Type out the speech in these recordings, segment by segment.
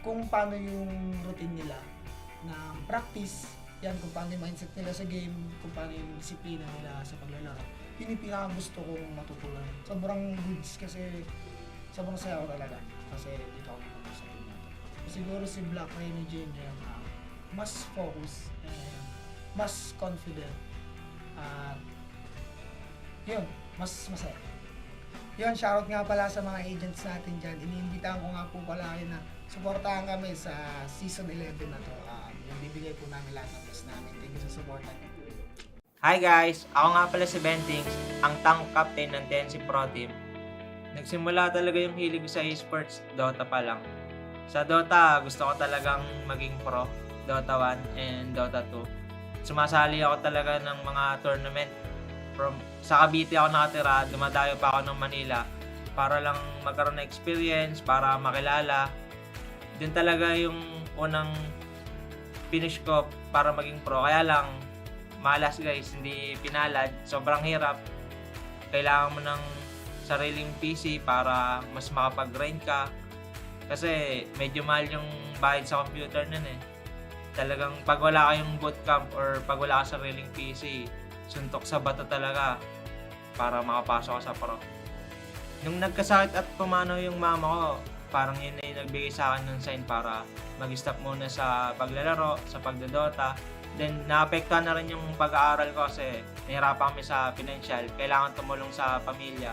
kung paano yung routine nila na practice, yan kung paano yung mindset nila sa game, kung paano yung disiplina nila sa paglalaro. Yun yung pinaka gusto kong matutunan. Sobrang goods kasi sobrang saya ko talaga kasi dito ako napunta sa team natin. Siguro si Black Rainy Jr. Mas focus and mas confident at yun, mas masaya. Yun, shoutout nga pala sa mga agents natin dyan. Iniimbitahan ko nga po pala kayo na suportahan kami sa season 11 na to. Yung bibigay po namin lahat ng best namin. Thank you sa suporta niyo. Hi guys! Ako nga pala si Bentings, ang tank captain ng TNC Pro Team. Nagsimula talaga yung hilig ko sa esports, Dota pa lang. Sa Dota, gusto ko talagang maging pro, Dota 1 and Dota 2. Sumasali ako talaga ng mga tournament. Sa Cavite ako nakatira, dumadayo pa ako ng Manila para lang magkaroon ng experience, para makilala. Doon talaga yung unang finish ko para maging pro. Kaya lang, malas guys, hindi pinalad. Sobrang hirap. Kailangan mo ng sariling PC para mas makapag-grind ka. Kasi medyo mahal yung bayad sa computer nun eh. Talagang pag wala kayong bootcamp or pag wala ka sariling PC, suntok sa bato talaga para makapasok ka sa pro. Nung nagkasakit at pumanaw yung mama ko, parang yun na yung nagbigay sa akin ng sign para mag-stop muna sa paglalaro, sa pagdodota. Then, naapektuhan na rin yung pag-aaral ko kasi nahirapan kami sa financial. Kailangan tumulong sa pamilya.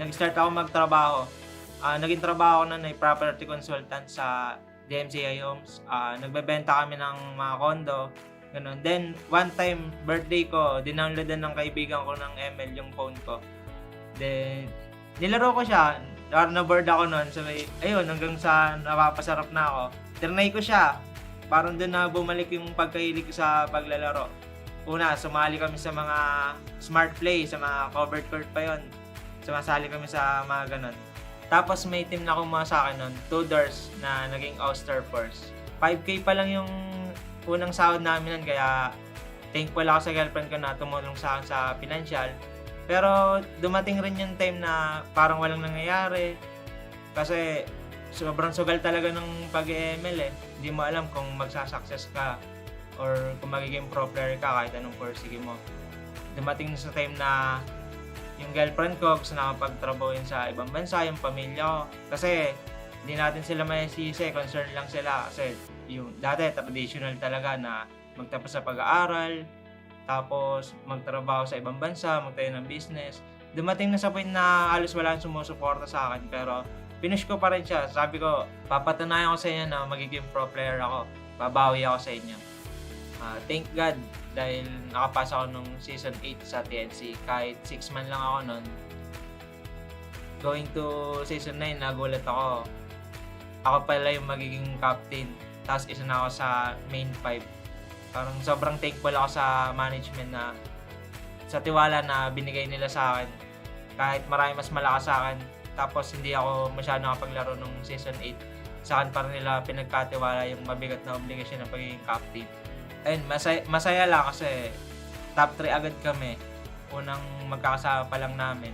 Nag-start ako magtrabaho. Naging trabaho ko na property consultant sa DMCI Homes. Nagbebenta kami ng mga condo. Ganun. Then, one time, birthday ko, dinownloadan ng kaibigan ko ng ML yung phone ko. Then, nilaro ko siya. Na-board ako nun. So, ayun, hanggang sa napapasarap na ako. Trinay ko siya. Parang doon na bumalik yung pagkahilig sa paglalaro. Una, sumali kami sa mga smart play, sa mga covered court pa yon. Sumasali kami sa mga ganon. Tapos may team na kumuha sa akin nun, 2 doors na naging All-Star Force. 5K pa lang yung unang sahod namin nun, kaya thankful ako sa girlfriend ko na tumulong sa akin sa financial. Pero dumating rin yung time na parang walang nangyayari. Kasi sobrang sugal talaga ng pag-ML eh. Hindi mo alam kung magsasucess ka or kung magiging pro player ka kahit anong forsige mo. Dumating sa time na yung girlfriend ko gusto na makapagtrabahoin sa ibang bansa, yung pamilya ko. Kasi hindi natin sila masisi, concern lang sila. Kasi yung dati traditional talaga na magtapos sa pag-aaral, tapos magtrabaho sa ibang bansa, magtayo ng business. Dumating na sa point na halos wala sumusuporta sa akin, pero finish ko pa rin siya. Sabi ko, papatunayan ko sa inyo na magiging pro player ako. Babawi ako sa inyo. Thank God dahil nakapasa ako nung season 8 sa TNC. Kahit 6 man lang ako nun. Going to season 9, nagulat ako. Ako pala yung magiging captain. Tapos isa na ako sa main 5. Parang sobrang thankful ako sa management na sa tiwala na binigay nila sa akin. Kahit marami mas malakas sa akin. Tapos hindi ako masyado nakapaglaro nung season 8. Sa akin pa rin nila pinagkatiwala yung mabigat na obligasyon ng pagiging captain. Ayun, masaya lang kasi top 3 agad kami. Unang magkakasama pa lang namin.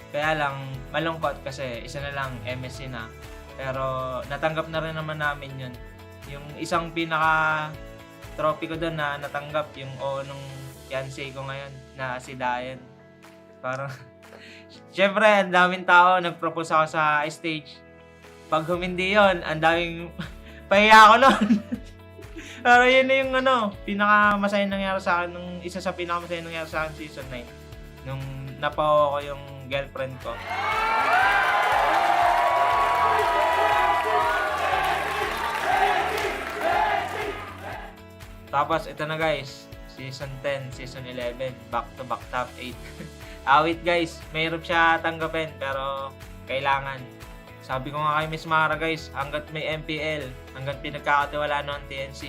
Kaya lang malungkot kasi isa na lang MSC na. Pero natanggap na rin naman namin yun. Yung isang pinaka trophy ko doon na natanggap yung nung fiancé ko ngayon na si Dayan. Parang syempre, ang daming tao nag-propose ako sa stage. Pag humindi yun, ang daming pahiya ako nun. Pero yun na yung pinakamasayang nangyari sa akin, isa sa pinakamasayang nangyari sa akin season 9. Nung napawa ko yung girlfriend ko. Tapos ito na guys, season 10, season 11, back to back top 8. Awit guys, mahirap siya tanggapin pero kailangan. Sabi ko nga kay Miss Mara guys, hanggat may MPL, hanggat pinagkakatiwalaan ng TNC,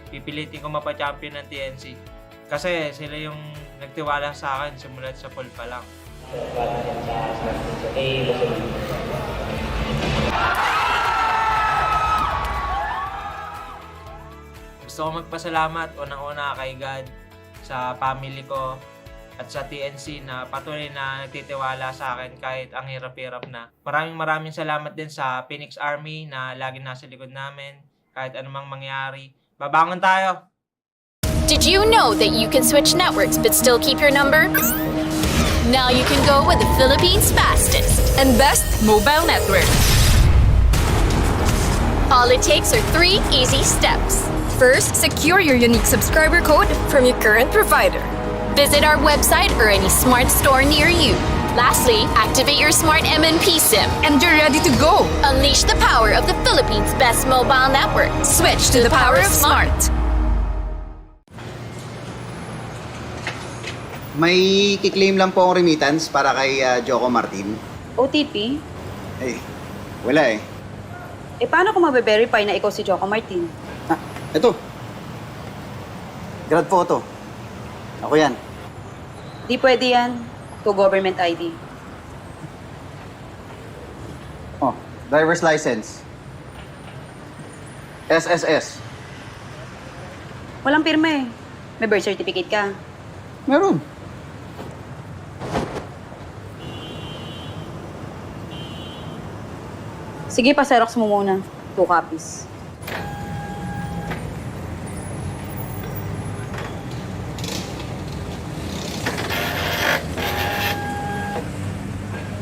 pipilitin ko mapa-champion ng TNC. Kasi sila yung nagtiwala sa akin simulat sa pool pa lang. Gusto ko magpasalamat unang-una kay God, sa family ko, at sa TNC na patuloy na nagtitiwala sa akin kahit ang hirap-hirap na. Maraming salamat din sa Phoenix Army na lagi nasa likod namin kahit anumang mangyari. Babangon tayo! Did you know that you can switch networks but still keep your number? Now you can go with the Philippines' fastest and best mobile network. All it takes are 3 easy steps. First, secure your unique subscriber code from your current provider. Visit our website or any smart store near you. Lastly, activate your smart MNP SIM And you're ready to go. Unleash the power of the Philippines' best mobile network. Switch to the power of smart. May kiklaim lang po akong remittance para kay Joko Martin. OTP? Eh, wala eh. Paano ko mabe-verify na ikaw si Joko Martin? Ito. Grad photo. Ako yan. Di pwede yan. To government ID. Oh, driver's license. SSS. Walang pirma eh. May birth certificate ka. Meron. Sige, pa-xerox mo muna. 2 copies.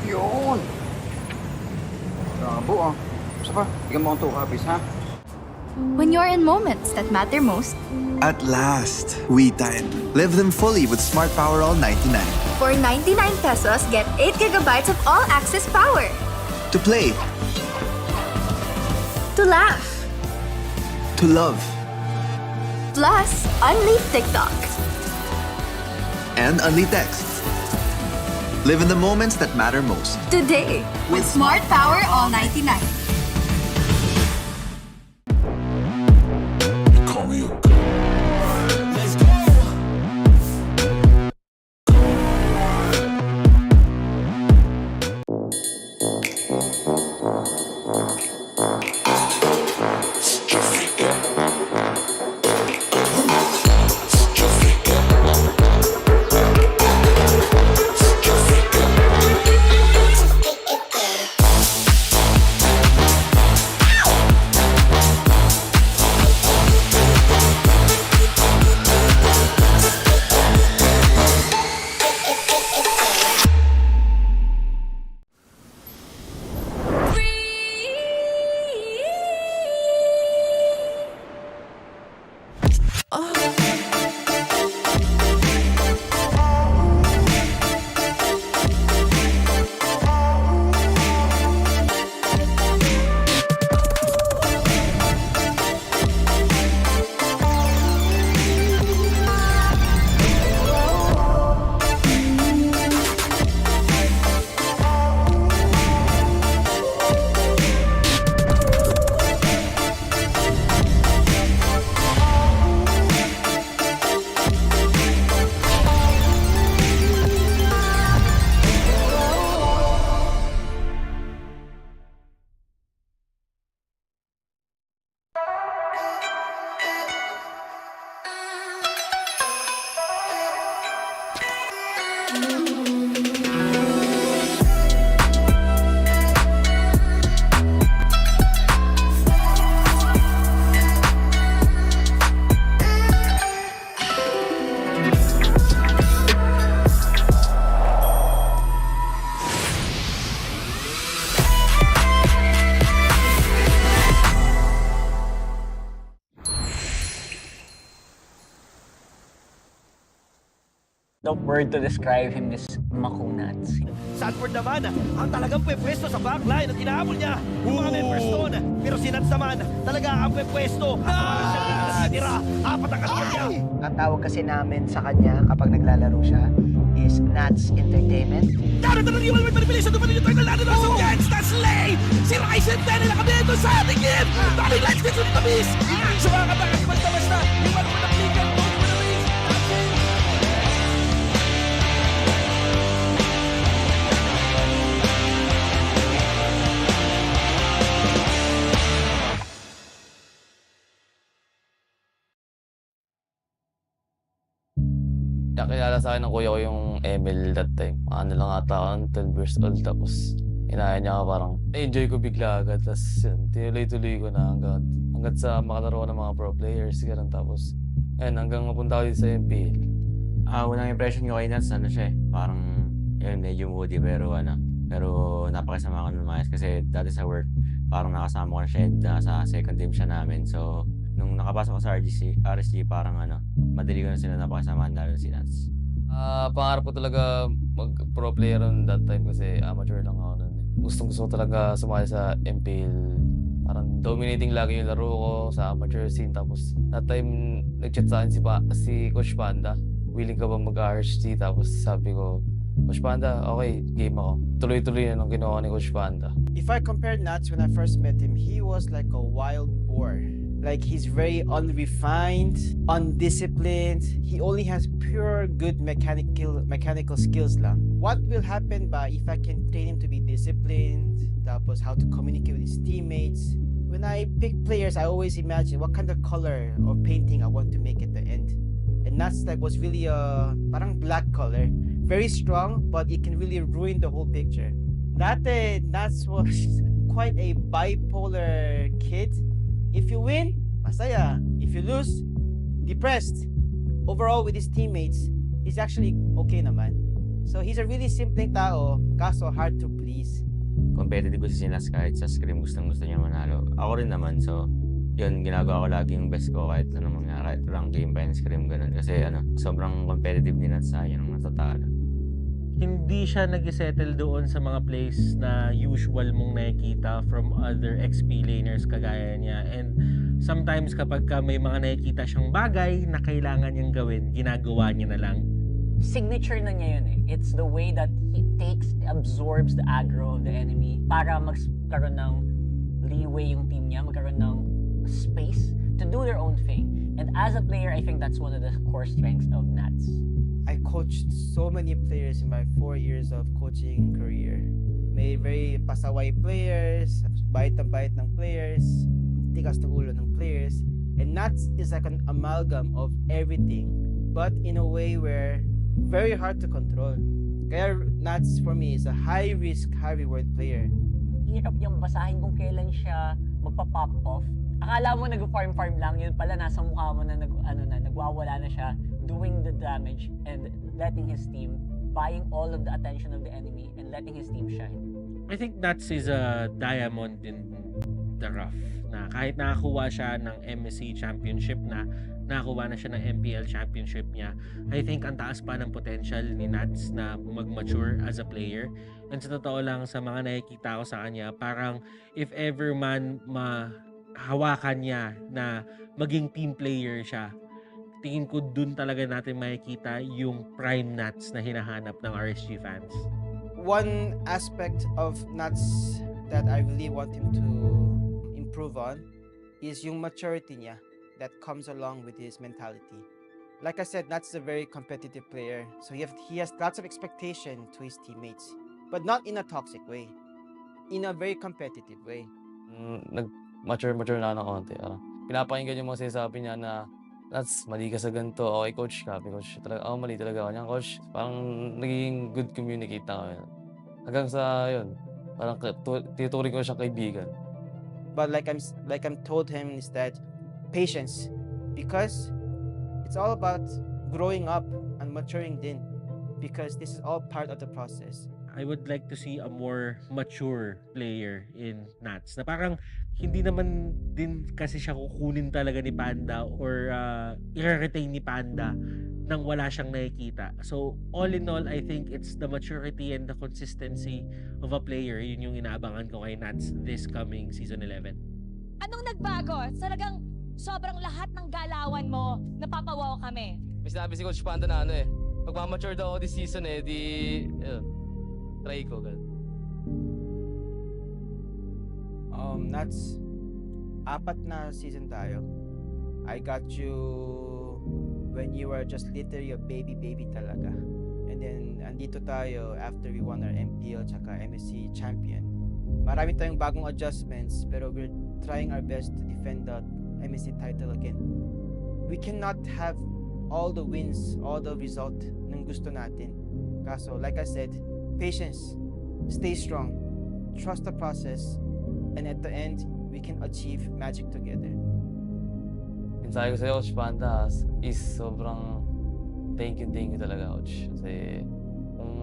Yun. Bravo ah. Gusto pa, bigyan mo akong 2 copies ha? When you're in moments that matter most, At last, we time. Live them fully with Smart Power All 99. for 99 pesos, get 8 gigabytes of all-access power. To play, To laugh, to love, plus unleash TikTok. and only text. Live in the moments that matter most. Today, with Smart Power All 99. The word to describe him is makunats. Sanford naman, ang talagang pwesto sa backline at inaabol niya yung mga members doon. Pero si Nats naman, talaga ang pwesto. At ang siya nasitira, 4 ang kasama niya. Ang tawag kasi namin sa kanya kapag naglalaro siya is Nats Entertainment. Narito ng Human World Manipulation, dumating yung turtle natin sa Jens, that's Slay! Si Ryzen Penny nakabito sa ating game! Daming lights dito sa tamis! Sa mga katakas, basta-basta, iwan mo na klikan, huwag mo na miss! Kakilala sa akin ng kuya ko yung ML that time. Ano lang ata ako, 12 years old. Tapos inaya niya ako parang enjoy ko bigla agad. Tapos yun, tinuloy-tuloy ko na hanggat sa makalaro ko ng mga pro players. Ganun. Tapos ayun, hanggang mapunta ako dito sa MPL. Unang impression ko kay Nats, ano siya parang yun, medyo moody pero napakasama ko ng mayas kasi dati sa work parang nakasama ko siya sa second team siya namin. So nung nakapasok ko sa RSG parang madali ko na sila napakasama lalo si Nats. Pangarap ko talaga mag-pro player on that time kasi amateur lang ako nun. Gusto ko talaga sumali sa MPL. Parang dominating lagi yung laro ko sa amateur scene. Tapos that time nag-chat sa akin si Coach Panda. Willing ka ba mag-RSG? Tapos sabi ko, Coach Panda, okay, game ako. Tuloy-tuloy na nung kinuha ni Coach Panda. If I compare Nats when I first met him, he was like a wild boar. Like he's very unrefined, undisciplined. He only has pure good mechanical skills lang. What will happen ba if I can train him to be disciplined, tapos how to communicate with his teammates? When I pick players, I always imagine what kind of color or painting I want to make at the end. And Nats like was really parang black color. Very strong, but it can really ruin the whole picture. Dati, Nats was quite a bipolar kid. If you win, masaya. If you lose, depressed. Overall, with his teammates, he's actually okay naman. So he's a really simpleng tao, kaso hard to please. Competitive kasi si Nats kahit sa scrim gusto niya manalo. Ako rin naman, so yun, ginagawa ko lagi yung best ko kahit anong mangyari. Rank game pa yung scrim, ganun. Kasi sobrang competitive ni Nats sa yun ang natatalo. Hindi siya nag-settle doon sa mga plays na usual mong nakikita from other XP laners kagaya niya. And sometimes kapag may mga nakikita siyang bagay na kailangan niyang gawin, ginagawa niya na lang. Signature na niya yun eh. It's the way that he absorbs the aggro of the enemy para magkaroon ng leeway yung team niya, magkaroon ng space to do their own thing. And as a player, I think that's one of the core strengths of Nats. I coached so many players in my 4 years of coaching career. May very pasaway players, bait ng players, tigas ng ulo ng players. And Nats is like an amalgam of everything, but in a way where very hard to control. Kaya Nats for me is a high risk, high reward player. Hirap niyang basahin kung kailan siya magpa-pop off. Akala mo nag-farm lang, yun pala nasa mukha mo na nagwawala na siya, doing the damage and letting his team, buying all of the attention of the enemy and letting his team shine. I think Nats is a diamond in the rough. Na kahit nakakuha siya ng MSC Championship nakakuha na siya ng MPL Championship niya, I think ang taas pa ng potential ni Nats na mag-mature as a player. And sa totoo lang, sa mga nakikita ko sa kanya, parang if ever man hawakan niya na maging team player siya, tingin ko dun talaga natin makikita yung prime Nats na hinahanap ng RSG fans. One aspect of Nats that I really want him to improve on is yung maturity niya that comes along with his mentality. Like I said, Nats is a very competitive player, so he has lots of expectation to his teammates, but not in a toxic way, in a very competitive way. Mature na ng konti. Pinapakinggan yung mga sinasabi niya na Nats, mali ka sa ganito. Okay, coach. Copy, coach. Mali talaga ako niyan, coach. Parang naging good communicate na kami. Hanggang sa, yun, parang tituturing ko siyang kaibigan. But like I'm told him is that patience, because it's all about growing up and maturing din, because this is all part of the process. I would like to see a more mature player in Nats. Na parang hindi naman din kasi siya kukunin talaga ni Panda or i-retain ni Panda nang wala siyang nakikita. So, all in all, I think it's the maturity and the consistency of a player. Yun yung inaabangan ko kay Nats this coming Season 11. Anong nagbago? Talagang sobrang lahat ng galawan mo, napapawaw kami. May sinabi si Coach Panda na pag-mature daw ako this season try ko. Nats, 4 na season tayo. I got you when you were just literally a baby talaga. And then, andito tayo after we won our MPL tsaka MSC champion. Marami tayong bagong adjustments, pero we're trying our best to defend that MSC title again. We cannot have all the wins, all the result ng gusto natin. Kaso, like I said, patience, stay strong, trust the process, and at the end, we can achieve magic together. Mensahe ko sa'yo, Coach Panda, is sobrang thank you talaga, Coach. Kasi kung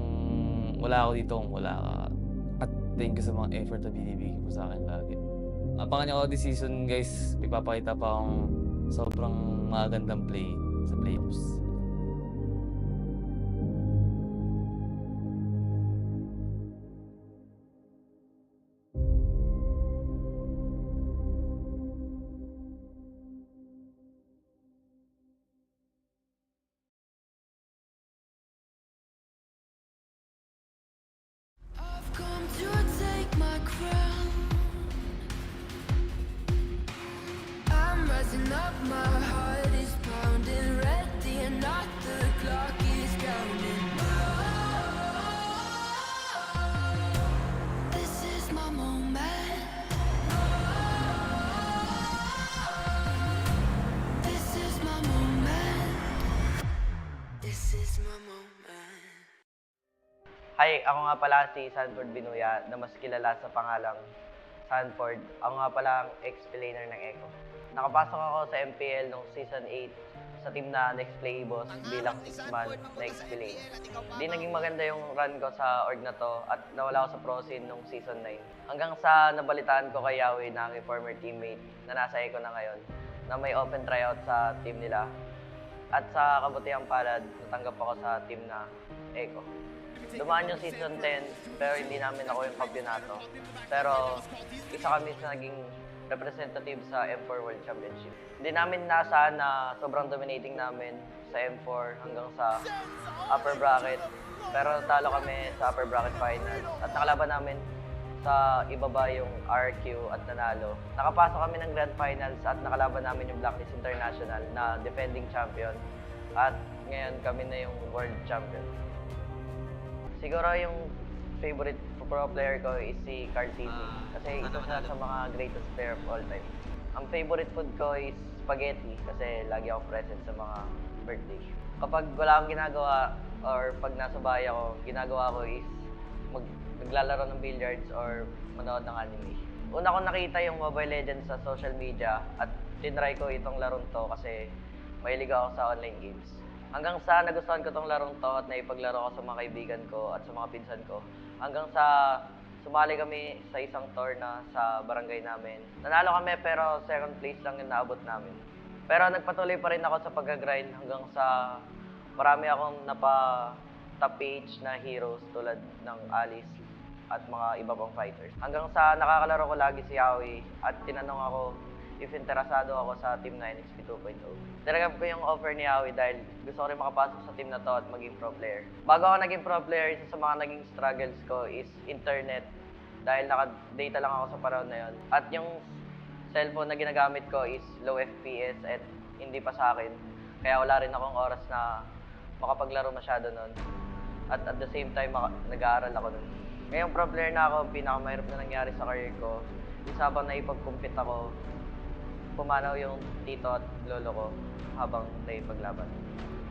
wala ako dito, kung wala ka, at thank you sa mga effort na binibigay mo sa akin lagi. Abangan niyo ako this season, guys. May papakita pa akong sobrang magandang play sa playoffs. Come to take my crown. I'm rising up, my heart is pounding, ready or not, the clock is counting. This is my moment. This is my moment. This is my moment. Hi, ako nga pala si Sanford Binuya na mas kilala sa pangalang Sanford. Ako nga pala ang explainer ng Echo. Nakapasok ako sa MPL noong Season 8 sa team na Next Play Boss bilang 6-man na explainer. Hindi naging maganda yung run ko sa org na to at nawala ako sa Pro Scene noong Season 9. Hanggang sa nabalitaan ko kay Yahweh na aking former teammate na nasa Echo na ngayon na may open tryout sa team nila. At sa kabutihang palad, natanggap ako sa team na Echo. Dumaan yung Season 10, pero hindi namin ako yung kampyonato. Pero isa kami sa naging representative sa M4 World Championship. Hindi namin nasaan na sobrang dominating namin sa M4 hanggang sa upper bracket. Pero talo kami sa upper bracket finals at nakalaban namin sa ibaba yung RQ at nanalo. Nakapasok kami ng Grand Finals at nakalaban namin yung Blacklist International na defending champion. At ngayon kami na yung World Champion. Siguro yung favorite pro player ko is si Carl Tizzy. Kasi isa siya sa mga greatest player of all time. Ang favorite food ko is spaghetti kasi lagi ako present sa mga birthday. Kapag wala akong ginagawa or pag nasa bahay ako, ginagawa ko is naglalaro ng billiards or manood ng anime. Una ko nakita yung Mobile Legends sa social media at tinry ko itong larong to kasi mahilig ako sa online games. Hanggang sa nagustuhan ko tong larong to at naipaglaro ko sa mga kaibigan ko at sa mga pinsan ko. Hanggang sa sumali kami sa isang tour na sa barangay namin. Nanalo kami pero second place lang yung naabot namin. Pero nagpatuloy pa rin ako sa pag-grind hanggang sa marami akong top PH na heroes tulad ng Alice at mga iba pang fighters. Hanggang sa nakakalaro ko lagi si Yahweh at tinanong ako if interesado ako sa Team 9 XP 2.0. Tinanggap ko yung offer ni Yahweh dahil gusto ko rin makapasok sa team na to at maging pro player. Bago ako naging pro player, isa sa mga naging struggles ko is internet dahil naka-data lang ako sa panahon na yun. At yung cellphone na ginagamit ko is low FPS at hindi pa sa akin. Kaya wala rin akong oras na makapaglaro masyado nun. At the same time, nag-aaral ako nun. Ngayong pro player na ako, pinakamahirap na nangyari sa career ko. Habang naipag-compete ako, pumanaw yung tito at lolo ko habang naipaglaban.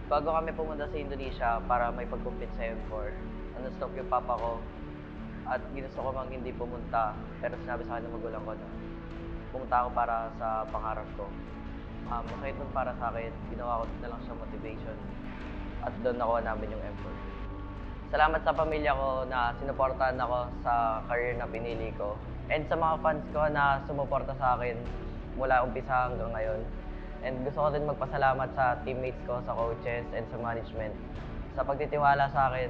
Bago kami pumunta sa Indonesia para may pag-compete sa M4, stop yung papa ko at ginusto ko mang hindi pumunta pero sinabi sa akin ng magulang ko na pumunta ako para sa pangarap ko. Masakit nun para sa akin, ginawa ko na lang siya motivation at doon nakuha namin yung M4. Salamat sa pamilya ko na sinuportahan ako sa career na pinili ko and sa mga fans ko na sumuporta sa akin mula umpisa hanggang ngayon. And gusto ko din magpasalamat sa teammates ko, sa coaches, and sa management sa pagtitiwala sa akin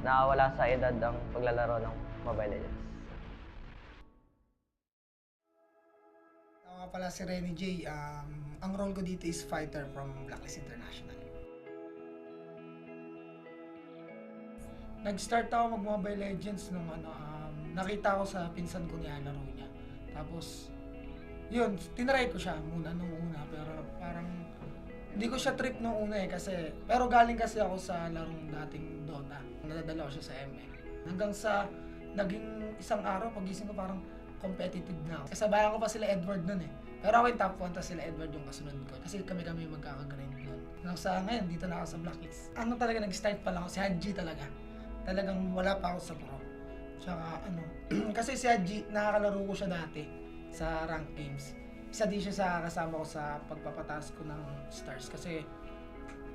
na wala sa edad ang paglalaro ng Mobile Legends. Ako nga pala si Renny J. Ang role ko dito is fighter from Blacklist International. Nag-start ako mag-Mobile Legends nung nakita ko sa pinsan ko niya, laro niya. Tapos yun, tinry ko siya muna nung una pero parang hindi ko siya trip nung una kasi pero galing kasi ako sa larong dating Dota. Nadadala ko siya sa ML. Hanggang sa naging isang araw pagising ko parang competitive na ako. Kasabayan ko pa sila Edward nun Pero ako yung top 1 tapos sila Edward yung kasunod ko kasi kami magkakagrind nun. Sa ngayon, dito na ako sa blacklist. Ano talaga, nag-start pa lang ako, si Haji talaga. Talagang wala pa ako sa pro. Tsaka kasi si Haji, nakakalaro ko siya dati sa rank games. Isa din siya sa kasama ko sa pagpapataas ko ng stars. Kasi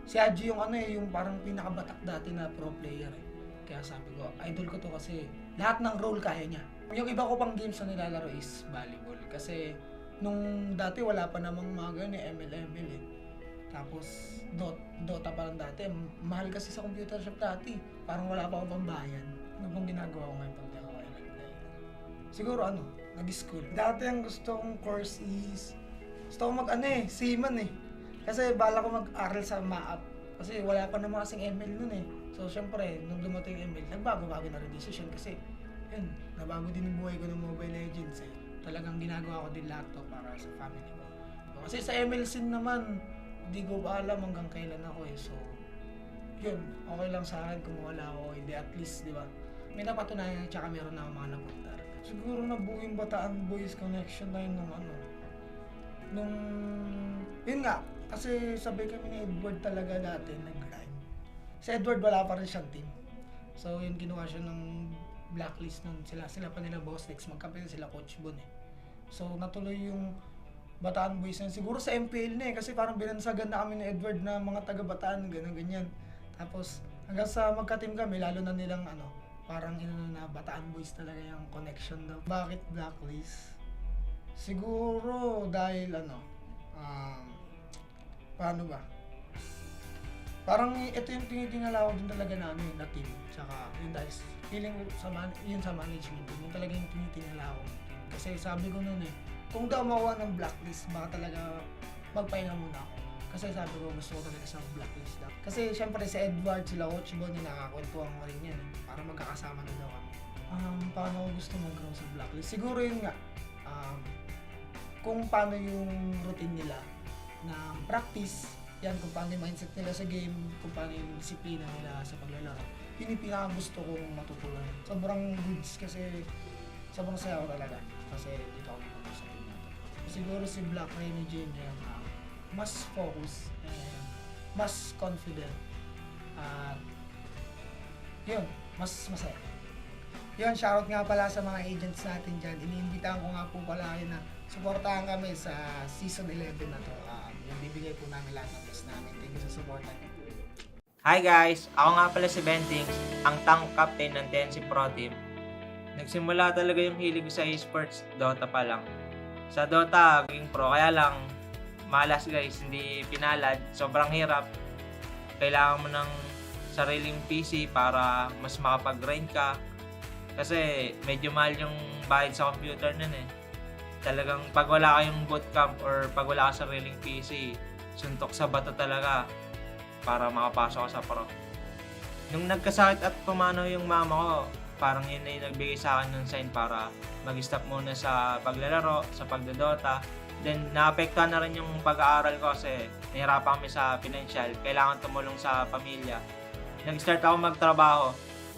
si Haji yung yung parang pinakabatak dati na pro player eh. Kaya sabi ko, idol ko to kasi lahat ng role kaya niya. Yung iba ko pang games na nilalaro is volleyball. Kasi nung dati wala pa namang mga ganun ML eh. Tapos Dota pa lang dati. Mahal kasi sa computer shop dati. Parang wala pa ako pambayan. Ano bang ginagawa ko ngayon pag di ako ML player? Siguro nag-school. Dati ang gusto kong course is gusto ko seaman eh. Kasi bala ko mag-aral sa MAAP. Kasi wala pa naman kasing ML nun eh. So syempre, nung dumating yung ML, nagbago-bago na rin decision kasi yun, nabago din yung buhay ko ng Mobile Legends eh. Talagang ginagawa ko din lahat to para sa family ko. Kasi sa ML scene naman, hindi ko pa alam hanggang kailan ako eh. So, yun, okay lang sa akin kung wala ako, hindi at least, di ba? May napatunayan tsaka meron na mga napuntar. Siguro nabuo yung Bataan Boys connection na yun nung yun nga, kasi sabay kami ni Edward talaga dati nag-grind. Si Edward wala pa rin siyang team. So yun, kinuha siya ng blacklist nun. Sila pa nila Boss Dex, magkampi sila Coach Bon eh. So natuloy yung Bataan Boys na siguro sa MPL na eh. Kasi parang binansagan na kami ni Edward na mga taga-Bataan, ganyan. Tapos hanggang sa magka-team kami, lalo na nilang parang na Bataan Boys talaga yung connection daw. Bakit blacklist? Siguro dahil paano ba? Parang ito yung tinitingala ko din talaga na na team. Tsaka yun dahil feeling sa management yun talaga yung tinitingala ko. Kasi sabi ko noon eh, kung daw makuha ng blacklist, baka talaga magpahinga muna ako. Kasi sabi ko gusto ko talaga sa blacklist daw. Kasi syempre si Edward, sila Coach Bon, nakakwentuhan ko rin yan eh. Para magkakasama na daw kami. Paano ko gusto mag-grow sa blacklist? Siguro yun nga, kung paano yung routine nila na practice, yan kung paano yung mindset nila sa game, kung paano yung disiplina nila sa paglalaro. Yun yung pinaka-gusto kong matutunan. Sobrang goods kasi sobrang saya ko talaga kasi dito ako naman sa team natin. Siguro si Black Rain ni Jane mas focus and mas confident at yun, mas masaya. Yun, shoutout nga pala sa mga agents natin dyan. Iniimbitahan ko nga po pala kayo na suportahan kami sa season 11 na to. Yung bibigay po namin lahat ng best namin. Thank you sa suporta niyo. Hi guys! Ako nga pala si Bentings, ang tank captain ng TNC Pro Team. Nagsimula talaga yung hilig sa esports, Dota pa lang. Sa Dota, maging pro, kaya lang malas guys, hindi pinalad. Sobrang hirap. Kailangan mo ng sariling PC para mas makapag-grind ka. Kasi medyo mahal yung bayad sa computer nun eh. Talagang pag wala kayong bootcamp or pag wala ka sariling PC, suntok sa bato talaga para makapasok ka sa pro. Nung nagkasakit at pumanaw yung mama ko, parang yun na yung nagbigay sa akin ng sign para mag-stop muna sa paglalaro, sa pagdodota. Then naapektuhan na rin yung pag-aaral ko kasi nahirapan kami sa financial, kailangan tumulong sa pamilya. Nag-start ako magtrabaho.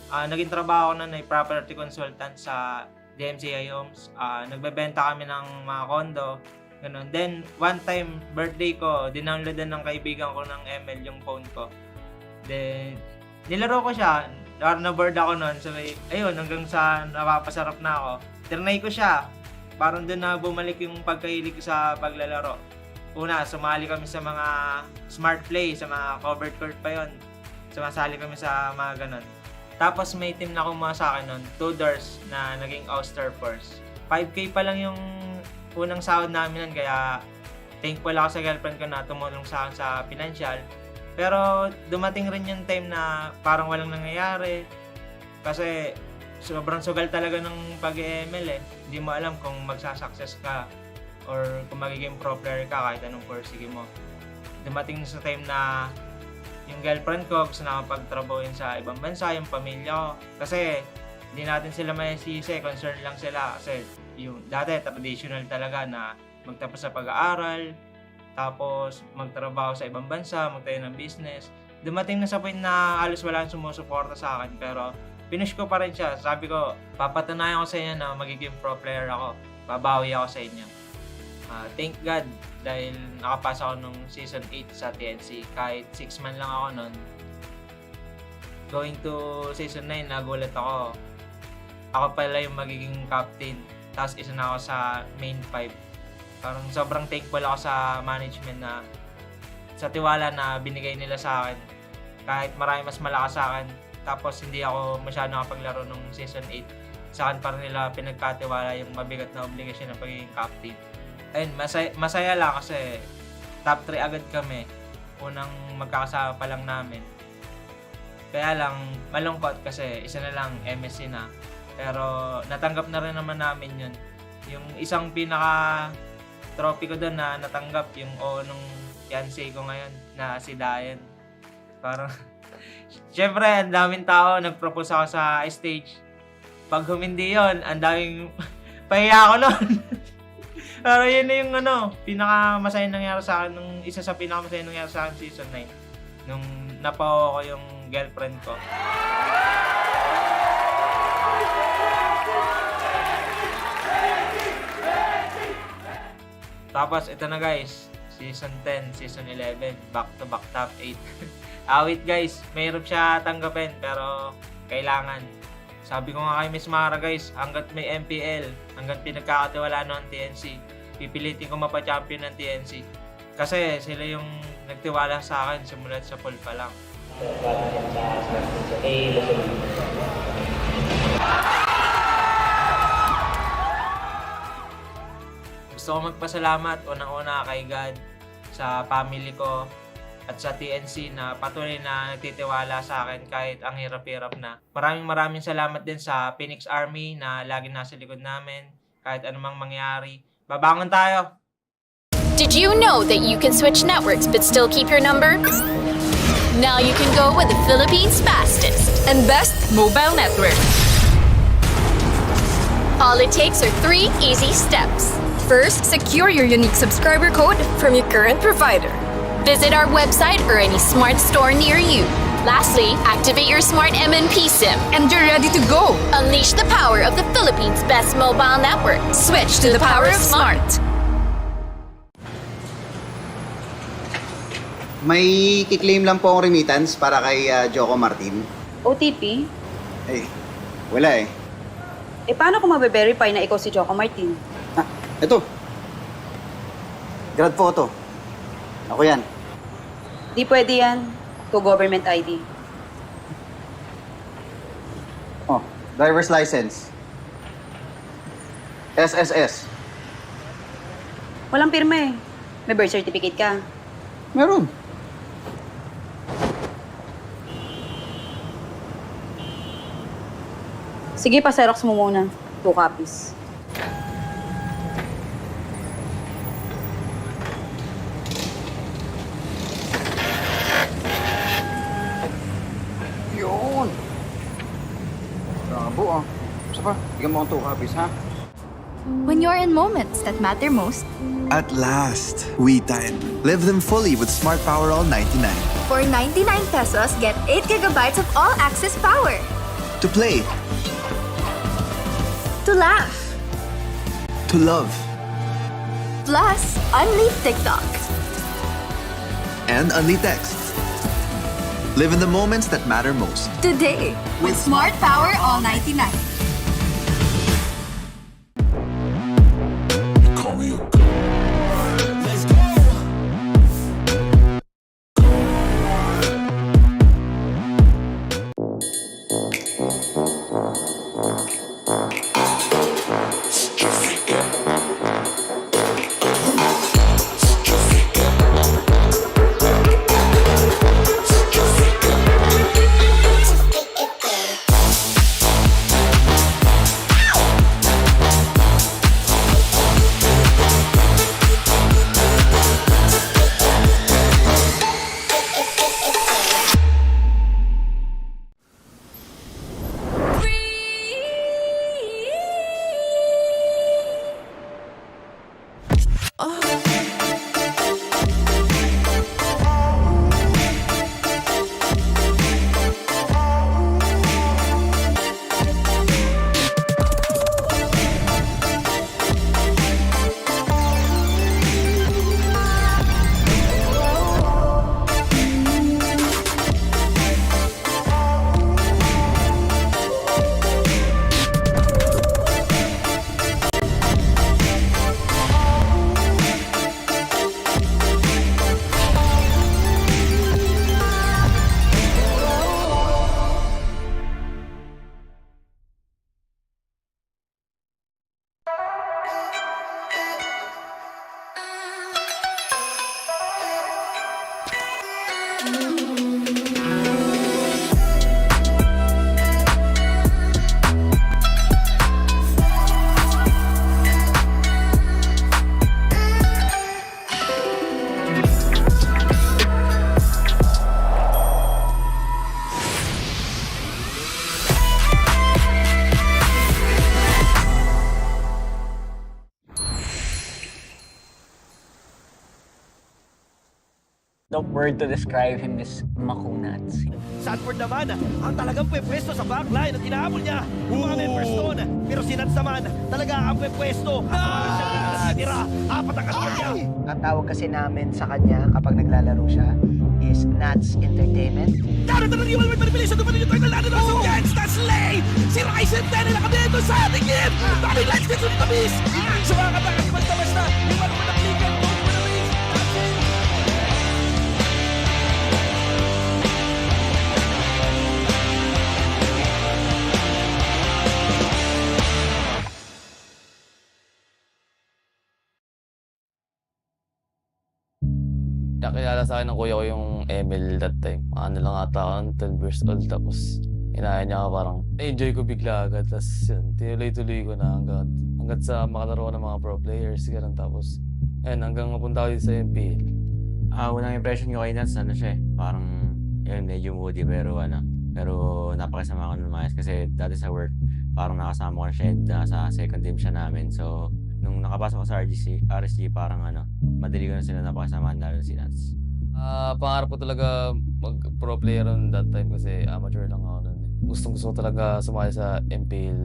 Naging trabaho ko na property consultant sa DMCI Homes. Nagbebenta kami ng mga condo. Ganun. Then, one time, birthday ko, dinownloadan ng kaibigan ko ng ML yung phone ko. Then, nilaro ko siya. Na-board ako nun. So, ayun, hanggang sa napapasarap na ako. Trinay ko siya. Parang doon na bumalik yung pagkahilig ko sa paglalaro. Una, sumali kami sa mga smart play, sa mga covered court pa yon. Sumasali kami sa mga ganun. Tapos may team na kumuha sa akin nun, 2 doors na naging All-Star Force. 5K pa lang yung unang sahod namin nun, kaya thankful ako sa girlfriend ko na tumulong sa akin sa financial. Pero dumating rin yung time na parang walang nangyayari. Kasi sobrang sugal talaga ng pag-ML eh. Hindi mo alam kung magsasucess ka or kung magiging pro player ka kahit anong course mo. Dumating sa time na yung girlfriend ko gusto na pagtrabahuin sa ibang bansa, yung pamilya ko. Kasi hindi natin sila masisi, concern lang sila. Kasi yung dati traditional talaga na magtapos sa pag-aaral, tapos magtrabaho sa ibang bansa, magtayo ng business. Dumating na sa point na halos wala nang sumusuporta sa akin, pero pinush ko pa rin siya. Sabi ko, papatunayan ko sa inyo na magiging pro player ako. Babawi ako sa inyo. Thank God, dahil nakapasa ako nung season 8 sa TNC. Kahit 6 man lang ako nun. Going to season 9, nagulat ako. Ako pala yung magiging captain. Tapos isa na ako sa main 5. Parang sobrang thankful ako sa management na sa tiwala na binigay nila sa akin. Kahit marami mas malakas sa akin. Tapos hindi ako masyado nakapaglaro nung season 8. Sa akin pa rin nila pinagkatiwala yung mabigat na obligasyon ng pagiging captain. Ayun, masaya lang kasi top 3 agad kami. Unang magkakasama pa lang namin. Kaya lang malungkot kasi isa na lang MSC na. Pero natanggap na rin naman namin yun. Yung isang pinaka trophy ko doon na natanggap yung nung fiancé ko ngayon na si Dayan. Parang syempre ang daming tao nag-propose ako sa stage. Pag humindi yun, ang daming pahiya ako nun. Pero yun na yung pinaka-masaya nangyari sa akin nung isa sa pinaka-masaya nangyari sa akin season 9. Nung napawa ko yung girlfriend ko. Tapos ito na guys, season 10, season 11, back to back top 8. Awit guys, mahirap siya tanggapin pero kailangan. Sabi ko nga kay Miss Mara guys, hanggat may MPL, hanggat pinagkakatiwalaan ng TNC, pipilitin ko mapa-champion ng TNC. Kasi sila yung nagtiwala sa akin simulat sa pool pa lang. Gusto ko magpasalamat unang-una kay God, sa family ko, at sa TNC na patuloy na nagtitiwala sa akin kahit ang hirap-hirap na. Maraming salamat din sa Phoenix Army na lagi nasa likod namin kahit anumang mangyari. Babangon tayo! Did you know that you can switch networks but still keep your number? Now you can go with the Philippines' fastest and best mobile network. All it takes are 3 easy steps. First, secure your unique subscriber code from your current provider. Visit our website or any smart store near you. Lastly, activate your smart MNP SIM. And you're ready to go. Unleash the power of the Philippines' best mobile network. Switch to the power of smart. May kiklaim lang po akong remittance para kay Joko Martin. OTP? Eh, wala eh. Eh, paano kung mabe-verify na ikaw si Joko Martin? Ito. Grad photo. Ako yan. Di pwede yan. To government ID. Oh, driver's license. SSS. Walang pirma eh. May birth certificate ka. Meron. Sige, pa-xerox mo muna. 2 copies. Yun. Bravo ah. Isa pa, bigyan mo akong 2 copies ha. When you're in moments that matter most, At last, we time. Live them fully with Smart Power All 99. for 99 pesos, get 8 gigabytes of all-access power. To play, To laugh, to love, plus unleash TikTok. and only text. Live in the moments that matter most. Today, with Smart Power All 99. The word to describe him is makunats. Sanford naman, ang talagang pwesto sa backline at inaabol niya. Umami Preston, pero si Nats naman, talaga ang pwesto. Tira, apat ang katawan niya. Ang tawag kasi namin sa kanya kapag naglalaro siya is Nats Entertainment. Daro na yung Albert Manipilis sa dumating yung turtle natin sa Jens, that's Slay! Si Ryzen 10 nila kami ito sa ating game! Dami lights dito ni Tabis! Sa mga katakas, basta-basta, yung ano mo na klikan, goal for the wins, that's it! Nakilala sa akin ng kuya ko yung ML that time. Ano lang ata ako, 12 years old. Tapos, inaya niya ako parang, enjoy ko bigla agad. Tapos, yun, tinuloy-tuloy ko na hanggang sa makalaro ko ng mga pro players. Ganun. Tapos, ayun, hanggang mapunta ko dito sa MPL. Unang impression ko kay Nats, siya parang, yun, medyo moody pero napakasama ko ng mayas kasi dati sa work, parang nakasama ko siya sa second team siya namin. So, nung nakapasok ko sa RSG, parang madali ko na sila napakasamaan lalo si Nats. Pangarap ko talaga mag-pro player on that time kasi amateur lang ako nun. Gusto ko talaga sumali sa MPL.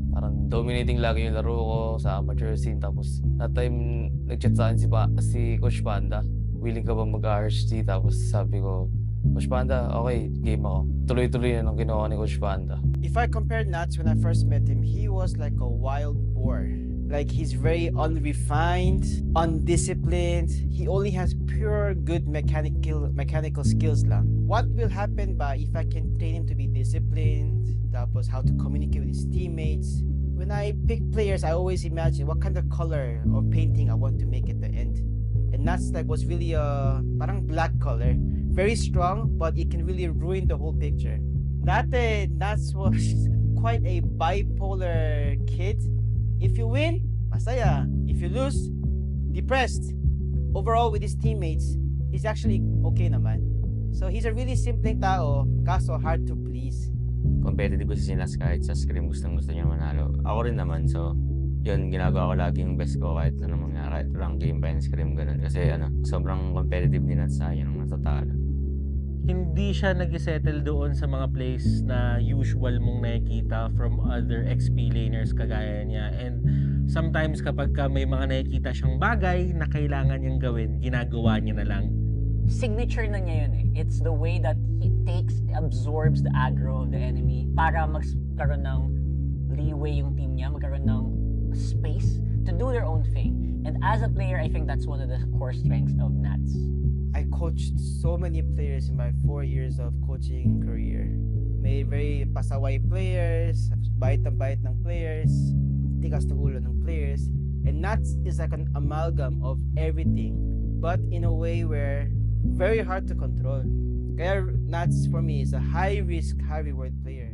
Parang dominating lagi yung laro ko sa amateur scene. Tapos that time, nag-chat sa akin si Coach Panda. Willing ka ba mag-RSG? Tapos sabi ko, Coach Panda, okay, game ako. Tuloy-tuloy na nung kinuha ni Coach Panda. If I compare Nats when I first met him, he was like a wild boar. Like he's very unrefined, undisciplined. He only has pure good mechanical skills lang. What will happen ba if I can train him to be disciplined, tapos how to communicate with his teammates? When I pick players, I always imagine what kind of color or painting I want to make at the end. And Nats like was really parang black color. Very strong, but it can really ruin the whole picture. Dati, Nats was quite a bipolar kid. If you win, masaya. If you lose, depressed. Overall, with his teammates, he's actually okay naman. So he's a really simpleng tao, kaso hard to please. Competitive kasi si Nats kahit sa scrim gusto niya manalo. Ako rin naman, so yun, ginagawa ko lagi yung best ko kahit anong mangyari, kahit rank game pa yung scrim, ganun. Kasi sobrang competitive ni Nats sa yun ang natatalo. Hindi siya nag-settle doon sa mga plays na usual mong nakikita from other XP laners kagaya niya. And sometimes kapag may mga nakikita siyang bagay na kailangan niyang gawin, ginagawa niya na lang. Signature na niya yun eh. It's the way that he absorbs the aggro of the enemy para magkaroon ng leeway yung team niya, magkaroon ng space to do their own thing. And as a player, I think that's one of the core strengths of Nats. I coached so many players in my 4 years of coaching career. May very pasaway players, bait ng players, tigas ng ulo ng players. And Nats is like an amalgam of everything, but in a way where very hard to control. Kaya Nats for me is a high risk, high reward player.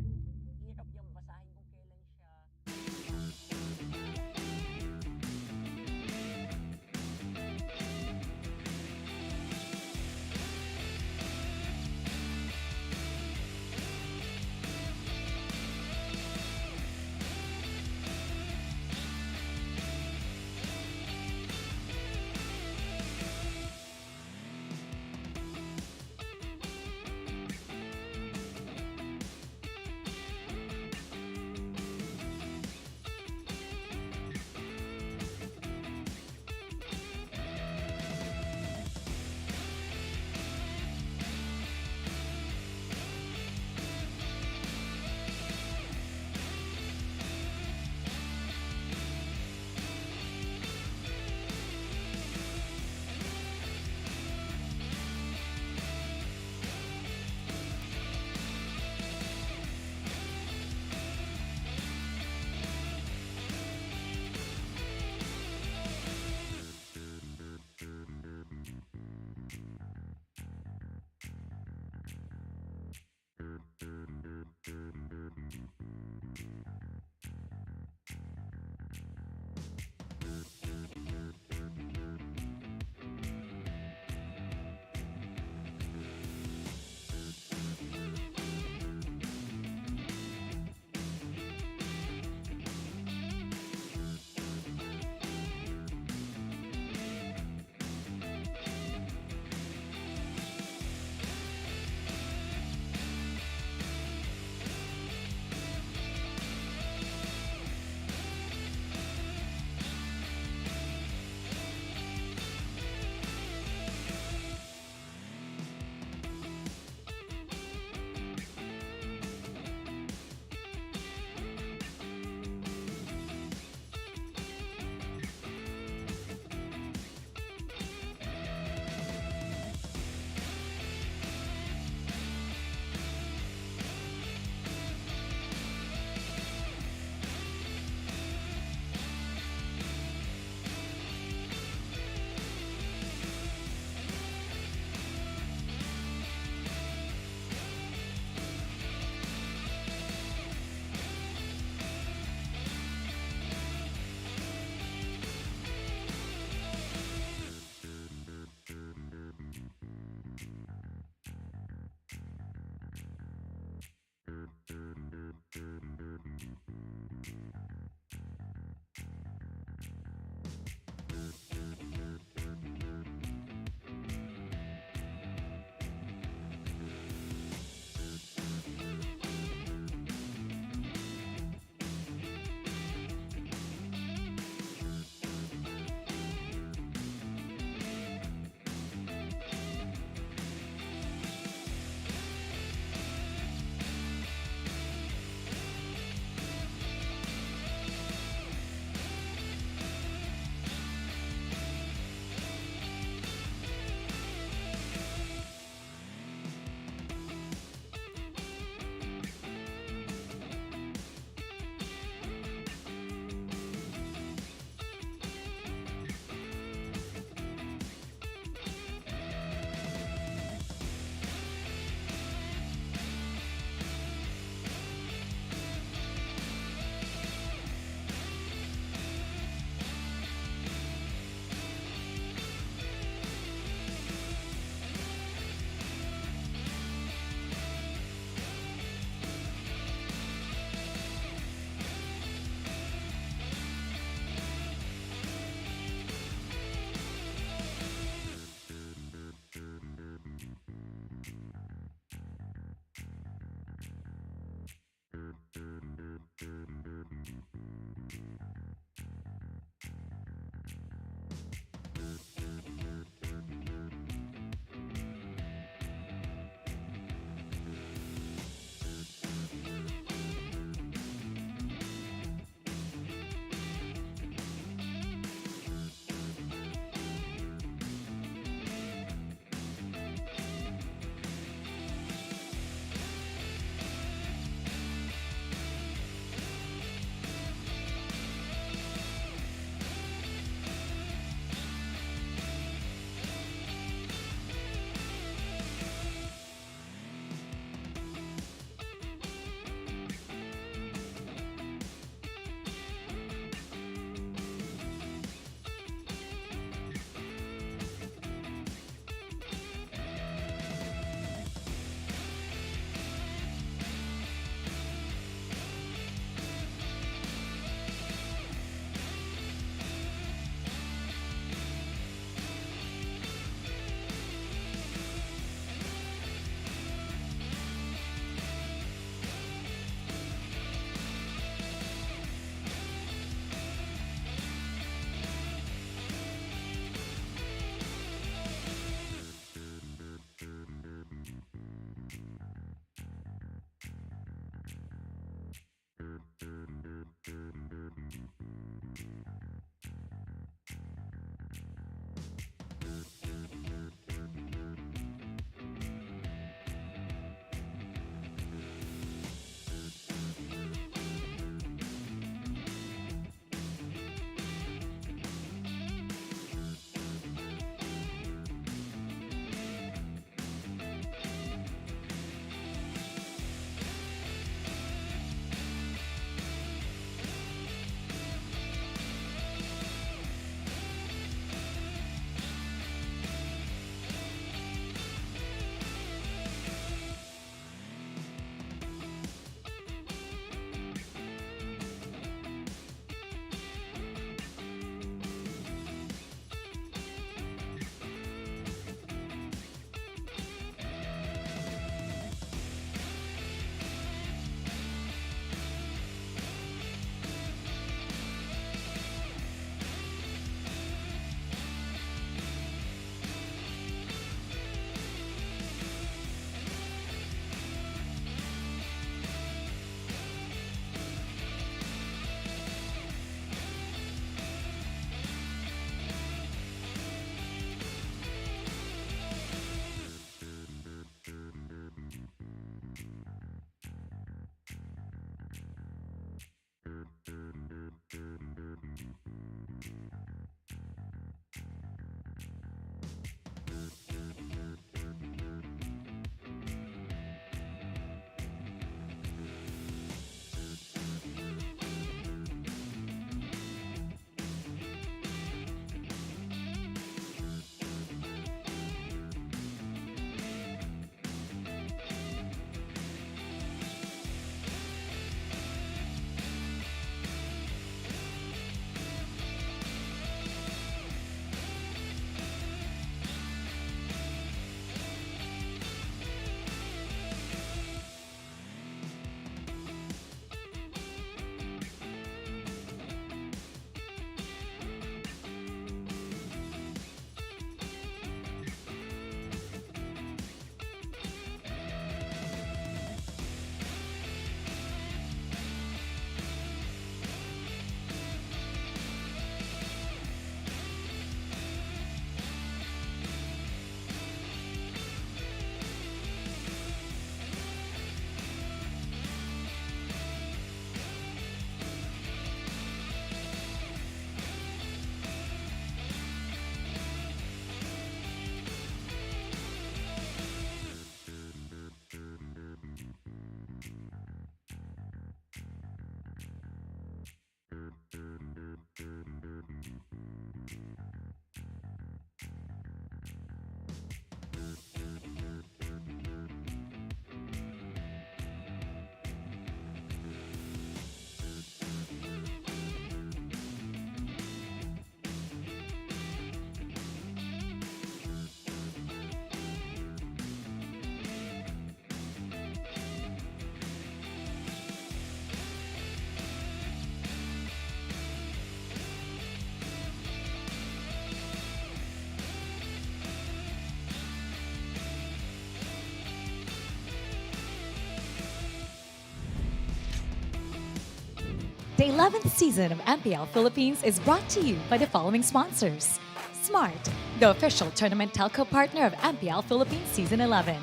The 11th season of MPL Philippines is brought to you by the following sponsors. Smart, the official tournament telco partner of MPL Philippines Season 11.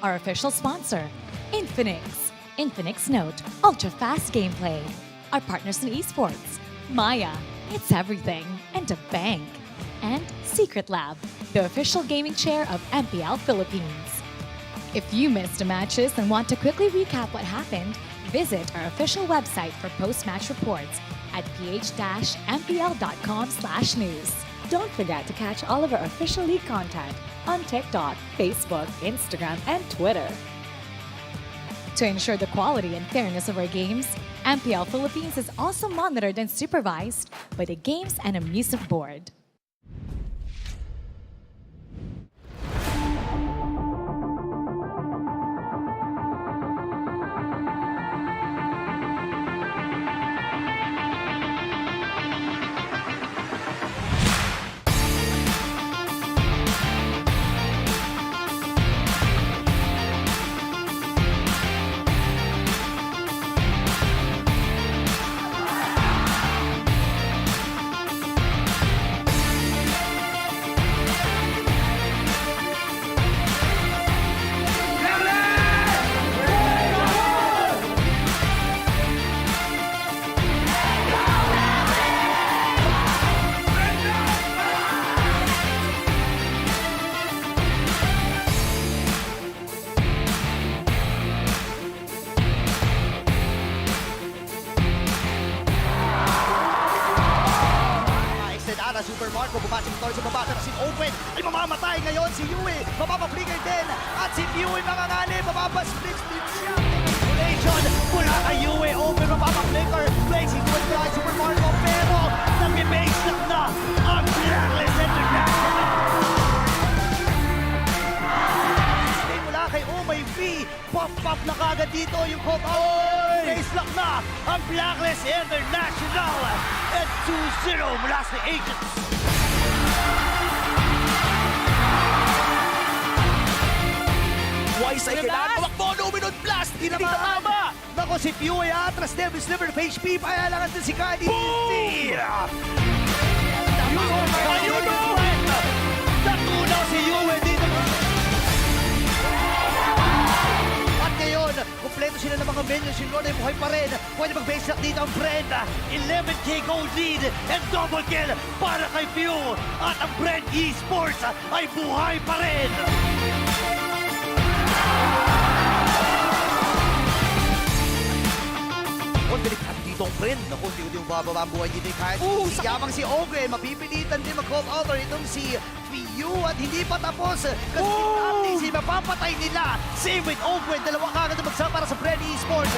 Our official sponsor, Infinix. Infinix Note, ultra-fast gameplay. Our partners in esports, Maya, it's everything, and a bank. And Secret Lab, the official gaming chair of MPL Philippines. If you missed the matches and want to quickly recap what happened, visit our official website for post-match reports at ph-mpl.com/news. Don't forget to catch all of our official league content on TikTok, Facebook, Instagram, and Twitter. To ensure the quality and fairness of our games, MPL Philippines is also monitored and supervised by the Games and Amusement Board. Super Marco, bumasa ng sa baba, pero si Open ay mamamatay ngayon. Si Yue, mapapaflicker din. At si Yue mangangali, mapapasplits-split siya. Manipulation mula kay Yue. Open, mapapaflicker. Placing with the Super Marco, pero nag-base lang na ang Blacklist International. Stay mula kay Umay V. Pop-pop na kagad dito yung call-out. Base lang na ang Blacklist International. At 2-0 mula sa Agents. Wise ay kailangan tumakbo. Luminod blast. Hindi tama. Nako si Pew ay atras. Devil Sliver of HP. Payalangan din si Kadi. Ayun o! Natunaw si Yue dito. At ngayon, kumpleto sila ng mga minions. Yung Lord ay buhay pa rin. Pwede mag-base lock dito ang BREN. 11k gold lead and double kill para kay Pew. At ang BREN Esports ay buhay pa rin. Delikado dito ang BREN. Naku, hindi yung bababa ang buhay dito kahit si Yamang si Ogre. Mapipilitan din mag-call outer itong si Piyu at hindi pa tapos. Kasi si mapapatay nila. Same with Ogre. Dalawa kagad na magsa para sa BREN Esports.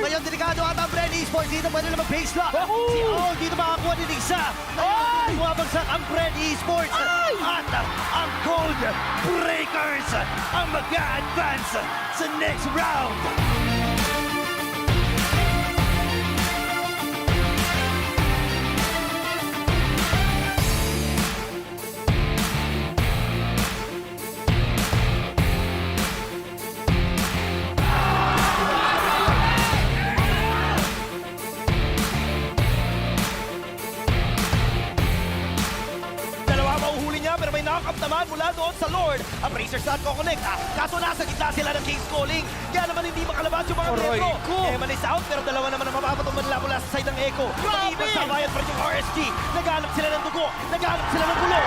Ngayon, delikado ata ang BREN Esports. Dito pwede na mag-base lock. Si Ol dito makakuha din isa. Ngayon, bumabagsak ang BREN Esports. At ang Cold Breakers ang mag-a-advance sa next round. Knock-up naman mula doon sa Lord. Ang Razor's not ko-connect. Kaso nasa gitna sila ng King's Calling. Kaya naman hindi makalabas yung mga Retro. Eman is out pero dalawa naman ang mapapatong manila mula sa side ng Echo. Iba sa bayan pa rin yung RSG. Naghanap sila ng dugo. Naghanap sila ng gulo.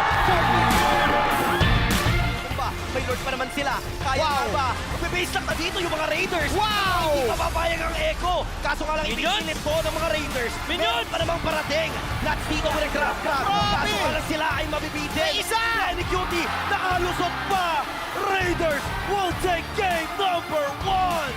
May Lord pa naman sila. Kaya nga ba? Magbe-base lang na dito yung mga Raiders. Hindi mapapayag ang Echo. Kaso nga lang ipinilip ko ng mga Raiders. Meron pa namang parating. Nuts dito with a grab. Kaso nga lang sila ay mabibitin. May isa! Lenny Cutie, nakalusot pa. Raiders will take game number 1.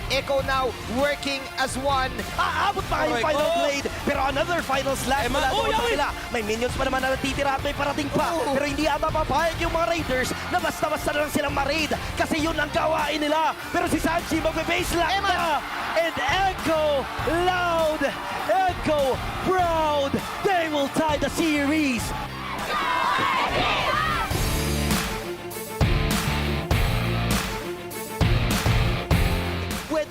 Echo now working as one. Aabot pa yung final blade. Pero another final slash mula doon sa sila. May minions pa naman na natitira at may parating pa. Pero hindi ata papayag yung mga Raiders na basta-basta na lang silang ma-raid. Kasi yun ang gawain nila. Pero si Sanchi magbe-base lock na. And Echo loud. Echo proud. They will tie the series.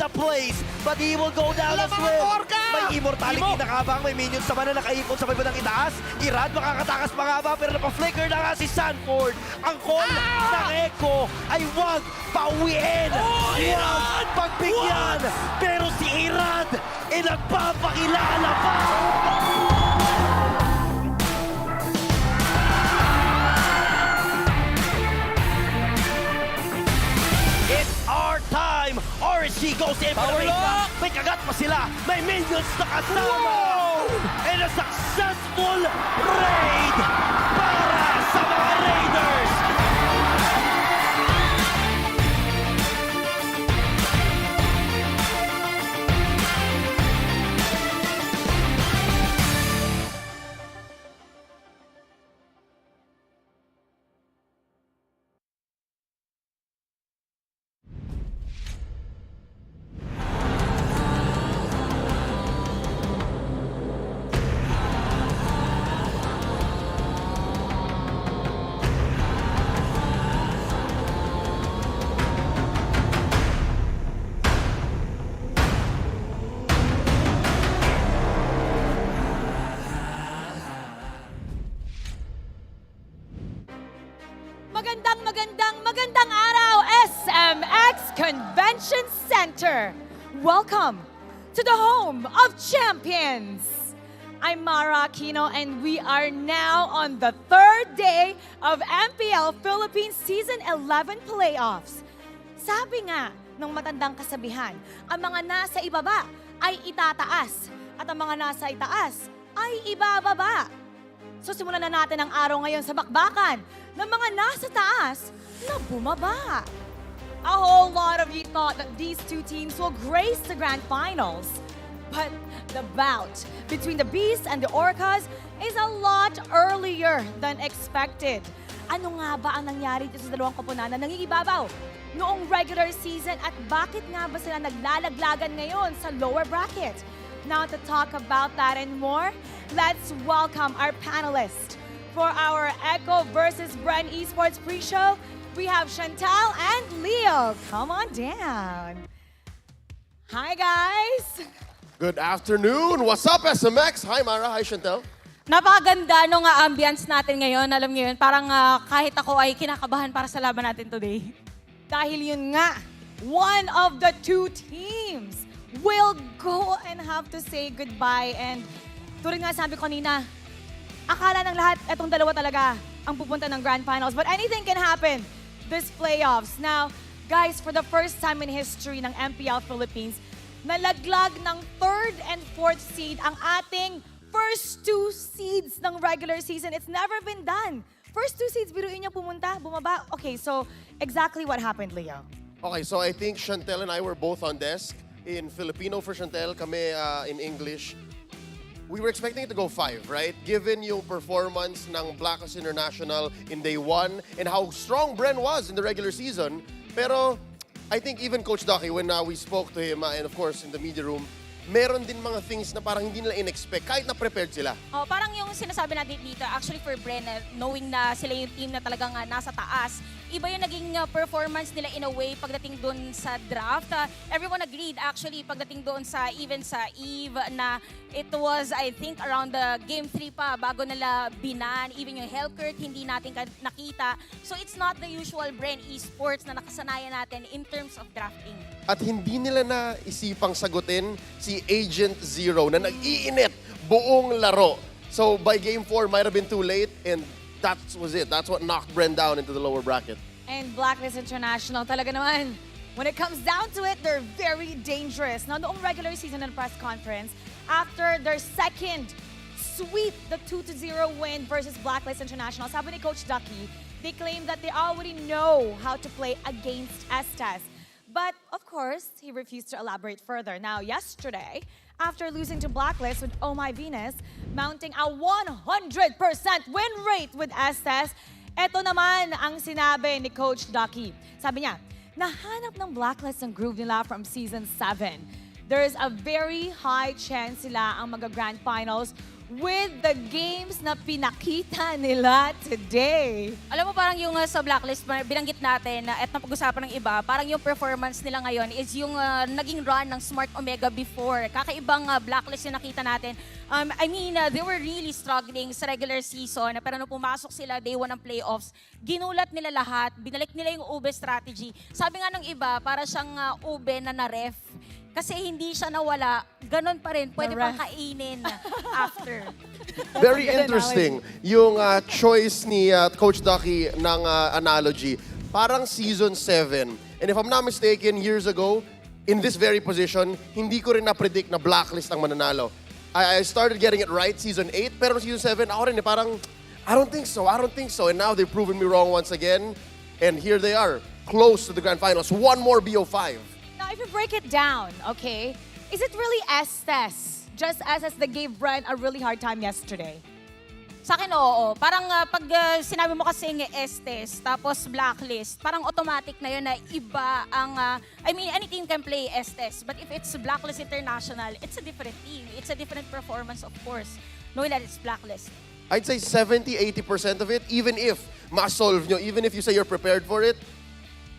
the place, but he will go down as well. May immortality na kabang, may minions naman na nakaipon sa may bandang itaas. Irad, makakatakas pa nga ba, pero napaflicker na nga si Sanford. Ang call ng Echo ay wag pauwiin, wag pagbigyan. Pero si Irad, nagpapakilala pa. It's our time! RSG goes in for the race. May kagat pa sila. May minions na kasama. And a successful raid para sa mga Raiders. Magandang araw, SMX Convention Center. Welcome to the home of champions. I'm Mara Aquino and we are now on the third day of MPL Philippines Season 11 playoffs. Sabi nga ng matandang kasabihan, ang mga nasa ibaba ay itataas at ang mga nasa itaas ay ibababa. So simulan na natin ang araw ngayon sa bakbakan ng mga nasa taas na bumaba. A whole lot of you thought that these two teams will grace the grand finals. But the bout between the Beasts and the Orcas is a lot earlier than expected. Ano nga ba ang nangyari dito sa dalawang koponan na nangingibabaw noong regular season at bakit nga ba sila naglalaglagan ngayon sa lower bracket? Now to talk about that and more, let's welcome our panelists. For our Echo versus BREN Esports pre-show, we have Chantal and Leo. Come on down. Hi, guys. Good afternoon. What's up, SMX? Hi, Mara. Hi, Chantal. Napakaganda nung ambience natin ngayon. Alam niyo yun, parang kahit ako ay kinakabahan para sa laban natin today. Dahil yun nga, one of the two teams will go and have to say goodbye. And tulad nga sabi ko kanina, akala ng lahat, etong dalawa talaga ang pupunta ng Grand Finals. But anything can happen this playoffs. Now, guys, for the first time in history ng MPL Philippines, nalaglag ng third and fourth seed ang ating first two seeds ng regular season. It's never been done. First two seeds, biruin niyo pumunta, bumaba. Okay, so exactly what happened, Leo? Okay, so I think Chantal and I were both on desk. In Filipino for Chantal, kami in English. We were expecting it to go 5, right? Given yung performance ng Blackhawks International in day 1 and how strong BREN was in the regular season. Pero I think even Coach Ducky, when we spoke to him and of course in the media room, meron din mga things na parang hindi nila in-expect kahit na prepared sila. Oh, parang yung sinasabi natin dito, actually for BREN, knowing na sila yung team na talagang nasa taas, iba yung naging performance nila in a way pagdating doon sa draft. Everyone agreed actually pagdating doon sa even sa Eve na it was I think around the game 3 pa bago nila binan. Even yung Hellcurt hindi natin nakita. So it's not the usual BREN Esports na nakasanayan natin in terms of drafting. At hindi nila na isipang sagutin si Agent Zero na nag-iinit buong laro. So by game 4 might have been too late and that was it. That's what knocked BREN down into the lower bracket. And Blacklist International talaga naman. When it comes down to it, they're very dangerous. Now, noong regular season and press conference, after their second sweep, the 2-0 win versus Blacklist International, sabi ni Coach Ducky, they claim that they already know how to play against Estes. But, of course, he refused to elaborate further. Now, yesterday, after losing to Blacklist with Oh My Venus, mounting a 100% win rate with Estes, eto naman ang sinabi ni Coach Ducky. Sabi niya, nahanap ng Blacklist ang groove nila from Season 7. There is a very high chance sila ang mag-Grand Finals with the games na pinakita nila today. Alam mo parang yung sa blacklist, binanggit natin na at napag-usapan ng iba, parang yung performance nila ngayon is yung naging run ng Smart Omega before. Kakaibang blacklist yung nakita natin. They were really struggling sa regular season, pero nung pumasok sila day 1 ng playoffs, ginulat nila lahat, binalik nila yung ube strategy. Sabi nga ng iba, para siyang ube na na-ref. Kasi hindi siya nawala, ganun pa rin, pwede pang kainin after. Very interesting yung choice ni Coach Ducky ng analogy. Parang season 7. And if I'm not mistaken, years ago, in this very position, hindi ko rin na-predict na blacklist ang mananalo. I started getting it right season 8, pero season 7, ako rin parang, I don't think so. And now they've proven me wrong once again. And here they are, close to the grand finals. One more BO5. Now, if you break it down, okay, is it really Estes? Just as they gave BREN a really hard time yesterday? Sa akin, oo. Parang pag sinabi mo kasing Estes, tapos blacklist, parang automatic na yun na iba ang, any team can play Estes. But if it's Blacklist International, it's a different team. It's a different performance, of course, knowing that it's blacklist. I'd say 70-80% of it, even if ma-solve nyo, even if you say you're prepared for it,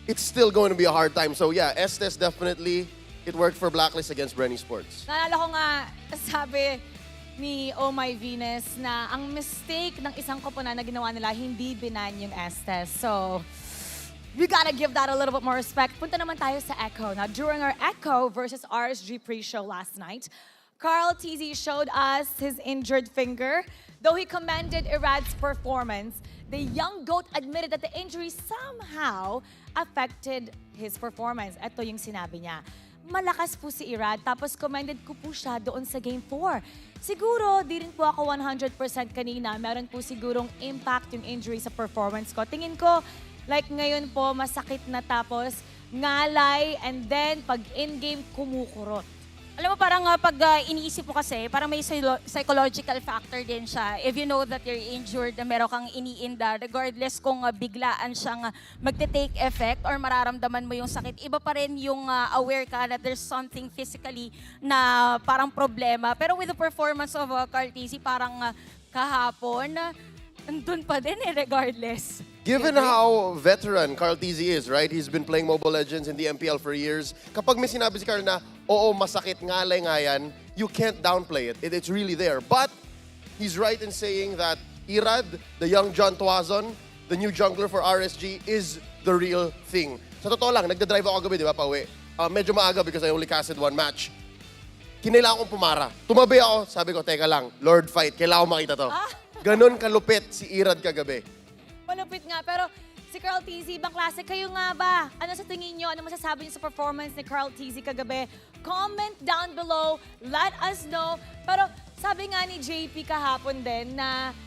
it's still going to be a hard time. So yeah, Estes definitely, it worked for Blacklist against BREN Sports. Naalala ko nga, sabi ni Oh My Venus na ang mistake ng isang koponan na ginawa nila, hindi binan yung Estes. So, we gotta give that a little bit more respect. Punta naman tayo sa Echo. Now, during our Echo versus RSG pre-show last night, Carl TZ showed us his injured finger. Though he commended Irad's performance, the young GOAT admitted that the injury somehow affected his performance. Ito yung sinabi niya. Malakas po si Irad, tapos commended ko po siya doon sa Game 4. Siguro, di rin po ako 100% kanina. Meron po sigurong impact yung injury sa performance ko. Tingin ko, like ngayon po, masakit na tapos ngalay, and then pag in-game, kumukurot. Alam mo, parang pag iniisip mo kasi, parang may psychological factor din siya. If you know that you're injured, na meron kang iniinda, regardless kung biglaan siyang magte-take effect or mararamdaman mo yung sakit, iba pa rin yung aware ka that there's something physically na parang problema. Pero with the performance of Carl TZ, parang kahapon, andun pa din regardless. Given how veteran Carl TZ is, right? He's been playing Mobile Legends in the MPL for years. Kapag may sinabi si Carl na, oo, masakit, ngalay nga yan, you can't downplay it. It's really there. But he's right in saying that Irad, the young John Tuazon, the new jungler for RSG, is the real thing. Sa totoo lang, nagdadrive ako gabi, di ba, pauwi? Medyo maaga because I only casted one match. Kinailangan kong pumara. Tumabi ako, sabi ko, teka lang, Lord Fight, kailangan makita to. Ganon kalupit si Irad kagabi. Malupit nga, pero si Carl TZ, ibang klase, kayo nga ba? Ano sa tingin nyo? Ano masasabi nyo sa performance ni Carl TZ kagabi? Comment down below, let us know. Pero sabi nga ni JP kahapon din na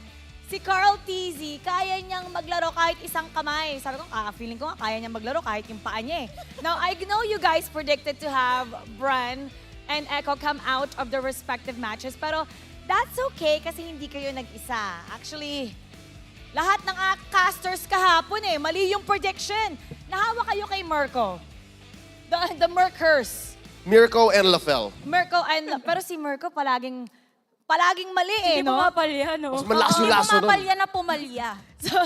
si Carl TZ, kaya niyang maglaro kahit isang kamay. Sabi ko, feeling ko nga kaya niyang maglaro kahit yung paa niya eh. Now, I know you guys predicted to have BREN and Echo come out of their respective matches, pero that's okay kasi hindi kayo nag-isa. Actually, lahat ng casters kahapon mali yung prediction. Nahawa kayo kay Mirko. The Mirkers. Mirko and Lafel. Pero si Mirko palaging mali Hindi no? pumapalya, no? Mas malakas yung laso nun. Pumapalya na pumalya. So,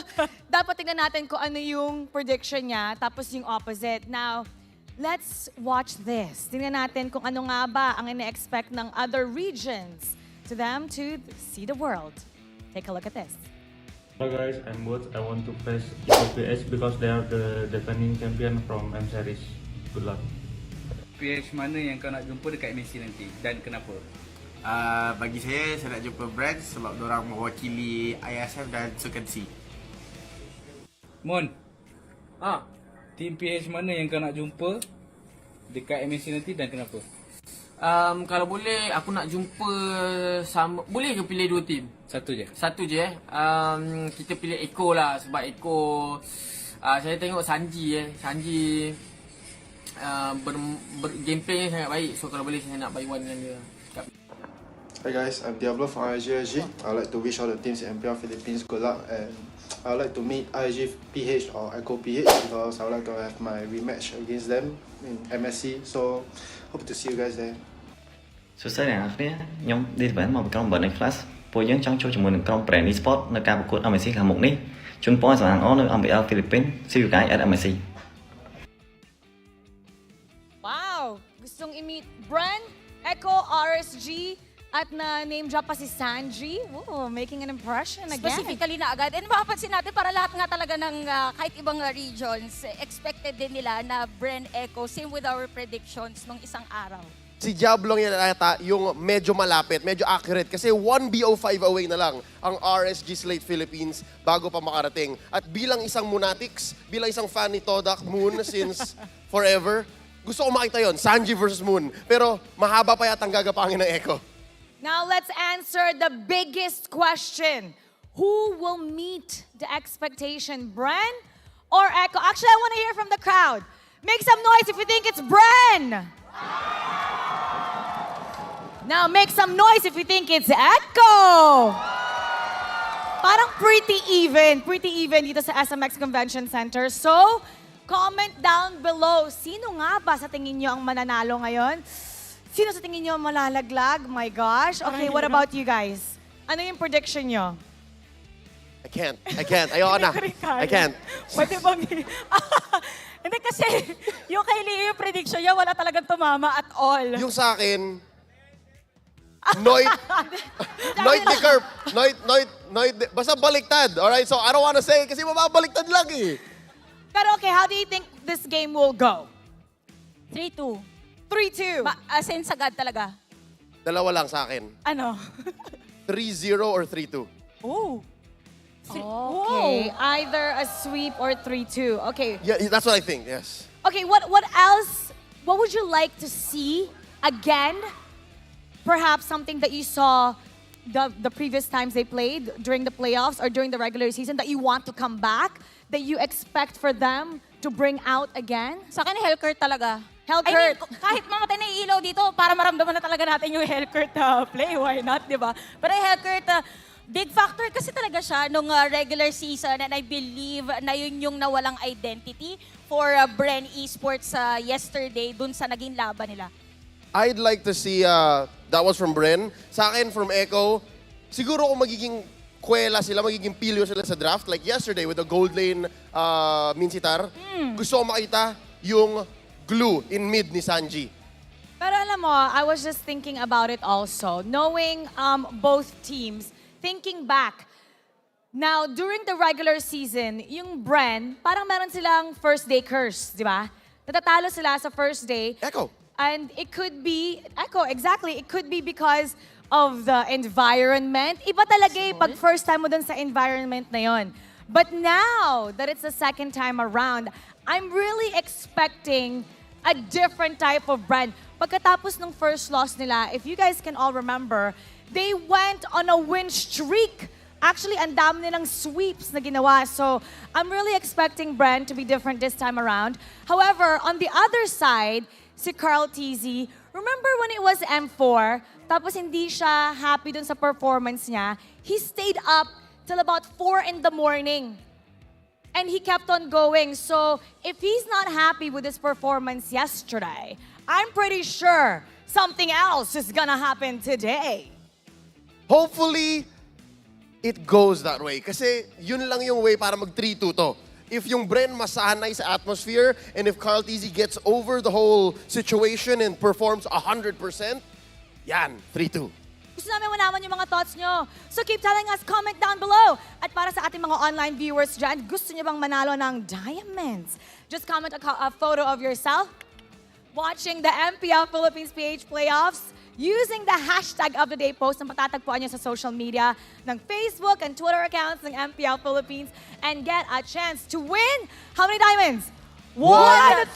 dapat tingnan natin kung ano yung prediction niya, tapos yung opposite. Now, let's watch this. Tingnan natin kung ano nga ba ang ina-expect ng other regions to them to see the world. Take a look at this. Hello guys, I'm Woods. I want to face MPL-PH because they are the defending champion from M Series. Good luck. PH mana yang kau nak jumpa dekat MSC nanti dan kenapa? Bagi saya nak jumpa BREN sebab diorang mewakili ISF dan Sukan C. Mon, team PH mana yang kau nak jumpa dekat MSC nanti dan kenapa? Kalau boleh, aku nak jumpa sama. Boleh ke pilih dua tim? Satu je. Kita pilih Eko lah sebab Eko saya tengok Sanji gameplay sangat baik. So kalau boleh saya nak buy one dengan dia. Hi guys, I'm Diablo from IGSG. I'd like to wish all the teams in MPL Philippines good luck, and I'd like to meet IGPH or Echo PH because I would like to have my rematch against them in MSC. So hope to see you guys there. Susah yang akhirnya nyom di depan mau berkembang banyak kelas ពួកយើងចង់ចូលជាមួយនឹងក្រុម BREN Esports នៅការប្រកួត MSC ខាងមុខនេះជូនពរឲ្យសំណាងល្អនៅ MPL Philippines. See you guys at MSC. Wow! Gustong i-meet BREN, Echo, RSG, at na-name drop pa si Sanji. Ooh, making an impression again. Specifically na agad. And mapapansin natin, para lahat nga talaga ng kahit ibang regions, expected din nila na BREN Echo, same with our predictions nung isang araw. Si Diablong yan ata yung medyo malapit, medyo accurate kasi 1 BO5 away na lang ang RSG Slate Philippines bago pa makarating. At bilang isang Munatics, bilang isang fan ni Todak Moon since forever, gusto ko makita yon, Sanji versus Moon. Pero mahaba pa yata ang gagapangin ng Echo. Now let's answer the biggest question. Who will meet the expectation, BREN or Echo? Actually, I want to hear from the crowd. Make some noise if you think it's BREN. Now make some noise if you think it's Echo. Parang pretty even dito sa SMX Convention Center. So, comment down below. Sino nga ba sa tingin nyo ang mananalo ngayon? Sino sa tingin nyo malalaglag? My gosh. Okay, what about you guys? Ano yung prediction nyo? I can't. Ayoko na. I can't. Pwede bang... Hindi kasi, yung kay Leo yung prediction niya, wala talagang tumama at all. Yung sa akin, Noit ni Kerp. Basta baliktad. Alright, so I don't wanna say kasi mababaliktad lang eh. Pero okay, how do you think this game will go? 3-2. 3-2. As in, sagad talaga. Dalawa lang sa akin. Ano? 3-0 or 3-2. Ooh. Okay, either a sweep or 3-2. Okay. Yeah, that's what I think, yes. Okay, what else, what would you like to see again? Perhaps something that you saw the previous times they played during the playoffs or during the regular season that you want to come back, that you expect for them to bring out again? Sa akin, Hellcurt talaga. Hellcurt. I mean, kahit mga tayo naiilaw dito, para maramdaman na talaga natin yung Hellcurt play, why not, di ba? Pero Hellcurt, big factor kasi talaga siya nung regular season and I believe na yun yung nawalang identity for BREN Esports yesterday dun sa naging laban nila. I'd like to see, that was from BREN. Sa akin, from Echo, siguro kung magiging kwela sila, magiging pilyo sila sa draft, like yesterday with the gold lane Minsitar, gusto ko makita yung glue in mid ni Sanji. Pero alam mo, I was just thinking about it also. Knowing both teams, thinking back, now during the regular season, yung BREN, parang meron silang first day curse, di ba? Natatalo sila sa first day. Echo. And it could be, Echo, exactly, it could be because of the environment. Iba talaga pag first time mo dun sa environment na yon. But now that it's the second time around, I'm really expecting a different type of BREN. Pagkatapos ng first loss nila, if you guys can all remember, they went on a win streak. Actually, ang dami nilang sweeps na ginawa. So, I'm really expecting BREN to be different this time around. However, on the other side, si Carl TZ, remember when it was M4, tapos hindi siya happy dun sa performance niya, he stayed up till about 4 in the morning. And he kept on going. So, if he's not happy with his performance yesterday, I'm pretty sure something else is gonna happen today. Hopefully, it goes that way. Kasi yun lang yung way para mag 3-2 to. If yung BREN masanay sa atmosphere and if Carl TZ gets over the whole situation and performs 100%, yan, 3-2. Gusto namin malaman yung mga thoughts nyo. So keep telling us, comment down below. At para sa ating mga online viewers dyan, gusto nyo bang manalo ng diamonds? Just comment a photo of yourself watching the MPL-PH playoffs using the hashtag of the day post na matatagpuan nyo sa social media ng Facebook and Twitter accounts ng MPL Philippines and get a chance to win how many diamonds? 1,000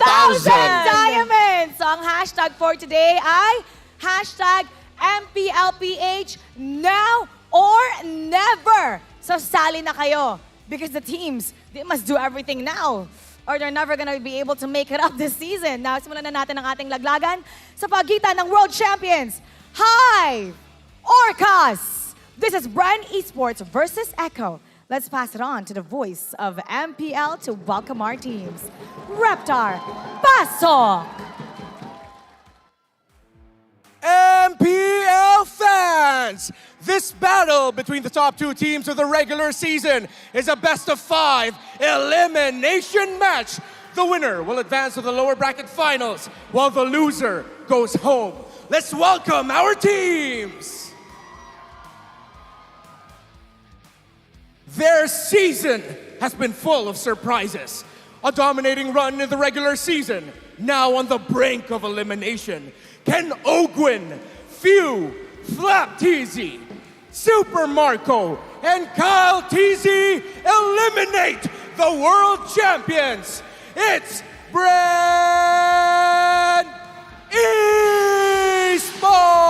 diamonds! So ang hashtag for today ay hashtag MPL-PH now or never. So sali na kayo because the teams, they must do everything now or they're never gonna be able to make it up this season. Now, simulan na natin ang ating laglagan sa pagitan ng World Champions, Hive Orcas. This is BREN Esports versus Echo. Let's pass it on to the voice of MPL to welcome our teams. Reptar, pasok! MPL fans! fans, this battle between the top two teams of the regular season is a best-of-5 elimination match. The winner will advance to the lower bracket finals, while the loser goes home. Let's welcome our teams. Their season has been full of surprises. A dominating run in the regular season, now on the brink of elimination. Can Ogwin, Few, Flap Teasy, Super Marco, and Kyle Teasy eliminate the world champions? It's BREN Esports!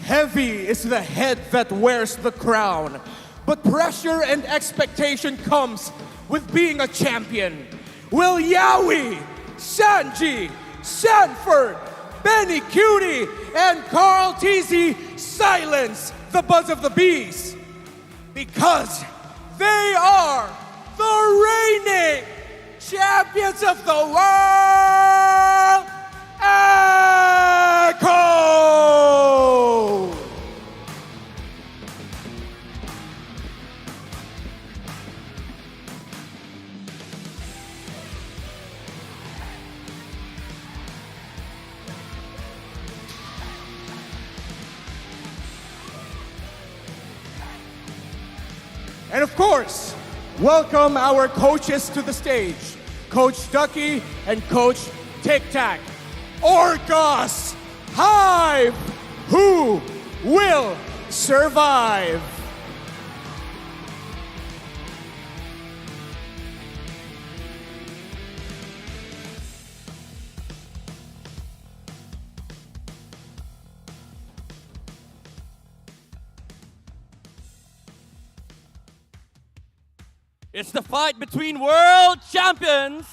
Heavy is the head that wears the crown, but pressure and expectation comes with being a champion. Will Yowie, Sanji, Sanford, Benny Cutie, and Carl Teasy silence the buzz of the bees? Because they are the reigning champions of the world, Echo! And of course, welcome our coaches to the stage, Coach Ducky and Coach Tic Tac. Orcos, Hive, who will survive? It's the fight between world champions.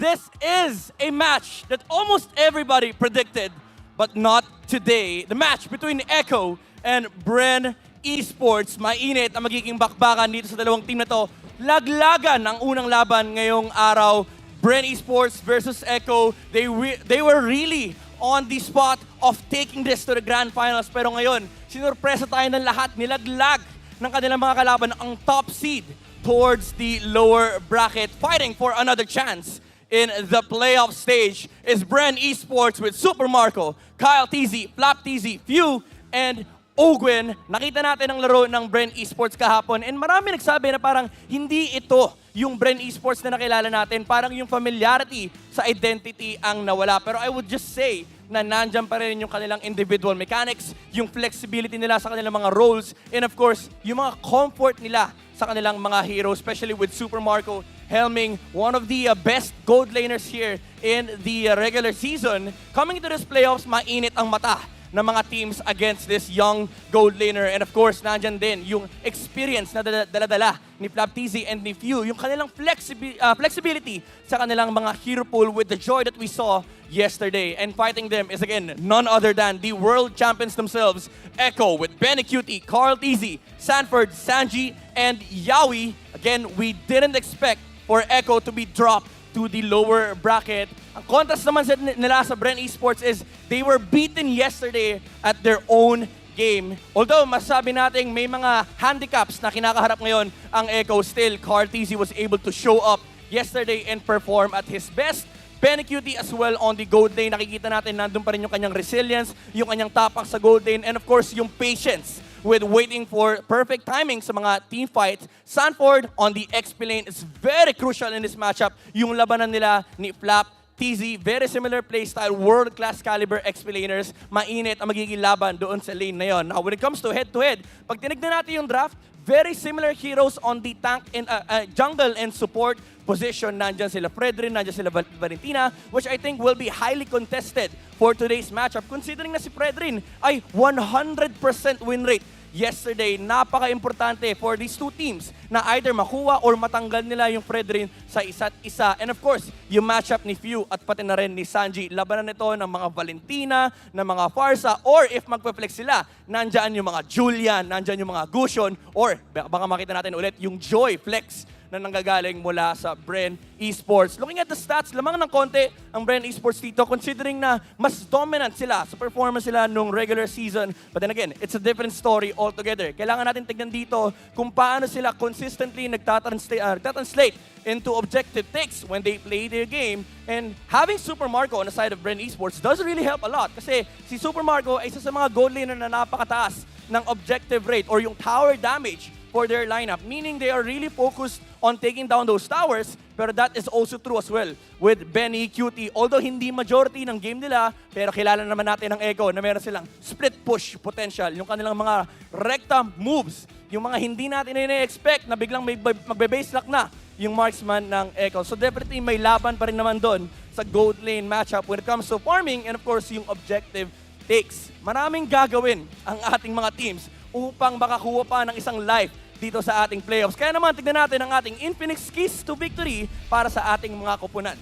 This is a match that almost everybody predicted, but not today. The match between Echo and BREN Esports. Mainit ang magiging bakbakan dito sa dalawang team na to. Laglagan ang unang laban ngayong araw. BREN Esports versus Echo. They were really on the spot of taking this to the grand finals. Pero ngayon, sinurpresa tayo ng lahat. Nilaglag ng kanilang mga kalaban ang top seed towards the lower bracket, fighting for another chance in the playoff stage is BREN Esports with Super Marco, Kyle Teasy, Flap Teasy, Few, and Ogwin. Nakita natin ang laro ng BREN Esports kahapon and marami nagsabi na parang hindi ito yung BREN Esports na nakilala natin. Parang yung familiarity sa identity ang nawala. Pero I would just say na nandyan pa rin yung kanilang individual mechanics, yung flexibility nila sa kanilang mga roles, and of course, yung mga comfort nila sa kanilang mga heroes, especially with Super Marco helming one of the best gold laners here in the regular season. Coming to this playoffs, mainit ang mata ng mga teams against this young gold laner. And of course, nandyan din yung experience na dala-dala ni Flap Teasy and ni Few, yung kanilang flexibility sa kanilang mga hero pool with the joy that we saw yesterday. And fighting them is again none other than the world champions themselves, Echo with Benny Cutie, Carl Teasy, Sanford, Sanji, and Yowie. Again, we didn't expect for Echo to be dropped to the lower bracket. Ang contrast naman nila sa BREN Esports is they were beaten yesterday at their own game. Although masasabi natin may mga handicaps na kinakaharap ngayon ang Echo, still Carl Teasy was able to show up yesterday and perform at his best. Benny Cutie as well on the gold lane. Nakikita natin nandun pa rin yung kanyang resilience, yung kanyang tapak sa gold lane, and of course yung patience with waiting for perfect timing sa mga team fights. Sanford on the XP lane is very crucial in this matchup. Yung labanan nila ni Flap Teasy, very similar playstyle, world-class caliber XP laners. Mainit ang magiging laban doon sa lane na yon. Now, when it comes to head-to-head, pag tinignan natin yung draft, very similar heroes on the tank and jungle and support position. Nandyan sila Fredrin, nandyan sila Valentina, which I think will be highly contested for today's matchup. Considering na si Fredrin ay 100% win rate yesterday. Napaka-importante for these two teams na either makuha or matanggal nila yung Fredrin sa isa't isa. And of course, yung matchup ni Few at pati na rin ni Sanji. Labanan ito ng mga Valentina, ng mga Farsa, or if magpa-flex sila, nandyan yung mga Julian, nandyan yung mga Gusion, or baka makita natin ulit yung Joy Flex na nanggagaling mula sa BREN Esports. Looking at the stats, lamang ng konti ang BREN Esports dito considering na mas dominant sila sa performance sila nung regular season. But then again, it's a different story altogether. Kailangan natin tignan dito kung paano sila consistently nagtatranslate into objective takes when they play their game. And having Super Marco on the side of BREN Esports does really help a lot kasi si Super Marco ay isa sa mga gold laner na napakataas ng objective rate or yung tower damage for their lineup, meaning they are really focused on taking down those towers, pero that is also true as well with Benny, QT. Although hindi majority ng game nila, pero kilala naman natin ng Echo na meron silang split push potential, yung kanilang mga recta moves, yung mga hindi natin ina-expect na biglang magbe-base lock na yung marksman ng Echo. So definitely may laban pa rin naman doon sa gold lane matchup when it comes to farming and of course yung objective takes. Maraming gagawin ang ating mga teams upang makakuha pa ng isang life dito sa ating playoffs. Kaya naman, tignan natin ang ating Infinix keys to victory para sa ating mga koponan.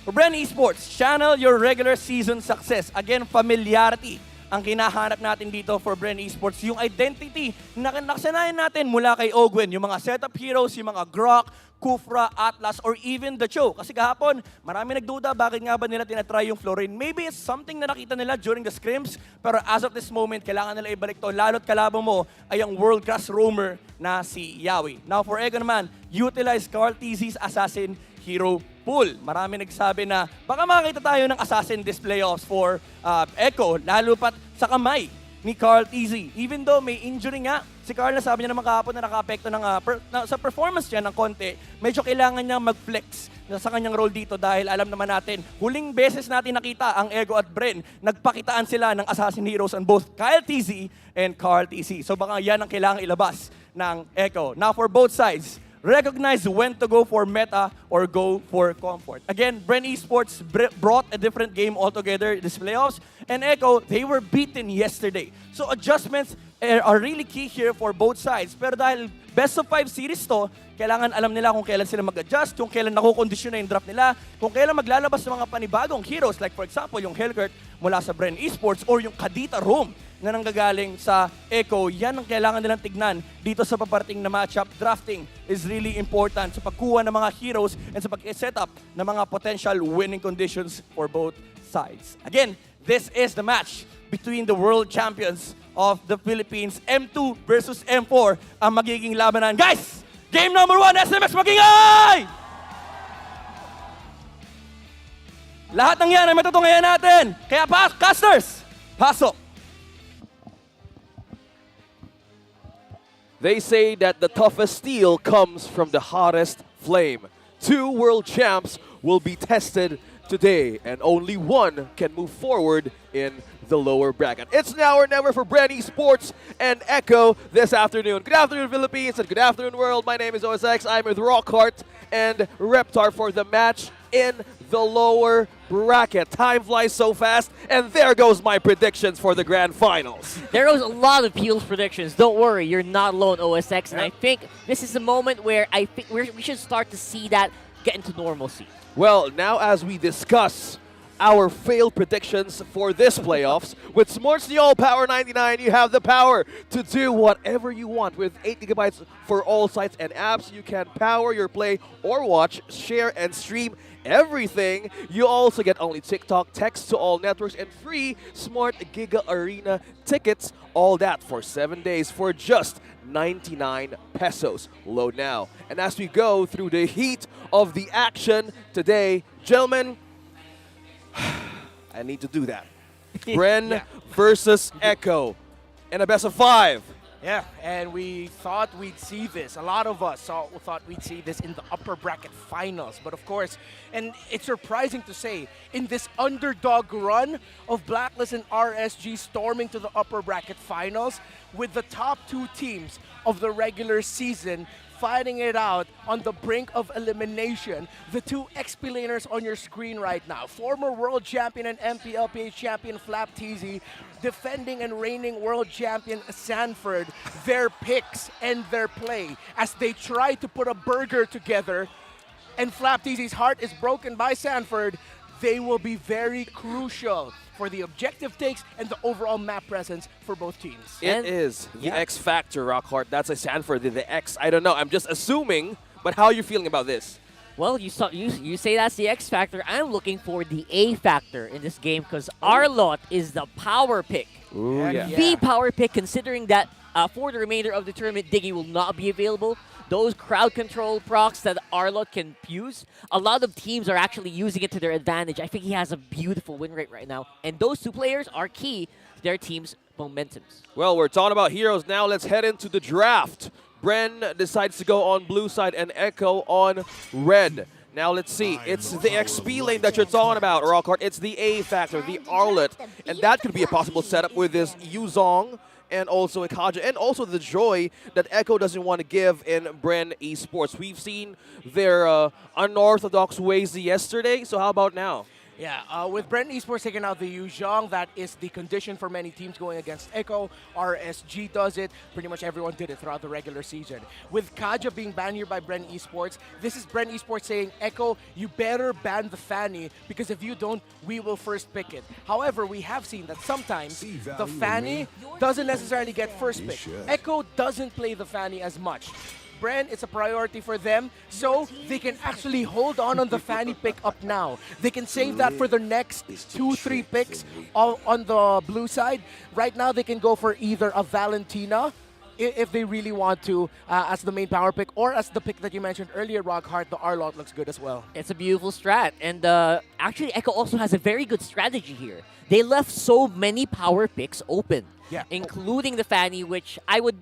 For BREN Esports, channel your regular season success. Again, familiarity ang kinahanap natin dito for BREN Esports. Yung identity na nakasanayan natin mula kay Ogwen, yung mga setup heroes, yung mga Grok, Kufra, Atlas, or even the Cho. Kasi kahapon, marami nagduda bakit nga ba nila tinatry yung Florin. Maybe it's something na nakita nila during the scrims, pero as of this moment, kailangan nila ibalik to. Lalo't kalabang mo ay ang world-class roamer na si Yawi. Now for Echo naman, utilize Carl TZ's Assassin Hero Pool. Marami nagsabi na baka makakita tayo ng Assassin this playoffs for Echo, lalo pat sa kamay ni Carl TZ. Even though may injury nga, si Carl na sabi niya naman kahapon na naka-apekto ng, sa performance niya ng konti, medyo kailangan niya mag-flex sa kanyang role dito dahil alam naman natin, huling beses natin nakita ang Echo at BREN, nagpakitaan sila ng Assassin Heroes on both Kyle TZ and Carl TZ. So baka yan ang kailangan ilabas ng Echo. Now for both sides, recognize when to go for meta or go for comfort. Again, BREN Esports brought a different game altogether this playoffs, and Echo, they were beaten yesterday. So adjustments are really key here for both sides. Pero dahil best of 5 series to, kailangan alam nila kung kailan sila mag-adjust, kung kailan nakukondisyon na yung draft nila, kung kailan maglalabas ng mga panibagong heroes, like for example, yung Hellcurt mula sa BREN Esports or yung Kadita Roam na nanggagaling sa Echo. Yan ang kailangan nilang tignan dito sa paparating na matchup. Drafting is really important sa pagkuha ng mga heroes and sa pag-setup ng mga potential winning conditions for both sides. Again, this is the match between the world champions of the Philippines. M2 versus M4 ang magiging labanan. Guys, game number 1, SMS magingay! Lahat ng yan ay matutungayan natin. Kaya casters, pasok! They say that the toughest steel comes from the hottest flame. 2 world champs will be tested today, and only one can move forward in the lower bracket. It's now or never for BREN Esports and Echo this afternoon. Good afternoon, Philippines, and good afternoon, world. My name is OSX. I'm with Rockhart and Reptar for the match in the lower bracket. Time flies so fast, and there goes my predictions for the grand finals. There goes a lot of Peel's predictions. Don't worry, you're not alone, OSX. And I think this is the moment where I think we should start to see that get into normalcy. Well, now as we discuss our failed predictions for this playoffs, with Smorts the All Power 99, you have the power to do whatever you want. With 8 gigabytes for all sites and apps, you can power your play or watch, share, and stream everything. You also get only TikTok, text to all networks, and free Smart Giga Arena tickets. All that for 7 days for just 99 pesos. Load now. And as we go through the heat of the action today, gentlemen, I need to do that. BREN versus Echo in a best of 5. Yeah, and we thought we'd see this. A lot of us thought we'd see this in the upper bracket finals. But of course, and it's surprising to say, in this underdog run of Blacklist and RSG storming to the upper bracket finals, with the top 2 teams of the regular season fighting it out on the brink of elimination. The two XP laners on your screen right now. Former world champion and MPL-PH champion Flap TZ, defending and reigning world champion Sanford. Their picks and their play as they try to put a burger together, and Flap TZ's heart is broken by Sanford. They will be very crucial for the objective takes and the overall map presence for both teams. It is the X factor, Rockhart. That's a Sanford. The X, I don't know. I'm just assuming, but how are you feeling about this? Well, you say that's the X factor. I'm looking for the A factor in this game because Arlott is the power pick. Ooh, yeah. The power pick, considering that for the remainder of the tournament, Diggy will not be available. Those crowd control procs that Arlott can use, a lot of teams are actually using it to their advantage. I think he has a beautiful win rate right now, and those two players are key to their team's momentums. Well, we're talking about heroes now. Let's head into the draft. BREN decides to go on blue side and Echo on red. Now let's see. It's the XP lane that you're talking about, Rockhart. It's the A factor, the Arlott, and that could be a possible setup with this Yuzong and also Ikaja, and also the joy that Echo doesn't want to give in BREN Esports. We've seen their unorthodox ways yesterday, so how about now? Yeah, with BREN Esports taking out the Yuzhong, that is the condition for many teams going against Echo. RSG does it. Pretty much everyone did it throughout the regular season. With Kaja being banned here by BREN Esports, this is BREN Esports saying, Echo, you better ban the Fanny, because if you don't, we will first pick it. However, we have seen that sometimes the Fanny doesn't necessarily get first pick. Echo doesn't play the Fanny as much. BREN, it's a priority for them, so they can actually hold on the Fanny pick up now. They can save that for the next 2-3 picks on the blue side. Right now, they can go for either a Valentina, if they really want to, as the main power pick, or as the pick that you mentioned earlier, Rockhart, the Arlott looks good as well. It's a beautiful strat, and actually Echo also has a very good strategy here. They left so many power picks open, including the Fanny, which I would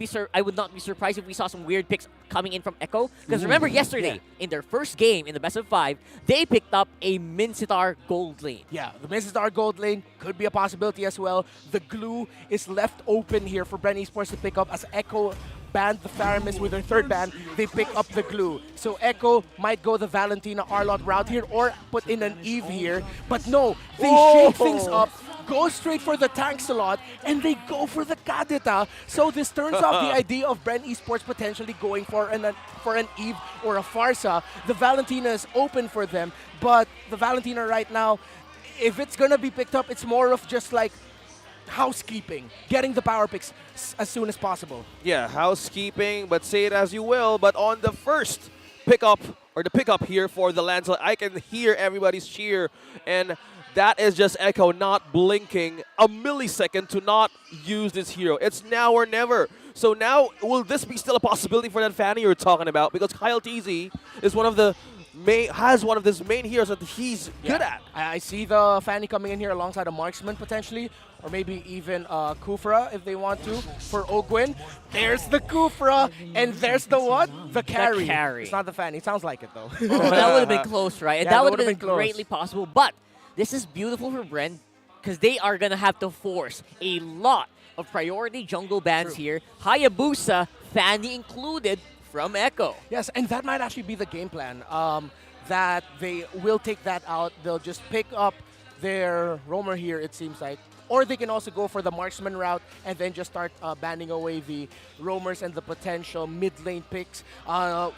not be surprised if we saw some weird picks coming in from Echo. Because remember yesterday, in their first game in the best of 5, they picked up a Mincitar gold lane. Yeah, the Mincitar gold lane could be a possibility as well. The glue is left open here for BREN Esports to pick up as Echo banned the Faramis with their third ban. They pick up the glue. So Echo might go the Valentina Arlott route here or put in an Eve here. But no, they shake things up, go straight for the tank slot, and they go for the Kadita. So this turns off the idea of BREN Esports potentially going for an Eve or a Farsa. The Valentina is open for them, but the Valentina right now, if it's gonna be picked up, it's more of just like housekeeping, getting the power picks as soon as possible. Yeah, housekeeping, but say it as you will. But on the first pickup, or the pickup here for the landslide, I can hear everybody's cheer, and that is just Echo not blinking a millisecond to not use this hero. It's now or never. So now, will this be still a possibility for that Fanny you're talking about? Because Kyle TZ is one of the has one of his main heroes that he's good at. I see the Fanny coming in here alongside a marksman potentially, or maybe even Kufra if they want to for Ogwin. There's the Kufra, and there's the what? The carry. The carry. It's not the Fanny. It sounds like it though. That would have been close, right? And Yeah, that would have been close. greatly possible. But this is beautiful for BREN because they are going to have to force a lot of priority jungle bans here. Hayabusa, Fanny included, from Echo. Yes, and that might actually be the game plan. That they will take that out. They'll just pick up their roamer here, it seems like. Or they can also go for the marksman route and then just start banning away the roamers and the potential mid lane picks.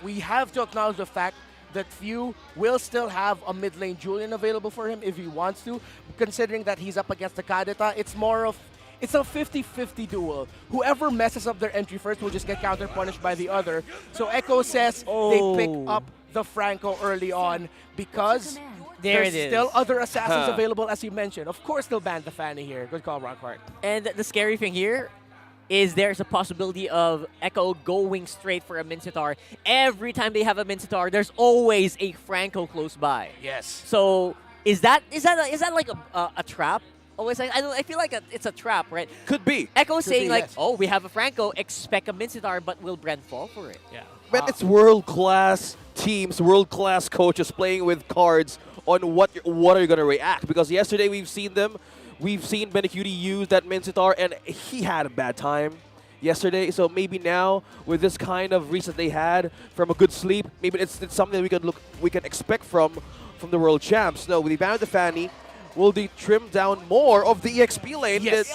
We have to acknowledge the fact that Few will still have a mid lane Julian available for him if he wants to, considering that he's up against the Kadita. It's more of it's a 50-50 duel. Whoever messes up their entry first will just get counter-punished by the other. So Echo says they pick up the Franco early on because there's still other assassins available, as you mentioned. Of course they'll ban the Fanny here. Good call, Rockhart. And the scary thing here is there's a possibility of Echo going straight for a Mincitar. Every time they have a Mincitar, there's always a Franco close by. Yes. So is that like a trap? Always, I feel like it's a trap, right? Could be. Echo Could saying be, like, yes. oh, we have a Franco, expect a Mincitar, but will BREN fall for it? Yeah. But it's world-class teams, world-class coaches playing with cards on what are you going to react. Because yesterday we've seen Benecuti use that Mincitar, and he had a bad time. yesterday. So maybe now, with this kind of reset they had from a good sleep, maybe it's something that we can expect from the world champs. No, with the ban of the Fanny, will they trim down more of the EXP lane? Yes.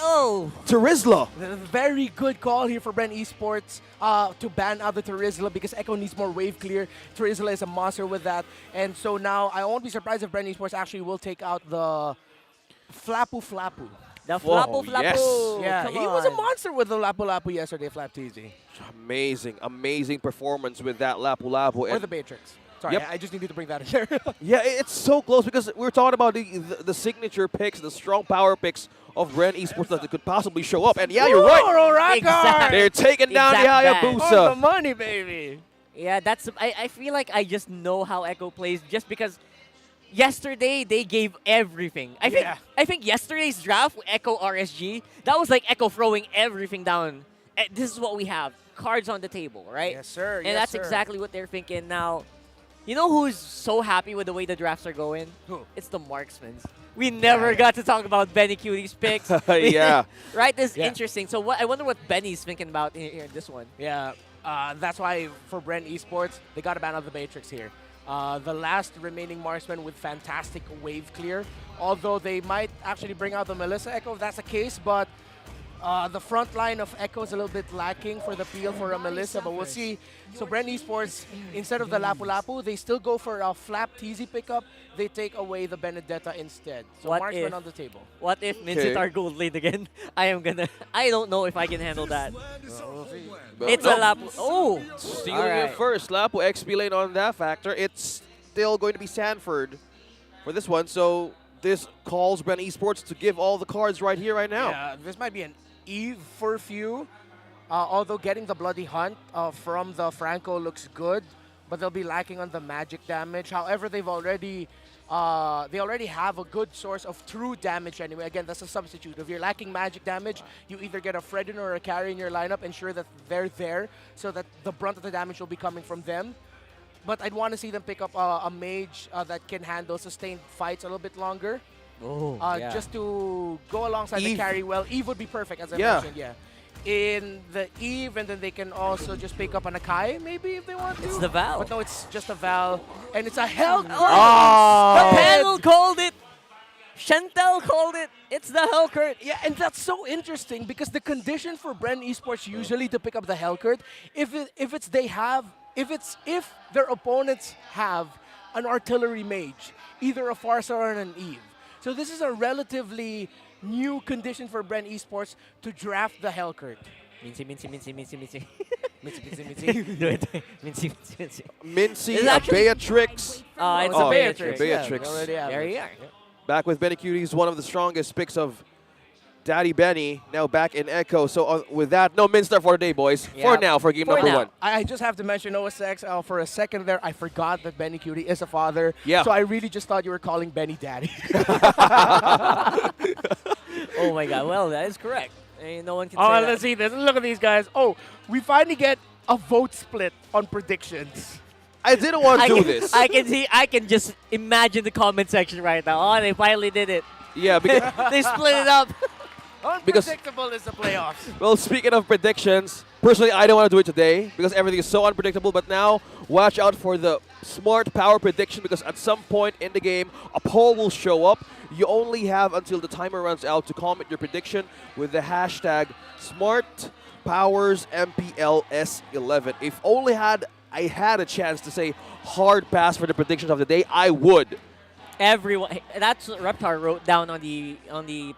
Terizla. Very good call here for BREN Esports to ban out the Terizla because Echo needs more wave clear. Terizla is a monster with that. And so now I won't be surprised if BREN Esports actually will take out the Flapu Flapu. The Flapu Flapu. Yes. Yeah, Come he was a on. monster with the Lapu Lapu yesterday, Flap TZ. Amazing performance with that Lapu Lapu. Or the Matrix. Sorry, Yep. I just needed to bring that in there. Yeah, it's so close because we're talking about the signature picks, the strong power picks of BREN Esports that could possibly show up. And yeah, you're right. Exactly. They're taking down the Exact ban. On the Hayabusa. money, baby. Yeah, I feel like I just know how Echo plays just because yesterday they gave everything. I think yesterday's draft with Echo RSG, that was like Echo throwing everything down. This is what we have. Cards on the table, right? Yes, sir. And yes, that's sir. exactly what they're thinking now. You know who's so happy with the way the drafts are going? Who? It's the marksmans. We never got to talk about Benny Cutie's picks. Yeah. Right? This is Yeah. interesting. So I wonder what Benny's thinking about here in this one. Yeah, that's why for BREN Esports, they got a ban of the Matrix here. The last remaining marksman with fantastic wave clear. Although they might actually bring out the Melissa Echo if that's the case, but the front line of Echo is a little bit lacking for the peel for a Melissa, but we'll see. So BREN Esports, instead of the Lapu Lapu, they still go for a Flap TZ pickup. They take away the Benedetta instead. So What marksman if- on the table. What if Minzitar gold lane again? I don't know if I can handle that. It's a lap. Oh! Stealing Alright. it first. Lapu XP lane on that factor. It's still going to be Sanford for this one. So this calls BREN Esports to give all the cards right here, right now. Yeah, this might be an Eve for a few. Although getting the Bloody Hunt from the Franco looks good, but they'll be lacking on the magic damage. However, they already have a good source of true damage anyway. Again, that's a substitute. If you're lacking magic damage, you either get a Fredin or a carry in your lineup, ensure that they're there so that the brunt of the damage will be coming from them. But I'd want to see them pick up a mage that can handle sustained fights a little bit longer. Oh, yeah. Just to go alongside the Eve. carry well. Eve would be perfect, as I Yeah. mentioned, yeah. In the Eve, and then they can also just pick up an Akai, maybe, if they want to. It's the Val. But no, it's just a Val. And it's a Hell Curse. The panel called it. Chantel called it. It's the Hellcurt. Yeah, and that's so interesting because the condition for BREN Esports usually to pick up the Hellcurt, if their opponents have an artillery mage, either a Farsa or an Eve. So this is a relatively new condition for BREN Esports to draft the Hellcurt. Mincy. Mincy. Do it. Mincy. Mincy, It's actually- Beatrix. It's Oh, a Beatrix. Beatrix. Yeah, they already have There it. you are. Back with Benny Cutie, he's one of the strongest picks of Daddy Benny. Now back in Echo. So with that, no Minster for today, boys. Yeah. For now, for game For number now. one. I just have to mention OSX for a second there. I forgot that Benny Cutie is a father. Yeah. So I really just thought you were calling Benny Daddy. Oh my god. Well, that is correct. No one can Oh, say let's that. see this. Look at these guys. Oh, we finally get a vote split on predictions. I didn't want to do this. I can just imagine the comment section right now. Oh, they finally did it. Yeah, because, They split it up. Unpredictable is the playoffs. well, speaking of predictions, personally, I don't want to do it today because everything is so unpredictable. But now, watch out for the smart power prediction because at some point in the game, a poll will show up. You only have until the timer runs out to comment your prediction with the hashtag SmartPowersMPLS11. If only I had a chance to say hard pass for the predictions of the day, I would. Everyone. That's what Reptar wrote down on the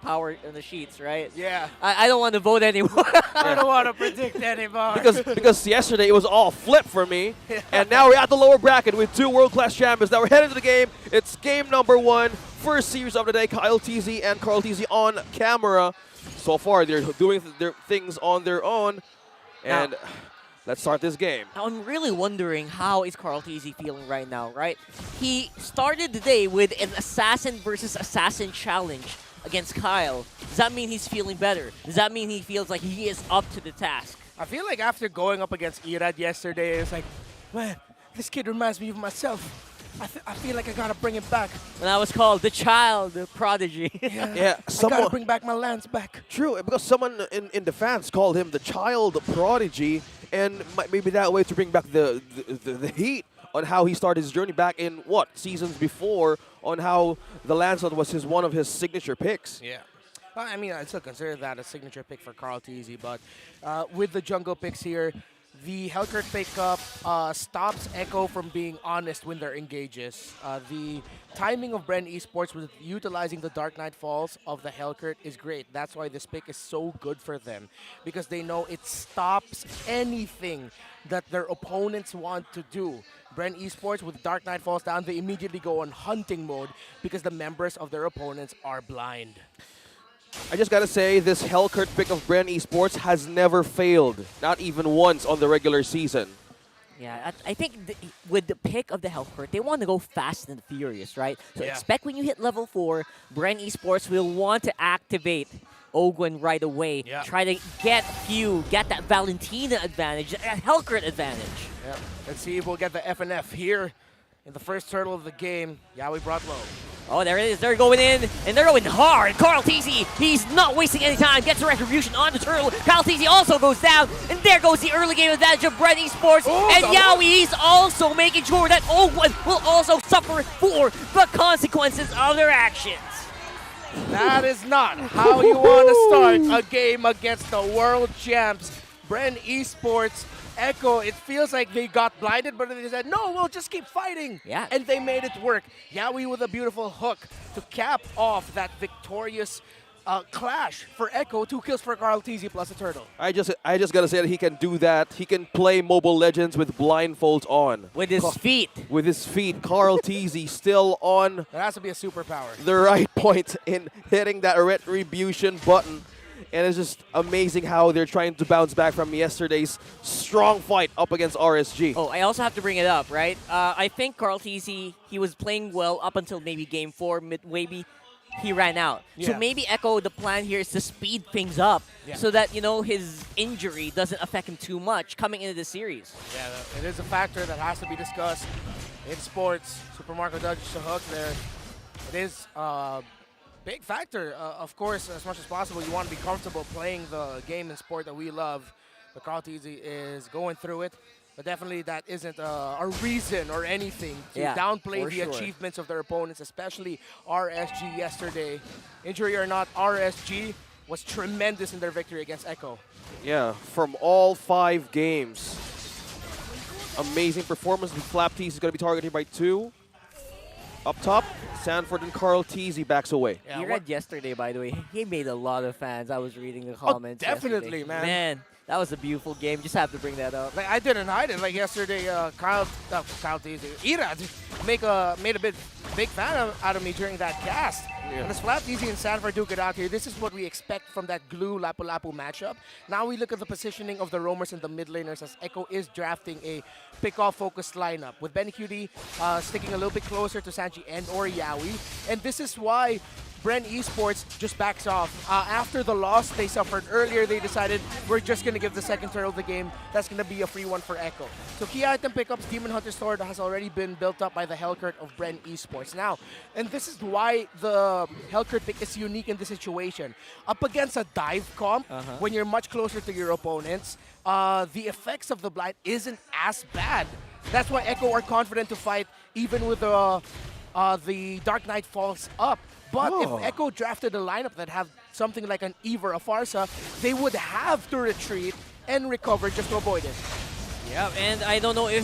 power on the sheets, right? Yeah. I don't want to vote anymore. I don't want to predict anymore. Because yesterday it was all flip for me, and now we're at the lower bracket with two world-class champions. Now we're heading to the game. It's game number one, first series of the day. Kyle TZ and Carl TZ on camera. So far, they're doing their things on their own, and let's start this game. Now, I'm really wondering how is Carl TZ feeling right now, right? He started the day with an assassin versus assassin challenge against Kyle. Does that mean he's feeling better? Does that mean he feels like he is up to the task? I feel like after going up against Irad yesterday, it's like, man, this kid reminds me of myself. I feel like I gotta bring it back. And that was called the child prodigy. Yeah, I gotta bring back my lance back. True, because someone in the fans called him the child prodigy, and maybe that way to bring back the heat on how he started his journey back in seasons before, on how the Lancelot was one of his signature picks. Yeah. I mean, I still consider that a signature pick for Carl Teasy, but with the jungle picks here, the Hellcurt pickup stops Echo from being honest when their engages. The timing of BREN Esports with utilizing the Dark Knight Falls of the Hellcurt is great. That's why this pick is so good for them, because they know it stops anything that their opponents want to do. BREN Esports, with Dark Knight Falls down, they immediately go on hunting mode because the members of their opponents are blind. I just gotta say, this Hellcurt pick of BREN Esports has never failed, not even once on the regular season. Yeah, I think with the pick of the Hellcurt, they want to go fast and furious, right? So expect when you hit level 4, BREN Esports will want to activate Ogwen right away. Try to get that Valentina advantage, that Hellcurt advantage. Yeah. Let's see if we'll get the FNF here in the first turtle of the game. Yawi brought low. Oh, there it is. They're going in, and they're going hard. Carl Teasy, he's not wasting any time. Gets a retribution on the turtle. Carl Teasy also goes down, and there goes the early game advantage of BREN Esports. And Yawi is also making sure that Ogwen will also suffer for the consequences of their actions. That is not how you want to start a game against the world champs. BREN Esports, Echo, it feels like they got blinded, but they said, no, we'll just keep fighting. Yeah. And they made it work. Yawi with a beautiful hook to cap off that victorious clash for Echo. 2 kills for Carl Teasy plus a turtle. I just gotta say that he can do that. He can play Mobile Legends with blindfolds on. With his feet. With his feet. Carl Teasy still on That has to be a superpower. the right point in hitting that retribution button. And it's just amazing how they're trying to bounce back from yesterday's strong fight up against RSG. Oh, I also have to bring it up, right? I think Carl Teasy, he was playing well up until maybe game 4, maybe he ran out. So maybe Echo, the plan here is to speed things up so that, his injury doesn't affect him too much coming into the series. Yeah, it is a factor that has to be discussed in sports. Super Marco dodges the hook there. It is big factor. Of course, as much as possible, you want to be comfortable playing the game and sport that we love. But Carl Teasy is going through it. But definitely that isn't a reason or anything to downplay the achievements of their opponents, especially RSG yesterday. Injury or not, RSG was tremendous in their victory against Echo. Yeah, from all 5 games. Amazing performance. Flap Teasy is going to be targeted by 2. Up top, Sanford and Carl Teasy backs away. Yeah, he read yesterday, by the way. He made a lot of fans. I was reading the comments. Definitely, yesterday. man. Man, that was a beautiful game. Just have to bring that up. Like, I didn't hide it. Like yesterday, Kyle Teasy, Irad made a big fan out of me during that cast. And as Flap Teasy and Sanford duke it out here, this is what we expect from that glue Lapu-Lapu matchup. Now we look at the positioning of the roamers and the mid laners as Echo is drafting a pick-off focused lineup with BenQD sticking a little bit closer to Sanji and or Yawi. And this is why BREN Esports just backs off. After the loss they suffered earlier, they decided we're just going to give the second turtle of the game. That's going to be a free one for Echo. So key item pickups, Demon Hunter Sword has already been built up by the Hellcurt of BREN Esports. Now, and this is why the Hellcurt pick is unique in this situation. Up against a dive comp, when you're much closer to your opponents, the effects of the blind isn't as bad. That's why Echo are confident to fight even with the Dark Knight Falls up. But if Echo drafted a lineup that have something like an Eve or a Farsa, they would have to retreat and recover just to avoid it. Yeah, and I don't know if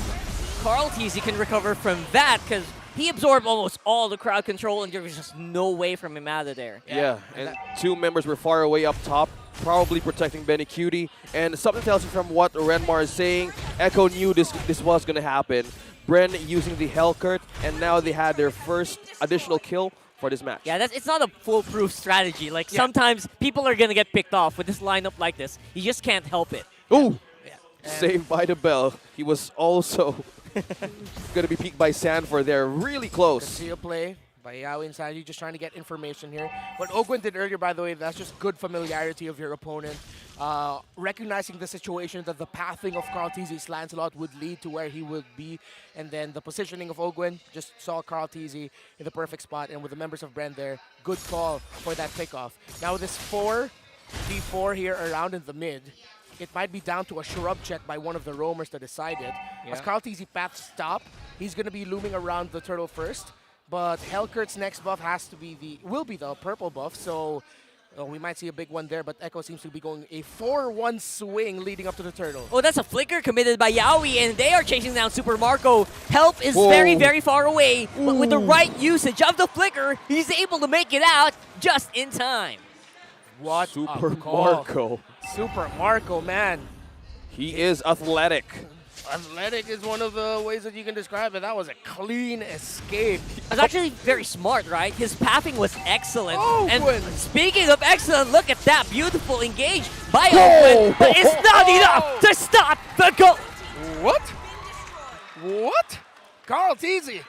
Carl Teasy can recover from that because he absorbed almost all the crowd control and there was just no way from him out of there. Yeah, and 2 members were far away up top, probably protecting BenQD. And something tells me from what Renmar is saying, Echo knew this was going to happen. BREN using the Hellcurt, and now they had their first additional kill for this match. Yeah, it's not a foolproof strategy. Like, sometimes people are going to get picked off with this lineup like this. You just can't help it. Ooh! Saved by the bell. He was also going to be peeked by Sanford there. Really close. Conceal play by Yawi and Sanji, just trying to get information here. What Ogwen did earlier, by the way, that's just good familiarity of your opponent. recognizing the situation that the pathing of Carl Tizzy's Lancelot would lead to where he would be, and then the positioning of Ogwen just saw Carl Tizzy in the perfect spot, and with the members of BREN there, good call for that pickoff. Now with this 4v4 here around in the mid, it might be down to a shrub check by one of the roamers to decide it. As Carl Tizzy paths stop, he's going to be looming around the turtle first, but Hellkurt's next buff will be the purple buff, so we might see a big one there, but Echo seems to be going a 4-1 swing leading up to the turtle. Oh, that's a flicker committed by Yaoi, and they are chasing down Super Marco. Help is very, very far away, but with the right usage of the flicker, he's able to make it out just in time. What Super a call. Marco. Super Marco, man. He is athletic. Athletic is one of the ways that you can describe it. That was a clean escape. It was actually very smart, right? His pathing was excellent. Oh, and Gwen. speaking of excellent, look at that beautiful engage by Ogwen, but it's not enough to stop the goal. What? What? Carl Tizzy.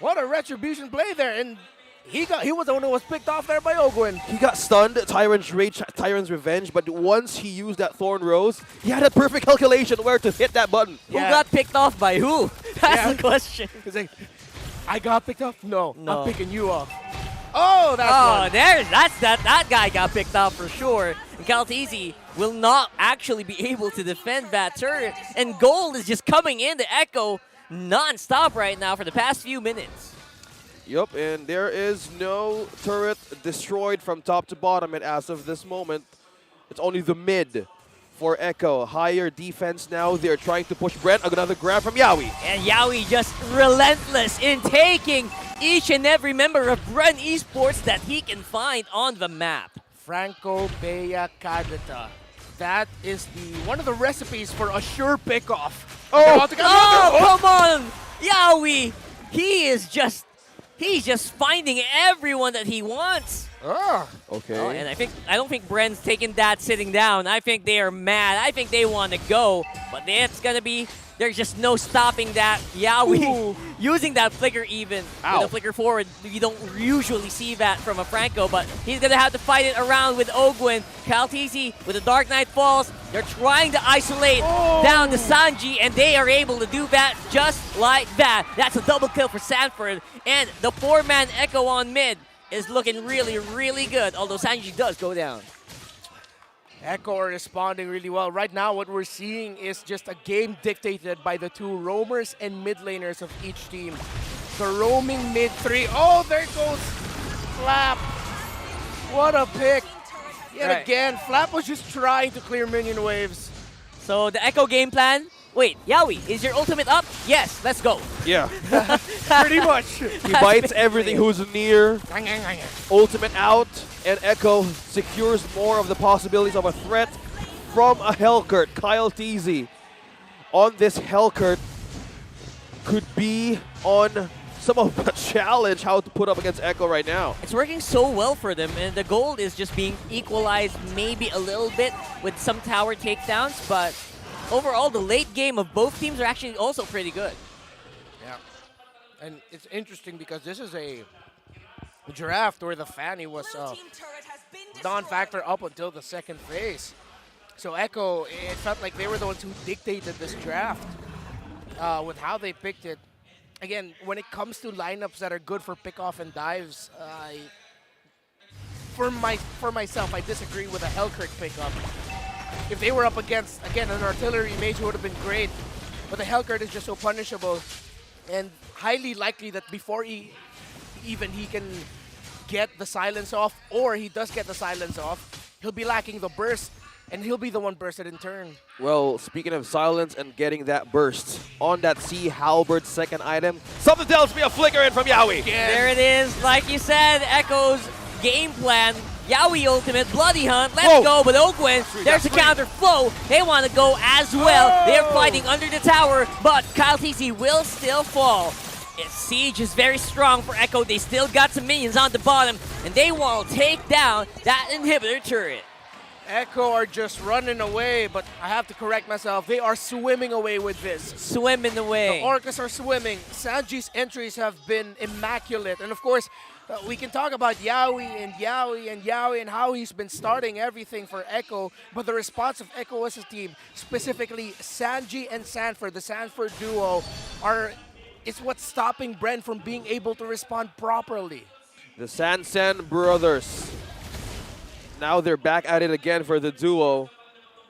What a retribution play there, and he was the one who was picked off there by Ogwen. He got stunned, Tyrant's Rage, Tyrant's Revenge, but once he used that Thorn Rose, he had a perfect calculation where to hit that button. Who got picked off by who? That's the question. He's like, I got picked off? No, I'm picking you off. Oh, that's that guy got picked off for sure. And Caltese will not actually be able to defend that turret. And gold is just coming in to Echo non-stop right now for the past few minutes. Yup, and there is no turret destroyed from top to bottom, and as of this moment, it's only the mid for Echo. Higher defense now. They're trying to push BREN. Another grab from Yaoi. And Yaoi just relentless in taking each and every member of BREN Esports that he can find on the map. Franco Bea Kadeta. That is one of the recipes for a sure pickoff. Oh, come on! Yaoi! He's just finding everyone that he wants. Okay. Oh, and I don't think BREN's taking that sitting down. I think they are mad. I think they want to go, but there's just no stopping that. Yaoi using that flicker even. With a flicker forward, you don't usually see that from a Franco, but he's going to have to fight it around with Ogwen. Caltese with the Dark Knight Falls. They're trying to isolate down to Sanji, and they are able to do that just like that. That's a double kill for Sanford, and the 4-man Echo on mid is looking really, really good, although Sanji does go down. Echo are responding really well. Right now, what we're seeing is just a game dictated by the two roamers and mid laners of each team. The roaming mid 3. Oh, there goes Flap. What a pick. Yet again, Flap was just trying to clear minion waves. So the Echo game plan. Wait, Yaoi, is your ultimate up? Yes, let's go. Yeah. Pretty much. He bites everything who's near. Ultimate out, and Echo secures more of the possibilities of a threat from a Hellkurt. Kyle Teasy on this Hellkurt could be on some of the challenge how to put up against Echo right now. It's working so well for them, and the gold is just being equalized maybe a little bit with some tower takedowns, but overall, the late game of both teams are actually also pretty good. Yeah. And it's interesting because this is a draft where the Fanny was non-factor up until the second phase. So Echo, it felt like they were the ones who dictated this draft with how they picked it. Again, when it comes to lineups that are good for pickoff and dives, for myself, I disagree with a Hellkurt pickup. If they were up against, again, an artillery mage, it would have been great. But the Hellkurt is just so punishable, and highly likely that before he can get the silence off, or he does get the silence off, he'll be lacking the burst, and he'll be the one bursted in turn. Well, speaking of silence and getting that burst on that Sea Halberd second item, something tells me a flicker in from Yaoi. There it is. Like you said, Echo's game plan. Yaoi ultimate, Bloody Hunt, let's go, but Ogwen, there's a counter flow. They want to go as well. They're fighting under the tower, but Kyle TC will still fall. Siege is very strong for Echo. They still got some minions on the bottom, and they want to take down that inhibitor turret. Echo are just running away, but I have to correct myself. They are swimming away with this. Swimming away. The Orcas are swimming. Sanji's entries have been immaculate. And of course, We can talk about Yawi and how he's been starting everything for Echo, but the response of Echo's team, specifically Sanji and Sanford, the Sanford duo, is what's stopping BREN from being able to respond properly. The Sansan brothers. Now they're back at it again for the duo.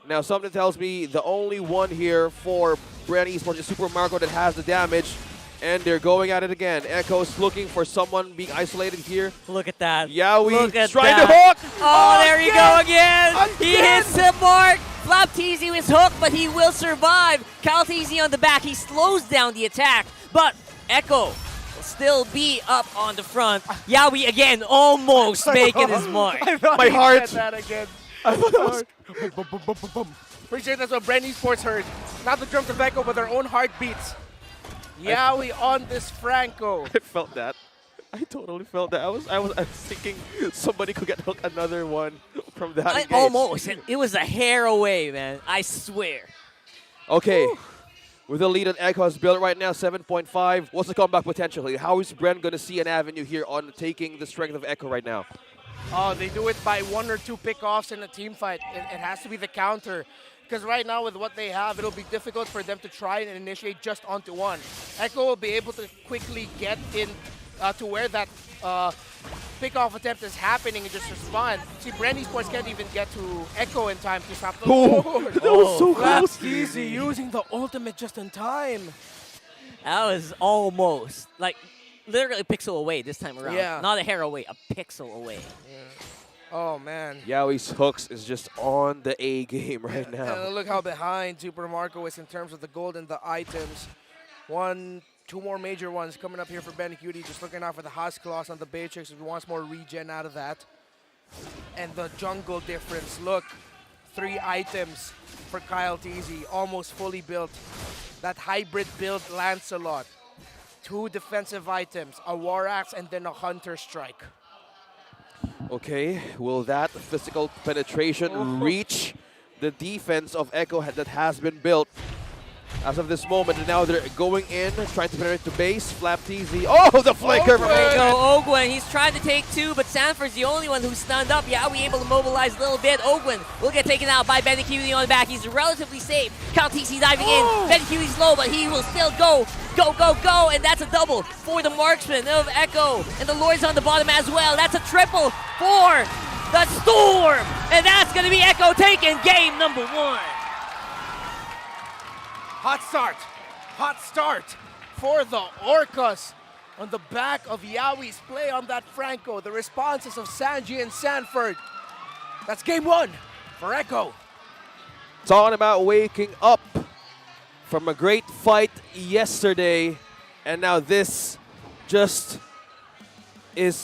Now something tells me the only one here for BREN Esports is Super Marco that has the damage. And they're going at it again. Echo's looking for someone being isolated here. Look at that. Yawi Look at trying that. to hook. Oh, there you go again. He hits the mark. Flapteezy with hook, but he will survive. Calteezy on the back. He slows down the attack, but Echo will still be up on the front. Yawi again almost making his mark. My heart. That again. Pretty sure that's what BREN Esports heard. Not the drums of Echo, but their own heartbeats. Yawi on this Franco. I felt that. I totally felt that. I was thinking somebody could get hooked another one from that. engage. Almost. It was a hair away, man. I swear. Okay. With the lead on Echo's build right now, 7.5. What's the comeback potential here? How is BREN going to see an avenue here on taking the strength of Echo right now? Oh, they do it by 1 or 2 pickoffs in a team fight. It has to be the counter. Because right now, with what they have, it'll be difficult for them to try and initiate just onto one. Echo will be able to quickly get in to where that pickoff attempt is happening and just respond. See, BREN Esports can't even get to Echo in time to stop the board. That was so close. Easy using the ultimate just in time. That was almost. Like, literally a pixel away this time around. Yeah. Not a hair away, a pixel away. Yeah. Oh, man. Yawi's hooks is just on the A game right now. And look how behind Super Marco is in terms of the gold and the items. 1, 2 more major ones coming up here for Benecutie. Just looking out for the Husk Claws on the Baytrix if he wants more regen out of that. And the jungle difference. Look, 3 items for Kyle Teasy, almost fully built. That hybrid build Lancelot. 2 defensive items, a War Axe and then a Hunter Strike. Okay, will that physical penetration reach the defense of Echo that has been built as of this moment? And now they're going in, trying to penetrate the base. Flapteezy. Oh, the flicker from There you Ogwen. go, Ogwen. He's trying to take 2, but Sanford's the only one who's stunned up. Yawi able to mobilize a little bit. Ogwen will get taken out by Benecutie on the back. He's relatively safe. Calteezy diving in. Benecutie's low, but he will still go. Go, and that's a double for the marksman of Echo. And the Lord's on the bottom as well. That's a triple for the Storm. And that's going to be Echo taking game number 1. Hot start for the Orcas on the back of Yawi's play on that Franco. The responses of Sanji and Sanford. That's game 1 for Echo. Talking about waking up from a great fight yesterday, and now this is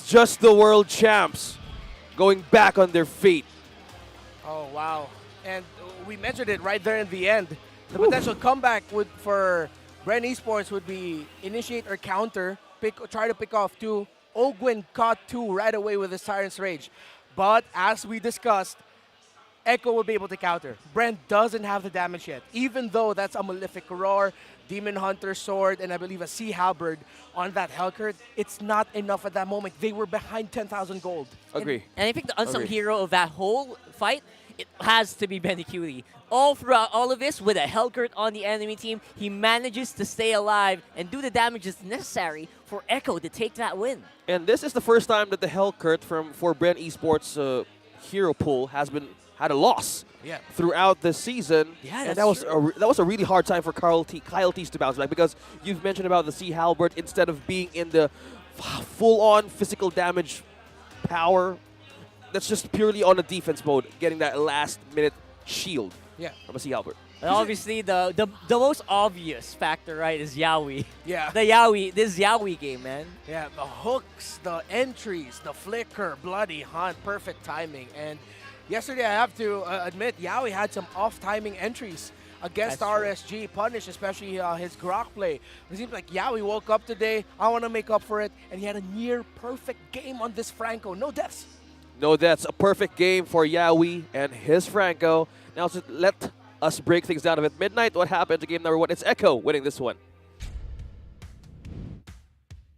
just the world champs going back on their feet. Oh, wow. And we mentioned it right there in the end. The potential comeback for BREN Esports would be initiate or counter, try to pick off 2. Ogwen caught 2 right away with his Siren's Rage. But as we discussed, Echo will be able to counter. BREN doesn't have the damage yet, even though that's a Malefic Roar, Demon Hunter Sword, and I believe a Sea Halberd on that Hellcurt. It's not enough at that moment. They were behind 10,000 gold. Agree. And I think the unsung hero of that whole fight, it has to be Benecutie. All throughout all of this, with a Hellcurt on the enemy team, he manages to stay alive and do the damages necessary for Echo to take that win. And this is the first time that the Hellcurt for BREN Esports hero pool had a loss throughout the season. Yeah, and that's that was a really hard time for Kyle Tees to bounce back, because you've mentioned about the Sea Halberd, instead of being in the full-on physical damage power, that's just purely on the defense mode, getting that last-minute shield from a Sea Halberd. And obviously, the most obvious factor, right, is Yawi. Yeah. This Yawi game, man. Yeah, the hooks, the entries, the flicker, bloody hunt, perfect timing. And yesterday, I have to admit, Yawi had some off-timing entries against RSG, punish, especially his Grok play. It seems like Yawi woke up today, I want to make up for it, and he had a near-perfect game on this Franco. No deaths. No deaths. A perfect game for Yawi and his Franco. Now, let us break things down a bit. Midnight, what happened to game number 1? It's Echo winning this one.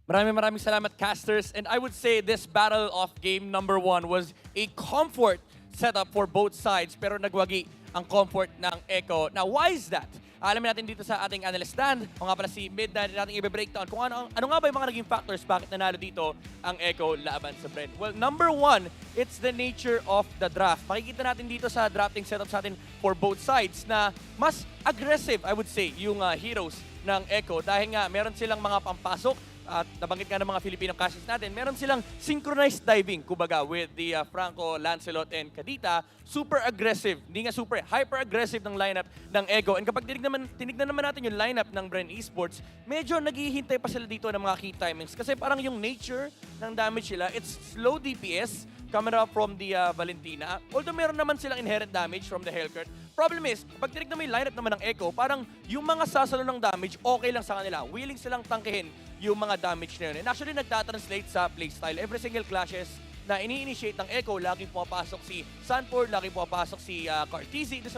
Maraming salamat, casters. And I would say this battle of game number 1 was a comfort setup for both sides, pero nagwagi ang comfort ng Echo. Now, why is that? Alamin natin dito sa ating analyst stand. O nga pala si Mid na natin i-breakdown kung ano nga ba yung mga naging factors bakit nanalo dito ang Echo laban sa BREN. Well, number 1, it's the nature of the draft. Makikita natin dito sa drafting setup sa atin for both sides na mas aggressive, I would say, yung heroes ng Echo dahil nga meron silang mga pampasok at nabanggit nga ng mga Filipino casters natin, meron silang synchronized diving, kumbaga, with the Franco, Lancelot, and Kadita. Super aggressive, hindi nga super, hyper-aggressive ng lineup ng Echo. And kapag tinignan naman natin yung lineup ng BREN Esports, medyo naghihintay pa sila dito ng mga key timings. Kasi parang yung nature ng damage nila, it's slow DPS, coming up from the Valentina. Although meron naman silang inherent damage from the Hellcurt. Problem is, pag tinignan mo yung lineup naman ng Echo, parang yung mga sasalo ng damage, okay lang sa kanila. Willing silang tangkihin yung mga damage na yun. And actually, nagtatranslate sa playstyle. Every single clashes na ini-initiate ng Echo, laging pumapasok si Sanford, laging pumapasok si Cartesi doon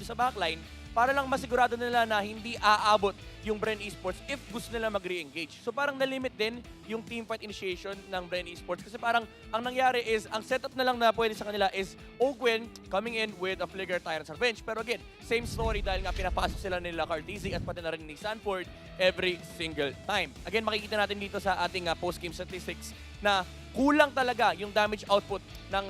sa backline, para lang masigurado nila na hindi aabot yung BREN Esports if gusto nila mag-re-engage. So parang na-limit din yung teamfight initiation ng BREN Esports kasi parang ang nangyari is, ang setup na lang na pwede sa kanila is Ogwen coming in with a Flicker Tyrant's Revenge. Pero again, same story dahil nga pinapasok sila nila Cartesi at pati na rin ni Sanford every single time. Again, makikita natin dito sa ating post-game statistics na kulang talaga yung damage output ng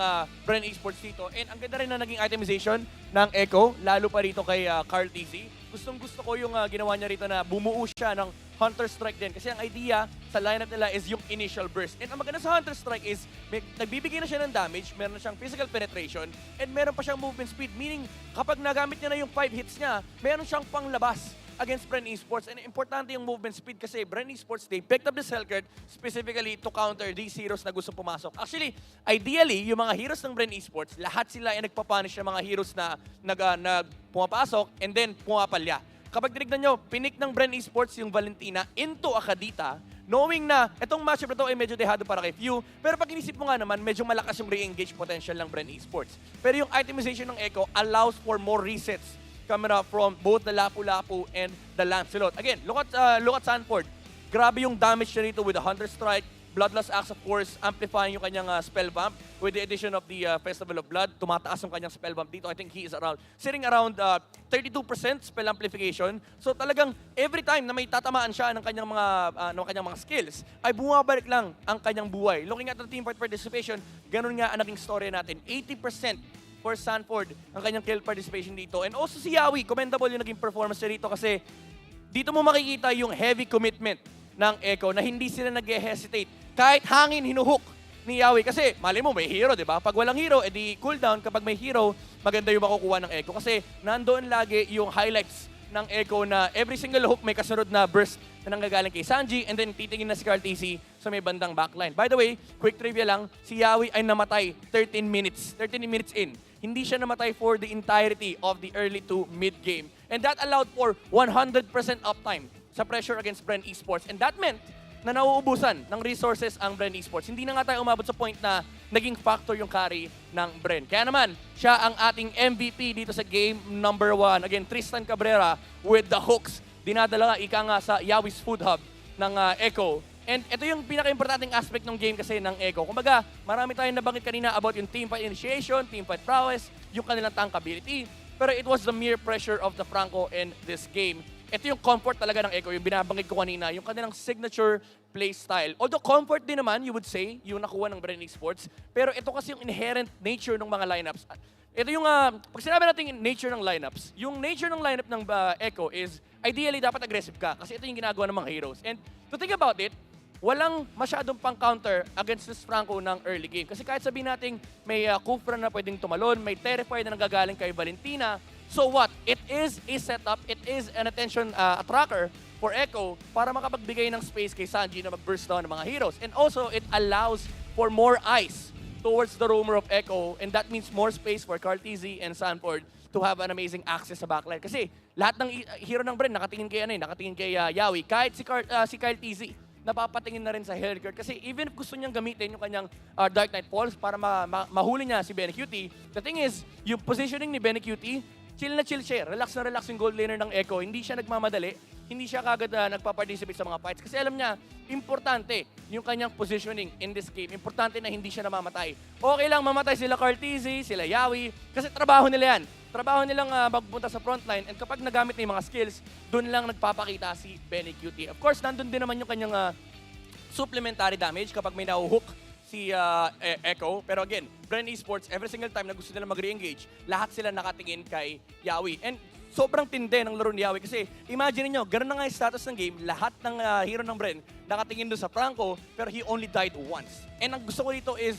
BREN Esports dito. And ang ganda rin na naging itemization ng Echo, lalo pa rito kay Cartesi. Gustong-gusto ko yung ginawa niya rito na bumuo siya ng Hunter Strike din. Kasi ang idea sa lineup nila is yung initial burst. And ang maganda sa Hunter Strike is nagbibigay na siya ng damage, meron na siyang physical penetration, and meron pa siyang movement speed. Meaning, kapag nagamit niya na yung 5 hits niya, meron siyang panglabas against BREN Esports. And importante yung movement speed kasi BREN Esports, they picked up this Hellcurt specifically to counter these heroes na gusto pumasok. Actually, ideally, yung mga heroes ng BREN Esports, lahat sila ay nagpapunish ng mga heroes na pumapasok and then pumapalya. Kapag tinignan nyo, pinik ng BREN Esports yung Valentina into a Kadita, knowing na itong matchup na to ay medyo dehado para kay Few, pero pag inisip mo nga naman, medyo malakas yung re-engage potential ng BREN Esports. Pero yung itemization ng Echo allows for more resets coming up from both the Lapu-Lapu and the Lancelot. Again, look at Sanford. Grabe yung damage niya rito with the Hunter Strike, Bloodlust Axe, of course, amplifying yung kanyang spell bump. With the addition of the Festival of Blood, tumataas yung kanyang spell bump dito. I think he is sitting around 32% spell amplification. So talagang every time na may tatamaan siya ng kanyang mga skills, ay bumabalik lang ang kanyang buhay. Looking at the teamfight participation, ganun nga ang naging story natin. 80% for Sanford ang kanyang kill participation dito. And also si Yawi, commendable yung naging performance niya dito kasi dito mo makikita yung heavy commitment ng Echo na hindi sila nag-hesitate. Kahit hangin, hinuhook ni Yawi. Kasi mali mo, may hero, di ba? Pag walang hero, edi cooldown. Kapag may hero, maganda yung makukuha ng Echo. Kasi nandoon lagi yung highlights ng Echo na every single hook may kasunod na burst na nanggagaling kay Sanji and then titingin na si Cartesi sa may bandang backline. By the way, quick trivia lang, si Yawi ay namatay 13 minutes in. Hindi siya namatay for the entirety of the early to mid-game. And that allowed for 100% uptime sa pressure against BREN Esports. And that meant na nauubusan ng resources ang BREN Esports. Hindi na nga tayo umabot sa point na naging factor yung carry ng BREN. Kaya naman, siya ang ating MVP dito sa game number 1. Again, Tristan Cabrera with the hooks. Dinadala ika nga sa Yawi's Food Hub ng Echo. And ito yung pinaka-importanting aspect ng game kasi ng Echo. Kumbaga, marami tayong nabanggit kanina about yung teamfight initiation, teamfight prowess, yung kanilang tankability. Pero it was the mere pressure of the Franco in this game. Ito yung comfort talaga ng Echo, yung binabanggit ko kanina, yung kanilang signature play style. Although comfort din naman, you would say, yung nakuha ng BREN Esports. Pero ito kasi yung inherent nature ng mga lineups. Ito yung, pag sinabi natin yung nature ng lineups, yung nature ng lineup ng Echo is, ideally, dapat aggressive ka. Kasi ito yung ginagawa ng mga heroes. And to think about it, walang masyadong pang-counter against this Franco ng early game. Kasi kahit sabihin natin may Kufra na pwedeng tumalon, may Terrify na nanggagaling kay Valentina, so what? It is a setup, it is an attention attracker for Echo para makapagbigay ng space kay Sanji na mag-burst down ng mga heroes. And also, it allows for more eyes towards the roamer of Echo, and that means more space for Cartesi and Sanford to have an amazing access sa backline. Kasi lahat ng hero ng BREN nakatingin kay Yawi, kahit si Cartesi, napapatingin na rin sa Hellcurt. Kasi even if gusto niyang gamitin yung kanyang Dark Knight Falls para mahuli niya si BNQT, the thing is, yung positioning ni BNQT, chill na chill siya. Relax na relax yung gold laner ng Echo. Hindi siya nagmamadali. hindi siya kagad nagpa-participate sa mga fights. Kasi alam niya, importante yung kanyang positioning in this game. Importante na hindi siya namamatay. Okay lang mamatay sila Carl Tizzy, sila Yawi, kasi trabaho nila yan. Trabaho nilang magpunta sa frontline, and kapag nagamit na yung mga skills, doon lang nagpapakita si Benny Cutie. Of course, nandun din naman yung kanyang supplementary damage kapag may nahuhook si Echo. Pero again, BREN Esports, every single time na gusto nila mag-re-engage, lahat sila nakatingin kay Yawi. And sobrang tindi ng laro ni Yawi kasi imagine niyo, ganoon na nga yung status ng game, lahat ng hero ng BREN nakatingin doon sa Franco, pero he only died once. And ang gusto ko dito is,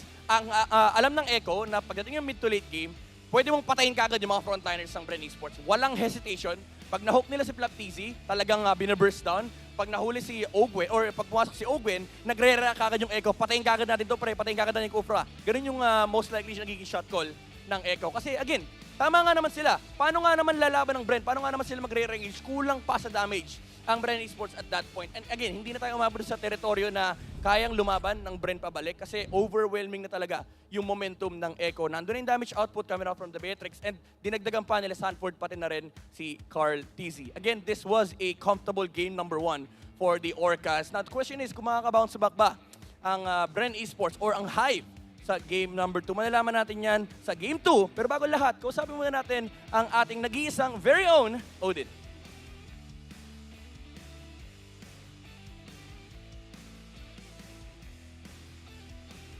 alam ng Echo na pagdating yung mid to late game, pwede mong patayin kagad yung mga frontliners ng BREN Esports. Walang hesitation. Pag nahook nila si Flaptizi, talagang binaburst down. Pag nahuli si Ogwen, or pag pumasok si Ogwen, nagre-react kagad yung Echo. Patayin kagad natin to, patayin kagad natin yung Kufra. Ganun yung most likely nagiging shot call ng Echo. Kasi again, tama nga naman sila. Paano nga naman lalaban ng BREN? Paano nga naman sila magre-engage? Kulang pa sa damage ang BREN Esports at that point. And again, hindi na tayo umabot sa teritoryo na kayang lumaban ng BREN pabalik kasi overwhelming na talaga yung momentum ng Echo. Nandun yung damage output coming out from the Beatrix, and dinagdagan pa nila Sanford pati na rin si Carl Tizzy. Again, this was a comfortable game number 1 for the Orcas. Now, the question is, kung makakabounce back ba ang BREN Esports or ang Hive sa game number 2? Malalaman natin yan sa game 2. Pero bago lahat, kausapin muna natin ang ating nag-iisang very own Odin.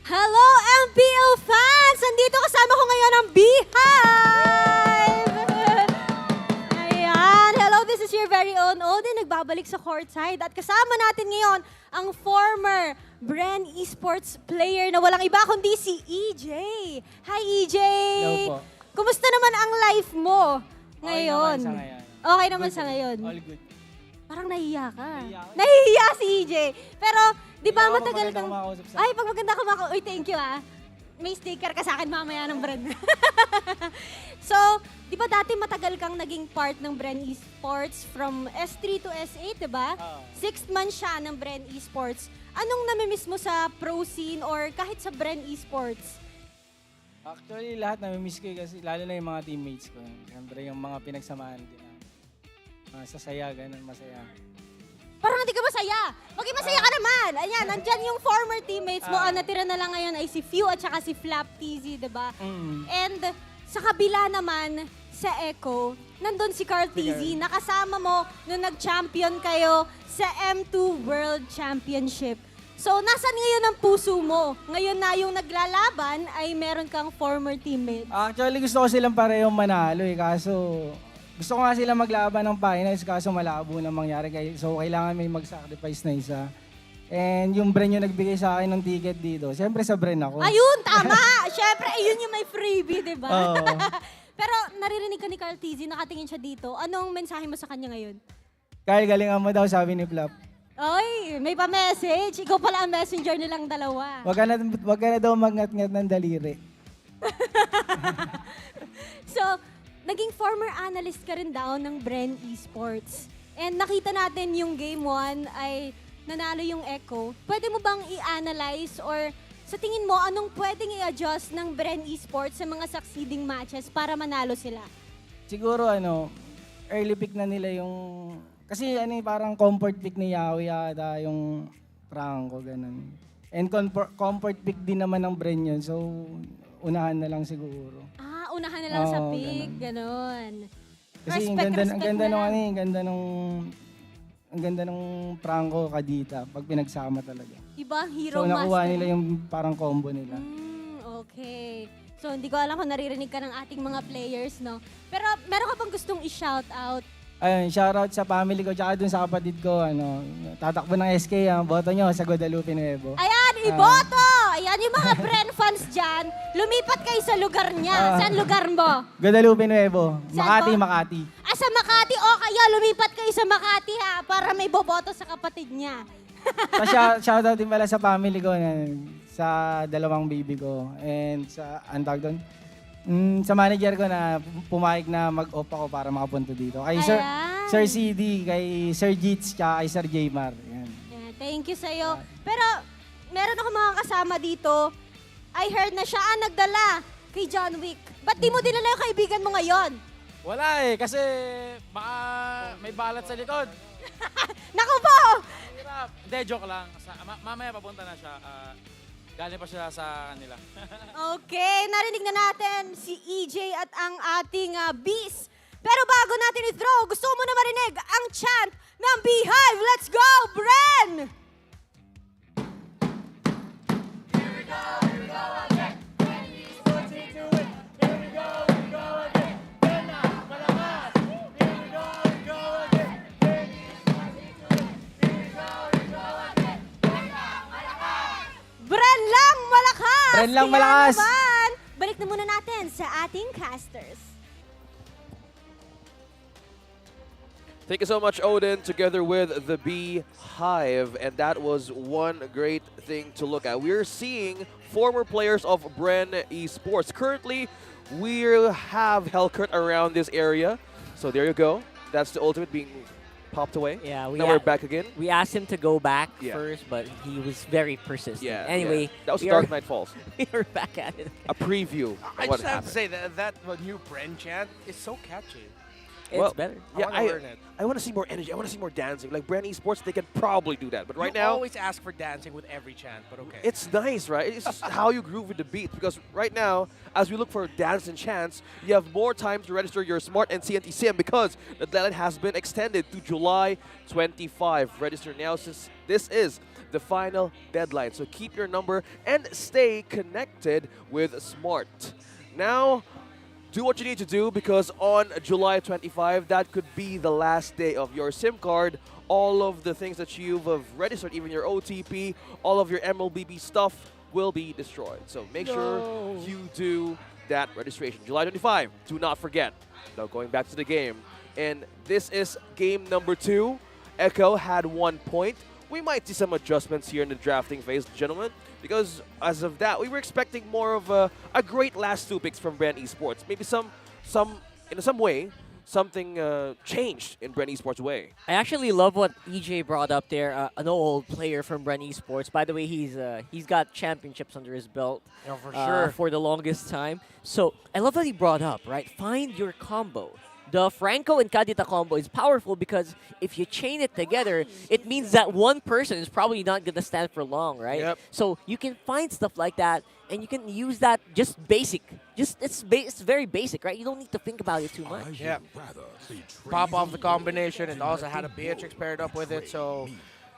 Hello, MPL fans! Andito kasama ko ngayon ang Beehive! Ayan, hello, this is your very own Odin, nagbabalik sa courtside. At kasama natin ngayon ang former BREN Esports player na walang iba kundi si EJ. Hi, EJ! Hello po. Kumusta naman ang life mo ngayon? Okay naman sa ngayon. Okay naman sa ngayon. All good. Parang nahiya ka. Nahihiya si EJ. Pero, di ba matagal kang... Ay, pag maganda ka makausap. Uy, thank you ah. May sticker ka sa akin mamaya ng BREN. So, di ba dati matagal kang naging part ng BREN Esports from S3 to S8, di ba? 6th month siya ng BREN Esports. Anong namimiss mo sa pro scene or kahit sa BREN Esports? Actually, lahat namimiss ko kasi lalo na yung mga teammates ko. Siyempre, yung mga pinagsamahan din. Sasaya, ganun, masaya. Parang hindi ka masaya. Maging masaya ka naman. Ayan, nandyan yung former teammates mo. Ang natira na lang ngayon ay si Few at saka si Flaptizi, diba? And sa kabila naman, sa Echo, nandun si Carl Tizzy. Nakasama mo nung nag-champion kayo sa M2 World Championship. So, nasan ngayon ang puso mo? Ngayon na yung naglalaban ay meron kang former teammate. Actually, gusto ko silang parehong manalo eh. Kaso, gusto ko nga sila maglaban ng finals kaso malabo na mangyari. So, kailangan may mag-sacrifice na isa. And yung BREN yung nagbigay sa akin ng ticket dito. Siyempre sa BREN ako. Ayun, tama! Siyempre, ayun yung may freebie, di ba? Oo. Pero naririnig ka ni Carl Tizzy, nakatingin siya dito. Anong mensahe mo sa kanya ngayon? Kyle, galingan mo daw, sabi ni Flap. Ay, may pa-message. Ikaw pala ang messenger nilang dalawa. Wag ka na daw magngat-ngat ng daliri. So, naging former analyst ka rin daw ng BREN Esports. And nakita natin yung game 1 ay nanalo yung Echo. Pwede mo bang i-analyze or sa tingin mo, anong pwedeng i-adjust ng BREN Esports sa mga succeeding matches para manalo sila? Siguro early pick na nila yung... Kasi parang comfort pick ni Yawi yata yung Franco, ganun. And comfort pick din naman ng BREN yun. So, unahan na lang siguro. Unahan na lang sa pick, ganun. Kasi ang ganda nung Franco Kadita pag pinagsama talaga. Iba hero So master. nakuha nila yung parang combo nila. Okay. So hindi ko alam kung naririnig ka ng ating mga players, no? Pero meron ka bang gustong i-shout out? Ayun, shoutout sa family ko tsaka dun sa kapatid ko, tatakbo ng SK, boto nyo sa Guadalupe Nuevo. Ayan, iboto! Ayan, yung mga BREN fans dyan, lumipat kayo sa lugar niya. Saan lugar mo? Guadalupe Nuevo, Saan po? Makati. Sa Makati, o kaya lumipat kayo sa Makati ha, para may boboto sa kapatid niya. Shoutout din pala sa family ko, sa dalawang baby ko, and sa, sa manager ko na pumayag na mag-off ako para makapunta dito. Kay Sir CD, kay Sir Jits, kay Sir Jaymar. Yan. Thank you sa'yo. Pero meron ako mga kasama dito. I heard na siya ang nagdala kay John Wick. Ba't di mo dinala yung kaibigan mo ngayon? Wala kasi baka may balat sa likod. Naku po! Hirap. Hindi, joke lang. Mamaya papunta na siya. Galing pa siya sa kanila. Okay, narinig na natin si EJ at ang ating Beast. Pero bago natin i-throw, gusto mo na marinig ang chant ng Beehive. Let's go, Bren! Bren lang malakas! Bren lang Kaya malakas! naman, balik na muna natin sa ating casters. Thank you so much, Odin, together with the Beehive. And that was one great thing to look at. We're seeing former players of BREN Esports. Currently, we have Hellkurt around this area. So there you go. That's the ultimate being popped away. Yeah, now we're back again. We asked him to go back first, but he was very persistent. Anyway, that was Dark Knight Falls. We are back at it. A preview. I of what just have happened. to say that new BREN chant is so catchy. It's better. Yeah, I wanna learn it. I want to see more energy. I want to see more dancing. Like BREN Esports, they can probably do that. But right now, always ask for dancing with every chant, but okay. it's nice, right? It's just how you groove with the beat. Because right now, as we look for dance and chants, you have more time to register your Smart and CNT SIM because the deadline has been extended to July 25. Register now since this is the final deadline. So keep your number and stay connected with Smart. Now, do what you need to do because on July 25, that could be the last day of your SIM card. All of the things that you've registered, even your OTP, all of your MLBB stuff will be destroyed. So make sure you do that registration. July 25, do not forget. Now going back to the game. And this is game number 2. Echo had 1 point. We might see some adjustments here in the drafting phase, gentlemen. Because as of that, we were expecting more of a great last 2 picks from BREN Esports. Maybe in some way, something changed in BREN Esports' way. I actually love what EJ brought up there. An old player from BREN Esports. By the way, he's got championships under his belt. Yeah, for sure. For the longest time. So I love what he brought up, right? Find your combo. The Franco and Kadita combo is powerful because if you chain it together, it means that one person is probably not going to stand for long, right? Yep. So you can find stuff like that, and you can use that just basic. It's very basic, right? You don't need to think about it too much. Yeah. Pop off the combination. It also had a Beatrix paired up with it. So,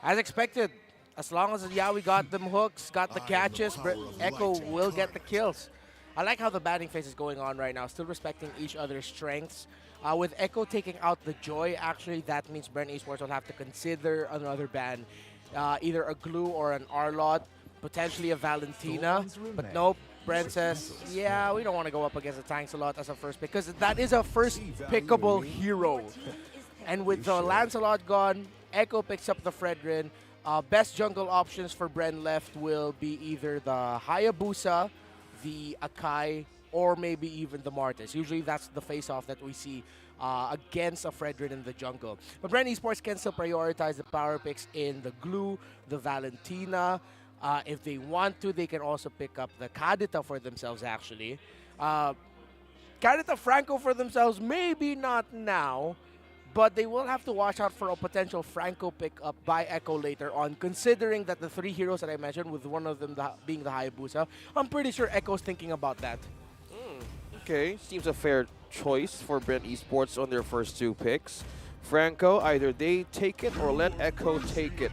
as expected, as long as Yawi got them hooks, got the catches, Echo will get the kills. I like how the batting phase is going on right now, still respecting each other's strengths. With Echo taking out the Joy, actually, that means BREN Esports will have to consider another ban. Either a Glue or an Arlot, potentially a Valentina. But nope, BREN says, yeah, we don't want to go up against a Tanks-a-Lot as a first pick, because that is a first pickable hero. And with the Lancelot gone, Echo picks up the Fredrin. Best jungle options for BREN left will be either the Hayabusa, the Akai, or maybe even the Martis. Usually that's the face-off that we see against a Fredrin in the jungle. But BREN Esports can still prioritize the power picks in the Glue, the Valentina. If they want to, they can also pick up the Kadita for themselves, actually. Kadita Franco for themselves, maybe not now, but they will have to watch out for a potential Franco pickup by Echo later on, considering that the 3 heroes that I mentioned, with one of them being the Hayabusa, I'm pretty sure Echo's thinking about that. Okay, seems a fair choice for BREN Esports on their first 2 picks. Franco, either they take it or let Echo take it.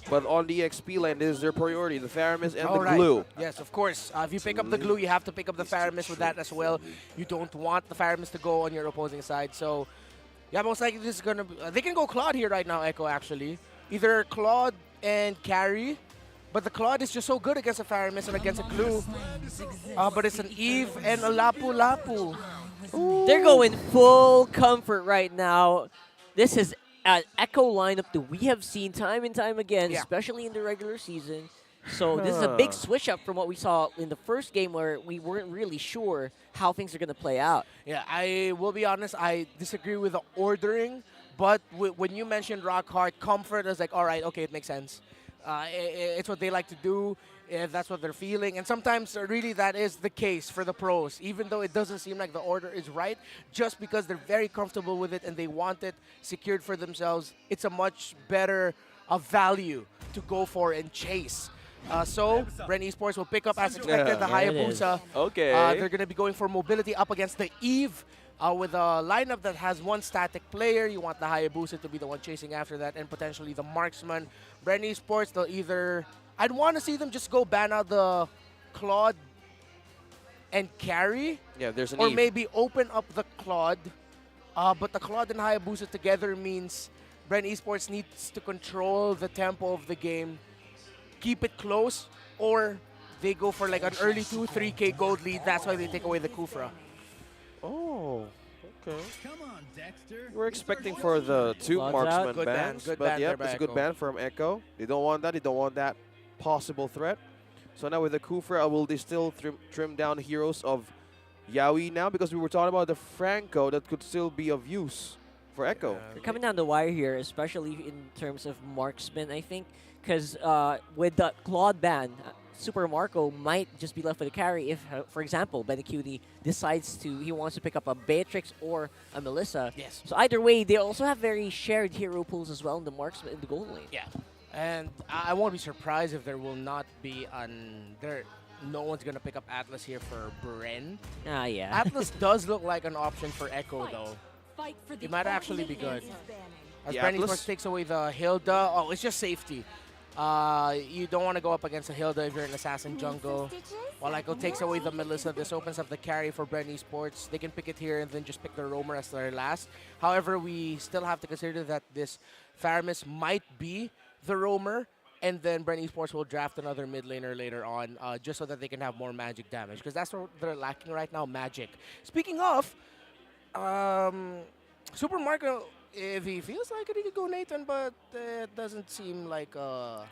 But on the XP line, this is their priority, the Theramis and the Glue. Yes, of course. If you pick up the Glue, you have to pick up the Theramis with that as well. You don't want the Theramis to go on your opposing side. So, yeah, most likely this is going to be... they can go Claude here right now, Echo, actually. Either Claude and Carry. But the Claude is just so good against a Theramis and against a Glue. But it's an Eve and a Lapu Lapu. They're going full comfort right now. This is an Echo lineup that we have seen time and time again, especially in the regular season. So this is a big switch up from what we saw in the first game where we weren't really sure how things are going to play out. Yeah, I will be honest, I disagree with the ordering. But when you mentioned Rock Hard, Comfort is like, all right, okay, it makes sense. It's what they like to do. That's what they're feeling. And sometimes, really, that is the case for the pros. Even though it doesn't seem like the order is right, just because they're very comfortable with it and they want it secured for themselves, it's a much better value to go for and chase. So, BREN Esports will pick up, as expected, the Hayabusa. Okay. They're going to be going for mobility up against the Eve. With a lineup that has one static player, you want the Hayabusa to be the one chasing after that, and potentially the marksman. BREN Esports, they'll either... I'd want to see them just go ban out the Claude and carry. Yeah, there's an Or Eve. maybe open up the Claude. But the Claude and Hayabusa together means BREN Esports needs to control the tempo of the game, keep it close, or they go for like an early 2-3K gold lead. That's why they take away the Kufra. Oh, okay. We're expecting for the two marksman Good ban, bans, good but ban yeah, there by it's a good Echo. ban from Echo. They don't want that. They don't want that possible threat. So now with the Kufra, will they still trim down heroes of Yaoi now? Because we were talking about the Franco that could still be of use for Echo. They're coming down the wire here, especially in terms of marksman, I think. Because with the Claude ban, Super Marco might just be left with a carry if, for example, Benecuti decides he wants to pick up a Beatrix or a Melissa. Yes. So either way, they also have very shared hero pools as well in the marksman in the gold lane. Yeah. And I won't be surprised if there will not be no one's gonna pick up Atlas here for BREN. Ah, yeah. Atlas does look like an option for Echo though. It might actually be good. As Yeah, BREN Atlas- Esports takes away the Hilda, it's just safety. You don't want to go up against a Hilda if you're an assassin jungle. While Echo takes away the Melissa, this opens up the carry for BREN Esports. They can pick it here and then just pick the Roamer as their last. However, we still have to consider that this Faramis might be the Roamer, and then BREN Esports will draft another mid laner later on, just so that they can have more magic damage, because that's what they're lacking right now, magic. Speaking of, Super Marco, if he feels like it, he could go Nathan, but it doesn't seem like Oh,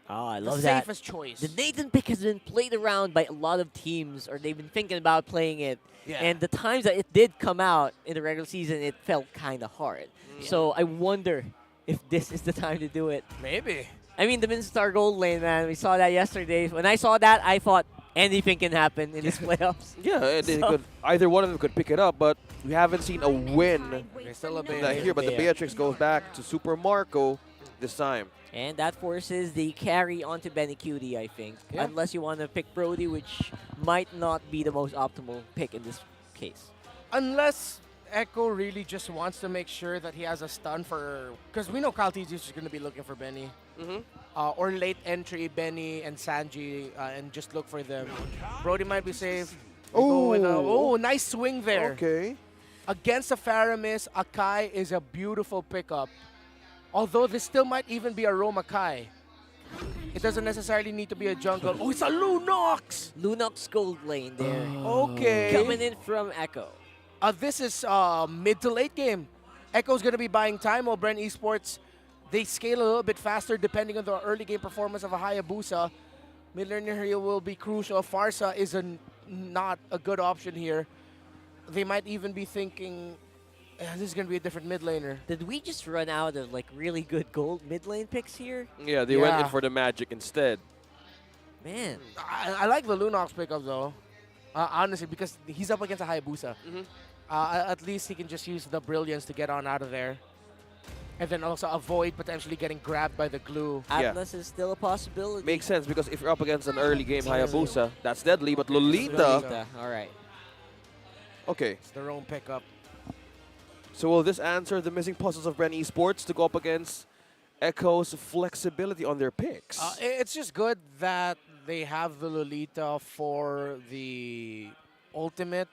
I the love that. safest choice. The Nathan pick has been played around by a lot of teams, or they've been thinking about playing it. Yeah. And the times that it did come out in the regular season, it felt kind of hard. So I wonder if this is the time to do it. Maybe. I mean, the Minstar Gold Lane, man, we saw that yesterday. When I saw that, I thought anything can happen in this playoffs. Yeah, they could, either one of them could pick it up, but we haven't seen a win still a here. But the Beatrix goes back to Super Marco this time. And that forces the carry onto Benecuti, I think. Yeah. Unless you want to pick Brody, which might not be the most optimal pick in this case. Unless Echo really just wants to make sure that he has a stun for... Because we know Kyle TG is going to be looking for Benny. Or late entry Benny and Sanji and just look for them. Brody might be safe. We go with nice swing there. Okay. Against a Faramis, Akai is a beautiful pickup. Although this still might even be a Roma Kai. It doesn't necessarily need to be a jungle. Oh, it's a Lunox! Lunox Gold Lane there. Okay. Coming in from Echo. This is mid to late game. Echo's going to be buying time while BREN Esports, they scale a little bit faster depending on the early game performance of a Hayabusa. Mid laner here will be crucial. Farsa is not a good option here. They might even be thinking, this is going to be a different mid laner. Did we just run out of like really good gold mid lane picks here? Yeah, they went in for the magic instead. Man. I like the Lunox pickup though. Honestly, because he's up against a Hayabusa. At least he can just use the Brilliance to get on out of there. And then also avoid potentially getting grabbed by the glue. Atlas is still a possibility. Makes sense because if you're up against an early game Hayabusa, that's deadly. But Lolita. All right. Okay. It's their own pickup. So will this answer the missing puzzles of BREN Esports to go up against Echo's flexibility on their picks? It's just good that they have the Lolita for the ultimate.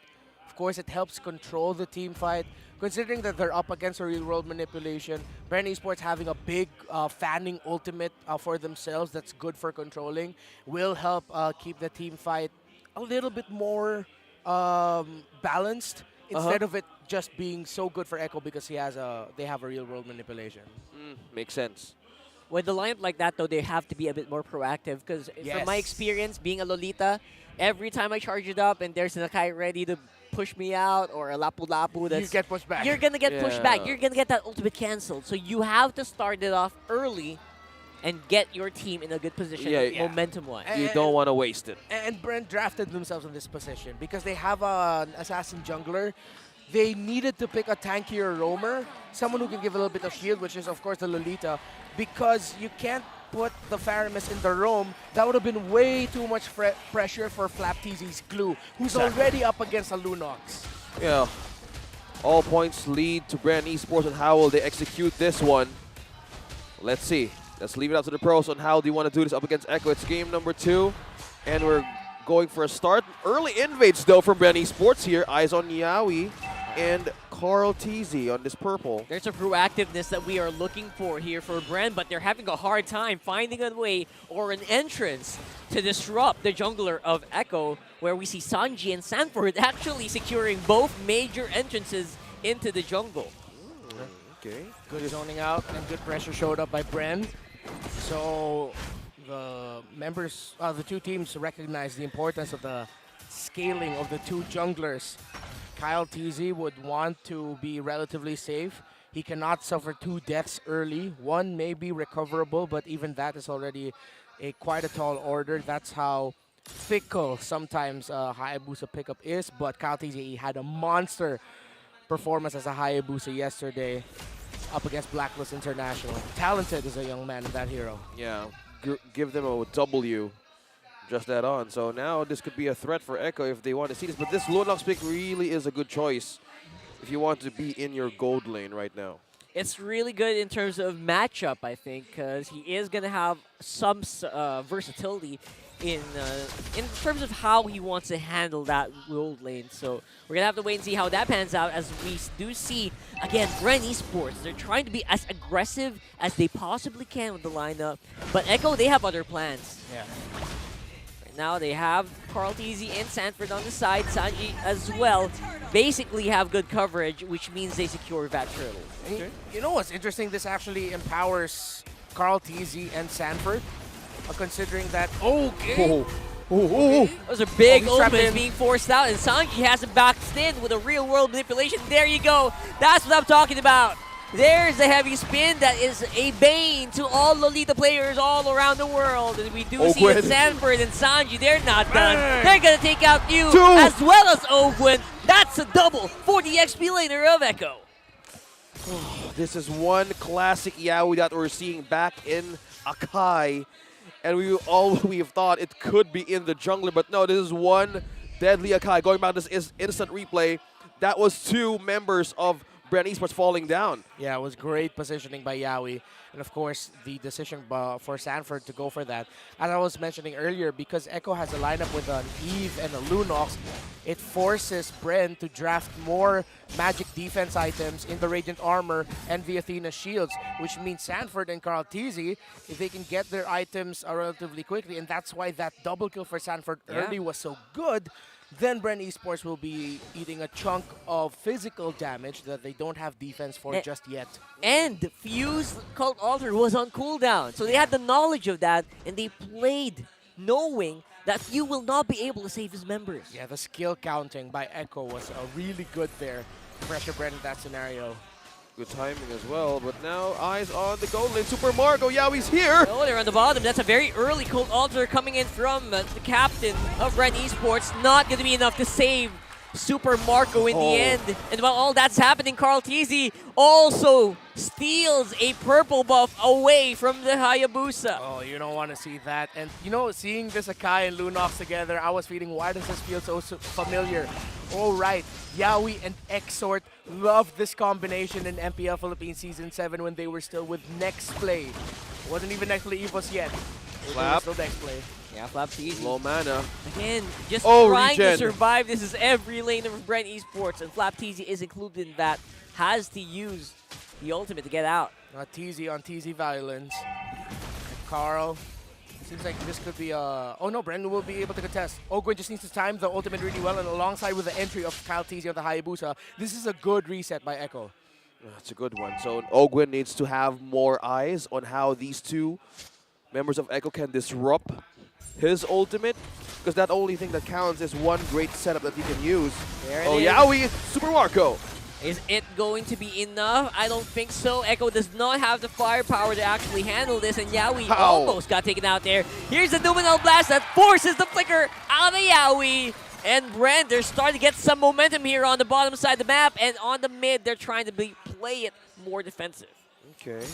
Of course, it helps control the team fight. Considering that they're up against a real-world manipulation, BREN Esports having a big fanning ultimate for themselves that's good for controlling will help keep the team fight a little bit more balanced instead of it just being so good for Echo because they have a real-world manipulation. Makes sense. With a lineup like that, though, they have to be a bit more proactive because from my experience being a Lolita, every time I charge it up and there's an Akai ready to push me out or a Lapu-Lapu that's... You get pushed back. You're going to get pushed back. You're going to get that ultimate canceled. So you have to start it off early and get your team in a good position momentum-wise. You don't want to waste it. And BREN drafted themselves in this position because they have an assassin jungler. They needed to pick a tankier roamer, someone who can give a little bit of shield, which is, of course, the Lolita, because you can't put the Faramis in the roam. That would have been way too much pressure for FlapTZ's Glue, who's already up against a Lunox. Yeah. All points lead to BREN Esports, and how will they execute this one? Let's see. Let's leave it up to the pros on how they want to do this up against Echo. It's game number 2, and we're going for a start. Early invades, though, from BREN Esports here. Eyes on Yawi and Carl TZ on this purple. There's a proactiveness that we are looking for here for BREN, but they're having a hard time finding a way or an entrance to disrupt the jungler of Echo, where we see Sanji and Sanford actually securing both major entrances into the jungle. Okay. Good zoning out and good pressure showed up by BREN. So the members of the two teams recognize the importance of the scaling of the two junglers. Kyle TZ would want to be relatively safe. He cannot suffer 2 deaths early. 1 may be recoverable, but even that is already quite a tall order. That's how fickle sometimes Hayabusa pickup is, but Kyle TZ had a monster performance as a Hayabusa yesterday up against Blacklist International. Talented is a young man, that hero. Yeah, give them a W. Just that on. So now this could be a threat for Echo if they want to see this. But this Lunox pick really is a good choice if you want to be in your gold lane right now. It's really good in terms of matchup, I think, because he is going to have some versatility in terms of how he wants to handle that gold lane. So we're going to have to wait and see how that pans out, as we do see, again, BREN Esports. They're trying to be as aggressive as they possibly can with the lineup. But Echo, they have other plans. Yeah. Now they have Carl TZ and Sanford on the side. Sanji as well basically have good coverage, which means they secure that turtle. Okay. You know what's interesting? This actually empowers Carl TZ and Sanford, considering that... Okay. Those are big opens being forced out, and Sanji has it backed in with a real-world manipulation. There you go. That's what I'm talking about. There's a heavy spin that is a bane to all Lolita players all around the world. And we do see that Sanford and Sanji, they're not done. They're going to take out you as well as Ogwin. That's a double for the XP laner of Echo. This is one classic Yaoi that we're seeing back in Akai. And we have thought it could be in the jungler, but no, this is one deadly Akai. Going back to this instant replay, that was 2 members of BREN Esports falling down. Yeah, it was great positioning by Yaoi. And of course, the decision for Sanford to go for that. As I was mentioning earlier, because Echo has a lineup with an Eve and a Lunox, it forces BREN to draft more magic defense items in the Radiant Armor and the Athena shields, which means Sanford and Carl TZ, if they can get their items relatively quickly, and that's why that double kill for Sanford early was so good, then BREN Esports will be eating a chunk of physical damage that they don't have defense for just yet. And Fuse Cult Altar was on cooldown, so they had the knowledge of that, and they played knowing that Few will not be able to save his members. Yeah, the skill counting by Echo was really good there. Pressure BREN in that scenario. Good timing as well, but now eyes on the gold lane. Super Marco, Yaoi's here! Oh, they're on the bottom. That's a very early Cold Altar coming in from the captain of BREN Esports. Not going to be enough to save Super Marco in the end. And while all that's happening, Carl TZ also steals a purple buff away from the Hayabusa. Oh, you don't want to see that. And you know, seeing this Akai and Lunox together, I was feeling, why does this feel so familiar? Oh, right. Yaoi and Exort loved this combination in MPL Philippines Season 7 when they were still with Next Play. It wasn't even Next Play EVOS yet. Flap. Still Next Play. Yeah, Flap's easy. Low mana. Again, just Oh, trying regen. to survive. This is every lane of BREN Esports, and Flap TZ is included in that. Has to use the ultimate to get out. TZ on TZ Violence. Carl. Seems like this could be oh no, BREN will be able to contest. Ogwin just needs to time the ultimate really well, and alongside with the entry of Kyle TZ on the Hayabusa, this is a good reset by Echo. That's a good one. So Ogwin needs to have more eyes on how these 2 members of Echo can disrupt his ultimate, because that only thing that counts is one great setup that he can use. There it oh, is. Yaoi, Super Marco. Is it going to be enough? I don't think so. Echo does not have the firepower to actually handle this, and Yaoi almost got taken out there. Here's the Numinal Blast that forces the flicker out of Yaoi. And BREN, they're starting to get some momentum here on the bottom side of the map, and on the mid, they're trying to play it more defensive. Okay.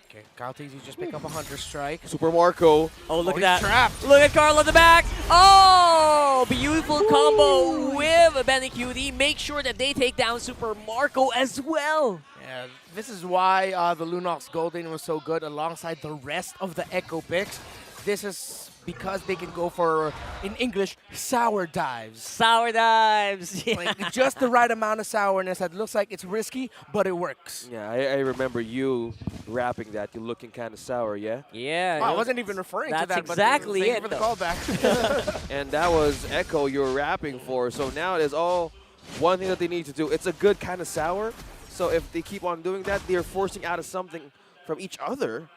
Okay, Kaltizi just pick up a Hunter Strike. Super Marco. Oh, look he's at that. Trapped. Look at Carl at the back. Oh, beautiful combo with BLCK. Make sure that they take down Super Marco as well. Yeah, this is why the Lunox Golden was so good alongside the rest of the Echo picks. This is because they can go for, in English, sour dives. Sour dives. Yeah. Like just the right amount of sourness that looks like it's risky, but it works. Yeah, I remember you rapping that. You're looking kind of sour, yeah? Yeah. I wasn't even referring to that. That's exactly but it. thank you for the callback. And that was Echo you were rapping for. So now it is all one thing that they need to do. It's a good kind of sour. So if they keep on doing that, they're forcing out of something from each other.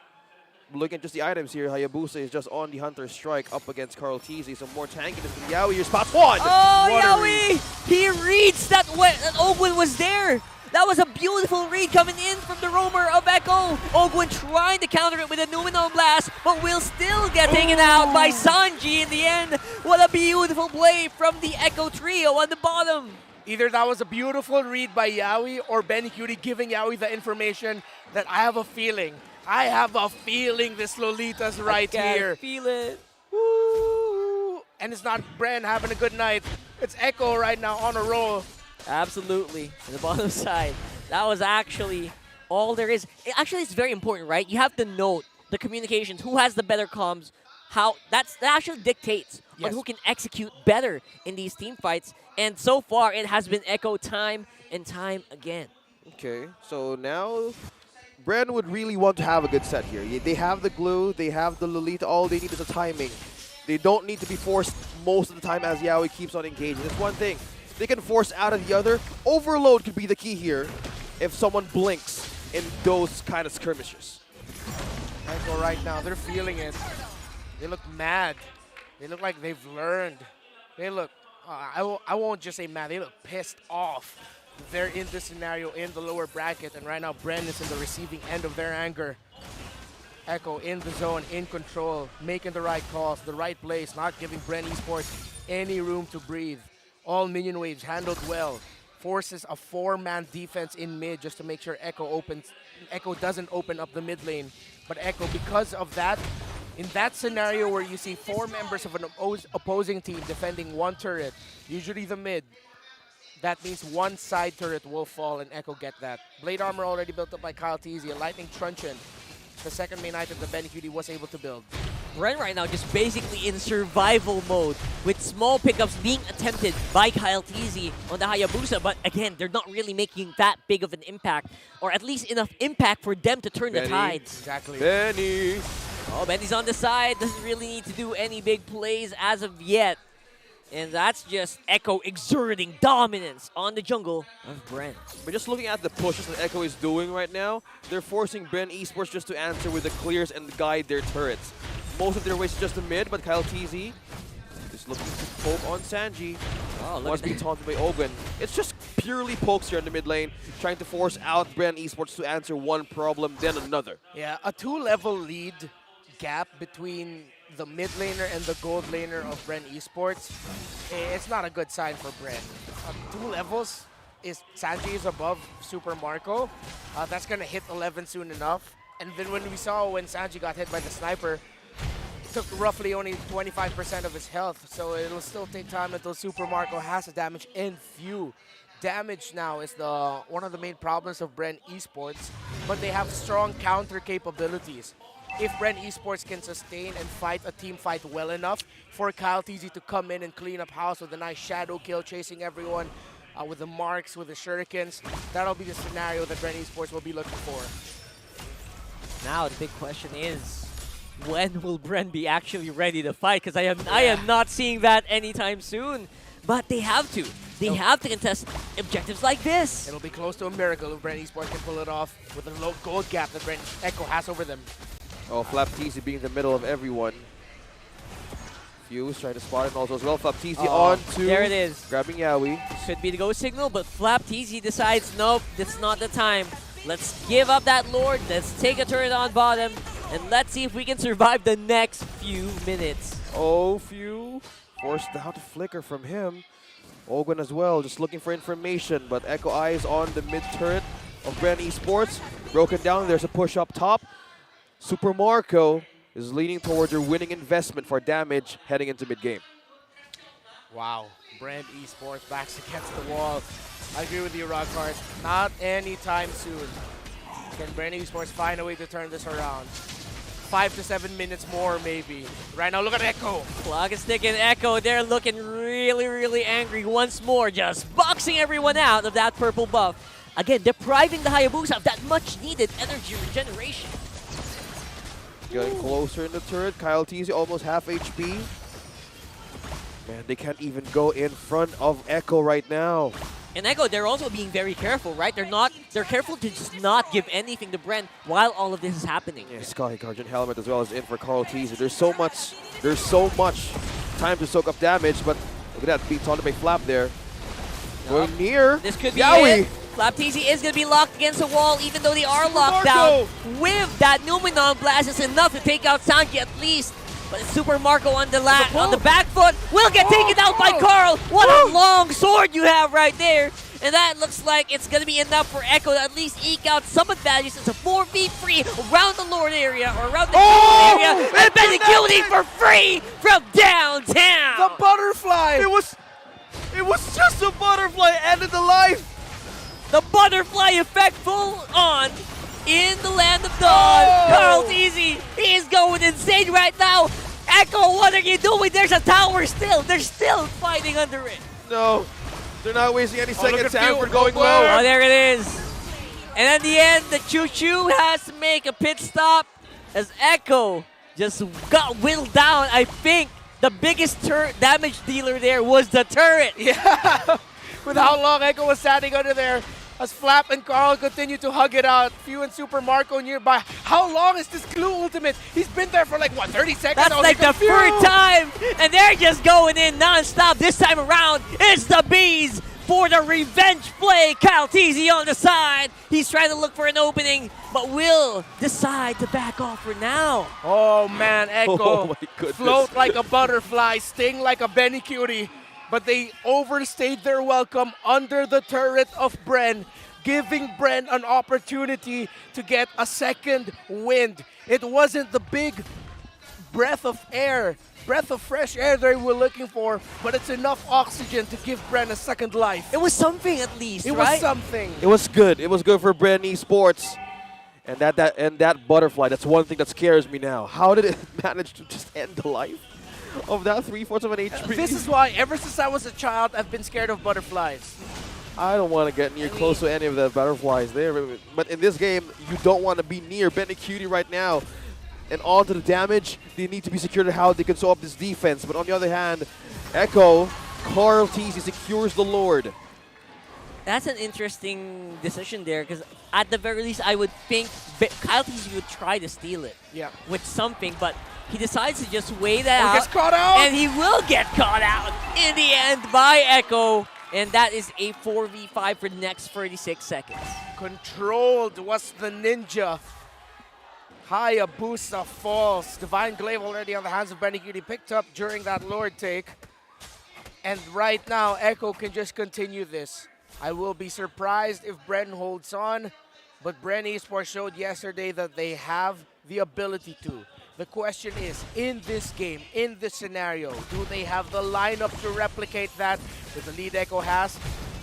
Looking at just the items here, Hayabusa is just on the Hunter Strike up against Carl Teasy. Some more tankiness from Yaoi. Your spot one! Oh, Yaoi! He reads that Ogwin was there. That was a beautiful read coming in from the roamer of Echo. Ogwin trying to counter it with a Numinal Blast, but will still get taken out by Sanji in the end. What a beautiful play from the Echo trio on the bottom. Either that was a beautiful read by Yaoi or BLCK giving Yaoi the information that I have a feeling this Lolita's right here. I feel it. Woo! And it's not BREN having a good night. It's Echo right now on a roll. Absolutely. On the bottom side. That was actually all there is. Actually, it's very important, right? You have to note the communications. Who has the better comms? That actually dictates on who can execute better in these team fights. And so far, it has been Echo time and time again. Okay, so now BREN would really want to have a good set here. They have the glue, they have the Lolita, all they need is the timing. They don't need to be forced most of the time as Yaoi keeps on engaging. That's one thing. They can force out of the other. Overload could be the key here if someone blinks in those kind of skirmishes. Echo right now, they're feeling it. They look mad. They look like they've learned. They look, I won't just say mad, they look pissed off. They're in this scenario in the lower bracket, and right now BREN is in the receiving end of their anger. Echo in the zone, in control, making the right calls, the right plays, not giving BREN Esports any room to breathe. All minion waves handled well. Forces a 4-man defense in mid just to make sure Echo doesn't open up the mid lane. But Echo, because of that, in that scenario where you see 4 members of an opposing team defending one turret, usually the mid, that means one side turret will fall and Echo get that. Blade armor already built up by Kyle Teasy, a lightning truncheon, the second main item that BLCK was able to build. BREN right now just basically in survival mode with small pickups being attempted by Kyle Teasy on the Hayabusa, but again, they're not really making that big of an impact, or at least enough impact for them to turn the tides. Exactly. Benny! Oh, Benny's on the side, doesn't really need to do any big plays as of yet. And that's just Echo exerting dominance on the jungle of BREN. But just looking at the pushes that Echo is doing right now, they're forcing BREN Esports just to answer with the clears and guide their turrets. Most of their ways is just the mid, but Kyle TZ is looking to poke on Sanji. Oh, Wants to be taunted by Ogwen. It's just purely pokes here in the mid lane, trying to force out BREN Esports to answer one problem, then another. Yeah, a 2-level lead gap between the mid laner and the gold laner of BREN Esports, it's not a good sign for BREN. 2 levels, Sanji is above Super Marco. That's going to hit 11 soon enough. And then when we saw when Sanji got hit by the sniper, took roughly only 25% of his health. So it'll still take time until Super Marco has the damage and few. Damage now is one of the main problems of BREN Esports, but they have strong counter capabilities. If BREN Esports can sustain and fight a team fight well enough for Kyle TZ to come in and clean up house with a nice shadow kill, chasing everyone with the marks, with the shurikens, that'll be the scenario that BREN Esports will be looking for. Now the big question is, when will BREN be actually ready to fight? Because I am not seeing that anytime soon. But they have to. They have to contest objectives like this. It'll be close to a miracle if BREN Esports can pull it off with the low gold gap that Echo has over them. Oh, Flap TZ being in the middle of everyone. Fuse trying to spot it also as well. Flaptizi on to... There it is. Grabbing Yawi. Could be the go signal, but Flaptizi decides, nope, that's not the time. Let's give up that Lord. Let's take a turret on bottom. And let's see if we can survive the next few minutes. Oh, Few. Forced out to flicker from him. Ogun as well, just looking for information. But Echo Eyes on the mid turret of BREN Esports. Broken down, there's a push up top. Super Marco is leaning towards your winning investment for damage heading into mid-game. Wow, BREN Esports backs against the wall. I agree with you, Rockhart. Not anytime soon. Can BREN Esports find a way to turn this around? 5 to 7 minutes more, maybe. Right now, look at Echo. Clock is ticking. Echo, they're looking really, really angry once more, just boxing everyone out of that purple buff. Again, depriving the Hayabusa of that much-needed energy regeneration. Getting closer in the turret. Kyle TZ almost half HP. Man, they can't even go in front of Echo right now. And Echo, they're also being very careful, right? They're careful to just not give anything to BREN while all of this is happening. Yeah, Sky Guardian Helmet as well is in for Carl TZ. There's so much time to soak up damage, but look at that, being taunted by Flap there. Going near. This could be Yawi. it. Flaptizi is going to be locked against the wall, even though they are locked down. With that Numenon Blast, it's enough to take out Sanki at least. But Super Marco on the back foot will get taken out by Carl. What a long sword you have right there. And that looks like it's going to be enough for Echo to at least eke out some advantages. It's a 4v3 around the Lord area, or around the area. And Benecuti for free from downtown. The butterfly. It was just a butterfly, ended the life. The butterfly effect full on in the land of Dawn. Carl TZ, he's going insane right now. Echo, what are you doing? There's a tower still. They're still fighting under it. No, they're not wasting any seconds. Sanford going low. Oh, there it is. And at the end, the Choo Choo has to make a pit stop as Echo just got whittled down. I think the biggest damage dealer there was the turret. Yeah. With how long Echo was standing under there, as Flap and Carl continue to hug it out. Few and Super Marco nearby. How long is this Glue ultimate? He's been there for like, what, 30 seconds? That's like the third time, and they're just going in non-stop. This time around, it's the Bees for the revenge play. Kyle TZ on the side. He's trying to look for an opening, but will decide to back off for now. Oh man, Echo. Oh my goodness. Float like a butterfly, sting like a Benecutie. But they overstayed their welcome under the turret of BREN, giving BREN an opportunity to get a second wind. It wasn't the big breath of fresh air they were looking for, but it's enough oxygen to give BREN a second life. It was something at least, It right? was something. It was good. It was good for BREN Esports. And that butterfly, that's one thing that scares me now. How did it manage to just end the life of that 3/4 of an HP? This is why, ever since I was a child, I've been scared of butterflies. I don't want to get near close to any of the butterflies there. But in this game, you don't want to be near Benecutie right now. And on to the damage, they need to be secured how they can sew up this defense. But on the other hand, Echo, Carl TZ secures the Lord. That's an interesting decision there, because at the very least, I would think Kyle TZ would try to steal it with something, but he decides to just wait that out. He gets caught out! And he will get caught out in the end by Echo. And that is a 4v5 for the next 36 seconds. Controlled was the ninja. Hayabusa falls. Divine Glaive already on the hands of Benecutie, picked up during that Lord take. And right now, Echo can just continue this. I will be surprised if BREN holds on, but BREN Esports showed yesterday that they have the ability to. The question is, in this game, in this scenario, do they have the lineup to replicate that with the lead Echo has?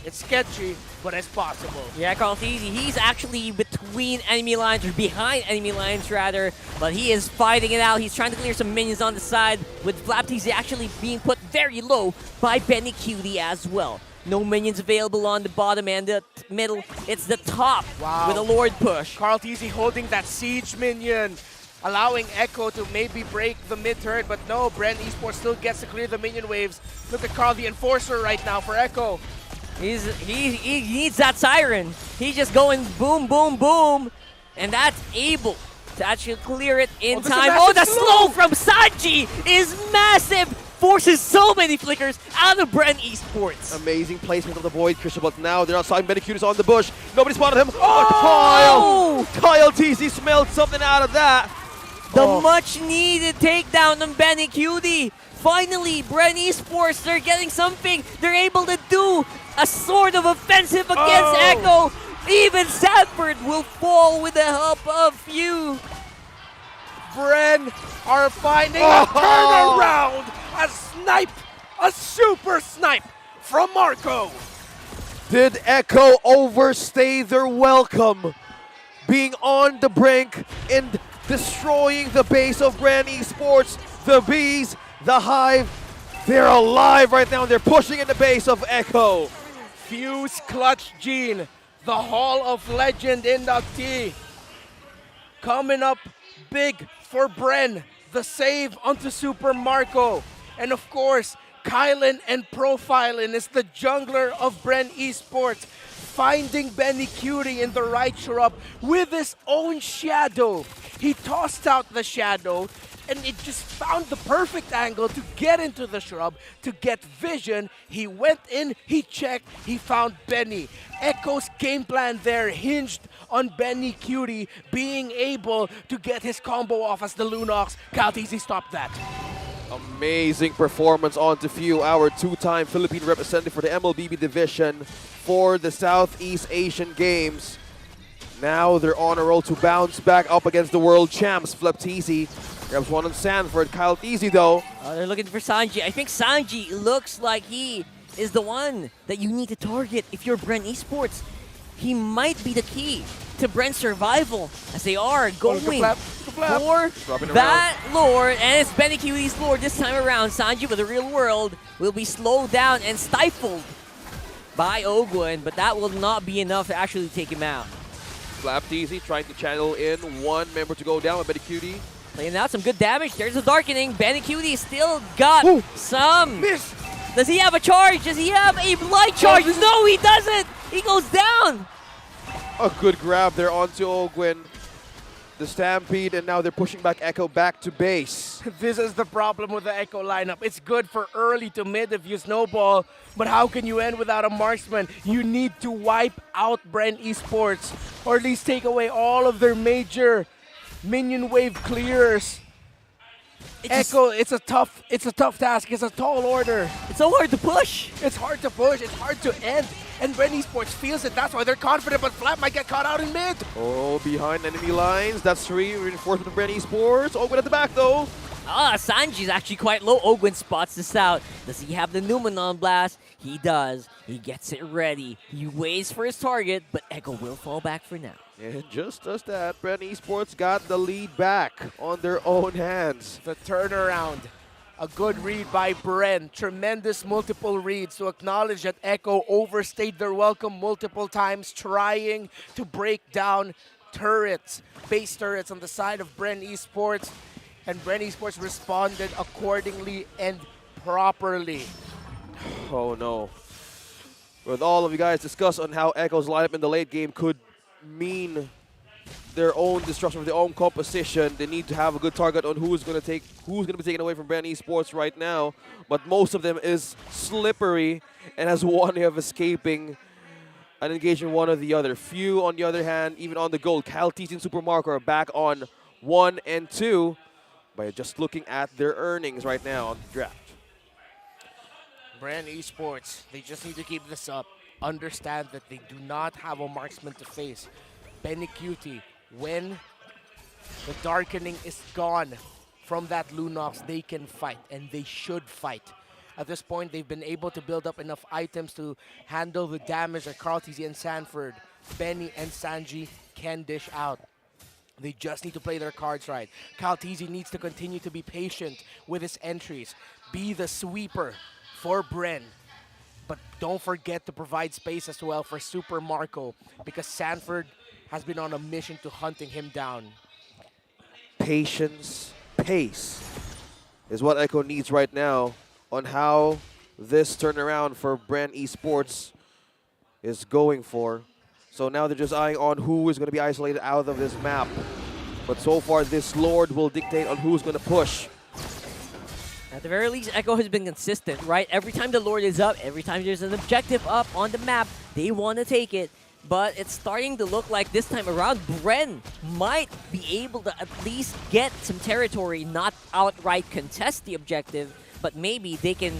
It's sketchy, but it's possible. Yeah, Carl TZ, he's actually between enemy lines, or behind enemy lines rather, but he is fighting it out. He's trying to clear some minions on the side, with Flaptizi actually being put very low by Benecutie as well. No minions available on the bottom and the middle. It's the top with a Lord push. Carl TZ holding that siege minion, allowing Echo to maybe break the mid turret, but no, BREN Esports still gets to clear the minion waves. Look at Carl, the enforcer right now for Echo. He needs that siren. He's just going boom, boom, boom, and that's able to actually clear it in time. Oh, the slow from Sanji is massive. forces so many flickers out of BREN Esports. Amazing placement of the Void Crystal, but now they're outside. BENICUTI is on the bush. Nobody spotted him. Oh! Kyle TC smelled something out of that. The much-needed takedown on BENICUTI. Finally, BREN Esports, they're getting something. They're able to do a sort of offensive against Echo. Even Sanford will fall with the help of few. BREN are finding a turnaround. A snipe, a super snipe from Marco. Did Echo overstay their welcome? Being on the brink and destroying the base of BREN Esports. The Bees, the Hive, they're alive right now and they're pushing in the base of Echo. Fuse Clutch Gene, the Hall of Legend inductee. Coming up big for BREN, the save onto Super Marco. And of course, Kylan and Profilin is the jungler of BREN Esports, finding BENICUTI in the right shrub with his own shadow. He tossed out the shadow and it just found the perfect angle to get into the shrub, to get vision. He went in, he checked, he found Benny. Echo's game plan there hinged on BENICUTI being able to get his combo off as the Lunox. Calteasy stopped that. Amazing performance on Few, our two-time Philippine representative for the MLBB division for the Southeast Asian Games. Now they're on a roll to bounce back up against the world champs. Flapteasy grabs one on Sanford. Kyle Teasy though. They're looking for Sanji. I think Sanji looks like he is the one that you need to target if you're BREN Esports. He might be the key to BREN's survival as they are going for that Lord. And it's BENICUTI's Lord this time around. Sanji with the real world will be slowed down and stifled by Ogwin, but that will not be enough to actually take him out. Flapteasy trying to channel in one member to go down with BENICUTI. Playing out some good damage. There's a darkening. BENICUTI still got some. Miss. Does he have a charge? Does he have a light charge? No, he doesn't. He goes down. A good grab there onto Ogwin. The Stampede, and now they're pushing back Echo back to base. This is the problem with the Echo lineup. It's good for early to mid if you snowball, but how can you end without a marksman? You need to wipe out BREN Esports, or at least take away all of their major minion wave clears. Echo, it's a tough task. It's a tall order. It's so hard to push. It's hard to push. It's hard to end. And BREN Esports feels it. That's why they're confident, but Flap might get caught out in mid. Oh, behind enemy lines. That's 3 reinforcement of BREN Esports. Ogwin at the back though. Sanji's actually quite low. Ogwin spots this out. Does he have the Numenon Blast? He does. He gets it ready. He waits for his target, but Echo will fall back for now. And just as that, BREN Esports got the lead back on their own hands. The turnaround. A good read by BREN. Tremendous multiple reads to acknowledge that Echo overstayed their welcome multiple times, trying to break down turrets, base turrets on the side of BREN Esports. And BREN Esports responded accordingly and properly. Oh no. With all of you guys discuss on how Echo's lineup in the late game could mean their own destruction of their own composition, they need to have a good target on who's going to be taken away from BREN Esports right now. But most of them is slippery and has one way of escaping and engaging one or the other. Few, on the other hand, even on the gold. Calteasy and Super Marco are back on 1 and 2 by just looking at their earnings right now on the draft. BREN Esports, they just need to keep this up. Understand that they do not have a marksman to face. BENICUTI, when the darkening is gone from that Lunox, they can fight, and they should fight. At this point, they've been able to build up enough items to handle the damage that Calteasy and Sanford, Benny and Sanji can dish out. They just need to play their cards right. Calteasy needs to continue to be patient with his entries, be the sweeper for BREN. But don't forget to provide space as well for Super Marco, because Sanford has been on a mission to hunting him down. Patience, pace is what Echo needs right now on how this turnaround for BREN Esports is going for. So now they're just eyeing on who is going to be isolated out of this map. But so far, this Lord will dictate on who's going to push. At the very least, Echo has been consistent, right? Every time the Lord is up, every time there's an objective up on the map, they want to take it. But it's starting to look like this time around, BREN might be able to at least get some territory, not outright contest the objective, but maybe they can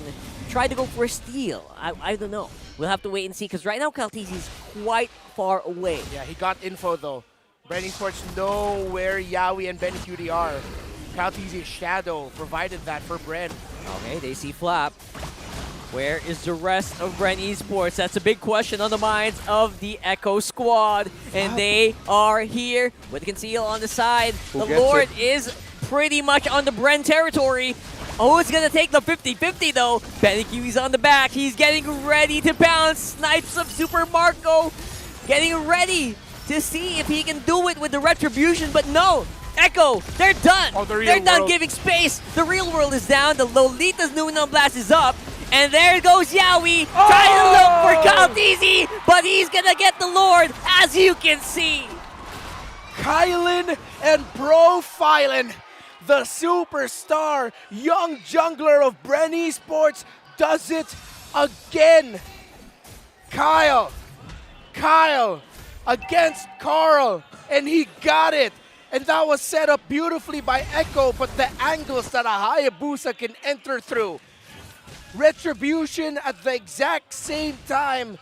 try to go for a steal. I don't know. We'll have to wait and see, because right now Kaltizi is quite far away. Yeah, he got info though. BREN Esports know where Yawi and BenQt are. Kaltizi's shadow provided that for BREN. Okay, they see Flap. Where is the rest of BREN Esports? That's a big question on the minds of the Echo squad. And they are here with Conceal on the side. The Lord is pretty much on the BREN territory. Oh, it's going to take the 50-50 though. BenQt's on the back. He's getting ready to bounce. Snipes of Super Marco. Getting ready to see if he can do it with the Retribution, but no. Echo, they're done. Oh, they're done giving space. The real world is down. The Lolita's Numenor Blast is up. And there goes Yawi, trying to look for Kaltizi, but he's gonna get the Lord, as you can see. Kylan and Profilen, the superstar young jungler of BREN Esports, does it again. Kyle against Carl, and he got it. And that was set up beautifully by Echo, but the angles that a Hayabusa can enter through. Retribution at the exact same time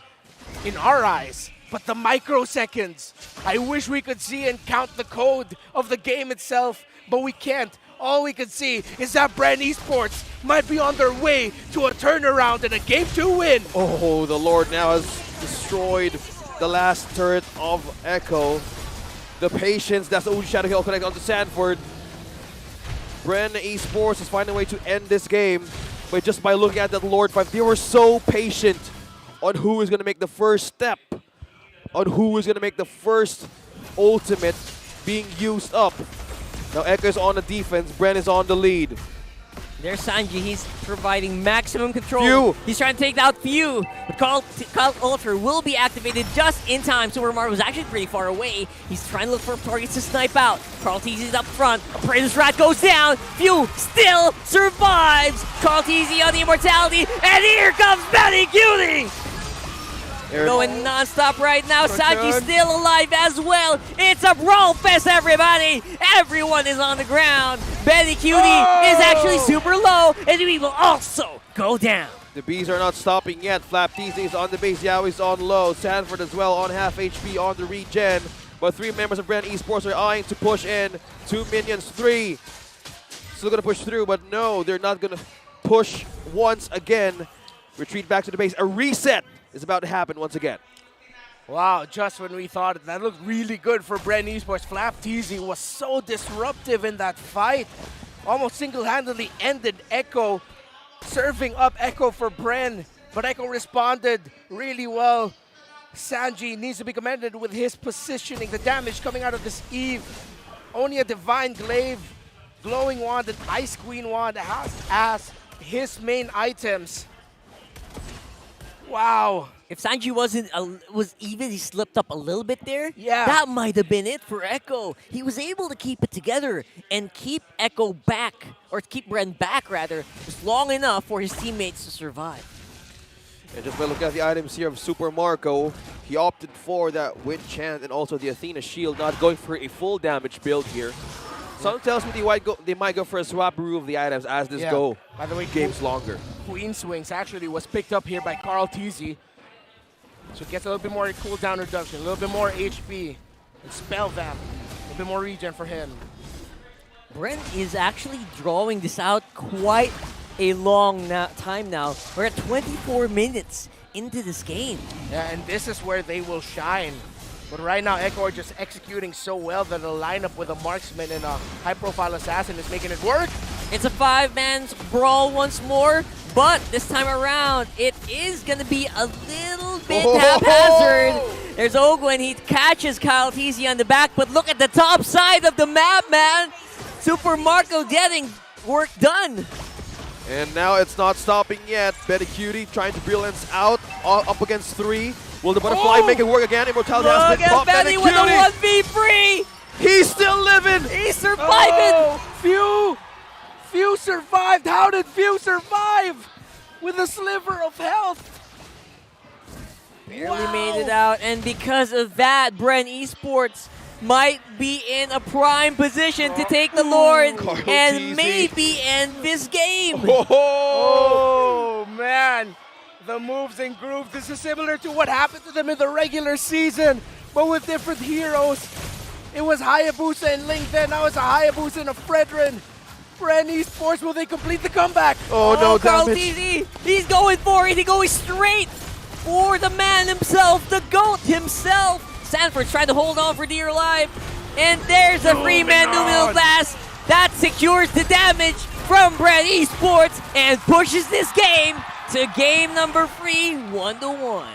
in our eyes, but the microseconds. I wish we could see and count the code of the game itself, but we can't. All we can see is that BREN Esports might be on their way to a turnaround and a Game 2 win. Oh, the Lord now has destroyed the last turret of Echo. The patience, that's the only Shadow Hill connect onto Sanford. BREN Esports is finding a way to end this game. But just by looking at that Lord 5, they were so patient on who is going to make the first step, on who is going to make the first ultimate being used up. Now Echo is on the defense, BREN is on the lead. There's Sanji, he's providing maximum control. Few. He's trying to take out Few, but Carl Ultra will be activated just in time. Super Mario was actually pretty far away. He's trying to look for targets to snipe out. Carl Teasy up front. Apprentice Rat goes down. Few still survives. Carl Teasy on the immortality, and here comes BenQt! Going non-stop right now. Sanji's still alive as well. It's a brawl fest, everybody. Everyone is on the ground. BenQt is actually super low, and he will also go down. The Bees are not stopping yet. Flap TZ is on the base, Yaoi's on low. Sanford as well on half HP on the regen. But 3 members of BREN Esports are eyeing to push in. 2 minions, 3. Still gonna push through, but no, they're not gonna push once again. Retreat back to the base. A reset is about to happen once again. Wow, just when we thought it, that looked really good for BREN Esports. Flap TZ was so disruptive in that fight. Almost single-handedly ended Echo, serving up Echo for BREN. But Echo responded really well. Sanji needs to be commended with his positioning. The damage coming out of this Eve. Only a Divine Glaive, Glowing Wand, and Ice Queen Wand has as his main items. Wow. If Sanji was even, he slipped up a little bit there. Yeah. That might have been it for Echo. He was able to keep it together and keep Echo back, or keep BREN back rather, just long enough for his teammates to survive. And just by looking at the items here of Super Marco, he opted for that Wind Chant and also the Athena Shield, not going for a full damage build here. Something tells me they might go for a swap-roo of the items as this go. By the way, game's longer. Queen Swings actually was picked up here by Carl TZ. So it gets a little bit more cooldown reduction, a little bit more HP, and Spell Vamp, a little bit more regen for him. BREN is actually drawing this out quite a long time now. We're at 24 minutes into this game. Yeah, and this is where they will shine. But right now, Echo are just executing so well that a lineup with a marksman and a high-profile assassin is making it work. It's a 5-man brawl once more, but this time around, it is going to be a little bit haphazard. There's Ogwen, he catches Kyle TZ on the back, but look at the top side of the map, man. Super Marco getting work done. And now it's not stopping yet. BenQt trying to balance out up against 3. Will the butterfly make it work again? Immortality has been popped. Benny with a 1v3. He's still living. He's surviving. Few Few survived. How did Few survive? With a sliver of health. Barely made it out, and because of that, BREN Esports might be in a prime position to take the Lord and maybe end this game. Oh, man. The moves and groove. This is similar to what happened to them in the regular season, but with different heroes. It was Hayabusa and Link then. Now it's a Hayabusa and a Fredrin. BREN Esports, will they complete the comeback? Oh, no Carl damage. TZ, he's going for it. He's going straight for the man himself, the GOAT himself. Sanford's trying to hold on for dear life. And there's a free man Numinal Blast that secures the damage from BREN Esports and pushes this game to game number 3, 1-1.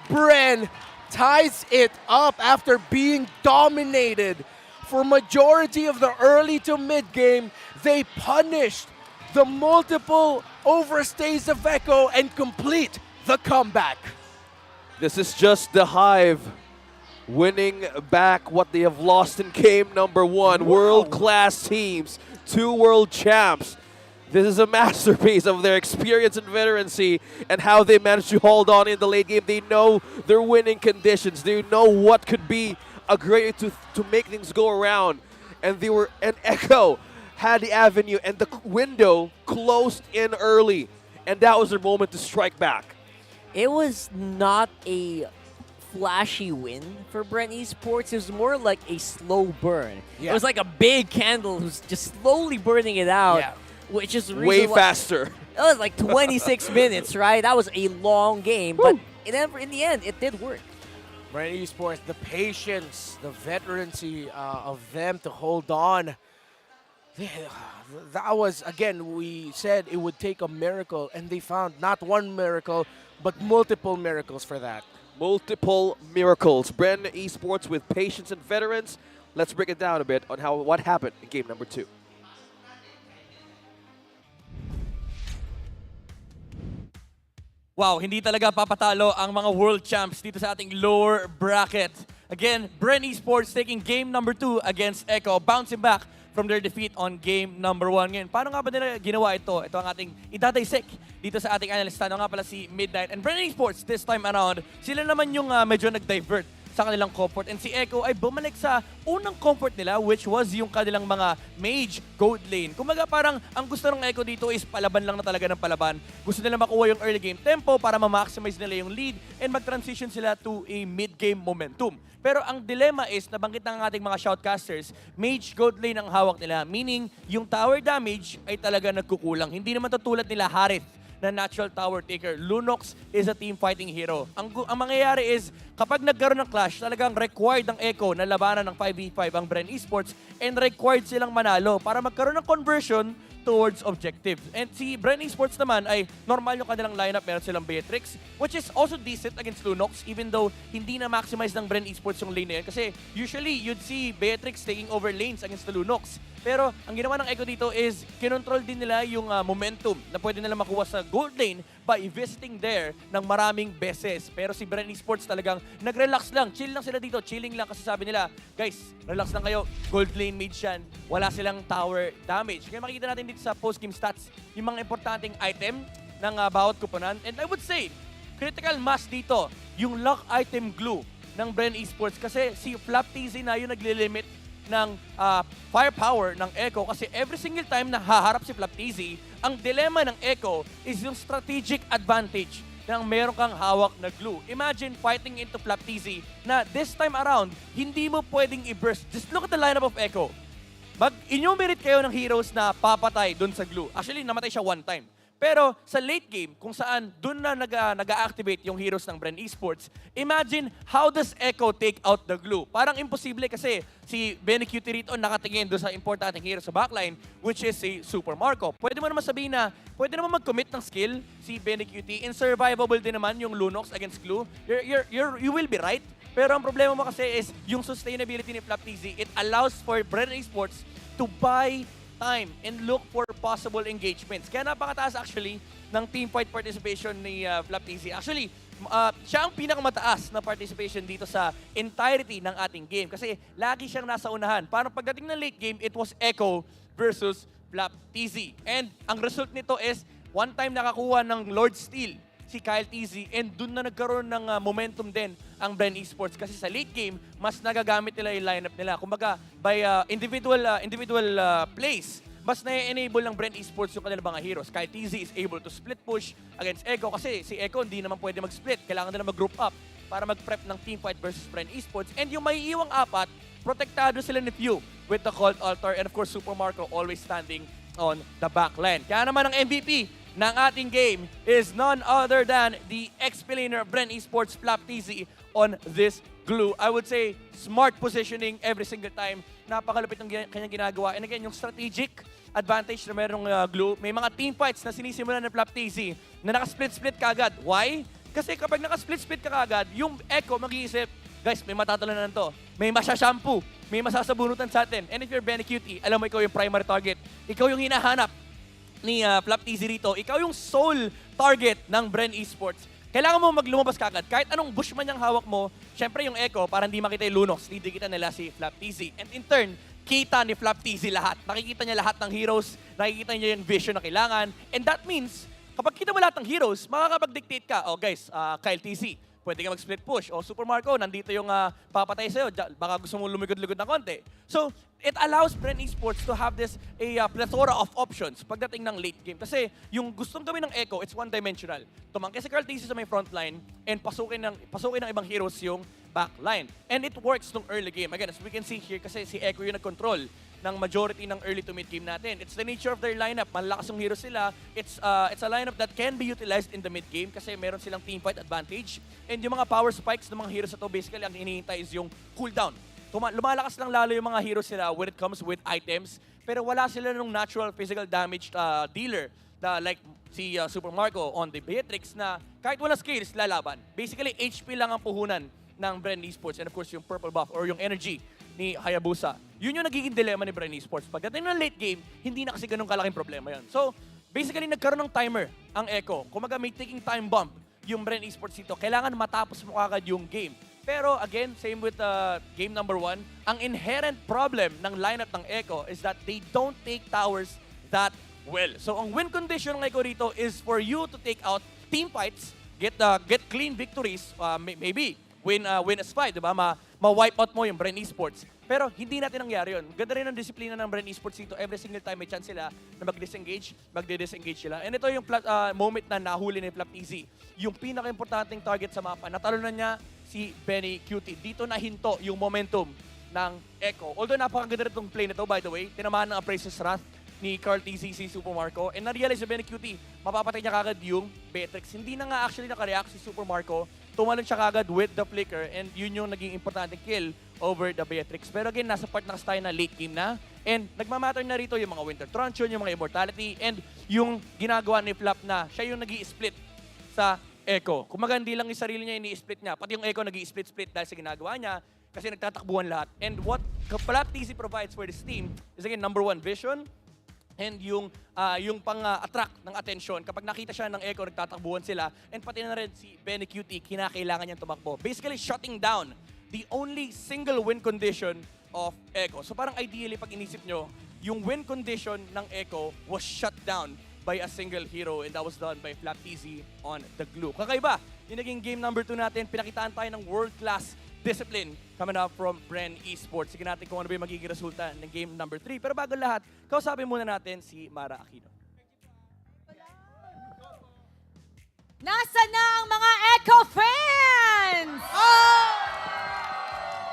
BREN ties it up after being dominated for majority of the early to mid game. They punished the multiple overstays of Echo and complete the comeback. This is just the Hive winning back what they have lost in game number 1. World-class teams, 2 world champs. This is a masterpiece of their experience and veterancy and how they managed to hold on in the late game. They know their winning conditions. They know what could be a great way to make things go around. And Echo had the avenue and the window closed in early. And that was their moment to strike back. It was not a flashy win for BREN Esports. It was more like a slow burn. Yeah. It was like a big candle who's just slowly burning it out. Yeah. Which is the reason way why- faster. It was like 26 minutes, right? That was a long game, but in the end, it did work. BREN Esports, the patience, the veterancy of them to hold on. That was, again, we said it would take a miracle, and they found not one miracle, but multiple miracles for that. Multiple miracles. BREN Esports with patience and veterans. Let's break it down a bit on what happened in game number 2. Wow, hindi talaga papatalo ang mga world champs dito sa ating lower bracket. Again, BREN Esports taking game number 2 against Echo, bouncing back from their defeat on game number 1. Ngayon, paano nga ba nila ginawa ito? Ito ang ating idadaysek dito sa ating analyst. Ano nga pala si Midnight. And BREN Esports, this time around, sila naman yung medyo nag-divert sa kanilang comfort. And si Echo ay bumalik sa unang comfort nila, which was yung kanilang mga mage gold lane. Kumaga parang ang gusto ng Echo dito is palaban lang na talaga ng palaban. Gusto nila makuha yung early game tempo para ma-maximize nila yung lead and mag-transition sila to a mid-game momentum. Pero ang dilemma is, nabanggit ng ating mga shoutcasters, mage gold lane ang hawak nila. Meaning, yung tower damage ay talaga nagkukulang. Hindi naman tutulad nila Harith na natural tower taker. Lunox is a team fighting hero. Ang mangyayari is, kapag nagkaroon ng clash, talagang required ng Echo na labanan ng 5v5 ang BREN Esports and required silang manalo para magkaroon ng conversion towards objectives. And si BREN Esports naman ay normal yung kanilang lineup. Meron silang Beatrix, which is also decent against Lunox, even though hindi na maximize ng BREN Esports yung lane na yun. Kasi usually, you'd see Beatrix taking over lanes against the Lunox. Pero ang ginawa ng Echo dito is kinontrol din nila yung momentum na pwede nila makuha sa gold lane by visiting there ng maraming beses. Pero si BREN Esports talagang nag-relax lang. Chill lang sila dito. Chilling lang kasi sabi nila, guys, relax lang kayo. Gold lane mage yan. Wala silang tower damage. Kaya makikita natin dito sa post-game stats yung mga importanteng item ng bawat kuponan. And I would say, critical mass dito, yung lock item glue ng BREN Esports. Kasi si Flap TZ na yung naglilimit ng firepower ng Echo kasi every single time na haharap si Flap TZ, ang dilemma ng Echo is yung strategic advantage ng meron kang hawak na glue. Imagine fighting into Flap TZ na this time around, hindi mo pwedeng i-burst. Just look at the lineup of Echo. Mag-enumerate kayo ng heroes na papatay dun sa glue. Actually, namatay siya one time. Pero sa late game, kung saan dun na nag-activate yung heroes ng BREN Esports, imagine how does Echo take out the glue? Parang imposible kasi si BNQT rito nakatingin doon sa importanteng hero sa backline, which is si Super Marco. Pwede mo naman sabihin na, pwede naman mag-commit ng skill si BNQT. In survivable din naman yung Lunox against glue. You will be right. Pero ang problema mo kasi is yung sustainability ni Flap TZ, it allows for BREN Esports to buy time and look for possible engagements. Kaya napakataas actually ng team fight participation ni Flap TZ. Actually, siya ang pinakamataas na participation dito sa entirety ng ating game. Kasi lagi siyang nasa unahan. Parang pagdating ng late game, it was Echo versus Flap TZ. And ang result nito is, one time nakakuha ng Lord Steel si Kyle TZ, and dun na nagkaroon ng momentum din ang BREN Esports kasi sa late game, mas nagagamit nila yung lineup nila. Kumbaga, by individual plays, mas na-enable ng BREN Esports yung kanilang mga heroes. Kyle TZ is able to split push against Echo kasi si Echo hindi naman pwede mag-split. Kailangan nila mag-group up para mag-prep ng teamfight versus BREN Esports. And yung may iwang apat, protektado sila ni Few with the Cold Altar, and of course, Super Marco always standing on the back line. Kaya naman ang MVP ng ating game is none other than the ex-billionaire of BREN Esports, Flap TZ, on this glue. I would say, smart positioning every single time. Napakalupit ng kanyang ginagawa. And again, yung strategic advantage na merong glue, may mga team fights na sinisimulan ng Flap TZ na naka-split-split kagad. Why? Kasi kapag naka-split-split ka kagad, yung Echo mag-iisip, guys, may matatalunan to. May masashampoo. May masasabunutan sa atin. And if you're Benny Cutie, alam mo ikaw yung primary target. Ikaw yung hinahanap ni Flap TZ rito. Ikaw yung sole target ng BREN Esports. Kailangan mo maglumabas kagad. Kahit anong bushman yung hawak mo, syempre yung Echo, para hindi makita yung Lunox, didikita nila si Flap TZ. And in turn, kita ni Flap TZ lahat. Nakikita niya lahat ng heroes, nakikita niya yung vision na kailangan. And that means, kapag kita mo lahat ng heroes, makakapag-dictate ka. Oh guys, Kyle TZ, pwede ka mag-split push. O Super Marco, nandito yung papatay sa'yo. Baka gusto mo lumigod-ligod na konti. So, it allows BREN Esports to have this plethora of options pagdating ng late game. Kasi yung gustong gawin ng Echo, it's one-dimensional. Tumangke si Carl TZ sa may front line and pasukin ng ibang heroes yung back line. And it works nung early game. Again, as we can see here, kasi si Echo yung nag-control ng majority ng early to mid game natin. It's the nature of their lineup. Malakas yung hero sila. It's a lineup that can be utilized in the mid game kasi meron silang teamfight advantage. And yung mga power spikes ng mga heroes na to, basically ang hinihintay is yung cooldown. Lumalakas lang lalo yung mga heroes nila when it comes with items, pero wala sila nung natural physical damage dealer like si Super Marco on the Beatrix na kahit wala skills, lalaban. Basically, HP lang ang puhunan ng BREN Esports, and of course yung purple buff or yung energy ni Hayabusa. Yun yung nagiging dilemma ni BREN Esports. Pagdating ng late game, hindi na kasi ganun kalaking problema yun. So, basically, nagkaroon ng timer ang Echo. Kumaga may taking time bomb yung BREN Esports dito. Kailangan matapos mo kagad yung game. Pero again, same with game number 1, ang inherent problem ng lineup ng Echo is that they don't take towers that well. So ang win condition ng Echo rito is for you to take out team fights, get clean victories, maybe win a spy, di ba? Ma-wipe out mo yung BREN Esports. Pero hindi natin nangyari yun. Ganda rin ang disiplina ng BREN Esports dito. Every single time may chance sila na mag-disengage, magde-disengage sila. And ito yung moment na nahuli ni Flap TZ. Yung pinaka-importanting target sa mapa, natalunan niya si Benny Cutie. Dito nahinto yung momentum ng Echo. Although napakaganda itong play nito, by the way, tinamaan ng Appraiser's Wrath ni Carl TZ si Super Marco. And na-realize si Benny Cutie, mapapatay niya kagad yung Beatrix. Hindi na nga actually nakareact si Super Marco. Tumalon siya kagad with the flicker, and yun yung naging importante kill over the Beatrix. Pero again, nasa part na tayo na late game na. And nagmamatter na rito yung mga Winter Truncheon, yung mga Immortality, and yung ginagawa ni Flap na siya yung nag-i-split sa Echo. Kumaga hindi lang yung sarili niya ini-split niya, pati yung Echo nag-i-split-split dahil sa ginagawa niya kasi nagtatakbuhan lahat. And what Flap TZ provides for this team is again, number 1, vision, and yung pang-attract ng attention. Kapag nakita siya ng Echo, nagtatakbuhan sila, and pati na rin si Benny Cutie, kinakailangan niyang tumakbo. Basically, shutting down the only single win condition of Echo. So parang ideally, pag inisip nyo, yung win condition ng Echo was shut down by a single hero, and that was done by Flap TZ on the glue. Kakaiba, yung naging game number 2 natin, pinakitaan tayo ng world-class discipline coming up from BREN Esports. Sige natin kung ano ba yung magiging resulta ng game number 3. Pero bago lahat, kausapin muna natin si Mara Aquino. Nasa na ang mga Echo fans?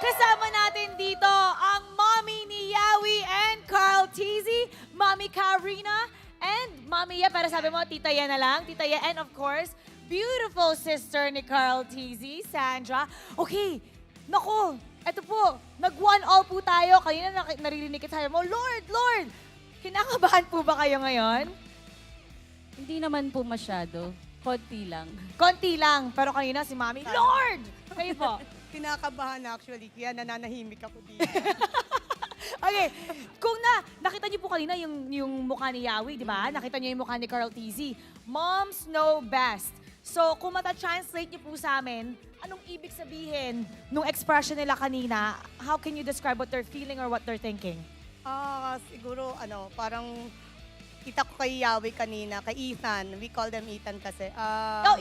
Kasama natin dito ang mommy ni Yawi and Carl TZ, mommy Karina, and mommy Ya, para sabi mo, Tita Ya na lang. Tita Ya, and of course, beautiful sister ni Carl TZ, Sandra. Okay, naku, eto po, nag-one all po tayo. Kanina naririnig kita mo, Lord, Lord! Kinakabahan po ba kayo ngayon? Hindi naman po masyado. Konti lang. Konti lang, pero kanina si Mami, Lord! Kayo po. Kinakabahan actually, kaya nananahimik ako dito. Okay, kung nakita niyo po kanina yung mukha ni Yawi, di ba? Nakita niyo yung mukha ni Carl TZ. Moms know best. So, kung mata-translate niyo po sa amin, anong ibig sabihin nung expression nila kanina? How can you describe what they're feeling or what they're thinking? Siguro, parang kita ko kay Yawi kanina, kay Ethan. We call them Ethan kasi.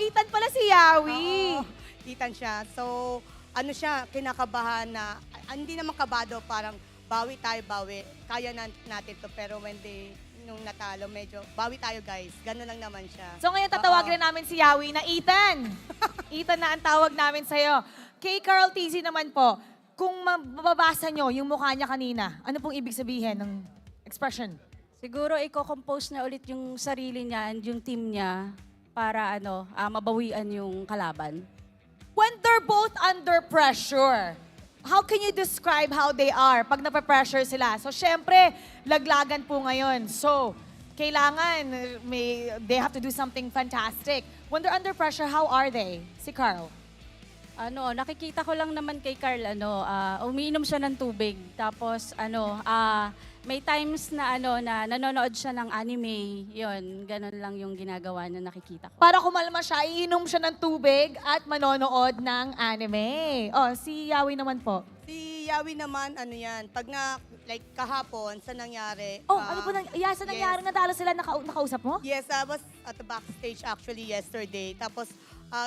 Ethan pala si Yawi. Oo, Ethan siya. So, siya, kinakabahan na, hindi naman kabado, parang bawi tayo, bawi. Kaya natin to, pero nung natalo, medyo, bawi tayo guys. Ganun lang naman siya. So ngayon tatawagin na namin si Yawi na Ethan. Ethan na ang tawag namin sa'yo. Kay Carl TZ naman po, kung mababasa nyo yung mukha niya kanina, ano pong ibig sabihin ng expression? Siguro i-compose niya ulit yung sarili niya and yung team niya para mabawian yung kalaban. When they're both under pressure, how can you describe how they are pag nape-pressure sila? So, syempre, laglagan po ngayon. So, kailangan, they have to do something fantastic. When they're under pressure, how are they? Si Carl? Nakikita ko lang naman kay Carl, umiinom siya ng tubig. Tapos, may times na na nanonood siya ng anime. Yun, ganun lang yung ginagawa na nakikita ko. Para kumalma siya, iinom siya ng tubig at manonood ng anime. Si Yawi naman po. Si Yawi naman, pag kahapon, sa nangyari. Sa nangyari, nadalo sila, nakausap mo? Yes, I was at the backstage actually yesterday. Tapos,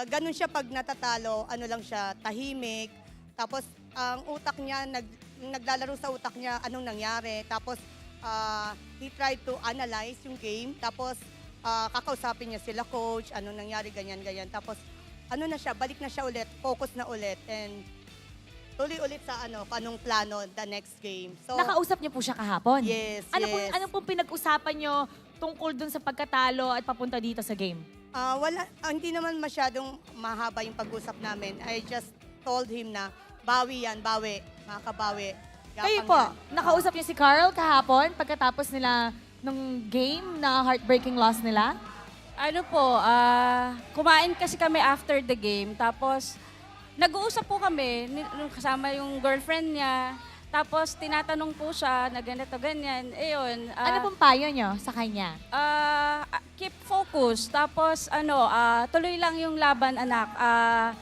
ganun siya pag natatalo, lang siya, tahimik. Tapos, ang utak niya, naglalaro sa utak niya anong nangyari. Tapos, he tried to analyze yung game. Tapos, kakausapin niya sila coach, anong nangyari, ganyan. Tapos, balik na siya ulit, focus na ulit. And, tuloy ulit sa anong plano the next game. So, nakausap niyo po siya kahapon? Yes, Ano pong pinag-usapan niyo tungkol dun sa pagkatalo at papunta dito sa game? Hindi naman masyadong mahaba yung pag-usap namin. I just told him na, bawi yan, bawi, makakabawi. Kayo po, nakausap niyo si Carl kahapon pagkatapos nila nung game na heartbreaking loss nila? Kumain kasi kami after the game. Tapos, nag-uusap po kami, kasama yung girlfriend niya. Tapos, tinatanong po siya na ganito, ganyan. Ano pong payo niyo sa kanya? Keep focus. Tapos, tuloy lang yung laban, anak.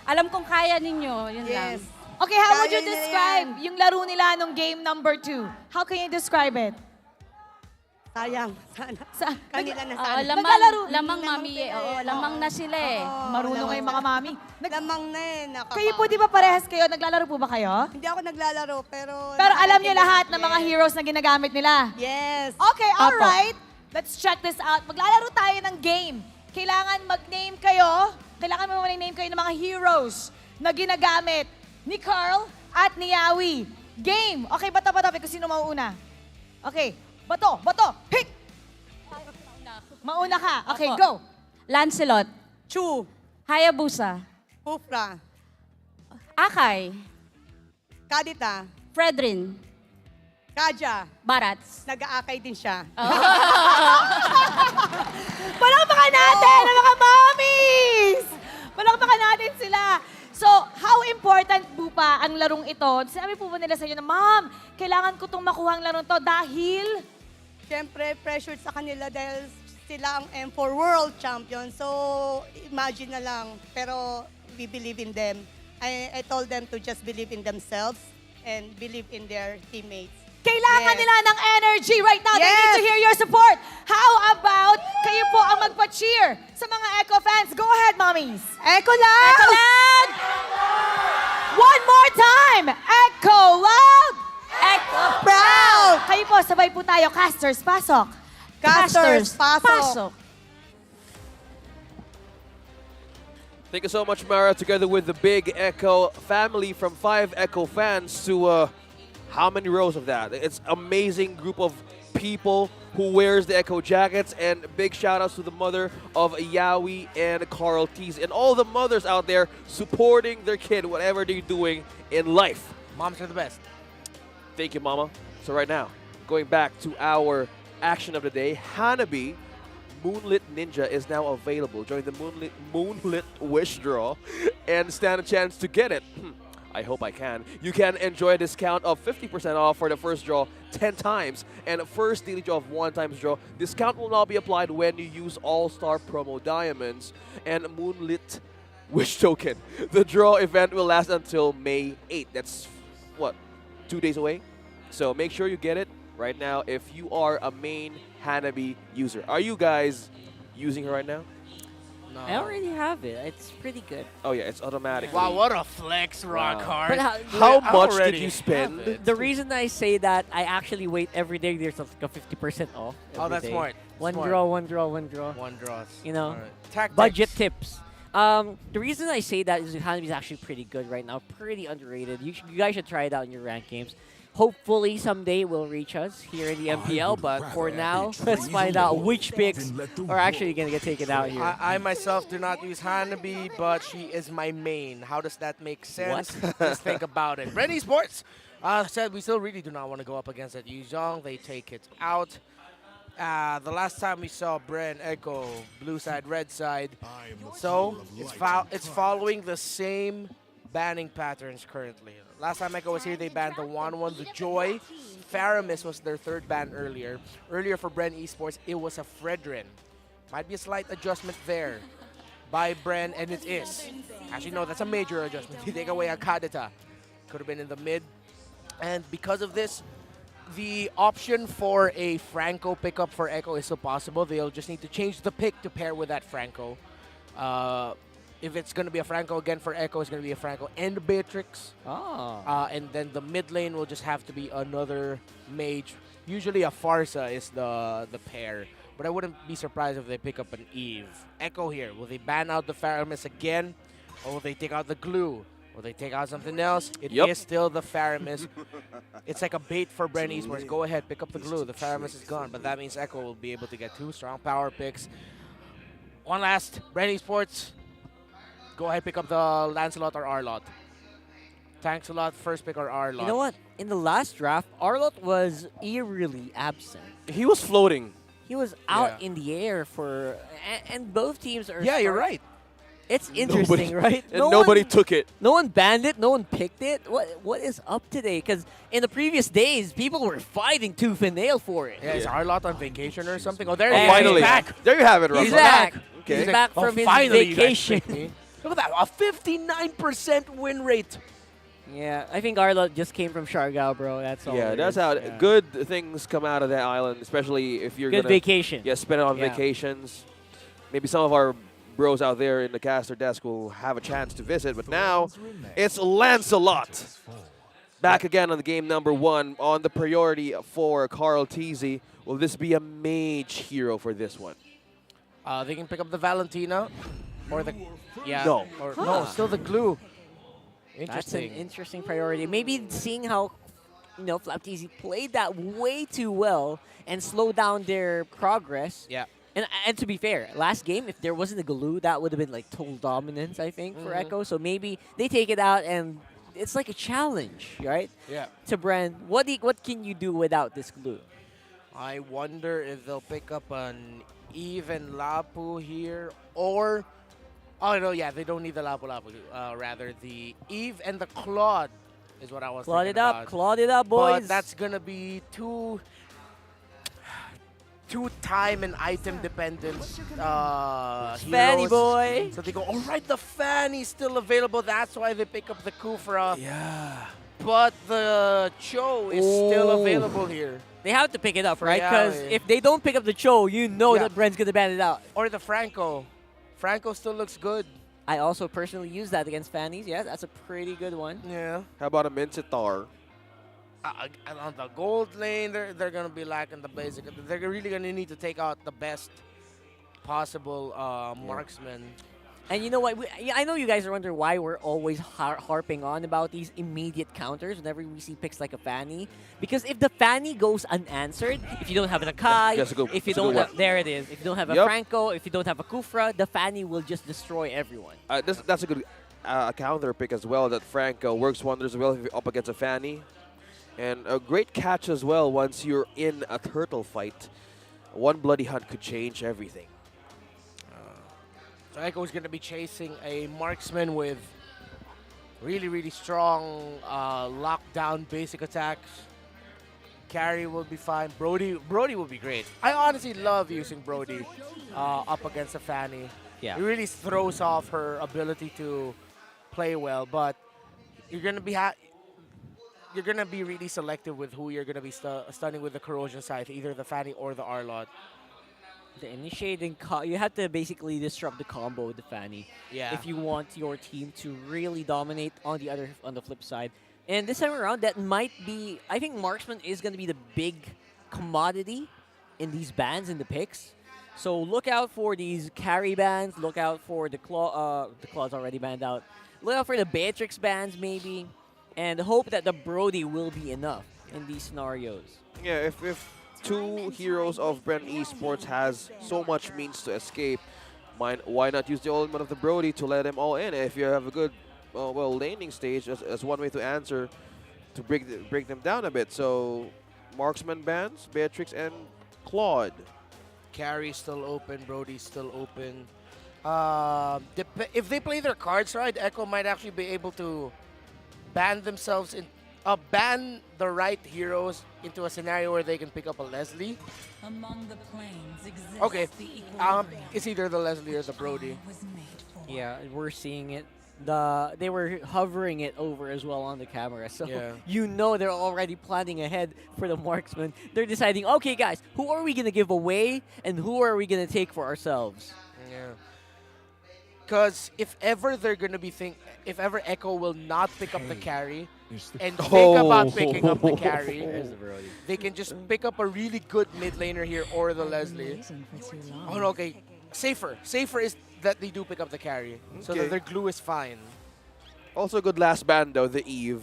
Alam kong kaya ninyo, yun lang. Okay, how would you describe yung laro nila nung game number 2? How can you describe it? Sayang, sana. Kanila na sana. Lamang mami, lamang na sila eh. Marunong nga yung mga mami. Lamang na Kayo po, di ba parehas kayo? Naglalaro po ba kayo? Hindi ako naglalaro, pero... Pero alam niyo lahat ng mga heroes na ginagamit nila? Yes. Okay, alright. Let's check this out. Maglalaro tayo ng game. Kailangan mag-name kayo. Kailangan mo mag-name kayo ng mga heroes na ginagamit ni Carl at ni Yawi. Game. Okay, bato-bato. Kung sino mauuna. Okay. Bato, pick! Mauna ka. Okay, go. Lancelot. Chu. Hayabusa. Kufra. Akay. Kadita. Fredrin. Kaja. Barats. Nag-aakay din siya. Palakpakan natin ang mga mommies! Palakpakan natin sila. So, how important po pa ang larong ito? Sinabi po ba nila sa inyo na, Ma'am, kailangan ko itong makuha ang larong to dahil? Siyempre, pressured sa kanila dahil sila ang M4 World Champion. So, imagine na lang. Pero, we believe in them. I told them to just believe in themselves and believe in their teammates. Kailangan nila ng energy right now. They need to hear your support. How about kayo po ang magpa-cheer sa mga Echo fans? Go ahead, mommies. Echo loud! Echo loud! One more time. Echo loud! Echo proud! Kayo po, sabay po tayo. Casters, pasok. Casters, pasok. Thank you so much, Mara, together with the big Echo family from 5 Echo fans to how many rows of that? It's amazing group of people who wears the Echo jackets, and big shout outs to the mother of Yawi and Carl Tees and all the mothers out there supporting their kid, whatever they're doing in life. Moms are the best. Thank you, Mama. So right now, going back to our action of the day, Hanabi Moonlit Ninja is now available. Join the Moonlit Wish Draw and stand a chance to get it. I hope I can. You can enjoy a discount of 50% off for the first draw 10 times and a first daily draw of 1 times draw. Discount will not be applied when you use All-Star Promo Diamonds and Moonlit Wish Token. The draw event will last until May 8th. That's, what, 2 days away? So make sure you get it right now if you are a main Hanabi user. Are you guys using her right now? No. I already have it. It's pretty good. Oh yeah, it's automatic. Wow, what a flex, Rock Hard. But How much did you spend? The reason I say that, I actually wait every day. There's like a 50% off. Oh, that's day. smart. One Smart. draw, one draw, one draw. One draws. You know, Tactics. budget tips. The reason I say that is Hanabi is actually pretty good right now. Pretty underrated. You guys should try it out in your ranked games. Hopefully someday it will reach us here in the MPL, but for now, let's find out which picks are actually going to get taken out here. I myself do not use Hanabi, but she is my main. How does that make sense? Just think about it. BREN Esports said we still really do not want to go up against that Yuzhong. They take it out. The last time we saw BREN, Echo, blue side, red side. So it's following the same banning patterns currently. Last time Echo was here, they banned the 1-1, the Joy. Faramis was their third ban earlier. Earlier for BREN Esports, it was a Fredrin. Might be a slight adjustment there by BREN, and it is. Actually, no, that's a major adjustment. You take away a Kadita. Could have been in the mid. And because of this, the option for a Franco pickup for Echo is still possible. They'll just need to change the pick to pair with that Franco. If it's going to be a Franco again for Echo, it's going to be a Franco and Beatrix. And then the mid lane will just have to be another mage. Usually a Farsa is the pair. But I wouldn't be surprised if they pick up an Eve. Echo here, will they ban out the Faramis again? Or will they take out the glue? Will they take out something else? It is still the Faramis. It's like a bait for BREN Esports. Go ahead, pick up the glue. The Faramis is gone. But that means Echo will be able to get 2 strong power picks. One last, BREN Esports. Go ahead, pick up the Lancelot or Arlot. Tanksalot, first pick or Arlot. You know what? In the last draft, Arlot was eerily absent. He was floating. He was out in the air for... And both teams are... Yeah, you're right. It's interesting, right? And nobody took it. No one banned it. No one picked it. What is up today? Because in the previous days, people were fighting tooth and nail for it. Yeah, is Arlot on vacation or something? Oh, there finally. He's back. There you have it, Russell. He's back. Okay. He's back from his finally, vacation. Look at that, a 59% win rate. Yeah, I think Arlot just came from Siargao, bro. That's all. Yeah, that's how good things come out of that island, especially if you're Good gonna vacation. Yeah, spend it on vacations. Maybe some of our bros out there in the caster desk will have a chance to visit, but now it's Lancelot. Back again on the game number 1 on the priority for Carl Teasy. Will this be a mage hero for this one? They can pick up the Valentina or the No. or no, still the glue. That's an Interesting. interesting priority. Maybe seeing how, Flapteasy played that way too well and slowed down their progress. Yeah. And to be fair, last game, if there wasn't a glue, that would have been like total dominance, I think, for Echo. So maybe they take it out and it's like a challenge, right? Yeah. To BREN, what can you do without this glue? I wonder if they'll pick up an even Lapu here or... Oh, no, yeah, they don't need the Lapu Lapu. Rather, the Eve and the Claude is what I was Claude thinking it up, about. Claude it up, boys. But that's going to be too time and item dependent Fanny heroes. boy. So they go, all right, the Fanny's still available. That's why they pick up the Kufra. Yeah. But the Cho is still available here. They have to pick it up, right? Yeah, Because if they don't pick up the Cho, you know that BREN's going to ban it out. Or the Franco. Franco still looks good. I also personally use that against Fannies. Yeah, that's a pretty good one. Yeah. How about a Mincitar? And on the gold lane, they're going to be lacking the basic. They're really going to need to take out the best possible marksman. And you know what? I know you guys are wondering why we're always harping on about these immediate counters whenever we see picks like a Fanny. Because if the Fanny goes unanswered, if you don't have an Akai, if you don't have, there it is. If you don't have a Franco, if you don't have a Kufra, the Fanny will just destroy everyone. That's a good counter pick as well. That Franco works wonders well if you're up against a Fanny. And a great catch as well once you're in a turtle fight. One bloody hunt could change everything. So Echo's going to be chasing a marksman with Really, really strong lockdown basic attacks. Carry will be fine. Brody will be great. I honestly love using Brody up against a Fanny. Yeah. It really throws off her ability to play well, but you're gonna be really selective with who you're gonna be stunning with the corrosion scythe, either the Fanny or the Arlot. The initiating, you have to basically disrupt the combo with the Fanny. Yeah. If you want your team to really dominate on the flip side. And this time around, that might be, I think Marksman is going to be the big commodity in these bans in the picks. So look out for these carry bans. Look out for the Claw's already banned out. Look out for the Beatrix bans maybe. And hope that the Brody will be enough in these scenarios. Yeah, if two heroes of BREN Esports has so much means to escape, why not use the element of the Brody to let them all in? If you have a good, laning stage as one way to answer, to break them down a bit. So, Marksman bans, Beatrix and Claude. Carry's still open, Brody's still open. If they play their cards right, Echo might actually be able to ban the right heroes into a scenario where they can pick up a Leslie. Among the planes exists Okay, the equilibrium. it's either the Leslie or the Brody. Yeah, we're seeing it. They were hovering it over as well on the camera, so Yeah. you know they're already planning ahead for the Marksman. They're deciding, okay, guys, who are we gonna give away and who are we gonna take for ourselves? Yeah. Because if ever they're gonna be if ever Echo will not pick up the carry and think about picking up the carry, There's the Brody. they can just pick up a really good mid laner here or the Leslie. Oh no, okay. Safer is that they do pick up the carry, so that Okay. their glue is fine. Also good last ban though, the Eve.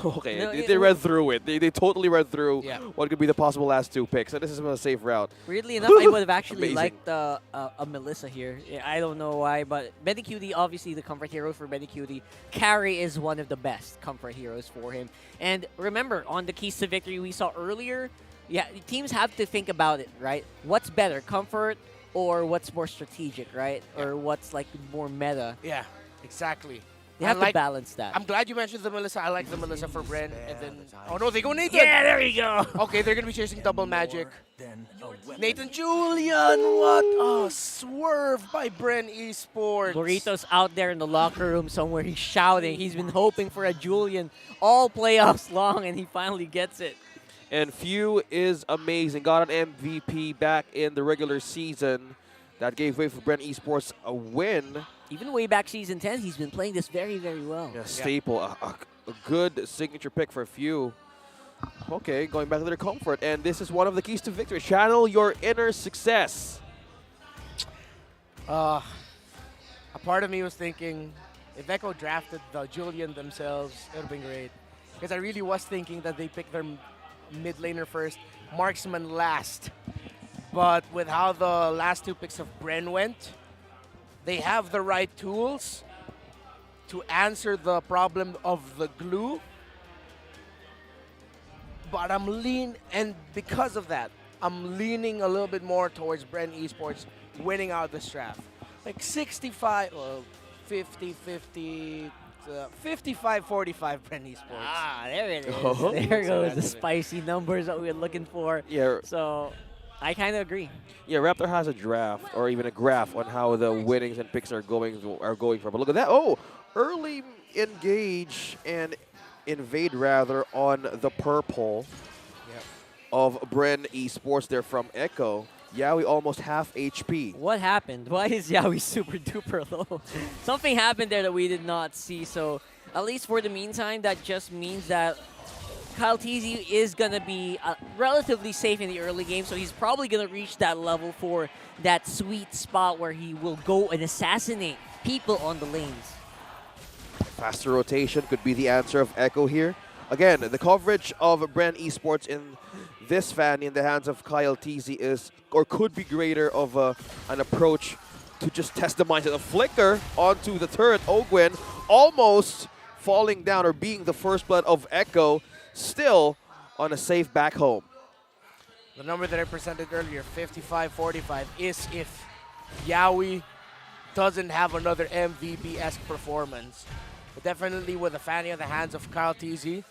Okay, No, they read through it. They totally read through Yeah. what could be the possible last two picks. So this is a safe route. Weirdly enough, I would have actually Amazing. liked a Melissa here. Yeah, I don't know why, but Benny Cutie, obviously the comfort hero for Benny Cutie. Carry is one of the best comfort heroes for him. And remember, on the keys to victory we saw earlier, yeah, teams have to think about it, right? What's better, comfort or what's more strategic, right? Or what's like more meta? Yeah, exactly. They have to balance that. I'm glad you mentioned the Melissa. I like the Melissa for BREN. And then, oh no, they go Nathan. Yeah, there you go. Okay, they're gonna be chasing double magic. Nathan Julian, what a swerve by BREN Esports. Burrito's out there in the locker room somewhere. He's shouting. He's been hoping for a Julian all playoffs long, and he finally gets it. And Few is amazing. Got an MVP back in the regular season. That gave way for BREN Esports a win. Even way back season 10, he's been playing this very, very well. Yeah, staple. A good signature pick for Few. Okay, going back to their comfort. And this is one of the keys to victory. Channel your inner success. A part of me was thinking, if Echo drafted the Julian themselves, it would have been great. Because I really was thinking that they picked their mid laner first, Marksman last. But with how the last two picks of BREN went, they have the right tools to answer the problem of the glue. But and because of that, I'm leaning a little bit more towards BREN Esports winning out this draft. Like 65, well, 50-50, 55-45 BREN Esports. Ah, there it is. Oh. There goes the spicy numbers that we were looking for. Yeah. So I kind of agree. Yeah, Raptor has a draft or even a graph on how the winnings and picks are going for. But look at that. Oh, early engage and invade rather on the purple of BREN Esports. They're from Echo. Yaoi almost half HP. What happened? Why is Yaoi super duper low? Something happened there that we did not see. So at least for the meantime, that just means that Kyle TZ is going to be relatively safe in the early game, so he's probably going to reach that level for that sweet spot where he will go and assassinate people on the lanes. Faster rotation could be the answer of Echo here. Again, the coverage of BREN Esports in this fan in the hands of Kyle TZ is, or could be greater of an approach to just test the mindset of Flicker onto the turret. Ogwen almost falling down or being the first blood of Echo, still on a safe back home. The number that I presented earlier, 55-45, is if Yaoi doesn't have another MVP-esque performance. But definitely with the Fanny in the hands of Kyle TZ,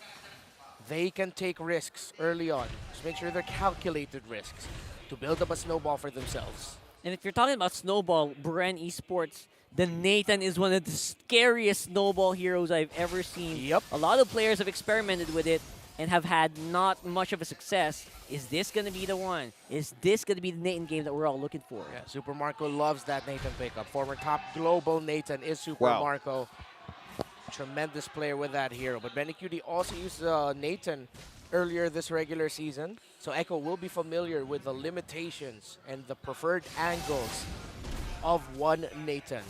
they can take risks early on. Just make sure they're calculated risks to build up a snowball for themselves. And if you're talking about snowball, BREN Esports, the Nathan is one of the scariest snowball heroes I've ever seen. Yep. A lot of players have experimented with it and have had not much of a success. Is this going to be the one? Is this going to be the Nathan game that we're all looking for? Yeah, Super Marco loves that Nathan pickup. Former top global Nathan is Super Marco. Tremendous player with that hero. But BNQD also used Nathan earlier this regular season. So Echo will be familiar with the limitations and the preferred angles of one Nathan.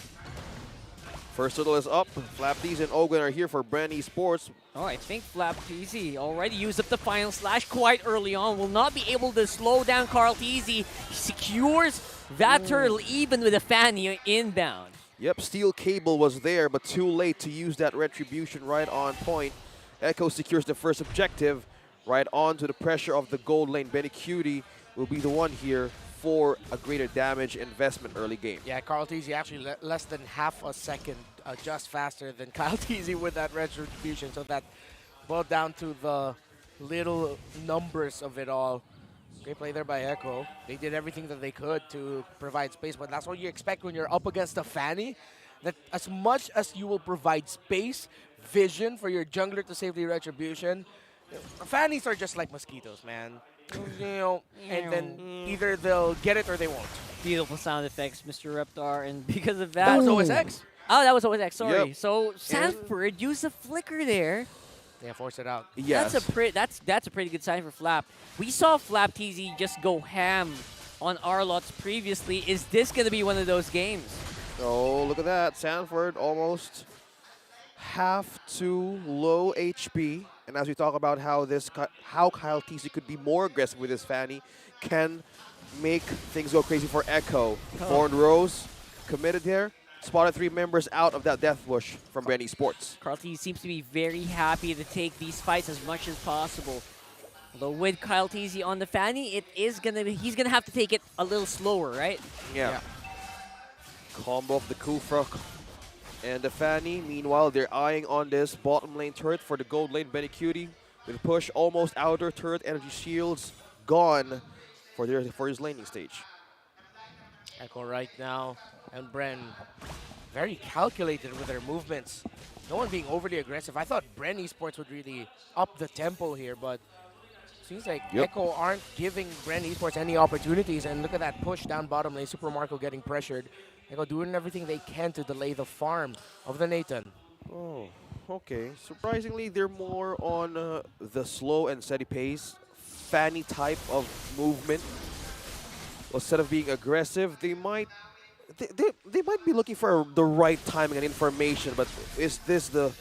First turtle is up. Flapdies and Ogun are here for BREN Esports. Oh, I think Flap TZ already used up the final slash quite early on. Will not be able to slow down Carl TZ. He secures that turtle even with a Fanny inbound. Yep, steel cable was there, but too late to use that retribution right on point. Echo secures the first objective right on to the pressure of the gold lane. BNQD will be the one here for a greater damage investment early game. Yeah, Carl TZ actually less than half a second just faster than Kyle TZ with that retribution. So that boiled down to the little numbers of it all. Great play there by Echo. They did everything that they could to provide space, but that's what you expect when you're up against a Fanny. That as much as you will provide space, vision for your jungler to save the retribution, Fannies are just like mosquitoes, man. You know, and then either they'll get it or they won't. Beautiful sound effects, Mr. Reptar, and because of that... That was OSX. Oh, that was OSX, sorry. Yep. So Sanford used a flicker there. Yeah, force it out. Yes. That's a pretty good sign for Flap. We saw Flap TZ just go ham on Arlots previously. Is this going to be one of those games? Oh, look at that. Sanford almost half to low HP. And as we talk about how Kyle TZ could be more aggressive with his Fanny, can make things go crazy for Echo. Thorn Rose committed there. Spotted 3 members out of that death bush from BREN Esports. Carl TZ seems to be very happy to take these fights as much as possible. Although with Kyle TZ on the Fanny, he's gonna have to take it a little slower, right? Yeah. Combo of the Kufra and the Fanny. Meanwhile, they're eyeing on this bottom lane turret for the gold lane BNQD. With push almost outer turret, energy shields gone for his laning stage. Echo right now and BREN very calculated with their movements. No one being overly aggressive. I thought BREN Esports would really up the tempo here, but seems like Echo aren't giving BREN Esports any opportunities. And look at that push down bottom lane. Super Marco getting pressured. Echo doing everything they can to delay the farm of the Nathan. Oh, okay. Surprisingly, they're more on the slow and steady pace, Fanny type of movement. Instead of being aggressive, they might be looking for the right timing and information, but is this the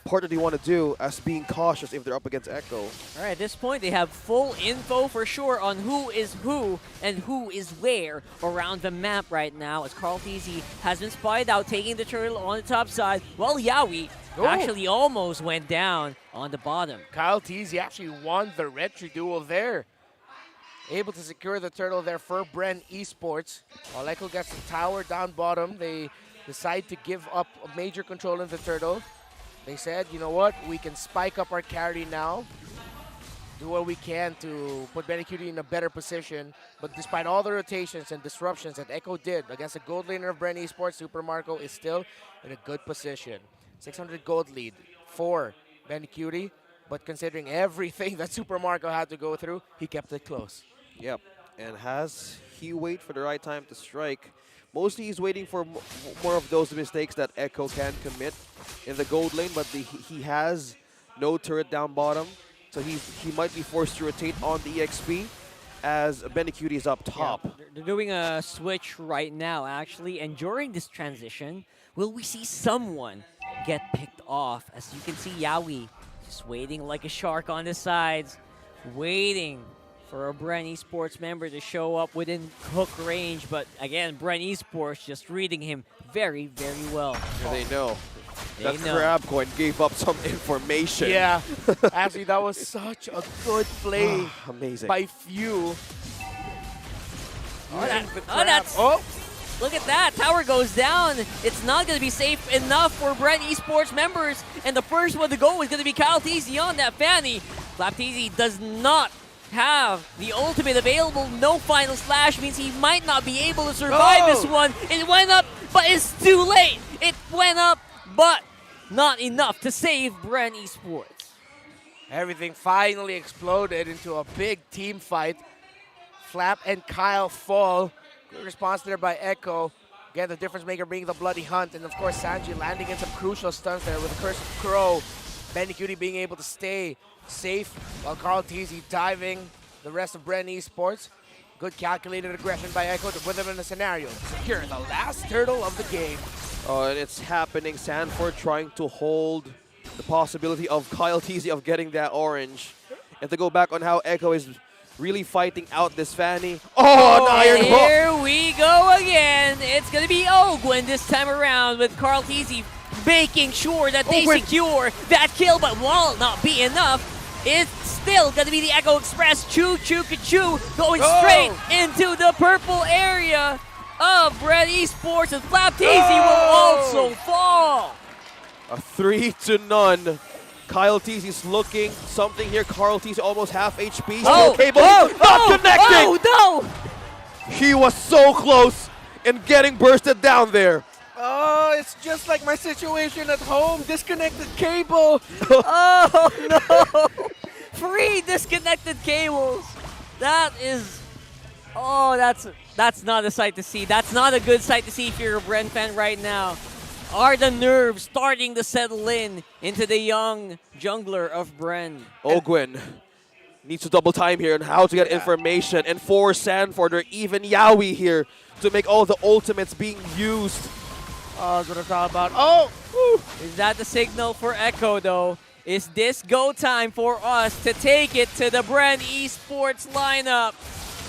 part that they want to do as being cautious if they're up against Echo? All right, at this point, they have full info for sure on who is who and who is where around the map right now, as Carl TZ has been spied out, taking the turtle on the top side, while Yawi actually almost went down on the bottom. Kyle TZ actually won the retri duel there. Able to secure the turtle there for BREN Esports. While Echo gets the tower down bottom, they decide to give up a major control in the turtle. They said, you know what, we can spike up our carry now. Do what we can to put BNQD in a better position. But despite all the rotations and disruptions that Echo did against the gold laner of BREN Esports, Super Marco is still in a good position. 600 gold lead for BNQD. But considering everything that Super Marco had to go through, he kept it close. Yep, and has he wait for the right time to strike? Mostly he's waiting for more of those mistakes that Echo can commit in the gold lane, but he has no turret down bottom, so he might be forced to rotate on the EXP as BNQD is up top. Yeah, they're doing a switch right now, actually, and during this transition, will we see someone get picked off? As you can see, Yawi just waiting like a shark on the sides, waiting for a BREN Esports member to show up within hook range. But again, BREN Esports just reading him very, very well. They know. They That know. crab coin gave up some information. Yeah, actually that was such a good play. Amazing. By few. That's Look at that. Tower goes down. It's not going to be safe enough for BREN Esports members. And the first one to go is going to be Kyle TZ on that Fanny. Flap TZ does not have the ultimate available. No final slash means he might not be able to survive this one. It went up, but it's too late. It went up, but not enough to save BREN Esports. Everything finally exploded into a big team fight. Flap and Kyle fall. Good response there by Echo. Again, the difference maker being the Bloody Hunt. And of course, Sanji landing in some crucial stunts there with the Curse of Crow. Benny Cutie being able to stay safe while Carl TZ diving the rest of BREN Esports. Good calculated aggression by Echo to put them in the scenario. Secure the last turtle of the game. Oh, and it's happening. Sanford trying to hold the possibility of Kyle TZ of getting that orange. And to go back on how Echo is really fighting out this Fanny. Oh, an iron hook! Here we go again. It's going to be Ogwin this time around with Carl TZ making sure that they secure that kill. But while not be enough, it's still going to be the Echo Express. Choo Choo Ka-Choo going straight into the purple area of BREN Esports. And Flap TZ will also fall. A 3-0. Kyle TZ is looking something here. Carl TZ almost half HP. Still cable. Not connecting. Oh, no. He was so close in getting bursted down there. Oh, it's just like my situation at home. Disconnected cable. Oh, no. Free disconnected cables. That is... Oh, that's not a sight to see. That's not a good sight to see if you're a BREN fan right now. Are the nerves starting to settle in into the young jungler of BREN? Ogwin needs to double time here on how to get information and force Sanford or even Yaoi here to make all the ultimates being used. Oh, that's what I'm talking about. Oh! Is that the signal for Echo, though? Is this go time for us to take it to the BREN Esports lineup?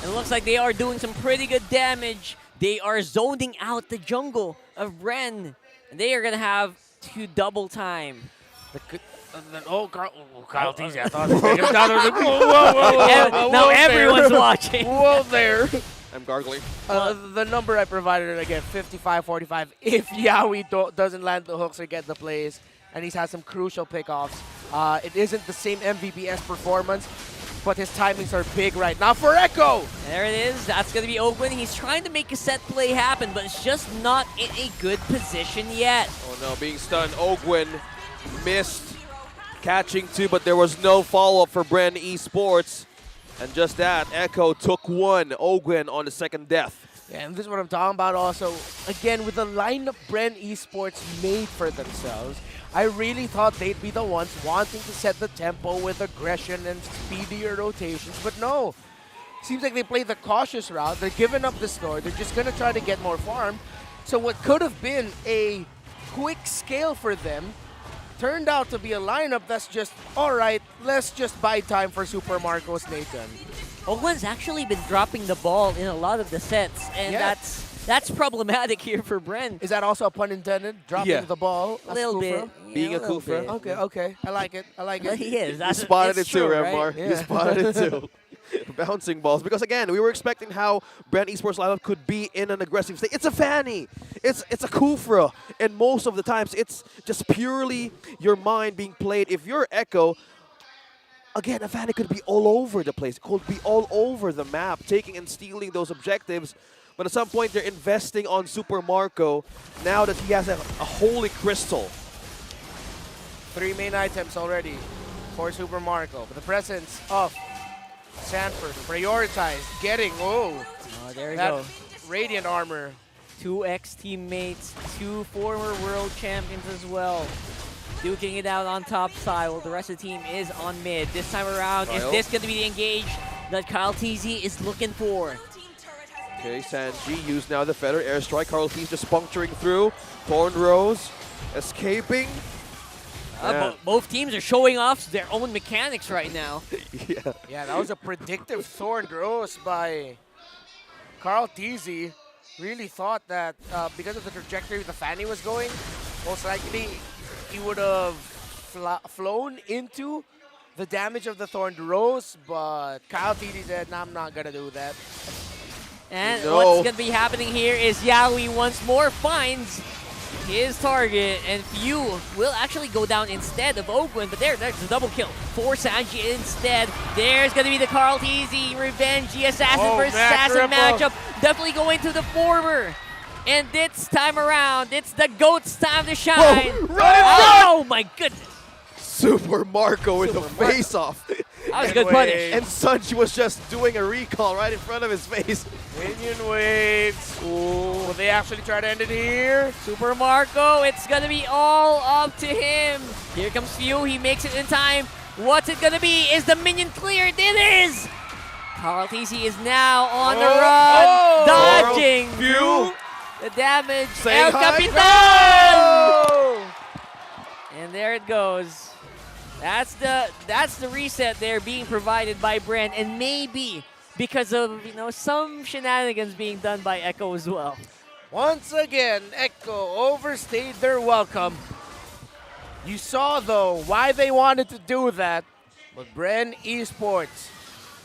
And it looks like they are doing some pretty good damage. They are zoning out the jungle of BREN. And they are going to have to double time. Kyle TZ, I thought he was taking him down. I was like, whoa, now everyone's watching. Whoa there. I'm gargling. The number I provided, again, 55-45. If Yaoi doesn't land the hooks or get the plays, and he's had some crucial pickoffs, it isn't the same MVPS performance, but his timings are big right now for Echo. There it is. That's going to be Ogwin. He's trying to make a set play happen, but it's just not in a good position yet. Oh no, being stunned. Ogwin missed catching two, but there was no follow-up for BREN Esports. And just that, Echo took one. Ogwin on the second death. Yeah, and this is what I'm talking about also. Again, with the lineup BREN Esports made for themselves, I really thought they'd be the ones wanting to set the tempo with aggression and speedier rotations, but no. Seems like they played the cautious route. They're giving up the store. They're just going to try to get more farm. So what could have been a quick scale for them turned out to be a lineup that's just, all right, let's just buy time for Super Marcos Nathan. Ogwin's actually been dropping the ball in a lot of the sets, and that's problematic here for BREN. Is that also a pun intended? Dropping the ball? A little bit. Being a Kufra. Okay. I like it. He is. You spotted it too, Remar. Yeah. You spotted it too. Bouncing balls. Because again, we were expecting how BREN Esports lineup could be in an aggressive state. It's a Fanny. It's a Kufra. And most of the times, it's just purely your mind being played. If you're Echo, again, a Fanny could be all over the place. It could be all over the map, taking and stealing those objectives. But at some point, they're investing on Super Marco now that he has a Holy Crystal. 3 main items already for Super Marco. But the presence of Sanford prioritized getting, there you that go. Radiant armor. 2 ex-teammates, 2 former world champions as well. Duking it out on top side while the rest of the team is on mid. This time around, is this going to be the engage that Kyle TZ is looking for? Okay, Sanji used now the Feather Airstrike. Carl TZ just puncturing through. Thorn Rose escaping. Both teams are showing off their own mechanics right now. Yeah, that was a predictive Thorn Rose by Carl TZ. Really thought that because of the trajectory the Fanny was going, most likely he would have flown into the damage of the Thorn Rose, but Kyle TZ said, nah, I'm not going to do that. And No. what's going to be happening here is Yaoi once more finds his target, and Few will actually go down instead of Ogwin, but there's a double kill for Sanji instead. There's going to be the Carl TZ Revenge Assassin versus Assassin matchup. Definitely going to the former. And this time around, it's the GOAT's time to shine. Oh my goodness. Super Marco with the face-off. That was a good punish. And Sanji was just doing a recall right in front of his face. Minion waves. Will they actually try to end it here? Super Marco, it's gonna be all up to him. Here comes Few, he makes it in time. What's it gonna be? Is the minion cleared? It is! Carl TC is now on the run, dodging Few. the damage. Say El hi. Capitan! And there it goes. That's the reset there being provided by BREN, and maybe because of some shenanigans being done by Echo as well. Once again, Echo overstayed their welcome. You saw though why they wanted to do that, but BREN Esports,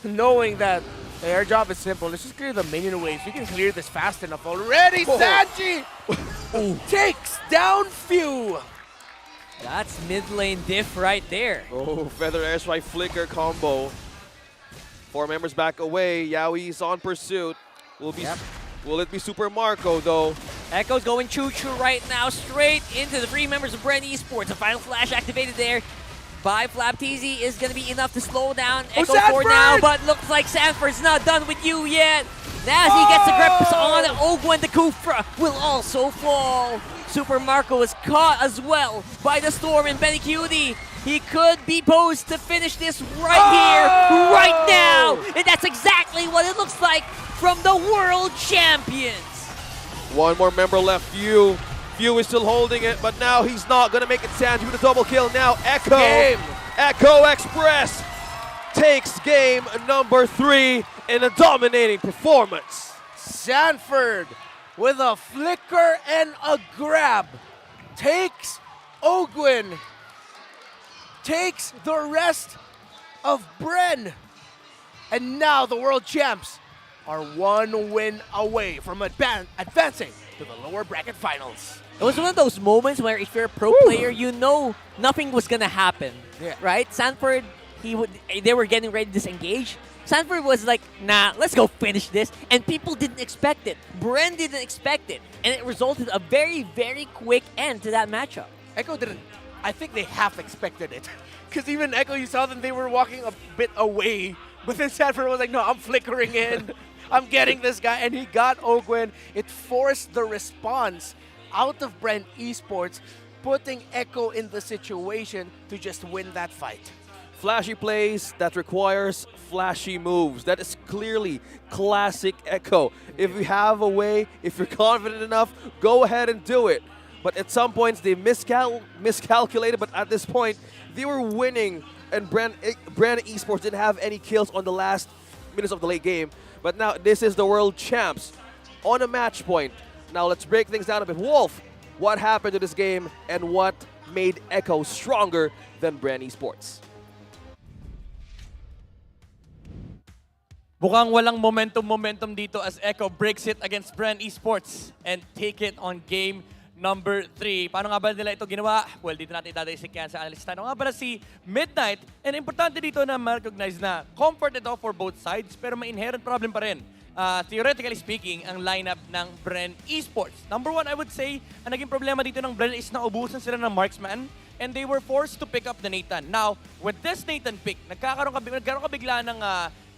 knowing that their job is simple, let's just clear the minion waves. We can clear this fast enough already. Sanji takes down Few. That's mid lane diff right there. Oh, Feather Airstrike Flicker combo. 4 members back away. Yaoi's on pursuit. Will it be Super Marco though? Echo's going choo-choo right now, straight into the 3 members of BREN Esports. A final flash activated there by Flap TZ is going to be enough to slow down Echo for now, but looks like Sanford's not done with you yet. As he gets the grip on Ogwen, the Kufra will also fall. Super Marco is caught as well by the Storm and Benny Cutie. He could be posed to finish this right here, right now. And that's exactly what it looks like from the World Champions. 1 more member left, Few. Few is still holding it, but now he's not gonna make it. Sanji with a double kill. Now Echo. Echo Express takes game number 3 in a dominating performance. Sanford with a flicker and a grab takes Ogwin, takes the rest of BREN, and now the world champs are 1 win away from advancing to the lower bracket finals. It was one of those moments where if you're a pro player, you know nothing was gonna happen, right? Sanford, they were getting ready to disengage. Sanford was like, nah, let's go finish this. And people didn't expect it. BREN didn't expect it. And it resulted in a very, very quick end to that matchup. Echo didn't. I think they half expected it. Because even Echo, you saw them, they were walking a bit away. But then Sanford was like, no, I'm flickering in. I'm getting this guy. And he got Ogwen. It forced the response out of BREN Esports, putting Echo in the situation to just win that fight. Flashy plays that requires flashy moves. That is clearly classic Echo. If you have a way, if you're confident enough, go ahead and do it. But at some points, they miscalculated, but at this point, they were winning, and BREN Esports didn't have any kills on the last minutes of the late game. But now, this is the world champs on a match point. Now, let's break things down a bit. Wolf, what happened to this game, and what made Echo stronger than BREN Esports? Mukhang walang momentum dito as Echo breaks it against BREN Esports and take it on game number 3. Paano nga ba nila ito ginawa? Well, dito natin dadaisik yan sa analyst. Ano nga ba si Midnight? And importante dito na ma-recognize na comfort ito for both sides, pero may inherent problem pa rin. Theoretically speaking, ang lineup ng BREN Esports. Number 1, I would say, ang naging problema dito ng BREN is na ubusan sila ng marksman and they were forced to pick up the Nathan. Now, with this Nathan pick, nagkaroon ka bigla ng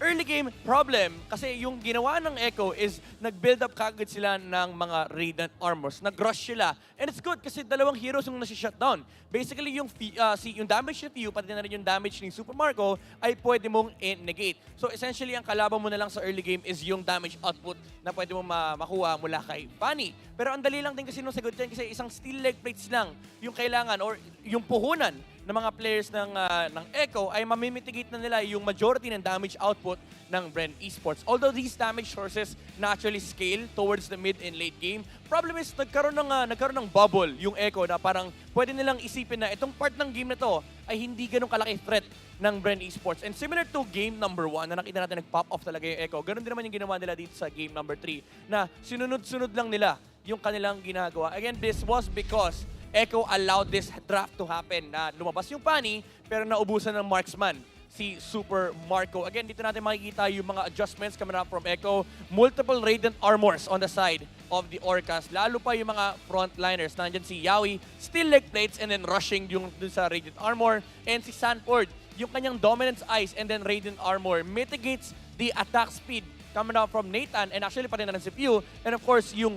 early game problem kasi yung ginawa ng Echo is nag-build up kagad sila ng mga Radiant Armors. Nag-rush sila. And it's good kasi dalawang heroes yung nasi-shutdown. Basically, yung damage ni Few, pati na rin yung damage ni Super Marco, ay pwede mong negate. So essentially, ang kalaban mo na lang sa early game is yung damage output na pwede mo makuha mula kay Fanny. Pero ang dali lang din kasi nung sagot dyan kasi isang steel leg plates lang yung kailangan or yung puhunan ng mga players ng Echo ay mamimitigate na nila yung majority ng damage output ng BREN Esports. Although these damage sources naturally scale towards the mid and late game, problem is nagkaroon ng bubble yung Echo na parang pwede nilang isipin na itong part ng game na to ay hindi ganun kalaki threat ng BREN Esports. And similar to game number 1 na nakita natin nag-pop off talaga yung Echo, ganun din naman yung ginawa nila dito sa game number 3 na sinunod-sunod lang nila yung kanilang ginagawa. Again, this was because Echo allowed this draft to happen na lumabas yung Fanny pero naubusan ng marksman si Super Marco. Again, dito natin makikita yung mga adjustments coming up from Echo. Multiple Radiant Armors on the side of the Orcas. Lalo pa yung mga frontliners. Nandyan si Yawi, still leg plates and then rushing yung dun sa Radiant Armor. And si Sanford, yung kanyang Dominance Ice and then Radiant Armor mitigates the attack speed coming out from Nathan and actually pati na rin si Pew. And of course, yung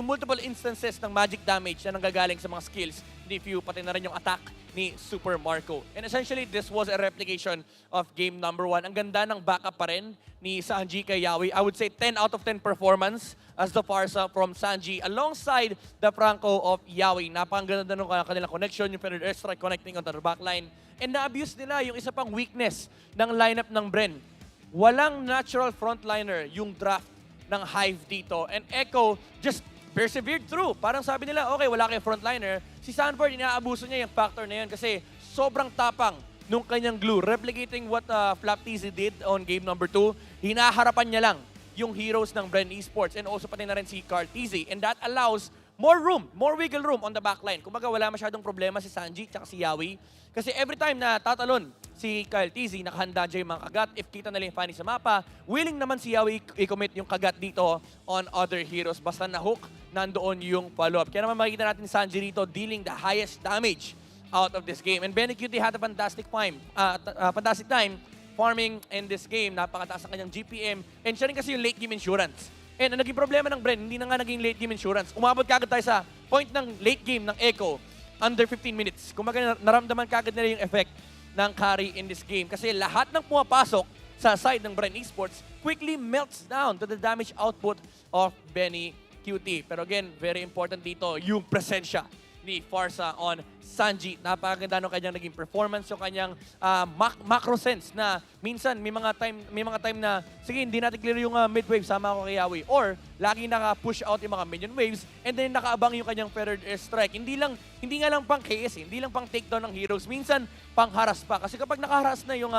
multiple instances ng magic damage na nanggagaling sa mga skills ni Pew, pati na rin yung attack ni Super Marco. And essentially, this was a replication of game number 1. Ang ganda ng backup pa rin ni Sanji kay Yawi. I would say 10 out of 10 performance as the Farsa from Sanji alongside the Franco of Yawi. Napakaganda ng kanilang connection, yung Feathered Airstrike connecting onto the backline. And na-abuse nila yung isa pang weakness ng lineup ng BREN. Walang natural frontliner yung draft ng Hive dito. And Echo just persevered through. Parang sabi nila, okay, wala kayong frontliner. Si Sanford, inaabuso niya yung factor na yun kasi sobrang tapang nung kanyang glue. Replicating what Flapteasy did on game number 2. Hinaharapan niya lang yung heroes ng BREN Esports and also pati na rin si Carteasy. And that allows more room, more wiggle room on the backline. Kumbaga wala masyadong problema si Sanji at si Yawi. Kasi every time na tatalon si Kyle TZ, nakahanda dyan yung mga kagat. If kita nila yung Fanny sa mapa, willing naman si Yawi i-commit yung kagat dito on other heroes. Basta na-hook, nandoon yung follow-up. Kaya naman makikita natin Sanji rito dealing the highest damage out of this game. And Benny Cutie had a fantastic time farming in this game. Napakataas ang kanyang GPM. And siya rin kasi yung late game insurance. And ang naging problema ng BREN, hindi na nga naging late game insurance. Umabot kagad tayo sa point ng late game ng Echo under 15 minutes. Kumbaga naramdaman kagad nila yung effect ng carry in this game. Kasi lahat ng pumapasok sa side ng BREN Esports quickly melts down to the damage output of Benny QT. Pero again, very important dito yung presensya ni Farsa on Sanji. Napakaganda ng kanyang naging performance, yung kanyang macro sense na minsan may mga time na sige, hindi natin clear yung mid wave, sama ako kay Yawi. Or lagi naka-push out yung mga minion waves and then nakaabang yung kanyang feathered airstrike. Hindi nga lang pang KS, hindi lang pang takedown ng heroes. Minsan pang haras pa. Kasi kapag nakaharas na yung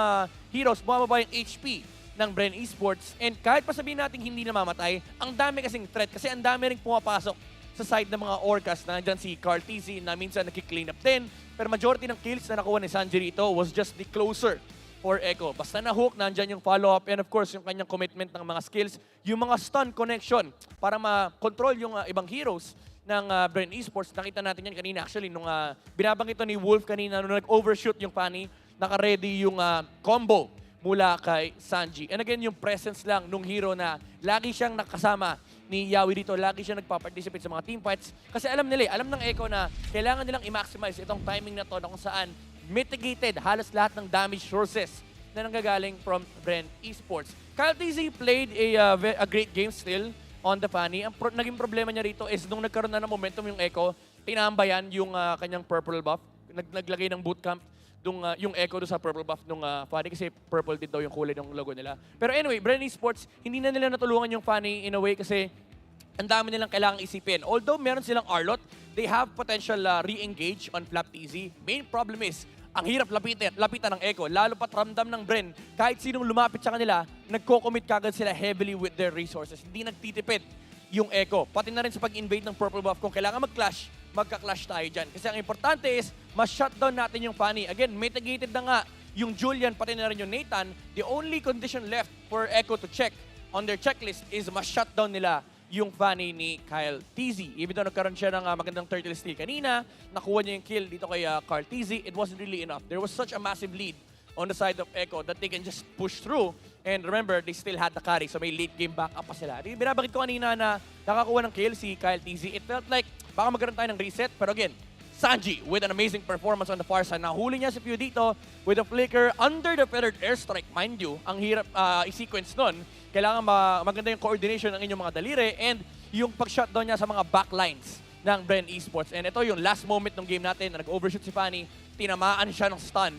heroes, bumababa yung HP ng BREN Esports. And kahit pa sabihin natin hindi namamatay, ang dami kasing threat kasi ang dami rin pumapasok sa side ng mga Orcas. Nandyan si Carteasy na minsan nag-clean up din. Pero majority ng kills na nakuha ni Sanji rito was just the closer for Echo. Basta na-hook, nandyan yung follow-up and of course yung kanyang commitment ng mga skills. Yung mga stun connection para ma-control yung ibang heroes ng BREN Esports. Nakita natin yan kanina actually nung binabanggit ni Wolf kanina nung nag-overshoot yung Fanny, naka-ready yung combo mula kay Sanji. And again, yung presence lang nung hero na lagi siyang nakasama ni Yawi dito, lagi siya nagpa-participate sa mga team fights. Kasi alam ng Echo na kailangan nilang i-maximize itong timing na to na kung saan mitigated halos lahat ng damage sources na nanggagaling from BREN Esports. Kyle TZ played a great game still on the Fanny. Ang naging problema niya rito is nung nagkaroon na ng momentum yung Echo, tinambayan yung kanyang purple buff. Naglagay ng bootcamp yung Echo doon sa purple buff nung Fanny kasi purple din daw yung kulay ng logo nila. Pero anyway, BREN Esports, hindi na nila natulungan yung Fanny in a way kasi ang dami nilang kailangang isipin. Although meron silang Arlot, they have potential re-engage on Flapteasy. Main problem is, ang hirap lapitan ng Echo. Lalo pat ramdam ng BREN, kahit sinong lumapit sa kanila, nagko-commit kagad sila heavily with their resources. Hindi nagtitipid yung Echo. Pati na rin sa pag-invade ng purple buff, kung kailangan mag-clash, magka-clash tayo dyan. Kasi ang importante is, mas-shutdown natin yung Fanny. Again, mitigated na nga yung Julian, pati na rin yung Nathan. The only condition left for Echo to check on their checklist is mas-shutdown nila yung Fanny ni Kyle TZ. Even though nagkaroon siya ng magandang turtle steal kanina, nakuha niya yung kill dito kay Carl TZ, it wasn't really enough. There was such a massive lead on the side of Echo that they can just push through. And remember, they still had the carry, so may late game backup pa sila. Binabakit ko kanina na nakakuha ng kill si Kyle TZ. It felt like baka magkaroon tayo ng reset, pero again, Sanji with an amazing performance on the far side. Nahuli niya si Pew dito with a flicker under the feathered airstrike. Mind you, ang hirap i-sequence nun. Kailangan maganda yung coordination ng inyong mga daliri and yung pag-shutdown niya sa mga backlines ng BREN Esports. And ito yung last moment ng game natin na nag-overshoot si Fanny. tinamaan siya ng stun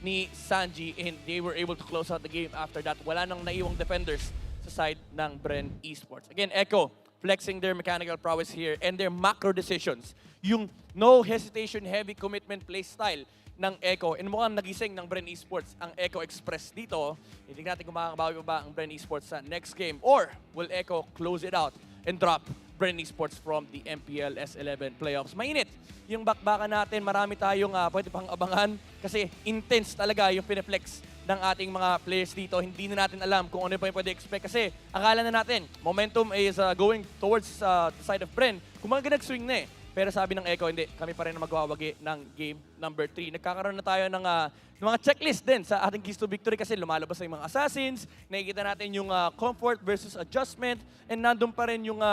ni Sanji and they were able to close out the game after that. Wala nang naiwang defenders sa side ng BREN Esports. Again, Echo flexing their mechanical prowess here and their macro decisions. Yung no hesitation, heavy commitment play style ng Echo. And mukhang nagising ng BREN Esports ang Echo Express dito. Hindi natin kung makakabawi pa ba ang BREN Esports sa next game. Or will Echo close it out and drop BREN Esports from the MPL S11 playoffs? Mainit yung bakbakan natin. Marami tayong pwede pang abangan kasi intense talaga yung pineflex ng ating mga players dito. Hindi na natin alam kung ano pa yung pwede expect kasi akala na natin momentum is going towards the side of BREN. Kumaga nag-swing na eh. Pero sabi ng Echo, hindi, kami pa rin magwawagi ng game number 3. Nagkakaroon na tayo ng mga checklist din sa ating keys to victory kasi lumalabas na yung mga assassins, nakikita natin yung comfort versus adjustment, and nandun pa rin yung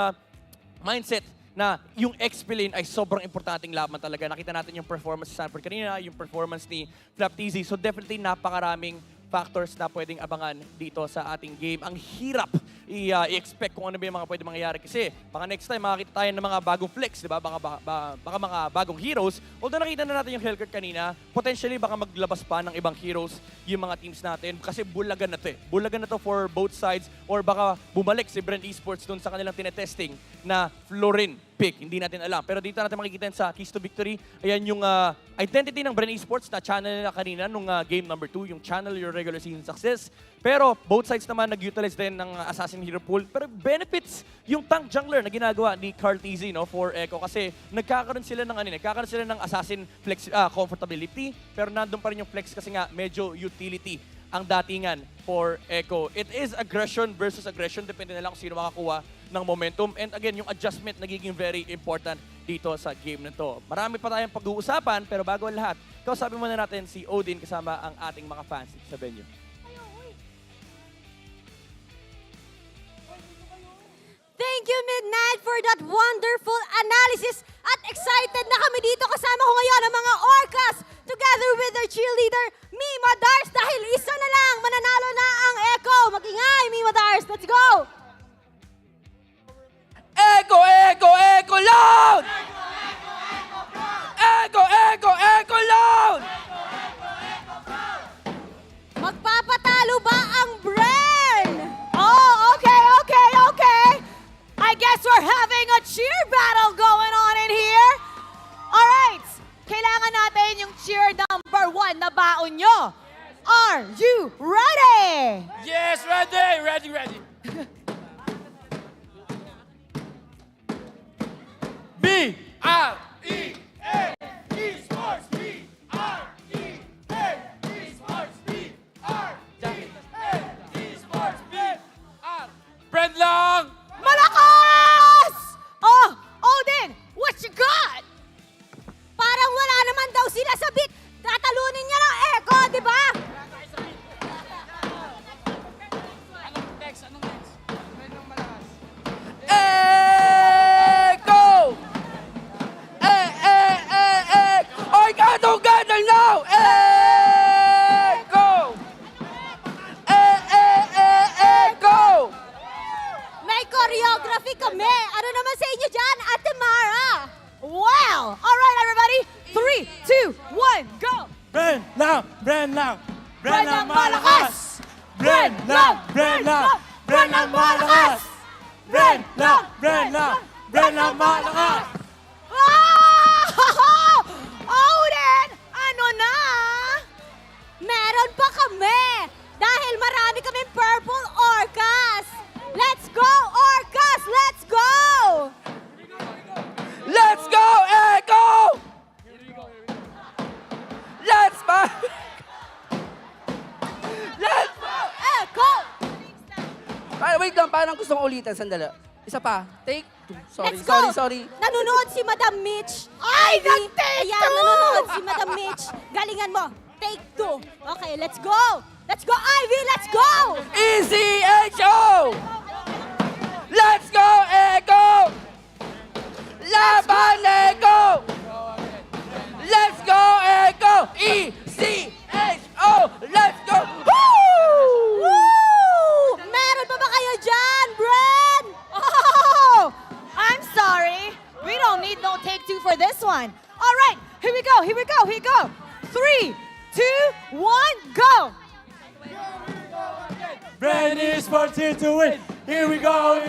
mindset na yung XP lane ay sobrang importanteng laban talaga. Nakita natin yung performance ni Sanford kanina, yung performance ni Flapteasy. So definitely napakaraming factors na pwedeng abangan dito sa ating game. Ang hirap i-expect kung ano ba yung mga pwede mangyayari kasi baka next time makakita tayo ng mga bagong flex, di ba? Baka mga bagong heroes. Although nakita na natin yung Hellcurt kanina, potentially baka maglabas pa ng ibang heroes yung mga teams natin kasi bulagan na to eh. Bulagan na to for both sides or baka bumalik si BREN Esports dun sa kanilang tinetesting na Florin pick. Hindi natin alam. Pero dito natin makikita sa Keys to Victory, ayan yung identity ng BREN Esports na channel nila kanina nung game number 2, yung channel your regular season success. Pero both sides naman nag-utilize din ng Assassin Hero Pool. Pero benefits yung tank jungler na ginagawa ni Carl TZ for Echo kasi nagkakaroon sila ng Assassin flex, comfortability pero nandun pa rin yung flex kasi nga medyo utility ang datingan for Echo. It is aggression versus aggression. Depende na lang kung sino makakuha ng momentum. And again, yung adjustment nagiging very important dito sa game na to. Marami pa tayong pag-uusapan pero bago ang lahat, kausapin muna natin si Odin kasama ang ating mga fans sa venue. Thank you, Midnight, for that wonderful analysis. At excited na kami dito. Kasama ko ngayon ang mga Orcas together with their cheerleader, Mima Dars. Dahil isa na lang, mananalo na ang Echo. Mag-ingay, Mima Dars. Let's go! Echo, Echo, Echo loud! Echo, Echo, Echo loud! Magpapatalo ba ang BREN? Oh, okay. I guess we're having a cheer battle going on in here. All right. Kailangan natin yung cheer number 1 na baon nyo. Are you ready? Yes, ready, ready, ready. B-R-E-N Esports, B-R-E-N Esports, B-R-E-N Esports, B-R. BREN lang! Malakas! Oh, Odin, what you got? Parang wala naman daw sila sa beat. Tatalunin niya ng Echo, di ba? Echo! Oy, ganong now! Echo! Echo! May choreography kami. Ano naman sa inyo dyan, Ate Mara? Wow! All right, everybody. 3, 2, 1, go! BREN lang! BREN lang! BREN ang malakas! BREN lang! BREN lang! BREN ang malakas! BREN lang! BREN lang! BREN ang malakas! Odin! Ano na? Meron pa kami. Dahil marami kaming purple Orcas. Let's go, Orcas! Let's go! Let's go, Echo! Let's go! Let's go, Echo! Ay, wait lang, parang gusto kong ulitan. Sandali. Isa pa. Take 2. Let's go! Sorry. Nanonood si Madam Mitch. Ay, Ivy. nag-take Ayan, 2! nanonood si Madam Mitch. Galingan mo. Take 2. Okay, let's go! Let's go, Ivy! Let's go! Easy, Echo! Let's go, Echo! Laban, Echo! Let's go, Echo! E-C-H-O! Let's go! Woo! Woo! Meron pa ba kayo dyan, BREN? Oh! I'm sorry. We don't need no take 2 for this one. All right, here we go. 3, 2, 1, go! BREN Esports here to win. Here we go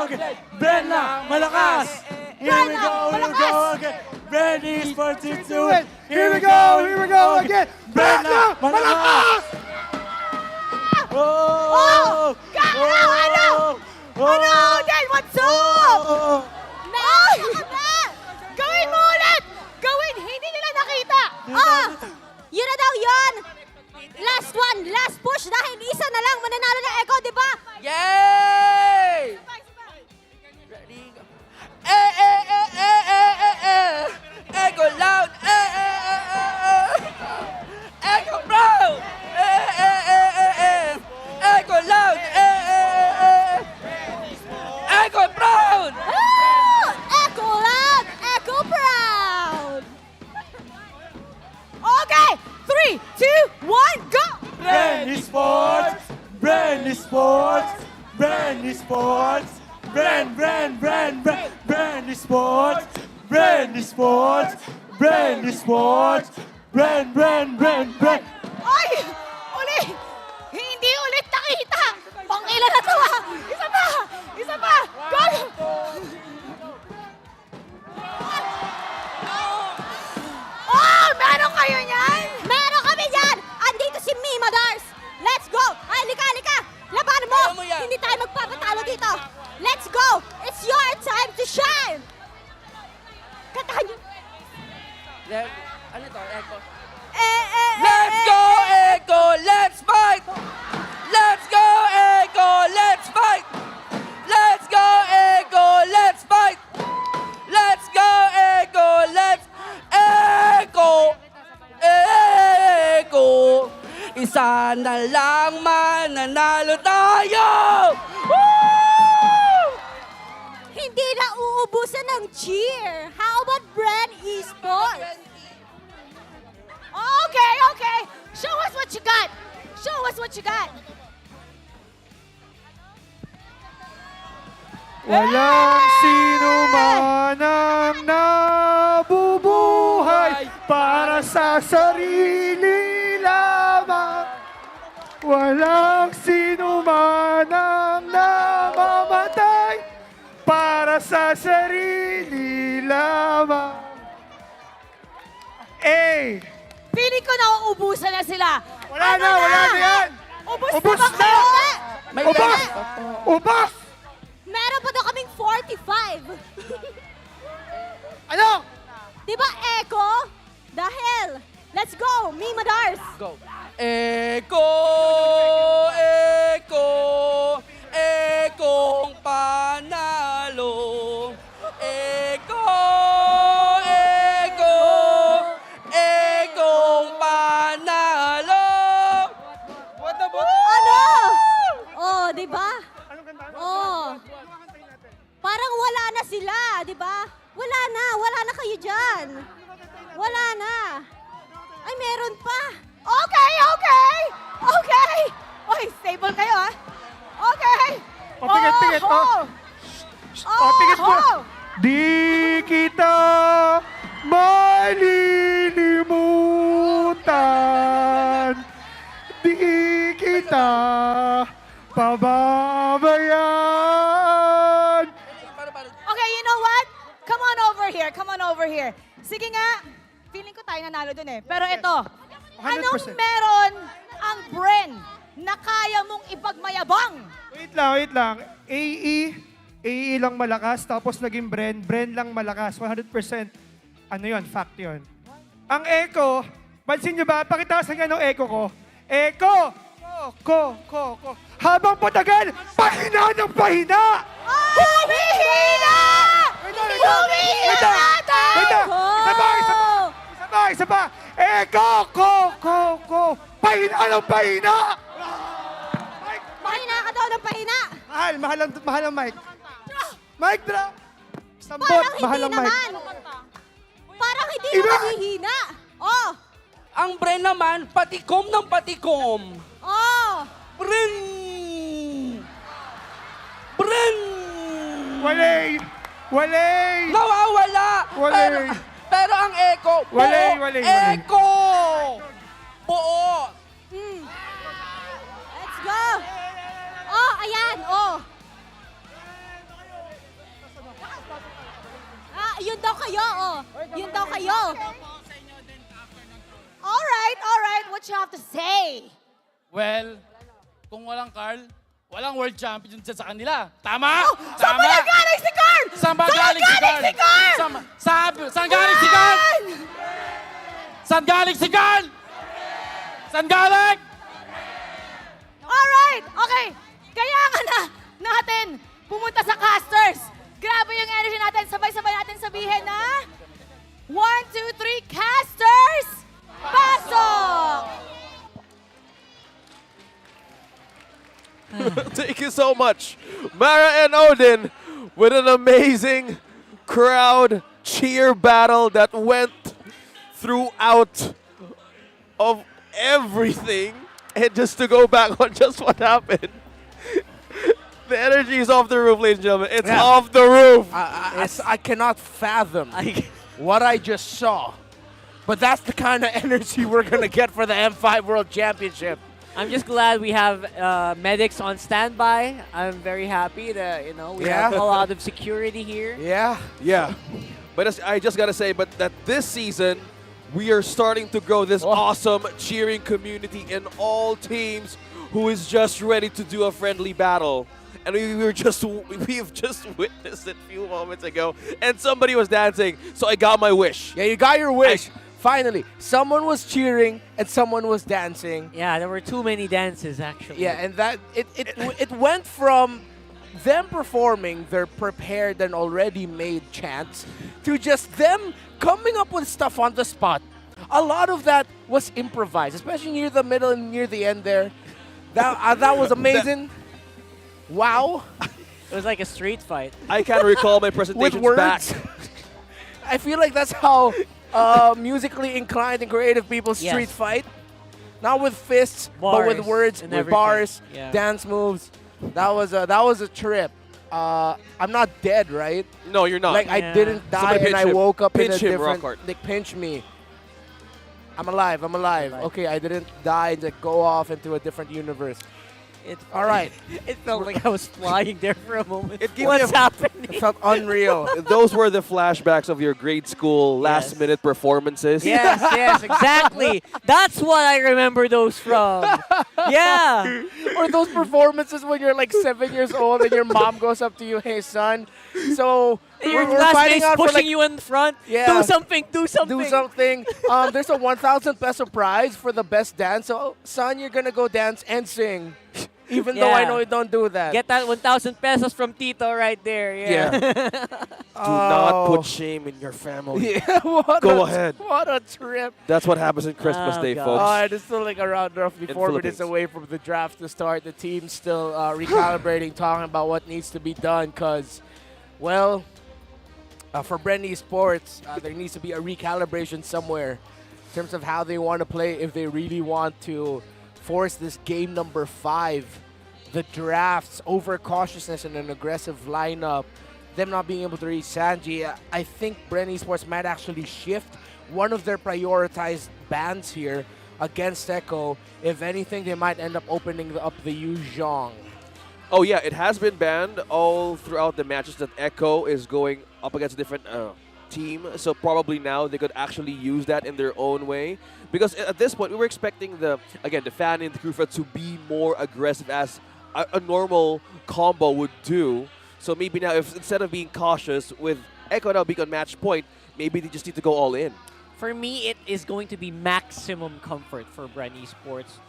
again. BREN lang, malakas. Here we go again. BREN Esports here to win. Here we go again. BREN lang, malakas. Oh! Ano? Then, what's up? Ay! Gawin mo ulit! Gawin! Hindi nila nakita! Yun na daw yun! Last one, last push dahil isa na lang mananalo ng Echo, di ba? Yay! Echo loud! Echo proud! Echo loud! Echo proud! Echo loud, Echo proud! Okay! 3, 2, 1, go! BREN Esports! BREN Esports! BREN Esports! BREN Esports! BREN Esports! BREN Esports! BREN! Ay! Uli! Hindi ulit nakita! Pang-ilan na to ha! Isa pa! Isa pa! Go! Oh! Meron kayo niyan? Meron kami yan! Andito si Mima Dars! Let's go! Ay, lika! Labanan mo! Hindi tayo magpapatalo dito! Let's go! It's your time to shine! Katahan nyo! Ano to? Echo? Let's go, Echo! Let's fight! Let's go, Echo! Let's fight! Let's go, Echo! Let's fight! Let's go, Echo! Let's... Echo! Echo! Isa na lang mananalo tayo! Woo! Hindi na uubusan ng cheer! How about BREN Esports? Okay. Show us what you got. Show us what you got. Walang sino man ang nabubuhay para sa sarili lamang. Walang sino man ang namamatay para sa sarili lamang. Feeling ko nauubusan na sila. Wala na yan! Ubus na ba kayo? Ubos! Meron pa daw kaming 45. Ano? Di ba, Echo? Dahil, let's go, Mima Dars! Go! Echo! Ekong panalo! Ekong panalo! Ano? Oh, di ba? Oh. Parang wala na sila, di ba? Wala na kayo dyan. Wala na. Ay, meron pa. Okay. Oy, stable kayo ha. Okay. Pigit. Pigit mo. Di kita malilimutan. Di kita pababayaan. Okay, you know what? Come on over here. Sige nga. Feeling ko tayo nanalo dun eh. Pero ito, 100%. anong meron ang BREN na kaya mong ipagmayabang? Wait lang. AE lang malakas, tapos naging BREN lang malakas. 100%. Ano yun? Fact yun. Ang Echo, pansin nyo ba? Pakita sa ng Echo ko. Echo! Ko. Habang patagal, pahina ng pahina! Humihina! Humihina natin! Isa pa! Echo! Ko! Pahina ng pahina! Pahina ka daw ng pahina. Mahal ang mic. Mic drop! Sambot, Parang mahal hindi ang mic. naman. Parang hindi naman hihina. Oh, Ang BREN naman, patikom ng patikom. oh. BREN! Walay! Nawawala! Walay! Pero Pero ang Echo, buo! Wali. Echo! Buo! Let's go! Oh, ayan, oh. Yun daw kayo, oh. Yun daw kayo. All right. What you have to say? Well, kung walang Carl, walang world champion dyan sa kanila. Tama? Oh, saan ba nagaling si Carl? Saan ba galing si Carl? Saan galing si Carl? Saan galing si Carl? Saan galing? Alright, okay. Kaya nga natin pumunta sa casters. Grabe yung energy natin. Sabay-sabay natin sabihin na 1, 2, 3, casters! Pasok! Thank you so much, Mara and Odin, with an amazing crowd cheer battle that went throughout of everything. And just to go back on just what happened, the energy is off the roof, ladies and gentlemen. It's off the roof. I cannot fathom what I just saw. But that's the kind of energy we're going to get for the M5 World Championship. I'm just glad we have medics on standby. I'm very happy that, we have a lot of security here. Yeah. But I just got to say, that this season, we are starting to grow this awesome cheering community in all teams who is just ready to do a friendly battle. And we've just witnessed it a few moments ago, and somebody was dancing, so I got my wish. Yeah, you got your wish. Finally, someone was cheering and someone was dancing. Yeah, there were too many dances, actually. Yeah, and that it went from them performing their prepared and already made chants to just them coming up with stuff on the spot. A lot of that was improvised, especially near the middle and near the end there. That was amazing. Wow. It was like a street fight. I can't recall my presentations with words. back. I feel like that's how musically inclined and creative people street fight. Not with fists, but with words, with bars, dance moves. That was a trip. I'm not dead, right? No, you're not. Like I didn't die and I woke up in a different. Like pinch me. I'm alive. Okay, I didn't die and like go off into a different universe. All right. It felt like I was flying there for a moment. What's happening? It felt unreal. Those were the flashbacks of your grade school last-minute performances. Yes, exactly. That's what I remember those from. Yeah. Or those performances when you're like 7 years old and your mom goes up to you, hey, son, so your we're classmates fighting out pushing for like, you in front. Yeah. Do something. There's a 1,000 peso prize for the best dance. So, son, you're going to go dance and sing. Even though I know you don't do that. Get that 1,000 pesos from Tito right there. Yeah. Do not put shame in your family. Yeah, Go ahead. What a trip. That's what happens in Christmas Day, folks. Oh, it's still like around roughly 4 minutes away from the draft to start. The team's still recalibrating, talking about what needs to be done because, well, for BREN Esports, there needs to be a recalibration somewhere in terms of how they want to play if they really want to force this game number 5, the drafts, overcautiousness and an aggressive lineup, them not being able to reach Sanji. I think BREN Esports might actually shift one of their prioritized bans here against Echo. If anything, they might end up opening up the Yu Zhong. Oh yeah, it has been banned all throughout the matches that Echo is going up against a different team. So probably now they could actually use that in their own way. Because at this point, we were expecting the Fanny and the Kufa to be more aggressive as a normal combo would do. So maybe now, if instead of being cautious with Echo now being on match point, maybe they just need to go all in. For me, it is going to be maximum comfort for BREN Esports.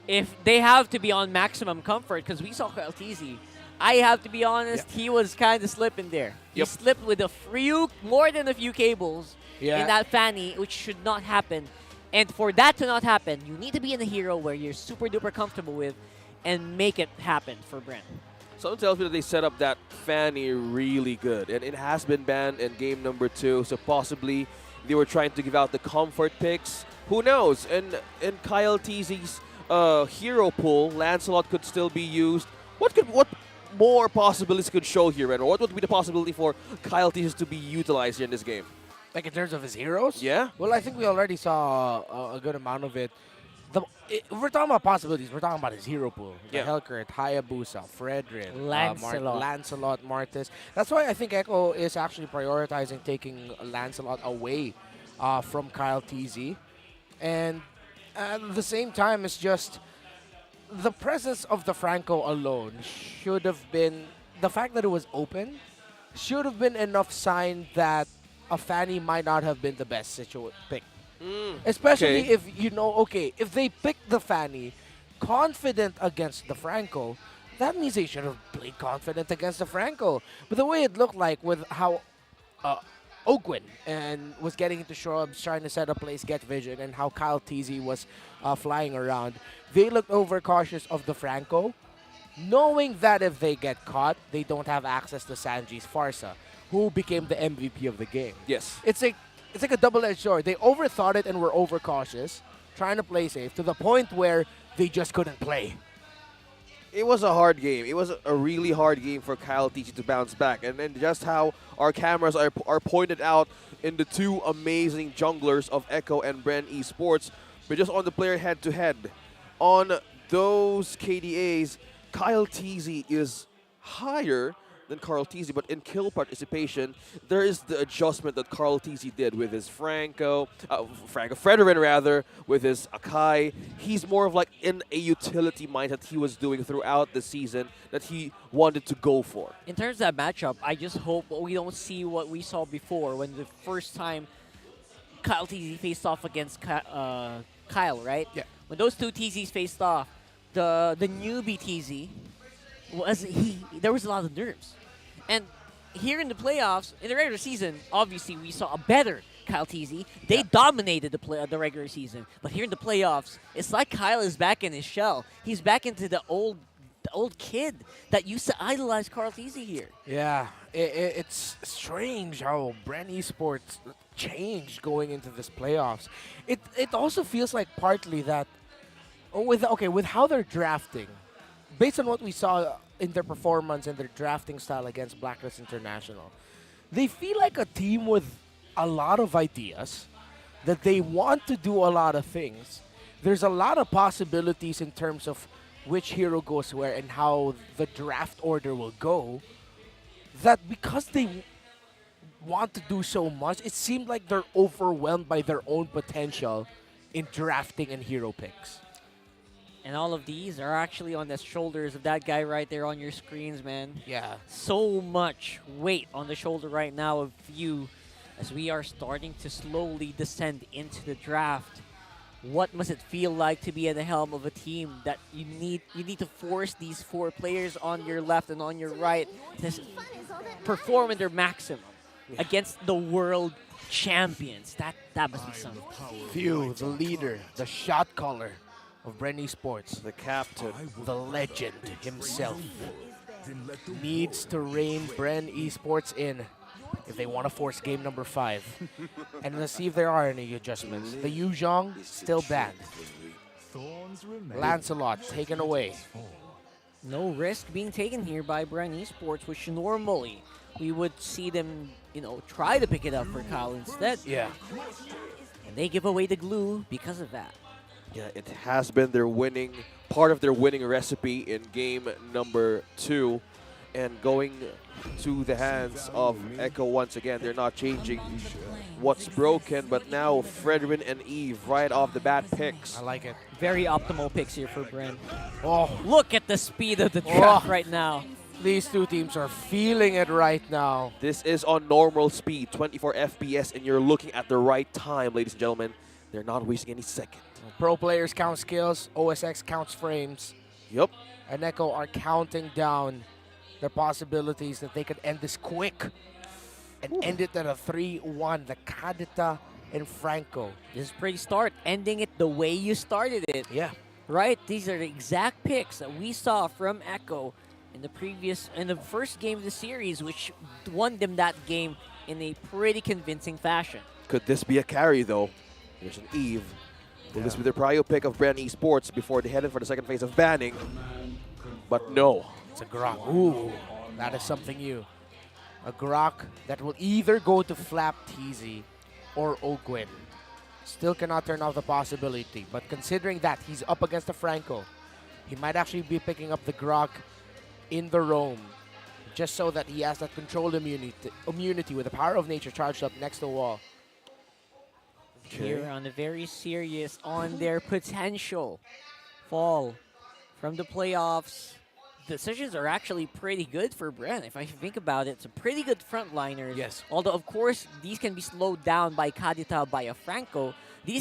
If they have to be on maximum comfort, because we saw Kaltizi, I have to be honest, he was kind of slipping there. He slipped with more than a few cables in that Fanny, which should not happen. And for that to not happen, you need to be in a hero where you're super duper comfortable with and make it happen for BREN. Something tells me that they set up that Fanny really good. And it has been banned in game number 2, so possibly they were trying to give out the comfort picks. Who knows? And in Kyle Teasy's hero pool, Lancelot could still be used. What more possibilities could show here, Ren? Or what would be the possibility for Kyle Teasy to be utilized here in this game? Like in terms of his heroes? Yeah. Well, I think we already saw a good amount of it. If we're talking about possibilities, we're talking about his hero pool. The Yeah. Helcurt, Hayabusa, Fredrin, Lancelot. Lancelot, Martis. That's why I think Echo is actually prioritizing taking Lancelot away from Kyle TZ. And at the same time, it's just the presence of the Franco alone should have been, the fact that it was open, should have been enough sign that a Fanny might not have been the best pick. Especially okay. if you know, okay, if they pick the Fanny confident against the Franco, that means they should have played confident against the Franco. But the way it looked like with how Oakwin and was getting into shrubs, trying to set up plays, get vision, and how Kyle TZ was flying around, they looked overcautious of the Franco, knowing that if they get caught, they don't have access to Sanji's Farsa, who became the MVP of the game. Yes. It's like a double-edged sword. They overthought it and were overcautious, trying to play safe, to the point where they just couldn't play. It was a hard game. It was a really hard game for Kyle TZ to bounce back. And then just how our cameras are pointed out in the two amazing junglers of Echo and BREN Esports, but just on the player head-to-head. On those KDAs, Kyle TZ is higher than Carl TZ, but in kill participation, there is the adjustment that Carl TZ did with his Fredrin rather, with his Akai. He's more of like in a utility mindset he was doing throughout the season that he wanted to go for. In terms of that matchup, I just hope we don't see what we saw before when the first time Kyle TZ faced off against Kyle, right? Yeah. When those two TZs faced off, the newbie TZ there was a lot of nerves. And here in the playoffs, in the regular season, obviously we saw a better Kyle TZ. They dominated the regular season. But here in the playoffs, it's like Kyle is back in his shell. He's back into the old kid that used to idolize Carl TZ here. Yeah, it's strange how BREN Esports changed going into this playoffs. It also feels like partly that with how they're drafting, based on what we saw in their performance and their drafting style against Blacklist International, they feel like a team with a lot of ideas, that they want to do a lot of things. There's a lot of possibilities in terms of which hero goes where and how the draft order will go, that because they want to do so much, it seemed like they're overwhelmed by their own potential in drafting and hero picks. And all of these are actually on the shoulders of that guy right there on your screens, man. Yeah. So much weight on the shoulder right now of you as we are starting to slowly descend into the draft. What must it feel like to be at the helm of a team that you need to force these four players on your left and on your right to perform at their maximum against the world champions? That must be something. Few, the leader, the shot caller of BREN Esports, the captain, the legend himself, needs to rein BREN Esports in if they want to force game number 5. And let's see if there are any adjustments. The Yuzhong still banned. Lancelot taken away. No risk being taken here by BREN Esports, which normally we would see them, try to pick it up for Kyle instead. Yeah. And they give away the glue because of that. Yeah, it has been part of their winning recipe in game number 2. And going to the hands of Echo once again. They're not changing what's broken, but now Fredrin and Eve right off the bat picks. I like it. Very optimal picks here for BREN. Oh, look at the speed of the draft right now. These two teams are feeling it right now. This is on normal speed, 24 FPS, and you're looking at the right time, ladies and gentlemen. They're not wasting any second. Pro players count skills, OSX counts frames. Yep. And Echo are counting down the possibilities that they could end this quick and end it at a 3-1. The Kadita and Franco. This is a pretty start. Ending it the way you started it. Yeah. Right? These are the exact picks that we saw from Echo in the first game of the series, which won them that game in a pretty convincing fashion. Could this be a carry, though? There's an Eve. Will this be their prio pick of BREN Esports before they head in for the second phase of banning? But no. It's a Grok. Ooh, that is something new. A Grok that will either go to Flap TZ or Ogwin. Still cannot turn off the possibility. But considering that he's up against the Franco, he might actually be picking up the Grok in the roam, just so that he has that controlled immunity with the power of nature charged up next to the wall. Here on the very serious on their potential fall from the playoffs. Decisions are actually pretty good for BREN. If I think about it, some pretty good frontliners. Yes. Although, of course, these can be slowed down by Kadita, by a Franco. They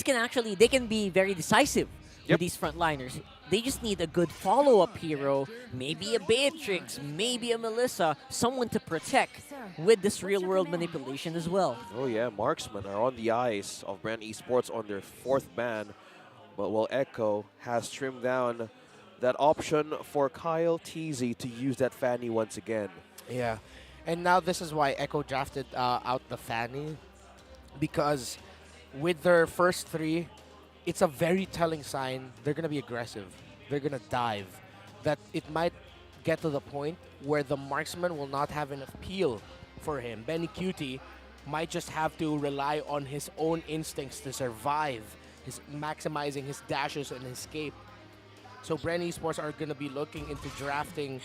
can be very decisive with these frontliners. They just need a good follow-up hero, maybe a Beatrix, maybe a Melissa, someone to protect with this real-world manipulation as well. Oh yeah, marksmen are on the ice of BREN Esports on their 4th ban, but while Echo has trimmed down that option for Kyle TZ to use that Fanny once again. Yeah, and now this is why Echo drafted out the Fanny, because with their first 3, it's a very telling sign they're going to be aggressive. They're going to dive. That it might get to the point where the marksman will not have enough peel for him. Benny Cutie might just have to rely on his own instincts to survive, maximizing his dashes and escape. So BREN Esports are going to be looking into drafting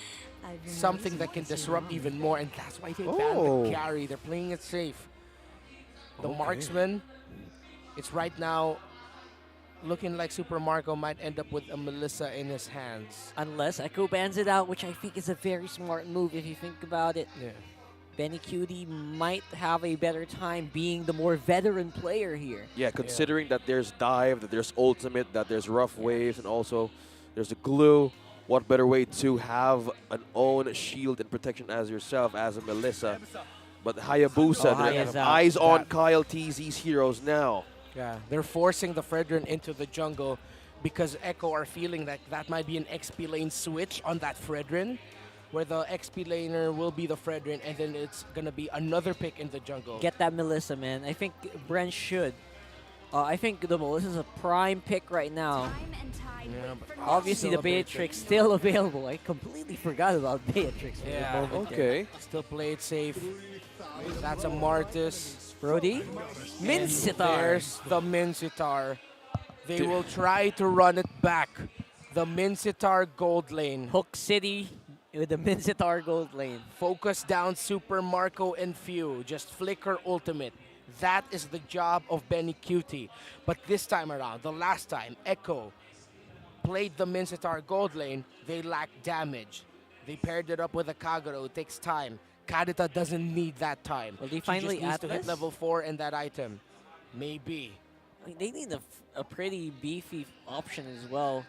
something that can disrupt even more, and that's why they banned the carry. They're playing it safe. The marksman, it's right now looking like Super Marco might end up with a Melissa in his hands. Unless Echo bans it out, which I think is a very smart move if you think about it. Yeah. Benny Cutie might have a better time being the more veteran player here. Yeah, considering that there's dive, that there's ultimate, that there's rough waves, and also there's a glue. What better way to have an own shield and protection as yourself as a Melissa? But Hayabusa, eyes on Kyle TZ's heroes now. Yeah, they're forcing the Fredrin into the jungle because Echo are feeling that that might be an XP lane switch on that Fredrin, where the XP laner will be the Fredrin, and then it's going to be another pick in the jungle. Get that Melissa, man. I think BREN should. I think the Melissa's a prime pick right now. Yeah, obviously, the Beatrix still available. I completely forgot about Beatrix for the moment. Okay. Still play it safe. That's a Martis. Brody. Mincitar. There's the Mincitar. They will try to run it back. The Mincitar gold lane. Hook City with the Mincitar gold lane. Focus down Super Marco and Few. Just flicker ultimate. That is the job of Benny Cutie. But this time around, the last time, Echo played the Mincitar gold lane, they lacked damage. They paired it up with a Kagero. It takes time. Kadita doesn't need that time. Will they She finally just needs add to hit this? level 4 and that item. Maybe. I mean, they need a pretty beefy option as well.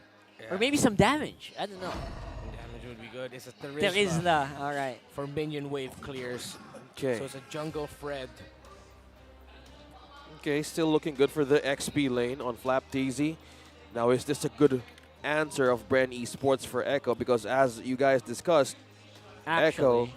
Or maybe some damage. I don't know. Damage would be good. It's a Terizla. All right. For minion wave clears. Okay. So it's a jungle Fred. Okay, still looking good for the XP lane on Flap TZ. Now, is this a good answer of BREN Esports for Echo? Because as you guys discussed, Echo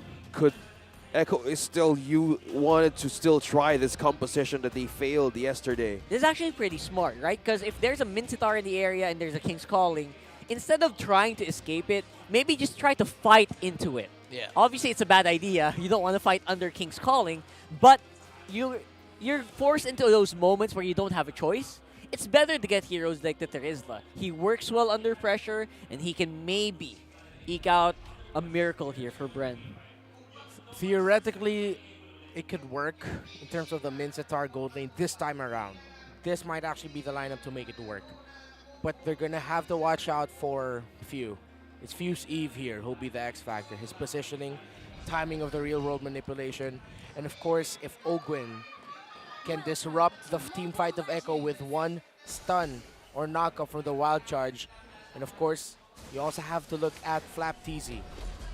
is still, you wanted to still try this composition that they failed yesterday. This is actually pretty smart, right? Because if there's a Mincitar in the area and there's a King's Calling, instead of trying to escape it, maybe just try to fight into it. Yeah. Obviously, it's a bad idea. You don't want to fight under King's Calling, but you're forced into those moments where you don't have a choice. It's better to get heroes like the Terizla. He works well under pressure, and he can maybe eke out a miracle here for BREN. Theoretically, it could work in terms of the Mincitar gold lane this time around. This might actually be the lineup to make it work. But they're going to have to watch out for Few. It's Few's Eve here who'll be the X factor. His positioning, timing of the real world manipulation, and of course, if Ogwin can disrupt the team fight of Echo with one stun or knockup from the wild charge. And of course, you also have to look at Flap TZ.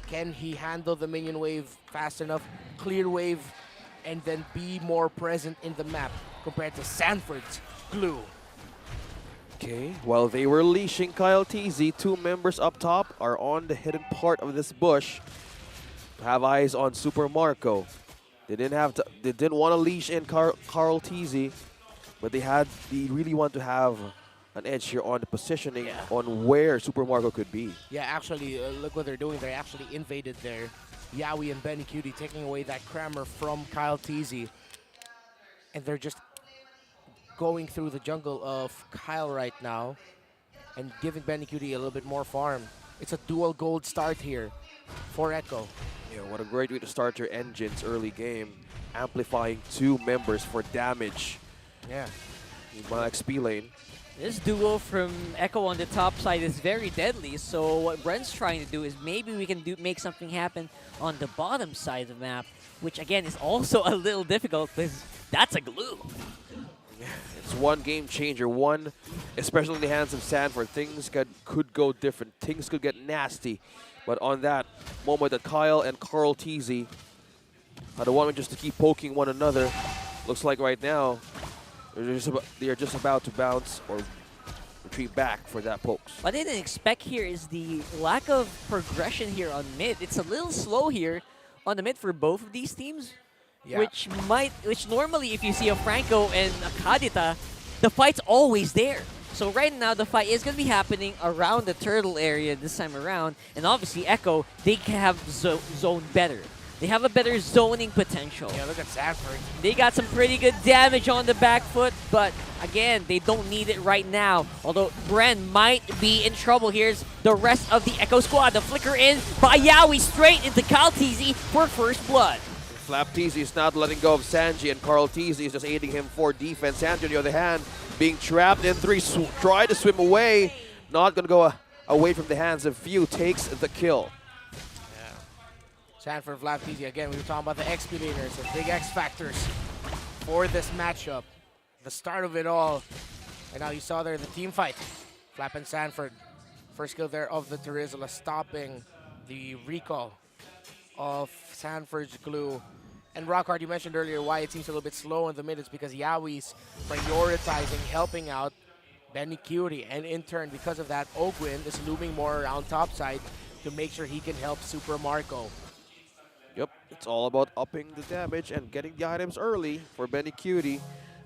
Can he handle the minion wave fast enough, clear wave, and then be more present in the map compared to Sanford's glue? Okay, while they were leashing Kyle TZ, 2 members up top are on the hidden part of this bush. Have eyes on Super Marco. They didn't want to leash in Carl TZ, but they really want to have an edge here on the positioning on where Super Marco could be. Yeah, actually, look what they're doing. They actually invaded there. Yawi and Benny Cutie taking away that Kramer from Kyle TZ. And they're just going through the jungle of Kyle right now and giving Benny Cutie a little bit more farm. It's a dual gold start here for Echo. Yeah, what a great way to start your engines early game. Amplifying 2 members for damage. Yeah. In my XP lane. This duo from Echo on the top side is very deadly, so what BREN's trying to do is maybe we can make something happen on the bottom side of the map, which again is also a little difficult because that's a glue. It's one game changer, one, especially in the hands of Sanford. Things could go different. Things could get nasty. But on that moment that Kyle and Carl Teasy had a one just to keep poking one another, looks like right now they're just about to bounce or retreat back for that pokes. What I didn't expect here is the lack of progression here on mid. It's a little slow here on the mid for both of these teams. Yeah. Which normally if you see a Franco and a Kadita, the fight's always there. So right now the fight is going to be happening around the turtle area this time around, and obviously Echo, they can have zone better. They have a better zoning potential. Yeah, look at Sanford. They got some pretty good damage on the back foot, but again, they don't need it right now. Although BREN might be in trouble. Here's the rest of the Echo squad. The flicker in by Yawi straight into Kyle Teasy for first blood. Flap Teasy is not letting go of Sanji, and Carl Teasy is just aiding him for defense. Sanji, on the other hand, being trapped in 3, tried to swim away. Not going to go away from the hands of Few, takes the kill. Sanford, Flap Teasy, again, we were talking about the XP laners, the big X factors for this matchup. The start of it all. And now you saw there the team fight. Flap and Sanford. First kill there of the Terizla, stopping the recall of Sanford's glue. And Rockhard, you mentioned earlier why it seems a little bit slow in the mid. It's because Yawi's prioritizing helping out Benny Cutie. And in turn, because of that, Ogwin is looming more around topside to make sure he can help Super Marco. Yep, it's all about upping the damage and getting the items early for Benny Cutie.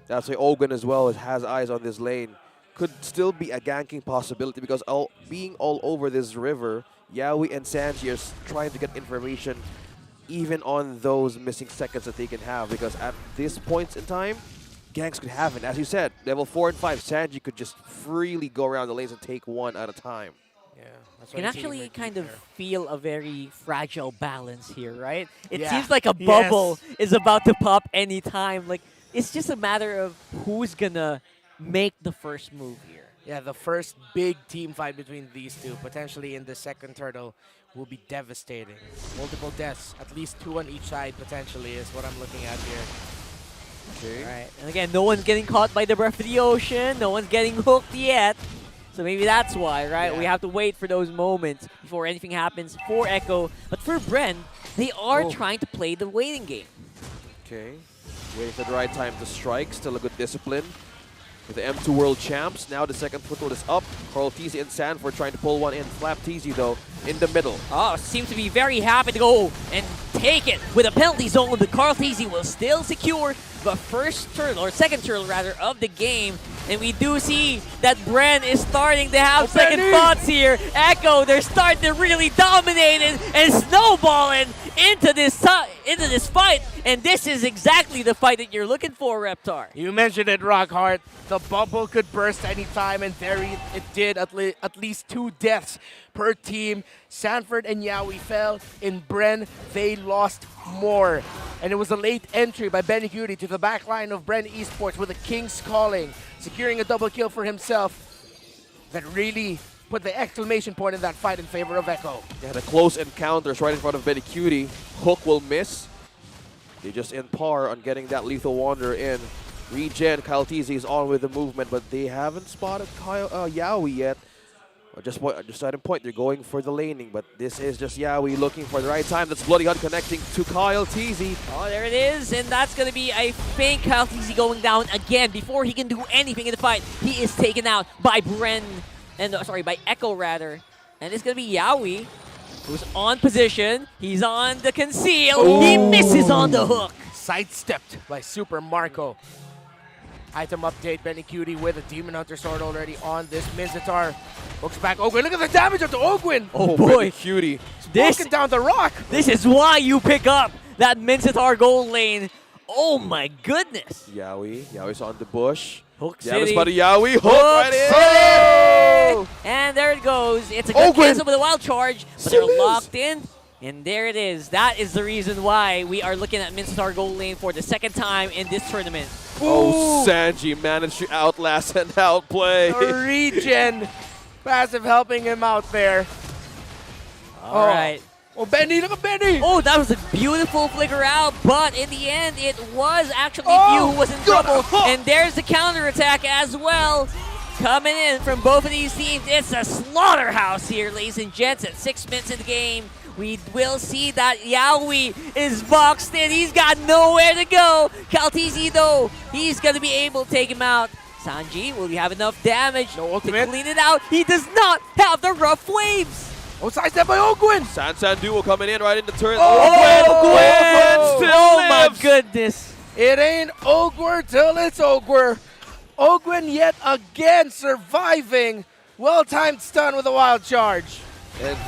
That's why Ogwin as well has eyes on this lane. Could still be a ganking possibility because being all over this river, Yawi and Sanji are trying to get information even on those missing seconds that they can have, because at this point in time, ganks could happen. As you said, level 4 and 5, Sanji could just freely go around the lanes and take one at a time. Yeah, you can actually kind of feel a very fragile balance here, right? It Yeah. seems like a bubble is about to pop anytime. Like, it's just a matter of who's gonna make the first move here. Yeah, the first big team fight between these two, potentially in the second turtle, will be devastating. Multiple deaths, at least 2 on each side potentially is what I'm looking at here. Okay. Right, and again, no one's getting caught by the breath of the ocean. No one's getting hooked yet. So maybe that's why, right? Yeah. We have to wait for those moments before anything happens for Echo. But for BREN, they are trying to play the waiting game. Okay, waiting for the right time to strike. Still a good discipline. With the M2 World Champs, now the second foothold is up. Carl Teasy and Sanford trying to pull one in. Flap Teasy, though, in the middle. Oh, seems to be very happy to go and take it with a penalty zone. The Carl Teasy will still secure the first turtle, or second turtle rather, of the game. And we do see that BREN is starting to have second thoughts here. Echo, they're starting to really dominate and snowballing into this fight. And this is exactly the fight that you're looking for, Reptar. You mentioned it, Rockhart. The bubble could burst anytime, and there it did. At least 2 deaths per team. Sanford and Yawi fell. In BREN, they lost more. And it was a late entry by Benny Cutie to the back line of BREN Esports with a King's Calling, securing a double kill for himself. That really put the exclamation point in that fight in favor of Echo. Yeah, the close encounters right in front of Benny Cutie. Hook will miss. They just in par on getting that Lethal Wanderer in. Regen, Kyle Teasy is on with the movement, but they haven't spotted Yawi yet. Just at a point, they're going for the laning, but this is just Yawi looking for the right time. That's Bloody Hunt connecting to Kyle Teasy. Oh, there it is, and that's going to be, I think, Kyle Teasy going down again. Before he can do anything in the fight, he is taken out by BREN, and by Echo rather. And it's going to be Yawi, who's on position. He's on the conceal. Ooh. He misses on the hook. Sidestepped by Super Marco. Item update, Benny Cutie with a Demon Hunter sword already on this Minotaur. Looks back, Ogwin, look at the damage of the Ogwin! Oh boy. Cutie. Walking down the rock! This is why you pick up that Minotaur gold lane Oh my goodness! Yowie's on the bush. Hook Yawi's City. buddy Yowie. Hook right in. City! And there it goes. It's a good Gwen. cancel with a wild charge, but they're locked in. And there it is. That is the reason why we are looking at Minstar gold lane for the second time in this tournament. Oh, Sanji managed to outlast and outplay. A regen. Passive helping him out there. All right. Oh, Benny, look at Benny. Oh, that was a beautiful flicker out, but in the end, it was actually Few who was in trouble. And there's the counter attack as well. Coming in from both of these teams. It's a slaughterhouse here, ladies and gents, at 6 minutes in the game. We will see that Yowie is boxed in. He's got nowhere to go. Kaltizi, though, he's going to be able to take him out. Sanji, will he have enough damage to clean it out? He does not have the rough waves. Oh, sidestep by Ogwen. San Duo coming in right in the turret. Ogwen still Oh my lives. goodness. It ain't Ogwer till it's Ogwer. Ogwen yet again surviving. Well-timed stun with a wild charge. And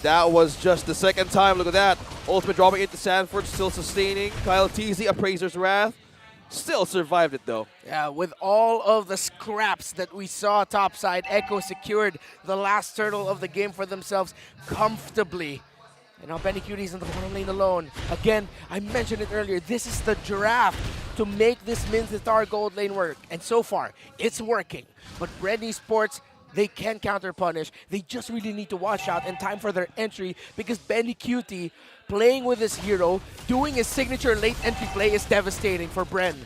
that was just the second time. Look at that. Ultimate dropping into Sanford, still sustaining. Kyle TZ, Appraiser's Wrath. Still survived it though. Yeah, with all of the scraps that we saw topside, Echo secured the last turtle of the game for themselves comfortably. And now Benny Cutie's in the bottom lane alone. Again, I mentioned it earlier, this is the draft to make this Minzitar gold lane work. And so far, it's working. But BREN Esports, they can counter punish. They just really need to watch out and time for their entry because Benny Cutie playing with his hero, doing his signature late entry play is devastating for BREN.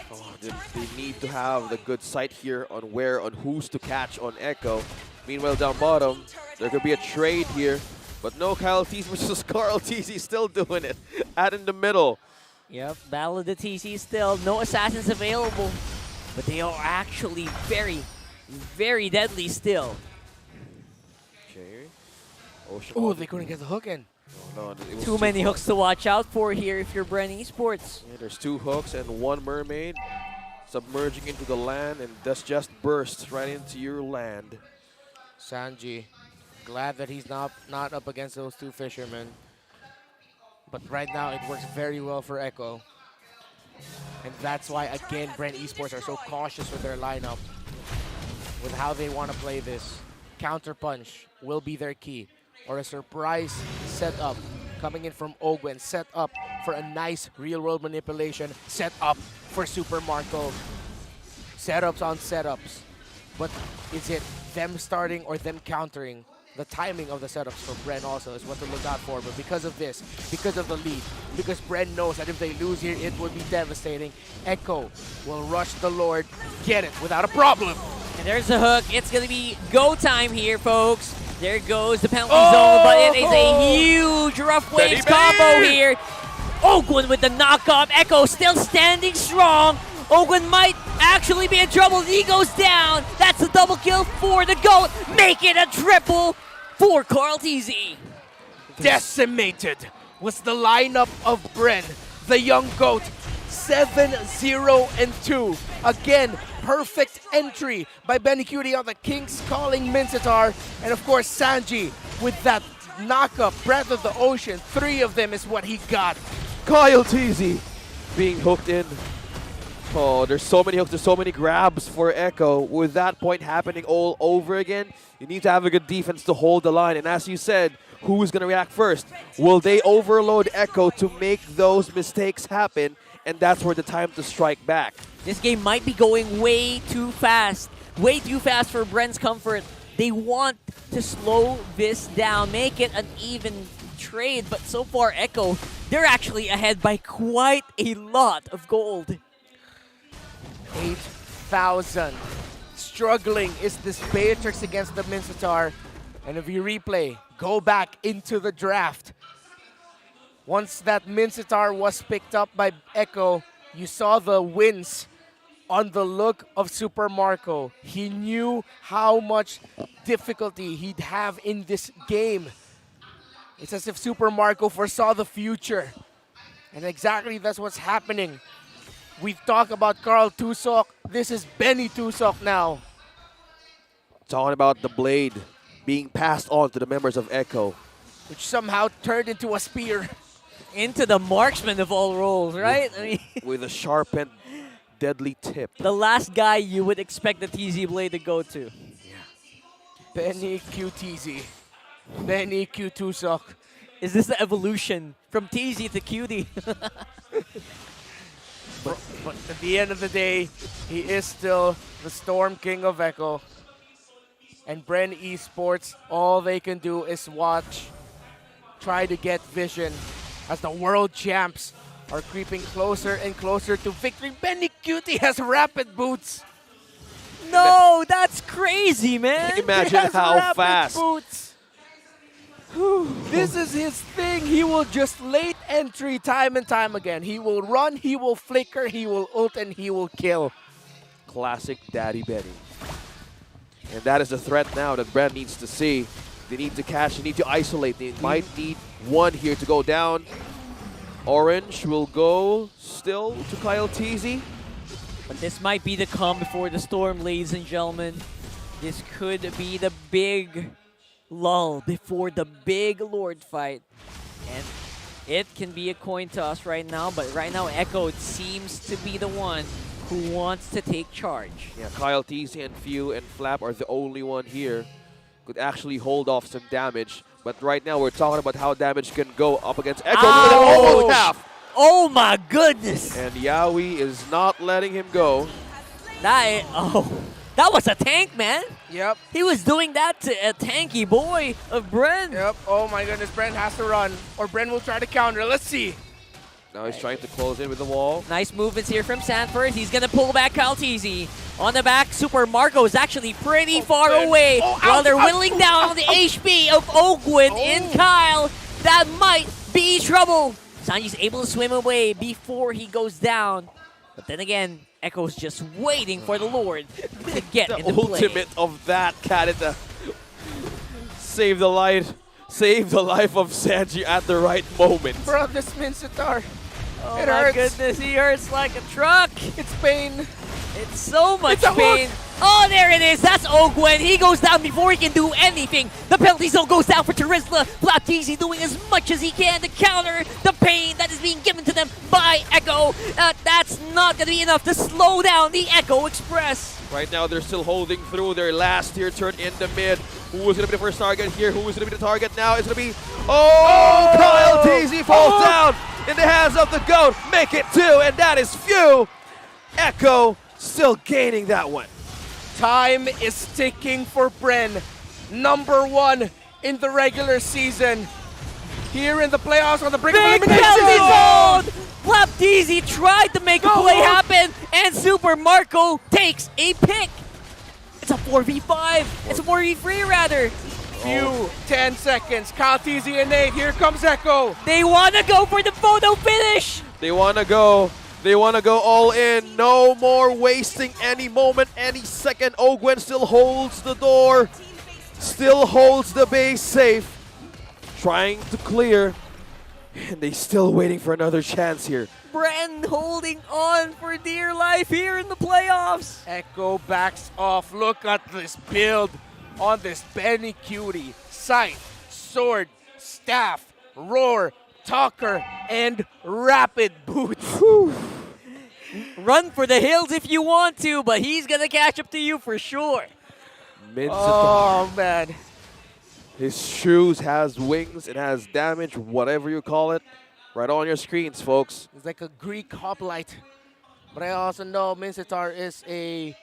Oh, they need to have the good sight here on who's to catch on Echo. Meanwhile, down bottom, there could be a trade here. But no, Kyle TZ versus Carl TZ still doing it. Out in the middle. Yep, Battle of the TC still. No assassins available. But they are actually very, very deadly still. Oh, they couldn't get the hook in. No, it was Too many far. hooks to watch out for here if you're BREN Esports. Yeah, there's 2 hooks and 1 mermaid submerging into the land, and that's just bursts right into your land. Sanji, glad that he's not up against those 2 fishermen. But right now, it works very well for Echo. And that's why, again, BREN Esports are so cautious with their lineup, with how they want to play this. Counter punch will be their key, or a surprise setup coming in from Ogwen, set up for a nice real-world manipulation, set up for Super Marco. Setups on setups. But is it them starting or them countering? The timing of the setups for BREN also is what to look out for. But because of this, because of the lead, because BREN knows that if they lose here, it would be devastating, Echo will rush the Lord, get it without a problem. And there's the hook. It's going to be go time here, folks. There goes the penalty zone, but it is a huge rough waves combo here. Ogwen with the knockoff. Echo still standing strong. Ogwen might actually be in trouble. He goes down. That's a double kill for the GOAT. Make it a triple for Carl TZ. Decimated was the lineup of BREN, the young GOAT. 7-0-2. Again, perfect entry by Benny Cutie on the King's Calling Minzitar. And of course, Sanji with that knockup, Breath of the Ocean. 3 of them is what he got. Kyle TZ being hooked in. Oh, there's so many hooks, there's so many grabs for Echo. With that point happening all over again, you need to have a good defense to hold the line. And as you said, who's going to react first? Will they overload Echo to make those mistakes happen? And that's where the time to strike back. This game might be going way too fast. Way too fast for BREN's comfort. They want to slow this down, make it an even trade. But so far, Echo, they're actually ahead by quite a lot of gold. 8,000. Struggling is this Beatrix against the Minzitar. And if you replay, go back into the draft. Once that Minzitar was picked up by Echo, you saw the wins on the look of Super Marco. He knew how much difficulty he'd have in this game. It's as if Super Marco foresaw the future. And exactly that's what's happening. We've talked about Carl Tusok. This is Benny Tusok now. Talking about the blade being passed on to the members of Echo. Which somehow turned into a spear. into the marksman of all roles, right? I mean, With a sharpened, deadly tip. the last guy you would expect the TZ blade to go to. Benny QTZ. Benny Q2 Is this the evolution from TZ to QD? but at the end of the day, he is still the Storm King of Echo. And BREN Esports, all they can do is watch, try to get vision as the world champs are creeping closer and closer to victory. Benny Cutie has rapid boots. No, that's crazy, man. Imagine He has how rapid fast. Boots. This is his thing. He will just late entry time and time again. He will run, he will flicker, he will ult, and he will kill. Classic Daddy Benny. And that is the threat now that BREN needs to see. They need to catch, they need to isolate. They might need one here to go down. Orange will go still to Kyle TZ. But this might be the calm before the storm, ladies and gentlemen. This could be the big lull before the big Lord fight. And it can be a coin toss right now, but right now Echo seems to be the one who wants to take charge. Yeah, Kyle TZ and Few and Flap are the only one here could actually hold off some damage. But right now we're talking about how damage can go up against Echo. Almost half. Oh my goodness! And Yaoi is not letting him go. That was a tank, man. Yep. He was doing that to a tanky boy of BREN. Yep. Oh my goodness, BREN has to run, or BREN will try to counter. Let's see. Now he's trying to close in with the wall. Nice movements here from Sanford. He's gonna pull back Kyle TZ. On the back, Super Marco is actually pretty far away while they're whittling down on the HP of Ogwin in Kyle. That might be trouble. Sanji's able to swim away before he goes down. But then again, Echo's just waiting for the Lord to get The into play. ultimate of that Kadita. Save the life of Sanji at the right moment. Bro, this Mincetar. Oh It my hurts. goodness, he hurts like a truck. It's pain. It's so much It's a pain. hook. Oh, there it is. That's Ogwen. He goes down before he can do anything. The penalty zone goes down for Terizla. Flapteezy doing as much as he can to counter the pain that is being given to them by Echo. That's not going to be enough to slow down the Echo Express. Right now they're still holding through their last tier turn in the mid. Who is going to be the first target here? Who is going to be the target now? It's going to be... Oh! Kyle TZ falls down in the hands of the GOAT. Make it 2, and that is Few. Echo still gaining that one. Time is ticking for BREN. #1 in the regular season. Here in the playoffs on the brink of Big elimination. penalty zone! Flapteezy tried to make a play happen, and Super Marco takes a pick. It's a 4v5. It's a 4v3 rather. Few 10 seconds. Kyle TZ and Nate. Here comes Echo. They want to go for the photo finish. They want to go. They want to go all in. No more wasting any moment, any second. Ogwen still holds the door. Still holds the base safe. Trying to clear. And they still waiting for another chance here. BREN holding on for dear life here in the playoffs. Echo backs off. Look at this build on this Benny Cutie. Scythe, sword, staff, roar, talker, and rapid boots. Run for the hills if you want to, but he's going to catch up to you for sure. Oh, man. His shoes has wings, it has damage, whatever you call it. Right on your screens, folks. It's like a Greek hoplite. But I also know Mincetar is a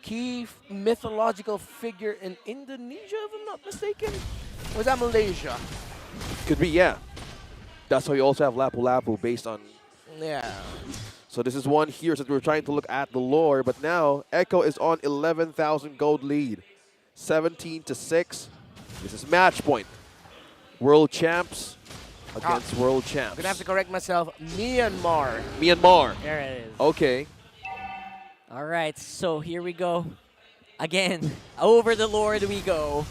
key mythological figure in Indonesia, if I'm not mistaken. Or was that Malaysia? Could be, yeah. That's why you also have Lapu Lapu based on... Yeah. So this is one here, so we're trying to look at the lore. But now, Echo is on 11,000 gold lead. 17-6. This is match point. World champs against world champs. I'm going to have to correct myself. Myanmar. Myanmar. There it is. Okay. All right, so here we go. Again, over the Lord we go.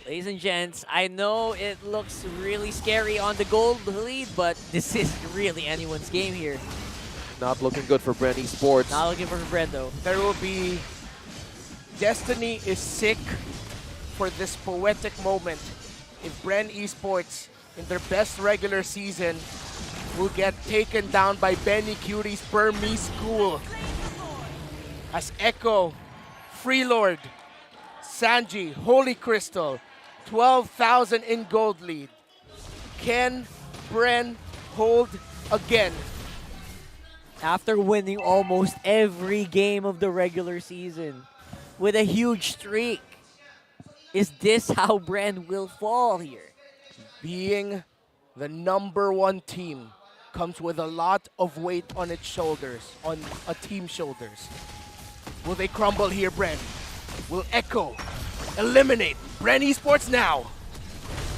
Ladies and gents, I know it looks really scary on the gold lead, but this is really anyone's game here. Not looking good for BREN Esports. Not looking for BREN though. There will be... Destiny is sick for this poetic moment. If BREN Esports, in their best regular season, will get taken down by Benny Curie's Burmese School. As Echo, Freelord, Sanji, Holy Crystal, 12,000 in gold lead. Can BREN hold again? After winning almost every game of the regular season with a huge streak, is this how BREN will fall here? Being the #1 team comes with a lot of weight on its shoulders, on a team's shoulders. Will they crumble here, BREN? Will Echo eliminate BREN Esports now?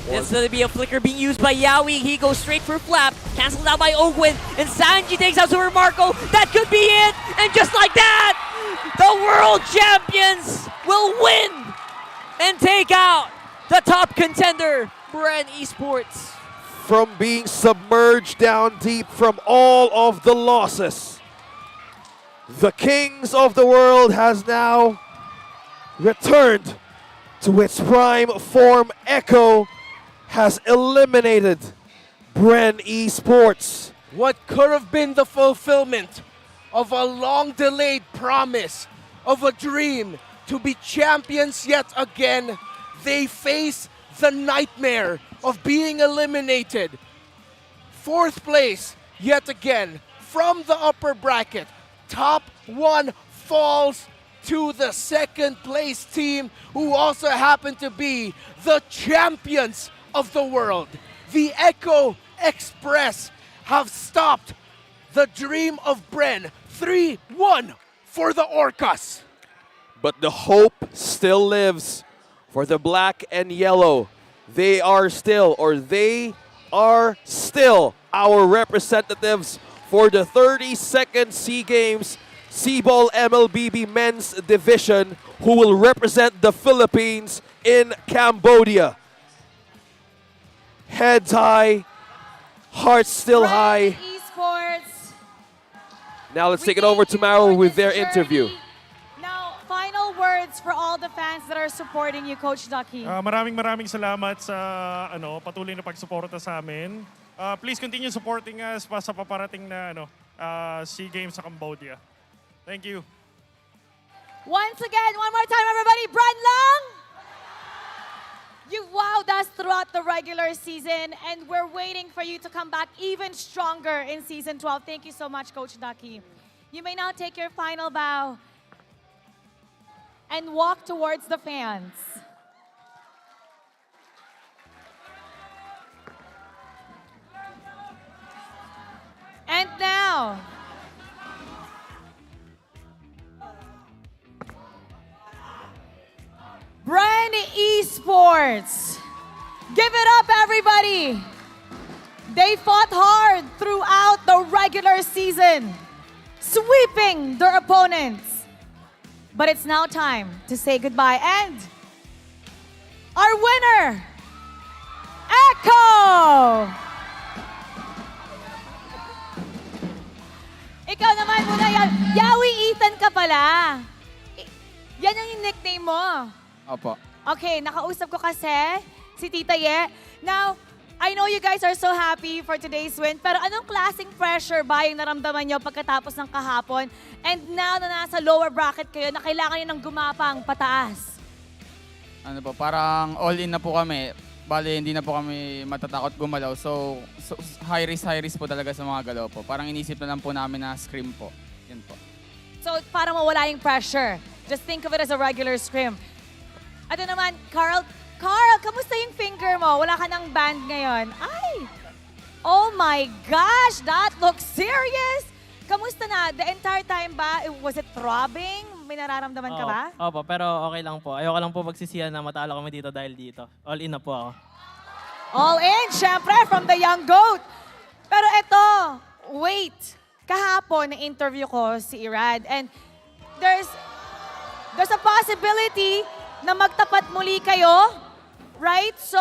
It's going to be a flicker being used by Yawi. He goes straight for Flap. Cancelled out by Ogwin. And Sanji takes out Super Marco. That could be it. And just like that, the world champions will win and take out the top contender, BREN Esports. From being submerged down deep from all of the losses, the kings of the world has now returned to its prime form. Echo has eliminated BREN Esports. What could have been the fulfillment of a long-delayed promise, of a dream to be champions yet again, they face the nightmare of being eliminated. 4th place yet again from the upper bracket. Top 1 falls to the 2nd place team, who also happen to be the champions of the world. The Echo Express have stopped the dream of BREN. 3-1 for the Orcas. But the hope still lives for the black and yellow. They are still our representatives for the 32nd SEA Games Seaball MLBB Men's Division, who will represent the Philippines in Cambodia. Heads high, hearts still high. Esports. Now let's take it over to Maro with their interview. Now, final words for all the fans that are supporting you, Coach Ducky. Maraming salamat sa patuloy na pagsuporta sa amin. Please continue supporting us pa sa paparating na SEA Games sa Cambodia. Thank you. Once again, one more time, everybody, BREN lang! You wowed us throughout the regular season, and we're waiting for you to come back even stronger in Season 12. Thank you so much, Coach Ducky. You may now take your final bow and walk towards the fans. And now, BREN Esports. Give it up, everybody. They fought hard throughout the regular season, sweeping their opponents. But it's now time to say goodbye. And our winner, Echo! Ikaw naman muna yan. Yawi Ethan ka pala. Yan yung nickname mo. Opo. Okay, nakausap ko kasi si Tita Ye. Now, I know you guys are so happy for today's win, pero anong klaseng pressure ba yung naramdaman nyo pagkatapos ng kahapon? And now na nasa lower bracket kayo, na kailangan nyo ng gumapang pataas? Ano po, parang all in na po kami. Bale, hindi na po kami matatakot gumalaw. So high risk po talaga sa mga galaw po. Parang inisip na lang po namin na scrim po. Yun po. So, para mawala yung pressure, just think of it as a regular scrim. Ito naman, Carl, kamusta yung finger mo? Wala ka ng band ngayon. Ay! Oh my gosh, that looks serious! Kamusta na? The entire time ba? Was it throbbing? May nararamdaman ka ba? Opo, pero okay lang po. Ayoko lang po magsisiyan na matalo kami dito dahil dito. All in na po ako. All in, syempre, from the young goat. Pero eto, wait. Kahapon, na-interview ko si Irad, and there's a possibility na magtapat muli kayo, right? So,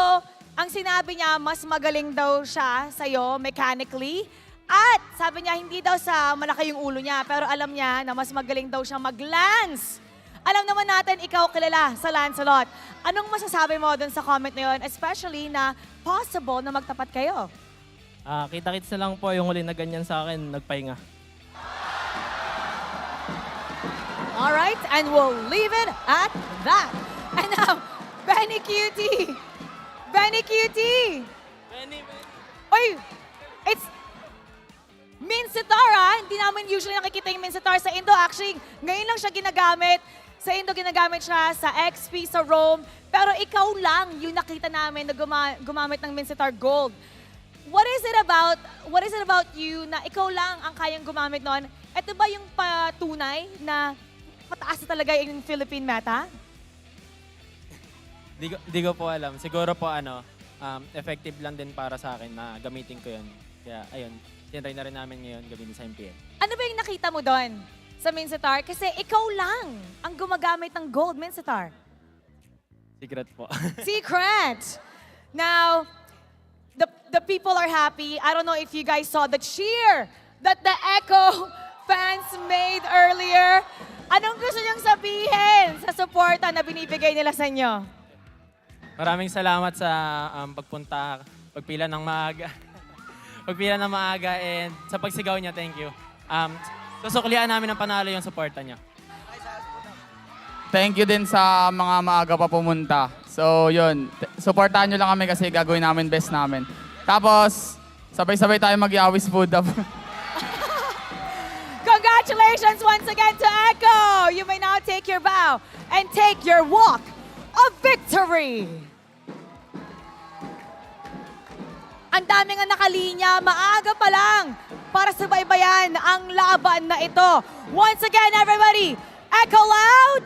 ang sinabi niya, mas magaling daw siya sa'yo mechanically. At sabi niya, hindi daw sa malaki yung ulo niya, pero alam niya na mas magaling daw siya mag-lance. Alam naman natin, ikaw kilala sa Lancelot. Anong masasabi mo dun sa comment na yun, especially na possible na magtapat kayo? Kita-kits na lang po yung huli na ganyan sa akin, nagpahinga. All right, and we'll leave it at that. And now, Benny Cutie. Benny Cutie. Oy, it's Minsitar, ah. Hindi namin usually nakikita yung Minsitar sa Indo. Actually, ngayon lang siya ginagamit. Sa Indo ginagamit siya, sa XP, sa Rome. Pero ikaw lang yung nakita namin na gumamit ng Minsitar Gold. What is it about you na ikaw lang ang kayang gumamit noon? Ito ba yung patunay na mataas na talaga yung Philippine meta? Di ko po alam. Siguro po effective lang din para sa akin na gamitin ko yun. Kaya ayun, tinry na rin namin ngayon gamitin sa MPL. Ano ba yung nakita mo doon sa Minsitar? Kasi ikaw lang ang gumagamit ng gold Minsitar. Secret po. Secret! Now, the people are happy. I don't know if you guys saw the cheer that the Echo fans made earlier. Anong gusto niyong sabihin sa suporta na binibigay nila sa inyo? Maraming salamat sa pagpila ng maaga. Pagpila ng maaga and sa pagsigaw niya, thank you. Susuklian namin ang panalo yung suporta niya. Thank you din sa mga maaga pa pumunta. So yun, supportahan nyo lang kami kasi gagawin namin best namin. Tapos, sabay-sabay tayo mag-iawis food up. Congratulations once again to Echo! You may now take your bow and take your walk of victory! Ang dami nga nakalinya, maaga pa lang para subaybayan ang laban na ito. Once again, everybody, Echo loud!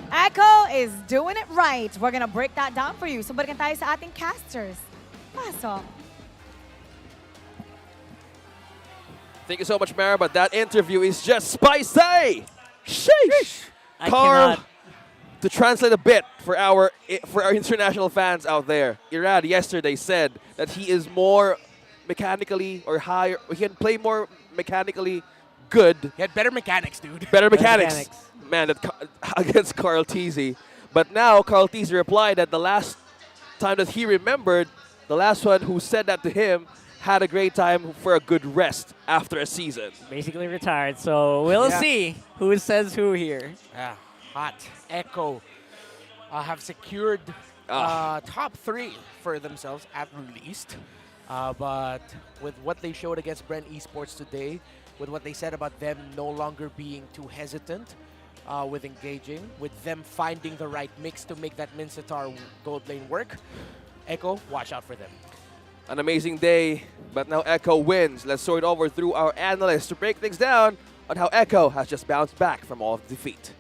Echo is doing it right. We're gonna break that down for you. So balikan tayo sa ating casters. Pasok. Thank you so much, Mara, but that interview is just spicy! Sheesh! Carl, to translate a bit for our international fans out there, Irad yesterday said that he is more mechanically or higher, he can play more mechanically good. He had better mechanics, dude. Better mechanics. Man, against Carl Teasy. But now, Carl Teasy replied that the last time that he remembered, the last one who said that to him had a great time for a good rest after a season. Basically retired, so we'll see who says who here. Yeah, hot. Echo have secured top 3 for themselves at least. But with what they showed against BREN Esports today, with what they said about them no longer being too hesitant with engaging, with them finding the right mix to make that Minsitar gold lane work, Echo, watch out for them. An amazing day, but now Echo wins. Let's sort over through our analysts to break things down on how Echo has just bounced back from all defeat.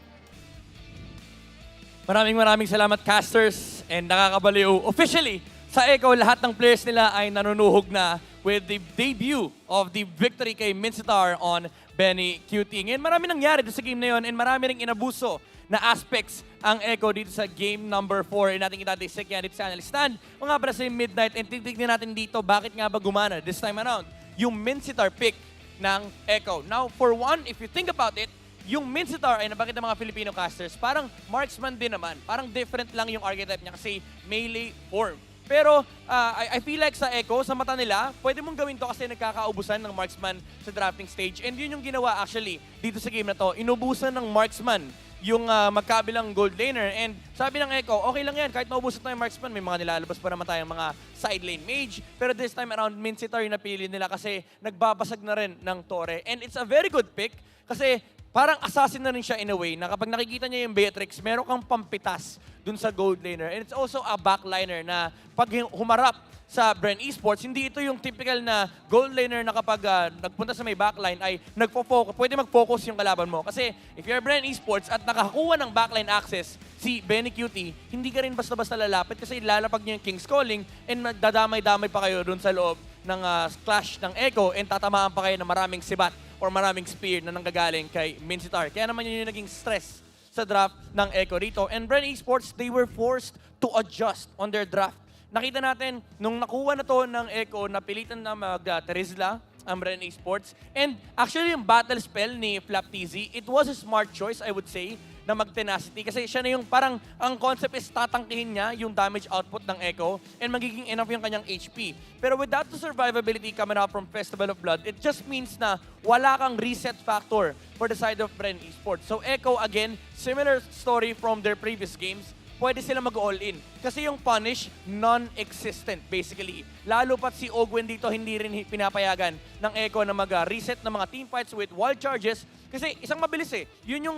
Maraming salamat, casters, and nakakabaliw. Officially, sa Echo, lahat ng players nila ay nanunuhog na with the debut of the victory kay Minsitar on Benny QT. Ngayon, marami nangyari sa game na yun and marami ring inabuso na aspects ang Echo dito sa game number 4. And natin itadisek yan dito sa analyst stand. O nga pala sa Midnight, and titignan natin dito bakit nga ba gumana this time around yung Minsitar pick ng Echo. Now, for one, if you think about it, yung Minsitar ay nabanggit ng mga Filipino casters, parang marksman din naman. Parang different lang yung archetype niya kasi melee form. Pero I feel like sa Echo, sa mata nila, pwede mong gawin to kasi nagkakaubusan ng marksman sa drafting stage. And yun yung ginawa actually dito sa game na to. Inubusan ng marksman yung magkabilang gold laner. And sabi ng Echo, okay lang yan. Kahit maubusan tayo yung marksman, may mga nilalabas pa naman tayong mga side lane mage. Pero this time around, Minsitar yung napili nila kasi nagbabasag na rin ng Torre. And it's a very good pick kasi parang assassin na rin siya in a way na kapag nakikita niya yung Beatrix, meron kang pampitas dun sa gold laner. And it's also a backliner na pag humarap sa BREN Esports, hindi ito yung typical na gold laner na kapag nagpunta sa may backline ay pwede mag-focus yung kalaban mo. Kasi if you're BREN Esports at nakakuha ng backline access si Benny QT, hindi ka rin basta-basta lalapit kasi lalapag niya yung King's Calling and magdadamay-damay pa kayo dun sa loob ng clash ng Echo and tatamaan pa kayo ng maraming sibat or maraming spear na nanggagaling kay Minsitar. Kaya naman yun yung naging stress sa draft ng Echo dito. And BREN Esports, they were forced to adjust on their draft. Nakita natin, nung nakuha na to ng Echo, napilitan na mag-Terizla ang BREN Esports. And actually, yung battle spell ni Flap TZ, it was a smart choice, I would say, na mag-tenacity. Kasi siya na yung parang, ang concept is tatangkihin niya yung damage output ng Echo and magiging enough yung kanyang HP. Pero without the survivability coming out from Festival of Blood, it just means na wala kang reset factor for the side of BREN Esports. So Echo, again, similar story from their previous games, pwede sila mag-all-in. Kasi yung punish, non-existent basically. Lalo pat si Ogwen dito, hindi rin pinapayagan ng Echo na mag-reset ng mga teamfights with wild charges. Kasi isang mabilis eh. Yun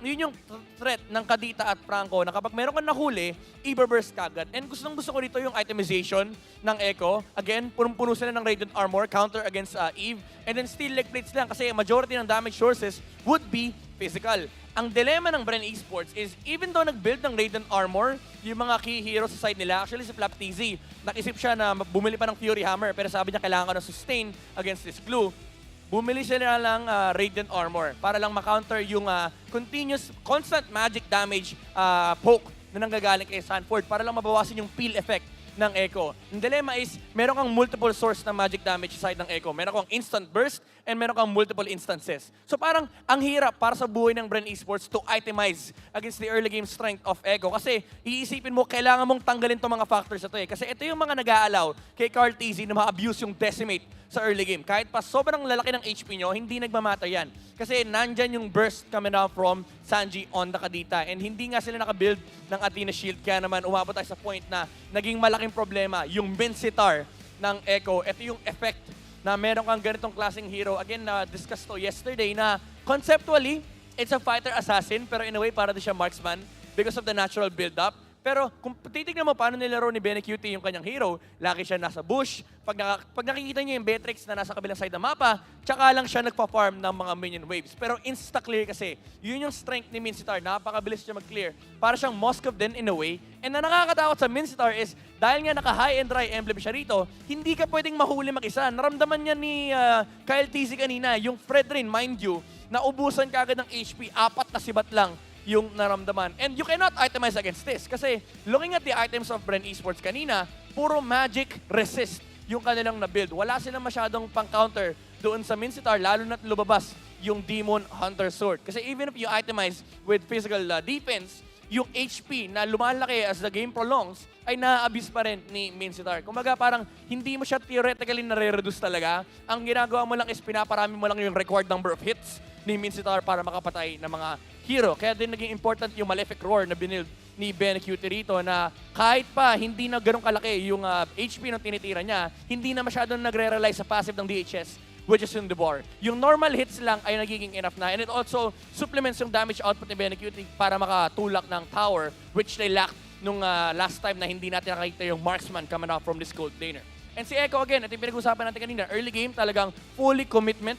yung threat ng Kadita at Franco na kapag meron kang nahuli, i-burst kagad. And gusto ko dito yung itemization ng Echo. Again, punong-puno sila ng Radiant Armor, counter against Eve. And then steel leg plates lang kasi majority ng damage sources would be physical. Ang dilemma ng BREN Esports is even though nag-build ng Radiant Armor, yung mga key heroes sa side nila, actually si Flap TZ, nakisip siya na bumili pa ng Fury Hammer pero sabi niya kailangan ko ng sustain against this glue. Bumili sila lang Radiant Armor para lang ma-counter yung continuous, constant magic damage poke na nanggagaling kay Sanford para lang mabawasan yung peel effect ng Echo. Ang dilemma is, meron kang multiple source ng magic damage side ng Echo. Meron kang instant burst and meron kang multiple instances. So parang ang hirap para sa buhay ng BREN Esports to itemize against the early game strength of Echo. Kasi iisipin mo, kailangan mong tanggalin itong mga factors na ito eh. Kasi ito yung mga nag-aalaw kay Carl TZ na ma-abuse yung decimate sa early game. Kahit pa sobrang lalaki ng HP nyo, hindi nagmamatter yan. Kasi nandyan yung burst coming down from Sanji on the Kadita. And hindi nga sila nakabuild ng Athena Shield. Kaya naman umabot tayo sa point na naging malaking problema yung Minsitar ng Echo. Ito yung effect na meron kang ganitong klaseng hero. Again, na-discuss to yesterday na conceptually, it's a fighter assassin. Pero in a way, para din siya marksman because of the natural build-up. Pero kung titignan mo paano nilaro ni BNQT yung kanyang hero, laki siya nasa bush. Pag nakikita niyo yung Beatrix na nasa kabilang side ng mapa, tsaka lang siya nagpa-farm ng mga minion waves. Pero insta-clear kasi, yun yung strength ni Minsitar. Napakabilis siya mag-clear. Para siyang Moskov din in a way. And na nakakatakot sa Minsitar is, dahil nga naka-high and dry emblem siya rito, hindi ka pwedeng mahuli mag-isa. Naramdaman niya ni Kyle TZ kanina, yung Fredrin, mind you, naubusan ka agad ng HP, 4 na sibat lang yung naramdaman. And you cannot itemize against this kasi looking at the items of BREN Esports kanina, puro magic resist yung kanilang na-build. Wala silang masyadong pang-counter doon sa Minsitar, lalo na't lumabas yung Demon Hunter Sword. Kasi even if you itemize with physical defense, yung HP na lumalaki as the game prolongs ay na-abuse pa rin ni Minsitar. Kumbaga parang hindi mo siya theoretically nare-reduce talaga. Ang ginagawa mo lang is pinaparami mo lang yung required number of hits ni Minsitar para makapatay ng mga hero. Kaya din naging important yung Malefic Roar na binild ni BNQT rito na kahit pa hindi na ganun kalaki yung HP ng tinitira niya, hindi na masyadong nagre-rely sa passive ng DHS, which is yung Devour. Yung normal hits lang ay nagiging enough na. And it also supplements yung damage output ni BNQT para makatulak ng tower, which they lacked nung last time na hindi natin nakakita yung marksman coming out from this gold laner. And si Echo again, ito yung pinag-usapan natin kanina, early game talagang full commitment,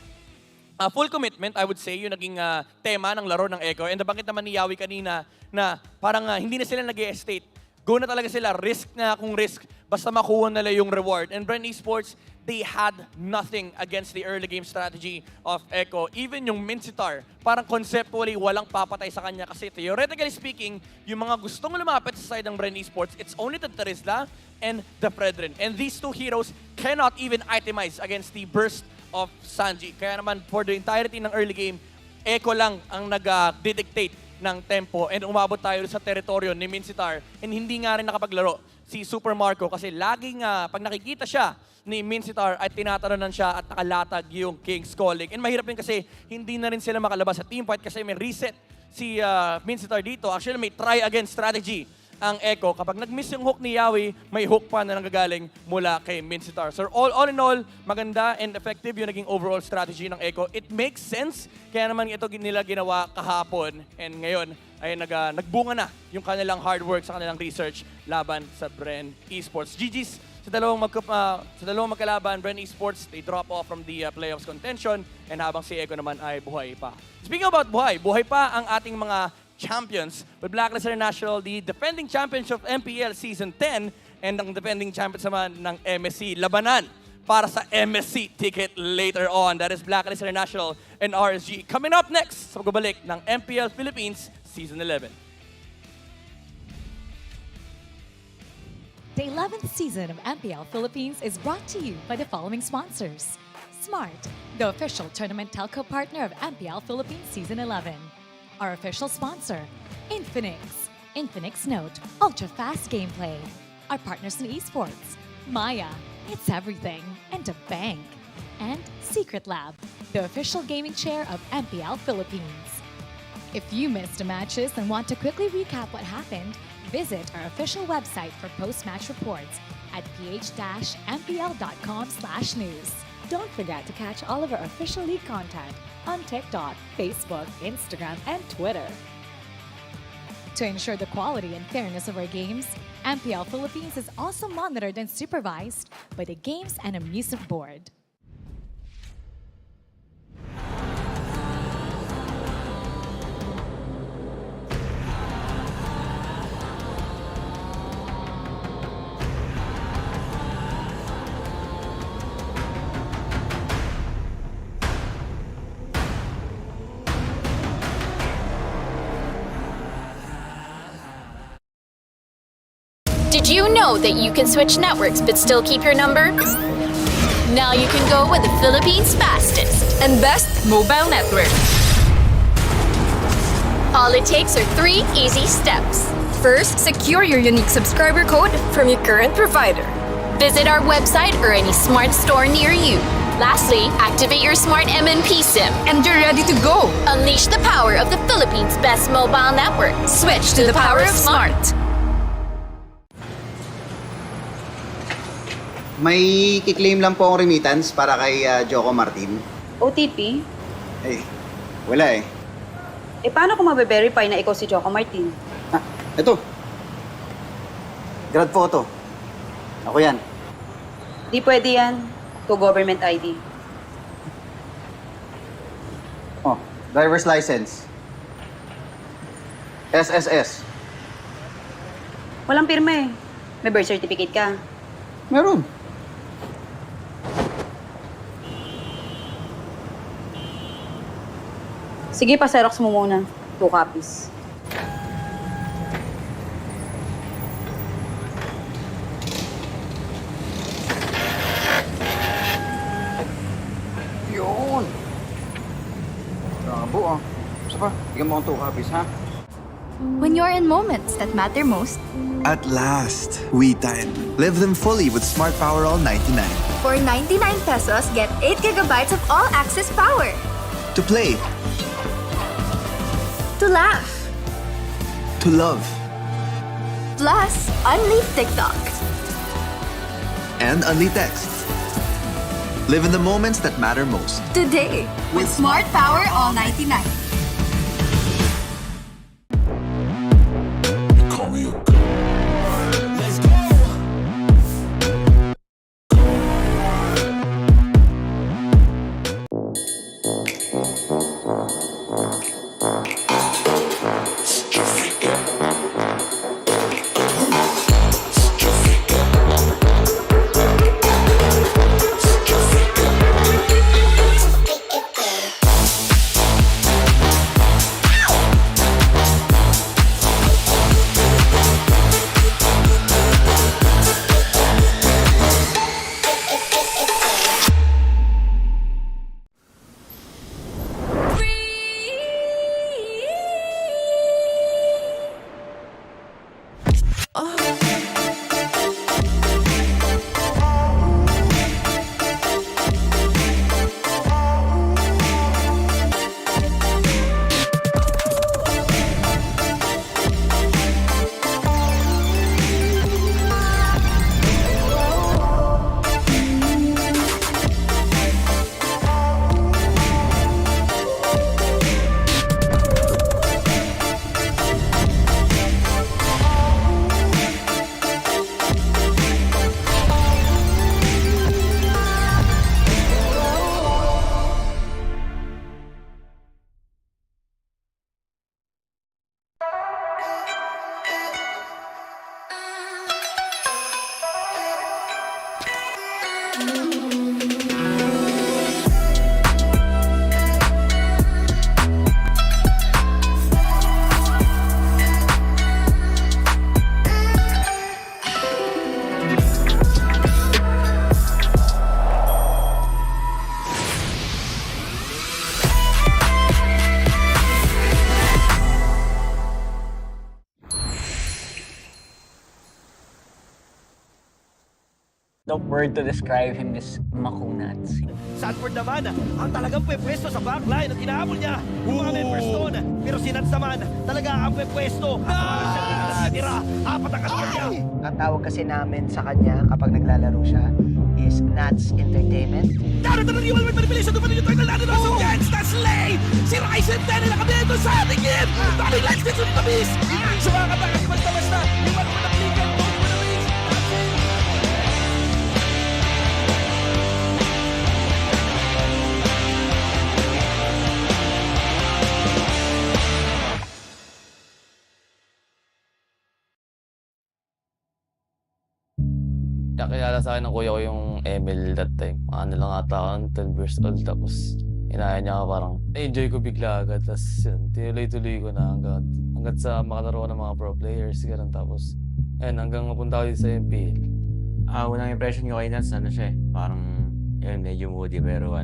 I would say, yung naging tema ng laro ng Echo. And nabanggit naman ni Yawi kanina na parang hindi na sila nag-e-estate. Go na talaga sila, risk na kung risk, basta makuha nila yung reward. And BREN Esports, they had nothing against the early game strategy of Echo. Even yung Minsitar, parang conceptually walang papatay sa kanya kasi theoretically speaking, yung mga gustong lumapit sa side ng BREN Esports, it's only the Terizla and the Fredrin. And these two heroes cannot even itemize against the burst of Sanji. Kaya naman, for the entirety ng early game, Echo lang ang nag-dictate ng tempo and umabot tayo sa teritoryo ni Minsitar and hindi nga rin nakapaglaro si Super Marco kasi laging pag nakikita siya ni Minsitar ay tinataronan siya at nakalatag yung King's Calling. And mahirap din kasi hindi na rin sila makalabas sa teamfight kasi may reset si Minsitar dito. Actually, may try again strategy ang Echo. Kapag nag-miss yung hook ni Yawi, may hook pa na nanggagaling mula kay Minsitar. So all in all, maganda and effective yung naging overall strategy ng Echo. It makes sense, kaya naman ito nila ginawa kahapon. And ngayon, ay nagbunga na yung kanilang hard work sa kanilang research laban sa BREN Esports. GG's sa dalawang magkalaban, BREN Esports, they drop off from the playoffs contention and habang si Echo naman ay buhay pa. Speaking about buhay pa ang ating mga champions with Blacklist International, the defending champions of MPL Season 10 and ang defending champions naman ng MSC. Labanan para sa MSC ticket later on. That is Blacklist International and RSG. Coming up next sa pagbabalik ng MPL Philippines Season 11. The 11th season of MPL Philippines is brought to you by the following sponsors: Smart, the official tournament telco partner of MPL Philippines Season 11. Our official sponsor, Infinix. Infinix Note, ultra-fast gameplay. Our partners in esports, Maya, it's everything, and a bank. And Secret Lab, the official gaming chair of MPL Philippines. If you missed the matches and want to quickly recap what happened, visit our official website for post-match reports at ph-mpl.com/news. Don't forget to catch all of our official league content on TikTok, Facebook, Instagram, and Twitter. To ensure the quality and fairness of our games, MPL Philippines is also monitored and supervised by the Games and Amusement Board. Did you know that you can switch networks but still keep your number? Now you can go with the Philippines' fastest and best mobile network. All it takes are 3 easy steps. First, secure your unique subscriber code from your current provider. Visit our website or any smart store near you. Lastly, activate your smart MNP SIM and you're ready to go. Unleash the power of the Philippines' best mobile network. Switch to the power of smart. May kiklaim lang po akong remittance para kay Joko Martin. OTP? Eh, wala eh. Eh, paano ko mabe-verify na ikaw si Joko Martin? Ito. Grad photo. Ako yan. Di pwede yan. To government ID. Oh, driver's license. SSS. Walang pirma eh. May birth certificate ka. Meron. Sige, pa-xerox mo muna. 2 copies. Yun. Bravo ah. Gusto pa, bigyan mo akong 2 copies ha? When you're in moments that matter most, At last, we time. Live them fully with Smart Power All 99. for 99 pesos, get 8 gigabytes of all-access power. To play, To laugh, to love, plus unleash TikTok. and only text. Live in the moments that matter most. Today, with Smart Power All 99. The word to describe him is makunats. Sanford naman, ang talagang pwesto sa backline at inaabol niya yung mga members doon. Pero si Nats naman, talaga ang pwesto. At natira, 4 ang kasama niya. Ang tawag kasi namin sa kanya kapag naglalaro siya is Nats Entertainment. Darito na riwal may panipilis sa dumating yung turtle natin sa Gens na Slay! Si Ryzen 10 nila kami dito sa ating game! Daming lights dito ni Tabis! Sa mga katakas, basta-basta, yung mga naklikan, both for the wins! Nakilala sa akin ng kuya ko yung ML that time. Ano lang ata ako, 12 years old. Tapos inaya niya ako parang enjoy ko bigla agad. Tapos yun, tinuloy-tuloy ko na hanggang sa makalaro ng mga pro players. Ganun. Tapos ayun, hanggang mapunta ko dito sa MPL. Unang impression ko kay Nats, siya parang yun, medyo moody pero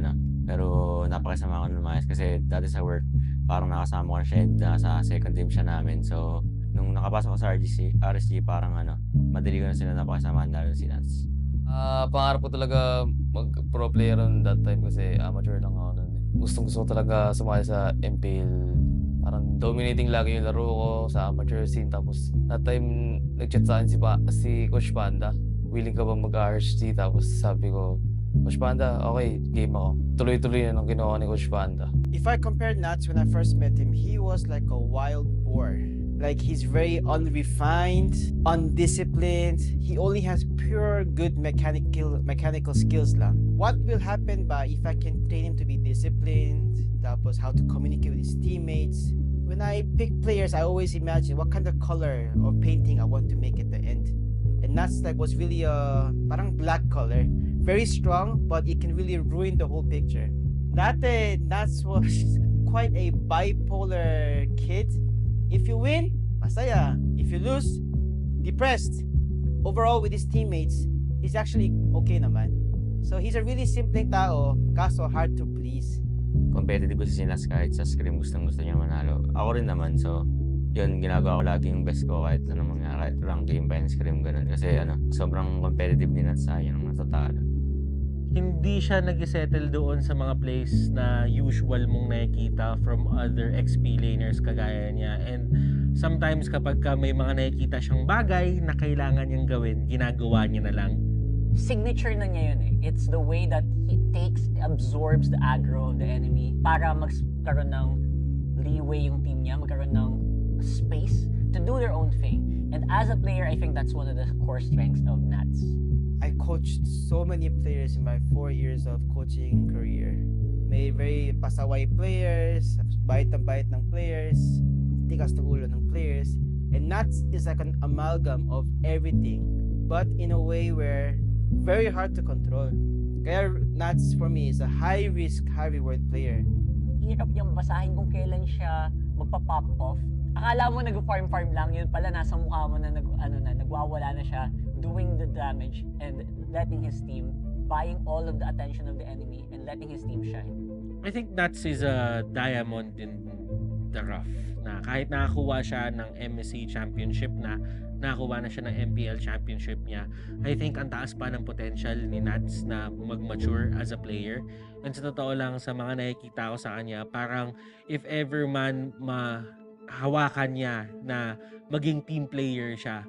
napakasama ko ng mayas. Kasi dati sa work, parang nakasama ko siya sa second team siya namin. So nung nakapasok ko sa RSG, parang madali ko na sila napakasamahan lalo si Nats. Pangarap ko talaga mag-pro player on that time kasi amateur lang ako nun. Gustong-gusto ko talaga sumali sa MPL. Parang dominating lagi yung laro ko sa amateur scene. Tapos that time, nag-chat sa akin si Coach Panda. Willing ka ba mag-RSG? Tapos sabi ko, Coach Panda, okay, game ako. Tuloy-tuloy na nung ginawa ni Coach Panda. If I compared Nats when I first met him, he was like a wild boar. Like he's very unrefined, undisciplined. He only has pure good mechanical skills lang. What will happen ba if I can train him to be disciplined, tapos how to communicate with his teammates? When I pick players, I always imagine what kind of color or painting I want to make at the end. And that's like was really a parang black color, very strong, but it can really ruin the whole picture. Dati, Nats was quite a bipolar kid. If you win, masaya. If you lose, depressed. Overall, with his teammates, he's actually okay naman. So he's a really simpleng tao, kaso hard to please. Competitive kasi si Nats kahit sa scrim gustong-gusto niya manalo. Ako rin naman, so yun, ginagawa ko lagi yung best ko kahit anong mangyari. Kahit rank game pa yung scrim, ganun. Kasi sobrang competitive ni Nats sa yun ang natatalo. Hindi siya nag-settle doon sa mga plays na usual mong nakikita from other XP laners kagaya niya. And sometimes kapag may mga nakikita siyang bagay na kailangan niyang gawin, ginagawa niya na lang. Signature na niya yun eh. It's the way that he absorbs the aggro of the enemy para magkaroon ng leeway yung team niya, magkaroon ng space to do their own thing. And as a player, I think that's one of the core strengths of Nats. I coached so many players in my 4 years of coaching career. May very pasaway players, bait ng players, tigas ng ulo ng players. And Nats is like an amalgam of everything, but in a way where very hard to control. Kaya Nats for me is a high-risk, high-reward player. Hirap niyang basahin kung kailan siya magpa-pop off. Akala mo nag-farm lang, yun pala nasa mukha mo na nagwawala na siya, doing the damage and letting his team, buying all of the attention of the enemy and letting his team shine. I think Nats is a diamond in the rough. Na kahit nakakuha siya ng MSC Championship nakakuha na siya ng MPL Championship niya, I think ang taas pa ng potential ni Nats na mag-mature as a player. And sa totoo lang, sa mga nakikita ko sa kanya, parang if ever man hawakan niya na maging team player siya,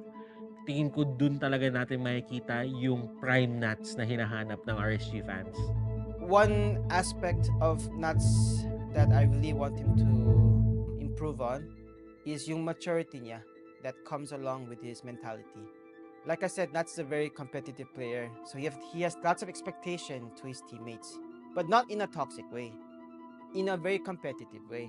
tingin ko dun talaga natin makikita yung prime Nats na hinahanap ng RSG fans. One aspect of Nats that I really want him to improve on is yung maturity niya that comes along with his mentality. Like I said, Nats is a very competitive player, so he has lots of expectation to his teammates, but not in a toxic way, in a very competitive way.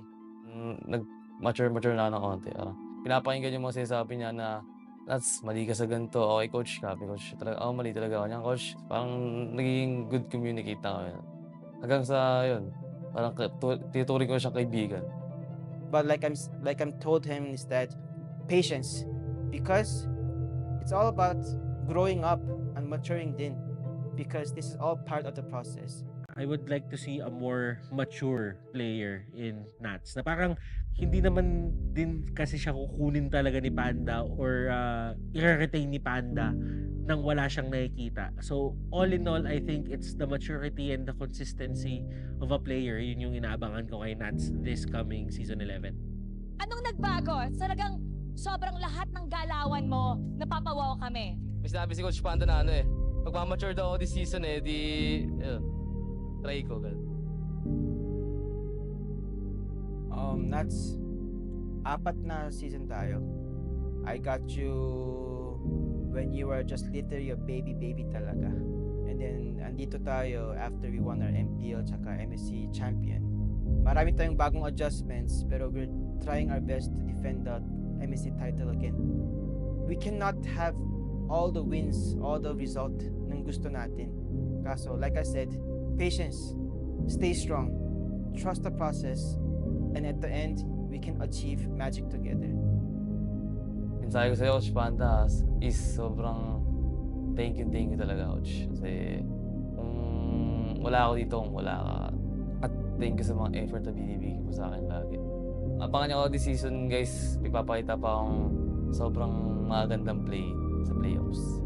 Mature na ng konti. Pinapakinggan yung mga sinasabi niya na Nats, mali ka sa ganito. Okay, coach. Copy, coach. Mali talaga ako niyan, coach. Parang naging good communicate na kami. Hanggang sa, yun, parang tituring ko siyang kaibigan. But like I'm told him is that patience, because it's all about growing up and maturing din, because this is all part of the process. I would like to see a more mature player in Nats. Na parang hindi naman din kasi siya kukunin talaga ni Panda or i-retain ni Panda nang wala siyang nakikita. So, all in all, I think it's the maturity and the consistency of a player. Yun yung inaabangan ko kay Nats this coming Season 11. Anong nagbago? Talagang sobrang lahat ng galawan mo, napapawaw kami. May sinabi si Coach Panda na ano eh, pag-mature daw ako this season eh, di, try ko. Nats, 4 na season tayo. I got you when you were just literally a baby talaga. And then, andito tayo after we won our MPL tsaka MSC champion. Marami tayong bagong adjustments, pero we're trying our best to defend the MSC title again. We cannot have all the wins, all the result ng gusto natin. Kaso, like I said, patience, stay strong, trust the process, and at the end, we can achieve magic together. Mensahe ko sa'yo, Coach Panda, is sobrang thank you talaga, Coach. Kasi kung wala ako dito, kung wala ka, at thank you sa mga effort na binibigay mo sa akin lagi. Abangan niyo ako this season, guys. Ipapakita pa akong sobrang magandang play sa playoffs.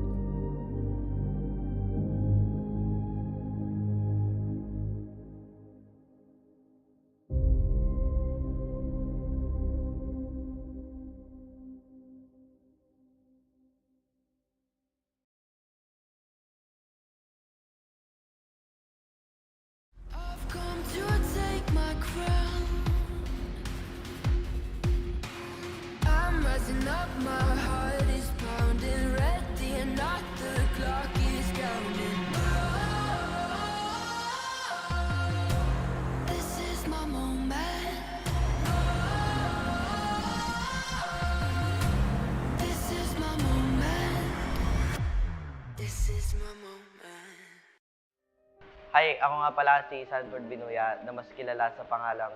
Hi, ako nga pala si Sanford Binuya na mas kilala sa pangalang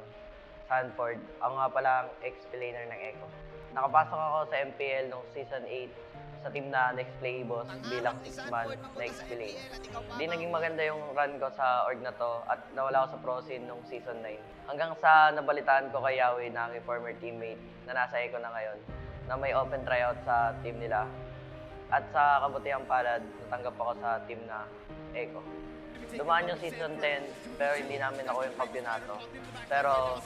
Sanford. Ako nga pala ang explainer ng Echo. Nakapasok ako sa MPL noong Season 8 sa team na Next Play Boss bilang 6-man na explainer. Di naging maganda yung run ko sa org na to at nawala ako sa pro scene noong Season 9. Hanggang sa nabalitaan ko kay Yawi na aking former teammate na nasa Echo na ngayon na may open tryout sa team nila. At sa kabutihang palad, natanggap ako sa team na Echo. Dumaan yung Season 10, pero hindi namin ako yung kampyonato. Pero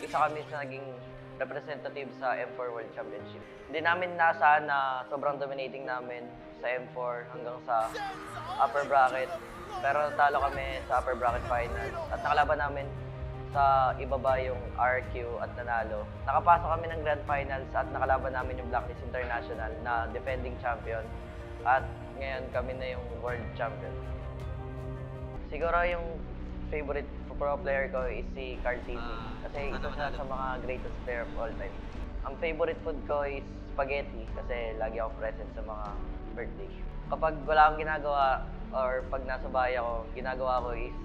isa kami sa naging representative sa M4 World Championship. Hindi namin nasaan na sobrang dominating namin sa M4 hanggang sa upper bracket. Pero talo kami sa upper bracket finals at nakalaban namin sa ibaba yung RQ at nanalo. Nakapasok kami ng grand finals at nakalaban namin yung Blacklist International na defending champion. At ngayon kami na yung world champion. Siguro yung favorite pro player ko is si Carl Tizzy. Kasi isa siya sa mga greatest player of all time. Ang favorite food ko is spaghetti kasi lagi ako present sa mga birthday. Kapag wala akong ginagawa or pag nasa bahay ako, ginagawa ko is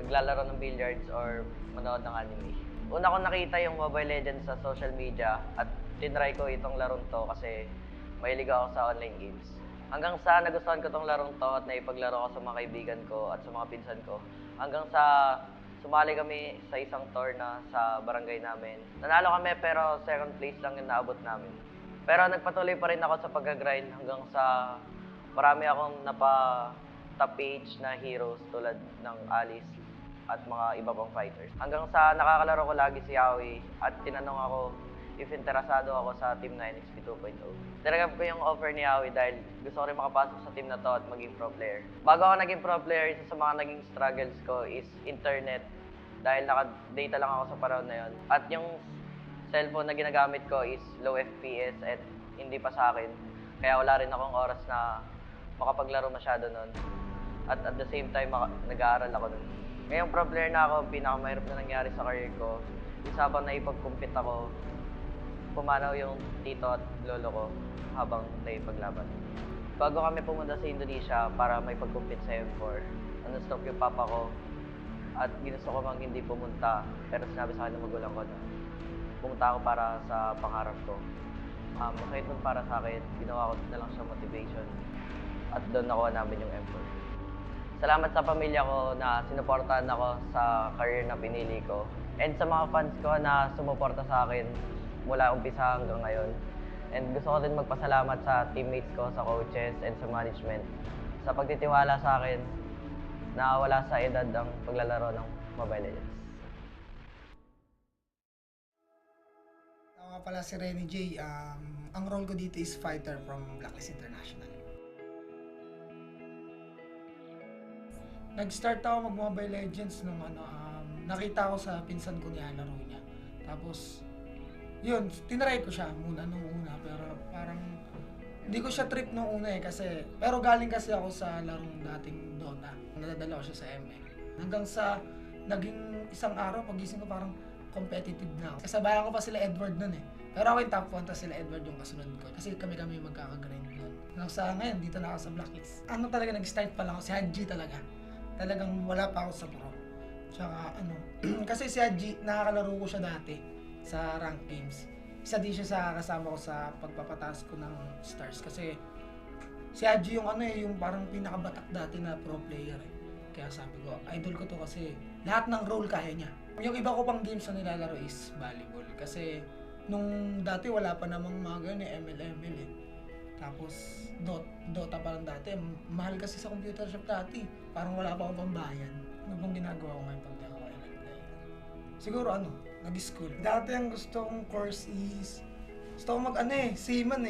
maglalaro ng billiards or manood ng anime. Una ko nakita yung Mobile Legends sa social media at tinry ko itong larong to kasi mahilig ako sa online games. Hanggang sa nagustuhan ko tong larong to at naipaglaro ko sa mga kaibigan ko at sa mga pinsan ko. Hanggang sa sumali kami sa isang tour na sa barangay namin. Nanalo kami pero second place lang yung naabot namin. Pero nagpatuloy pa rin ako sa pag-grind hanggang sa marami akong top PH na heroes tulad ng Alice at mga iba pang fighters. Hanggang sa nakakalaro ko lagi si Yawi at tinanong ako if interesado ako sa Team 9 XP 2.0. Tinanggap ko yung offer ni Yawi dahil gusto ko rin makapasok sa team na to at maging pro player. Bago ako naging pro player, isa sa mga naging struggles ko is internet dahil naka-data lang ako sa panahon na yon. At yung cellphone na ginagamit ko is low FPS at hindi pa sa akin. Kaya wala rin akong oras na makapaglaro masyado nun. At the same time, nag-aaral ako nun. Ngayong pro player na ako, pinakamahirap na nangyari sa career ko. Isa habang naipag-compete ako, pumanaw yung tito at lolo ko habang naipaglaban. Bago kami pumunta sa Indonesia para may pag-compete sa M4, stop yung papa ko at ginusto ko mang hindi pumunta pero sinabi sa akin ng magulang ko na pumunta ako para sa pangarap ko. Masakit nun para sa akin, ginawa ko na lang siya motivation at doon nakuha namin yung M4. Salamat sa pamilya ko na sinuportahan ako sa career na pinili ko. And sa mga fans ko na sumuporta sa akin mula umpisa hanggang ngayon. And gusto ko din magpasalamat sa teammates ko, sa coaches, and sa management sa pagtitiwala sa akin na wala sa edad ang paglalaro ng Mobile Legends. Ako nga pala si Renny J. Ang role ko dito is fighter from Blacklist International. Nag-start ako mag-Mobile Legends nung nakita ko sa pinsan ko niya, laro niya. Tapos, yun, tinry ko siya muna nung una, pero parang hindi ko siya trip nung una pero galing kasi ako sa larong dating Dota. Nadadala ko siya sa ML. Hanggang sa naging isang araw, pagising ko parang competitive na ako. Kasabayan ko pa sila Edward nun Pero ako yung top 1, tapos sila Edward yung kasunod ko. Kasi kami magkakagrind nun. Hanggang sa ngayon, dito na ako sa Blacklist. Talaga nag-start pa lang ako, si Haji talaga. Talagang wala pa ako sa pro. Tsaka kasi si Haji, nakakalaro ko siya dati sa rank games. Isa din siya sa kasama ko sa pagpapataas ko ng stars. Kasi si Haji yung yung parang pinakabatak dati na pro player Kaya sabi ko, idol ko to kasi lahat ng role kaya niya. Yung iba ko pang games na nilalaro is volleyball. Kasi nung dati wala pa namang mga ganyan ML. Tapos Dota pa lang dati. Mahal kasi sa computer shop dati. Parang wala pa akong pambayan. Ano bang ginagawa ko ngayon pag di ako ML player? Siguro nag-school. Dati ang gusto kong course is gusto ko seaman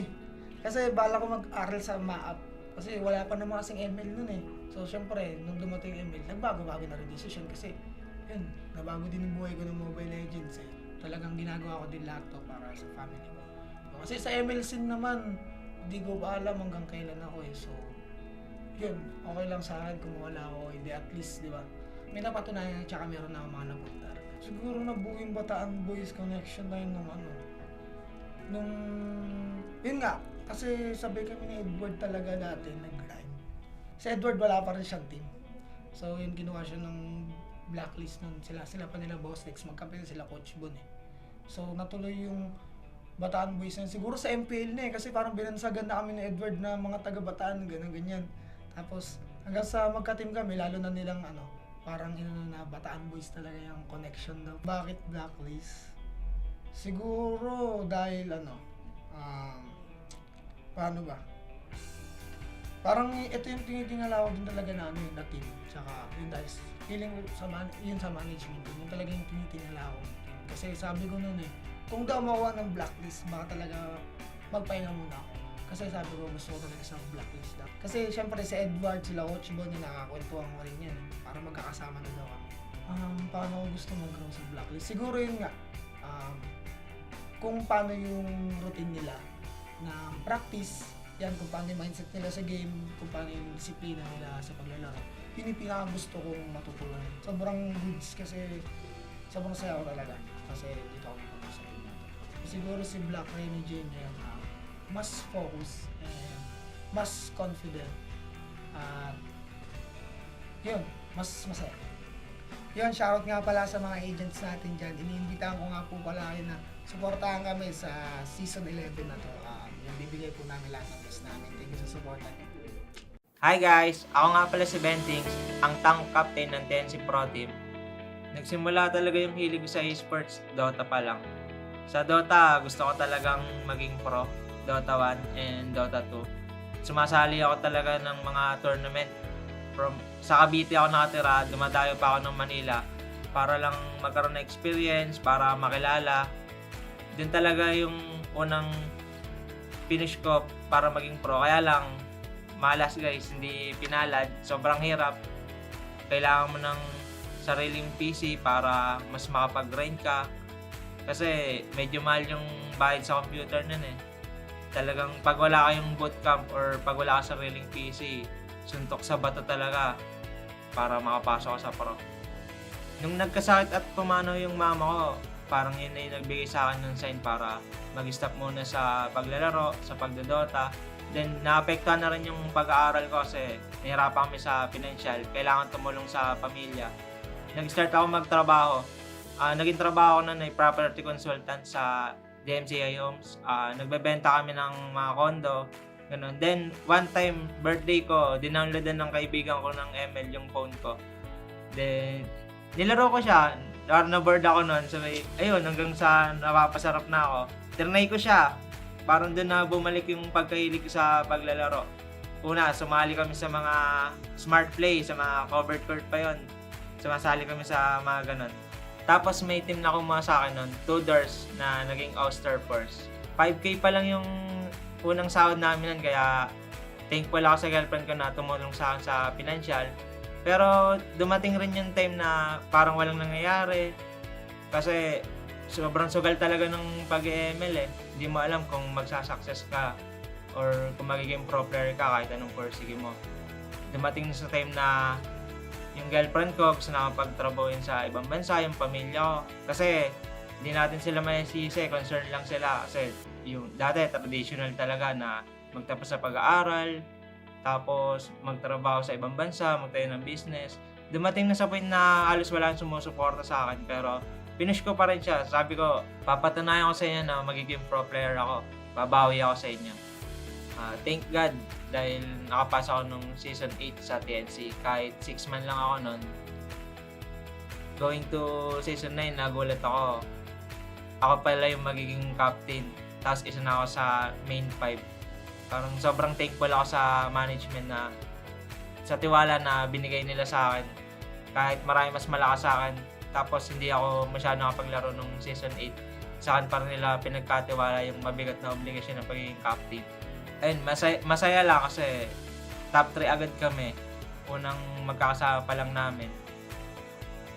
Kasi bala ko mag-aral sa MAAP. Kasi wala pa naman kasing ML nun So syempre, nung dumating yung ML, nagbago-bago na rin decision kasi yun, nabago din yung buhay ko ng Mobile Legends Talagang ginagawa ko din lahat to para sa family ko. Kasi sa ML scene naman, hindi ko pa alam hanggang kailan ako So, yun, okay lang sa akin kung wala ako, hindi at least, di ba? May napatunayan tsaka meron na mga napunta. Siguro nabuo yung Bataan Boys connection na yun nung yun nga, kasi sabay kami ni Edward talaga dati nag-grind. Si Edward wala pa rin siyang team. So yun, kinuha siya ng Blacklist nun. Sila pa nila Boss Lex, magkampi sila Coach Bon So natuloy yung Bataan Boys na siguro sa MPL na kasi parang binansagan na kami ni Edward na mga taga Bataan, ganyan. Tapos hanggang sa magka-team kami, lalo na nilang parang na Bataan Boys talaga yung connection daw. Bakit Blacklist? Siguro dahil paano ba? Parang ito yung tinitingala ko din talaga na na team. Tsaka yun dahil feeling yun sa management yun talaga yung tinitingala ko. Kasi sabi ko noon kung daw makuha ng Blacklist, baka talaga magpahinga muna ako. Kasi sabi ko gusto ko talaga sa Blacklist lang. Kasi syempre si Edward, sila Coach Bon, nakakwentuhan ko rin yan para magkakasama na daw kami. Paano ko gusto mag-grow sa Blacklist? Siguro yun nga, kung paano yung routine nila na practice, yan kung paano yung mindset nila sa game, kung paano yung disiplina nila sa paglalaro. Yun yung pinaka-gusto kong matutunan. Sobrang goods kasi sobrang saya ko talaga kasi dito ako napunta sa game natin. Siguro si Black Renny Jr. Mas focus and mas confident at yun, mas masaya. Yun, shoutout nga pala sa mga agents natin dyan. Iniimbitahan ko nga po pala kayo na suportahan kami sa Season 11 na to. Yung bibigay po namin lahat ng best namin. Thank you sa supportan niyo. Hi guys! Ako nga pala si Bentings, ang tank captain ng TNC Pro Team. Nagsimula talaga yung hilig sa esports, Dota pa lang. Sa Dota, gusto ko talagang maging pro. Dota 1 and Dota 2. Sumasali ako talaga ng mga tournament. Sa Cavite ako nakatira, dumadayo pa ako ng Manila para lang magkaroon ng experience, para makilala. Din talaga yung unang finish ko para maging pro. Kaya lang, malas guys, hindi pinalad. Sobrang hirap. Kailangan mo ng sariling PC para mas makapag-grind ka. Kasi medyo mahal yung bayad sa computer nun Talagang pag wala kayong bootcamp or pag wala ka sariling PC, suntok sa bato talaga para makapasok ka sa pro. Nung nagkasakit at pumanaw yung mama ko, parang yun na yung nagbigay sa akin ng sign para mag-stop muna sa paglalaro, sa pagdodota. Then naapektuhan na rin yung pag-aaral ko kasi nahirapan kami sa financial, kailangan tumulong sa pamilya. Nag-start ako magtrabaho. Naging trabaho ko na property consultant sa DMCI Homes. Nagbebenta kami ng mga condo. Ganun. Then, one time, birthday ko, dinownloadan ng kaibigan ko ng ML yung phone ko. Then, nilaro ko siya. Na-board ako nun. So, ayun, hanggang sa napapasarap na ako. Trinay ko siya. Parang doon na bumalik yung pagkahilig ko sa paglalaro. Una, sumali kami sa mga smart play, sa mga covered court pa yon. Sumasali kami sa mga ganon. Tapos may team na kumuha sa akin nun, 2 doors na naging All-Star Force. 5K pa lang yung unang sahod namin nun, kaya thankful ako sa girlfriend ko na tumulong sa akin sa financial. Pero dumating rin yung time na parang walang nangyayari. Kasi sobrang sugal talaga ng pag-ML eh. Hindi mo alam kung magsasucess ka or kung magiging pro player ka kahit anong course mo. Dumating sa time na yung girlfriend ko gusto na pagtrabahuin sa ibang bansa, yung pamilya ko. Kasi hindi natin sila masisisi, concerned lang sila. Kasi yung dati traditional talaga na magtapos sa pag-aaral, tapos magtrabaho sa ibang bansa, magtayo ng business. Dumating na sa point na halos wala nang sumusuporta sa akin, pero pinush ko pa rin siya. Sabi ko, papatunayan ko sa inyo na magiging pro player ako. Babawi ako sa inyo. Thank God dahil nakapasa ako nung season 8 sa TNC. Kahit 6 man lang ako nun. Going to season 9, nagulat ako. Ako pala yung magiging captain. Tapos isa na ako sa main 5. Parang sobrang thankful ako sa management na sa tiwala na binigay nila sa akin. Kahit marami mas malakas sa akin. Tapos hindi ako masyado nakapaglaro nung season 8. Sa akin parang nila pinagkatiwala yung mabigat na obligasyon ng pagiging captain. Ayun, masaya lang kasi top 3 agad kami. Unang magkakasama pa lang namin.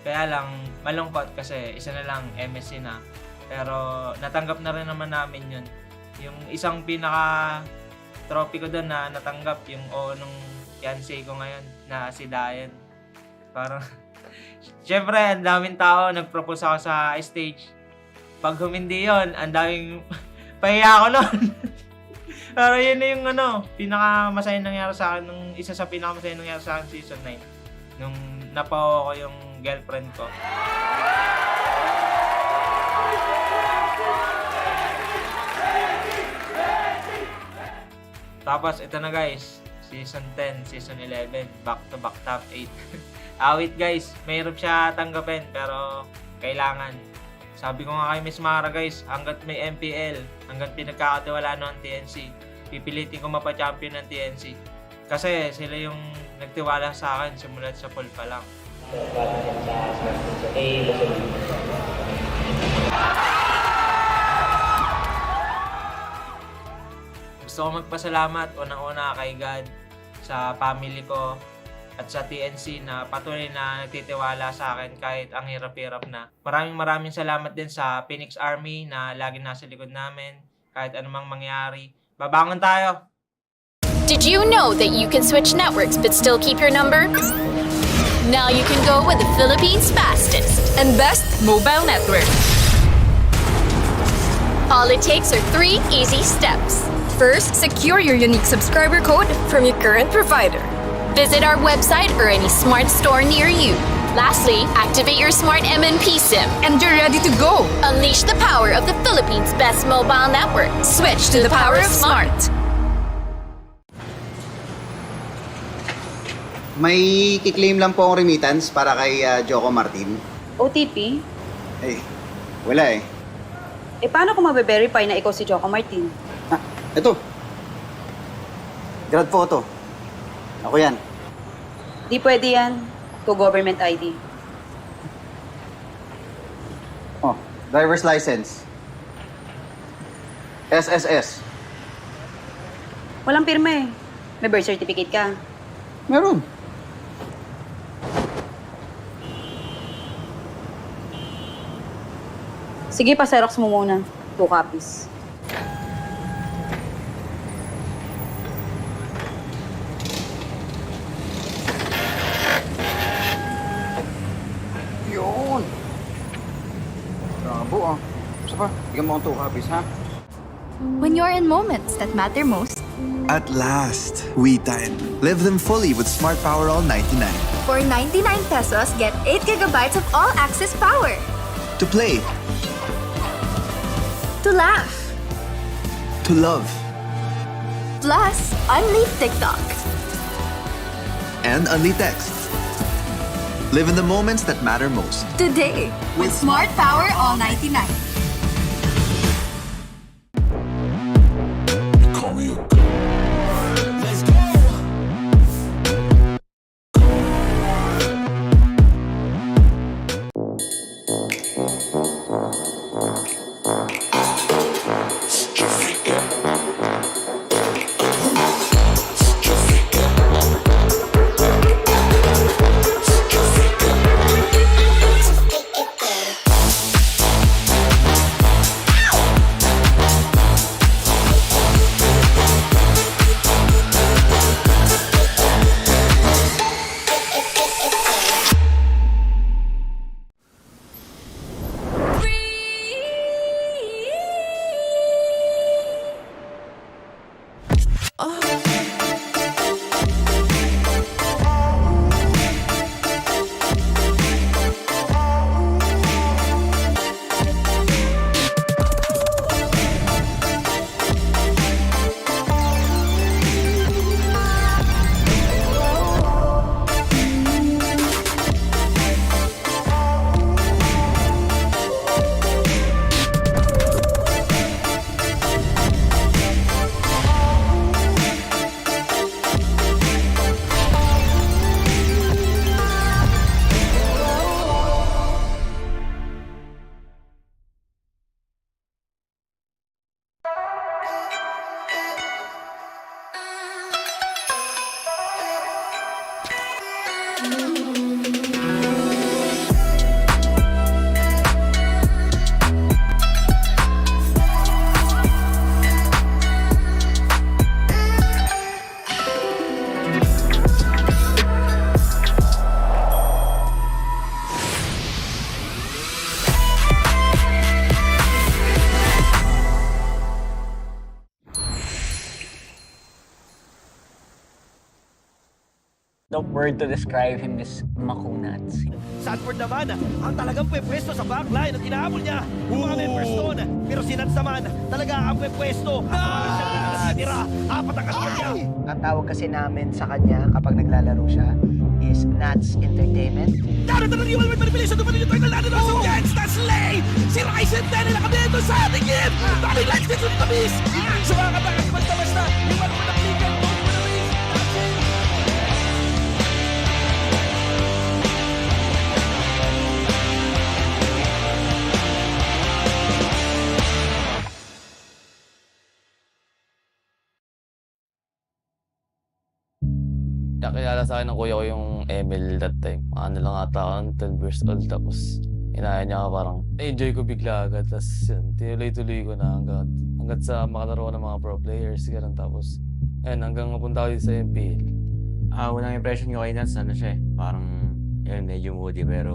Kaya lang malungkot kasi isa na lang MSC na. Pero natanggap na rin naman namin yun. Yung isang pinaka trophy ko doon na natanggap yung nung fiancé ko ngayon na si Dayan. Parang syempre ang daming tao nag-propose ako sa stage. Pag humindi yun, ang daming pahiya ako nun. Pero yun na yung pinakamasaya nangyari sa akin, isa sa pinakamasaya nangyari sa akin season 9. Nung napawa ko yung girlfriend ko. Tapos ito na guys, season 10, season 11, back to back top 8. Awit guys, mayroon siya tanggapin pero kailangan. Sabi ko nga kay Miss Mara guys, hanggat may MPL, hanggat pinagkakatiwalaan ng TNC, pipilitin ko mapa-champion ng TNC. Kasi sila yung nagtiwala sa akin simulat sa pool pa lang. Gusto ko magpasalamat unang-una kay God, sa family ko, at sa TNC na patuloy na nagtitiwala sa akin kahit ang hirap-hirap na. Maraming salamat din sa Phoenix Army na lagi nasa likod namin kahit anumang mangyari. Babangon tayo! Did you know that you can switch networks but still keep your number? Now you can go with the Philippines' fastest and best mobile network. All it takes are 3 easy steps. First, secure your unique subscriber code from your current provider. Visit our website or any smart store near you. Lastly, activate your smart MNP SIM and you're ready to go. Unleash the power of the Philippines' best mobile network. Switch to the power of smart. May kiklaim lang po akong remittance para kay Joko Martin. OTP? Eh, wala eh. Eh, paano ko mabe-verify na ikaw si Joko Martin? Ito. Grad photo. Ako yan. Di pwede yan. To government ID. Oh, driver's license. SSS. Walang pirma eh. May birth certificate ka. Meron. Sige, pa-xerox mo muna. 2 copies. Yun. Bravo ah. Isa pa, bigyan mo akong 2 copies ha. When you're in moments that matter most. At last, we time. Live them fully with Smart Power All 99. For 99 pesos, get 8 gigabytes of all-access power. To play, To laugh. to love, Plus, unleash TikTok. And only text. Live in the moments that matter most. Today, with Smart Power All 99. The word to describe him is makunats. Sanford naman, ang talagang pwesto sa backline at inaabol niya yung mga members doon. Pero si Nats naman, talaga ang pwesto. At tira, apat ang kasama niya. Ang tawag kasi namin sa kanya kapag naglalaro siya is Nats Entertainment. Narito na rival with manipulation to manipulate the ladder of against the Slay! Si Ryzen 10 ay nakabito sa ating game! Dami lights dito sa tamis! Sa mga katakas basta-basta, yung mga nakalikan mo Nakilala sa akin ng kuya ko yung ML that time. Ano lang ata ako, 12 years old. Tapos, inaya niya ako parang, enjoy ko bigla agad. Tapos, yun, tinuloy-tuloy ko na hanggat sa makalaro ko ng mga pro players. Ganun. Tapos, yun, hanggang mapunta ko dito sa MPL. Unang impression ko kay Nats, ano siya parang, yun, medyo moody, pero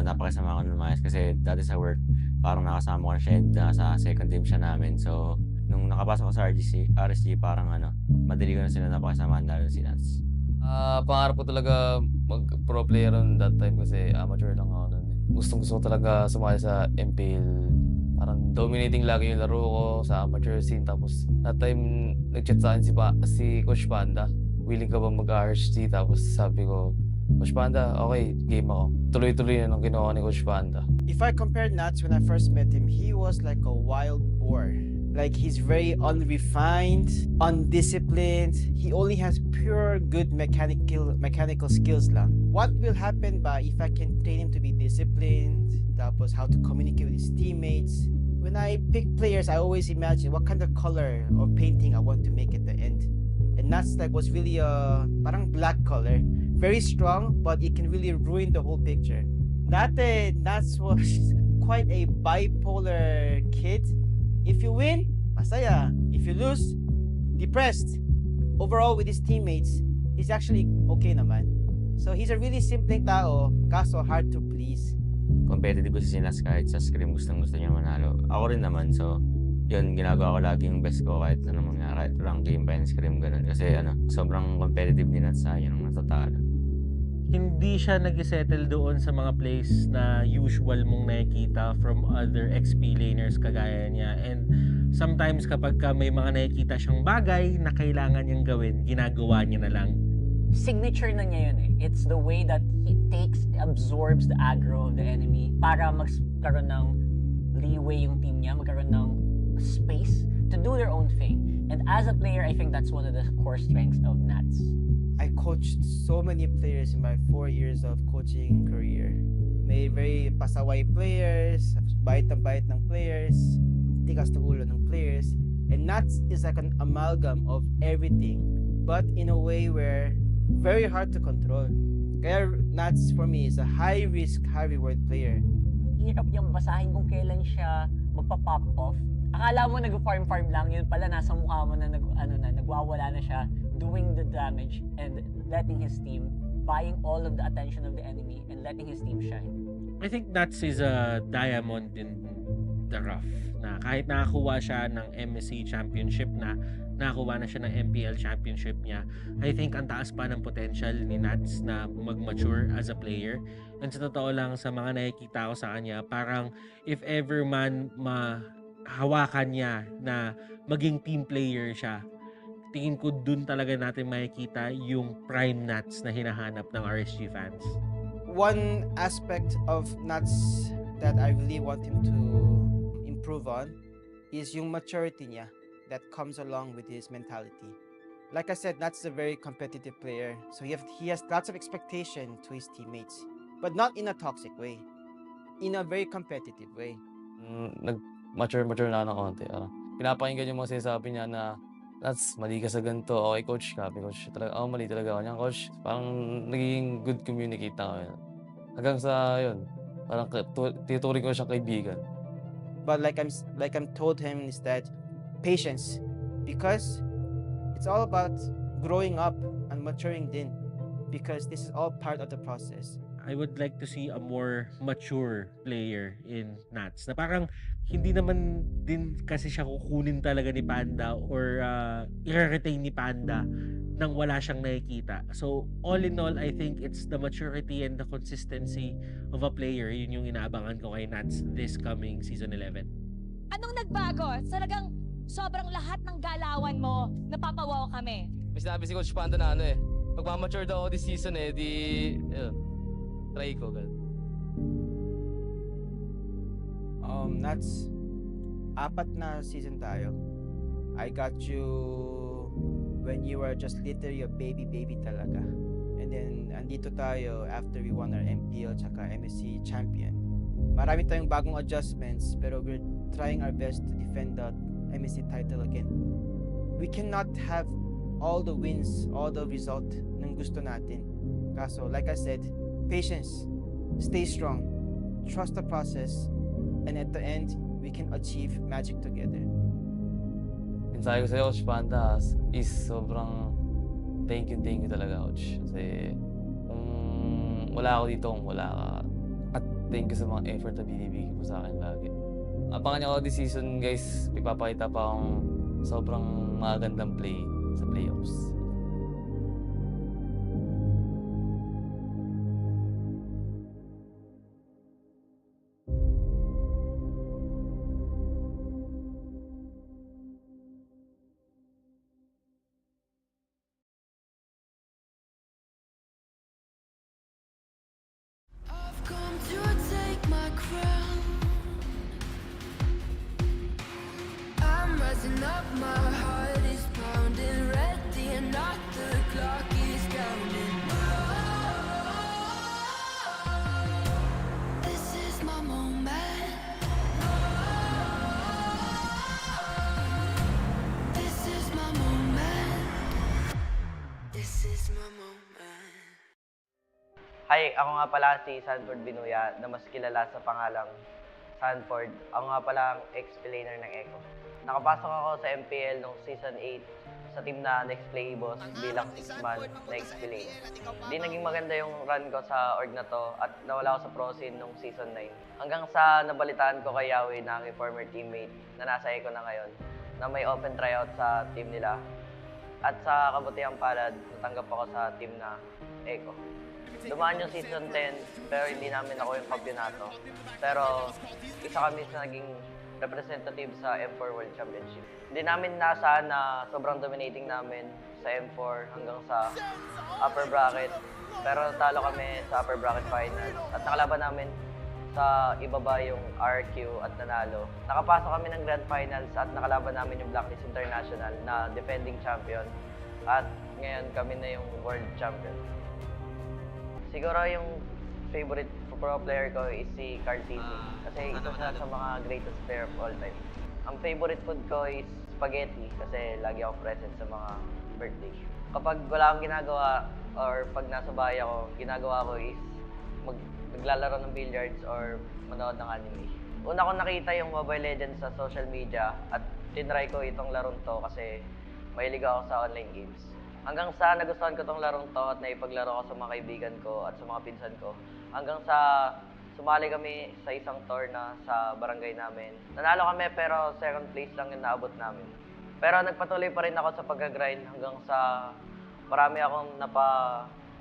napakasama ko ng mayas. Kasi dati sa work, parang nakasama ko na siya, sa second team siya namin. So, nung nakapasok ko sa RSG, parang madali ko na sila napakasamaan, lalo si Nats. Pangarap ko talaga mag-pro player on that time kasi amateur lang ako nun. Gusto ko talaga sumali sa MPL. Parang dominating lagi yung laro ko sa amateur scene. Tapos that time, nag-chat sa akin si Coach Panda. Willing ka ba mag-RSG? Tapos sabi ko, Coach Panda, okay, game ako. Tuloy-tuloy na nung kinuha ni Coach Panda. If I compare Nats when I first met him, he was like a wild boar. Like, he's very unrefined, undisciplined. He only has pure good mechanical skills lang. What will happen ba if I can train him to be disciplined, tapos how to communicate with his teammates? When I pick players, I always imagine what kind of color or painting I want to make at the end. And Nats was really parang black color. Very strong, but it can really ruin the whole picture. Dati, Nats was quite a bipolar kid. If you win, masaya. If you lose, depressed. Overall, with his teammates, he's actually okay naman. So he's a really simpleng tao, kaso hard to please. Competitive kasi si Nats kahit sa scrim gusto niya manalo. Ako rin naman, so yun, ginagawa ko lagi yung best ko kahit anong mangyari, kahit rank game pa yung scrim, ganun. Kasi sobrang competitive ni Nats sa yun ang natatalo. Hindi siya nag-settle doon sa mga plays na usual mong nakikita from other XP laners kagaya niya. And sometimes kapag may mga nakikita siyang bagay na kailangan niyang gawin, ginagawa niya na lang. Signature na niya yun eh. It's the way that he absorbs the aggro of the enemy para magkaroon ng leeway yung team niya, magkaroon ng space to do their own thing. And as a player, I think that's one of the core strengths of Nats. I coached so many players in my 4 years of coaching career. May very pasaway players, bait ng players, tikas ng ulo ng players. And Nats is like an amalgam of everything, but in a way where very hard to control. Kaya Nats for me is a high risk, high reward player. Hirap niyang basahin kung kailan siya magpa-pop off. Akala mo nag-farm lang, yun pala nasa mukha mo na nagwawala na siya, doing the damage and letting his team, buying all of the attention of the enemy and letting his team shine. I think Nats is a diamond in the rough. Na kahit nakakuha siya ng MSC Championship nakakuha na siya ng MPL Championship niya, I think ang taas pa ng potential ni Nats na mag-mature as a player. And sa totoo lang, sa mga nakikita ko sa kanya, parang if ever man hawakan niya na maging team player siya, tingin ko dun talaga natin makikita yung prime Nats na hinahanap ng RSG fans. One aspect of Nats that I really want him to improve on is yung maturity niya that comes along with his mentality. Like I said, Nats is a very competitive player, so he has lots of expectation to his teammates, but not in a toxic way, in a very competitive way. Nag-mature na ako konti. Pinapakinggan yung mga sinasabi niya na Nats, mali ka sa ganito. Okay, coach. Copy, coach. Mali talaga ako niyan, coach. Parang naging good communicate na kami. Hanggang sa, yun, parang tinuturing ko siyang kaibigan. But like I'm told him is that patience, because it's all about growing up and maturing din, because this is all part of the process. I would like to see a more mature player in Nats. Na parang hindi naman din kasi siya kukunin talaga ni Panda or i-retain ni Panda nang wala siyang nakikita. So, all in all, I think it's the maturity and the consistency of a player. Yun yung inaabangan ko kay Nats this coming Season 11. Anong nagbago? Talagang sobrang lahat ng galawan mo, napapawaw kami. May sinabi si Coach Panda na magmamature daw ako this season try ko. Nats, 4 na season tayo. I got you when you were just literally a baby talaga. And then, andito tayo after we won our MPL tsaka MSC champion. Marami tayong bagong adjustments, pero we're trying our best to defend the MSC title again. We cannot have all the wins, all the result ng gusto natin. Kaso, like I said, patience, stay strong, trust the process, and at the end, we can achieve magic together. Mensahe ko sa'yo, Coach Panda, is sobrang thank you talaga, Coach. Kasi kung wala ako dito, kung wala ka, at thank you sa mga effort na binibigay mo sa akin lagi. Abangan niyo ako this season, guys. Ipapakita pa akong sobrang magandang play sa playoffs. Up, my heart is pounding, ready or not, the clock is counting. This is my moment. This is my moment. This is my moment. Hi, ako nga pala si Sanford Binuya, na mas kilala sa pangalang Sanford. Ako nga pala ang explainer ng Echo. Nakapasok ako sa MPL noong Season 8 sa team na Next Play Boss bilang 6-man na explain. Hindi naging maganda yung run ko sa org na to at nawala ako sa pro scene noong Season 9. Hanggang sa nabalitaan ko kay Yawi na aking former teammate na nasa Echo na ngayon na may open tryout sa team nila. At sa kabutihang palad, natanggap ako sa team na Echo. Dumaan yung Season 10 pero hindi namin ako yung kampyonato. Pero isa kami sa naging representative sa M4 World Championship. Hindi namin naasahan na sobrang dominating namin sa M4 hanggang sa upper bracket. Pero talo kami sa upper bracket finals at nakalaban namin sa ibaba yung RQ at nanalo. Nakapasok kami ng grand finals at nakalaban namin yung Blacklist International na defending champion. At ngayon kami na yung world champion. Siguro yung favorite pro player ko is si Carl Tizzi. Kasi isa siya sa mga greatest player of all time. Ang favorite food ko is spaghetti kasi lagi ako present sa mga birthday. Kapag wala akong ginagawa or pag nasa bahay ako, ginagawa ko is naglalaro ng billiards or manood ng anime. Una ko nakita yung Mobile Legends sa social media at tinry ko itong larong to kasi mahilig ako sa online games. Hanggang sa nagustuhan ko tong larong to at naipaglaro ko sa mga kaibigan ko at sa mga pinsan ko. Hanggang sa sumali kami sa isang tour na sa barangay namin. Nanalo kami pero second place lang yung naabot namin. Pero nagpatuloy pa rin ako sa pag-grind hanggang sa marami akong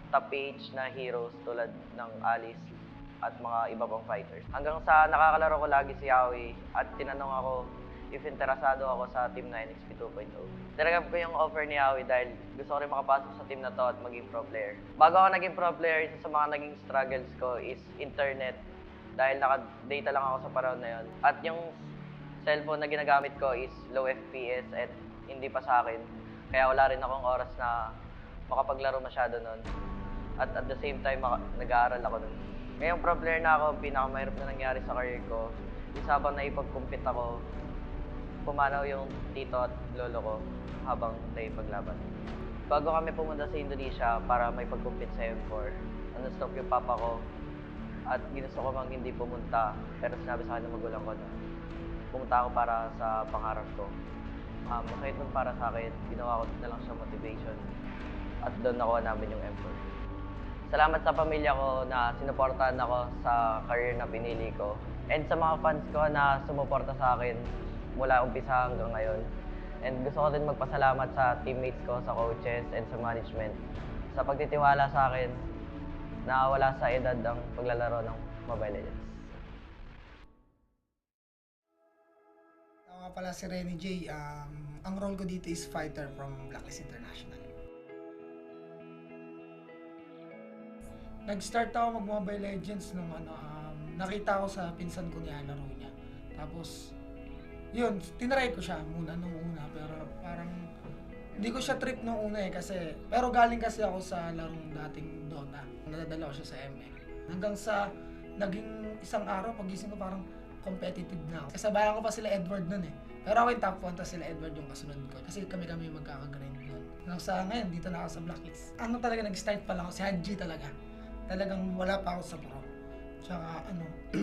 top PH na heroes tulad ng Alice at mga iba pang fighters. Hanggang sa nakakalaro ko lagi si Yaoi at tinanong ako if interesado ako sa Team 9 XP 2.0. Tinanggap ko yung offer ni Yaoi dahil gusto ko rin makapasok sa team na to at maging pro player. Bago ako naging pro player, isa sa mga naging struggles ko is internet dahil naka-data lang ako sa panahon na yun. At yung cellphone na ginagamit ko is low FPS at hindi pa sa akin. Kaya wala rin akong oras na makapaglaro masyado nun. At the same time, nag-aaral ako nun. Ngayong pro player na ako, pinakamahirap na nangyari sa career ko is habang naipag-compete ako, pumanaw yung tito at lolo ko habang tayo paglaban. Bago kami pumunta sa Indonesia para may pag-compete sa M4, stop yung papa ko at ginusto ko mang hindi pumunta pero sinabi sa akin ng magulang ko na pumunta ako para sa pangarap ko. Masakit nun para sa akin, ginawa ko na lang siya motivation at doon nakuha namin yung M4. Salamat sa pamilya ko na sinuportahan ako sa career na pinili ko and sa mga fans ko na sumuporta sa akin mula umpisa hanggang ngayon. And gusto ko din magpasalamat sa teammates ko, sa coaches, and sa management sa pagtitiwala sa akin na wala sa edad ang paglalaro ng Mobile Legends. Ako nga pala si Renny J. Ang role ko dito is fighter from Blacklist International. Nag-start ako mag-Mobile Legends nung nakita ko sa pinsan ko niya, laro niya. Tapos, yun, tinry ko siya muna nung una, pero parang hindi ko siya trip nung una pero galing kasi ako sa larong dating Dota. Nadadala ko siya sa ML. Hanggang sa naging isang araw, pagising ko parang competitive na ako. Kasabayan ko pa sila Edward nun Pero ako yung top 1, tapos sila Edward yung kasunod ko. Kasi kami magkakagrind nun. Hanggang sa ngayon, dito na ako sa Blacklist. Talaga nag-start pa lang ako, si Haji talaga. Talagang wala pa ako sa pro. Tsaka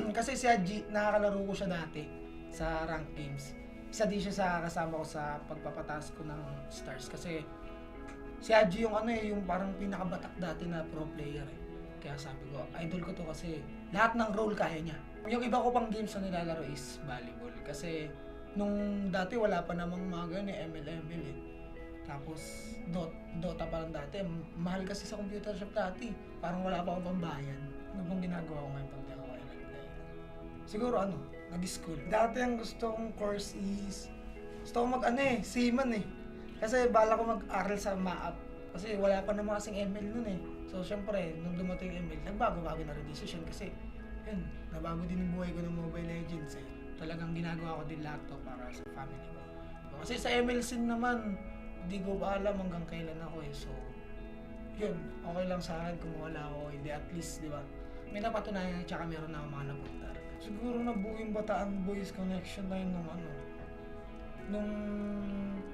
kasi si Haji, nakakalaro ko siya dati sa rank games. Isa din siya sa kasama ko sa pagpapataas ko ng stars kasi si Haji yung yung parang pinakabatak dati na pro player Kaya sabi ko, idol ko to kasi lahat ng role kaya niya. Yung iba ko pang games na nilalaro is volleyball kasi nung dati wala pa namang mga ganyan ML Tapos Dota pa lang dati. Mahal kasi sa computer shop dati. Parang wala pa akong pambayan. Ano bang ginagawa ko ngayon pag di ako ML? Siguro nag-school. Dati ang gusto kong course is gusto ko seaman Kasi bala ko mag-aral sa MAAP. Kasi wala pa naman kasing ML nun So syempre, nung dumating yung ML, nagbago-bago na rin decision kasi yun, nabago din yung buhay ko ng Mobile Legends Talagang ginagawa ko din lahat to para sa family ko. Kasi sa ML scene naman, hindi ko pa alam hanggang kailan ako So, yun, okay lang sa akin kung wala ako hindi at least, di ba? May napatunayan at saka meron na ako mga napunta. Siguro nabuo yung Bataan Boys connection na yun nung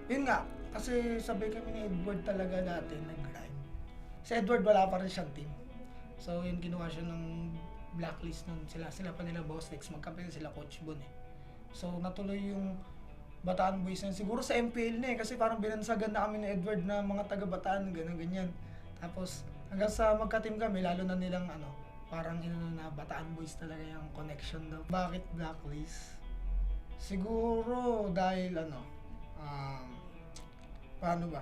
yun nga, kasi sabay kami ni Edward talaga dati nag-grind. Si Edward wala pa rin siyang team. So yun, ginawa siya ng Blacklist nun. Sila pa nila Boss Lex, magkampi sila Coach Bon So natuloy yung Bataan Boys na siguro sa MPL na kasi parang binansagan na kami ni Edward na mga taga-Bataan, ganyan. Tapos hanggang sa magka-team kami, lalo na nilang parang na Bataan Boys talaga yung connection daw. Bakit Blacklist? Siguro dahil paano ba?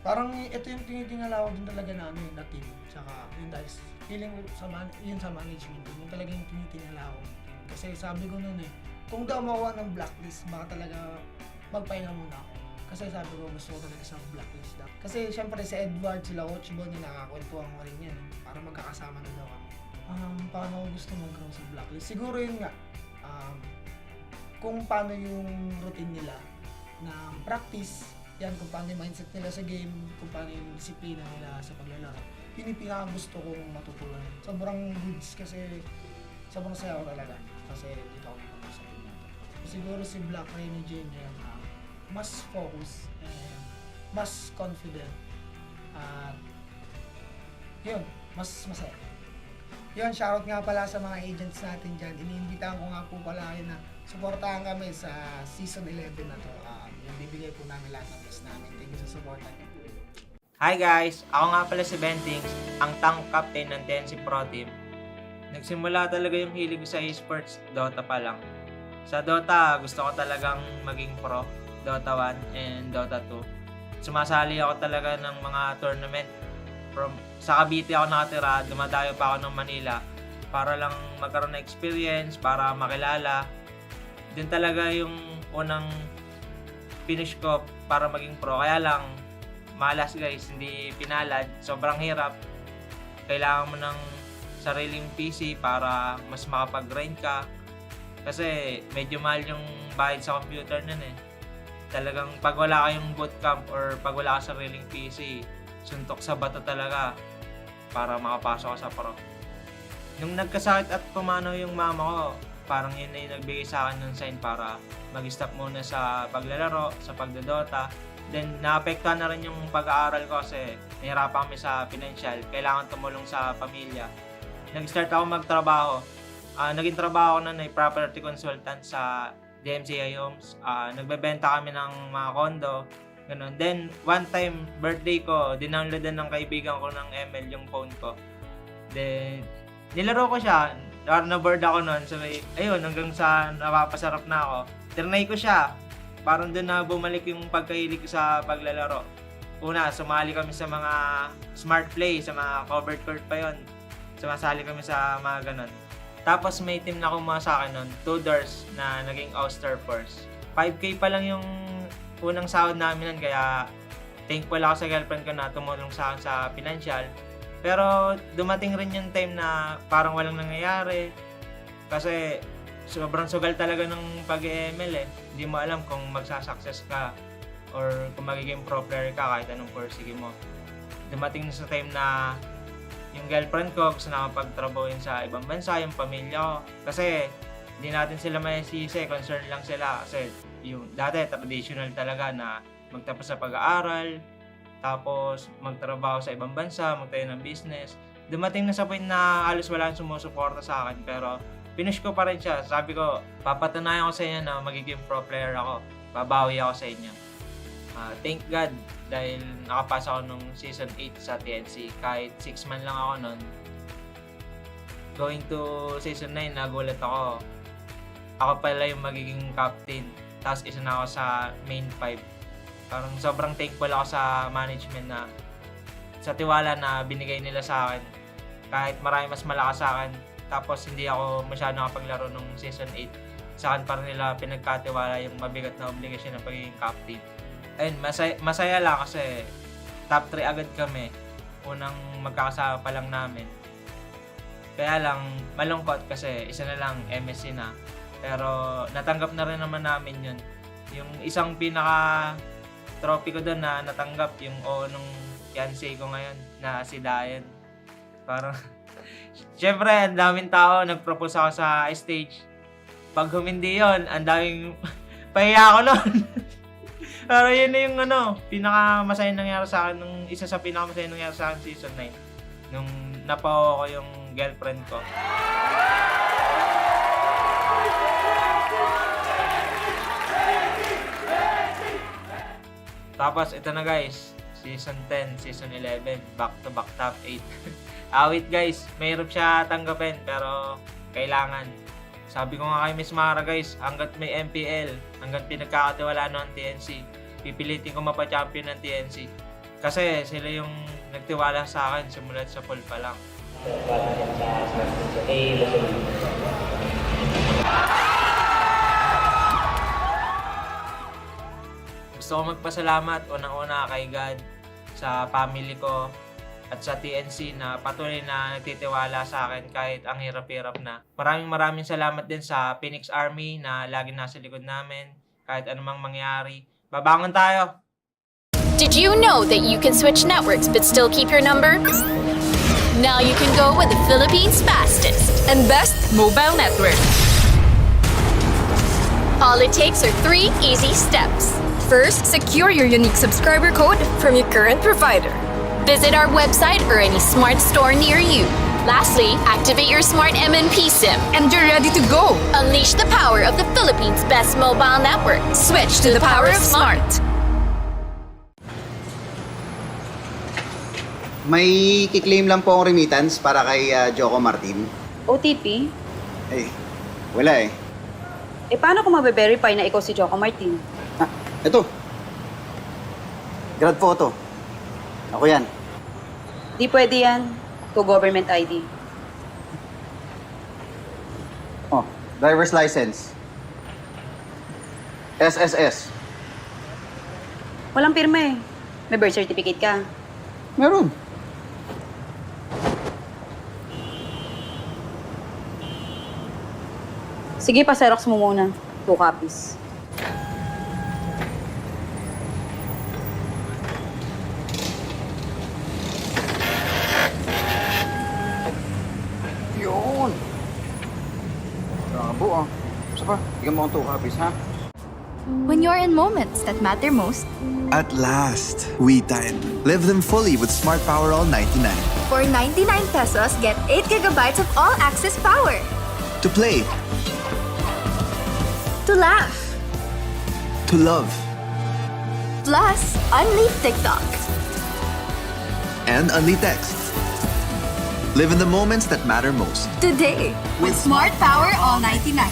Parang ito yung tinitingala ko din talaga na na team. Tsaka yun dahil feeling sa management, yun talaga yung tinitingala ko. Kasi sabi ko nun kung daw makuha ng blacklist, baka talaga magpahinga muna ako. Kasi sabi ko, gusto ko talaga sa blacklist daw. Kasi syempre si Edward, sila Coach Bon, nakakwentuhan ko rin yan. Para magkakasama na daw kami. Paano ko gusto mag-grow sa blacklist? Siguro yun nga, kung paano yung routine nila na practice, yan kung paano yung mindset nila sa game, kung paano yung disiplina nila sa paglalaro. Yun yung pinaka gusto kong matutunan. Sobrang goods kasi sobrang saya ko talaga. Kasi dito ako naman sa team natin. Siguro si Black Ray ni Junior mas focus and mas confident at yun, mas masaya. Yun, shoutout nga pala sa mga agents natin dyan. Iniimbitahan ko nga po pala kayo na suportahan kami sa season 11 na to. Yung bibigay po namin lahat ng best namin. Thank you sa suporta niyo. Hi guys! Ako nga pala si Bentings, ang tank captain ng TNC Pro Team. Nagsimula talaga yung hilig ko sa esports, Dota pa lang. Sa Dota, gusto ko talagang maging pro, Dota 1 and Dota 2. Sumasali ako talaga ng mga tournament. Sa Cavite ako nakatira, dumadayo pa ako ng Manila para lang magkaroon ng experience, para makilala. Din talaga yung unang finish ko para maging pro. Kaya lang, malas guys, hindi pinalad. Sobrang hirap. Kailangan mo ng sariling PC para mas makapag-grind ka. Kasi medyo mahal yung bayad sa computer nun eh. Talagang pag wala kayong bootcamp or pag wala ka sariling PC, suntok sa bato talaga para makapasok ka sa pro. Nung nagkasakit at pumanaw yung mama ko, parang yun na yung nagbigay sa akin ng sign para mag-stop muna sa paglalaro, sa pagdodota. Then, naapektuhan na rin yung pag-aaral ko kasi nahirapan kami sa financial. Kailangan tumulong sa pamilya. Nag-start ako magtrabaho. Naging trabaho ko na ay property consultant sa DMCI Homes. Nagbebenta kami ng mga condo. Ganun. Then, one time, birthday ko, dinownloadan ng kaibigan ko ng ML yung phone ko. Then, nilaro ko siya. Na-board ako nun. So, ayun, hanggang sa napapasarap na ako. Trinay ko siya. Parang doon na bumalik yung pagkahilig ko sa paglalaro. Una, sumali kami sa mga smart play, sa mga covered court pa yon. Sumasali kami sa mga ganon. Tapos may team na kumuha sa akin nun, 2 doors na naging All-Star Force. 5K pa lang yung unang sahod namin nun, kaya thankful ako sa girlfriend ko na tumulong sa akin sa financial. Pero dumating rin yung time na parang walang nangyayari. Kasi sobrang sugal talaga ng pag-ML eh. Hindi mo alam kung magsasucess ka or kung magiging pro player ka kahit anong course mo. Dumating sa time na yung girlfriend ko gusto na makapagtrabahoin sa ibang bansa, yung pamilya ko. Kasi hindi natin sila masisi, concern lang sila. Kasi yung dati traditional talaga na magtapos sa pag-aaral, tapos magtrabaho sa ibang bansa, magtayo ng business. Dumating na sa point na halos wala nang sumusuporta sa akin, pero finish ko pa rin siya. Sabi ko, papatunayan ko sa inyo na magiging pro player ako. Babawi ako sa inyo. Thank God dahil nakapasa ako nung season 8 sa TNC. Kahit 6 man lang ako nun. Going to season 9, nagulat ako. Ako pala yung magiging captain. Tapos isa na ako sa main 5. Parang sobrang thankful ako sa management na sa tiwala na binigay nila sa akin. Kahit marami mas malakas sa akin. Tapos hindi ako masyado nakapaglaro nung season 8. Sa akin parang nila pinagkatiwala yung mabigat na obligasyon ng pagiging captain. Ayun, masaya lang kasi top 3 agad kami. Unang magkakasama pa lang namin. Kaya lang malungkot kasi isa na lang MSC na. Pero natanggap na rin naman namin yun. Yung isang pinaka trophy ko doon na natanggap yung nung fiancé ko ngayon na si Dayan. Parang syempre, ang daming tao nag-propose ako sa stage. Pag humindi yun, ang daming pahiya ako nun. Pero yun na yung pinaka-masaya nangyari sa akin, isa sa pinaka-masaya nangyari sa akin season 9. Nung napawa ko yung girlfriend ko. Tapos ito na guys, season 10, season 11, back-to-back top 8. Awit guys, mahirap siya tanggapin pero kailangan. Sabi ko nga kay Miss Mara guys, hanggat may MPL, hanggat pinagkakatiwalaan ng TNC, pipilitin ko mapa-champion ng TNC. Kasi sila yung nagtiwala sa akin simulat sa pool pa lang. Gusto ko magpasalamat unang-una kay God, sa family ko, at sa TNC na patuloy na nagtitiwala sa akin kahit ang hirap-hirap na. Maraming salamat din sa Phoenix Army na lagi nasa likod namin kahit anumang mangyari. Babangon tayo! Did you know that you can switch networks but still keep your number? Now you can go with the Philippines' fastest and best mobile network. All it takes are 3 easy steps. First, secure your unique subscriber code from your current provider. Visit our website or any smart store near you. Lastly, activate your smart MNP SIM and you're ready to go. Unleash the power of the Philippines' best mobile network. Switch to the power of smart. May kiklaim lang po akong remittance para kay Joko Martin. OTP? Eh, wala eh. Paano ko mabe-verify na ikaw si Joko Martin? Ito. Grad photo. Ako yan. Di pwede yan. To government ID. Oh, driver's license. SSS. Walang pirma eh. May birth certificate ka. Meron. Sige, pa-xerox mo muna. 2 copies. Yun. Bravo ah. Isa pa, bigyan mo akong 2 copies ha. When you're in moments that matter most, At last, we time. Live them fully with Smart Power All 99. For 99 pesos, get 8 gigabytes of all-access power. To play, To laugh. to love, Plus, unleash TikTok. and only text. Live in the moments that matter most. Today, with Smart Power All 99.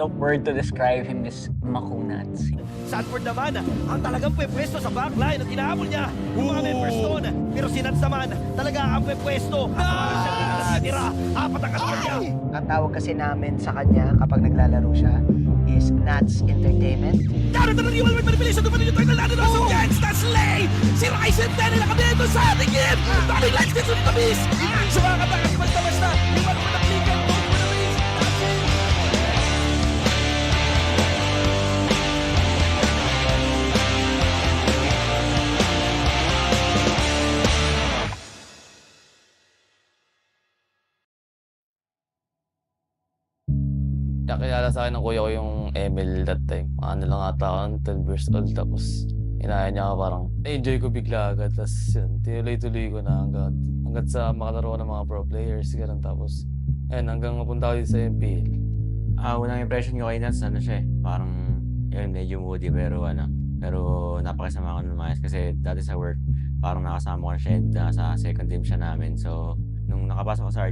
The word to describe him is makunats. Sanford naman, ang talagang pwepwesto sa backline at inaabol niya yung mga members doon. Pero si Nats naman, talaga ang pwepwesto. Tira, 4 ang katawan niya. Ang tawag kasi namin sa kanya kapag naglalaro siya is Nats Entertainment. Daro na yung Albert Manipilis sa dumating yung turtle natin sa Gens na Slay! Si Ryzen 10 nila kami ito sa ating game! Daming lights dito ni Tabis! Sa mga katakas, basta-basta, yung mga naklikan Nakilala sa akin ng kuya ko yung ML that time. Ano lang ata ako, 12 years old. Tapos inaya niya ako, parang enjoy ko bigla agad. Tapos yun, tinuloy-tuloy ko na hanggang sa makalaro ko ng mga pro players. Ganun. Tapos ayun, hanggang mapunta ko dito sa MPL. Unang impression ko kay Nats, ano siya parang, yun, medyo moody pero napakasama ko ng mayas kasi dati sa work, parang nakasama ko siya sa second team siya namin. So, nung nakapasok ko sa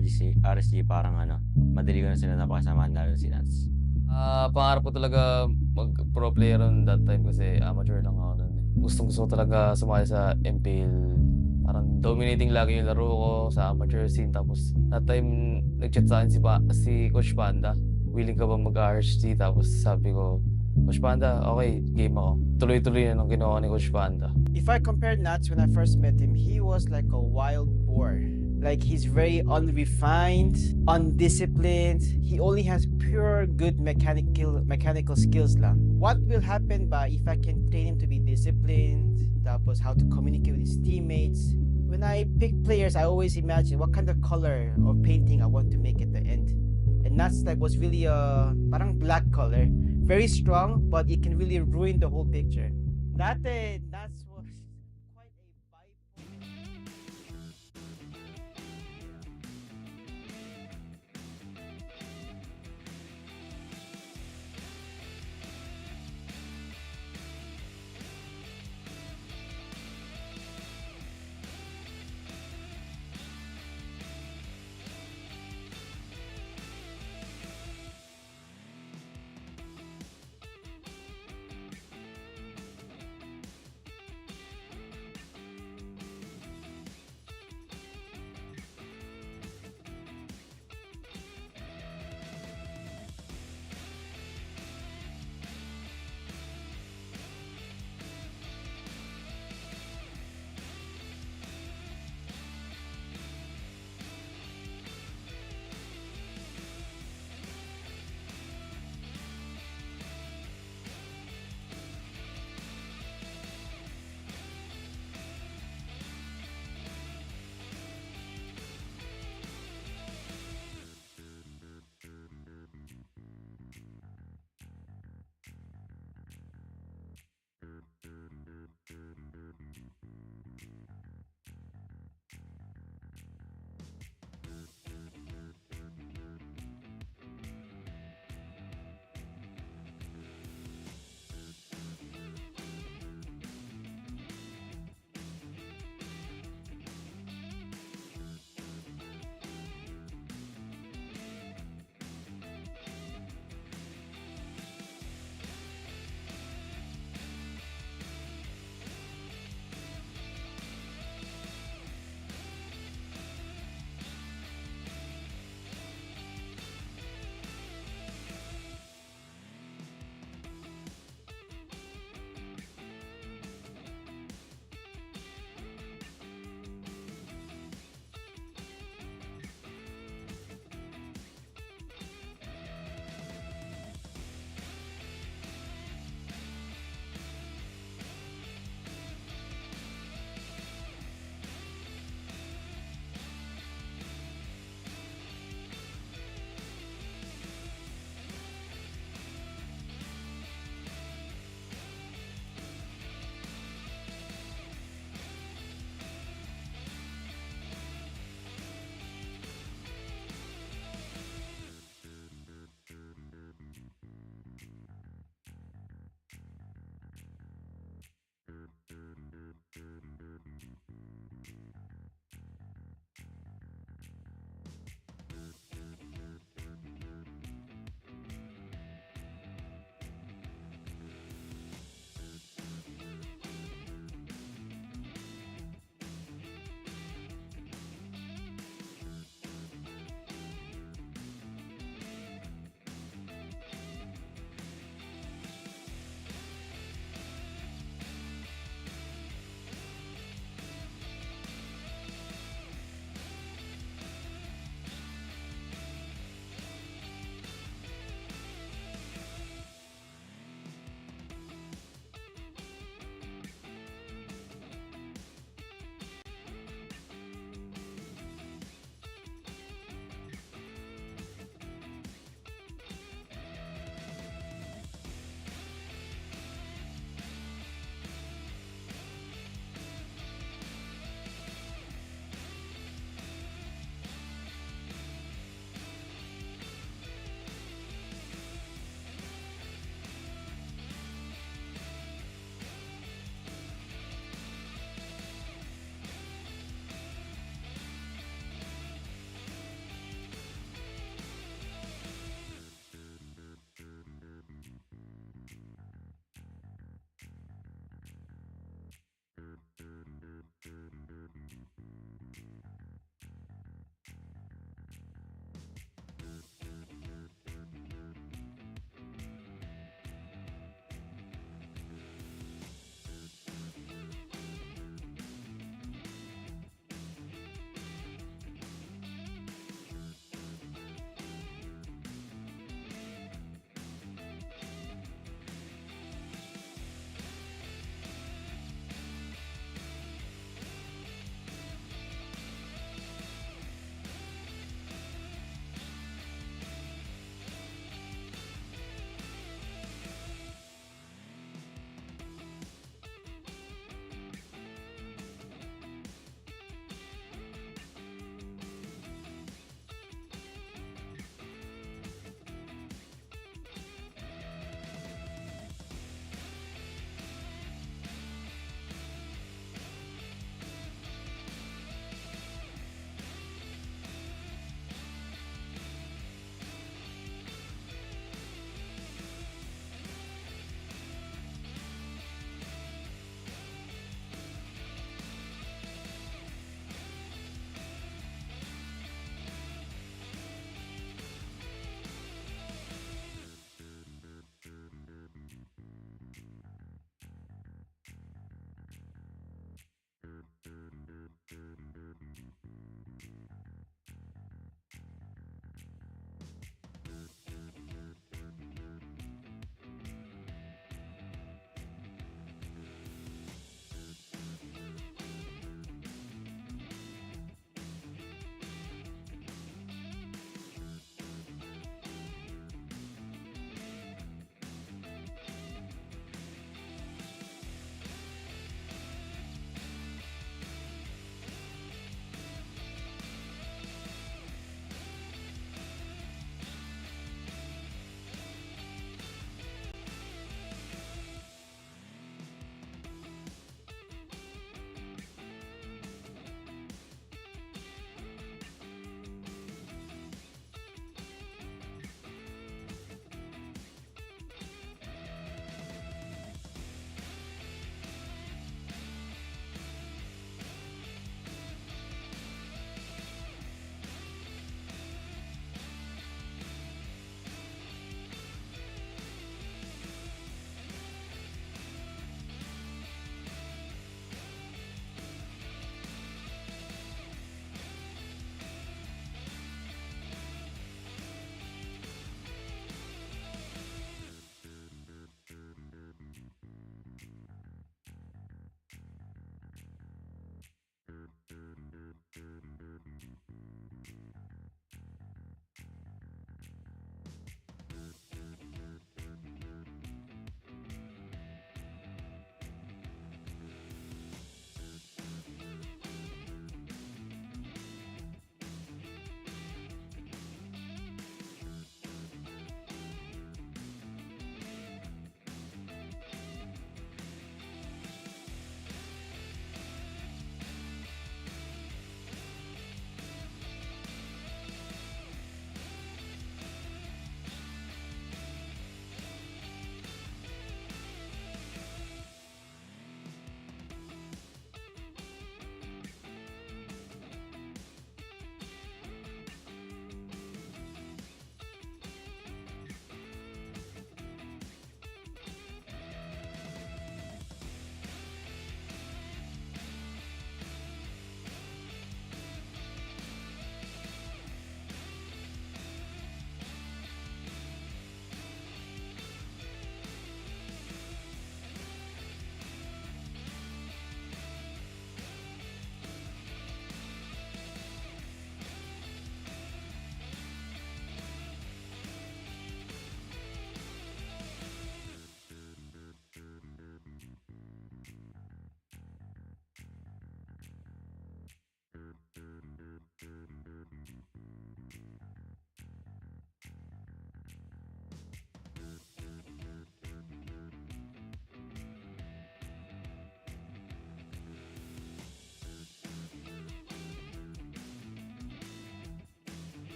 RSG, parang madali ko na sila napakasamaan lalo si Nats. Pangarap ko talaga mag-pro player on that time kasi amateur lang ako nun. Gusto ko talaga sumali sa MPL. Parang dominating lagi yung laro ko sa amateur scene. Tapos that time, nag-chat sa akin si Coach Panda. Willing ka ba mag-RSG? Tapos sabi ko, Coach Panda, okay, game ako. Tuloy-tuloy na nung kinuha ni Coach Panda. If I compare Nats when I first met him, he was like a wild boar. Like he's very unrefined, undisciplined. He only has pure good mechanical skills lang. What will happen ba if I can train him to be disciplined, tapos how to communicate with his teammates? When I pick players, I always imagine what kind of color or painting I want to make at the end. And Nats like was really a parang black color, very strong, but it can really ruin the whole picture. Nats was quite a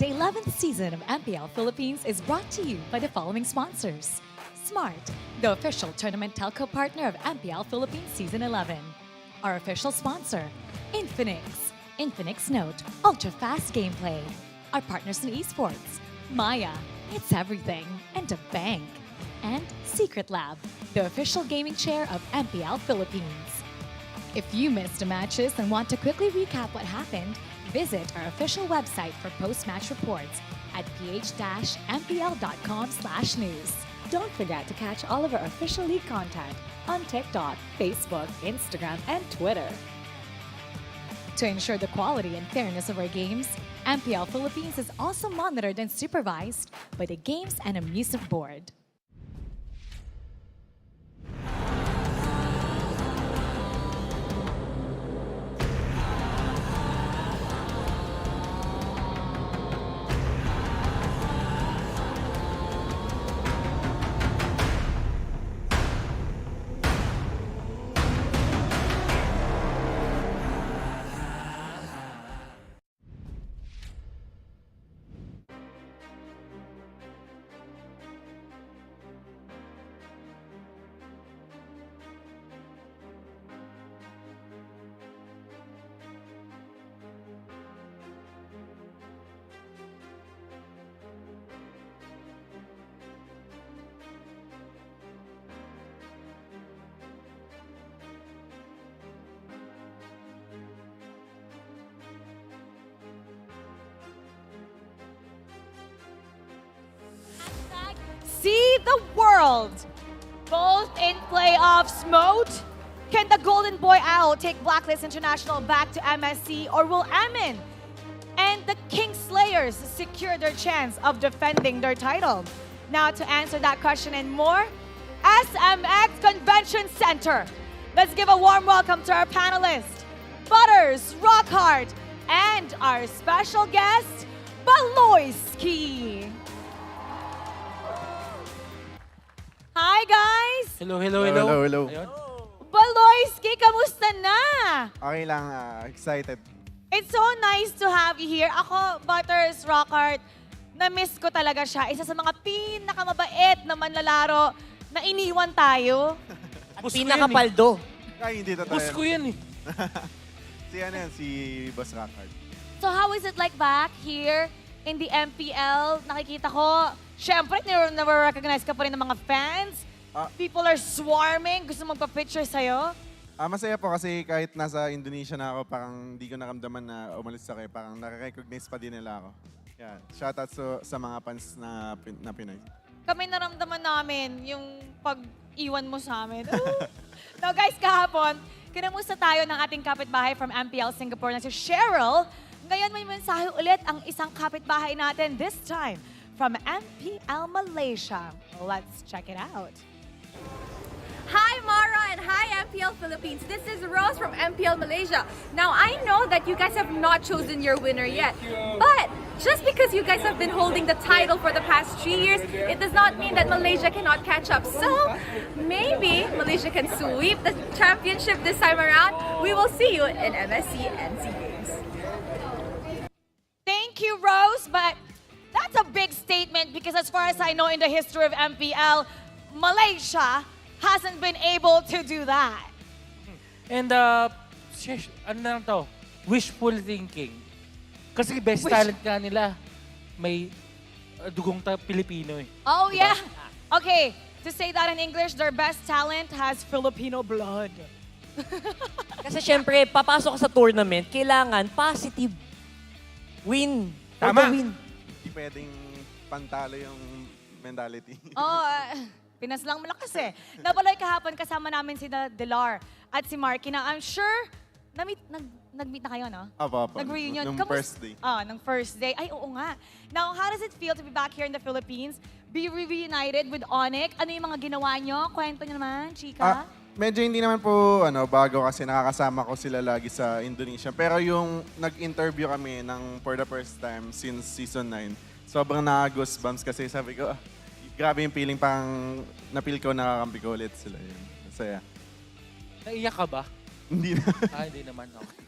The 11th season of MPL Philippines is brought to you by the following sponsors. Smart, the official tournament telco partner of MPL Philippines Season 11. Our official sponsor, Infinix. Infinix Note, ultra-fast gameplay. Our partners in esports, Maya, it's everything, and a bank. And Secret Lab, the official gaming chair of MPL Philippines. If you missed the matches and want to quickly recap what happened, visit our official website for post-match reports at ph-mpl.com/news. Don't forget to catch all of our official league content on TikTok, Facebook, Instagram, and Twitter. To ensure the quality and fairness of our games, MPL Philippines is also monitored and supervised by the Games and Amusement Board. See the world! Both in playoffs mode. Can the Golden Boy Owl take Blacklist International back to MSC, or will Amin and the King Slayers secure their chance of defending their title? Now to answer that question and more, SMX Convention Center. Let's give a warm welcome to our panelists, Butters, Rockhart, and our special guest, Baloyski. Hi guys! Hello. Ayun. Baloyski, kamusta na? Okay lang, excited. It's so nice to have you here. Ako, Butters, Rockhart, na-miss ko talaga siya. Isa sa mga pinakamabait na manlalaro na iniwan tayo. At pinakapaldo. Ay, hindi totoo. Pusko yan eh. si Boss Rockard. So how is it like back here in the MPL? Nakikita ko, syempre, na-recognize ka pa rin ng mga fans. People are swarming. Gusto magpa-picture sa'yo. Masaya po kasi kahit nasa Indonesia na ako, parang hindi ko naramdaman na umalis ako. Parang nare-recognize pa din nila ako. Yeah. Shoutout sa mga fans na Pinoy. Kami naramdaman namin yung pag-iwan mo sa amin. Now guys, kahapon, kinamusta tayo ng ating kapitbahay from MPL Singapore na si Cheryl. Ngayon may mensahe ulit ang isang kapitbahay natin, this time from MPL Malaysia. Let's check it out. Hi Mara and hi MPL Philippines. This is Rose from MPL Malaysia. Now I know that you guys have not chosen your winner yet, but just because you guys have been holding the title for the past 3 years, it does not mean that Malaysia cannot catch up. So maybe Malaysia can sweep the championship this time around. We will see you in MSC and SEA Games. Thank you, Rose, but that's a big statement because as far as I know in the history of MPL, Malaysia hasn't been able to do that. And, ano na to? Wishful thinking. Kasi best talent nga nila, may dugong Pilipino eh. Oh, yeah. Okay, to say that in English, their best talent has Filipino blood. Kasi syempre, papasok ka sa tournament, kailangan positive. Win. Tama. Win. Hindi pwedeng pantalo yung mentality. Oh, Pinas lang malakas eh. Napaloy kahapon kasama namin si Delar at si Marky na I'm sure nag-meet na kayo, no? Apo. Nag-reunion. Nung first day. Nung first day. Ay, oo nga. Now, how does it feel to be back here in the Philippines? Be reunited with Onyx? Ano yung mga ginawa nyo? Kwento nyo naman, chika? Medyo hindi naman po bago kasi nakakasama ko sila lagi sa Indonesia. Pero yung nag-interview kami for the first time since season 9, sobrang na-goosebumps kasi sabi ko, grabe yung feeling, parang na-feel ko nakakampi ko ulit sila. Yun. Masaya. Naiyak ka ba? Hindi na. Hindi naman. Okay.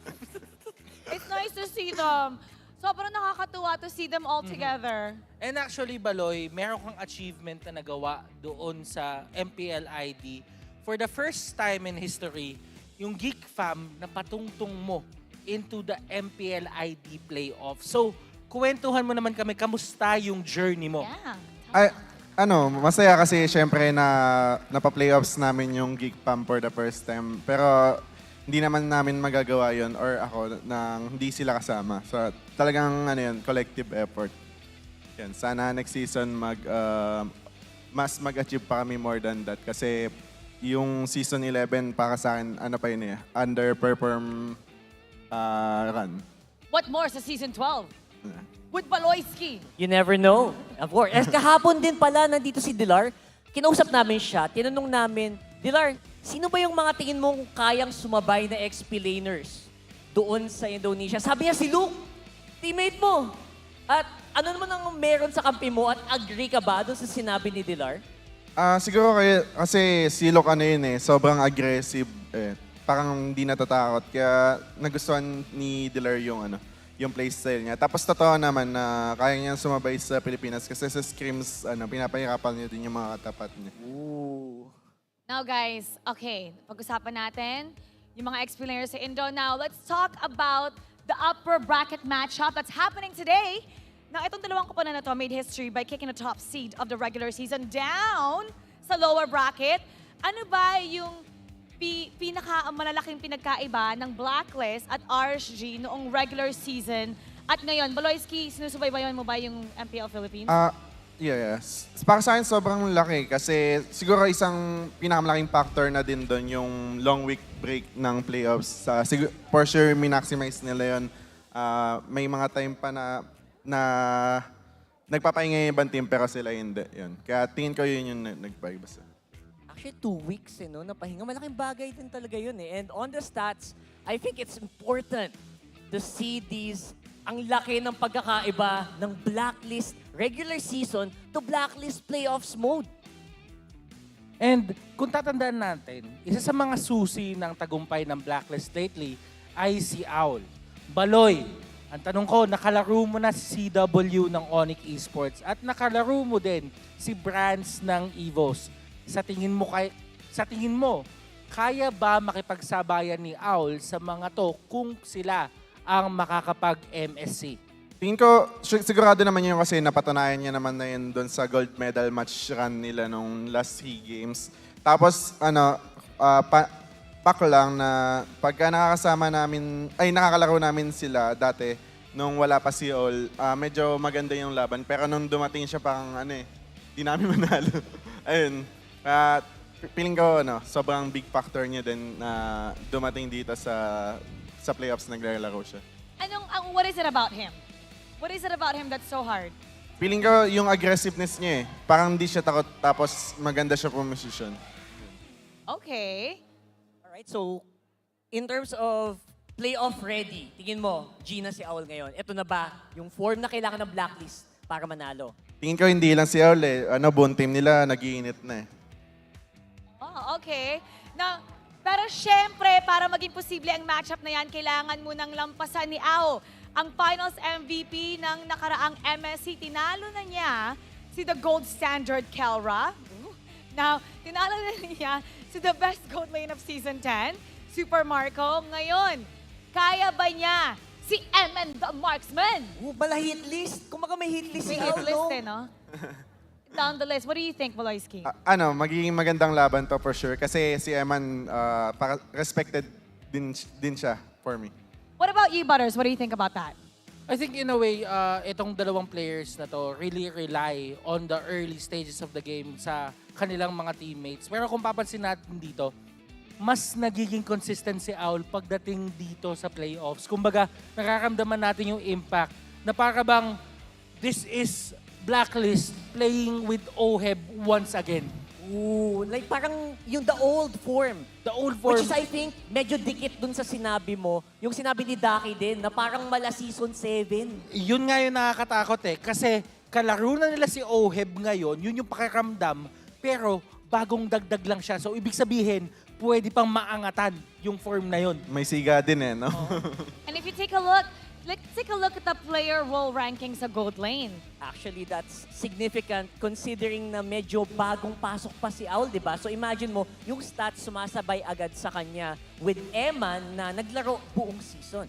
It's nice to see them Sobrang nakakatuwa to see them all together. And actually, Baloy, meron kang achievement na nagawa doon sa MPL ID. For the first time in history, yung Geek Fam na patungtong mo into the MPL ID playoff. So, kwentuhan mo naman kami, kamusta yung journey mo? Yeah. Masaya kasi syempre na napa-playoffs namin yung Geek Fam for the first time. Pero hindi naman namin magagawa yon or ako nang hindi sila kasama. So talagang collective effort. Yan, sana next season mas mag-achieve pa kami more than that kasi yung season 11 para sa akin underperform run. What more sa season 12? With Baloyski. You never know. Of course. Kahapon din pala, nandito si Dilar. Kinausap namin siya. Tinanong namin, Dilar, sino ba yung mga tingin mong kayang sumabay na XP-laners doon sa Indonesia? Sabi niya si Luke, teammate mo. At ano naman ang meron sa kampi mo at agree ka ba doon sa sinabi ni Dilar? Siguro kasi si Luke sobrang aggressive. Parang hindi natatakot. Kaya nagustuhan ni Dilar yung playstyle niya. Tapos totoo naman na kaya niya sumabay sa Pilipinas kasi sa scrims, pinapahirapan niya din yung mga katapat niya. Ooh. Now guys, okay, pag-usapan natin yung mga XP-laners sa Indo. Now, let's talk about the upper bracket matchup that's happening today. Now, itong dalawang koponan na to made history by kicking the top seed of the regular season down sa lower bracket. Ano ba yung pinaka-malalaking pinagkaiba ng Blacklist at RSG noong regular season? At ngayon, Baloyski, sinusubaybayan mo ba yung MPL Philippines? Yes. Para sa akin, sobrang laki kasi siguro isang pinakamalaking factor na din doon yung long week break ng playoffs. For sure, minaximize nila yun. May mga time pa na nagpapahinga yung ibang team pero sila hindi. Yun. Kaya tingin ko yun yung nagpaibasa. Actually, 2 weeks napahinga. Malaking bagay din talaga yun And on the stats, I think it's important to see ang laki ng pagkakaiba ng Blacklist regular season to Blacklist playoffs mode. And kung tatandaan natin, isa sa mga susi ng tagumpay ng Blacklist lately ay si Owl. Baloy, ang tanong ko, nakalaro mo na si CW ng Onyx Esports at nakalaro mo din si Brands ng EVOS. Sa tingin mo, kaya ba makipagsabayan ni Owl sa mga to kung sila ang makakapag-MSC? Tingin ko, sigurado naman yun kasi napatunayan niya naman na yun doon sa gold medal match run nila nung last 3 games. Tapos, pak lang na pagka nakakalaro namin sila dati, nung wala pa si All, medyo maganda yung laban. Pero nung dumating siya parang di namin manalo. Ayun. Feeling ko, sobrang big factor niya din na dumating dito sa playoffs naglalaro siya. What is it about him? What is it about him that's so hard? Feeling ko yung aggressiveness niya Parang hindi siya takot tapos maganda siya position. Okay. Alright, so in terms of playoff ready, tingin mo, Gina si Owl ngayon, ito na ba yung form na kailangan ng Blacklist para manalo? Tingin ko hindi lang si Owl buong team nila nagiinit na Oh, okay. Now, pero syempre, para maging posible ang matchup na yan, kailangan mo nang lampasan ni Ao. Ang finals MVP ng nakaraang MSC, tinalo na niya si the gold standard Kelra. Now, tinalo na niya si the best gold lane of Season 10, Super Marco. Ngayon, kaya ba niya si MN the Marksman? Bala hit list. Kung may hit list si May hit Ao, list no? Down the list. What do you think, Baloyski? Magiging magandang laban to for sure kasi si Eman respected din siya for me. What about you, Butters? What do you think about that? I think in a way, itong dalawang players na to really rely on the early stages of the game sa kanilang mga teammates. Pero kung papansin natin dito, mas nagiging consistent si Owl pagdating dito sa playoffs. Kumbaga, nakaramdaman natin yung impact na para bang this is Blacklist playing with OHEB once again. Ooh, like parang yung the old form. The old form. Which is, I think, medyo dikit dun sa sinabi mo. Yung sinabi ni Daki din, na parang mala season 7. Yun nga yung nakakatakot Kasi kalaro na nila si OHEB ngayon, yun yung pakiramdam. Pero bagong dagdag lang siya. So ibig sabihin, pwede pang maangatan yung form na yun. May siga din no? And if you take a look, let's take a look at the player role ranking sa gold lane. Actually, that's significant considering na medyo bagong pasok pa si Owl, di ba? So imagine mo, yung stats sumasabay agad sa kanya with Eman na naglaro buong season.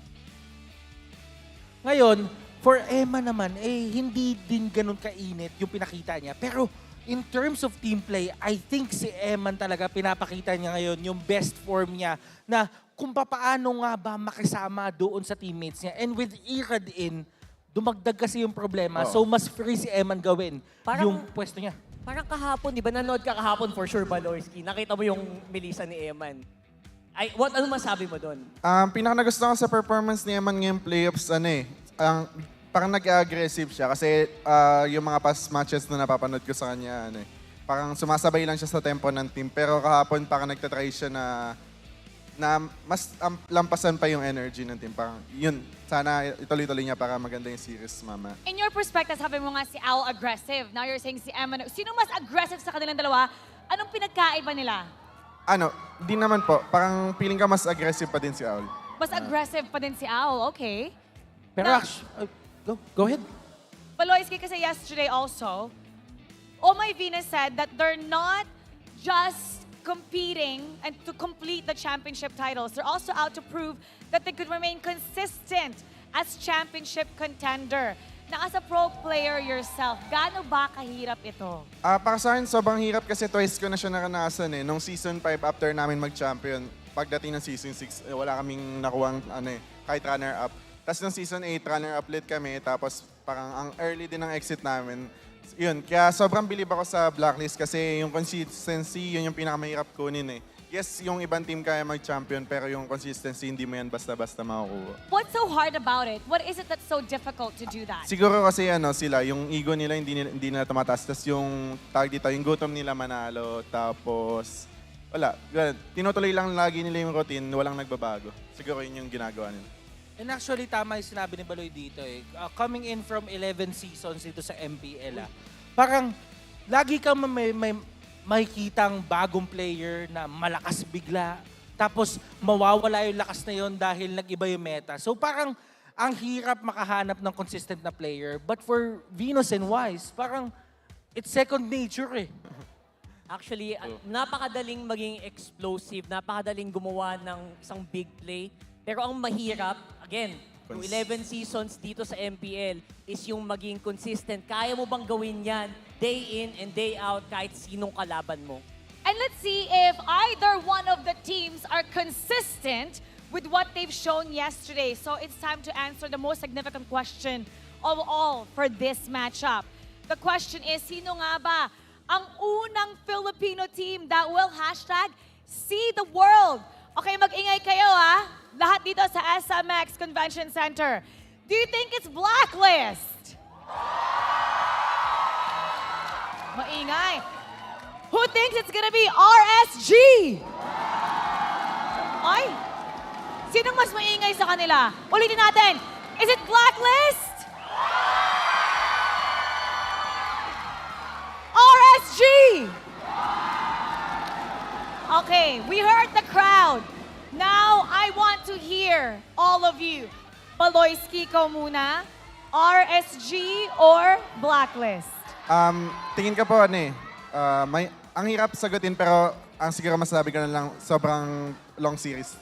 Ngayon, for Emma naman, hindi din ganun kainit yung pinakita niya. Pero in terms of team play, I think si Eman talaga pinapakita niya ngayon yung best form niya na kung paano nga ba makisama doon sa teammates niya. And with Irad in, dumagdag kasi yung problema. So mas free si Eman gawin yung pwesto niya. Parang kahapon, di ba? Nanood ka kahapon for sure, Balorski. Nakita mo yung Melissa ni Eman. Ano masabi mo doon? Pinaka nagustuhan ko sa performance ni Eman ngayong playoffs, parang nag-aggressive siya kasi yung mga past matches na napapanood ko sa kanya, parang sumasabay lang siya sa tempo ng team. Pero kahapon parang nagtatry siya na mas lampasan pa yung energy ng team. Parang yun, sana ituloy-tuloy niya para maganda yung series, mama. In your perspective, sabi mo nga si Owl aggressive. Now you're saying si Emma. Sino mas aggressive sa kanilang dalawa? Anong pinagkaiba nila? Di naman po. Parang feeling ka mas aggressive pa din si Owl. Mas aggressive pa din si Owl, okay. Pero actually, go ahead. Balorski kasi yesterday also, Oh My Venus said that they're not just competing and to complete the championship titles. They're also out to prove that they could remain consistent as championship contender. Na as a pro player yourself, gaano ba kahirap ito? Para sa akin, sobrang hirap kasi twice ko na siya naranasan Nung season 5 after namin mag-champion, pagdating ng season 6, wala kaming nakuhang kahit runner-up. Tapos ng season 8, runner-up ulit kami. Tapos parang ang early din ng exit namin. Yun, kaya sobrang bilib ako sa blacklist kasi yung consistency, yun yung pinakamahirap kunin Yes, yung ibang team kaya mag-champion, pero yung consistency, hindi mo yan basta-basta makukuha. What's so hard about it? What is it that's so difficult to do that? Siguro kasi sila, yung ego nila hindi nila tumataas. Tapos yung tawag dito, yung gutom nila manalo. Tapos, wala. Tinutuloy lang lagi nila yung routine, walang nagbabago. Siguro yun yung ginagawa nila. And actually, tama yung sinabi ni Baloy dito coming in from 11 seasons dito sa MPL, parang lagi kang may kitang bagong player na malakas bigla, tapos mawawala yung lakas na yon dahil nag-iba yung meta. So parang ang hirap makahanap ng consistent na player. But for Venus and Wise, parang it's second nature Actually, napakadaling maging explosive, napakadaling gumawa ng isang big play. Pero ang mahirap, again, yung 11 seasons dito sa MPL is yung maging consistent. Kaya mo bang gawin yan day in and day out kahit sinong kalaban mo? And let's see if either one of the teams are consistent with what they've shown yesterday. So it's time to answer the most significant question of all for this matchup. The question is, sino nga ba ang unang Filipino team that will #see the world? Okay, mag-ingay kayo lahat dito sa SMX Convention Center. Do you think it's Blacklist? Maingay. Who thinks it's gonna be RSG? Ay, sinong mas maingay sa kanila? Ulitin natin. Is it Blacklist? RSG! Okay, we heard the crowd. Now, I want to hear all of you. Balorski ko muna, RSG or Blacklist? Tingin ka po, ang hirap sagutin pero ang siguro masasabi ko na lang, sobrang long series.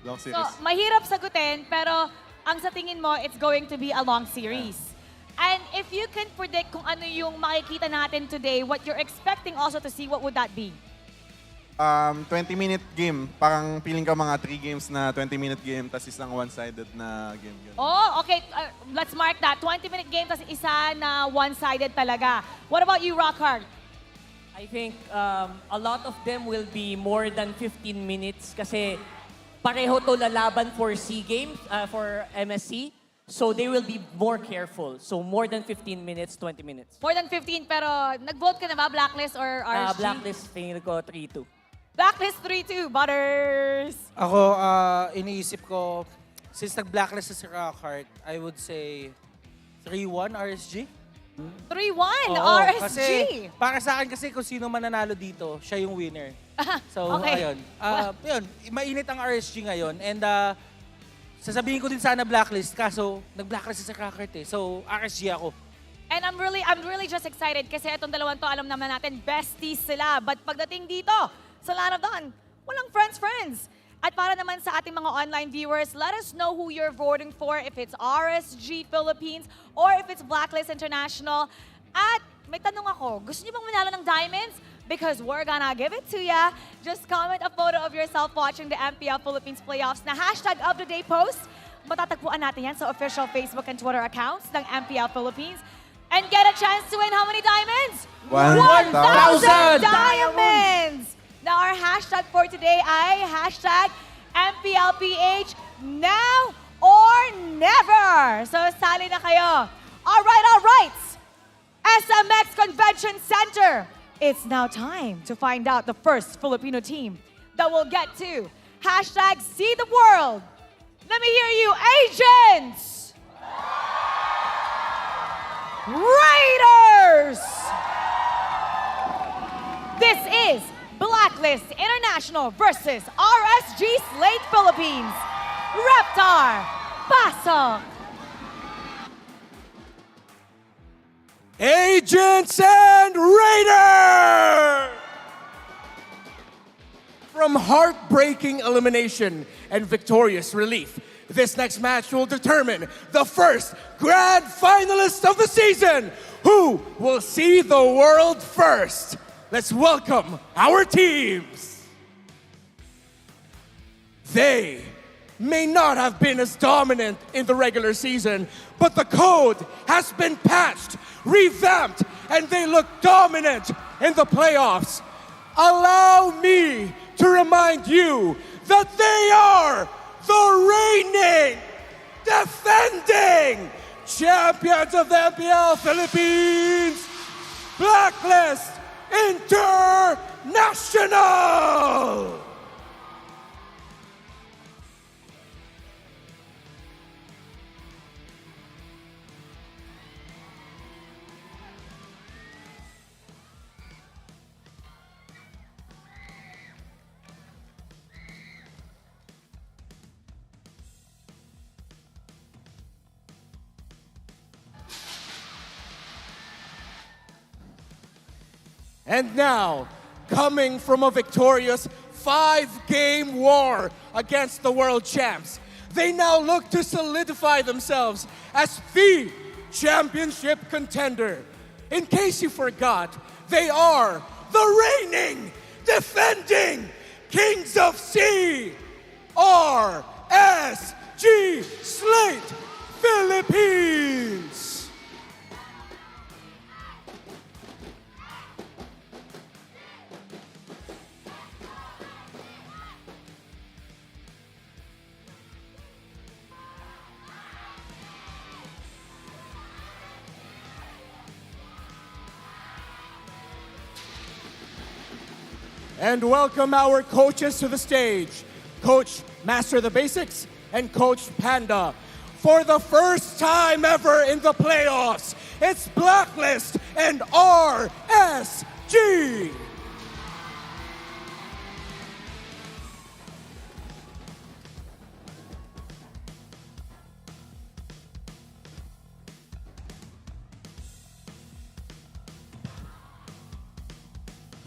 Long series. So, mahirap sagutin, pero ang sa tingin mo, it's going to be a long series. And if you can predict kung ano yung makikita natin today, what you're expecting also to see, what would that be? 20-minute game. Parang feeling ka mga 3 games na 20-minute game, tas isang one-sided na game. Oh, okay. Let's mark that. 20-minute game, tas isa na one-sided talaga. What about you, Rockhard? I think a lot of them will be more than 15 minutes kasi pareho to lalaban for SEA Games, for MSC. So they will be more careful. So more than 15 minutes, 20 minutes. More than 15, pero nag-vote ka na ba, Blacklist or RSG? Blacklist, tingin ko 3-2. Blacklist 3-2, Butters! Ako, iniisip ko, since nag-blacklist si Rockhart, I would say 3-1 RSG. 3-1 Oo, RSG! Kasi, para sa akin kasi kung sino mananalo dito, siya yung winner. So, Okay. ayun. Yun, mainit ang RSG ngayon. And sasabihin ko din sana blacklist, kaso nag-blacklist sa Crackert eh. So, RSG ako. And I'm really just excited kasi itong dalawang to, alam naman natin, besties sila. But pagdating dito, sa Land of Dawn, walang friends. At para naman sa ating mga online viewers, let us know who you're voting for, if it's RSG Philippines or if it's Blacklist International. At may tanong ako, gusto niyo bang manalo ng diamonds? Because we're gonna give it to ya. Just comment a photo of yourself watching the MPL Philippines playoffs na hashtag of the day post. Matatagpuan natin yan sa official Facebook and Twitter accounts ng MPL Philippines. And get a chance to win how many diamonds? 1,000 diamonds! Now our hashtag for today ay hashtag MPL-PH now or never. So sali na kayo. All right. SMX Convention Center. It's now time to find out the first Filipino team that will get to hashtag see the world. Let me hear you, agents! Raiders! This is Blacklist International versus RSG Slate Philippines. Reptar, pasok! Agents and Raiders! From heartbreaking elimination and victorious relief, this next match will determine the first grand finalist of the season. Who will see the world first? Let's welcome our teams. They may not have been as dominant in the regular season, but the code has been patched, revamped, and they look dominant in the playoffs. Allow me to remind you that they are the reigning, defending champions of the MPL Philippines, Blacklist International! And now, coming from a victorious 5-game war against the world champs, they now look to solidify themselves as the championship contender. In case you forgot, they are the reigning, defending Kings of C, RSG Slate Philippines. And welcome our coaches to the stage. Coach Master the Basics and Coach Panda. For the first time ever in the playoffs, it's Blacklist and RSG.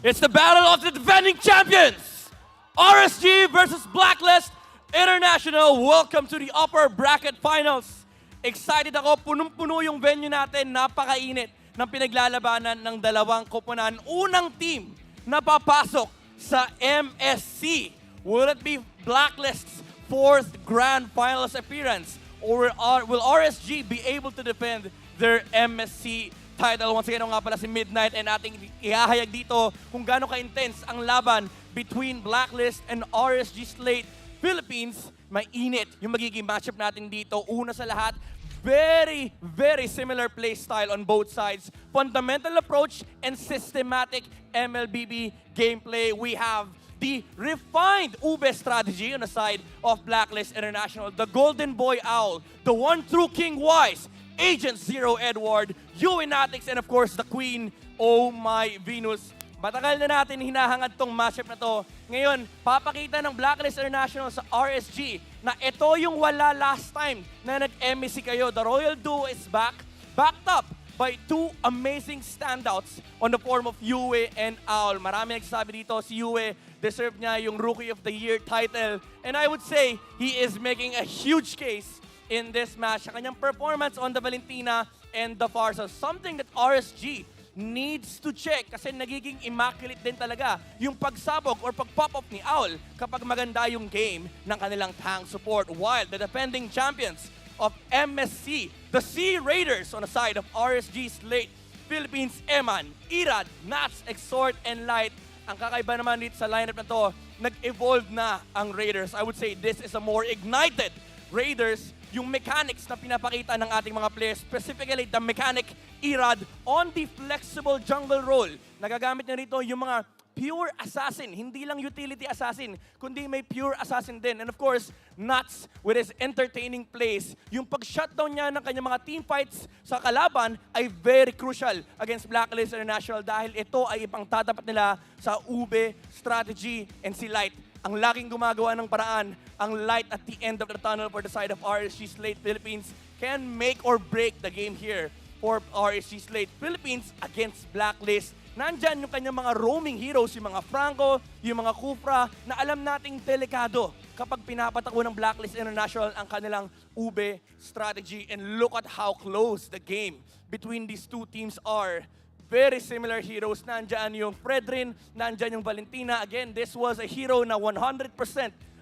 It's the battle of the defending champions! RSG versus Blacklist International. Welcome to the upper bracket finals. Excited ako, punong-puno yung venue natin. Napakainit ng pinaglalabanan ng dalawang koponan. Unang team na papasok sa MSC. Will it be Blacklist's fourth grand finals appearance? Or will RSG be able to defend their MSC title? Once again, nga pala si Midnight and ating ihahayag dito kung gaano ka-intense ang laban between Blacklist and RSG Slate Philippines. Mainit yung magiging matchup natin dito. Una sa lahat, very, very similar play style on both sides. Fundamental approach and systematic MLBB gameplay. We have the refined Ube strategy on the side of Blacklist International. The Golden Boy Owl, the one true King Wise, Agent Zero Edward, Uinatics, and of course, the Queen, Oh My Venus. Matagal na natin hinahangad tong matchup na to. Ngayon, papakita ng Blacklist International sa RSG na ito yung wala last time na nag-MEC kayo. The Royal Duo is back, backed up by two amazing standouts on the form of Yue and Owl. Marami nagsasabi dito, si Yue deserve niya yung Rookie of the Year title. And I would say, he is making a huge case in this match. Sa kanyang performance on the Valentina and the Farsa. Something that RSG needs to check kasi nagiging immaculate din talaga yung pagsabog or pag-pop-up ni Owl kapag maganda yung game ng kanilang tank support. While the defending champions of MSC, the Sea Raiders on the side of RSG Slate, Philippines, Eman, Irad, Nats, Exhort, and Light. Ang kakaiba naman dito sa lineup na to, nag-evolve na ang Raiders. I would say this is a more ignited Raiders. Yung mechanics na pinapakita ng ating mga players, specifically the mechanic Irad on the flexible jungle role. Nagagamit na rito yung mga pure assassin, hindi lang utility assassin, kundi may pure assassin din. And of course, Nuts with his entertaining plays. Yung pag-shutdown niya ng kanyang mga team fights sa kalaban ay very crucial against Blacklist International dahil ito ay ipangtatapat nila sa Ube, Strategy, and si Light. Ang laging gumagawa ng paraan, ang Light at the end of the tunnel for the side of RSG Slate Philippines can make or break the game here for RSG Slate Philippines against Blacklist. Nandyan yung kanyang mga roaming heroes, yung mga Franco, yung mga Kufra, na alam nating delikado kapag pinapatako ng Blacklist International ang kanilang Ube strategy. And look at how close the game between these two teams are. Very similar heroes. Nandyan yung Fredrin, nandyan yung Valentina. Again, this was a hero na 100%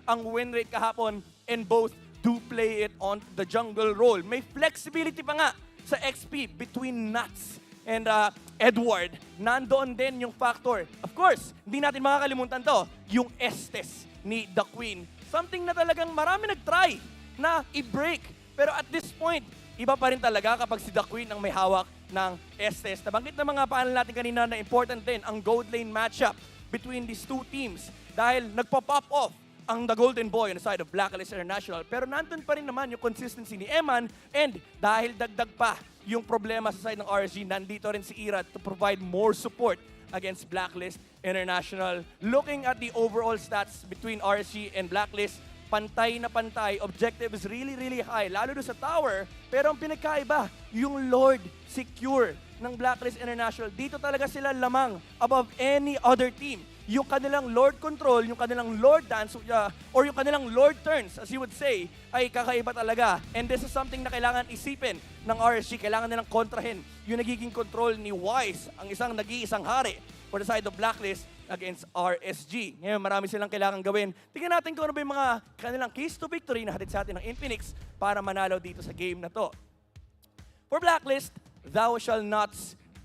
ang win rate kahapon, and both do play it on the jungle role. May flexibility pa nga sa XP between Nuts and Edward. Nandoon din yung factor. Of course, hindi natin makakalimutan to, yung Estes ni The Queen. Something na talagang marami nag-try na i-break. Pero at this point, iba pa rin talaga kapag si The Queen ang may hawak ng Estes. Nabanggit na mga panel natin kanina na important din ang gold lane matchup between these two teams dahil nagpa-pop off ang the Golden Boy on the side of Blacklist International. Pero nandun pa rin naman yung consistency ni Eman, and dahil dagdag pa yung problema sa side ng RSG, nandito rin si Irad to provide more support against Blacklist International. Looking at the overall stats between RSG and Blacklist, pantay na pantay. Objective is really, really high, lalo doon sa tower. Pero ang pinagkaiba, yung Lord secure ng Blacklist International. Dito talaga sila lamang above any other team. Yung kanilang Lord control, yung kanilang Lord dance, or yung kanilang Lord turns, as you would say, ay kakaiba talaga. And this is something na kailangan isipin ng RSG. Kailangan nilang kontrahin yung nagiging control ni Wise, ang isang nag-iisang hari for the side of Blacklist against RSG. Ngayon, marami silang kailangan gawin. Tingnan natin kung ano ba yung mga kanilang keys to victory na hatid sa atin ng Infinix para manalo dito sa game na to. For Blacklist, thou shall not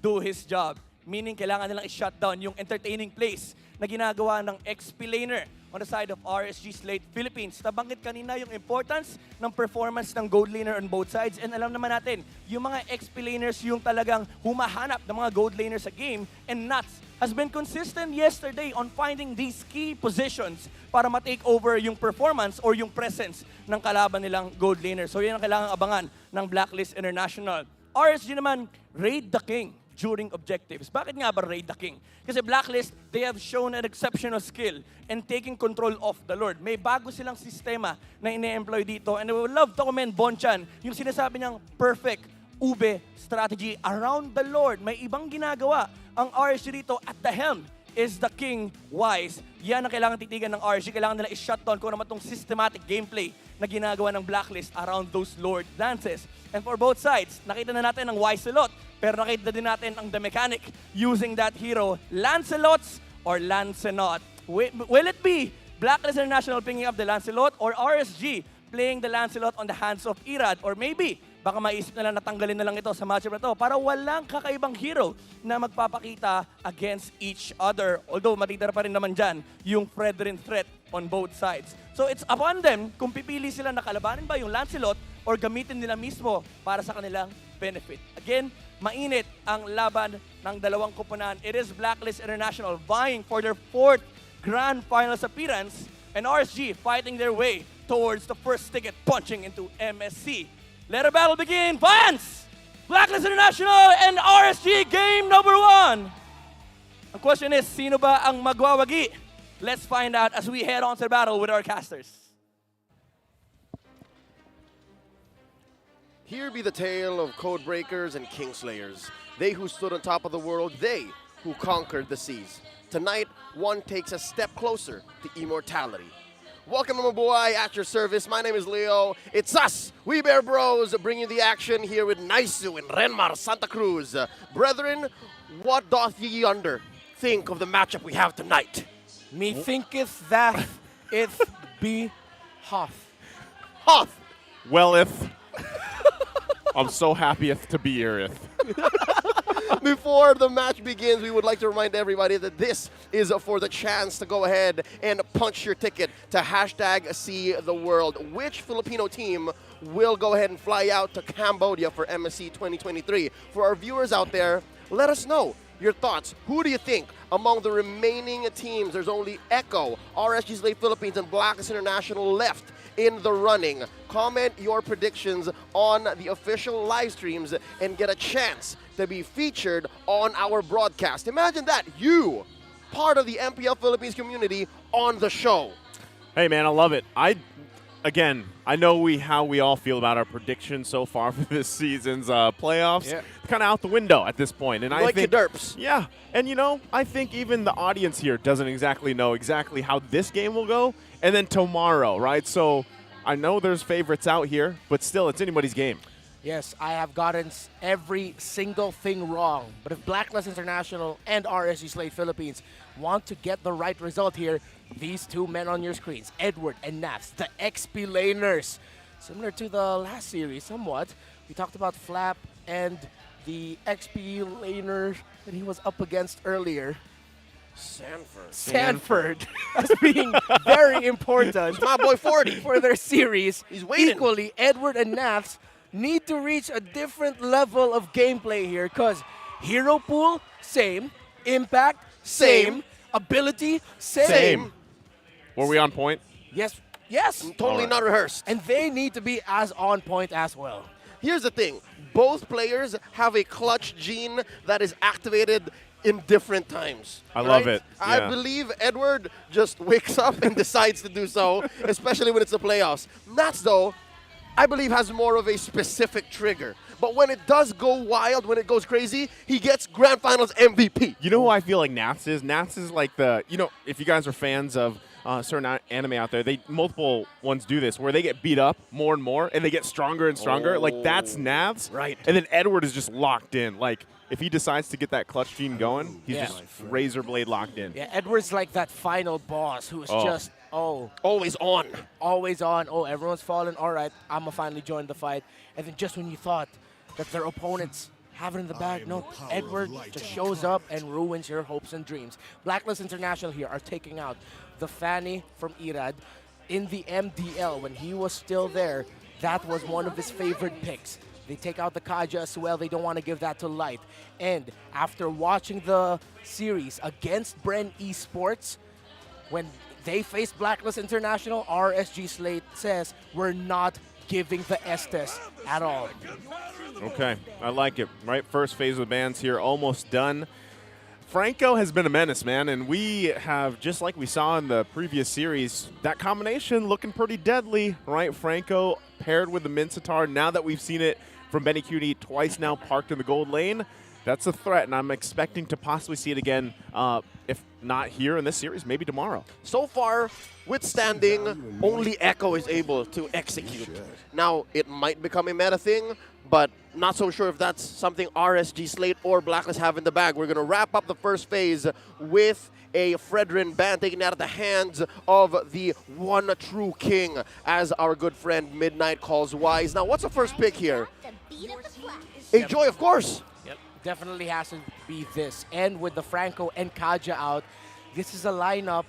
do his job. Meaning, kailangan nilang i-shutdown yung entertaining plays na ginagawa ng XP laner on the side of RSG Slate Philippines. Nabanggit kanina yung importance ng performance ng gold laner on both sides. And alam naman natin, yung mga XP laners yung talagang humahanap ng mga gold laners sa game. And Nuts has been consistent yesterday on finding these key positions para ma-take over yung performance or yung presence ng kalaban nilang gold laner. So yan ang kailangang abangan ng Blacklist International. RSG naman, raid the king during objectives. Bakit nga ba raid the king? Kasi Blacklist, they have shown an exceptional skill in taking control of the Lord. May bago silang sistema na ine-employ dito. And I would love to commend Bonchan, yung sinasabi niyang perfect Ube strategy around the Lord. May ibang ginagawa ang RSG dito at the helm is the king Wise. Yan ang kailangan titigan ng RSG. Kailangan nila i-shutdown kung naman itong systematic gameplay na ginagawa ng Blacklist around those Lord dances. And for both sides, nakita na natin ang Wise a lot, pero nakita din natin ang the mechanic using that hero, Lancelots or Lancenot. Will it be Blacklist International picking up the Lancelot or RSG playing the Lancelot on the hands of Irad? Or maybe, baka maisip na lang natanggalin na lang ito sa matchup na to para walang kakaibang hero na magpapakita against each other. Although matitira pa rin naman dyan yung Fredrin threat on both sides. So it's upon them kung pipili sila na kalabanin ba yung Lancelot or gamitin nila mismo para sa kanilang benefit. Again, mainit ang laban ng dalawang koponan. It is Blacklist International vying for their 4th Grand Finals appearance and RSG fighting their way towards the first ticket punching into MSC. Let our battle begin, fans! Blacklist International and RSG game number 1. Ang question is, sino ba ang magwawagi? Let's find out as we head on to the battle with our casters. Here be the tale of codebreakers and kingslayers. They who stood on top of the world, they who conquered the seas. Tonight, one takes a step closer to immortality. Welcome to Mabuhay, at your service. My name is Leo. It's us, We Bear Bros, bringing the action here with Naisu in Renmar, Santa Cruz. Brethren, what doth ye yonder think of the matchup we have tonight? Methinketh that it be Hoth. Hoth! Welleth. I'm so happiest to be here'th. Before the match begins, we would like to remind everybody that this is for the chance to go ahead and punch your ticket to hashtag See the World. Which Filipino team will go ahead and fly out to Cambodia for MSC 2023? For our viewers out there, let us know your thoughts. Who do you think among the remaining teams? There's only Echo, RSG Slate Philippines, and Blacklist International left in the running. Comment your predictions on the official live streams and get a chance to be featured on our broadcast. Imagine that, you, part of the MPL Philippines community, on the show. Hey man, I love it. I know how we all feel about our predictions so far for this season's playoffs. Yeah. Kind of out the window at this point. And I Like think your derps. Yeah, and I think even the audience here doesn't exactly know exactly how this game will go, and then tomorrow, right? So I know there's favorites out here, but still, it's anybody's game. Yes, I have gotten every single thing wrong. But if Blacklist International and RSG Slate Philippines want to get the right result here, these two men on your screens, Edward and Nats, the XP laners, similar to the last series somewhat. We talked about Flap and the XP laner that he was up against earlier. Sanford as being very important. My boy 40. For their series. He's waiting. Equally, Edward and Nats need to reach a different level of gameplay here because hero pool, same. Impact, same. Ability, same. Were we on point? Yes. Totally not rehearsed. And they need to be as on point as well. Here's the thing. Both players have a clutch gene that is activated in different times. I love it. I Yeah. believe Edward just wakes up and decides to do so, especially when it's the playoffs. Nats, though, I believe has more of a specific trigger. But when it does go wild, when it goes crazy, he gets Grand Finals MVP. You know who I feel like Nats is? Nats is like the, if you guys are fans of certain anime out there, multiple ones do this, where they get beat up more and more, and they get stronger and stronger. Like, that's Nats. Right. And then Edward is just locked in. Like, if he decides to get that clutch gene going, he's just razor blade locked in. Yeah, Edward's like that final boss who's just, always on. Always on. Oh, everyone's fallen. All right, I'm going to finally join the fight. And then just when you thought that their opponents have it in the bag, no, Edward just shows up and ruins your hopes and dreams. Blacklist International here are taking out the Fanny from Irad. In the MDL, when he was still there, that was one of his favorite picks. They take out the Kaja as well. They don't want to give that to Light. And after watching the series against BREN Esports, when they faced Blacklist International, RSG Slate says, we're not giving the Estes at all. Okay, I like it. Right, first phase of the bans here, almost done. Franco has been a menace, man, and we have, just like we saw in the previous series, that combination looking pretty deadly, right? Franco paired with the Mincetar. Now that we've seen it from Benny Cutie twice now parked in the gold lane, that's a threat, and I'm expecting to possibly see it again, if not here in this series, maybe tomorrow. So far, withstanding, only Echo is able to execute. Now, it might become a meta thing, but not so sure if that's something RSG Slate or Blacklist have in the bag. We're going to wrap up the first phase with a Fredrin ban taken out of the hands of the one true king, as our good friend Midnight calls wise. Now, what's the first pick here? A Joy, of course. Yep, definitely has to be this. And with the Franco and Kaja out, this is a lineup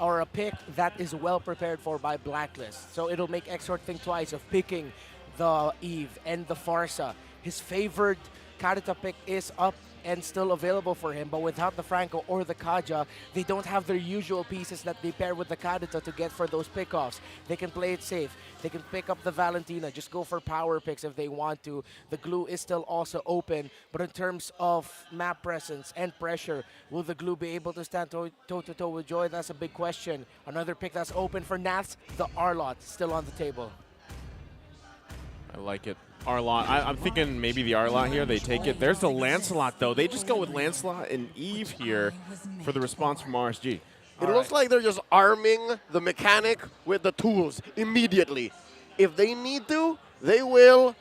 or a pick that is well prepared for by Blacklist. So it'll make Exort think twice of picking the Eve and the Farsa. His favored Karita pick is up and still available for him, but without the Franco or the Kaja, they don't have their usual pieces that they pair with the Karita to get for those pickoffs. They can play it safe. They can pick up the Valentina, just go for power picks if they want to. The glue is still also open, but in terms of map presence and pressure, will the glue be able to stand toe-to-toe with Joy? That's a big question. Another pick that's open for Nats, the Arlot, still on the table. I like it. Arlot. I'm thinking maybe the Arlot here. They take it. There's the Lancelot, though. They just go with Lancelot and Eve here for the response from RSG. It looks like they're just arming the mechanic with the tools immediately. If they need to, they will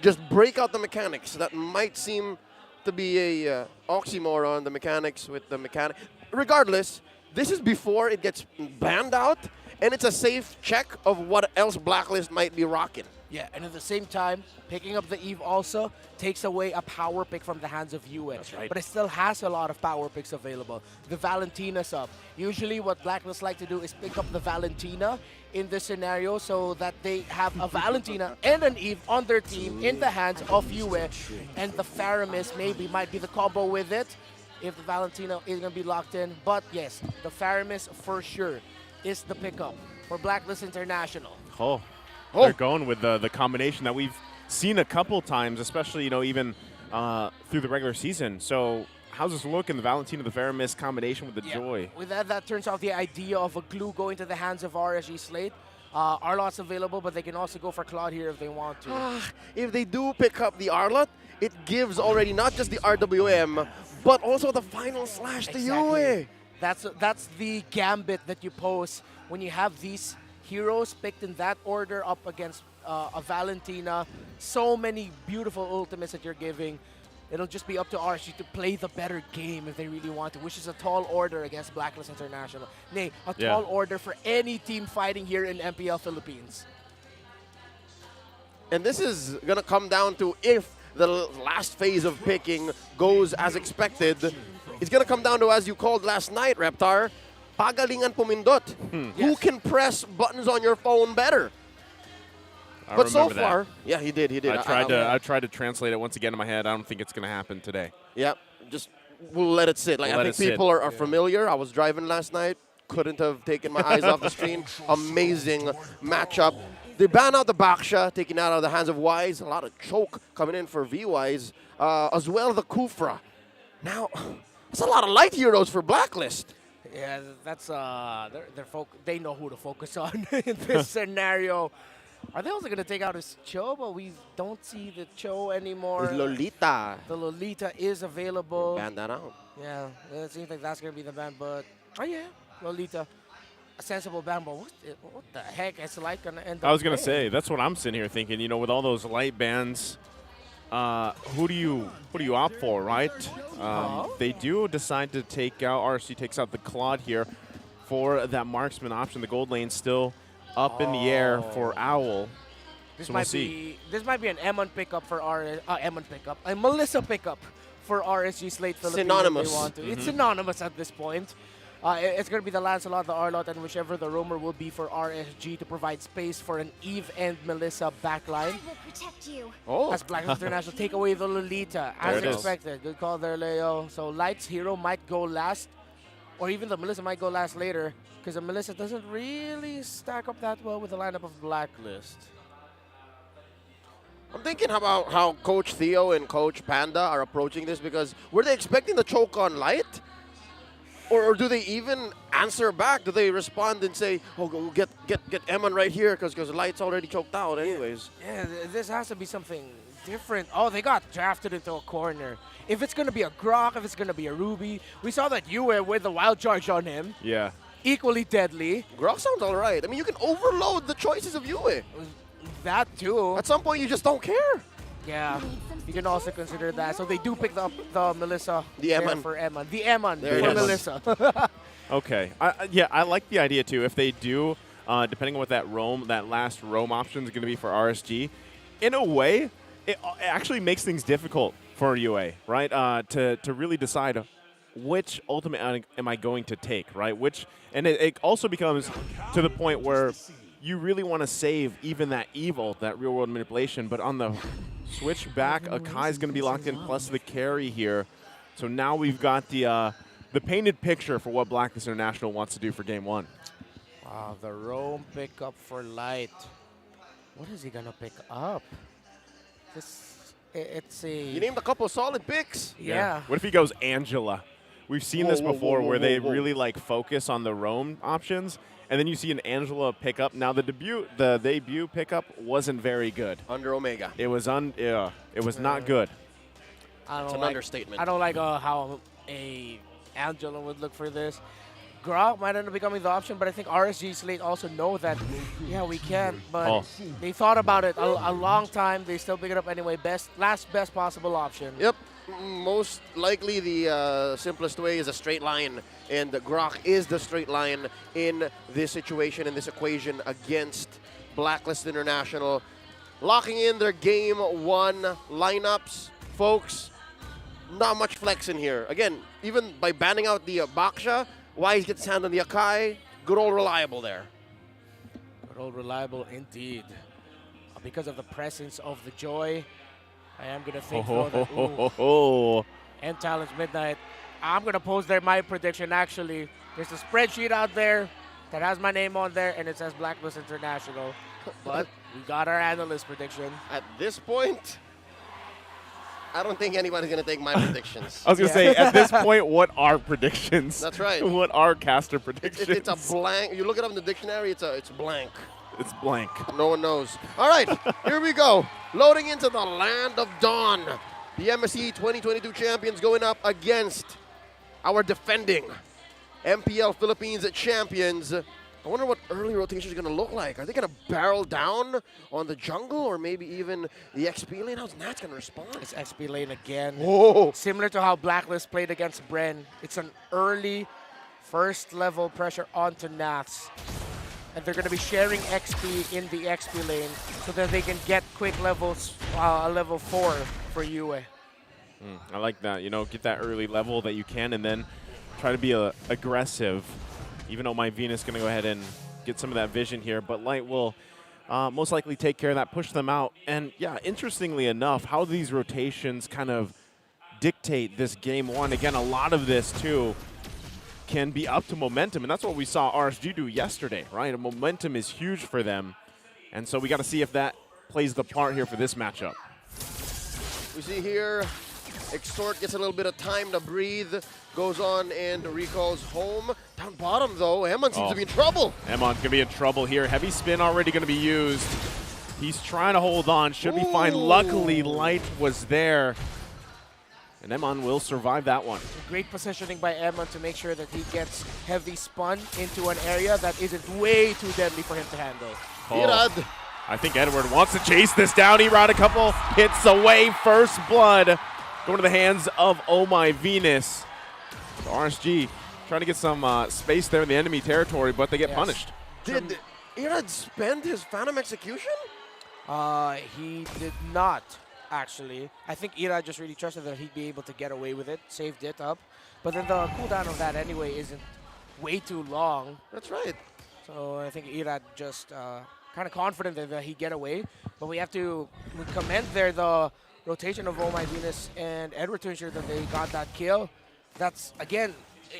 just break out the mechanics. That might seem to be a oxymoron, the mechanics with the mechanic. Regardless, this is before it gets banned out, and it's a safe check of what else Blacklist might be rocking. Yeah, and at the same time, picking up the Eve also takes away a power pick from the hands of UA. That's right. But it still has a lot of power picks available. The Valentina's up. Usually what Blacklist like to do is pick up the Valentina in this scenario so that they have a Valentina and an Eve on their team in the hands of UA. And the Faramis maybe might be the combo with it if the Valentina is going to be locked in. But yes, the Faramis for sure is the pickup for Blacklist International. They're going with the combination that we've seen a couple times, especially, even through the regular season. So how's this look in the Valentina, the Faramis combination with the Joy? With that turns out the idea of a glue going to the hands of RSG Slate. Arlot's available, but they can also go for Claude here if they want to. If they do pick up the Arlot, it gives already not just the RWM, but also the final slash to UA. That's the gambit that you pose when you have these heroes picked in that order up against a Valentina. So many beautiful ultimates that you're giving. It'll just be up to RSG to play the better game if they really want to, which is a tall order against Blacklist International. Nay, a tall order for any team fighting here in MPL Philippines. And this is going to come down to if the last phase of picking goes as expected. It's going to come down to, as you called last night, Reptar, pagalingan pumindot. Who can press buttons on your phone better? But so far, yeah, he did. I tried to translate it once again in my head. I don't think it's going to happen today. Yeah, just we'll let it sit. I think people are familiar. I was driving last night. Couldn't have taken my eyes off the screen. Amazing matchup. They ban out the Baksha, taking out of the hands of Wise. A lot of choke coming in for V-Wise. As well, the Kufra. Now, that's a lot of light heroes for Blacklist. Yeah, that's they know who to focus on in this scenario. Are they also going to take out his Cho? But we don't see the Cho anymore. It's Lolita. The Lolita is available. Ban that out. Yeah, it seems like that's going to be the ban. But, oh yeah, Lolita. A sensible ban. But what the heck is Light going to end up I was going to playing? say, that's what I'm sitting here thinking. With all those light bans, who do you opt for, right? They do decide to take out, RSG takes out the Claude here for that marksman option. The gold lane still up in the air for Owl. This So might we'll see. This might be an Emon pickup for a Melissa pickup for RSG Slate Philippines. Synonymous. If they want to. It's synonymous at this point. It's going to be the Lancelot, the Arlot, and whichever the roamer will be for RSG to provide space for an Eve and Melissa backline. Protect you. As Blacklist International take away the Lolita, as expected. Good call there, Leo. So Light's hero might go last, or even the Melissa might go last later, because the Melissa doesn't really stack up that well with the lineup of Blacklist. I'm thinking about how Coach Theo and Coach Panda are approaching this, because were they expecting the choke on Light? Or do they even answer back? Do they respond and say, "Oh, go get Eman right here," because Light's already choked out, anyways? Yeah, this has to be something different. Oh, they got drafted into a corner. If it's gonna be a Grok, if it's gonna be a Ruby, we saw that Yue with the wild charge on him. Yeah. Equally deadly. Grok sounds all right. I mean, you can overload the choices of Yue. That too. At some point, you just don't care. Yeah, you can also consider that. So they do pick up the Melissa. The Eman. For Eman. The Eman There for it is. Melissa. Okay. I like the idea too. If they do, depending on what that last roam option is going to be for RSG, in a way, it actually makes things difficult for UA, right? To really decide which ultimate am I going to take, right? And it also becomes to the point where you really want to save even that evil, that real world manipulation, but on the switch back, Akai's going to be locked in plus the carry here. So now we've got the painted picture for what Blacklist International wants to do for game one. Wow, the roam pickup for Light. What is he gonna pick up? It's a. You named a couple solid picks. Yeah. What if he goes Angela? We've seen this before where they really like focus on the roam options, and then you see an Angela pickup. Now the debut pickup wasn't very good. Under Omega. It was it was not good. It's an understatement. I don't like how a Angela would look for this. Grok might end up becoming the option, but I think RSG Slate also know that, yeah, we can't. But they thought about it a long time. They still pick it up anyway. Last best possible option. Yep. Most likely the simplest way is a straight line, and Grok is the straight line in this situation, in this equation against Blacklist International. Locking in their Game 1 lineups, folks. Not much flex in here. Again, even by banning out the Baksha, Wise gets hand on the Akai. Good old reliable there. Good old reliable indeed. Because of the presence of the Joy, I am going to think and Challenge Midnight. I'm going to post there my prediction actually. There's a spreadsheet out there that has my name on there and it says Blacklist International. But we got our analyst prediction. At this point, I don't think anybody's going to take my predictions. I was going to say, at this point, what are predictions? That's right. What are caster predictions? It's a blank. You look it up in the dictionary, it's blank. It's blank. No one knows. All right, here we go. Loading into the Land of Dawn. The MSC 2022 champions going up against our defending MPL Philippines champions. I wonder what early rotation is going to look like. Are they going to barrel down on the jungle or maybe even the XP lane? How's Nats going to respond? It's XP lane again. Whoa. Similar to how Blacklist played against BREN. It's an early first level pressure onto Nats. And they're going to be sharing XP in the XP lane so that they can get quick levels, level 4 for Yue. I like that. You know, get that early level that you can and then try to be aggressive. Even though my Venus is going to go ahead and get some of that vision here. But Light will most likely take care of that, push them out. And yeah, interestingly enough, how these rotations kind of dictate this Game 1. Again, a lot of this, too, can be up to momentum. And that's what we saw RSG do yesterday, right? Momentum is huge for them. And so we got to see if that plays the part here for this matchup. We see here, Extort gets a little bit of time to breathe, goes on and recalls home. Down bottom, though, Emon seems to be in trouble. Emon's going to be in trouble here. Heavy spin already going to be used. He's trying to hold on. Should be fine. Luckily, Light was there. And Emon will survive that one. Great positioning by Emon to make sure that he gets heavy spun into an area that isn't way too deadly for him to handle. Irad. I think Edward wants to chase this down. Irad a couple hits away. First blood going to the hands of Oh My Venus. So RSG trying to get some space there in the enemy territory, but they get punished. Did Irad spend his Phantom Execution? He did not, actually. I think Irad just really trusted that he'd be able to get away with it, saved it up. But then the cooldown of that anyway isn't way too long. That's right. So I think Irad just kind of confident that he'd get away. But we have to commend there the rotation of Oh My Venus and Edward to ensure that they got that kill. That's, again,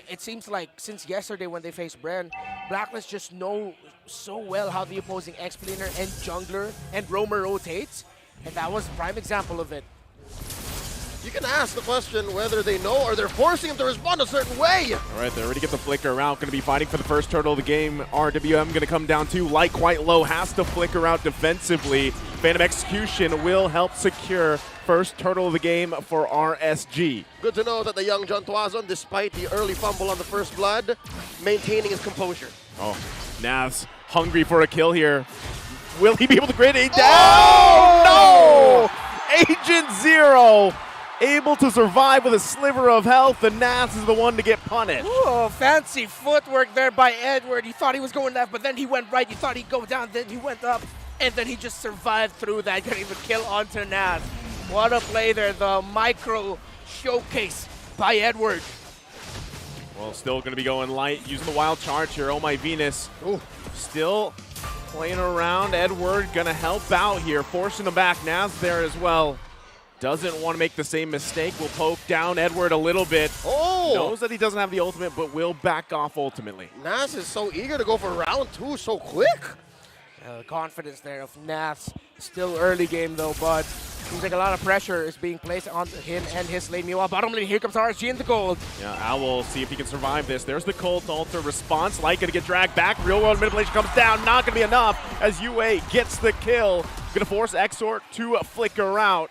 it seems like since yesterday when they faced BREN, Blacklist just know so well how the opposing X-Planer and Jungler and Roamer rotates. And that was a prime example of it. You can ask the question whether they know or they're forcing him to respond a certain way. All right, they already get the flicker out. Going to be fighting for the first turtle of the game. RWM going to come down too. Light quite low, has to flicker out defensively. Phantom Execution will help secure first turtle of the game for RSG. Good to know that the young John Tuazon, despite the early fumble on the first blood, maintaining his composure. Oh, Nav's hungry for a kill here. Will he be able to grid it down? Oh, no! Agent Zero able to survive with a sliver of health, and Navs is the one to get punished. Oh, fancy footwork there by Edward. He thought he was going left, but then he went right. He thought he'd go down, then he went up, and then he just survived through that, getting the kill onto Navs. What a play there, the micro showcase by Edward. Well, still going to be going Light, using the wild charge here. Oh My Venus. Ooh. Still playing around. Edward going to help out here, forcing him back. Nav's there as well. Doesn't want to make the same mistake. Will poke down Edward a little bit. Oh! Knows that he doesn't have the ultimate, but will back off ultimately. Nas is so eager to go for round 2 so quick. Confidence there of Nats. Still early game though, but Seems like a lot of pressure is being placed on him and his lane. Meanwhile, bottom lane, here comes RSG in the gold. Yeah, Owl, see if he can survive this. There's the Cult Altar response. Light gonna get dragged back. Real world manipulation comes down. Not gonna be enough as UA gets the kill. Gonna force Exort to flicker out.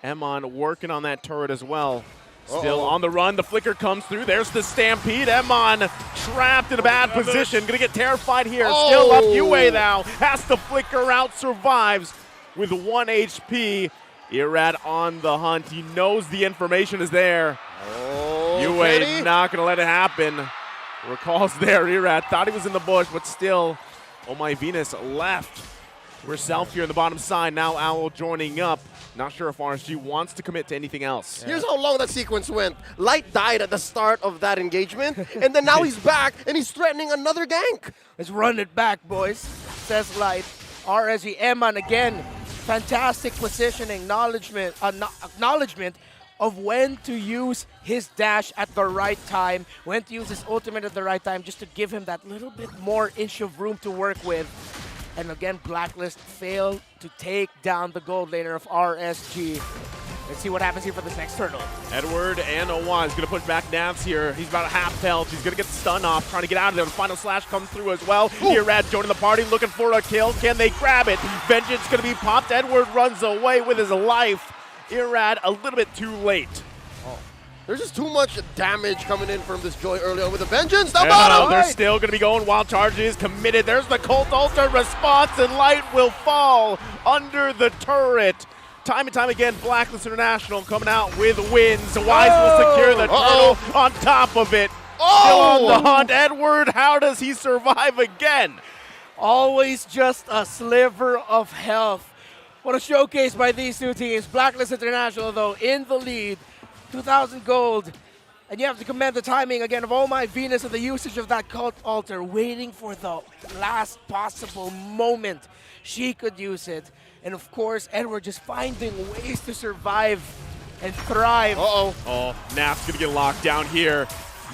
Emon working on that turret as well. Still on the run, the flicker comes through. There's the Stampede. Emon trapped in a bad position. Gonna get terrified here. Still up, UA now. Has to flicker out, survives with 1 HP. Irad on the hunt. He knows the information is there. UA not gonna let it happen. Recalls there, Irad thought he was in the bush, but still, Oh My Venus left. Herself here in the bottom side. Now Owl joining up. Not sure if RSG wants to commit to anything else. Here's how long that sequence went. Light died at the start of that engagement, and then now he's back, and he's threatening another gank. Let's run it back, boys, says Light. RSG, Eman again. Fantastic positioning, acknowledgement of when to use his dash at the right time, when to use his ultimate at the right time, just to give him that little bit more inch of room to work with. And again, Blacklist failed to take down the gold laner of RSG. Let's see what happens here for this next turtle. Edward and Owan is going to push back Navs here. He's about half health. He's going to get the stun off, trying to get out of there. The final slash comes through as well. Irad joining the party, looking for a kill. Can they grab it? Vengeance going to be popped. Edward runs away with his life. Irad a little bit too late. There's just too much damage coming in from this Joy early on with the Vengeance. Down bottom! They're still going to be going. Wild Charge is committed. There's the Cult Altar response, and Light will fall under the turret. Time and time again, Blacklist International coming out with wins. Wise will secure the turtle on top of it. Still on the hunt. Edward, how does he survive again? Always just a sliver of health. What a showcase by these two teams. Blacklist International, though, in the lead. 2,000 gold. And you have to commend the timing again of Oh My Venus and the usage of that Cult Altar, waiting for the last possible moment she could use it. And of course, Edward just finding ways to survive and thrive. Oh, Naf's gonna get locked down here.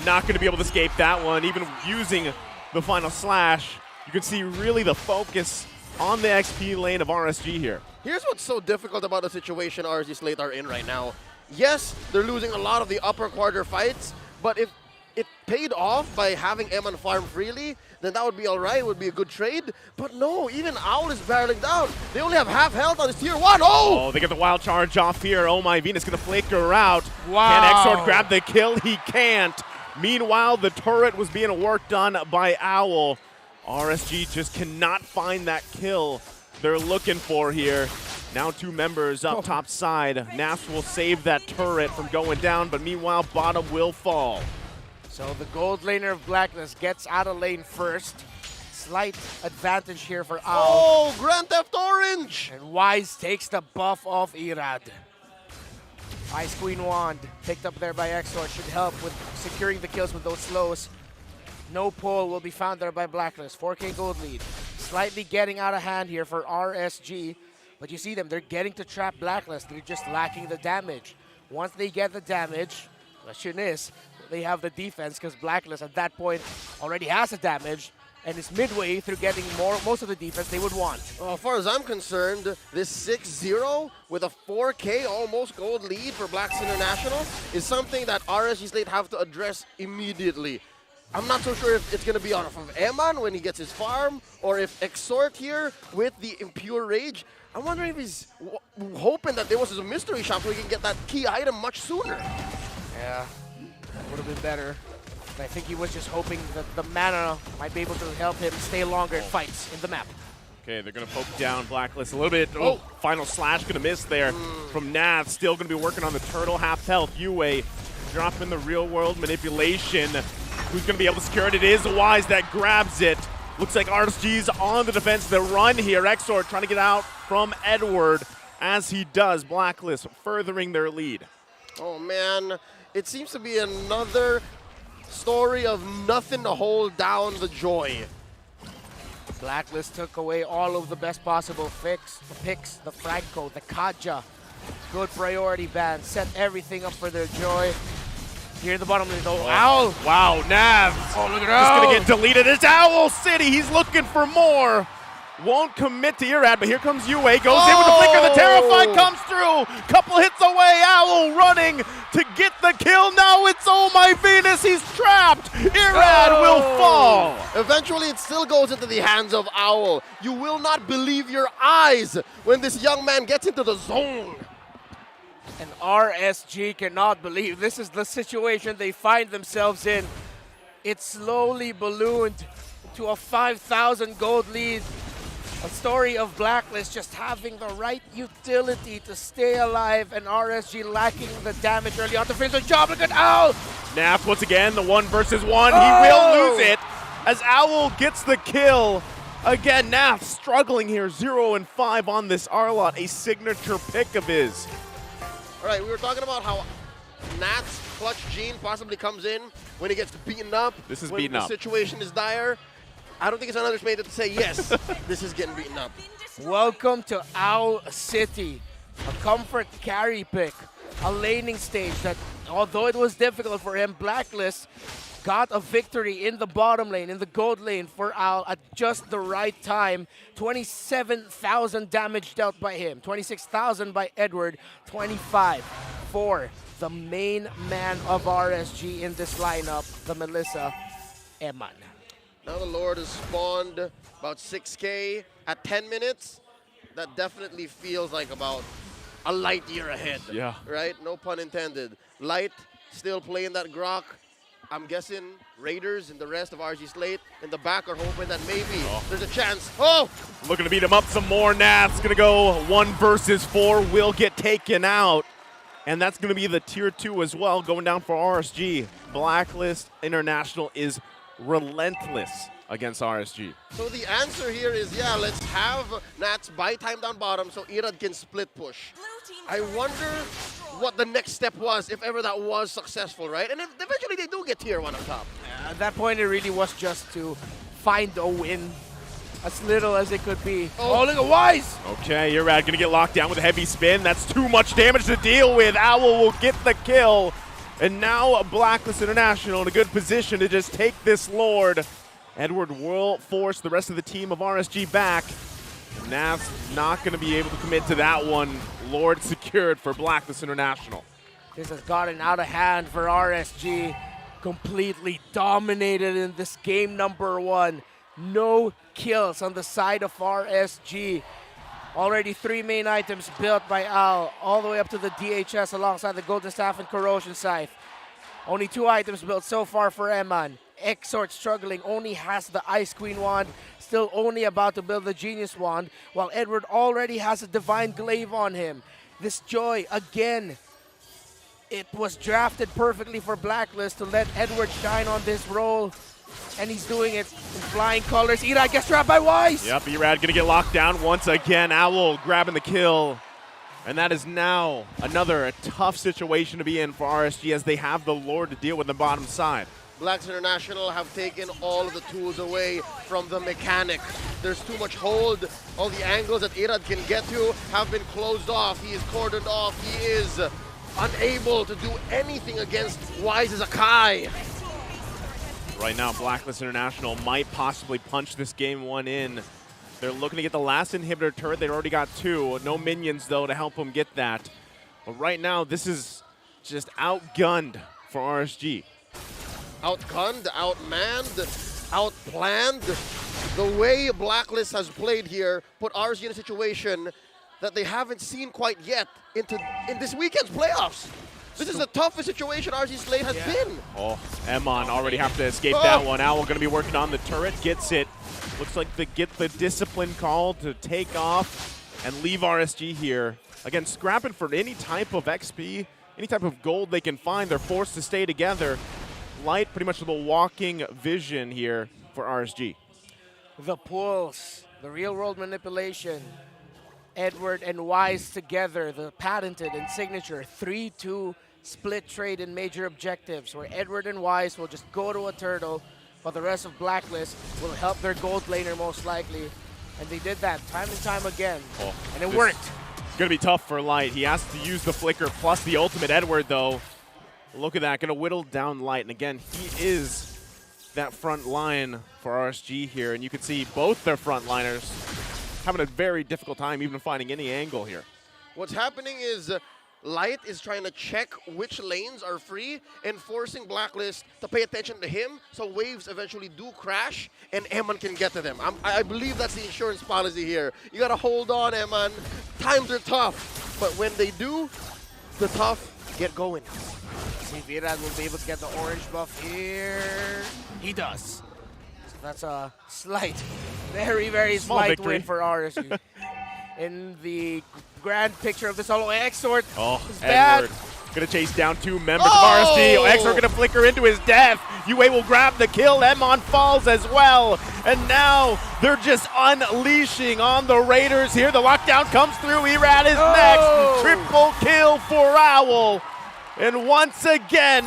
Not gonna be able to escape that one. Even using the final slash, you can see really the focus on the XP lane of RSG here. Here's what's so difficult about the situation RSG Slate are in right now. Yes, they're losing a lot of the upper quarter fights, but if it paid off by having Eman farm freely, then that would be all right. It would be a good trade. But no, even Owl is barreling down. They only have half health on his tier 1. Oh, they get the wild charge off here. Oh My Venus gonna flicker out. Wow. Can Exort grab the kill? He can't. Meanwhile, the turret was being worked on by Owl. RSG just cannot find that kill they're looking for here. Now 2 members up top side. Naps will save that turret from going down, but meanwhile, bottom will fall. So the gold laner of Blacklist gets out of lane first. Slight advantage here for Owl. Oh, Grand Theft Orange! And Wise takes the buff off Irad. Ice Queen Wand picked up there by Exor should help with securing the kills with those slows. No pull will be found there by Blacklist. 4K gold lead. Slightly getting out of hand here for RSG. But you see them, they're getting to trap Blacklist. They're just lacking the damage. Once they get the damage, the question is, they have the defense because Blacklist at that point already has the damage and is midway through getting most of the defense they would want. Well, as far as I'm concerned, this 6-0 with a 4K almost gold lead for Blacks International is something that RSG Slate have to address immediately. I'm not so sure if it's going to be off of Eman when he gets his farm, or if Exort here with the Impure Rage. I'm wondering if he's hoping that there was a mystery shop so he can get that key item much sooner. Yeah, that would have been better. But I think he was just hoping that the mana might be able to help him stay longer in fights in the map. Okay, they're going to poke down Blacklist a little bit. Oh, final slash going to miss there from Nav. Still going to be working on the turtle, half health. UA dropping the real world manipulation. Who's going to be able to secure it? It is Wise that grabs it. Looks like RSG's on the defense. The run here. Exor trying to get out from Edward as he does. Blacklist furthering their lead. Oh man, it seems to be another story of nothing to hold down the Joy. Blacklist took away all of the best possible picks, the Franco, the Kaja. Good priority ban, set everything up for their Joy. Here in the bottom lane, though, Owl. Wow, Nav. Oh, look at Just going to get deleted. It's Owl City. He's looking for more. Won't commit to Irad, but here comes Yue. Goes in with the flicker. The Terrified comes through. Couple hits away. Owl running to get the kill. Now it's Oh My Venus. He's trapped. Irad will fall. Eventually, it still goes into the hands of Owl. You will not believe your eyes when this young man gets into the zone. And RSG cannot believe this is the situation they find themselves in. It slowly ballooned to a 5,000 gold lead. A story of Blacklist just having the right utility to stay alive and RSG lacking the damage early on to finish the job. Look at Owl! Naf once again, the 1 versus 1. He will lose it as Owl gets the kill. Again, Naf struggling here, 0 and 5 on this Arlott, a signature pick of his. All right, we were talking about how Nat's clutch gene possibly comes in when he gets beaten up. This is when beaten the up. situation is dire. I don't think it's an understatement to say yes, this is getting beaten up. Welcome to Owl City, a comfort carry pick, a laning stage that, although it was difficult for him, Blacklist got a victory in the bottom lane, in the gold lane for Owl at just the right time. 27,000 damage dealt by him, 26,000 by Edward, 25 for the main man of RSG in this lineup, the Melissa, Eman. Now the Lord has spawned about 6K at 10 minutes. That definitely feels like about a light year ahead. Yeah. Right? No pun intended. Light still playing that Grok. I'm guessing Raiders and the rest of RG Slate in the back are hoping that maybe there's a chance. Oh! Looking to beat him up some more. Naf's going to go 1 versus 4. Will get taken out. And that's going to be the tier 2 as well, going down for RSG. Blacklist International is relentless against RSG. So the answer here is, yeah, let's have Nats buy time down bottom so Irad can split push. I wonder what the next step was, if ever that was successful, right? And if eventually they do get tier 1 on top. At that point, it really was just to find a win, as little as it could be. Oh, look at Wise! Okay, Irad going to get locked down with a heavy spin. That's too much damage to deal with. Owl will get the kill. And now Blacklist International in a good position to just take this Lord. Edward will force the rest of the team of RSG back. Nav's not going to be able to commit to that one. Lord secured for Blacklist International. This has gotten out of hand for RSG. Completely dominated in this game number 1. No kills on the side of RSG. Already 3 main items built by Al, all the way up to the DHS alongside the Golden Staff and Corrosion Scythe. Only 2 items built so far for Eman. Exort struggling, only has the Ice Queen wand, still only about to build the Genius wand, while Edward already has a Divine Glaive on him. This Joy, again, it was drafted perfectly for Blacklist to let Edward shine on this role. And he's doing it in flying colors. Irad gets trapped by Wise. Yep, Irad gonna get locked down once again. Owl grabbing the kill. And that is now another tough situation to be in for RSG as they have the Lord to deal with the bottom side. Blacks International have taken all of the tools away from the mechanic. There's too much hold. All the angles that Irad can get to have been closed off. He is cordoned off. He is unable to do anything against Wise's Akai. Right now, Blacklist International might possibly punch this game 1 in. They're looking to get the last inhibitor turret. They've already got 2. No minions, though, to help them get that. But right now, this is just outgunned for RSG. Outgunned, outmanned, outplanned. The way Blacklist has played here put RSG in a situation that they haven't seen quite yet in this weekend's playoffs. This is the toughest situation RG Slate has been. Oh, Eman already have to escape that one. Owl going to be working on the turret, gets it. Looks like they get the discipline call to take off and leave RSG here. Again, scrapping for any type of XP, any type of gold they can find. They're forced to stay together. Light, pretty much the walking vision here for RSG. The pulls, the real-world manipulation. Edward and Wise together, the patented and signature 3-2 split trade in major objectives, where Edward and Wise will just go to a turtle, while the rest of Blacklist will help their gold laner most likely. And they did that time and time again, and it worked. It's going to be tough for Light. He has to use the flicker plus the ultimate. Edward, though, look at that, going to whittle down Light. And again, he is that front line for RSG here, and you can see both their front liners having a very difficult time even finding any angle here. What's happening is Light is trying to check which lanes are free and forcing Blacklist to pay attention to him so waves eventually do crash and Eman can get to them. I believe that's the insurance policy here. You gotta hold on, Eman. Times are tough, but when they do, the tough get going. See if Irad will be able to get the orange buff here. He does. So that's a slight, very, very Small slight victory. win for RSG. In the grand picture of the solo Exort. Oh, is bad. Edward gonna chase down 2 members of RSG. Exor gonna flicker into his death. UA will grab the kill. Emon falls as well. And now they're just unleashing on the Raiders here. The lockdown comes through. Irad is next. Triple kill for Owl. And once again,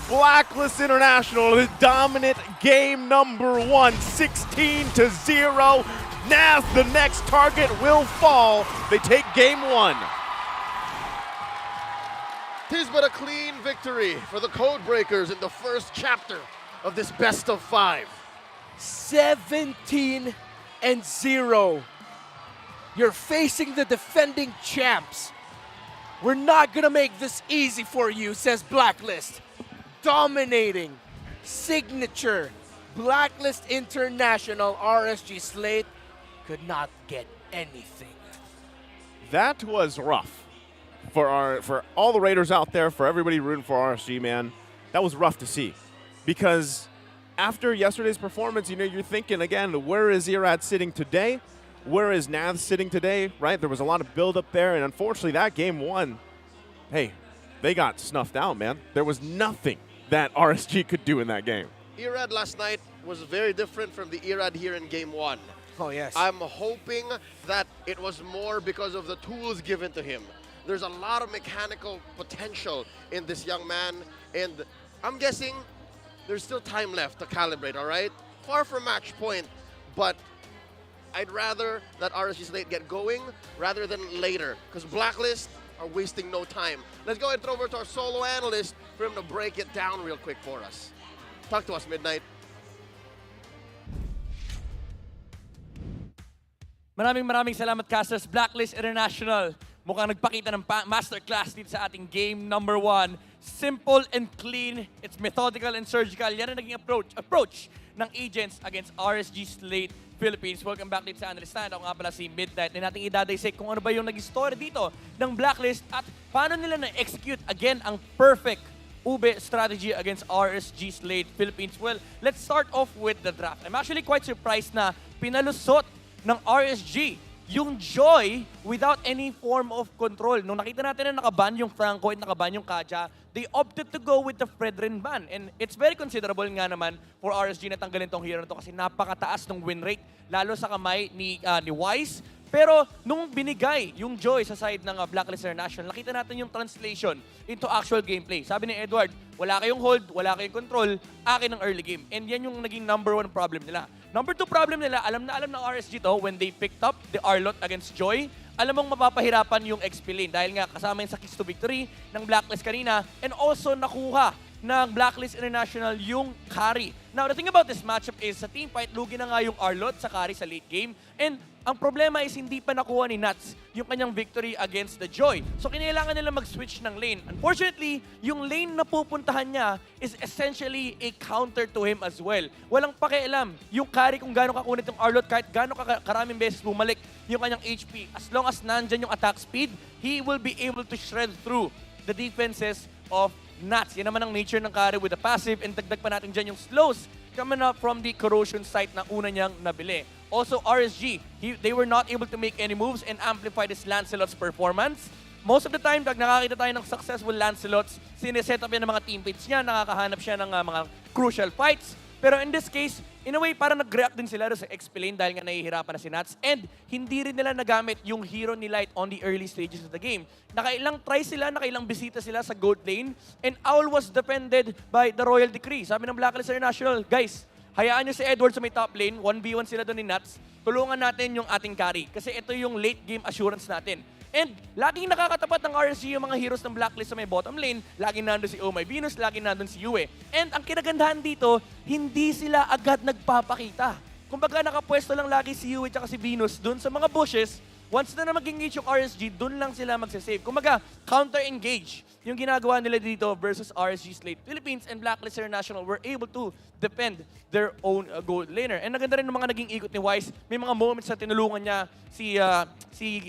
Blacklist International is dominant game number 1, 16-0. Now the next target will fall. They take game 1. Tis but a clean victory for the Codebreakers in the first chapter of this best of 5. 17-0. You're facing the defending champs. We're not gonna make this easy for you, says Blacklist. Dominating, signature, Blacklist International RSG slate could not get anything. That was rough for all the Raiders out there, for everybody rooting for RSG, man. That was rough to see, because after yesterday's performance, you know, you're thinking again, where is Irad sitting today? Where is Nath sitting today? Right? There was a lot of build up there, and unfortunately, that game 1, hey, they got snuffed out, man. There was nothing that RSG could do in that game. Irad last night was very different from the Irad here in game 1. Oh, yes. I'm hoping that it was more because of the tools given to him. There's a lot of mechanical potential in this young man, and I'm guessing there's still time left to calibrate, all right? Far from match point, but I'd rather that RSG slate get going rather than later, because Blacklist are wasting no time. Let's go ahead and throw over to our solo analyst for him to break it down real quick for us. Talk to us, Midnight. Maraming salamat, casters. Blacklist International. Mukhang nagpakita ng masterclass dito sa ating game number 1. Simple and clean. It's methodical and surgical. Yan ang naging approach ng agents against RSG Slate Philippines. Welcome back dito sa Analyst Stand. Ako nga pala si Midnight. Na natin idadaysik kung ano ba yung naging story dito ng Blacklist at paano nila na-execute again ang perfect ube strategy against RSG Slate Philippines. Well, let's start off with the draft. I'm actually quite surprised na pinalusot ng RSG yung Joy without any form of control. Nung nakita natin na nakaban yung Franco at nakaban yung Kaja, they opted to go with the Fredrin ban. And it's very considerable nga naman for RSG na tanggalin tong hero na to kasi napakataas ng win rate, lalo sa kamay ni Wise. Pero nung binigay yung Joy sa side ng Blacklist International, nakita natin yung translation into actual gameplay. Sabi ni Edward, wala kayong hold, wala kayong control, akin ang early game. And yan yung naging number 1 problem nila. Number 2 problem nila, alam ng RSG to when they picked up the Arlot against Joy, alam mong mapapahirapan yung XP lane dahil nga kasama yung sa Keys to Victory ng Blacklist kanina and also nakuha ng Blacklist International yung carry. Now, the thing about this matchup is sa team fight, lugi na nga yung Arlot sa carry sa late game and ang problema is hindi pa nakuha ni Nuts yung kanyang victory against the Joy. So, kinailangan nila mag-switch ng lane. Unfortunately, yung lane na pupuntahan niya is essentially a counter to him as well. Walang pakialam yung carry kung gaano kakunit yung Arlot kahit gaano karaming beses bumalik yung kanyang HP. As long as nandyan yung attack speed, he will be able to shred through the defenses of Nuts. Yan naman ang nature ng carry with the passive and dagdag pa natin dyan yung slows coming up from the corrosion site na una niyang nabili. Also, RSG, they were not able to make any moves and amplify this Lancelot's performance. Most of the time, pag nakakita tayo ng successful Lancelots, sineset up yan ng mga teammates niya, nakakahanap siya ng mga crucial fights. Pero in this case, in a way, parang nag-react din sila sa XP lane dahil nga nahihirapan na si Nats. And hindi rin nila nagamit yung hero ni Light on the early stages of the game. Nakailang try sila, nakailang bisita sila sa gold lane. And Owl was defended by the Royal Decree. Sabi ng Blacklist International, guys, hayaan nyo si Edward sa may top lane, 1v1 sila doon ni Nuts. Tulungan natin yung ating carry. Kasi ito yung late game assurance natin. And laging nakakatapat ng RSG yung mga heroes ng Blacklist sa may bottom lane. Laging nandun si Oh My Venus, laging nandun si Yue. And ang kinagandahan dito, hindi sila agad nagpapakita kumbaga nakapwesto lang lagi si Yui at si Venus dun sa mga bushes. Once na mag-engage yung RSG, dun lang sila magsasave. Kumbaga, counter-engage yung ginagawa nila dito versus RSG Slate. Philippines and Blacklist International were able to defend their own gold laner. And naganda rin ng mga naging ikot ni Wise. May mga moments na tinulungan niya si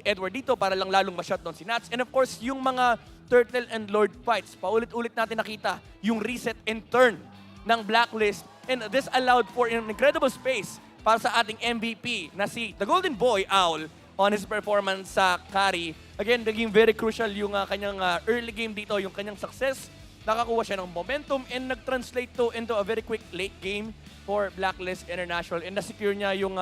Edward dito para lang lalong ma-shutdown si Nats. And of course, yung mga Turtle and Lord fights. Paulit-ulit natin nakita yung reset and turn ng Blacklist. And this allowed for an incredible space para sa ating MVP na si The Golden Boy, Owl, on his performance sa carry. Again, naging very crucial yung kanyang early game dito, yung kanyang success. Nakakuha siya ng momentum and nag-translate to into a very quick late game for Blacklist International. And na-secure niya yung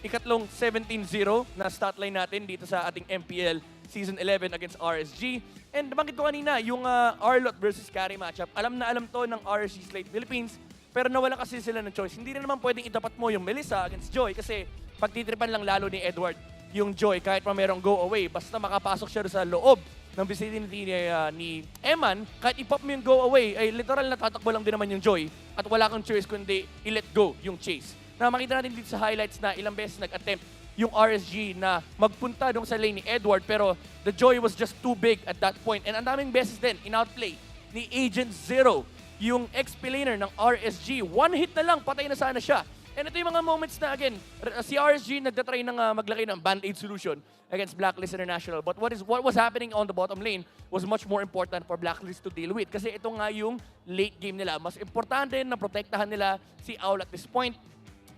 ikatlong 17-0 na stat line natin dito sa ating MPL Season 11 against RSG. And nabanggit ko kanina, yung Arlot versus Carry matchup. Alam na alam to ng RSG Slate Philippines, pero nawala kasi sila ng choice. Hindi rin naman pwedeng itapat mo yung Melissa against Joy kasi pagtitripan lang lalo ni Edward yung Joy kahit pa merong go away. Basta makapasok siya sa loob ng vicinity ni Eman, kahit ipop mo yung go away, ay literal na tatakbo lang din naman yung Joy at wala kang choice kundi i-let go yung chase. Na makita natin dito sa highlights na ilang beses nag-attempt yung RSG na magpunta dong sa lane ni Edward pero the Joy was just too big at that point. And ang daming beses din in-outplay ni Agent Zero yung XP laner ng RSG. One hit na lang, patay na sana siya. And ito yung mga moments na, again, si RSG nagtatry ng maglagay ng band-aid solution against Blacklist International. But what was happening on the bottom lane was much more important for Blacklist to deal with. Kasi ito nga yung late game nila. Mas importante na protektahan nila si Owl at this point.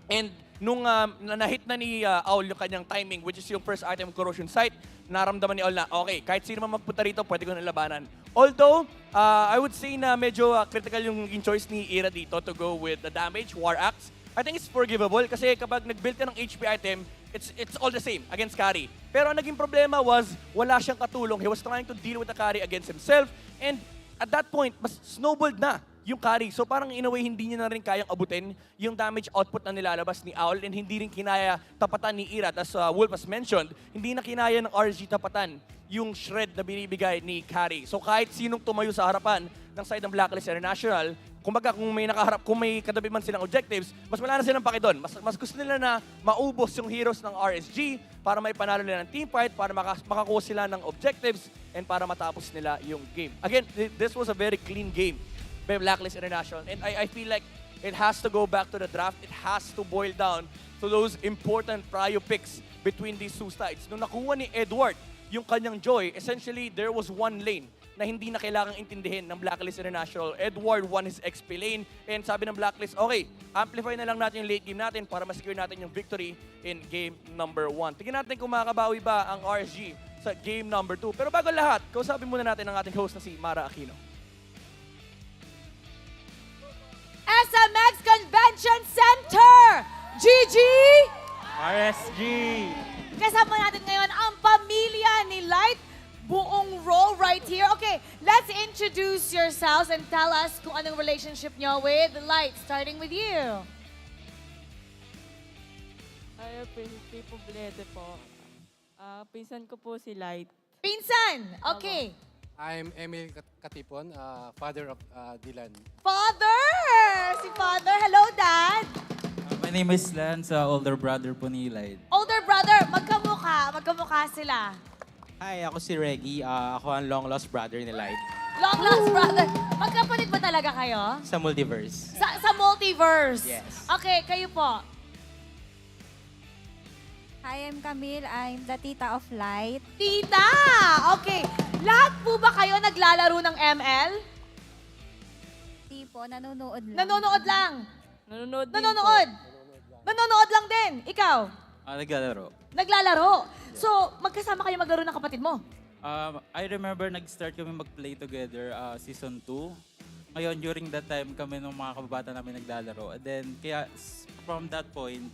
And nung na-hit na ni Owl yung kanyang timing, which is yung first item corrosion site, naramdaman ni Owl na, okay, kahit sino man magpunta rito, pwede ko na labanan. Although, I would say na medyo critical yung choice ni Ira dito to go with the damage, War Axe. I think it's forgivable kasi kapag nag-build ka ng HP item, it's all the same against carry. Pero ang naging problema was wala siyang katulong. He was trying to deal with the carry against himself and at that point, mas snowballed na yung carry. So parang in a way, hindi niya na rin kayang abutin yung damage output na nilalabas ni Owl and hindi rin kinaya tapatan ni Ira. As Wolf has mentioned, hindi na kinaya ng RG tapatan yung shred na binibigay ni carry. So kahit sinong tumayo sa harapan ng side ng Blacklist International, kumbaga kung may nakaharap, kung may katabi man silang objectives, mas wala na silang paki doon. Mas gusto nila na maubos yung heroes ng RSG para may panalo nila ng teamfight, para makakuha sila ng objectives, and para matapos nila yung game. Again, this was a very clean game by Blacklist International. And I feel like it has to go back to the draft. It has to boil down to those important prio picks between these two sides. Nung nakuha ni Edward yung kanyang Joy, essentially there was one lane na hindi na kailangang intindihin ng Blacklist International. Edward won his XP lane and sabi ng Blacklist, okay, amplify na lang natin yung late game natin para ma-secure natin yung victory in game number 1. Tingnan natin kung makakabawi ba ang RSG sa game number 2. Pero bago lahat, kausapin muna natin ang ating host na si Mara Aquino. SMX Convention Center! GG! RSG! Kasama natin ngayon ang pamilya ni Light. Buong row right here. Okay, let's introduce yourselves and tell us kung anong relationship nyo with Light. Starting with you. Ay, Poblete po. Pinsan ko po si Light. Pinsan! Okay. I'm Emil Katipon, father of Dylan. Father! Si Father. Hello, Dad. My name is Lance, older brother po ni Light. Older brother, magkamukha sila. Hi, ako si Reggie. Ako ang long-lost brother ni Light. Long-lost brother. Magkapatid ba talaga kayo? Sa multiverse. Sa multiverse? Yes. Okay, kayo po. Hi, I'm Camille. I'm the tita of Light. Tita! Okay. Lahat po ba kayo naglalaro ng ML? Di po, nanonood lang. Nanonood lang? Nanonood din Nanonood? Nanonood lang din. Ikaw? Naglalaro. Naglalaro. So, magkasama kayo maglaro ng kapatid mo? I remember nag-start kami mag-play together season 2. Ngayon, during that time, kami ng mga kababata namin naglalaro. And then, kaya from that point,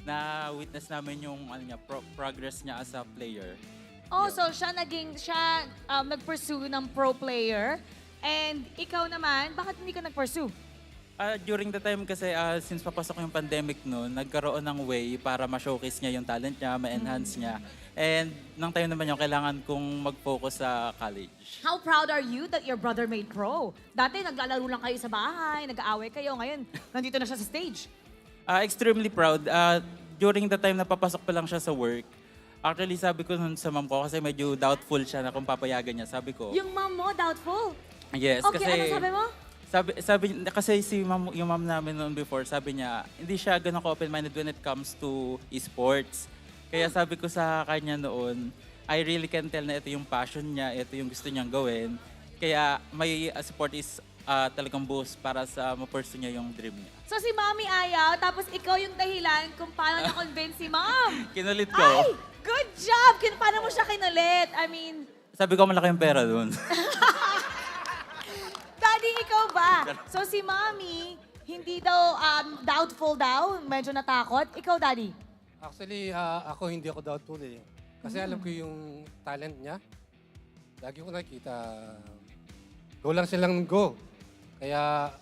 na-witness namin yung progress niya as a player. Oh, so siya nag-pursue ng pro player. And ikaw naman, bakit hindi ka nag-pursue? During the time kasi, since papasok yung pandemic noon, nagkaroon ng way para ma-showcase niya yung talent niya, ma-enhance niya. And nang time naman yung kailangan kong mag-focus sa college. How proud are you that your brother made pro? Dati naglalaro lang kayo sa bahay, nag-aaway kayo. Ngayon, nandito na siya sa stage. Extremely proud. During the time na papasok pa lang siya sa work, actually sabi ko nun sa mom ko kasi medyo doubtful siya na kung papayagan niya. Sabi ko, Yung mom mo, doubtful? yes, Okay, kasi... ano sabi mo? Kasi si mom, yung mom namin noon before, sabi niya, hindi siya ganun ka-open-minded when it comes to esports. Kaya sabi ko sa kanya noon, I really can tell na ito yung passion niya, ito yung gusto niyang gawin. Kaya may support is talagang boost para sa ma-pursue niya yung dream niya. So si Mommy ayaw, tapos ikaw yung dahilan kung paano na-convince si Mom. Kinulit ko. Ay! Good job! Paano mo siya kinulit? I mean, Sabi ko malaki yung pera doon. Daddy, ikaw ba? So si Mommy, hindi daw doubtful daw, medyo natakot. Ikaw, Daddy? Actually, ako hindi ako doubtful eh. Kasi alam ko yung talent niya. Lagi ko nakikita, go lang silang go. Kaya,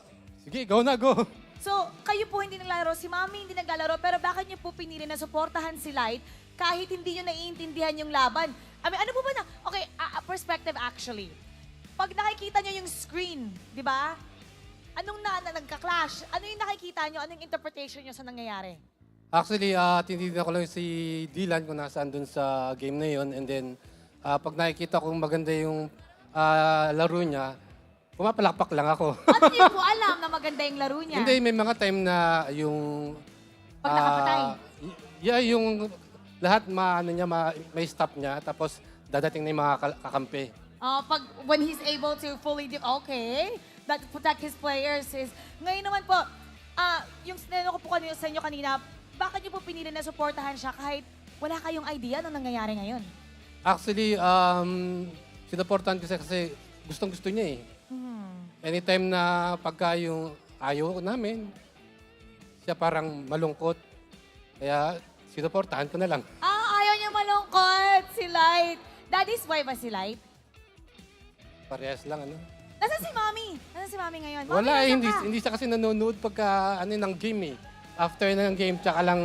sige, go na, go. So, kayo po hindi naglalaro, si Mommy hindi naglalaro, pero bakit niyo po pinili na suportahan si Light kahit hindi niyo naiintindihan yung laban? I mean, ano po ba na? Okay, perspective actually. Pag nakikita niyo yung screen, di ba? Anong nagka-clash? Ano yung nakikita niyo? Anong interpretation niyo sa nangyayari? Actually, tinitignan ko lang si Dylan kung nasaan dun sa game na yun. And then, pag nakikita kong maganda yung laro niya, pumapalakpak lang ako. At hindi po alam na maganda yung laro niya. Hindi, may mga time na yung... Pag nakapatay. Yeah, yung lahat may stop niya, tapos dadating na yung mga kakampi. When he's able to fully that protect his players is... Ngayon naman po, yung sineno ko po sa inyo kanina, bakit niyo po pinili na suportahan siya kahit wala kayong idea anong nangyayari ngayon? Actually, sinuportahan ko siya kasi gustong-gusto niya eh. Anytime na pagka yung ayaw namin, siya parang malungkot. Kaya sinuportahan ko na lang. Ayaw niya malungkot si Light. Daddy's why ba si Light? Parehas lang, ano? Nasaan si Mommy? Nasaan si Mommy ngayon? Mommy, Wala eh, nasaan ka? hindi siya kasi nanonood pagka ng game eh. After ng game, tsaka lang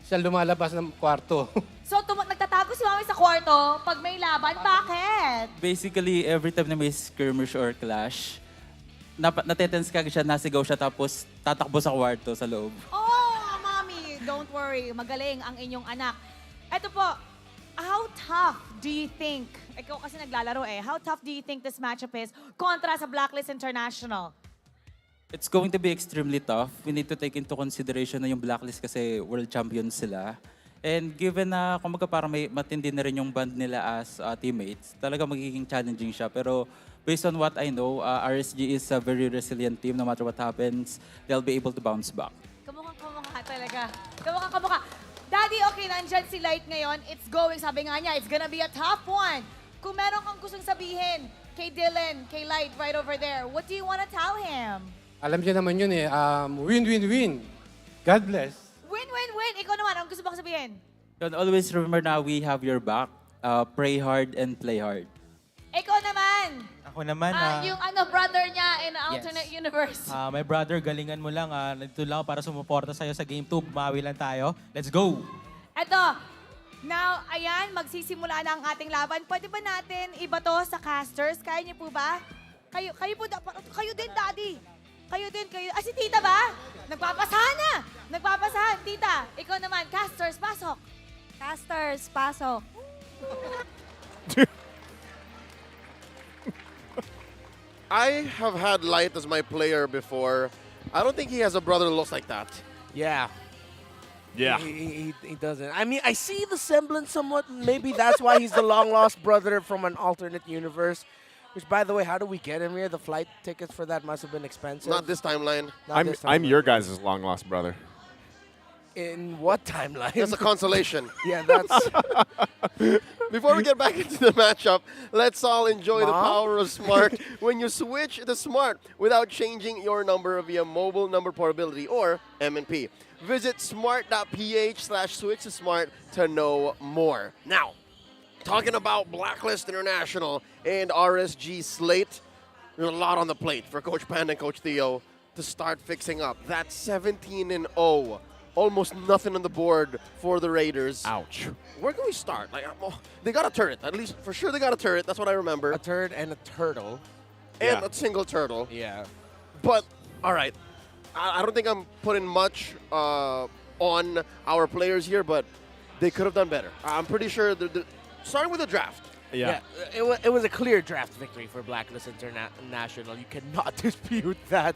siya lumalabas ng kwarto. So, nagtatago si Mommy sa kwarto pag may laban. Bakit? Basically, every time na may skirmish or clash, natetense ka siya, nasigaw siya, tapos tatakbo sa kwarto sa loob. Oh, Mommy, don't worry. Magaling ang inyong anak. Ito po, how tough do you think, ikaw kasi naglalaro eh, how tough do you think this matchup is kontra sa Blacklist International? It's going to be extremely tough. We need to take into consideration na yung Blacklist kasi world champions sila. And given na kumbaga parang may matindi na rin yung band nila as teammates, talaga magiging challenging siya. Pero based on what I know, RSG is a very resilient team. No matter what happens, they'll be able to bounce back. Kamukha talaga. Kamukha. Daddy, okay, nandyan si Light ngayon. It's going, sabi nga niya, it's gonna be a tough one. Kung meron kang gustong sabihin kay Dylan, kay Light, right over there, what do you wanna tell him? Alam niya naman yun eh, win-win-win. God bless. Win-win-win. Ikaw naman, anong gusto mo sabihin? And always remember na we have your back. Pray hard and play hard. Ikaw naman. Ako naman, Yung brother niya in an alternate universe. my brother, galingan mo lang. Nandito lang ako para sumuporta sa'yo sa Game 2. Bumawi lang tayo. Let's go! Eto, now, ayan, magsisimula na ang ating laban. Pwede ba natin iba to sa casters? Kaya niyo po ba? Kayo din, Daddy. Kayo din. Si Tita ba? Nagpapasahan. Tita, ikaw naman, casters, pasok. Casters, pasok. I have had Light as my player before. I don't think he has a brother who looks like that. Yeah. Yeah. He doesn't. I mean, I see the semblance somewhat. Maybe that's why he's the long-lost brother from an alternate universe. Which, by the way, how do we get him here? The flight tickets for that must have been expensive. Not this timeline. I'm your guys' long-lost brother. In what timeline? That's a consolation. Yeah, that's... Before we get back into the matchup, let's all enjoy the Mom? power of Smart when you switch to Smart without changing your number via mobile number portability or MNP. Visit smart.ph/switch to Smart to know more. Now, talking about Blacklist International and RSG slate, there's a lot on the plate for Coach Panda and Coach Theo to start fixing up. That's 17-0. Almost nothing on the board for the Raiders. Ouch. Where can we start? They got a turret. At least, for sure, they got a turret. That's what I remember. A turret and a turtle. And a single turtle. Yeah. But, all right. I don't think I'm putting much on our players here, but they could have done better. I'm pretty sure, starting with the draft. Yeah, it was a clear draft victory for Blacklist International. You cannot dispute that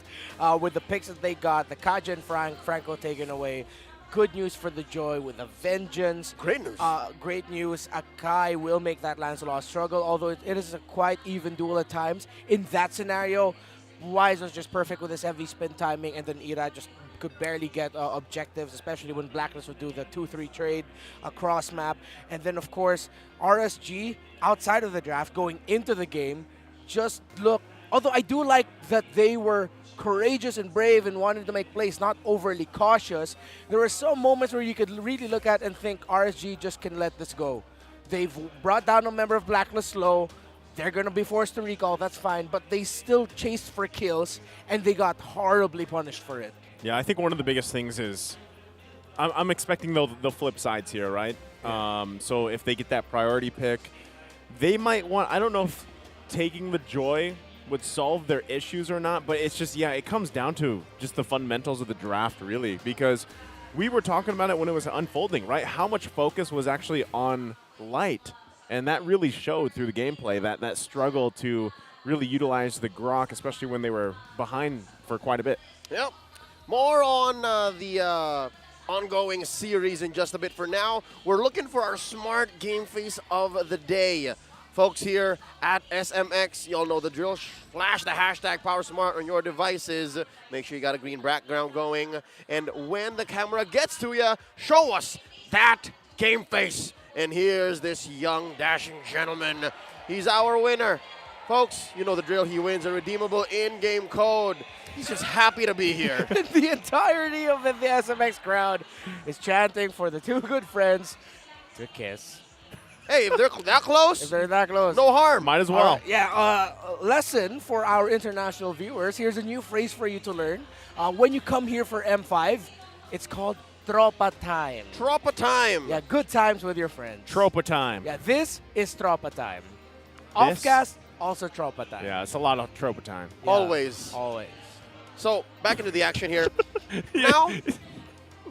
with the picks that they got. The Kaja and Franco taken away. Good news for the Joy with a vengeance. Great news. Great news. Akai will make that Lancelot struggle, although it is a quite even duel at times. In that scenario, Wise was just perfect with his heavy spin timing, and then Ira just could barely get objectives, especially when Blacklist would do the 2-3 trade across map. And then, of course, RSG, outside of the draft, going into the game, just look. Although I do like that they were courageous and brave and wanted to make plays, not overly cautious. There were some moments where you could really look at and think RSG just can let this go. They've brought down a member of Blacklist low. They're going to be forced to recall, that's fine. But they still chased for kills, and they got horribly punished for it. Yeah, I think one of the biggest things is I'm expecting the flip sides here, right? Yeah. So if they get that priority pick, they might want, I don't know if taking the Joy would solve their issues or not, but it's just, yeah, it comes down to just the fundamentals of the draft, really, because we were talking about it when it was unfolding, right? How much focus was actually on Light, and that really showed through the gameplay, that struggle to really utilize the Grok, especially when they were behind for quite a bit. Yep. More on the ongoing series in just a bit. For now, we're looking for our smart game face of the day. Folks here at SMX, y'all know the drill. Flash the hashtag PowerSmart on your devices. Make sure you got a green background going. And when the camera gets to you, show us that game face. And here's this young, dashing gentleman. He's our winner. Folks, you know the drill. He wins a redeemable in-game code. He's just happy to be here. The entirety of the SMX crowd is chanting for the two good friends to kiss. Hey, if they're that close, if they're that close, no harm. Might as well. Lesson for our international viewers. Here's a new phrase for you to learn. When you come here for M5, it's called tropa time. Tropa time. Yeah, good times with your friends. Tropa time. Yeah, this is tropa time. Offcast, also tropa time. Yeah, it's a lot of tropa time. Yeah, Always. Always. So, back into the action here. Now,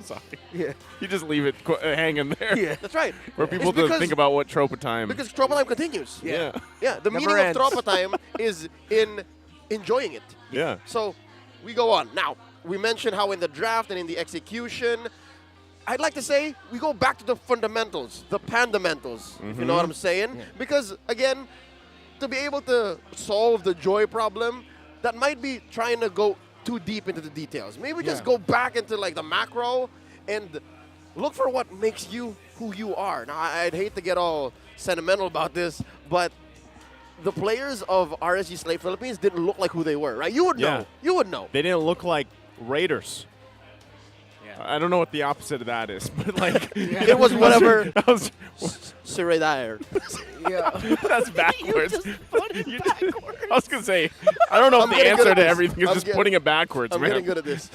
sorry. Yeah. You just leave it hanging there. Yeah, that's right. For people to think about what tropa time. Because tropa time continues. Yeah. Yeah, the Never meaning ends. of tropa time is in enjoying it. Yeah. So, we go on. Now, we mentioned how in the draft and in the execution, I'd like to say we go back to the fundamentals, the pandamentals, if you know what I'm saying. Yeah. Because, again, to be able to solve the Joy problem, that might be trying to go too deep into the details. Maybe just go back into like the macro and look for what makes you who you are. Now, I'd hate to get all sentimental about this, but the players of RSG Slate Philippines didn't look like who they were, right? You would know. You would know. They didn't look like Raiders. I don't know what the opposite of that is, but like It was whatever. That was Surrender. Yeah. That's backwards. You just put it backwards. I was gonna say, I don't know I'm if the getting good answer at to this. everything is I'm just getting- putting it backwards, I'm man. getting good at this.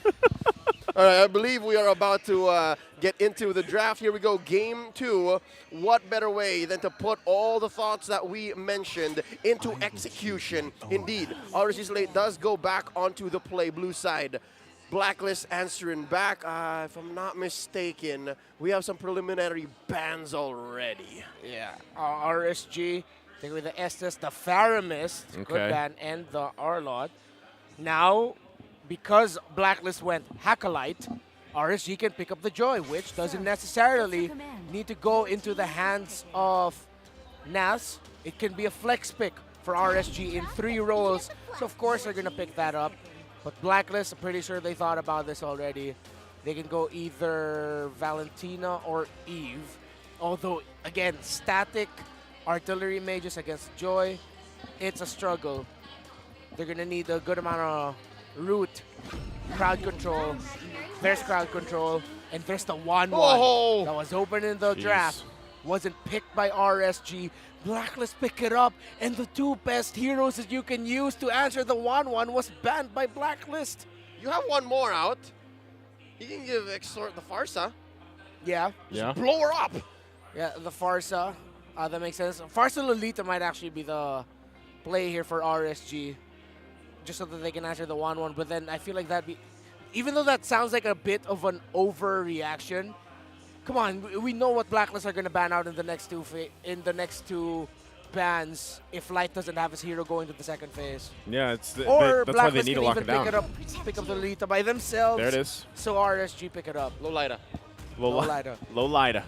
All right, I believe we are about to get into the draft. Here we go, game 2. What better way than to put all the thoughts that we mentioned into execution? Indeed, RSG Slate does go back onto the play blue side. Blacklist answering back. If I'm not mistaken, we have some preliminary bans already. Yeah. RSG, I think with the Estes, the Faramist, good Okay. ban, and the Arlot. Now, because Blacklist went Hackalite, RSG can pick up the Joy, which doesn't necessarily need to go into the hands of Nas. It can be a flex pick for RSG in 3 roles. So, of course, they're going to pick that up. But Blacklist, I'm pretty sure they thought about this already. They can go either Valentina or Eve. Although, again, static artillery mages against Joy, it's a struggle. They're going to need a good amount of root, crowd control. There's crowd control. And there's the 1-1 Oh. that was open in the Jeez. draft. Wasn't picked by RSG. Blacklist pick it up, and the 2 best heroes that you can use to answer the 1-1 was banned by Blacklist. You have one more out. You can give Exort the Farsa. Yeah. Yeah. Blow her up. Yeah, the Farsa. That makes sense. Farsa Lolita might actually be the play here for RSG, just so that they can answer the 1-1. But then I feel like even though that sounds like a bit of an overreaction, come on, we know what Blacklist are gonna ban out in the next two bans if Light doesn't have his hero going to the second phase. Yeah, Or that's why they Blacklist need to can lock even it down. pick up the Lolita by themselves. There it is. So RSG pick it up. Lolita. Lolita.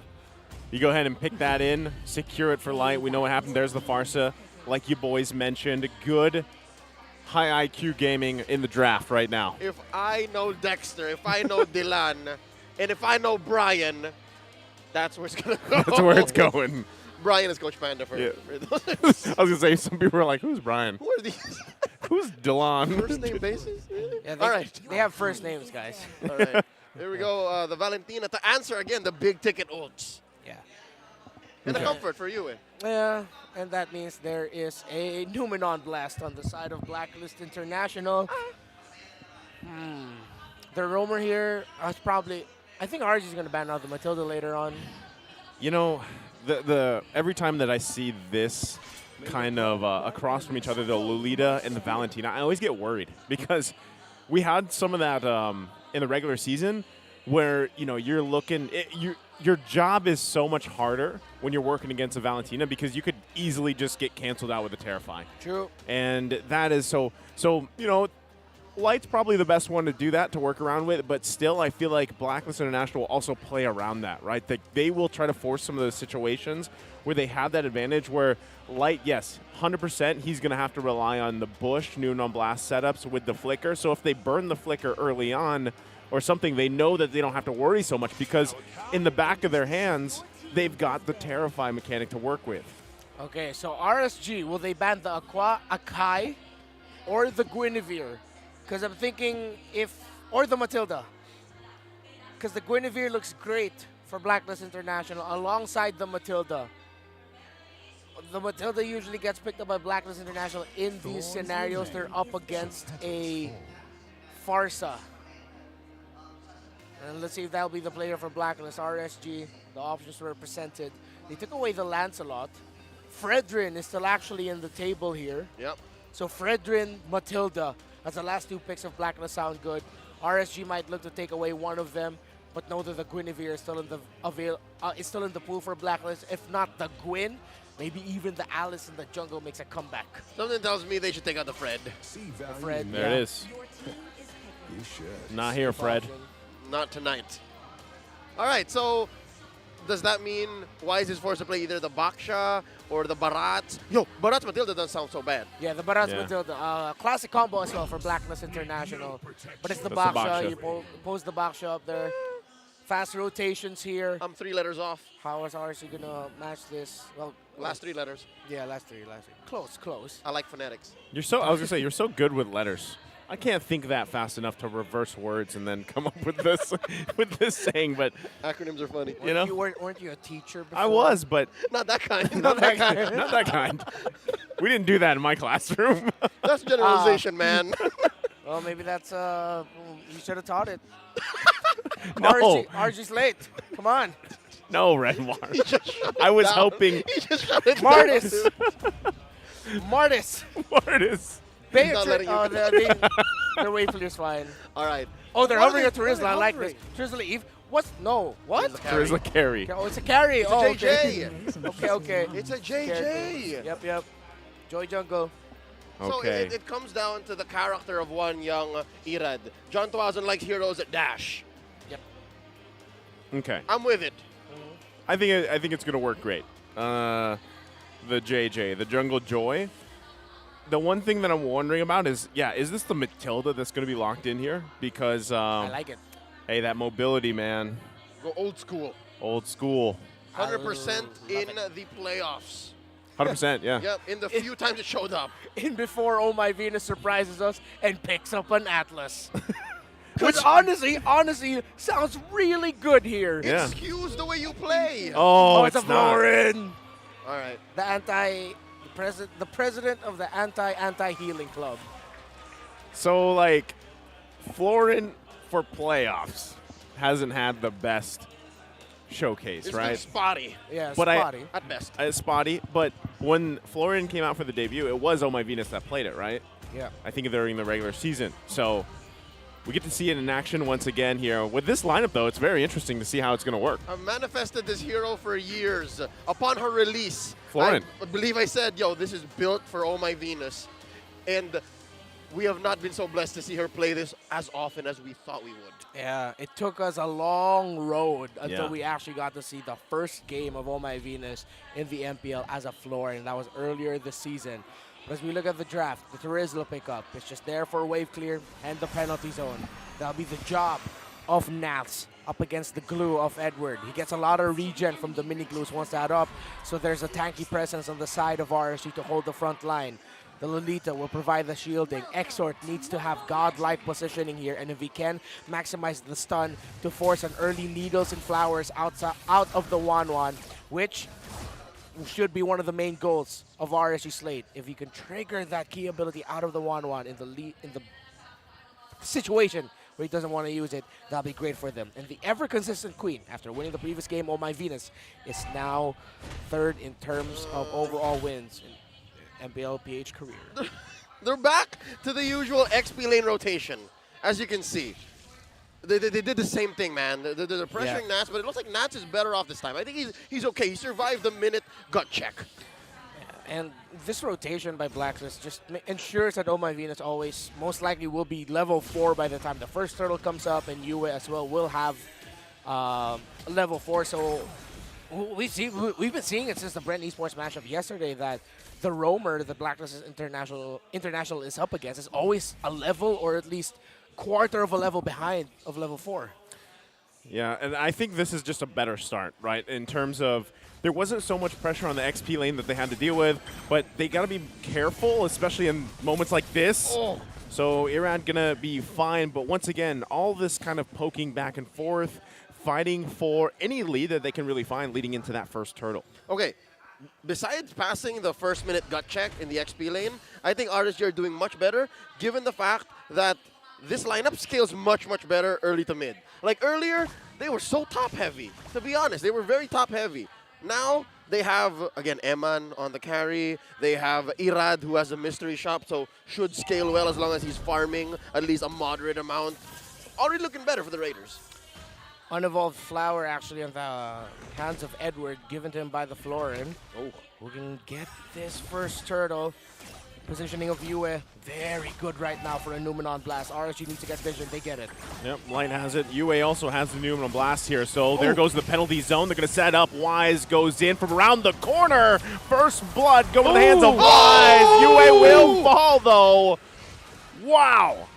You go ahead and pick that in, secure it for Light. We know what happened. There's the Farsa, like you boys mentioned. Good high IQ gaming in the draft right now. If I know Dexter, if I know Dylan, and if I know Brian, that's where it's going to go. That's where it's going. Brian is Coach Panda for Yeah. I was going to say, some people are like, who's Brian? Who are these? Who's Dylan? First name basis? Really? Yeah, All right. They have first names, guys. All right. Here we go. The Valentina to answer again the big ticket ults. Yeah. And a comfort for you, eh? Yeah, and that means there is a Numenon blast on the side of Blacklist International. The roamer here is probably... I think RG is going to ban out the Matilda later on. You know, the every time that I see this kind of across from each other, the Lolita and the Valentina, I always get worried because we had some of that in the regular season where, you know, you're looking... Your job is so much harder when you're working against a Valentina because you could easily just get canceled out with a Terrifying. True. And that is so, you know, Light's probably the best one to do that, to work around with, but still I feel like Blacklist International will also play around that, right? They will try to force some of those situations where they have that advantage where Light, yes, 100%, he's going to have to rely on the Bush, Noon on Blast setups with the Flicker. So if they burn the Flicker early on or something, they know that they don't have to worry so much because in the back of their hands, they've got the Terrify mechanic to work with. Okay, so RSG, will they ban the Akai or the Guinevere? Because I'm thinking or the Matilda. Because the Guinevere looks great for Blacklist International alongside the Matilda. The Matilda usually gets picked up by Blacklist International in these scenarios. They're up against a Farsa. And let's see if that'll be the player for Blacklist. RSG, the options were presented. They took away the Lancelot. Fredrin is still actually in the table here. Yep. So Fredrin, Matilda, as the last two picks of Blacklist sound good. RSG might look to take away one of them, but know that the Guinevere is still in the pool for Blacklist. If not the Gwyn, maybe even the Alice in the jungle makes a comeback. Something tells me they should take out the Fred. Fred, There it is. Not here, Fred. Not tonight. All right, so does that mean Wise is forced to play either the Baksha or the Barat? Yo, Barat's Matilda doesn't sound so bad. Yeah, the Barat's Matilda. Classic combo as well for Blacklist International. But it's the That's the Baksha. Baksha. You pose the Baksha up there. Fast rotations here. I'm 3 letters off. How is RC going to match this? Well, Last 3 letters. Yeah, last three. Close. I like phonetics. I was going to say, you're so good with letters. I can't think that fast enough to reverse words and then come up with this with this saying, but acronyms are funny. You know, weren't you a teacher before? I was, but not that kind. not that kind. Not that kind. We didn't do that in my classroom. That's generalization, man. Well, maybe that's you should have taught it. No. RG's late. Come on. No, Redmar. I was helping. Martis. He's not letting you. Their Wayfield's fine. All right. Oh, they're What hovering are at they- Turizla. I like hovering? this. Turizla Eve. What's no? What? Turizla carry. Oh, it's a carry. It's a Oh, JJ. Okay. It's a JJ. Yep. Joy Jungle. So Okay. it comes down to the character of one young Irad. John Tuazon likes heroes at dash. Yep. Okay. I'm with it. I think it's gonna work great. The JJ, the Jungle Joy. The one thing that I'm wondering about is this the Matilda that's gonna be locked in here? Because I like it. Hey, that mobility, man. Go old school. Old school. 100% in the playoffs. 100%, yeah. Yep, in the few times it showed up. In before Oh My Venus surprises us and picks up an Atlas. Which honestly sounds really good here. Yeah. Excuse the way you play. Oh, it's a it's not. Florin. All right. The president of the anti-healing club. So, like, Florin for playoffs hasn't had the best showcase, It's right? been spotty. Yeah, But spotty. At best. Spotty, but when Florin came out for the debut, it was Oh My Venus that played it, right? Yeah. I think during the regular season. So we get to see it in action once again here. With this lineup, though, it's very interesting to see how it's going to work. I've manifested this hero for years. Upon her release, Florin. I believe I said, yo, this is built for Oh My Venus. And we have not been so blessed to see her play this as often as we thought we would. Yeah, it took us a long road until Yeah. we actually got to see the first game of Oh My Venus in the MPL as a floor, and that was earlier this season. But as we look at the draft, the Terizla pickup, it's just there for wave clear and the penalty zone. That'll be the job of Nats up against the glue of Edward. He gets a lot of regen from the mini glues once that up, so there's a tanky presence on the side of RSG to hold the front line. The Lolita will provide the shielding. Exort needs to have godlike positioning here, and if he can, maximize the stun to force an early Needles and Flowers out of the 1-1, which should be one of the main goals of RSG Slate. If he can trigger that key ability out of the 1-1 in the situation where he doesn't want to use it, that'll be great for them. And the ever-consistent Queen, after winning the previous game, Oh My Venus, is now third in terms of overall wins in MPL-PH career. They're back to the usual XP lane rotation, as you can see. They did the same thing, man. They're pressuring Nats, but it looks like Nats is better off this time. I think he's okay. He survived the minute gut check. And this rotation by Blacklist just ensures that Oh My Venus always most likely will be level 4 by the time the first turtle comes up, and Yue as well will have level 4. So we've been seeing it since the BREN Esports matchup yesterday that the roamer that Blacklist international is up against is always a level or at least quarter of a level behind of level 4. Yeah, and I think this is just a better start, right? In terms of there wasn't so much pressure on the XP lane that they had to deal with, but they got to be careful, especially in moments like this. Oh. So Irad gonna be fine, but once again, all this kind of poking back and forth, fighting for any lead that they can really find leading into that first turtle. Okay, besides passing the first minute gut check in the XP lane, I think RSG are doing much better given the fact that this lineup scales much, much better early to mid. Like earlier, they were so top heavy. To be honest, they were very top heavy. Now, they have, again, Eman on the carry. They have Irad, who has a mystery shop, so should scale well as long as he's farming at least a moderate amount. Already looking better for the Raiders. Unevolved Flower actually on the hands of Edward, given to him by the Florin. Oh, who can get this first turtle. Positioning of Yue, very good right now for a Numenon Blast. RSG needs to get vision, they get it. Yep, Light has it. Yue also has the Numenon Blast here, so there goes the penalty zone. They're going to set up. Wise goes in from around the corner. First blood going to the hands of Wise. Yue will fall, though. Wow.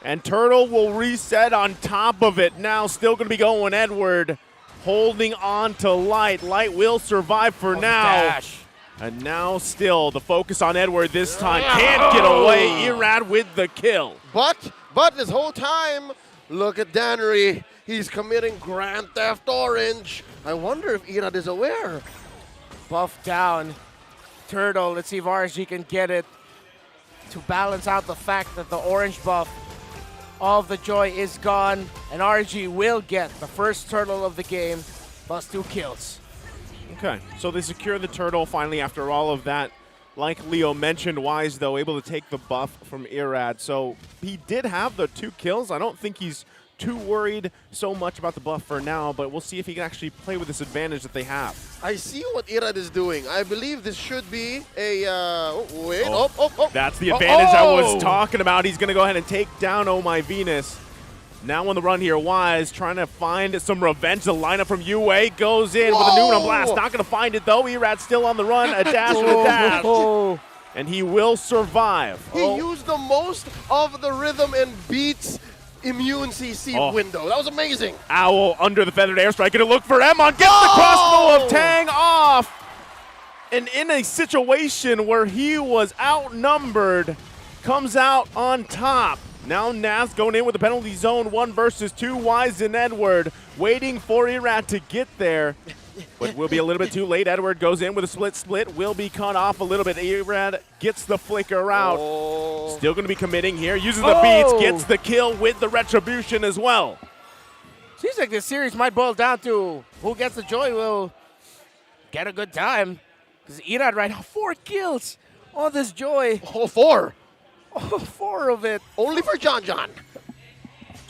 And Turtle will reset on top of it. Now still going to be going Edward, holding on to Light. Light will survive for now. Dash. And now still the focus on Edward this time. Can't get away. Irad with the kill. But this whole time, look at Dannery. He's committing Grand Theft Orange. I wonder if Irad is aware. Buff down. Turtle, let's see if RSG can get it to balance out the fact that the orange buff of the Joy is gone. And RSG will get the first turtle of the game, plus 2 kills. Okay, so they secure the turtle finally after all of that. Like Leo mentioned, Wise, though, able to take the buff from Irad. So he did have the 2 kills. I don't think he's too worried so much about the buff for now, but we'll see if he can actually play with this advantage that they have. I see what Irad is doing. I believe this should be a, That's the advantage I was talking about. He's going to go ahead and take down Oh My Venus. Now on the run here, Wise trying to find some revenge. The lineup from UA goes in with a Numenon Blast. Not going to find it, though. Erad's still on the run. A dash and a dash. And he will survive. He used the most of the rhythm and beats immune CC window. That was amazing. Owl under the feathered airstrike. Going to look for Emon. Gets the crossbow of Tang off. And in a situation where he was outnumbered, comes out on top. Now Naz going in with the penalty zone, 1 versus 2. Wise and Edward waiting for Irad to get there, but will be a little bit too late. Edward goes in with a split, will be cut off a little bit. Irad gets the flicker out. Still going to be committing here, uses the beats, gets the kill with the retribution as well. Seems like this series might boil down to who gets the Joy will get a good time. Because Irad right now, 4 kills on this Joy. Oh, 4. Oh, 4 of it. Only for John.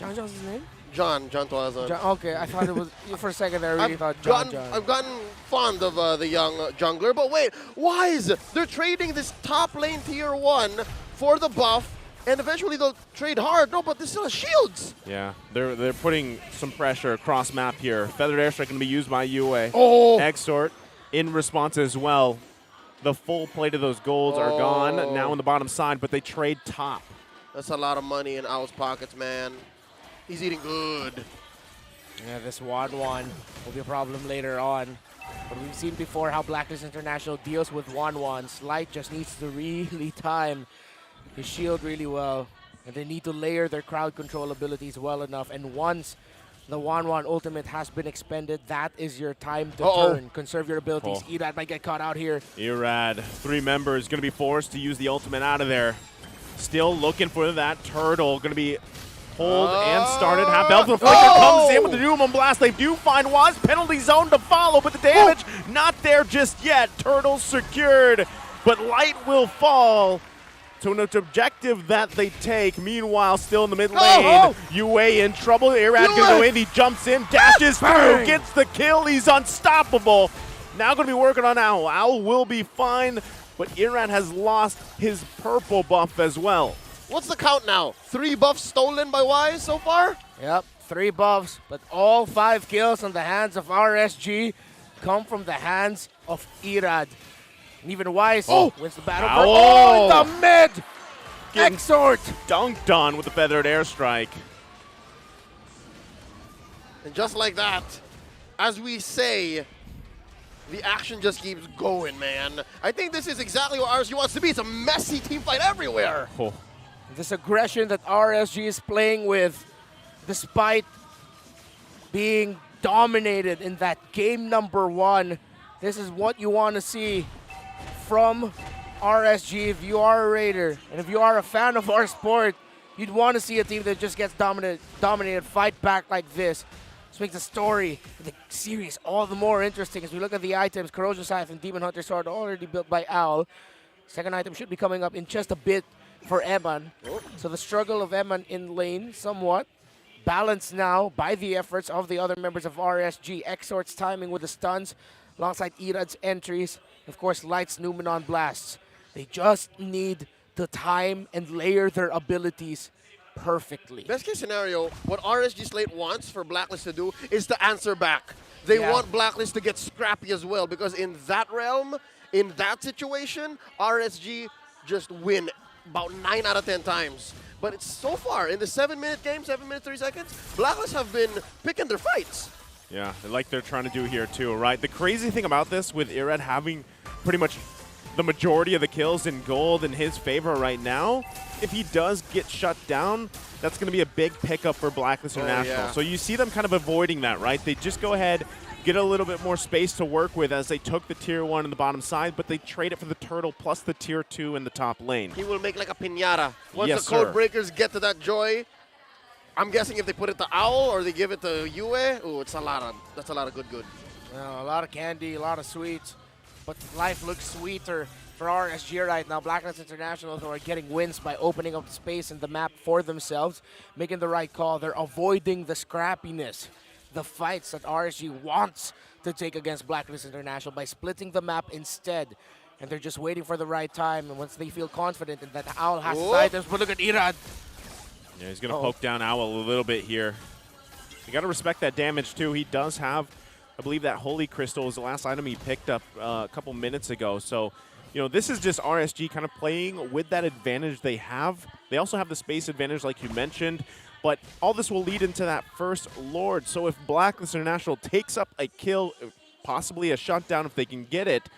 John's his name? John Tuazon. Okay, I thought it was, for a second there, I really thought John. I've gotten fond of the young jungler, but wait, Wise, they're trading this top lane tier 1 for the buff, and eventually they'll trade hard. No, but this still has shields. Yeah, they're putting some pressure across map here. Feathered Airstrike going to be used by UA. Oh! Exort in response as well. The full plate of those golds are gone now on the bottom side, but they trade top. That's a lot of money in Owl's pockets, man. He's eating good. Yeah, this 1-1 will be a problem later on. But we've seen before how Blacklist International deals with 1-1s. Light just needs to really time his shield really well. And they need to layer their crowd control abilities well enough. And once the 1-1 ultimate has been expended, that is your time to turn. Conserve your abilities. Irad might get caught out here. Irad, 3 members, going to be forced to use the ultimate out of there. Still looking for that turtle. Going to be pulled and started. Half Belgian Flicker comes in with the Doom on Blast. They do find Waz. Penalty zone to follow, but the damage not there just yet. Turtle secured, but Light will fall to an objective that they take. Meanwhile, still in the mid lane, UA in trouble. Irad going to go in. He jumps in, dashes through, gets the kill. He's unstoppable. Now going to be working on Owl. Owl will be fine, but Irad has lost his purple buff as well. What's the count now? 3 buffs stolen by Wise so far? Yep, 3 buffs, but all 5 kills on the hands of RSG come from the hands of Irad. And even Wise wins the battle. Ow. In the mid! Getting Exort! Dunked on with the Feathered Airstrike. And just like that, as we say, the action just keeps going, man. I think this is exactly what RSG wants to be. It's a messy team fight everywhere. This aggression that RSG is playing with, despite being dominated in that game number 1, this is what you want to see from RSG if you are a Raider. And if you are a fan of our sport, you'd want to see a team that just gets dominated, fight back like this. This makes the story, the series, all the more interesting as we look at the items. Corrosion Scythe and Demon Hunter Sword already built by Owl. Second item should be coming up in just a bit for Eman. So the struggle of Eman in lane somewhat balanced now by the efforts of the other members of RSG. Exort's timing with the stuns alongside Irad's entries. Of course, Light's Numenon blasts. They just need to time and layer their abilities perfectly. Best case scenario, what RSG Slate wants for Blacklist to do is to answer back. They want Blacklist to get scrappy as well, because in that realm, in that situation, RSG just win about 9 out of 10 times. But it's so far, in the 7-minute game, 7 minutes, 30 seconds, Blacklist have been picking their fights. Yeah, like they're trying to do here too, right? The crazy thing about this, with Irad having pretty much the majority of the kills in gold in his favor right now, if he does get shut down, that's going to be a big pickup for Blacklist International. So you see them kind of avoiding that, right? They just go ahead, get a little bit more space to work with as they took the tier 1 in the bottom side, but they trade it for the turtle plus the tier 2 in the top lane. He will make like a piñata. Once the code breakers get to that joy, I'm guessing if they put it to Owl or they give it to UA, that's a lot of good. A lot of candy, a lot of sweets, but life looks sweeter for RSG right now. Blacklist International are getting wins by opening up the space in the map for themselves, making the right call. They're avoiding the scrappiness, the fights that RSG wants to take against Blacklist International by splitting the map instead. And they're just waiting for the right time, and once they feel confident that Owl has his items, but look at Irad. Yeah, he's going to poke down Owl a little bit here. You got to respect that damage too. He does have, I believe that Holy Crystal is the last item he picked up a couple minutes ago. So, you know, this is just RSG kind of playing with that advantage they have. They also have the space advantage like you mentioned, but all this will lead into that first Lord. So if Blacklist International takes up a kill, possibly a shutdown if they can get it,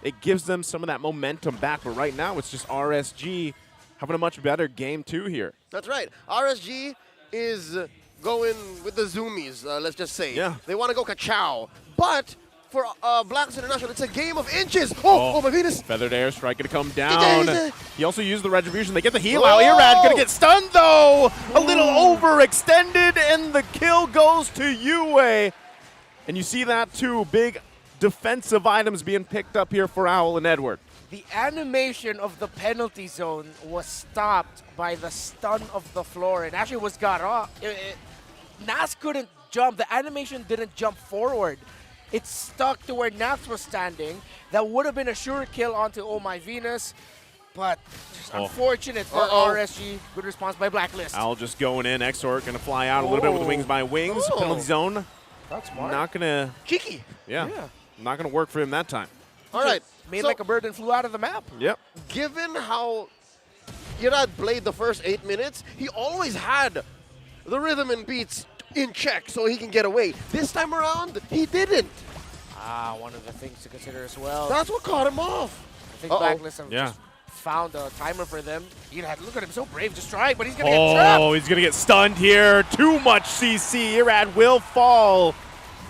it gives them some of that momentum back. But right now it's just RSG having a much better game too here. That's right. RSG is going with the zoomies, let's just say. Yeah. They want to go ka-chow. But for Blacklist International, it's a game of inches. Oh my goodness. Feathered Airstrike going to come down. He also used the Retribution. They get the heal out. Irad going to get stunned though. A little overextended, and the kill goes to UA. And you see that too. Big defensive items being picked up here for Owl and Edward. The animation of the penalty zone was stopped by the stun of the floor and actually was got off. Nas couldn't jump. The animation didn't jump forward. It stuck to where Nas was standing. That would have been a sure kill onto Oh My Venus. But just unfortunate for RSG. Good response by Blacklist. Owl just going in. Exort going to fly out a little bit with the wings by wings. Penalty zone. That's smart. Not going to... Cheeky. Yeah. Not going to work for him that time. All right. Made so, like a bird and flew out of the map. Yep. Given how Irad played the first 8 minutes, he always had the rhythm and beats in check so he can get away. This time around, he didn't. One of the things to consider as well. That's what caught him off. I think Blacklist have just found a timer for them. Irad, look at him, so brave, just trying, but he's going to get trapped. Oh, he's going to get stunned here. Too much CC. Irad will fall.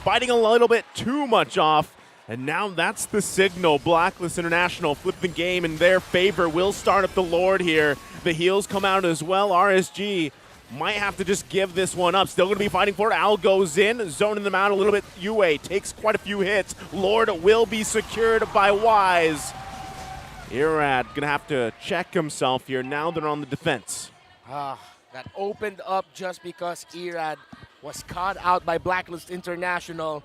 Biting a little bit too much off. And now that's the signal. Blacklist International flip the game in their favor. Will start up the Lord here. The heals come out as well. RSG might have to just give this one up. Still going to be fighting for it. Al goes in, zoning them out a little bit. UA takes quite a few hits. Lord will be secured by Wise. Irad going to have to check himself here. Now they're on the defense. That opened up just because Irad was caught out by Blacklist International.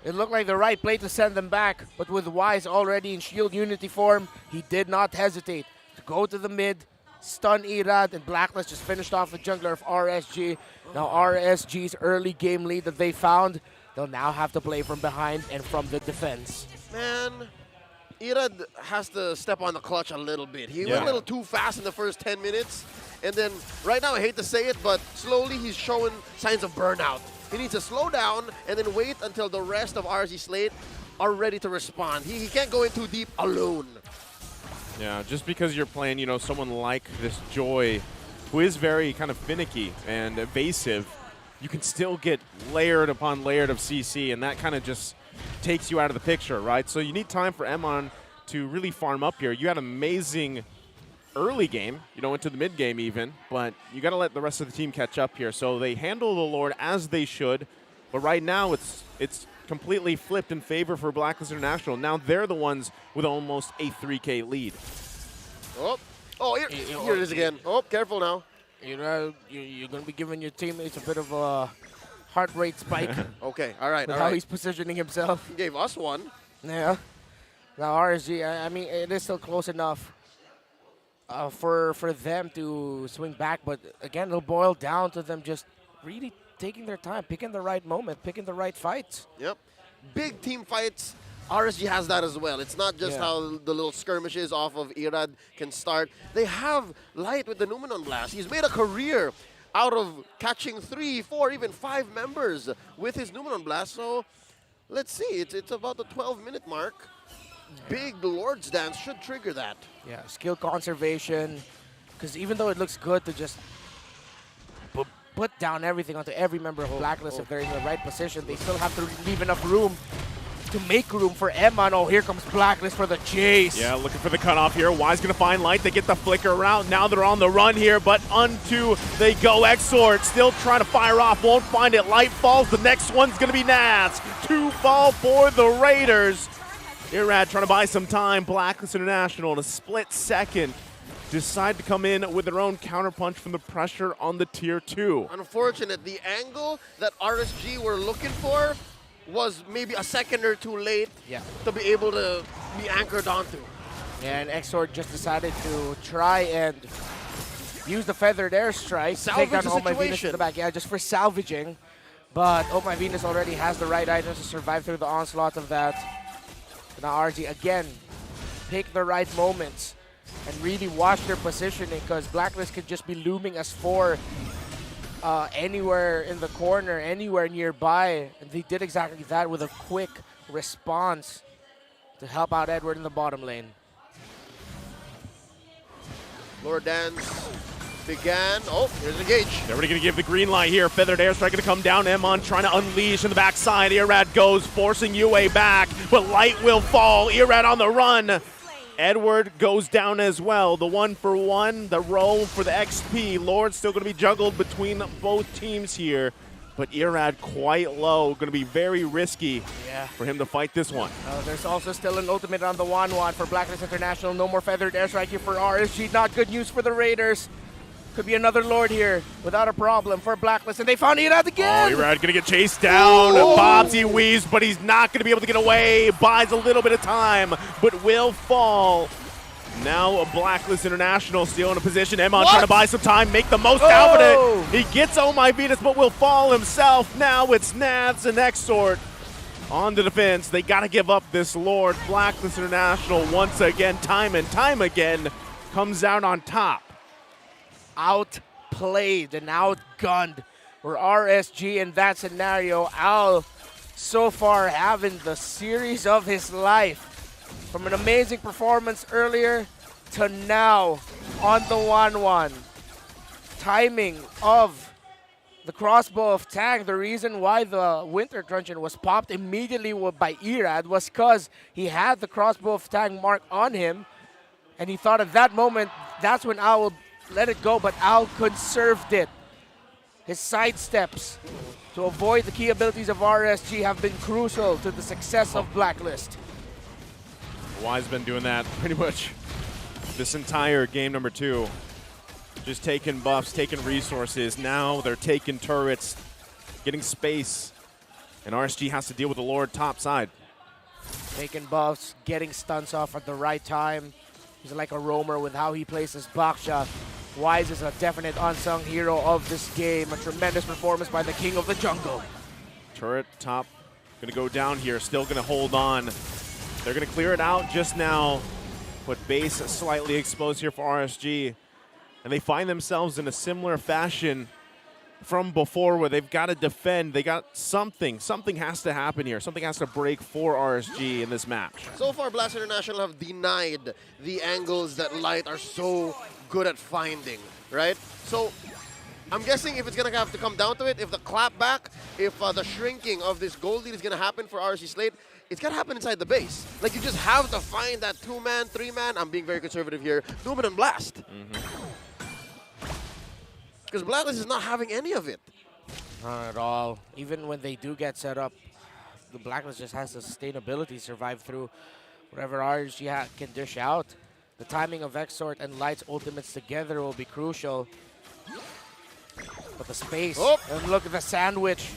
It looked like the right play to send them back, but with Wise already in Shield Unity form, he did not hesitate to go to the mid, stun Irad, and Blacklist just finished off the jungler of RSG. Now RSG's early game lead that they found, they'll now have to play from behind and from the defense. Man, Irad has to step on the clutch a little bit. He went a little too fast in the first 10 minutes, and then right now, I hate to say it, but slowly he's showing signs of burnout. He needs to slow down and then wait until the rest of RSG slate are ready to respond. He can't go in too deep alone. Yeah, just because you're playing, someone like this Joy, who is very kind of finicky and evasive, you can still get layered upon layered of CC, and that kind of just takes you out of the picture, right? So you need time for Emon to really farm up here. You had an amazing early game, into the mid game even, but you got to let the rest of the team catch up here. So they handle the Lord as they should, but right now it's completely flipped in favor for Blacklist International. Now they're the ones with almost a 3K lead. Here it is again. Oh, careful now. You're going to be giving your teammates a bit of a heart rate spike. Okay, all right. With how he's positioning himself. He gave us one. Yeah. Now RSG, I mean, it is still close enough for them to swing back, but again, it'll boil down to them just really taking their time, picking the right moment, picking the right fights. Yep. Big team fights, RSG has that as well. It's not just how the little skirmishes off of Irad can start. They have Light with the Numenon Blast. He's made a career out of catching 3, 4, even 5 members with his Numenon Blast. So let's see, it's about the 12-minute mark. Big Lord's Dance should trigger that. Yeah, skill conservation, because even though it looks good to just put down everything onto every member of Blacklist, if they're in the right position, they still have to leave enough room to make room for Emon. Oh, here comes Blacklist for the chase. Yeah, looking for the cutoff here. Wise going to find Light. They get the flicker out. Now they're on the run here, but unto they go. Exort still trying to fire off. Won't find it. Light falls. The next one's going to be Nats. 2 fall for the Raiders. Irad trying to buy some time. Blacklist International in a split second decide to come in with their own counterpunch from the pressure on the tier 2. Unfortunate. The angle that RSG were looking for was maybe a second or too late to be able to be anchored onto. And Exort just decided to try and use the feathered airstrike to take down Oh My Venus in the back. Yeah, just for salvaging. But Oh My Venus already has the right items to survive through the onslaught of that. Now RSG again pick the right moments and really watch their positioning, because Blacklist could just be looming as 4 anywhere in the corner, anywhere nearby, and they did exactly that with a quick response to help out Edward in the bottom lane. Lord Dance began. Oh, here's Engage. They're already going to give the green light here. Feathered airstrike going to come down. Emon trying to unleash in the backside. Irad goes, forcing UA back, but Light will fall. Irad on the run. Edward goes down as well. The 1-for-1, the roll for the XP. Lord still going to be juggled between both teams here. but Irad quite low. Going to be very risky for him to fight this one. There's also still an ultimate on the 1-1 for Blacklist International. No more feathered airstrike here for RSG. Not good news for the Raiders. Could be another Lord here without a problem for Blacklist. And they found Irad again. Oh, Irad going to get chased down. Bobsy weaves, but he's not going to be able to get away. Buys a little bit of time, but will fall. Now a Blacklist International still in a position. Emon trying to buy some time, make the most out of it. He gets Oh My Venus, but will fall himself. Now it's Nats and Exort on the defense. They got to give up this Lord. Blacklist International once again, time and time again, comes out on top. Outplayed and outgunned for RSG in that scenario. Al so far having the series of his life. From an amazing performance earlier to now on the 1-1. Timing of the crossbow of Tang, the reason why the Winter Truncheon was popped immediately by Irad was because he had the crossbow of Tang mark on him, and he thought at that moment that's when Al will let it go, but Al conserved it. His sidesteps to avoid the key abilities of RSG have been crucial to the success of Blacklist. Wise been doing that pretty much this entire game number 2. Just taking buffs, taking resources. Now they're taking turrets, getting space. And RSG has to deal with the Lord top side. Taking buffs, getting stunts off at the right time. He's like a roamer with how he plays his Baksha. Wise is a definite unsung hero of this game. A tremendous performance by the King of the Jungle. Turret top going to go down here, still going to hold on. They're going to clear it out just now. Put base slightly exposed here for RSG. And they find themselves in a similar fashion from before where they've got to defend. They got something. Something has to happen here. Something has to break for RSG in this match. So far, Blast International have denied the angles that Light are so good at finding, right? So I'm guessing if it's going to have to come down to it, if the clapback, if the shrinking of this gold lead is going to happen for RSG Slate, it's got to happen inside the base. Like, you just have to find that 2-man, 3-man. I'm being very conservative here. Numen and Blast. Because Blacklist is not having any of it. Not at all. Even when they do get set up, the Blacklist just has the sustainability survive through whatever RSG can dish out. The timing of Exort and Light's ultimates together will be crucial. But the space, and look at the sandwich.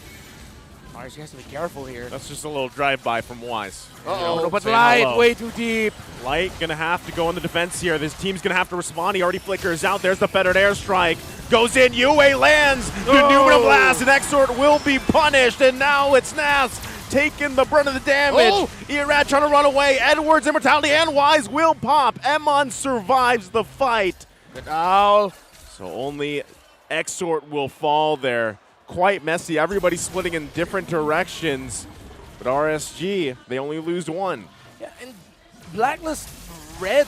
RSG has to be careful here. That's just a little drive-by from Wise. But Light, way too deep. Light gonna have to go on the defense here. This team's gonna have to respond. He already flickers out. There's the feathered airstrike. Goes in, UA lands. The Numen Blast and Exort will be punished. And now it's Nas taking the brunt of the damage. Irad trying to run away. Edwards, Immortality, and Wise will pop. Emon survives the fight. Good owl. So only Exort will fall there. Quite messy. Everybody's splitting in different directions. But RSG, they only lose one. Yeah, and Blacklist read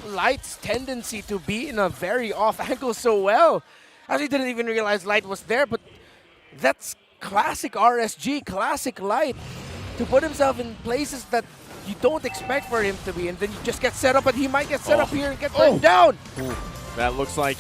Light's tendency to be in a very off angle so well. Actually didn't even realize Light was there, but that's classic RSG, classic Light, to put himself in places that you don't expect for him to be, and then you just get set up, and he might get set up here and get burned down. That looks like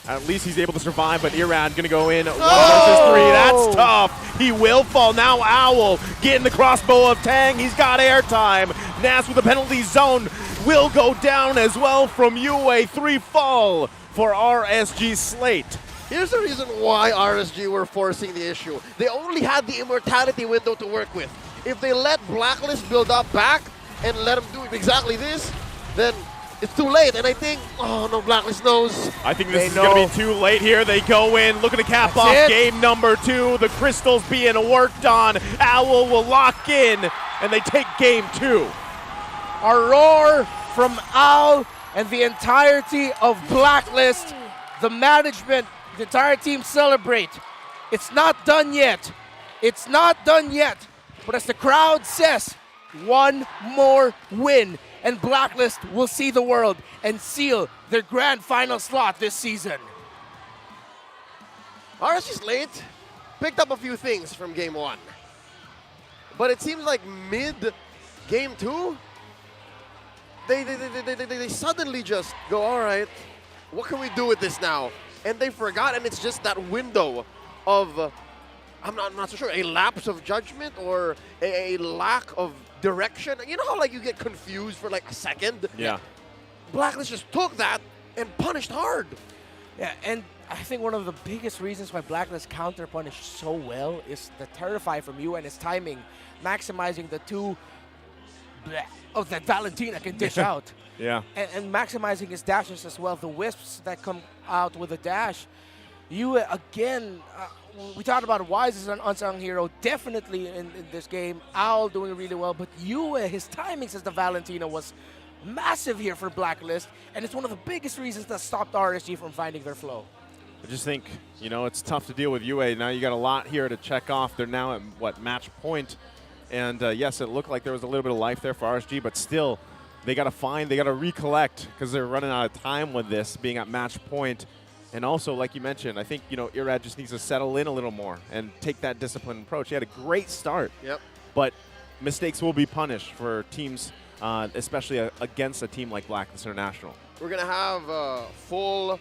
at least he's able to survive, but Irad gonna go in 1 versus 3. That's tough. He will fall. Now Owl getting the crossbow of Tang. He's got airtime. Nas with the penalty zone will go down as well from UA. 3 fall for RSG Slate. Here's the reason why RSG were forcing the issue. They only had the immortality window to work with. If they let Blacklist build up back and let them do exactly this, then it's too late. And I think, oh no, Blacklist knows. I think this is going to be too late here. They go in, looking to cap off game number 2. The crystals being worked on. Owl will lock in, and they take game 2. A roar from Owl and the entirety of Blacklist. The management, the entire team celebrate. It's not done yet. It's not done yet. But as the crowd says, one more win, and Blacklist will see the world and seal their grand final slot this season. RSG Slate picked up a few things from game 1. But it seems like mid-game 2, they suddenly just go, all right, what can we do with this now? And they forgot, and it's just that window of I'm not so sure, a lapse of judgment or a lack of direction. You know how like you get confused for like a second? Yeah. Blacklist just took that and punished hard. Yeah, and I think one of the biggest reasons why Blacklist counter-punished so well is the Terrify from you and his timing, maximizing the two that Valentina can dish out. Yeah. And maximizing his dashes as well, the wisps that come out with a dash. You, again, we talked about Wise as an unsung hero, definitely in this game. Owl doing really well, but Yue, his timings as the Valentina was massive here for Blacklist, and it's one of the biggest reasons that stopped RSG from finding their flow. I just think, you know, it's tough to deal with UA. Now you got a lot here to check off. They're now at, what, match point. And yes, it looked like there was a little bit of life there for RSG, but still, they got to recollect because they're running out of time with this, being at match point. And also, like you mentioned, I think, you know, Irad just needs to settle in a little more and take that disciplined approach. He had a great start. Yep. But mistakes will be punished for teams, especially against a team like Blacklist International. We're going to have a full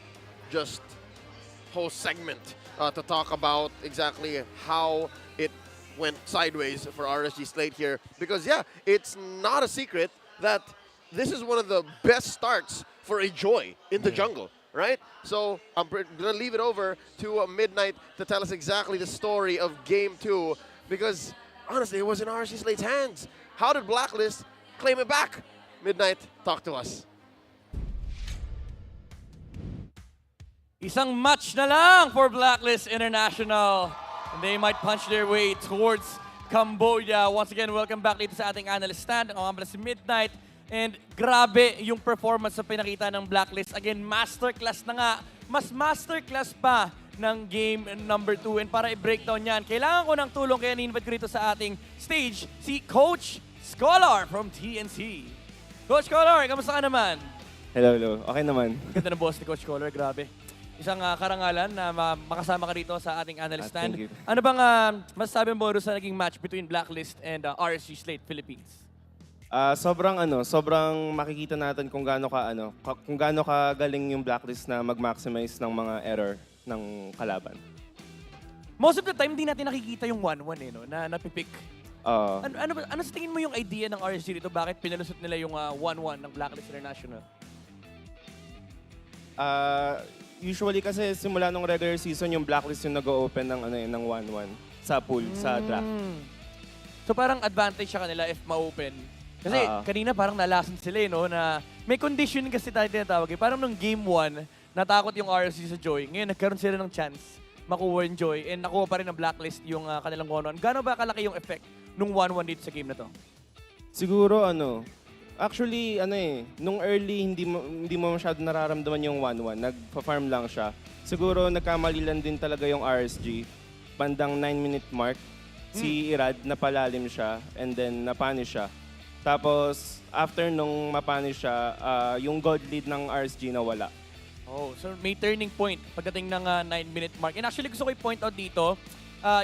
whole segment to talk about exactly how it went sideways for RSG Slate here. Because, yeah, it's not a secret that this is one of the best starts for a Joy in the jungle. Right? So I'm going to leave it over to Midnight to tell us exactly the story of Game 2 because, honestly, it was in RSG Slate's hands. How did Blacklist claim it back? Midnight, talk to us. Isang match na lang for Blacklist International. And they might punch their way towards Cambodia. Once again, welcome back dito sa ating analyst stand. Ako nga pala si Midnight. And grabe yung performance na pinakita ng Blacklist. Again, masterclass na nga. Mas masterclass pa ng game number 2. And para i-breakdown yan, kailangan ko ng tulong kaya ni-invite ko rito sa ating stage si Coach Scholar from TNC. Coach Scholar, kamusta ka naman? Hello. Okay naman. Ganda ng boss ni Coach Scholar, grabe. Isang karangalan na makasama ka rito sa ating analyst stand. Thank you. Ano bang masasabi mo sa naging match between Blacklist and RSG Slate Philippines? Sobrang makikita natin kung gaano ka galing yung Blacklist na mag-maximize ng mga error ng kalaban. Most of the time, di natin nakikita yung 1-1 no, na napipick. Ano sa tingin mo yung idea ng RSG dito? Bakit pinalusot nila yung 1-1 ng Blacklist International? Usually kasi simula nung regular season, yung Blacklist yung nag-o-open ng 1-1 sa pool, sa draft. So parang advantage siya kanila if ma-open. Kasi kanina parang nalasan sila no, na may condition kasi tayo tinatawag. Parang nung game 1, natakot yung RSG sa Joy. Ngayon nagkaroon sila ng chance makuha yung Joy and nakuha pa rin ng Blacklist yung kanilang 1-1. Gaano ba kalaki yung effect nung 1-1 dito sa game na to? Siguro actually nung early hindi mo masyado nararamdaman yung 1-1. Nagpa-farm lang siya. Siguro nagkamali lang din talaga yung RSG. Bandang 9-minute mark, si Irad napalalim siya and then napanish siya. Tapos, after nung mapanish siya, yung gold lead ng RSG nawala. Oh, so may turning point pagdating ng 9-minute mark. And actually, gusto ko i-point out dito,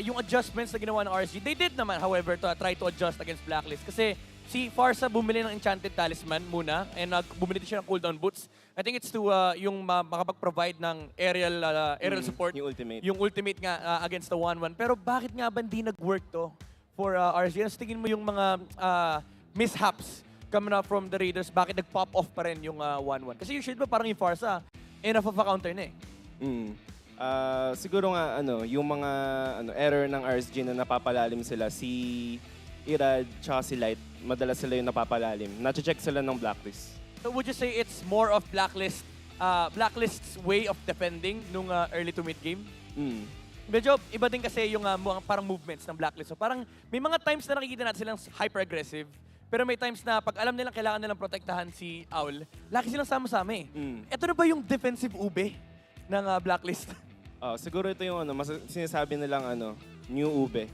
yung adjustments na ginawa ng RSG. They did naman, however, to try to adjust against Blacklist. Kasi si Farsa bumili ng Enchanted Talisman muna and bumili din siya ng cooldown boots. I think it's to yung makapag-provide ng aerial support. Yung ultimate. Yung ultimate nga against the 1-1. Pero bakit nga ba hindi nag-work to for RSG? Ano tingin mo yung mga mishaps coming up from the Raiders, bakit nag-pop off pa rin yung 1-1? Kasi usually ba parang yung Farsa, enough of a counter na Siguro nga, yung mga error ng RSG na napapalalim sila, si Irad tsaka si Light, madalas sila yung napapalalim. Nache-check sila ng Blacklist. So would you say it's more of Blacklist's way of defending nung early to mid game? Medyo iba din kasi yung parang movements ng Blacklist. So parang may mga times na nakikita natin silang hyper-aggressive. Pero may times na pag alam nilang kailangan nilang protektahan si Owl, laki silang sama-sama Ito na ba yung defensive ube ng Blacklist? Siguro ito yung sinasabi nilang new ube.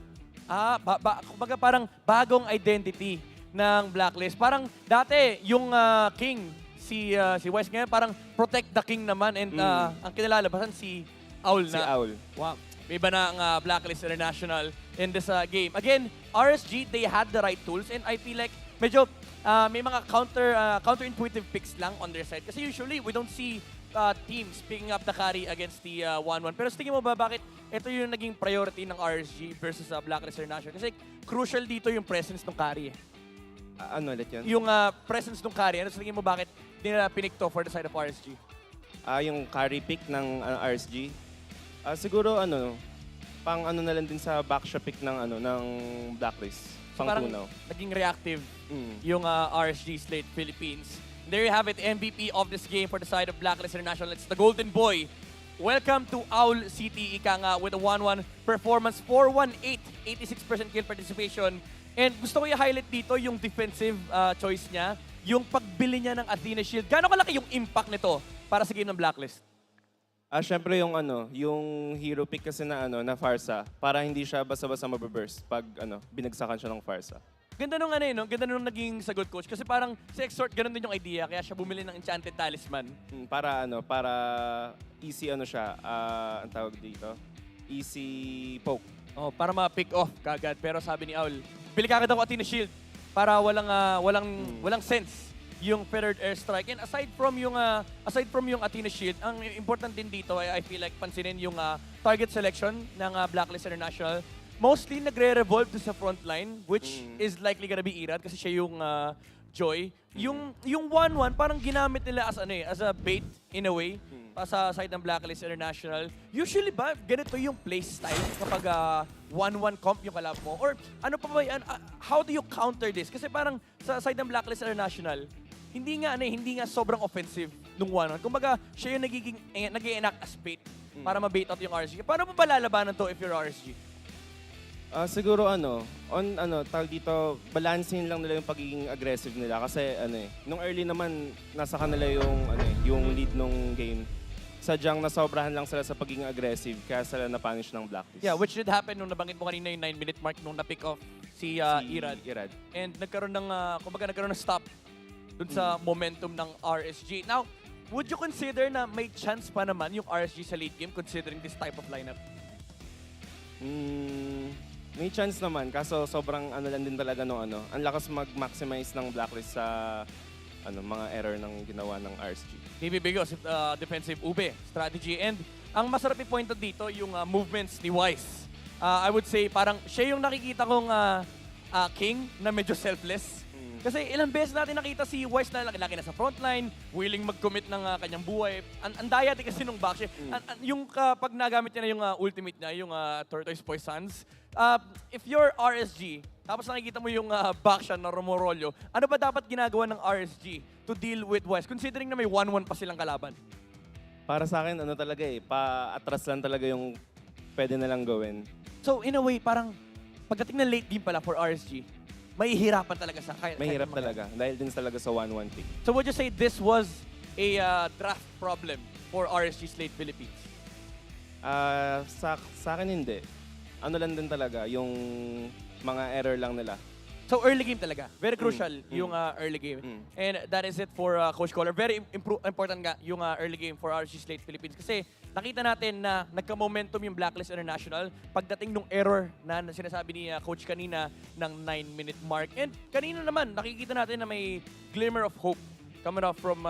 Kumbaga parang bagong identity ng Blacklist. Parang dati yung King, si Wise ngayon, parang protect the King naman and ang kinalalabasan si Owl na. Si Owl. Wow. May iba na ang Blacklist International in this game. Again, RSG, they had the right tools and I feel like medyo may mga counterintuitive picks lang on their side. Kasi usually, we don't see teams picking up the carry against the 1-1. Pero sa tingin mo ba, bakit ito yung naging priority ng RSG versus Blacklist International? Kasi crucial dito yung presence ng carry. Ano ulit yun? Yung presence ng carry, ano sa tingin mo bakit nila pinik to for the side of RSG? Yung carry pick ng RSG. Siguro pang na lang din sa backshot pick ng Blacklist. So Pang parang tunaw. naging reactive yung RSG Slate Philippines. There you have it, MVP of this game for the side of Blacklist International. It's the Golden Boy. Welcome to Owl City, ika nga, with a 1-1 performance, 4-1-8, 86% kill participation. And gusto ko i-highlight dito yung defensive choice niya, yung pagbili niya ng Athena Shield. Gano'ng kalaki yung impact nito para sa game ng Blacklist? Syempre yung hero pick kasi na Farsa, para hindi siya basta-basta mababurst pag binagsakan siya ng Farsa. Ganda nung ganda nung naging sagot, coach, kasi parang si Exort ganun din yung idea, kaya siya bumili ng Enchanted Talisman. Para easy siya, ang tawag dito, easy poke. Oh, para ma-pick off kagad. Pero sabi ni Owl, bili kagad ako Athena Shield para walang sense yung feathered airstrike. And aside from yung Athena Shield, ang important din dito I feel like pansinin yung target selection ng Blacklist International. Mostly nagre-revolve to sa front line, which is likely gonna be Irad kasi siya yung Joy. Yung 1-1 parang ginamit nila as a bait in a way sa side ng Blacklist International. Usually ba ganito yung play style kapag 1-1 comp yung kalab mo? Or ano pa ba how do you counter this? Kasi parang sa side ng Blacklist International, hindi nga sobrang offensive nung 1-1. Kumbaga, siya yung nag-i-enact as bait para ma-bait out yung RSG. Paano mo ba lalabanan to if you're RSG? Siguro tawag dito, balansin lang nila yung pagiging aggressive nila kasi nung early naman nasa kanila yung lead nung game. Sadyang nasobrahan lang sila sa pagiging aggressive kaya sila na-punish ng Blacklist. Yeah, which did happen nung nabanggit mo kanina yung 9-minute mark nung na-pick off si Irad. And nagkaroon ng stop dun sa momentum ng RSG. Now, would you consider na may chance pa naman yung RSG sa late game considering this type of lineup? May chance naman, kaso sobrang lang din talaga ang lakas mag-maximize ng Blacklist sa mga error ng ginawa ng RSG. Maybe because of defensive ube strategy. And ang masarap i-point out dito yung movements ni Wise. I would say parang siya yung nakikita kong king na medyo selfless. Kasi ilang beses natin nakita si Wise na laki na sa frontline, willing mag-commit ng kanyang buhay. Ang daya din kasi nung backshot. Yung kapag nagamit niya na yung ultimate niya, yung Tortoise Poisons, if you're RSG, tapos nakikita mo yung backshot na Romorolyo, ano ba dapat ginagawa ng RSG to deal with Wise? Considering na may 1-1 pa silang kalaban. Para sa akin, talaga pa-atras lang talaga yung pwede nilang gawin. So in a way, parang pagdating ng late game pala for RSG, mahihirapan talaga sa kaya. Mahirap talaga, dahil din talaga sa 1-1 pick. So would you say this was a draft problem for RSG Slate Philippines? Sa akin hindi. Lang din talaga, yung mga error lang nila. So early game talaga. Very crucial yung early game. And that is it for Coach Collar. Very important nga yung early game for RSG Slate Philippines. Kasi nakita natin na nagka-momentum yung Blacklist International pagdating nung error na sinasabi ni Coach kanina ng 9-minute mark. And kanina naman, nakikita natin na may glimmer of hope coming off from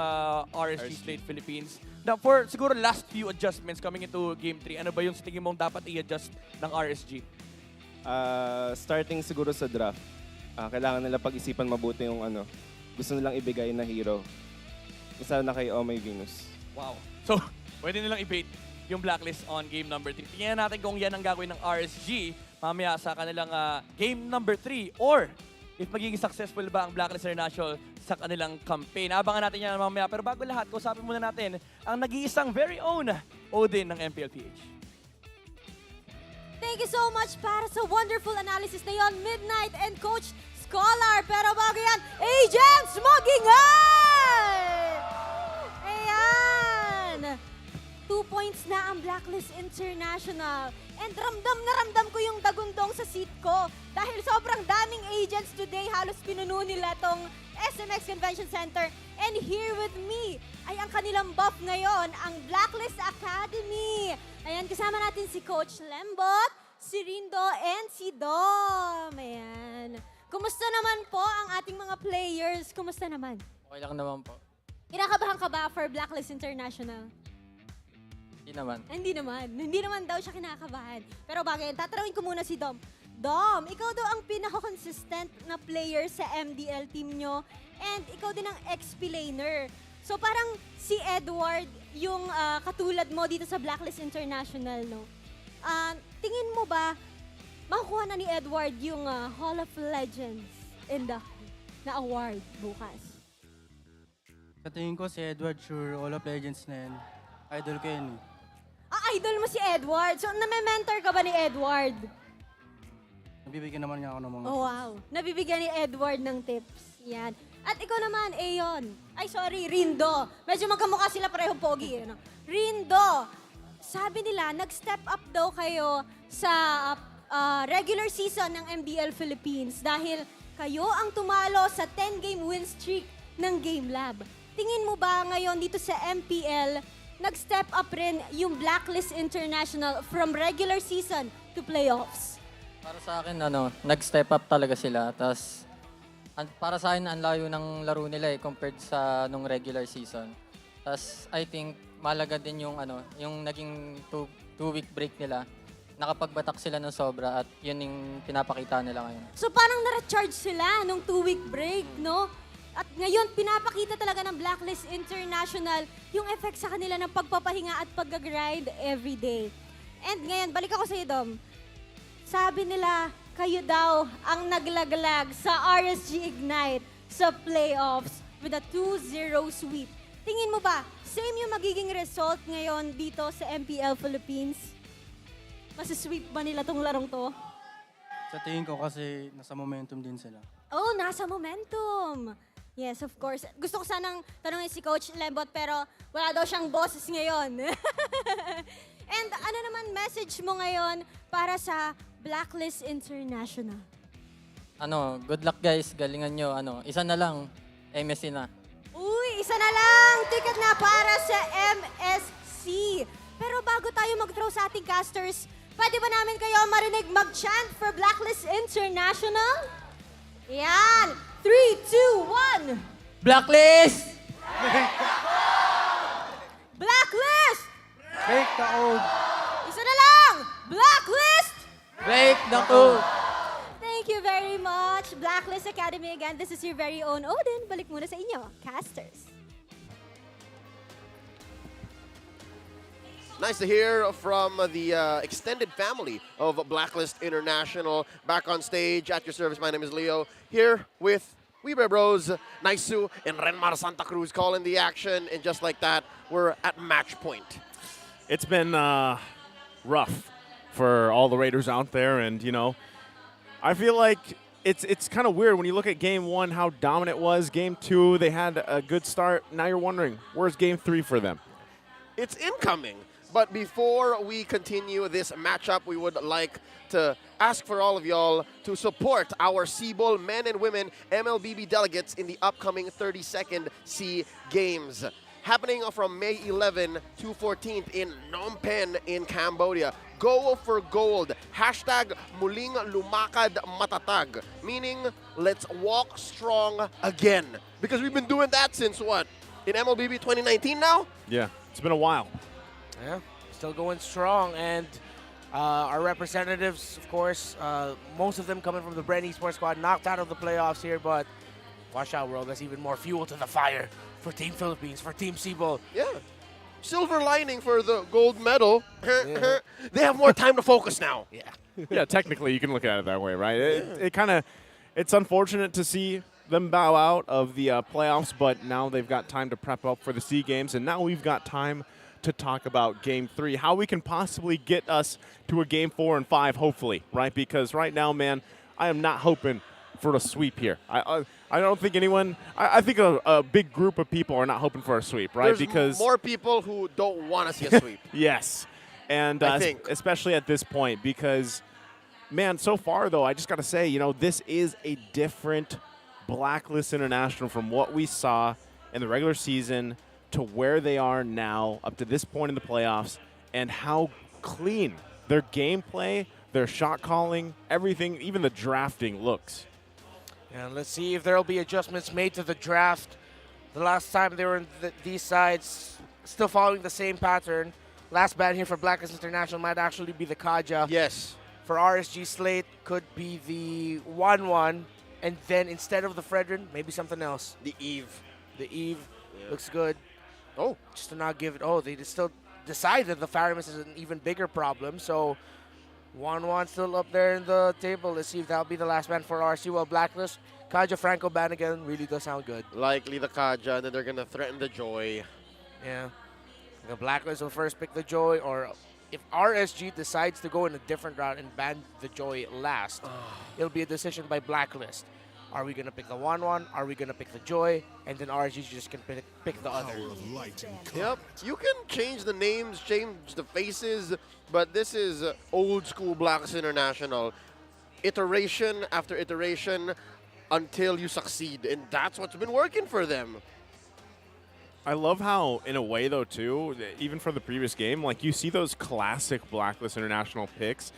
RSG Slate Philippines. Now, for siguro last few adjustments coming into Game 3, ano ba yung sa tingin mong dapat i-adjust ng RSG? Starting siguro sa draft. Kailangan nila pag-isipan mabuti yung gusto nilang ibigay na hero. Isa na kay Oh My Venus. Wow. So, pwede nilang i-bait yung Blacklist on game number 3. Tingnan natin kung yan ang gagawin ng RSG mamaya sa kanilang game number 3 or if magiging successful ba ang Blacklist International sa kanilang campaign. Abangan natin yan mamaya. Pero bago lahat, kausapin muna natin ang nag-iisang very own Odin ng MPL-PH. Thank you so much para sa wonderful analysis na yon, Midnight and Coach Scholar. Pero bago yan, Agents Mag-ingay! Ayan! 2 points na ang Blacklist International. And ramdam ko yung dagundong sa seat ko. Dahil sobrang daming agents today, halos pinuno nila tong SMX Convention Center. And here with me ay ang kanilang buff ngayon, ang Blacklist Academy. Ayan, kasama natin si Coach Lembot, si Rindo, and si Dom. Ayan. Kumusta naman po ang ating mga players? Kumusta naman? Okay lang naman po. Kinakabahan ka ba for Blacklist International? Hindi naman. Hindi naman. Hindi naman daw siya kinakabahan. Pero bagay, tatanungin ko muna si Dom. Dom, ikaw daw ang pinaka-consistent na player sa MDL team nyo and ikaw din ang XP-laner. So parang si Edward yung katulad mo dito sa Blacklist International, no? Tingin mo ba makukuha na ni Edward yung Hall of Legends in the na award bukas? Sa tingin ko si Edward, sure, All of Legends na yan. Idol ko yan. Idol mo si Edward. So, name-mentor ka ba ni Edward? Nabibigyan naman niya ako ng mga Oh, wow. Nabibigyan ni Edward ng tips. Yan. At ikaw naman, Aeon. Ay, sorry, Rindo. Medyo magkamukha sila parehong pogi. Ano? Rindo, sabi nila, nag-step up daw kayo sa regular season ng MBL Philippines dahil kayo ang tumalo sa 10-game win streak ng Game Lab. Tingin mo ba ngayon dito sa MPL, nag-step up rin yung Blacklist International from regular season to playoffs? Para sa akin, nag-step up talaga sila. Tapos, para sa akin, ang layo ng laro nila compared sa nung regular season. Tapos, I think, malaga din yung, yung naging two-week break nila. Nakapagbatak sila ng sobra at yun yung pinapakita nila ngayon. So parang na-recharge sila nung 2-week break, no? At ngayon, pinapakita talaga ng Blacklist International yung effect sa kanila ng pagpapahinga at pag-grind every day. And ngayon, balik ako sa iyo, Dom. Sabi nila, kayo daw ang naglaglag sa RSG Ignite sa playoffs with a 2-0 sweep. Tingin mo ba, same yung magiging result ngayon dito sa MPL Philippines? Masisweep ba nila tong larong to? Sa tingin ko kasi nasa momentum din sila. Oh, nasa momentum. Yes, of course. Gusto ko sanang tanungin si Coach Lembot pero wala daw siyang boses ngayon. And ano naman message mo ngayon para sa Blacklist International? Good luck guys. Galingan nyo. Isa na lang. MSC na. Uy, isa na lang. Ticket na para sa MSC. Pero bago tayo mag-throw sa ating casters, pwede ba namin kayo marinig mag-chant for Blacklist International? Yan! 3, 2, 1! Blacklist! Blacklist! Break the code. Isa na lang! Blacklist! Break the code! Thank you very much, Blacklist Academy. Again, this is your very own Odin. Balik muna sa inyo, casters. Nice to hear from the extended family of Blacklist International. Back on stage at your service, my name is Leo. Here with Weber Bros, Naisu, and Renmar Santa Cruz calling the action. And just like that, we're at match point. It's been rough for all the Raiders out there. And, I feel like it's kind of weird when you look at Game 1, how dominant it was. Game 2, they had a good start. Now you're wondering, where's Game 3 for them? It's incoming. But before we continue this matchup, we would like to ask for all of y'all to support our Cebol men and women MLBB delegates in the upcoming 32nd SEA Games. Happening from May 11 to 14th in Phnom Penh in Cambodia. Go for gold. Hashtag muling lumakad matatag. Meaning, let's walk strong again. Because we've been doing that since what? In MLBB 2019 now? Yeah, it's been a while. Yeah, still going strong. And our representatives, of course, most of them coming from the BREN Esports squad, knocked out of the playoffs here, but watch out, world. That's even more fuel to the fire for Team Philippines, for Team Cebol. Yeah. Silver lining for the gold medal. Yeah. They have more time to focus now. Yeah. Yeah, technically you can look at it that way, right? It's unfortunate to see them bow out of the playoffs, but now they've got time to prep up for the SEA Games, and now we've got time to talk about Game 3, how we can possibly get us to a Game 4 and 5, hopefully, right? Because right now, man, I am not hoping for a sweep here. I don't think anyone, I think a big group of people are not hoping for a sweep, right? There's because more people who don't want to see a sweep. Yes, and I think. especially at this point, because, man, so far, though, I just got to say, this is a different Blacklist International from what we saw in the regular season to where they are now up to this point in the playoffs, and how clean their gameplay, their shot calling, everything, even the drafting looks. And let's see if there will be adjustments made to the draft The last time they were in these sides, still following the same pattern. Last ban here for Blacklist International might actually be the Kaja. Yes. For RSG slate, could be the 1-1. And then instead of the Fredrin, maybe something else. The Eve. The Eve looks good. Oh. Just to not give it. Oh, they still decide that the Faramis is an even bigger problem. So 1-1 still up there in the table. Let's see if that'll be the last ban for RSG. Well, Blacklist, Kaja Franco ban again really does sound good. Likely the Kaja, and then they're going to threaten the Joy. Yeah. The Blacklist will first pick the Joy, or if RSG decides to go in a different route and ban the Joy last, it'll be a decision by Blacklist. Are we going to pick the 1-1? Are we going to pick the Joy? And then RSG just can pick the other. Yep. You can change the names, change the faces, but this is old school Blacklist International. Iteration after iteration until you succeed, and that's what's been working for them. I love how, in a way, though, too, even from the previous game, like, you see those classic Blacklist International picks,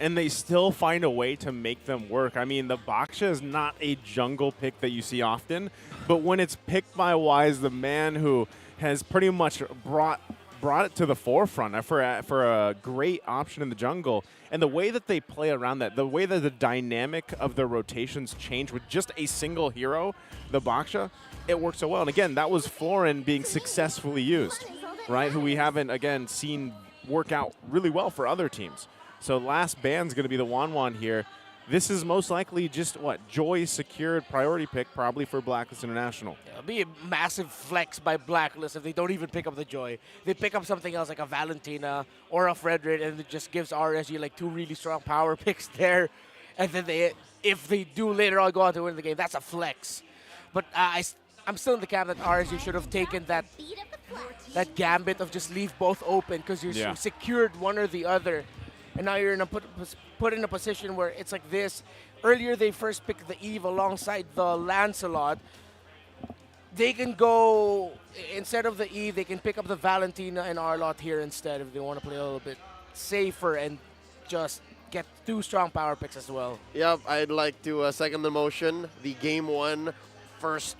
and they still find a way to make them work. I mean, the Baksha is not a jungle pick that you see often, but when it's picked by Wise, the man who has pretty much brought it to the forefront for a great option in the jungle, and the way that they play around that, the way that the dynamic of the rotations change with just a single hero, the Baksha, it works so well. And again, that was Florin being successfully used, right? Who we haven't, again, seen work out really well for other teams. So last ban's going to be the Wan here. This is most likely just, Joy's secured priority pick probably for Blacklist International. It'll be a massive flex by Blacklist if they don't even pick up the Joy. They pick up something else like a Valentina or a Fredrin, and it just gives RSG like 2 really strong power picks there. And then if they do later on go on to win the game, that's a flex. But I'm still in the camp that RSG should have taken that gambit of just leave both open, because you're secured one or the other. And now you're in put in a position where it's like this. Earlier, they first picked the Eve alongside the Lancelot. They can go, instead of the Eve, they can pick up the Valentina and Arlott here instead if they want to play a little bit safer and just get 2 strong power picks as well. Yep, I'd like to second the motion. The Game 1 first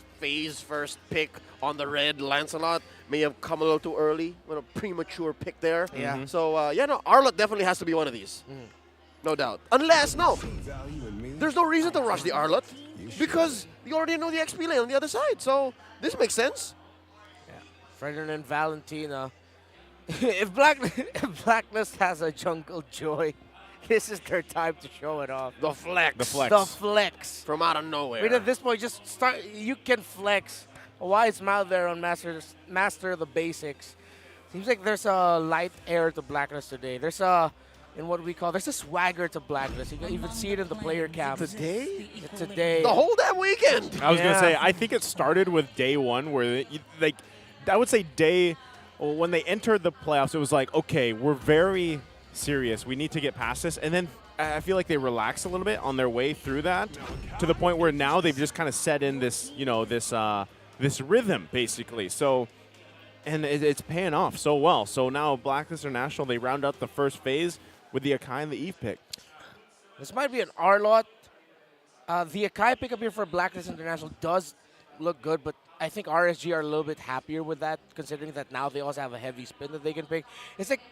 pick on the red Lancelot may have come a little too early with a premature pick there. Yeah. So, Arlott definitely has to be one of these. No doubt. Unless, there's no reason to rush the Arlott because you already know the XP lane on the other side. So, this makes sense. Fredrin and Valentina. if Blacklist has a jungle Joy, this is their time to show it off. The flex. The flex. From out of nowhere. I mean, at this point, just start. You can flex. Why is Mal there on master the basics? Seems like there's a light air to Blacklist today. There's a swagger to Blacklist. You can even see it in the player camp. Today? Today. The whole damn weekend. I was going to say, I think it started with day 1 where, I would say when they entered the playoffs, it was like, okay, we're very serious. We need to get past this. And then I feel like they relaxed a little bit on their way through that to the point where now they've just kind of set in this, this rhythm, basically. So, and it's paying off so well. So now Blacklist International, they round out the first phase with the Akai and the Eve pick. This might be an Arlott. The Akai pickup here for Blacklist International does look good, but I think RSG are a little bit happier with that, considering that now they also have a heavy spin that they can pick. It's like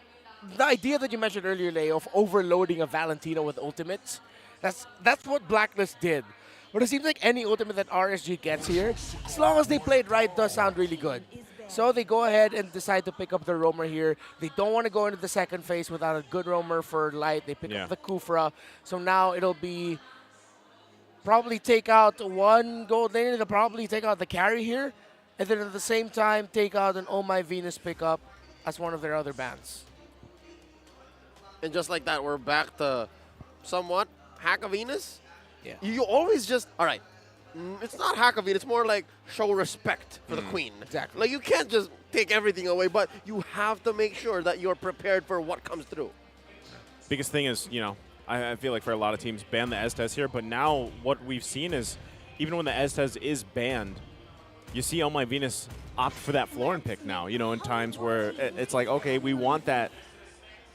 the idea that you mentioned earlier, Leo, of overloading a Valentina with ultimates. That's what Blacklist did. But it seems like any ultimate that RSG gets here, as long as they play it right, does sound really good. So they go ahead and decide to pick up the roamer here. They don't want to go into the second phase without a good roamer for light. They pick up the Kufra. So now it'll be probably take out one gold laner. They'll probably take out the carry here. And then at the same time, take out an Oh My Venus pickup as one of their other bans. And just like that, we're back to somewhat Hack of Venus. Yeah. You always just, all right, it's not Hack of Venus, it's more like show respect for the queen. Exactly. Like, you can't just take everything away, but you have to make sure that you're prepared for what comes through. Biggest thing is, I feel like for a lot of teams, ban the Estes here, but now what we've seen is, even when the Estes is banned, you see Oh My Venus opt for that Florin pick now, in times where it's like, okay, we want that.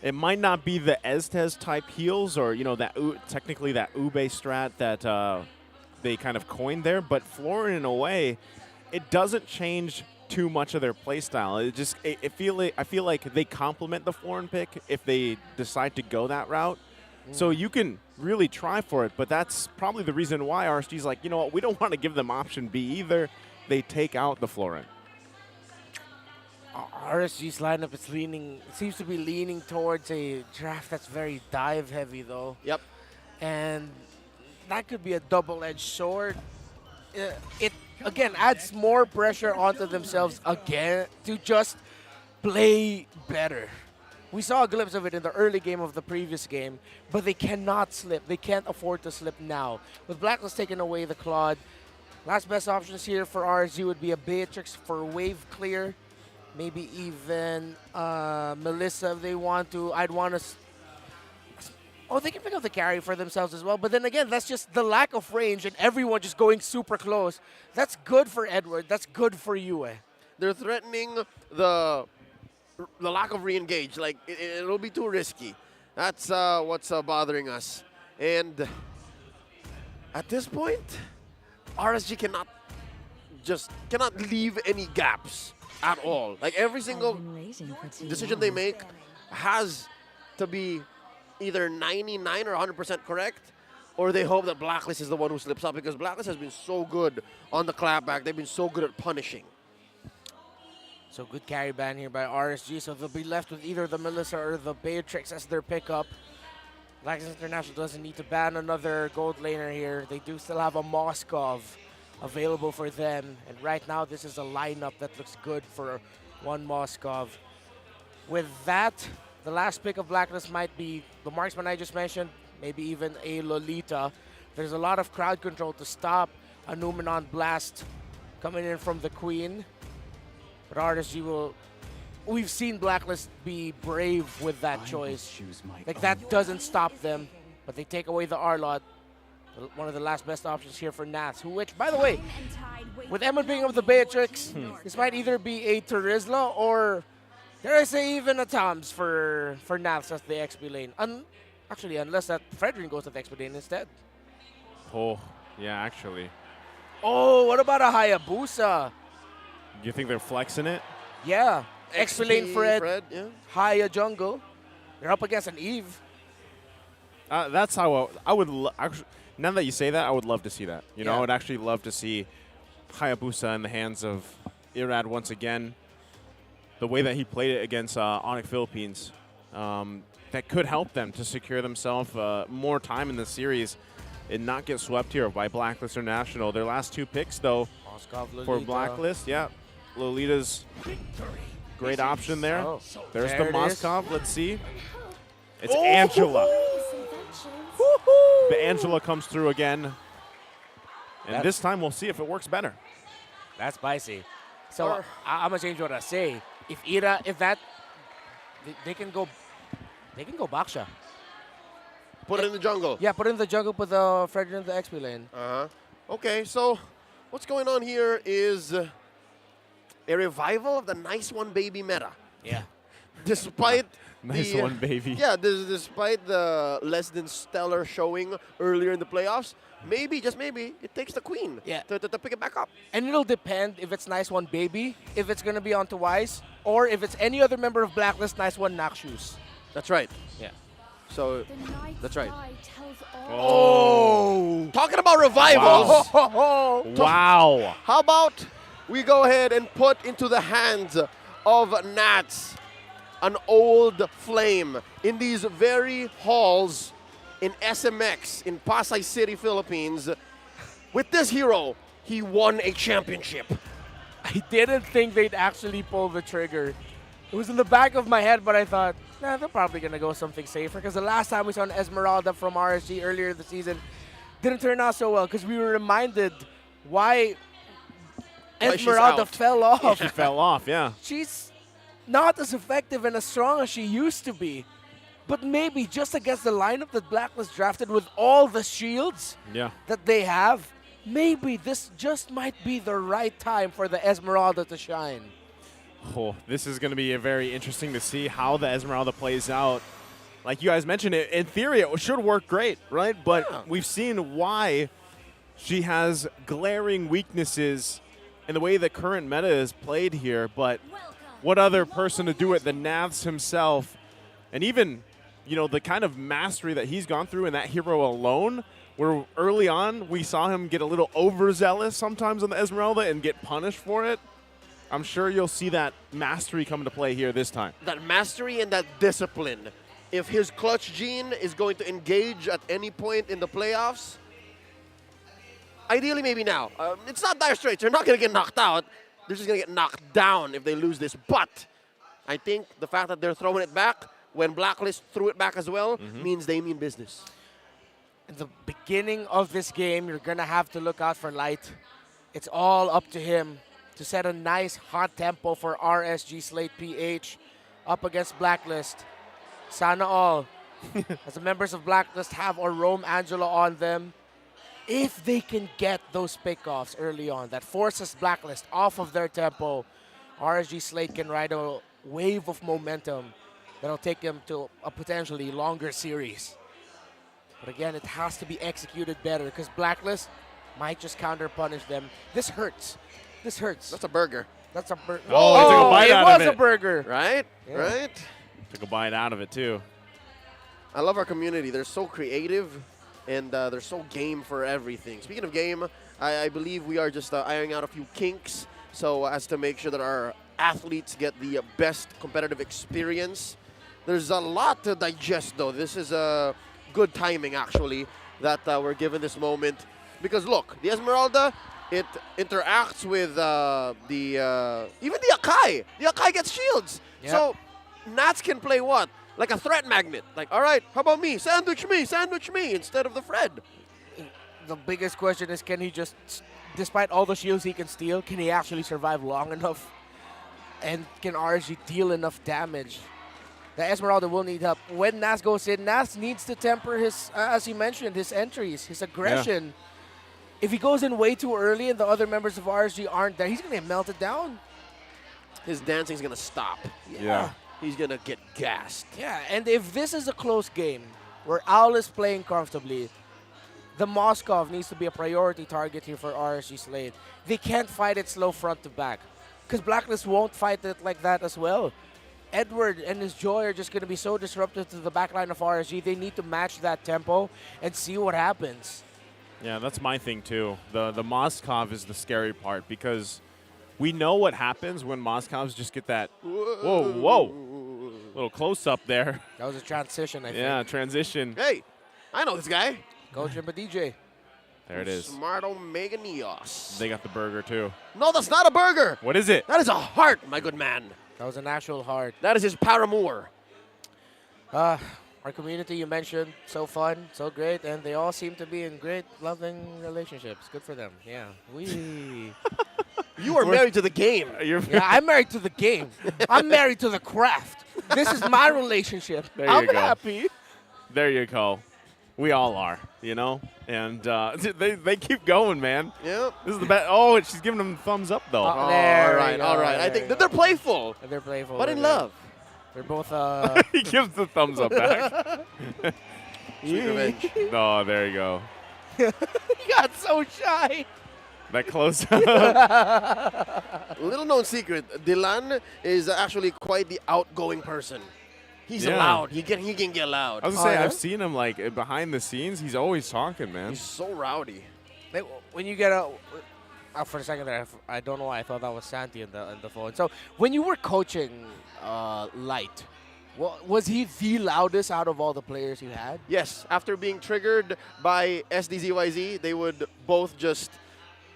It might not be the Estes type heals or, technically that Ube strat that they kind of coined there, but Florin, in a way, it doesn't change too much of their play style. I feel like they complement the foreign pick if they decide to go that route. So you can really try for it, but that's probably the reason why RSG's like, you know what, we don't want to give them option B either. They take out the Florin. RSG's lineup is seems to be leaning towards a draft that's very dive heavy though. Yep. And that could be a double-edged sword. It again adds more pressure onto themselves again to just play better. We saw a glimpse of it in the early game of the previous game, but they cannot slip. They can't afford to slip now. With Blacklist taking away the Claude, last best options here for RSG would be a Beatrix for wave clear. Maybe even Melissa if they want to. I'd want to... Oh, they can pick up the carry for themselves as well. But then again, that's just the lack of range and everyone just going super close. That's good for Edward. That's good for Yue. They're threatening the lack of re-engage. Like, it'll be too risky. That's what's bothering us. And at this point, RSG cannot leave any gaps at all. Like, every single decision they make has to be either 99 or 100% correct, or they hope that Blacklist is the one who slips up, because Blacklist has been so good on the clapback. They've been so good at punishing. So good carry ban here by RSG. So they'll be left with either the Melissa or the Beatrix as their pickup. Blacklist International doesn't need to ban another gold laner here. They do still have a Moskov available for them. And right now, this is a lineup that looks good for one Moskov. With that, the last pick of Blacklist might be the marksman I just mentioned, maybe even a Lolita. There's a lot of crowd control to stop a Numenon blast coming in from the Queen. But RSG will... We've seen Blacklist be brave with that choice. Like, that doesn't stop them, but they take away the Arlot. One of the last best options here for Nats, which, by the way, with Emma being of the Beatrix, this might either be a Terizla or... Dare I say even a Toms for Nats as the XP lane. Actually, unless that Fredrin goes to the XP lane instead. Oh, yeah, actually. Oh, what about a Hayabusa? Do you think they're flexing it? Yeah. XP lane Fred, yeah. Haya jungle. They're up against an Eve. That's how I would... Actually, now that you say that, I would love to see that. You know, I would actually love to see Hayabusa in the hands of Irad once again. The way that he played it against Onyx Philippines, that could help them to secure themselves more time in the series and not get swept here by Blacklist or National. Their last two picks, though, for Blacklist, Lolita's great option there. Oh, there's the Moskov. Let's see. It's Angela. The Angela comes through again. And this time we'll see if it works better. That's spicy. So I'm going to change what I say. If that, they can go Baksha. Put it in the jungle. Yeah, put it in the jungle, put the Fredrin in the XP lane. Okay, so what's going on here is a revival of the nice one baby meta. Yeah. Despite nice one baby. Yeah, despite the less than stellar showing earlier in the playoffs, maybe, just maybe, it takes the Queen to pick it back up. And it'll depend if it's nice one baby, if it's going to be on Twice, or if it's any other member of Blacklist, nice one Nakshoes. That's right. Yeah. So, that's right. Oh! Talking about revivals. Wow. How about we go ahead and put into the hands of Nats an old flame in these very halls in SMX in Pasay City, Philippines. With this hero, he won a championship. I didn't think they'd actually pull the trigger. It was in the back of my head, but I thought, nah, they're probably going to go something safer. Because the last time we saw an Esmeralda from RSG earlier this season didn't turn out so well, because we were reminded why Esmeralda fell off. She fell off, yeah. She's not as effective and as strong as she used to be. But maybe just against the lineup that Blacklist drafted with all the shields that they have, maybe this just might be the right time for the Esmeralda to shine. Oh, this is going to be very interesting to see how the Esmeralda plays out. Like you guys mentioned, in theory, it should work great, right? But we've seen why she has glaring weaknesses in the way the current meta is played here, but what other person to do it than Navs himself? And even, you know, the kind of mastery that he's gone through in that hero alone, where early on we saw him get a little overzealous sometimes on the Esmeralda and get punished for it. I'm sure you'll see that mastery come into play here this time. That mastery and that discipline. If his clutch gene is going to engage at any point in the playoffs, ideally maybe now. It's not dire straits. They're not going to get knocked out. They're just going to get knocked down if they lose this. But I think the fact that they're throwing it back when Blacklist threw it back as well means they mean business. In the beginning of this game, you're going to have to look out for Light. It's all up to him to set a nice hot tempo for RSG Slate PH up against Blacklist. Sana all, as the members of Blacklist have or roam Angelo on them. If they can get those pickoffs early on, that forces Blacklist off of their tempo, RSG Slate can ride a wave of momentum that'll take them to a potentially longer series. But again, it has to be executed better because Blacklist might just counter-punish them. This hurts. This hurts. That's a burger. That's a burger. Oh, he took a bite out of it. It was a burger. Right? Yeah. Right? Took a bite out of it, too. I love our community. They're so creative, and they're so game for everything. Speaking of game, I believe we are just ironing out a few kinks so as to make sure that our athletes get the best competitive experience. There's a lot to digest, though. This is a good timing, actually, that we're given this moment. Because, look, the Esmeralda, it interacts with even the Akai. The Akai gets shields. Yep. So Nats can play what? Like a threat magnet. Like, all right, how about me? Sandwich me instead of the Fred. The biggest question is, can he just, despite all the shields he can steal, can he actually survive long enough? And can RSG deal enough damage? The Esmeralda will need help. When Nas goes in, Nas needs to temper his, as you mentioned, his entries, his aggression. Yeah. If he goes in way too early and the other members of RSG aren't there, he's going to get melted down. His dancing's going to stop. Yeah. He's going to get gassed. Yeah, and if this is a close game where Owl is playing comfortably, the Moskov needs to be a priority target here for RSG Slate. They can't fight it slow front to back because Blacklist won't fight it like that as well. Edward and his Joy are just going to be so disruptive to the backline of RSG. They need to match that tempo and see what happens. Yeah, that's my thing, too. The Moskov is the scary part because we know what happens when Moskovs just get that, whoa, little close-up there. That was a transition, I think. Yeah, transition. Hey, I know this guy. Coach and DJ. There it is. Smart Omega Neos. They got the burger, too. No, that's not a burger. What is it? That is a heart, my good man. That was an actual heart. That is his paramour. Our community, you mentioned, so fun, so great, and they all seem to be in great, loving relationships. Good for them. Yeah. You are married to the game. Yeah, I'm married to the game. I'm married to the craft. This is my relationship. I'm happy. There you go. We all are, you know? And they keep going, man. Yep. This is the best. Oh, and she's giving them thumbs up, though. All right. I think that they're playful. They're playful. But in love. They're both. He gives the thumbs up back. Sweet revenge. Oh, there you go. He got so shy. That close. Little known secret, Dylan is actually quite the outgoing person. He's loud. He can get loud. I was going to say, I've seen him like behind the scenes. He's always talking, man. He's so rowdy. When you get for a second there, I don't know why I thought that was Santi in the phone. So when you were coaching Light, was he the loudest out of all the players you had? Yes. After being triggered by SDZYZ, they would both just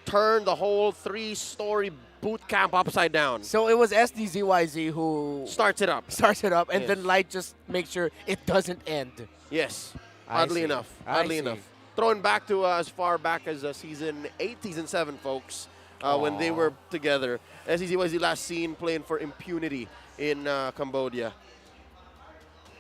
turn the whole 3-story boot camp upside down. So it was SDZYZ who starts it up, and yes. then Light just makes sure it doesn't end. Yes. I Oddly see. enough. I Oddly see. enough. Throwing back to as far back as season 8, season 7, folks, when they were together. SDZYZ last seen playing for Impunity in Cambodia.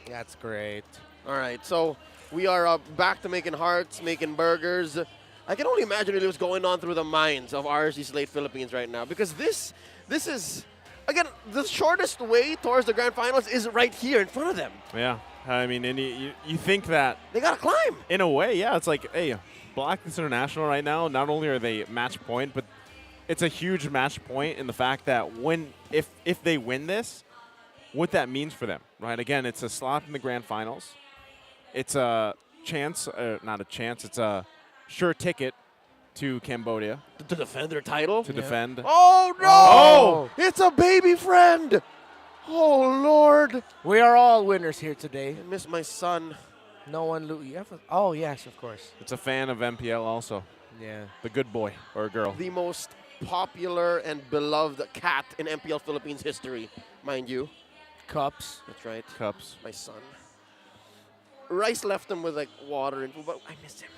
That's great. All right, so we are back to making hearts, making burgers. I can only imagine really what's going on through the minds of RSG Slate Philippines right now, because this is, again, the shortest way towards the grand finals is right here in front of them. Yeah. I mean, and you think that they gotta climb. In a way, yeah. It's like, hey, Blacklist International right now, not only are they match point, but it's a huge match point in the fact that if they win this, what that means for them, right? Again, it's a slot in the grand finals. It's a chance, not a chance, it's a sure ticket to Cambodia. To defend their title? To defend. Oh, no! Oh! It's a baby friend! Oh, Lord. We are all winners here today. I miss my son. No one Oh, yes, of course. It's a fan of MPL also. Yeah. The good boy or girl. The most popular and beloved cat in MPL Philippines history, mind you. Cups. That's right. Cups. My son. Rice left him with like water and food, but I miss him.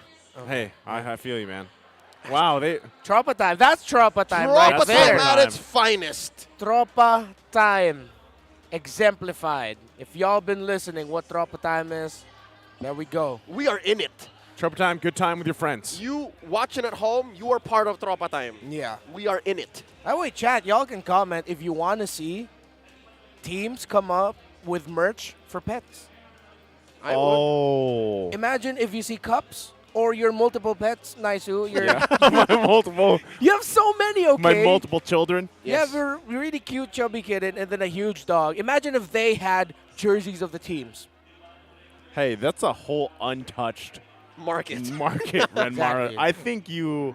Hey, I feel you, man. Wow, they... Tropa time. That's Tropa time Tropa right there. time at its finest. Tropa time. Exemplified. If y'all been listening what Tropa time is, there we go. We are in it. Tropa time, good time with your friends. You watching at home, you are part of Tropa time. Yeah. We are in it. By the way, chat, y'all can comment if you want to see teams come up with merch for pets. Oh. Imagine if you see cups or your multiple pets, Naisu. My multiple. You have so many, okay? My multiple children. You have a really cute chubby kitten and then a huge dog. Imagine if they had jerseys of the teams. Hey, that's a whole untouched market, Renmara. Exactly. I think you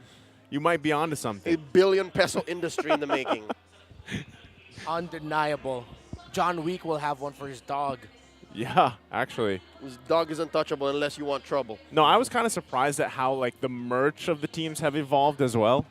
might be onto something. A $1 billion industry in the making. Undeniable. John Wick will have one for his dog. Yeah, actually. His dog is untouchable unless you want trouble. No, I was kind of surprised at how like the merch of the teams have evolved as well.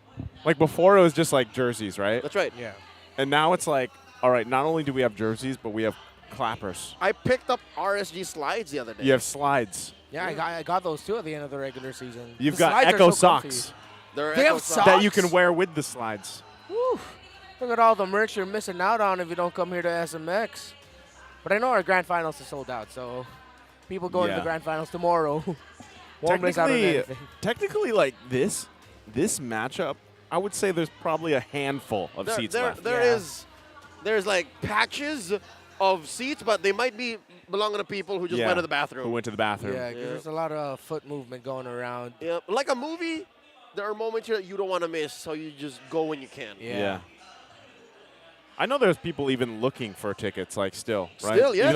Like before it was just like jerseys, right? That's right. Yeah. And now it's like, all right, not only do we have jerseys, but we have clappers. I picked up RSG slides the other day. You have slides. Yeah, I got those too at the end of the regular season. You've The got slides are Echo so comfy. socks. They have socks? that you can wear with the slides. Woo. Look at all the merch you're missing out on if you don't come here to SMX. But I know our grand finals are sold out, so people going to the grand finals tomorrow won't miss out on anything. Technically, like this matchup, I would say there's probably a handful of seats left. There's like patches of seats, but they might be belonging to people who just went to the bathroom. Who went to the bathroom. Yeah, 'cause there's a lot of foot movement going around. Yeah, like a movie, there are moments here that you don't want to miss, so you just go when you can. Yeah. I know there's people even looking for tickets, like still, right? Still, yes.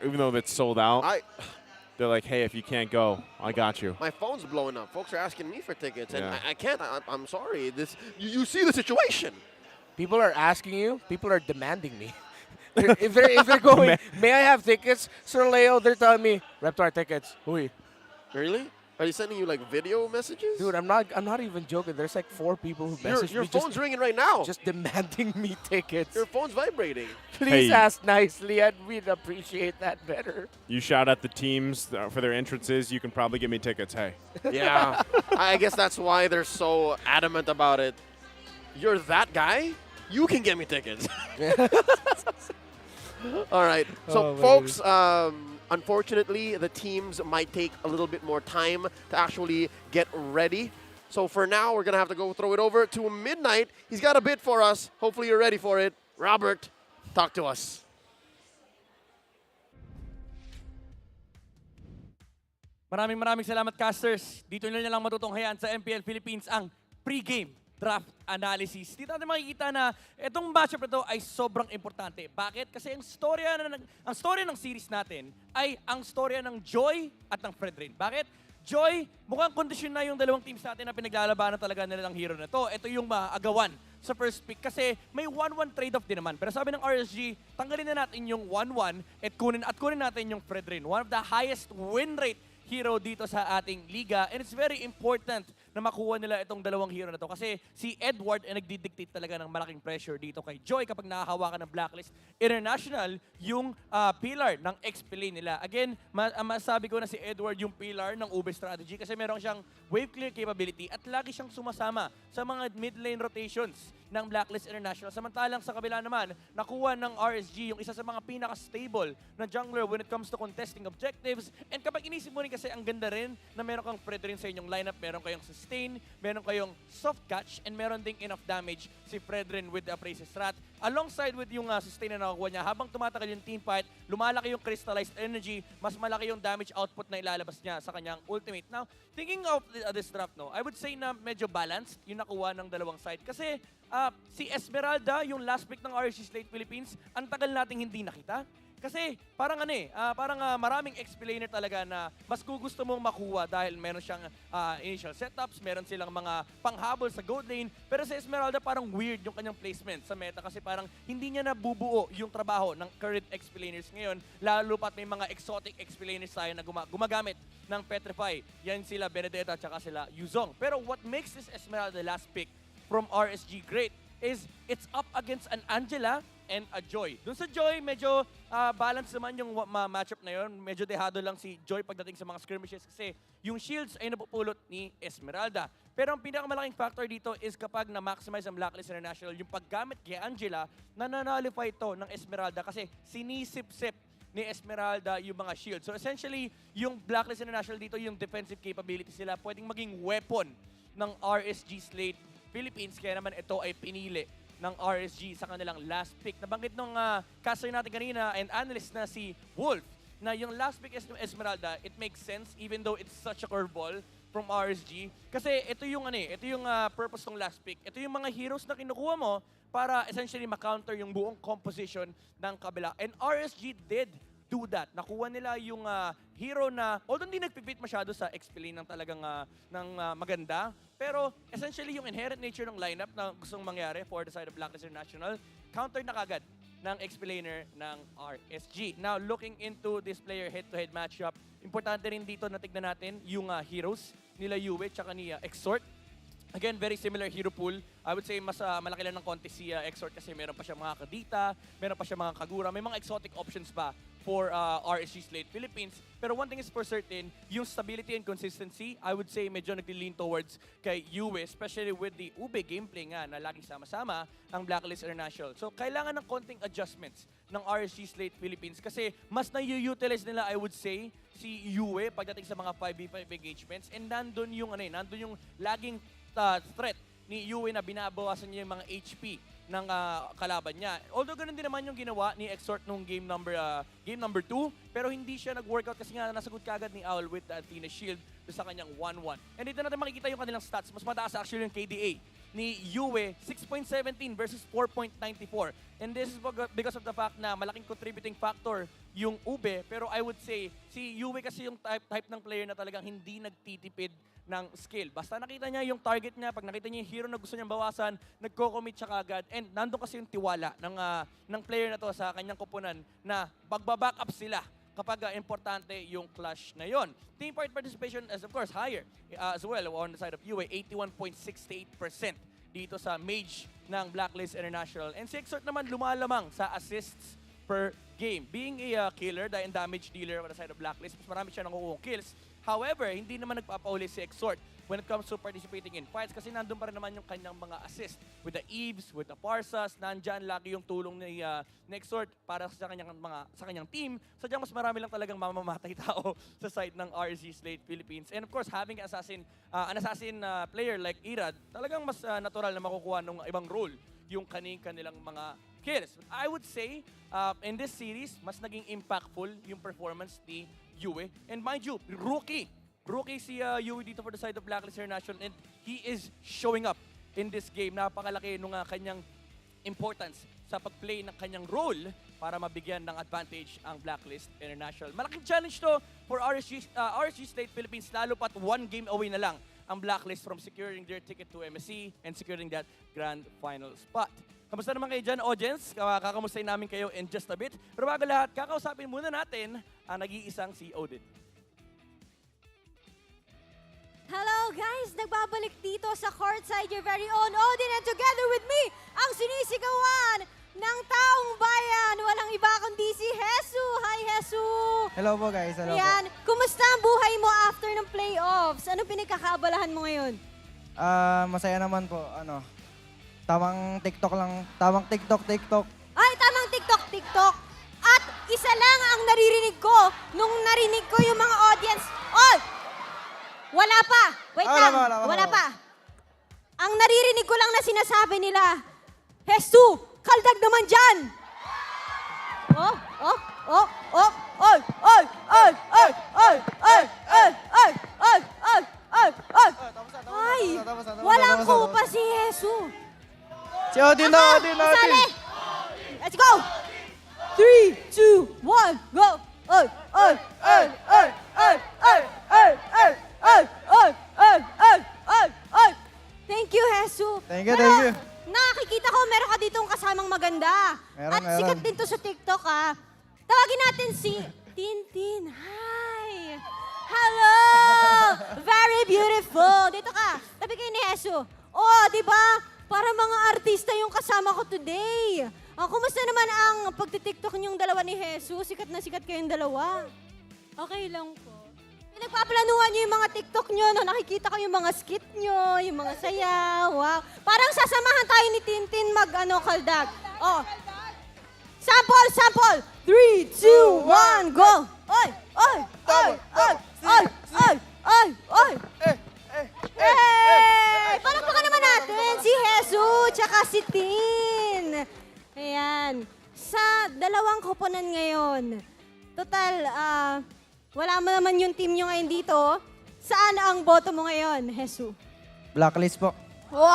Even though it's sold out, they're like, hey, if you can't go, I got you. My phone's blowing up. Folks are asking me for tickets, and Yeah. I can't. I'm sorry. You see the situation. People are asking you. People are demanding me. if they're going, may I have tickets, Sir Leo? They're telling me, Reptar tickets. Hui. Really? Are they sending you like video messages? Dude, I'm not even joking. There's like 4 people who message Your me phone's ringing right now. just demanding me tickets. Your phone's vibrating. Please Hey. ask nicely, and we'd appreciate that better. You shout at the teams for their entrances, you can probably give me tickets, hey. Yeah. I guess that's why they're so adamant about it. You're that guy? You can get me tickets. All right. So, Oh, my folks, unfortunately, the teams might take a little bit more time to actually get ready. So for now, we're going to have to go throw it over to Midnight. He's got a bit for us. Hopefully you're ready for it. Robert, talk to us. Maraming salamat, casters. Dito nyo lang matutunghayan sa MPL Philippines ang pre-game draft analysis. Dito natin makikita na itong matchup na ito ay sobrang importante. Bakit? Kasi ang storya ng series natin ay ang storya ng Joy at ng Fredrin. Bakit? Joy, mukhang kondisyon na yung dalawang teams natin na pinaglalabanan talaga nila ng hero na to. Ito yung maagawan sa first pick kasi may 1-1 trade-off din naman. Pero sabi ng RSG, tanggalin na natin yung 1-1 at kunin natin yung Fredrin. One of the highest win rate hero dito sa ating liga. And it's very important na makuha nila itong dalawang hero na to kasi si Edward ay nagdidictate talaga ng malaking pressure dito kay Joy kapag nakahawakan ng Blacklist International yung pillar ng XP lane nila. Again, masabi ko na si Edward yung pillar ng Ube strategy kasi meron siyang wave clear capability at lagi siyang sumasama sa mga mid lane rotations ng Blacklist International. Samantalang sa kabila naman, nakuha ng RSG yung isa sa mga pinaka-stable na jungler when it comes to contesting objectives. And kapag inisip mo rin kasi ang ganda rin na meron kang Fredrin sa inyong lineup, meron kayong si sustain, meron kayong soft catch, and meron ding enough damage si BREN with the Appraiser Strat. Alongside with yung sustain na nakukuha niya, habang tumatagal yung team fight, lumalaki yung crystallized energy, mas malaki yung damage output na ilalabas niya sa kanyang ultimate. Now, thinking of this draft, no, I would say na medyo balanced yung nakuha ng dalawang side. Kasi si Esmeralda, yung last pick ng RSG Slate Philippines, ang tagal nating hindi nakita. Kasi parang maraming explainer talaga na mas gusto mong makuha dahil meron siyang initial setups, meron silang mga panghabol sa gold lane. Pero sa Esmeralda parang weird yung kanyang placement sa meta kasi parang hindi niya nabubuo yung trabaho ng current explainers ngayon. Lalo pat may mga exotic explainers tayo na gumagamit ng Petrify. Yan sila Benedetta at saka sila Yuzong. Pero what makes this Esmeralda last pick from RSG great is it's up against an Angela and a Joy. Doon sa Joy, medyo balance naman yung matchup na yun. Medyo dehado lang si Joy pagdating sa mga skirmishes kasi yung shields ay napupulot ni Esmeralda. Pero ang pinakamalaking factor dito is kapag na-maximize ang Blacklist International, yung paggamit kay Angela, nananalify ito ng Esmeralda kasi sinisip-sip ni Esmeralda yung mga shields. So essentially, yung Blacklist International dito, yung defensive capabilities sila, pwedeng maging weapon ng RSG Slate Philippines. Kaya naman ito ay pinili ng RSG sa kanilang last pick. Nabanggit nung caster natin kanina and analyst na si Wolf na yung last pick Esmeralda, it makes sense even though it's such a curveball from RSG. Kasi ito yung purpose ng last pick. Ito yung mga heroes na kinukuha mo para essentially ma-counter yung buong composition ng kabila. And RSG did do that. Nakuha nila yung hero na, although hindi nagpipit masyado sa XP lane ng talagang maganda, pero essentially yung inherent nature ng lineup na gustong mangyari for the side of Blacklist International, counter na kagad ng XP laner ng RSG. Now, looking into this player head-to-head matchup, importante rin dito na tignan natin yung heroes nila Yue tsaka ni Exort. Again, very similar hero pool. I would say mas malaki lang ng konti si Exort kasi meron pa siya mga Kadita, meron pa siya mga Kagura, may mga exotic options pa for RSG Slate Philippines. Pero one thing is for certain, yung stability and consistency, I would say medyo nag-lean towards kay Yue, especially with the Ube gameplay nga na laging sama-sama ang Blacklist International. So kailangan ng konting adjustments ng RSG Slate Philippines kasi mas na-utilize nila, I would say, si Yue pagdating sa mga 5v5 engagements. And nandun yung laging threat ni Yue na binabawasan niya yung mga HP ng kalaban niya. Although ganun din naman yung ginawa ni Exort nung game number 2, pero hindi siya nag-workout kasi nga nasagot kagad ni Owl with the Athena Shield sa kanyang 1-1. And dito natin makikita yung kanilang stats. Mas mataas actually yung KDA ni Yue, 6.17 versus 4.94. And this is because of the fact na malaking contributing factor yung Ube, pero I would say si Yue kasi yung type ng player na talagang hindi nagtitipid ng skill. Basta nakita niya yung target niya, pag nakita niya yung hero na gusto niyang bawasan, nagko-commit siya kagad. And nandun kasi yung tiwala ng player na to sa kanyang kupunan na magbaback up sila kapag importante yung clash na yon. Team fight participation is of course higher as well on the side of UA, 81.68% dito sa mage ng Blacklist International. And si Exort naman lumalamang sa assists per game. Being a killer and damage dealer on the side of Blacklist, mas marami siya nakukuha kills. However, hindi naman nagpapauli si Exort when it comes to participating in fights kasi nandun pa rin naman yung kanyang mga assist with the Eves, with the Parsas, nandyan lagi yung tulong ni Exort para sa kanyang team. Sadyang mas marami lang talagang mamamatay tao sa side ng RSG Slate Philippines. And of course, having an assassin player like Irad, talagang mas natural na makukuha ng ibang role yung kanilang mga kills. I would say, in this series, mas naging impactful yung performance ni Yue. And mind you, rookie si Yue dito for the side of Blacklist International and he is showing up in this game. Napakalaki nung kanyang importance sa pag-play ng kanyang role para mabigyan ng advantage ang Blacklist International. Malaking challenge to for RSG Slate Philippines, lalo pat 1 game away na lang ang Blacklist from securing their ticket to MSC and securing that grand final spot. Kamusta naman kayo dyan, audience? Kakamustahin namin kayo in just a bit. Pero bago lahat, kakausapin muna natin ang nag-iisang si Odin. Hello guys! Nagbabalik dito sa courtside, your very own Odin, and together with me, ang sinisigawan ng taong bayan. Walang iba kundi si Jesu. Hi, Jesu! Hello po guys, hello Yan. po. Kumusta ang buhay mo after ng playoffs? Ano pinagkakaabalahan mo ngayon? Masaya naman po, tamang TikTok lang, tamang TikTok. Ay, tamang TikTok. At isa lang ang naririnig ko nung narinig ko yung mga audience. Oh! Wala pa. Wait Wala lang. pa, wala pa, Wala wala pa. Ang naririnig ko lang na sinasabi nila, Jesus, kaldag naman dyan. Oh, oh, oh, oh, oy, oy, oy, oy, oy, oy, oy, oy, oy, oy, oy, oy. Ay, walang kupa si Jesus. Si Odin na, Odin, Sali. Odin. Let's go. 3, 2, 1, go. Oy, oy, oy, oy, oy, oy, oy, oy, oy, oy, oy, oy, oy, oy. Thank you, Jesus. Thank you, thank you. Nakikita ko meron ka ditong kasamang maganda. Meron, At sikat meron. din to sa TikTok, ha. Tawagin natin si Tintin. Hi! Hello! Very beautiful. Dito ka. Tabi kayo ni Jesus. Oh, di ba? Para mga artista yung kasama ko today. Kumusta naman ang pagtitiktok niyong dalawa ni Jesus? Sikat na sikat kayong dalawa. Okay lang po. Nagpaplanuhan niyo yung mga TikTok niyo, no? Nakikita ko yung mga skit niyo, yung mga sayaw. Wow. Parang sasamahan tayo ni Tintin kaldag. Oh. Sample, sample. 3, 2, 1, go. Oy, oy, oy, oy, oy, oy, oy, oy. Hey! Palakpakan naman natin si Jesus tsaka si Tin. Ayan. Sa dalawang koponan ngayon, total, wala mo naman yung team nyo ngayon dito. Saan ang boto mo ngayon, Jesus? Blacklist po. Wow!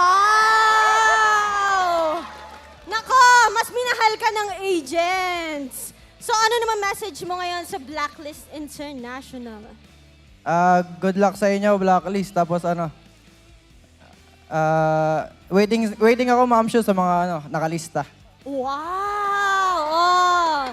Nako, mas minahal ka ng agents. So ano naman message mo ngayon sa Blacklist International? Good luck sa inyo, Blacklist. Tapos waiting ako, Ma'am Shu, sa mga nakalista. Wow! Oh.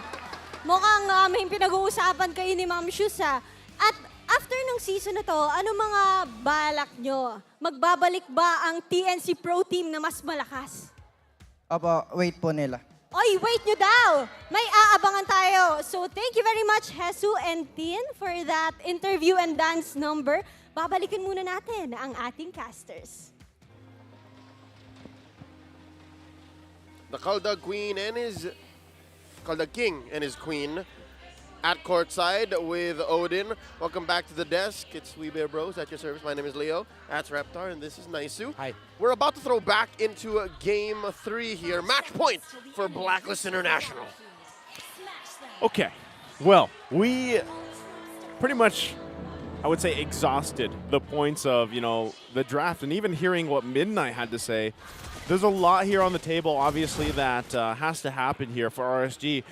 Mukhang may pinag-uusapan kayo ni Ma'am Shoes, ha? At after ng season na to, ano mga balak nyo? Magbabalik ba ang TNC Pro Team na mas malakas? Opo, wait po nila. Oy, wait nyo daw! May aabangan tayo. So thank you very much, Jesus and Tin, for that interview and dance number. Babalikan muna natin ang ating casters. The Kaldag King and his queen at courtside with Odin. Welcome back to the desk. It's We Bear Bros at your service. My name is Leo. That's Reptar, and this is Naisu. Hi. We're about to throw back into game 3 here. Match point for Blacklist International. Okay. Well, we pretty much, I would say, exhausted the points of, the draft. And even hearing what Midnight had to say, there's a lot here on the table, obviously, that has to happen here for RSG.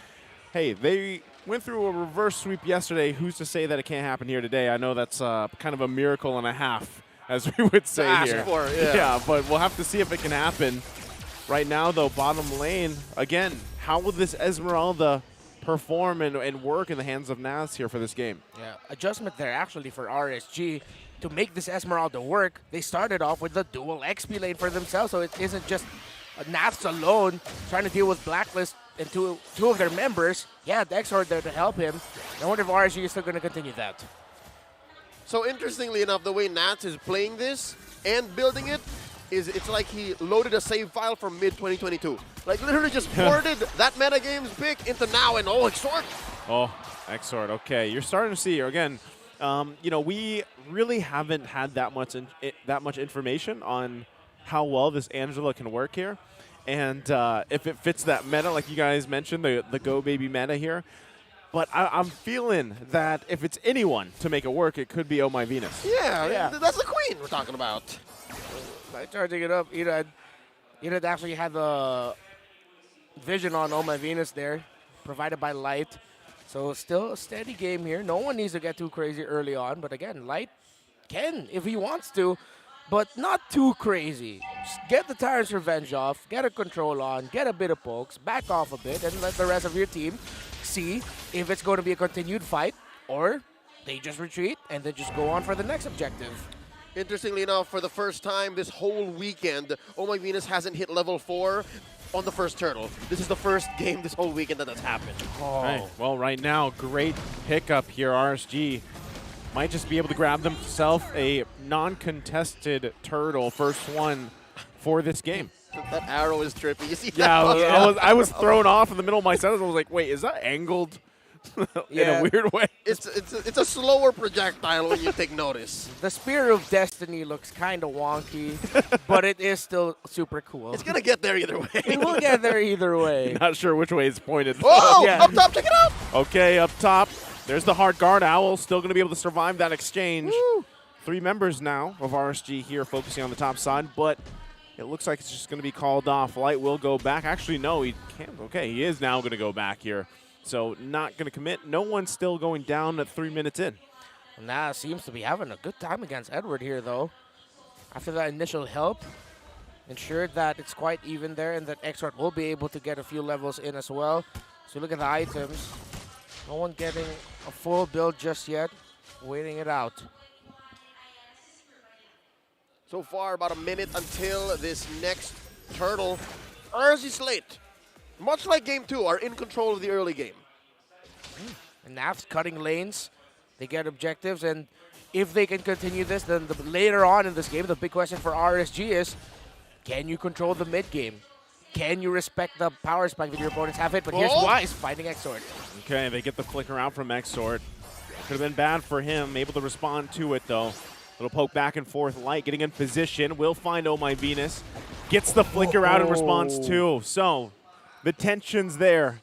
Hey, they went through a reverse sweep yesterday. Who's to say that it can't happen here today? I know that's kind of a miracle and a half, as we would say here. For, yeah. Yeah, but we'll have to see if it can happen. Right now, though, bottom lane, again, how will this Esmeralda perform and work in the hands of Naz here for this game? Yeah, adjustment there actually for RSG. To make this Esmeralda work, they started off with the dual XP lane for themselves, so it isn't just Nats alone trying to deal with Blacklist and two of their members. Yeah, the X-Horde there to help him. I wonder if RSG is still going to continue that. So interestingly enough, the way Nats is playing this and building it, it's like he loaded a save file from mid-2022. Like literally just ported that metagames pick into now and X-Horde. Oh, X-Horde, okay. You're starting to see here, again, we really haven't had that much information on how well this Angela can work here. And if it fits that meta, like you guys mentioned, the Go Baby meta here. But I'm feeling that if it's anyone to make it work, it could be Oh My Venus. Yeah, that's the queen we're talking about. By charging it up, Enad actually had the vision on Oh My Venus there, provided by Light. So still a steady game here. No one needs to get too crazy early on. But again, Light can if he wants to, but not too crazy. Just get the Tyrant's Revenge off, get a control on, get a bit of pokes, back off a bit, and let the rest of your team see if it's going to be a continued fight or they just retreat and then just go on for the next objective. Interestingly enough, for the first time this whole weekend, Oh My Venus hasn't hit level 4 on the first turtle. This is the first game this whole weekend that's happened. Oh. Right. Well, right now, great pickup here. RSG might just be able to grab themselves a non-contested turtle, first one for this game. That arrow is trippy. You see that? Yeah, I was thrown off in the middle of my sentence. I was like, wait, is that angled? in a weird way. It's a slower projectile when you take notice. The Spear of Destiny looks kind of wonky, but it is still super cool. It's gonna get there either way. It will get there either way. Not sure which way it's pointed. Oh, up top, check it out! Okay, up top, there's the hard guard. Owl still going to be able to survive that exchange. Woo. 3 members now of RSG here focusing on the top side, but it looks like it's just going to be called off. Light will go back. Actually, no, he can't. Okay, he is now going to go back here. So not going to commit. No one's still going down at 3 minutes in. Nah, seems to be having a good time against Edward here, though. After that initial help, ensured that it's quite even there and that Exort will be able to get a few levels in as well. So look at the items. No one getting a full build just yet. Waiting it out. So far, about a minute until this next turtle. RSG Slate, much like Game 2, are in control of the early game. And Naf's cutting lanes. They get objectives, and if they can continue this, then later on in this game, the big question for RSG is, can you control the mid game? Can you respect the power spike that your opponents have it? But here's Wise fighting Exort. Okay, they get the flicker out from Exort. Could have been bad for him. Able to respond to it, though. Little poke back and forth. Light getting in position. Will find Oh My Venus. Gets the flicker out in response, too. So, the tension's there.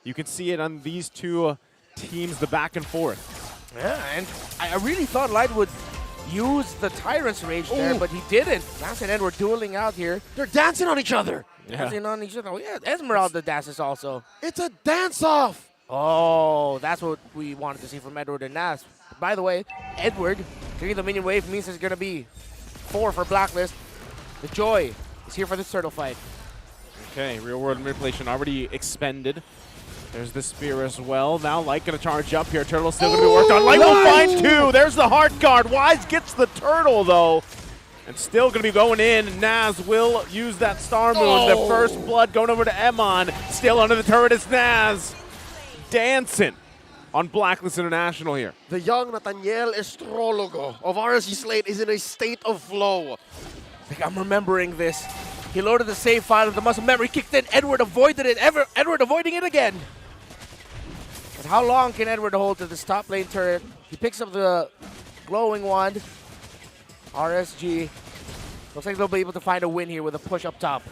You can see it on these two teams, the back and forth. Yeah, and I really thought Light would use the Tyrant's Rage there, but he didn't. Naz and Ed were dueling out here. They're dancing on each other. Dancing on each other. Oh, yeah, Esmeralda dances also. It's a dance-off. Oh, that's what we wanted to see from Edward and Naz. By the way, Edward clearing the minion wave means it's going to be 4 for Blacklist. The Joy is here for this turtle fight. Okay, real world manipulation already expended. There's the spear as well. Now Light gonna charge up here. Turtle's still gonna be worked on. Light will find 2. There's the heart guard. Wise gets the turtle though. And still gonna be going in. Naz will use that star moon. The first blood going over to Emon. Still under the turret is Naz. Dancing on Blacklist International here. The young Nathaniel Estrologo of RSG Slate is in a state of flow. I think I'm remembering this. He loaded the save file, the muscle memory kicked in. Edward avoided it. Edward avoiding it again. But how long can Edward hold to this top lane turret? He picks up the glowing wand. RSG looks like they'll be able to find a win here with a push up top.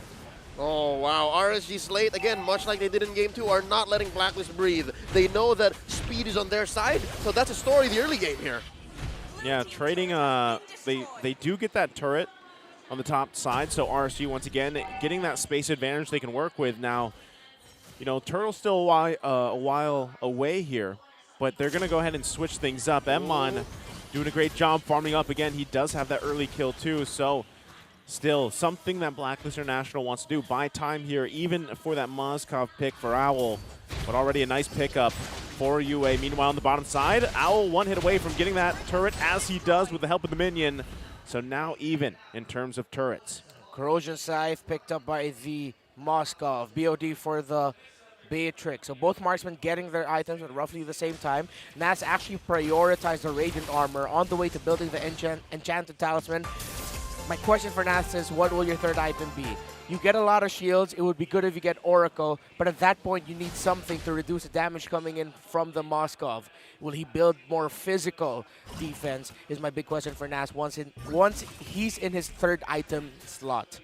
Oh, wow. RSG Slate, again, much like they did in Game 2, are not letting Blacklist breathe. They know that speed is on their side, so that's a story of the early game here. Yeah, trading, they do get that turret on the top side, so RSG once again getting that space advantage they can work with. Now, you know, Turtle's still a while away here, but they're going to go ahead and switch things up. Emon doing a great job farming up again. He does have that early kill too, so still something that Blacklist International wants to do. Buy time here, even for that Moskov pick for Owl, but already a nice pickup for UA. Meanwhile, on the bottom side, Owl 1 hit away from getting that turret, as he does with the help of the minion. So now even in terms of turrets. Corrosion Scythe picked up by the Moskov. BOD for the Beatrix. So both marksmen getting their items at roughly the same time. Naz actually prioritized the Radiant Armor on the way to building the Enchanted Talisman. My question for Naz is, what will your third item be? You get a lot of shields. It would be good if you get Oracle, but at that point, you need something to reduce the damage coming in from the Moskov. Will he build more physical defense is my big question for Naz once he's in his third item slot.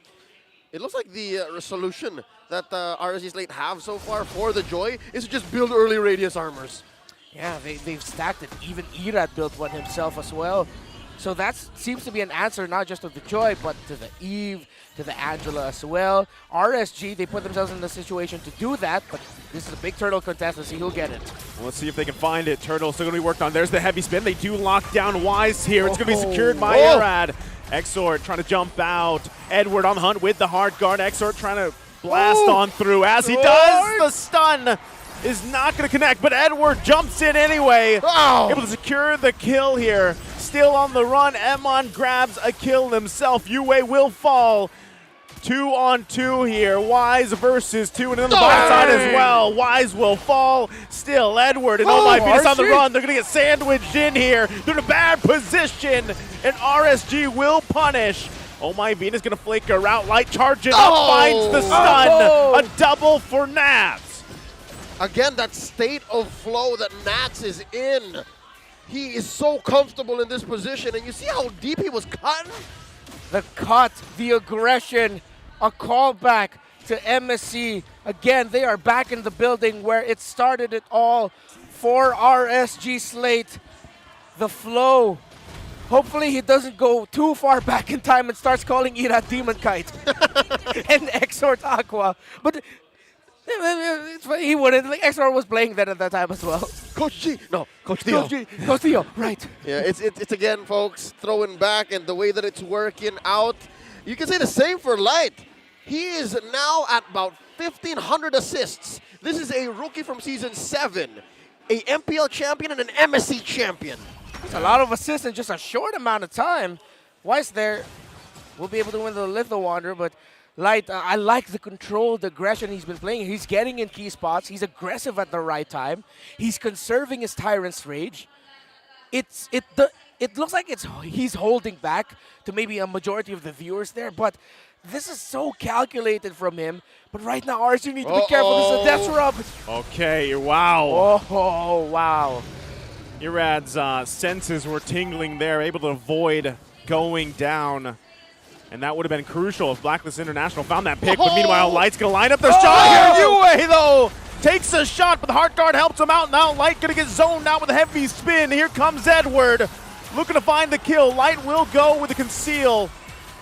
It looks like the resolution that RSG Slate have so far for the Joy is to just build early radius armors. Yeah, they've stacked it. Even Irad built one himself as well. So that seems to be an answer not just to the Joy, but to the Eve, to the Angela as well. RSG, they put themselves in the situation to do that, but this is a big Turtle contest. Let's see who'll get it. Well, let's see if they can find it. Turtle still going to be worked on. There's the heavy spin. They do lock down Wise here. It's going to be secured by Irad. Exort trying to jump out. Edward on the hunt with the hard guard. Exort trying to blast on through as he does. The stun is not going to connect, but Edward jumps in anyway. Able to secure the kill here. Still on the run. Emon grabs a kill himself. UA will fall. 2-on-2 here. Wise versus 2, and on the bottom side as well. Wise will fall. Still Edward and Oh My Venus on the run. They're going to get sandwiched in here. They're in a bad position, and RSG will punish. Oh My Venus going to flake her out. Light charging up, finds the stun. A double for Naz. Again, that state of flow that Nats is in. He is so comfortable in this position, and you see how deep he was cutting? The cut, the aggression, a callback to MSC. Again, they are back in the building where it started it all for RSG Slate. The flow. Hopefully he doesn't go too far back in time and starts calling Ira Demon Kite and Exort Aqua. But he wouldn't. Like, Exort was playing that at that time as well. Coach G. No, Coach Theo. Coach Theo, right. Yeah, it's again, folks, throwing back and the way that it's working out. You can say the same for Light. He is now at about 1,500 assists. This is a rookie from Season 7, a MPL champion and an MSC champion. It's a lot of assists in just a short amount of time. Weiss there will be able to win the Litho Wander, but Light, I like the control, the aggression he's been playing. He's getting in key spots. He's aggressive at the right time. He's conserving his Tyrant's Rage. It looks like he's holding back to maybe a majority of the viewers there, but this is so calculated from him. But right now, RSG needs to be careful. This is a death rub. Okay, wow. Oh, wow. Irad's senses were tingling there, able to avoid going down. And that would have been crucial if Blacklist International found that pick. But meanwhile, Light's going to line up the shot here. Yue, though, takes a shot, but the Heart Guard helps him out. Now Light going to get zoned out with a heavy spin. Here comes Edward, looking to find the kill. Light will go with the conceal.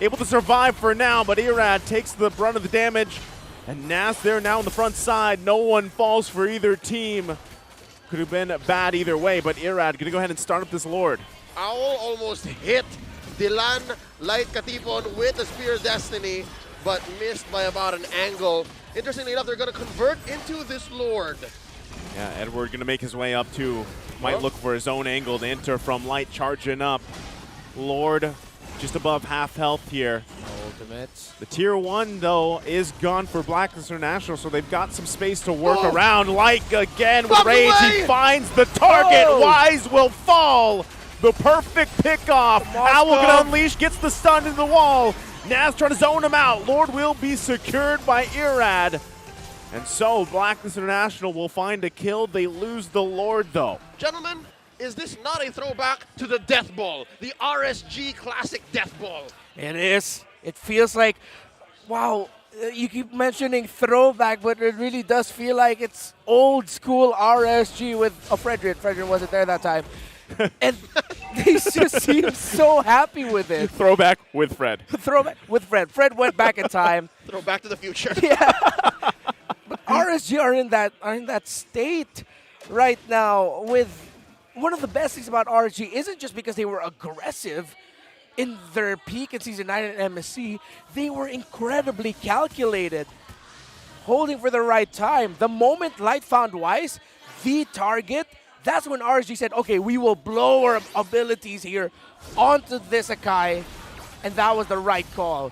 Able to survive for now, but Irad takes the brunt of the damage. And Nas there now on the front side. No one falls for either team. Could have been bad either way, but Irad going to go ahead and start up this Lord. Owl almost hit Dylan Light Katipon with the Spear of Destiny, but missed by about an angle. Interestingly enough, they're going to convert into this Lord. Yeah, Edward going to make his way up too. Might look for his own angle to enter from Light, charging up. Lord just above half health here. Ultimates. The tier 1, though, is gone for Blacklist International, so they've got some space to work around. Light again with Rage. He finds the target. Wise will fall. The perfect pickoff. Owl gonna unleash, gets the stun into the wall. Naz trying to zone him out. Lord will be secured by Irad. And so Blacklist International will find a kill. They lose the Lord, though. Gentlemen, is this not a throwback to the Death Ball, the RSG classic Death Ball? It is. It feels like, wow, you keep mentioning throwback, but it really does feel like it's old school RSG with Fredrin. Fredrin wasn't there that time. And they just seem so happy with it. Throwback with Fred. Throwback with Fred. Fred went back in time. Throwback to the future. Yeah. But RSG are in that state right now. With one of the best things about RSG isn't just because they were aggressive in their peak in Season 9 at MSC, they were incredibly calculated, holding for the right time. The moment Light found Weiss, the target, that's when RSG said, okay, we will blow our abilities here onto this Akai, and that was the right call.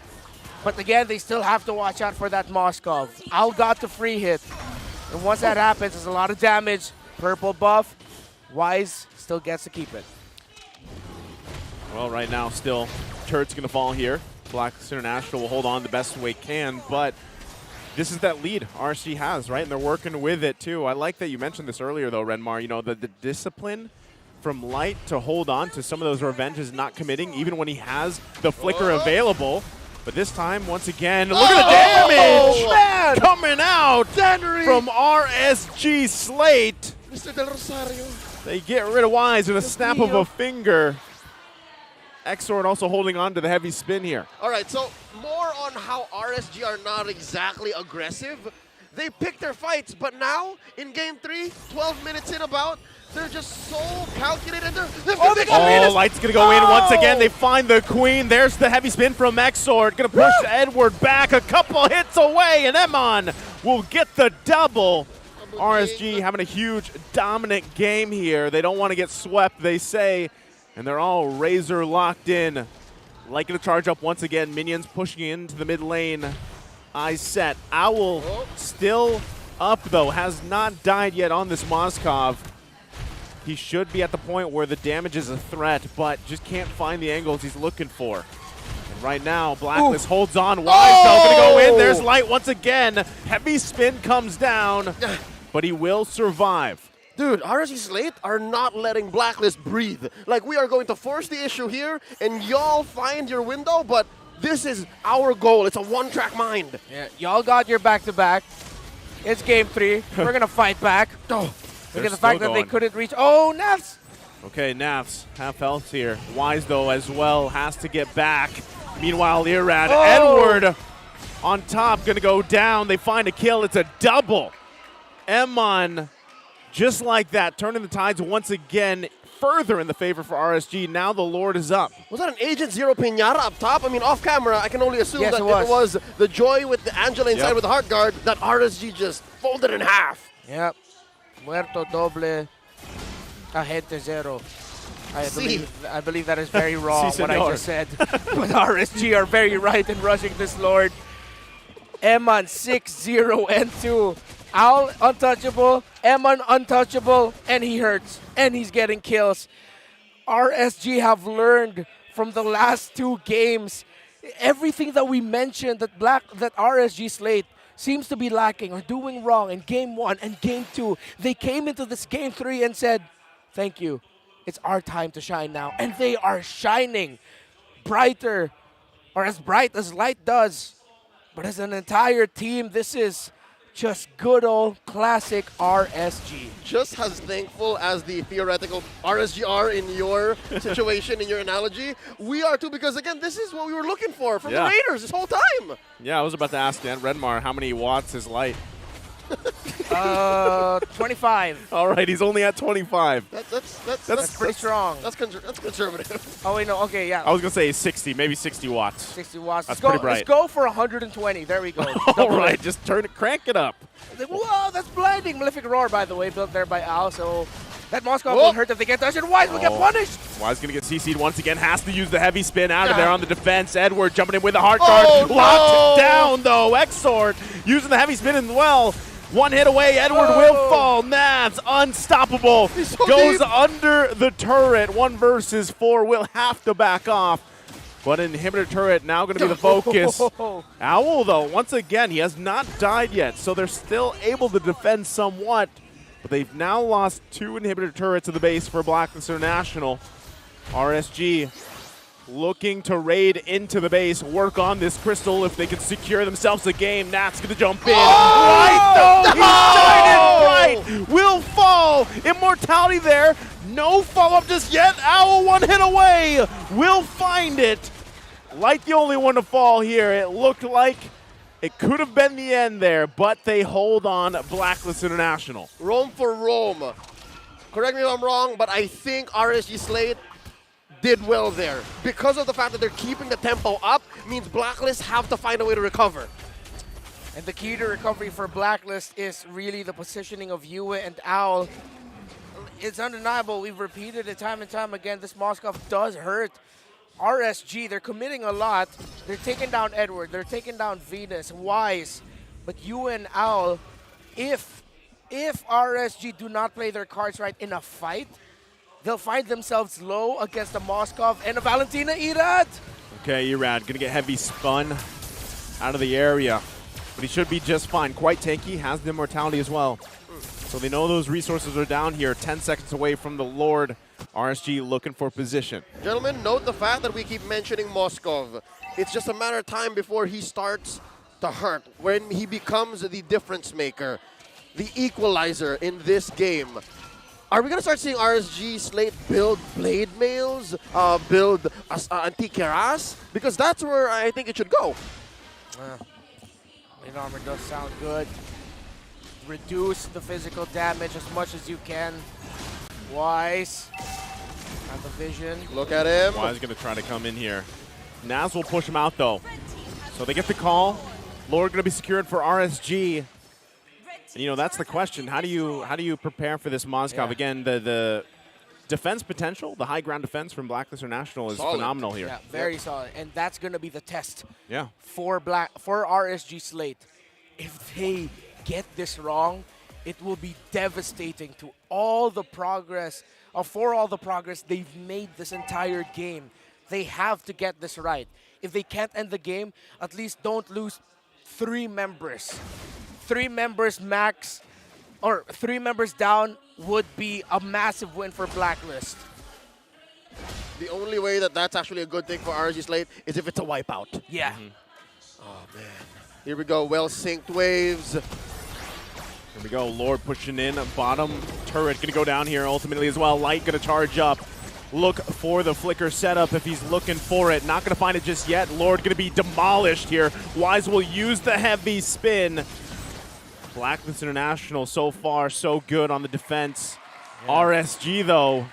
But again, they still have to watch out for that Moskov. Al got the free hit, and once that happens, there's a lot of damage. Purple buff, Wise still gets to keep it. Well, right now, still, Turret's going to fall here. Blacklist International will hold on the best way it can, but this is that lead RSG has, right? And they're working with it, too. I like that you mentioned this earlier, though, Renmar. You know, the discipline from Light to hold on to some of those revenges, not committing, even when he has the flicker available. But this time, once again, look at the damage coming out from RSG Slate. Mr. Del Rosario. They get rid of Wise with a snap of a finger. Exort also holding on to the heavy spin here. All right, so more on how RSG are not exactly aggressive. They pick their fights, but now in Game 3, 12 minutes in about, they're just so calculated. Light's going to go in once again. They find the Queen. There's the heavy spin from Exort. Going to push Edward back a couple hits away, and Emon will get the double. RSG having a huge dominant game here. They don't want to get swept, they say. And they're all razor locked in. Like to charge up once again. Minions pushing into the mid lane. Eyes set. Owl still up though. Has not died yet on this Moskov. He should be at the point where the damage is a threat, but just can't find the angles he's looking for. And right now, Blacklist holds on. Wise though, gonna go in. There's Light once again. Heavy spin comes down. but he will survive. Dude, RSG Slate are not letting Blacklist breathe. Like, we are going to force the issue here, and y'all find your window, but this is our goal. It's a one-track mind. Yeah, y'all got your back-to-back. It's game 3. We're going to fight back. Oh, look at the fact that they couldn't reach. Oh, Nafs! Okay, Nafs, half health here. Wise, though, as well, has to get back. Meanwhile, Irad, Edward on top, going to go down. They find a kill. It's a double. Emon, just like that, turning the tides once again further in the favor for RSG. Now the Lord is up. Was that an Agent Zero Piñata up top? I mean, off camera, I can only assume Yes, that it it was the Joy with the Angela inside with the heart guard that RSG just folded in half. Yep. Muerto doble. Agente zero. I believe that is very wrong, what I just said. But RSG are very right in rushing this Lord. Eman 6-0 and 2. Owl untouchable, Eman untouchable, and he hurts. And he's getting kills. RSG have learned from the last 2 games everything that we mentioned that RSG Slate seems to be lacking or doing wrong in game 1 and game 2. They came into this game 3 and said, thank you. It's our time to shine now. And they are shining brighter, or as bright as light does. But as an entire team, this is just good old classic RSG. Just as thankful as the theoretical RSG are in your situation, in your analogy, we are too, because again, this is what we were looking for from the Raiders this whole time. Yeah, I was about to ask Dan Redmar how many watts is light. 25. All right, he's only at 25. That's pretty strong. That's conservative. Oh, wait, no, okay, yeah. I was going to say 60, maybe 60 watts. 60 watts. That's let's pretty bright. Let's go for 120. There we go. All right, just crank it up. Whoa, that's blinding. Malefic Roar, by the way, built there by Al. So that Moscow will hurt if they get touched. And Wise will get punished. Wise going to get CC'd once again. Has to use the heavy spin out of there on the defense. Edward jumping in with a heart guard. Locked down, though. X-Sword using the heavy spin as well. One hit away, Edward will fall. Navs unstoppable. Goes under the turret. 1 versus 4 will have to back off. But inhibitor turret now going to be the focus. Owl, though, once again, he has not died yet, so they're still able to defend somewhat. But they've now lost 2 inhibitor turrets to the base for Blacklist International. RSG looking to raid into the base, work on this crystal if they can secure themselves a game. Nat's going to jump in. Right, though! He's shining right! Will fall! Immortality there. No follow-up just yet. Owl 1 hit away. Will find it. Light the only one to fall here. It looked like it could have been the end there, but they hold on. Blacklist International. Rome for Rome. Correct me if I'm wrong, but I think RSG Slate did well there. Because of the fact that they're keeping the tempo up, means Blacklist have to find a way to recover. And the key to recovery for Blacklist is really the positioning of Yue and Owl. It's undeniable. We've repeated it time and time again. This Moskov does hurt RSG. They're committing a lot. They're taking down Edward. They're taking down Venus, Wise. But Yue and Owl, if RSG do not play their cards right in a fight, they'll find themselves low against a Moskov and a Valentina Irad. Okay, Irad gonna get heavy spun out of the area, but he should be just fine. Quite tanky, has the immortality as well. So they know those resources are down here, 10 seconds away from the Lord. RSG looking for position. Gentlemen, note the fact that we keep mentioning Moskov. It's just a matter of time before he starts to hurt, when he becomes the difference maker, the equalizer in this game. Are we going to start seeing RSG Slate build blade mails, build anti-keras? Because that's where I think it should go. Blade armor does sound good. Reduce the physical damage as much as you can. Wise. Have the vision. Look at him. Wise going to try to come in here. Naz will push him out, though. So they get the call. Lord going to be secured for RSG. And, you know, that's the question. How do you prepare for this Moskov? Yeah. Again, the defense potential, the high ground defense from Blacklist International is phenomenal here. Yeah, very solid. And that's going to be the test for RSG Slate. If they get this wrong, it will be devastating to all the progress, for all the progress they've made this entire game. They have to get this right. If they can't end the game, at least don't lose 3 members. 3 members max or 3 members down would be a massive win for Blacklist. The only way that that's actually a good thing for RSG Slate is if it's a wipeout. Yeah. Oh, man. Here we go. Well-synced waves. Here we go. Lord pushing in. Bottom turret going to go down here ultimately as well. Light going to charge up. Look for the flicker setup if he's looking for it. Not going to find it just yet. Lord going to be demolished here. Wise will use the heavy spin. Blacklist International so far so good on the defense. Yeah. RSG though,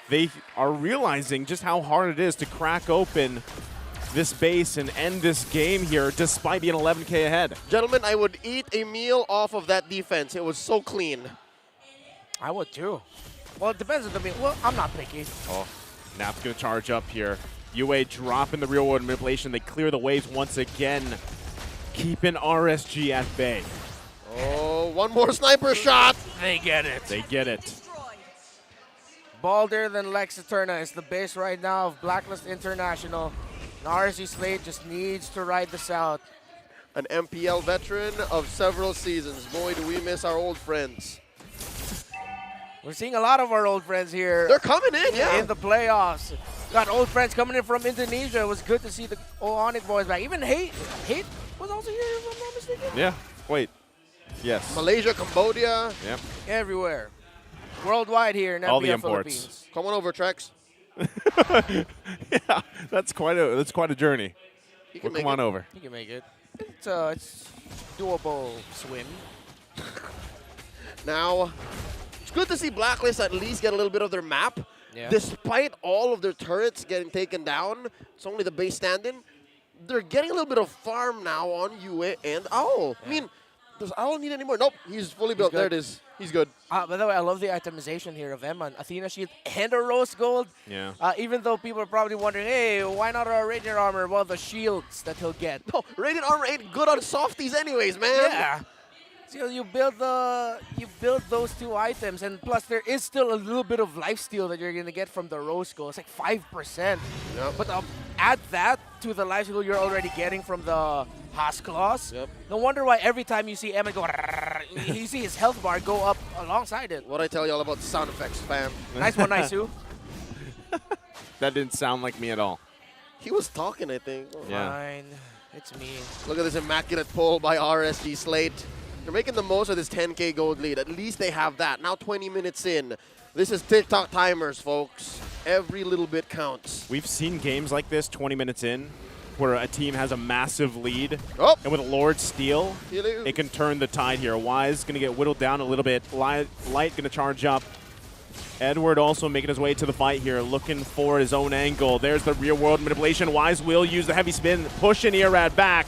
they are realizing just how hard it is to crack open this base and end this game here despite being 11K ahead. Gentlemen, I would eat a meal off of that defense. It was so clean. I would too. Well, it depends on the meal. Well, I'm not picky. Oh, Nap's going to charge up here. UA dropping the real world manipulation. They clear the waves once again, keeping RSG at bay. Oh, one more sniper shot. They get it. They get it. Balder than Lex Eterna is the base right now of Blacklist International. And RSG Slate just needs to ride this out. An MPL veteran of several seasons. Boy, do we miss our old friends. We're seeing a lot of our old friends here. They're coming in, yeah. In the playoffs. Got old friends coming in from Indonesia. It was good to see the Onyx boys back. Even Hate was also here, if I'm not mistaken. Yeah, wait. Yes. Malaysia, Cambodia. Yep. Everywhere. Worldwide here in all the MPL imports. Philippines. Come on over, Trex. Yeah, that's quite a journey. Well, come on over. You can make it. It's doable swim. Now, it's good to see Blacklist at least get a little bit of their map. Yeah. Despite all of their turrets getting taken down, it's only the base standing. They're getting a little bit of farm now on UA and Owl. Yeah. I mean, does Owl need any more? Nope, he's fully built. There it is. He's good. By the way, I love the itemization here of Emma. Athena Shield and a Rose Gold. Yeah. Even though people are probably wondering, hey, why not a Radiant Armor? Well, the shields that he'll get. No, Radiant Armor ain't good on softies anyways, man. Yeah. So you build those 2 items, and plus there is still a little bit of lifesteal that you're gonna get from the Rose Gold. It's like 5%. Yep. But add that to the lifesteal you're already getting from the Haas Claws. Yep. No wonder why every time you see Emma go, you see his health bar go up alongside it. What I tell you all about the sound effects, fam. Nice one, Naisu. That didn't sound like me at all. He was talking, I think. Oh. Yeah. Fine. It's me. Look at this immaculate pull by RSG Slate. They're making the most of this 10K gold lead. At least they have that. Now 20 minutes in. This is TikTok timers, folks. Every little bit counts. We've seen games like this 20 minutes in where a team has a massive lead. Oh. And with Lord Steal, Hello. it can turn the tide here. Wise going to get whittled down a little bit. Light going to charge up. Edward also making his way to the fight here, looking for his own angle. There's the real world manipulation. Wise will use the heavy spin, pushing Irad back.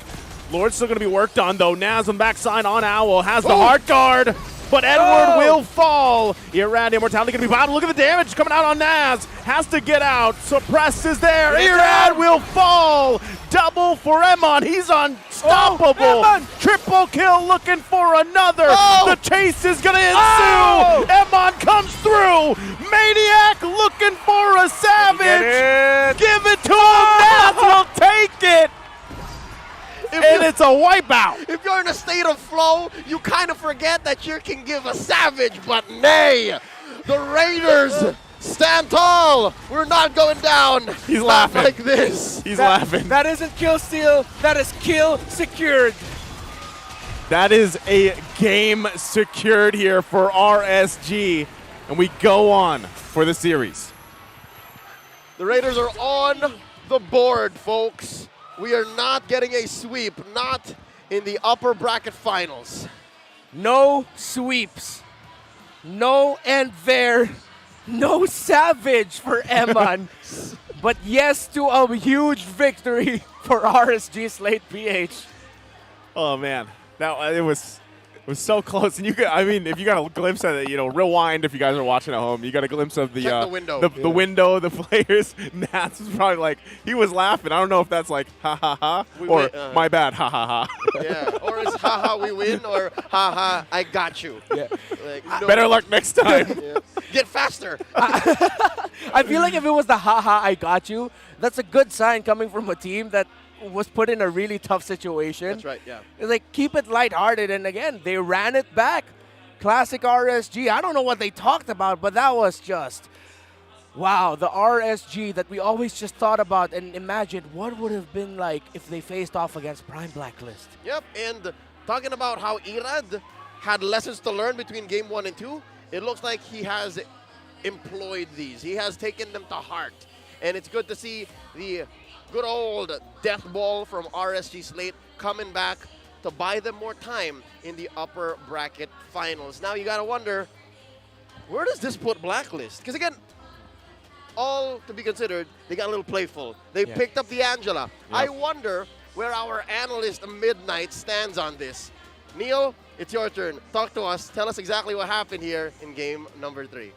Lord's still going to be worked on, though. Naz on backside on Owl has the heart guard, but Edward will fall. Irad Immortality going to be bottom. Look at the damage coming out on Naz. Has to get out. Suppress is there. Irad will fall. Double for Emon. He's unstoppable. Triple kill looking for another. The chase is going to ensue. Emon comes through. Maniac looking for a savage. Give it to him. Naz will take it. And it's a wipeout. If you're in a state of flow, you kind of forget that you can give a savage, but nay, the Raiders stand tall. We're not going down. He's Not laughing. like this. He's laughing. That isn't kill steal. That is kill secured. That is a game secured here for RSG. And we go on for the series. The Raiders are on the board, folks. We are not getting a sweep, not in the upper bracket finals. No sweeps. No end there. No savage for Eman. But yes to a huge victory for RSG Slate PH. Oh man, it was so close. And I mean, if you got a glimpse of it, rewind if you guys are watching at home. You got a glimpse of the Check the window. the window, the players. Nats was probably like, he was laughing. I don't know if that's like ha ha ha or my bad ha ha ha. Yeah, or it's haha we win or haha I got you. Yeah. Like, Better luck next time. Yeah. Get faster. I feel like if it was the haha I got you, that's a good sign coming from a team that was put in a really tough situation. That's right, yeah. It's like, keep it lighthearted, and again, they ran it back. Classic RSG. I don't know what they talked about, but that was just, wow, the RSG that we always just thought about and imagined what would have been like if they faced off against Prime Blacklist. Yep, and talking about how Irad had lessons to learn between game 1 and 2, it looks like he has employed these. He has taken them to heart. And it's good to see the good old death ball from RSG Slate coming back to buy them more time in the upper bracket finals. Now you gotta wonder, where does this put Blacklist? Because again, all to be considered, they got a little playful. They picked up the Angela. I wonder where our analyst Midnight stands on this. Neil, it's your turn. Talk to us. Tell us exactly what happened here in game number 3.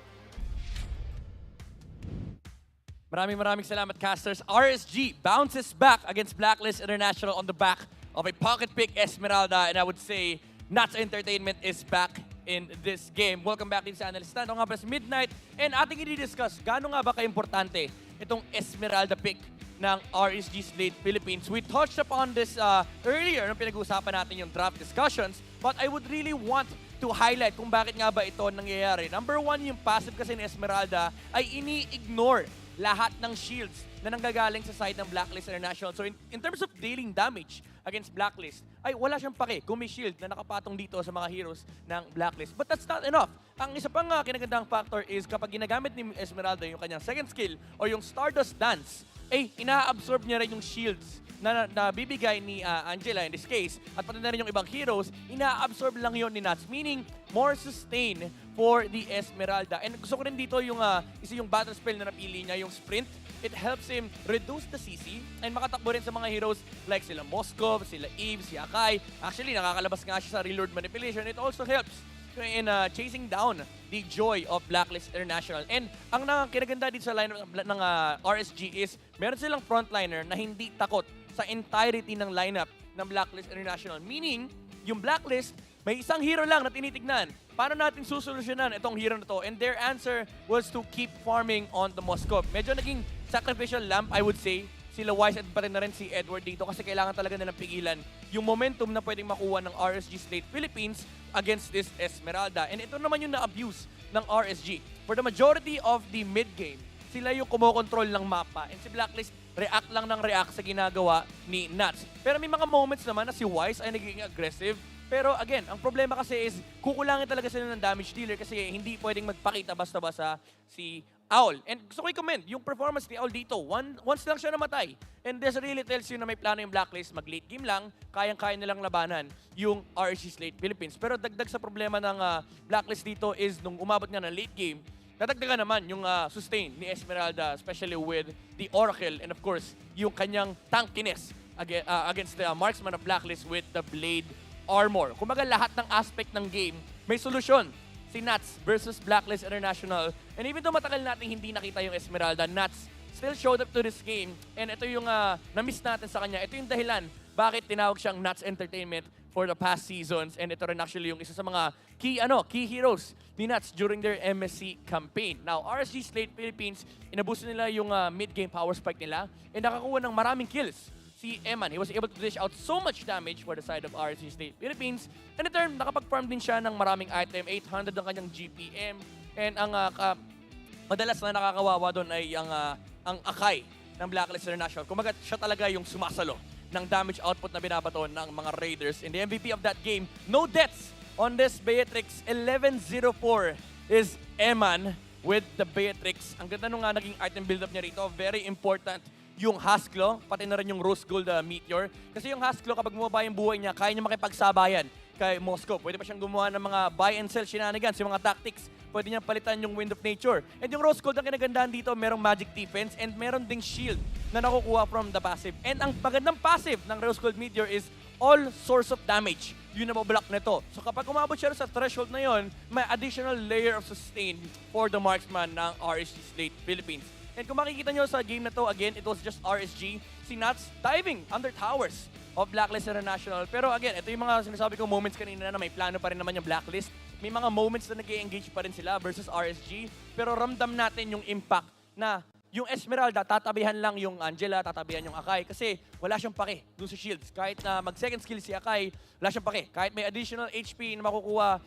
Maraming salamat, casters. RSG bounces back against Blacklist International on the back of a pocket pick Esmeralda, and I would say Nuts Entertainment is back in this game. Welcome back din sa analyst. Ano nga ba si Midnight? And ating i-discuss, gaano nga ba ka-importante itong Esmeralda pick ng RSG Slate Philippines. We touched upon this earlier nung pinag-uusapan natin yung draft discussions, but I would really want to highlight kung bakit nga ba ito nangyayari. Number 1, yung passive kasi ni Esmeralda ay ini-ignore lahat ng shields na nanggagaling sa side ng Blacklist International. So in terms of dealing damage against Blacklist, ay wala siyang pake kung may shield na nakapatong dito sa mga heroes ng Blacklist. But that's not enough. Ang isa pang kinagandang factor is kapag ginagamit ni Esmeralda yung kanyang second skill o yung Stardust Dance, ay ina-absorb niya rin yung shields na bibigay ni Angela in this case, at pati na rin yung ibang heroes, ina-absorb lang yon ni Nuts, meaning more sustain for the Esmeralda. And gusto ko rin dito yung isa yung battle spell na napili niya, yung Sprint. It helps him reduce the CC and makatakbo rin sa mga heroes like sila Moskov, sila Eve, si Akai. Actually, nakakalabas nga siya sa reload manipulation. It also helps in chasing down the joy of Blacklist International. And ang kinaganda dito sa lineup ng RSG is meron silang frontliner na hindi takot sa entirety ng lineup ng Blacklist International. Meaning, yung Blacklist, may isang hero lang na tinitignan. Paano natin susolusyonan itong hero na to? And their answer was to keep farming on the Moskov. Medyo naging sacrificial lamp, I would say. Sila Wise at pa rin na rin si Edward dito kasi kailangan talaga nilang pigilan yung momentum na pwedeng makuha ng RSG Slate Philippines against this Esmeralda. And ito naman yung na-abuse ng RSG. For the majority of the mid-game, sila yung kumokontrol ng mapa. And si Blacklist, react lang ng react sa ginagawa ni Nuts. Pero may mga moments naman na si Wise ay nagiging aggressive. Pero again, ang problema kasi is kukulangin talaga sila ng damage dealer kasi hindi pwedeng magpakita basta-basta si Owl. And gusto ko i-comment yung performance ni Owl dito. Once lang siya namatay. And this really tells you na may plano yung Blacklist. Mag-late game lang, kayang-kaya nilang labanan yung RSG Slate Philippines. Pero dagdag sa problema ng Blacklist dito is nung umabot nga ng late game, nadagdagan naman yung sustain ni Esmeralda, especially with the Oracle and of course, yung kanyang tankiness against the marksman of Blacklist with the Blade Armor. Kumbaga lahat ng aspect ng game, may solusyon. Si Nuts versus Blacklist International. And even though matagal natin hindi nakita yung Esmeralda, Nuts still showed up to this game. And ito yung na-miss natin sa kanya. Ito yung dahilan bakit tinawag siyang Nuts Entertainment for the past seasons. And ito rin actually yung isa sa mga key heroes ni Nuts during their MSC campaign. Now, RSG Slate Philippines, inabuso nila yung mid-game power spike nila and nakakuha ng maraming kills. Si Eman, he was able to dish out so much damage for the side of RSG Slate Philippines. And in turn, nakapag-farm din siya ng maraming item, 800 ang kanyang GPM. And ang madalas na nakakawawa doon ay ang Akai ng Blacklist International. Kumagat siya talaga yung sumasalo ng damage output na binabato ng mga Raiders. In the MVP of that game, no deaths on this Beatrix. 11-0-4 is Eman with the Beatrix. Ang ganda nung naging item build-up niya rito. Very important yung Hasklo, pati na rin yung Rose Gold Meteor. Kasi yung Hasklo, kapag bumaba yung buhay niya, kaya niya makipagsabayan kay Moscow. Pwede pa siyang gumawa ng mga buy and sell shenanigans, yung mga tactics. Pwede niyang palitan yung Wind of Nature. And yung Rose Gold, ang kinagandaan dito, merong magic defense and meron ding shield na nakukuha from the passive. And ang magandang passive ng Rose Gold Meteor is all source of damage. Yun na mablock nito. So kapag umabot siya sa threshold na yon, may additional layer of sustain for the marksman ng RSG Slate Philippines. And kung makikita nyo sa game na to, again, it was just RSG. Si Nuts diving under towers of Blacklist International. Pero again, ito yung mga sinasabi ko moments kanina na may plano pa rin naman yung Blacklist. May mga moments na nag-engage pa rin sila versus RSG. Pero ramdam natin yung impact na yung Esmeralda, tatabihan lang yung Angela, tatabihan yung Akai kasi wala siyang pake dun sa shields. Kahit na mag-second skill si Akai, wala siyang pake. Kahit may additional HP na makukuha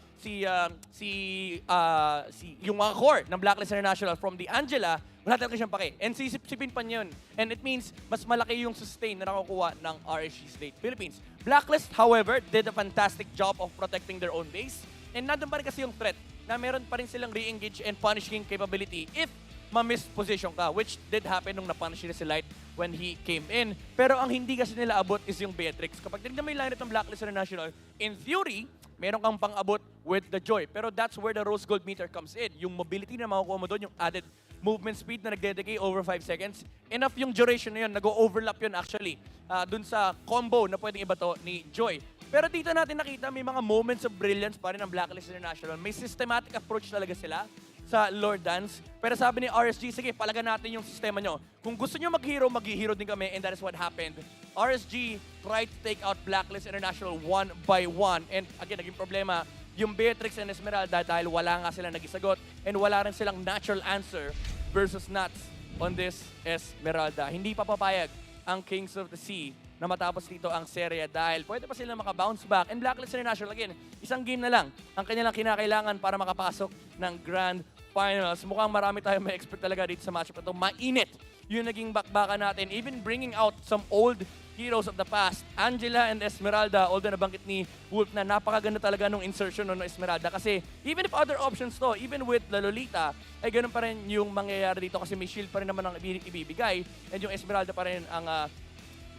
yung mga core ng Blacklist International from the Angela, wala talaga siyang pake. And sisipsipin pa niya yun. And it means mas malaki yung sustain na nakukuha ng RSG Slate Philippines. Blacklist, however, did a fantastic job of protecting their own base. And nandun pa rin kasi yung threat na meron pa rin silang re-engage and punishing capability if ma-miss position ka, which did happen nung napunish nila si Light when he came in. Pero ang hindi kasi nila abot is yung Beatrix. Kapag tinignan mo yung lineup ng Blacklist International, in theory, meron kang pang-abot with the Joy. Pero that's where the Rose Gold meter comes in. Yung mobility na makukuha mo doon, yung added movement speed na nagdedecay over 5 seconds. Enough yung duration na yun, nag-overlap yun actually dun sa combo na pwedeng ibato ni Joy. Pero dito natin nakita may mga moments of brilliance pa rin ng Blacklist International. May systematic approach talaga sila sa Lord Dance. Pero sabi ni RSG, sige, palagan natin yung sistema nyo. Kung gusto nyo mag-hero, mag-hero din kami, and that is what happened. RSG tried to take out Blacklist International one by one. And again, naging problema yung Beatrix and Esmeralda dahil wala nga sila nagisagot and wala rin silang natural answer versus Nuts on this Esmeralda. Hindi pa papayag ang Kings of the Sea na matapos dito ang serya dahil pwede pa sila maka-bounce back. And Blacklist International, again, isang game na lang ang kanilang kinakailangan para makapasok ng Grand Finals. Mukhang marami tayong may expert talaga dito sa matchup na ito. Mainit yung naging bakbakan natin. Even bringing out some old heroes of the past. Angela and Esmeralda, although nabanggit ni Wolf na napakaganda talaga nung insertion ng Esmeralda. Kasi even if other options to, even with La Lolita, ay ganun pa rin yung mangyayari dito kasi may shield pa rin naman ang ibibigay. And yung Esmeralda pa rin ang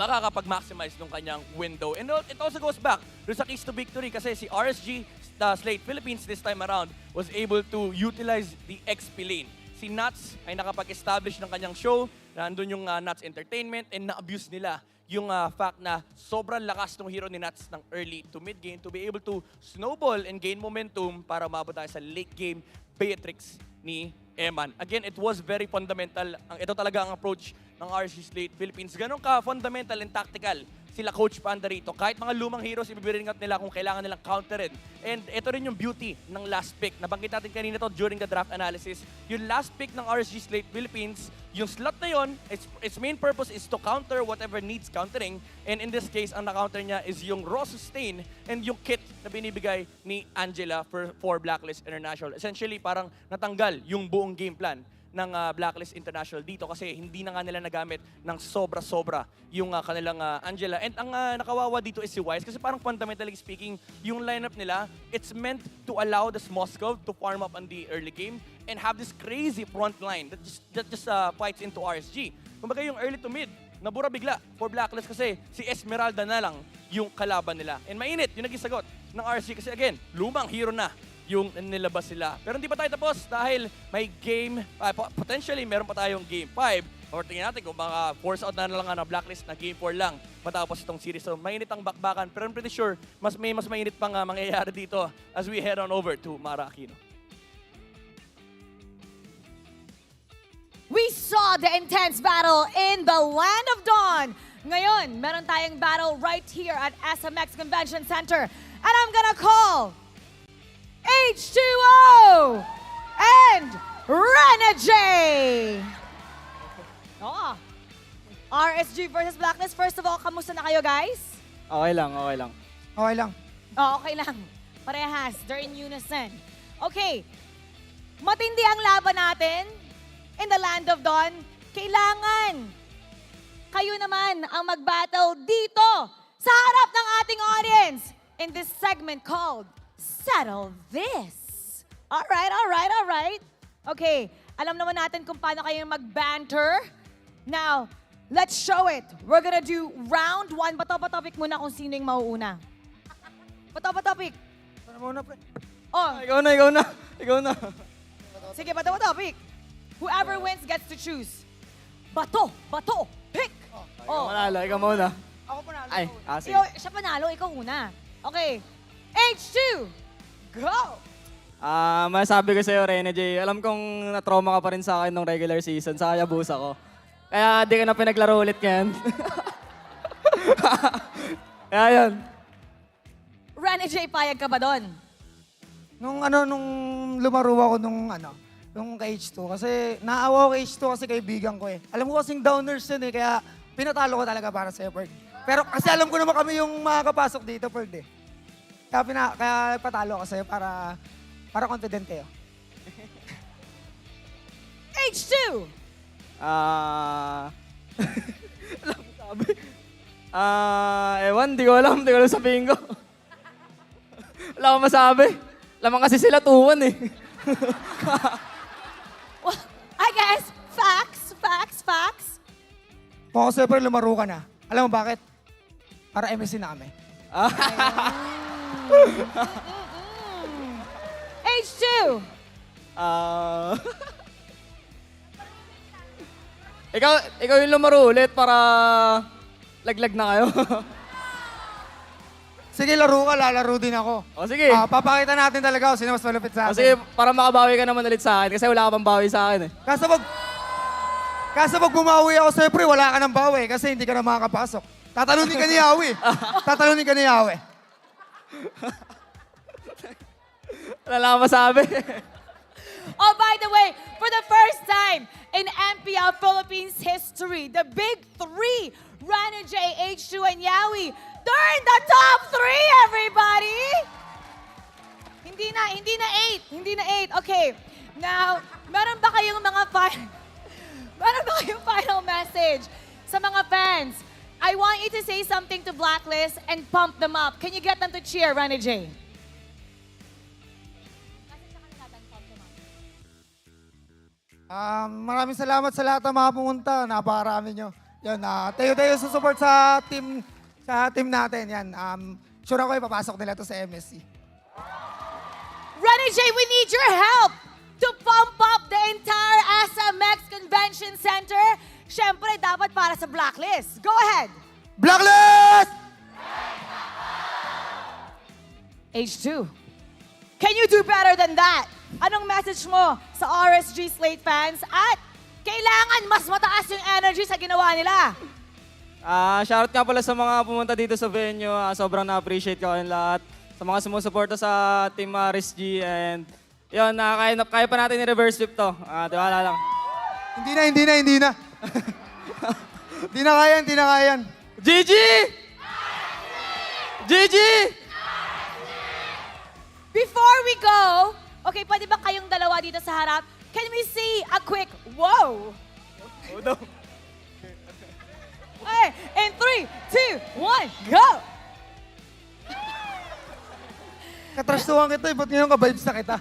makakapag-maximize ng kanyang window. And it also goes back to sa keys to victory kasi si RSG Slate Philippines this time around was able to utilize the XP lane. Si Nuts ay nakapag-establish ng kanyang show, nandun yung Nuts Entertainment, and na-abuse nila yung fact na sobrang lakas ng hero ni Nuts ng early to mid game to be able to snowball and gain momentum para umabot tayo sa late game Beatrix ni Eman. Again, it was very fundamental. Ito talaga ang approach ng RSG Slate Philippines. Ganon ka-fundamental and tactical sila Coach Panda rito. Kahit mga lumang heroes, ibibiring out nila kung kailangan nilang counterin. And ito rin yung beauty ng last pick. Nabanggit natin kanina to during the draft analysis. Yung last pick ng RSG Slate Philippines, yung slot na yon, its main purpose is to counter whatever needs countering. And in this case, ang na-counter niya is yung raw sustain and yung kit na binibigay ni Angela for Blacklist International. Essentially, parang natanggal yung buong game plan ng Blacklist International dito kasi hindi na nga nila nagamit ng sobra-sobra yung kanilang Angela. And ang nakawawa dito is si Wise kasi parang fundamentally speaking, yung lineup nila, it's meant to allow the Moscow to farm up on the early game and have this crazy front line that just fights into RSG. Kumbaga yung early to mid, nabura bigla for Blacklist kasi si Esmeralda na lang yung kalaban nila. And mainit yung naging sagot ng RSG kasi again, lumang hero na yung nilabas sila. Pero hindi pa tayo tapos dahil may game, potentially meron pa tayong game 5. Or tingnan natin kung baka force out na lang na Blacklist na game 4 lang matapos itong series. So mainit ang bakbakan pero I'm pretty sure mas mainit pang mangyayari dito as we head on over to Mara Aquino. We saw the intense battle in the Land of Dawn. Ngayon, meron tayong battle right here at SMX Convention Center. And I'm gonna call H2O and Renegade. Oh. RSG versus Blacklist. First of all, kamusta na kayo, guys? Okay lang, okay lang. Okay lang. Oh, okay lang. Parehas. They're in unison. Okay. Matindi ang laban natin in the Land of Dawn. Kailangan kayo naman ang mag-battle dito sa harap ng ating audience in this segment called Settle This. All right. Okay, alam naman natin kung paano kayo mag-banter. Now, let's show it. We're gonna do round 1. Bato-topic muna kung sino yung mauuna. Bato-topic. Ano muna, pre? Oh. Ikaw na. Sige, bato-topic. Whoever wins gets to choose. Bato, pick. Ikaw muna. Ako panalo. Ay, sige. Siya panalo, ikaw una. Okay. H2, go! Masabi ko sa'yo, Rene J, alam kong na-trauma ka pa rin sa akin nung regular season, sa Hayabusa ko. Kaya di ka na pinaglaro ulit ngayon. Kaya yun. Rene J, payag ka ba doon? Nung lumaro ako Yung kay H2. Kasi naawa ko kay H2 kasi kaibigan ko eh. Alam ko kasing downers yun eh, kaya pinatalo ko talaga para sa'yo, Perd. Pero kasi alam ko naman kami yung makakapasok dito, Perd eh. Kaya nagpatalo ko sa'yo para confident kayo. H2! Alam mo sabi. Ewan, di ko alam sabihin ko. Wala akong masabi. Lamang kasi sila 2-1 eh. Well, I guess, facts. Kung ako sa'yo, Perd, lumaro ka na. Alam mo bakit? Para MSC na kami. H2! Ikaw yung lumaro ulit para laglag na kayo. Sige, laro ka, lalaro din ako. O sige. Papakita natin talaga kung sino mas malupit sa O atin. sige, para makabawi ka naman ulit sa akin kasi wala ka pang bawi sa akin eh. Kaso pag bumawi ako sa'yo, pre, wala ka ng bawi kasi hindi ka na makakapasok. Tatalunin ka ni Yawi. Tatalunin ka ni Yawi. Wala lang akong masabi. Oh, by the way, for the first time in MPL Philippines history, the big three, Rana J, H2, and Yawi, they're in the top 3, everybody! Hindi na 8. Okay, now, meron ba kayong final message sa mga fans? I want you to say something to Blacklist and pump them up. Can you get them to cheer, Rana J? Maraming salamat sa lahat ng mga pumunta. Napakarami nyo. Yan, tayo sa support sa team natin. Yan, sure ako ipapasok nila to sa MSC. Rana J, we need your help to pump up the entire SMX Convention Center. Siyempre, dapat para sa Blacklist. Go ahead. Blacklist! H2, can you do better than that? Anong message mo sa RSG Slate fans? At kailangan mas mataas yung energy sa ginawa nila. Shoutout nga pala sa mga pumunta dito sa venue. Sobrang na-appreciate ko kayong lahat. Sa mga sumusuporta sa Team RSG and yun, kaya pa natin i-reverse sweep to. Tiwala lang. Hindi na. Hindi na kaya. GG! GG! Before we go, okay, pwede ba kayong dalawa dito sa harap? Can we see a quick whoa? Okay, in 3, 2, 1, go! Katrastuhan kita, ba't ngayon ka-vibes na kita?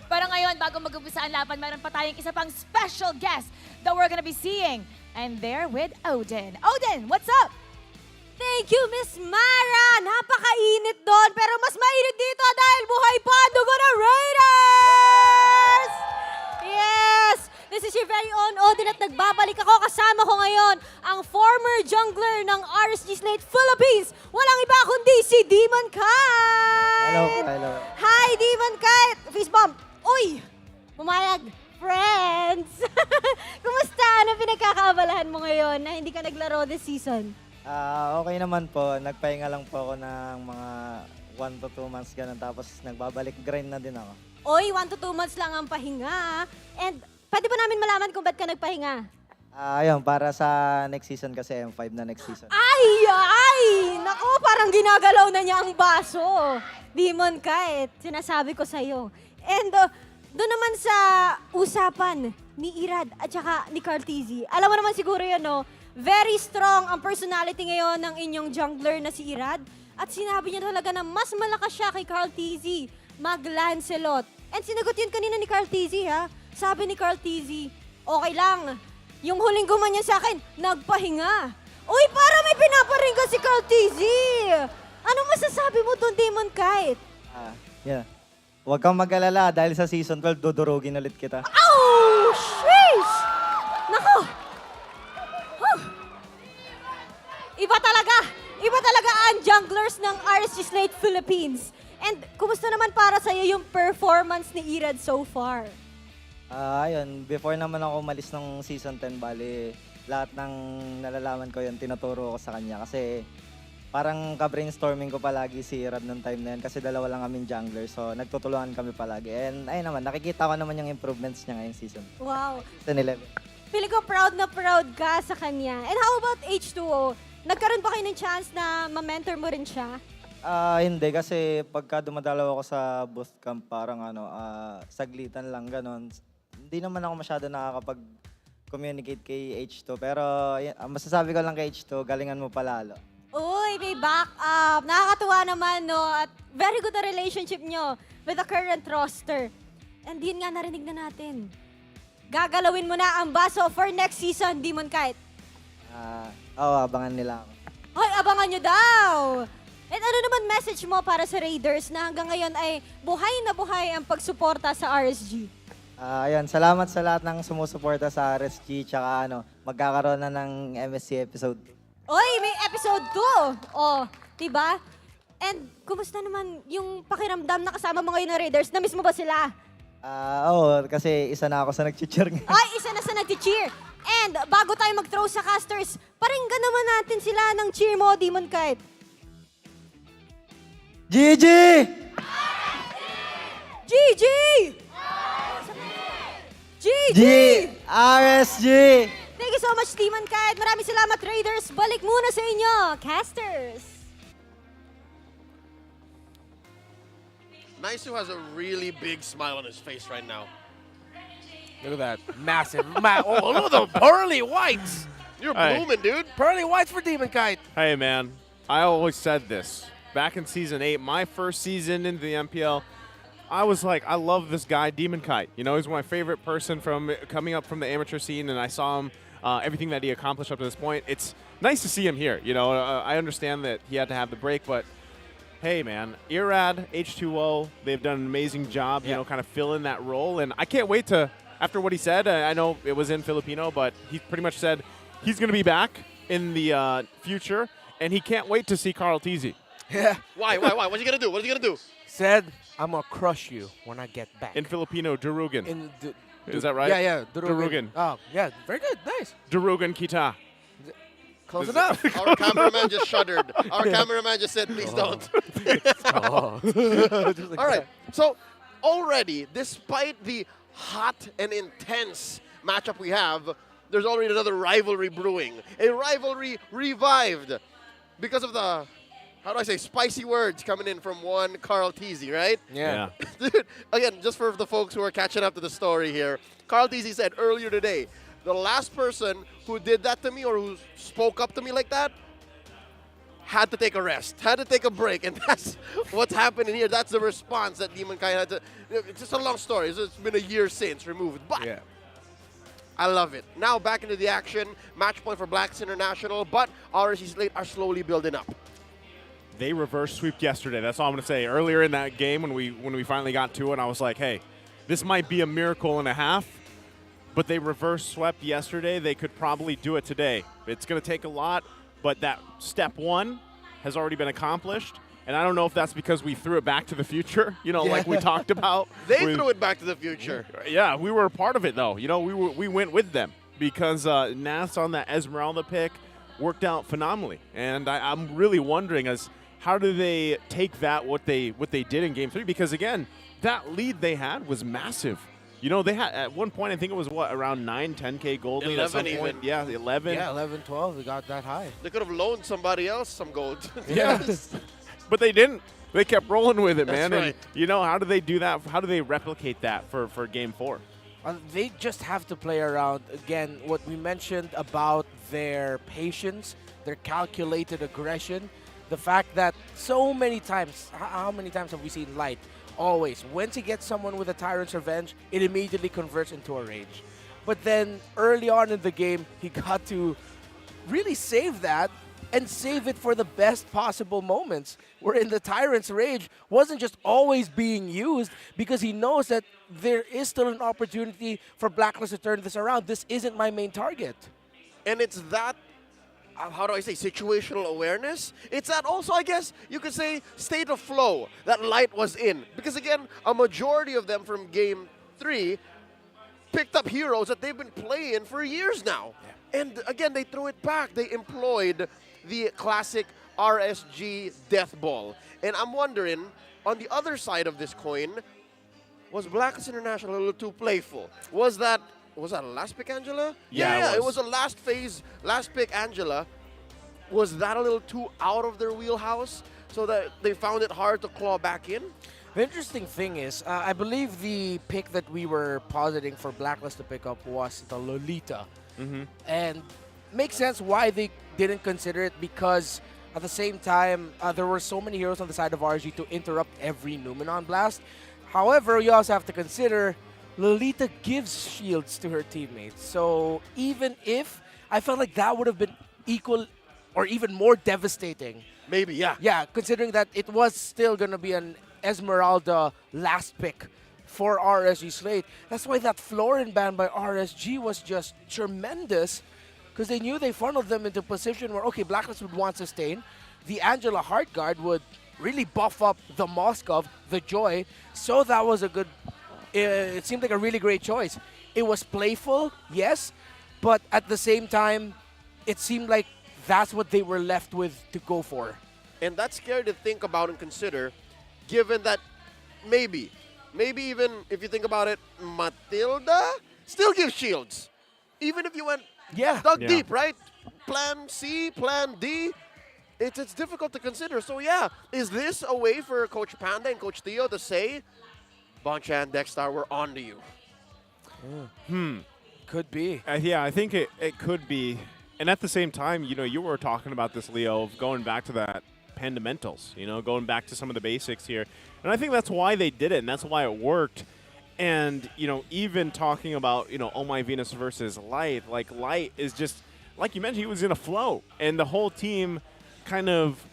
Pero ngayon, bago mag-umpisa ang laban, meron pa tayong isa pang special guest that we're gonna be seeing. And they're with Odin. Odin, what's up? Thank you, Miss Mara! Napakainit doon, pero mas mainit dito dahil buhay pa ang dugo ng Raiders! Yes! This is your very own Odin at nagbabalik ako. Kasama ko ngayon ang former jungler ng RSG Slate Philippines. Walang iba kundi si Demon Kite! Hello. Hi, Demon Kite! Face bump! Uy! Pumayag! Friends! Kumusta? Ano pinagkakaabalahan mo ngayon na hindi ka naglaro this season? Okay naman po. Nagpahinga lang po ako ng mga 1 to 2 months ganun. Tapos nagbabalik grind na din ako. Oy, 1 to 2 months lang ang pahinga. And pwede ba namin malaman kung ba't ka nagpahinga? Ayun, para sa next season kasi M5 na next season. Ay! Naku, parang ginagalaw na niya ang baso. Demon Kite, sinasabi ko sa'yo. And doon naman sa usapan ni Irad at saka ni Carl Tizzy, alam mo naman siguro yun, no? Very strong ang personality ngayon ng inyong jungler na si Irad. At sinabi niya talaga na mas malakas siya kay Carl Tizzy, mag-Lancelot. And sinagot yun kanina ni Carl Tizzy, ha? Sabi ni Carl Tizzy, okay lang. Yung huling gumanyan sa akin, nagpahinga. Uy, para may pinaparingga si Carl Tizzy. Ano masasabi mo doon, Demon Kite? Yeah. Huwag kang mag-alala dahil sa season 12, dudurugin ulit kita. Oh, sheesh! Nako! Huh. Iba talaga ang junglers ng RSG Slate Philippines. And kumusta naman para sa'yo yung performance ni Irad so far? Ayun, before naman ako umalis ng season 10, bali lahat ng nalalaman ko yun, tinuturo ko sa kanya. Kasi parang ka-brainstorming ko palagi si Rad nung time na yun kasi dalawa lang kaming jungler. So, nagtutulungan kami palagi. And ayun naman, nakikita ko naman yung improvements niya ngayong season. Wow. Season 11. Feeling ko proud na proud ka sa kanya. And how about H2O? Nagkaroon ba kayo ng chance na ma-mentor mo rin siya? Hindi kasi pagka dumadalaw ako sa booth camp, parang saglitan lang ganon. Hindi naman ako masyado nakakapag-communicate kay H2. Pero masasabi ko lang kay H2, galingan mo palalo. Uy, may backup. Nakakatuwa naman, no? At very good na relationship nyo with the current roster. And yun nga, narinig na natin. Gagalawin mo na ang baso for next season, Demon Kite. Abangan nila ako. Hoy, abangan nyo daw! At ano naman message mo para sa Raiders na hanggang ngayon ay buhay na buhay ang pagsuporta sa RSG? Ayun, salamat sa lahat ng sumusuporta sa RSG. Tsaka magkakaroon na ng MSC episode 2. Oy, may episode 2! Oh, diba? And kumusta naman yung pakiramdam na kasama mo ngayon ng Raiders? Na-miss mo ba sila? Oo, kasi isa na ako sa nag-cheer. Ay, isa na sa nag-cheer. And bago tayo mag-throw sa casters, paringgan naman natin sila ng cheer mo, Demon Kite. GG! GG! GG! RSG! Thank you so much, Demon Kite. Maraming salamat, Raiders. Balik muna sa inyo, casters. Naisu has a really big smile on his face right now. Look at that. Massive. Oh, look at the pearly whites. You're blooming, dude. Pearly whites for Demon Kite. Hey, man, I always said this. Back in Season 8, my first season into the MPL, I was like, I love this guy, Demon Kite. You know, he's my favorite person from coming up from the amateur scene, and I saw him, everything that he accomplished up to this point. It's nice to see him here. You know, I understand that he had to have the break, but hey, man, Irad, H2O, they've done an amazing job, you know, kind of filling that role. And I can't wait to, after what he said, I know it was in Filipino, but he pretty much said he's going to be back in the future, and he can't wait to see Carl Teasy. Yeah. Why? What's he going to do? What's he going to do? Said, I'm going to crush you when I get back. In Filipino, Durugan. Is that right? Yeah, Durugan. Oh, yeah, very good, nice. Durugan kita. Close enough. Our cameraman just shuddered. Our cameraman just said, please don't. All right. So already, despite the hot and intense matchup we have, there's already another rivalry brewing. A rivalry revived because of the, how do I say, spicy words coming in from one Carl Teasy, right? Yeah. Dude, again, just for the folks who are catching up to the story here, Carl Teasy said earlier today, the last person who did that to me or who spoke up to me like that had to take a rest, had to take a break, and that's what's happening here. That's the response that Demon Kai had to. It's just a long story. It's been a year since removed, but I love it. Now back into the action. Match point for Blacks International, but RSG Slate are slowly building up. They reverse sweeped yesterday. That's all I'm going to say. Earlier in that game, when we finally got to it, I was like, hey, this might be a miracle and a half. But they reverse swept yesterday. They could probably do it today. It's going to take a lot, but that step one has already been accomplished. And I don't know if that's because we threw it back to the future, you know, like we talked about. They threw it back to the future. Yeah, we were a part of it, though. You know, we went with them because Nas on that Esmeralda pick worked out phenomenally. And I'm really wondering how do they take that, what they did in Game 3? Because, again, that lead they had was massive. You know, they had, at one point, I think it was, around 9, 10K gold lead at some 11 point. even. Yeah, 11. Yeah, 11, 12, we got that high. They could have loaned somebody else some gold. Yeah, but they didn't. They kept rolling with it, man. That's right. And, you know, how do they do that? How do they replicate that for Game 4? They just have to play around. Again, what we mentioned about their patience, their calculated aggression, the fact that so many times, how many times have we seen Light? Always. Once he gets someone with a Tyrant's Revenge, it immediately converts into a rage. But then early on in the game, he got to really save that and save it for the best possible moments, wherein the Tyrant's Rage wasn't just always being used because he knows that there is still an opportunity for Blacklist to turn this around. This isn't my main target. And it's that, how do I say, situational awareness. It's that also, I guess, you could say, state of flow that Light was in. Because again, a majority of them from Game 3 picked up heroes that they've been playing for years now. And again, they threw it back. They employed the classic RSG Death Ball. And I'm wondering, on the other side of this coin, was Blacklist International a little too playful? Was that a last pick, Angela? Yeah, it was a last phase, last pick, Angela. Was that a little too out of their wheelhouse so that they found it hard to claw back in? The interesting thing is, I believe the pick that we were positing for Blacklist to pick up was the Lolita. And makes sense why they didn't consider it, because at the same time, there were so many heroes on the side of RG to interrupt every Numenon blast. However, you also have to consider Lolita gives shields to her teammates. So even if, I felt like that would have been equal or even more devastating. Maybe, yeah. Yeah, considering that it was still going to be an Esmeralda last pick for RSG slate. That's why that Florin ban by RSG was just tremendous, because they knew they funneled them into a position where, okay, Blacklist would want sustain. The Angela Heart Guard would really buff up the Moskov, the Joy. So that was a good, it seemed like a really great choice. It was playful, yes, but at the same time, it seemed like that's what they were left with to go for. And that's scary to think about and consider, given that maybe even if you think about it, Matilda still gives shields. Even if you went dug deep, right? Plan C, Plan D, it's difficult to consider. So yeah, is this a way for Coach Panda and Coach Theo to say, Boncha and Dexter, we're on to you? Could be. Yeah, I think it could be. And at the same time, you were talking about this, Leo, of going back to that fundamentals, going back to some of the basics here. And I think that's why they did it, and that's why it worked. And, even talking about, Oh My Venus versus Light, like Light is just, like you mentioned, he was in a flow. And the whole team kind of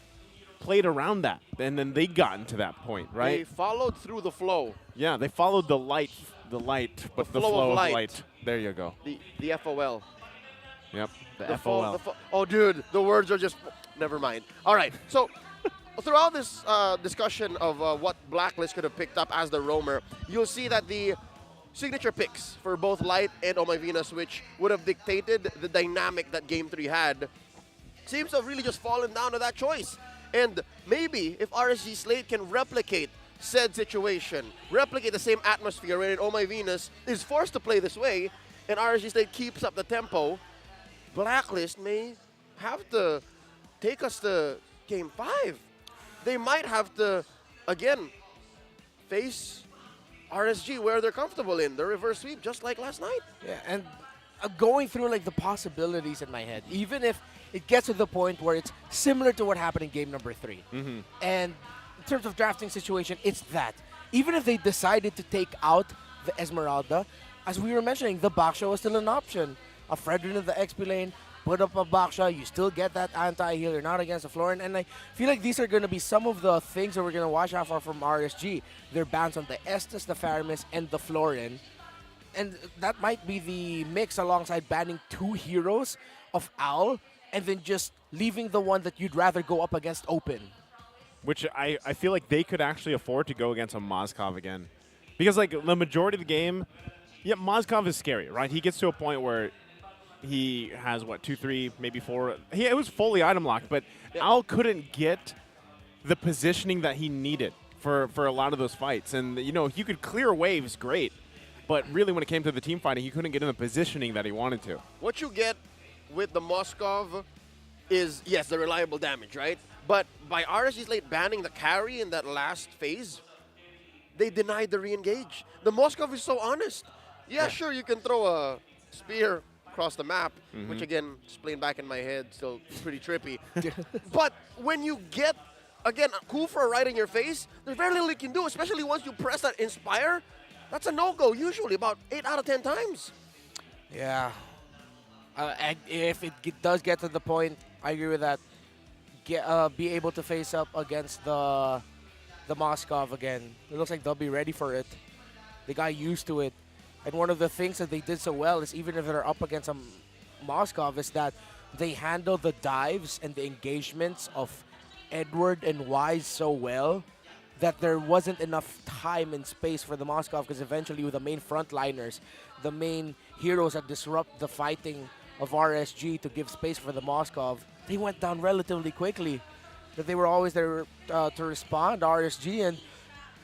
played around that. And then they got into that point, right? They followed through the flow. Yeah, they followed the light, but the flow of light. There you go. The FOL. Yep, The FOL. Oh, dude, the words are just, never mind. All right, so throughout this discussion of what Blacklist could have picked up as the roamer, you'll see that the signature picks for both Light and Oh My Venus, which would have dictated the dynamic that Game 3 had, seems to have really just fallen down to that choice. And maybe if RSG Slate can replicate said situation, replicate the same atmosphere wherein Oh My Venus is forced to play this way, and RSG Slate keeps up the tempo, Blacklist may have to take us to Game 5. They might have to, again, face RSG where they're comfortable in, the reverse sweep, just like last night. Yeah, and going through like the possibilities in my head, even if it gets to the point where it's similar to what happened in game number 3. And in terms of drafting situation, it's that. Even if they decided to take out the Esmeralda, as we were mentioning, the Baksha was still an option. A Fredrin in the XP lane, put up a Baksha, you still get that anti-heal, you're not against a Florin. And I feel like these are going to be some of the things that we're going to watch out for from RSG. Their bans on the Estes, the Faramis, and the Florin. And that might be the mix alongside banning 2 heroes of Owl and then just leaving the one that you'd rather go up against open. Which I feel like they could actually afford to go against a Moskov again. Because like the majority of the game, yeah, Moskov is scary, right? He gets to a point where he has, 2, 3, maybe 4. It was fully item locked, but Owl couldn't get the positioning that he needed for a lot of those fights. And, he could clear waves great, but really when it came to the team fighting, he couldn't get in the positioning that he wanted to. What you get with the Moskov is, yes, the reliable damage, right? But by RSG's late banning the carry in that last phase, they denied the re-engage. The Moskov is so honest. Yeah, sure, you can throw a spear across the map, which again, just playing back in my head, still pretty trippy. But when you get, again, a Kufra right in your face, there's very little you can do, especially once you press that Inspire. That's a no-go, usually, about 8 out of 10 times. Yeah. And if it does get to the point, I agree with that, be able to face up against the Moskov again. It looks like they'll be ready for it. They got used to it. And one of the things that they did so well is even if they're up against a Moskov is that they handle the dives and the engagements of Edward and Wise so well that there wasn't enough time and space for the Moskov, because eventually with the main frontliners, the main heroes that disrupt the fighting of RSG to give space for the Moskov, they went down relatively quickly. that they were always there to respond, RSG. And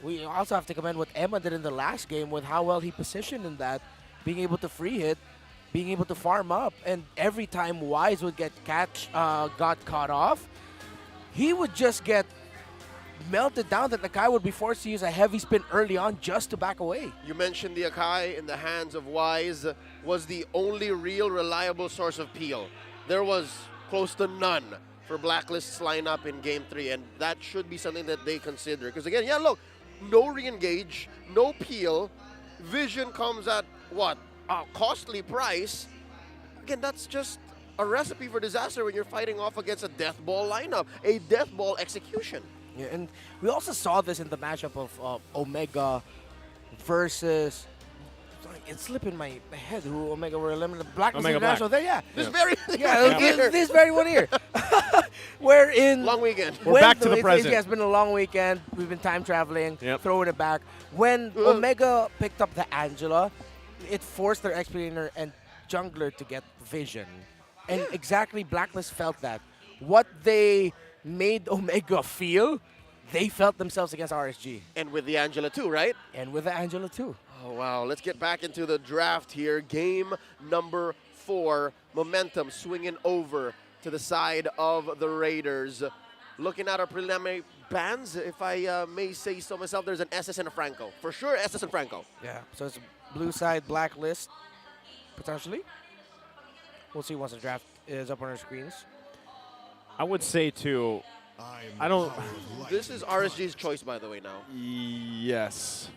we also have to commend what Emma did in the last game with how well he positioned in that, being able to free hit, being able to farm up. And every time Wise would got caught off, he would just get melted down that Nakai would be forced to use a heavy spin early on just to back away. You mentioned the Akai in the hands of Wise was the only real reliable source of peel. There was close to none for Blacklist's lineup in Game 3, and that should be something that they consider. Because again, yeah, look, no re-engage, no peel, vision comes at what? A costly price. Again, that's just a recipe for disaster when you're fighting off against a death ball lineup, a death ball execution. Yeah, and we also saw this in the matchup of Omega versus. Sorry, it's slipping my head who Omega were eliminated. Blacklist Omega International. Black. There, yeah. This very this very one here. We're in long weekend. We're back to the present. Yeah, it's been a long weekend. We've been time traveling, Yep. throwing it back. When Omega picked up the Angela, it forced their explainer and jungler to get vision. And exactly Blacklist felt that. What they made Omega feel, they felt themselves against RSG. And with the Angela too, right? And with the Angela too. Oh, wow. Let's get back into the draft here. Game number 4. Momentum swinging over to the side of the Raiders. Looking at our preliminary bans, if I may say so myself, there's an SS and a Franco. For sure, SS and Franco. Yeah, so it's blue side Blacklist, potentially. We'll see once the draft is up on our screens. I would say too, I don't. This is RSG's choice, by the way, now. Yes.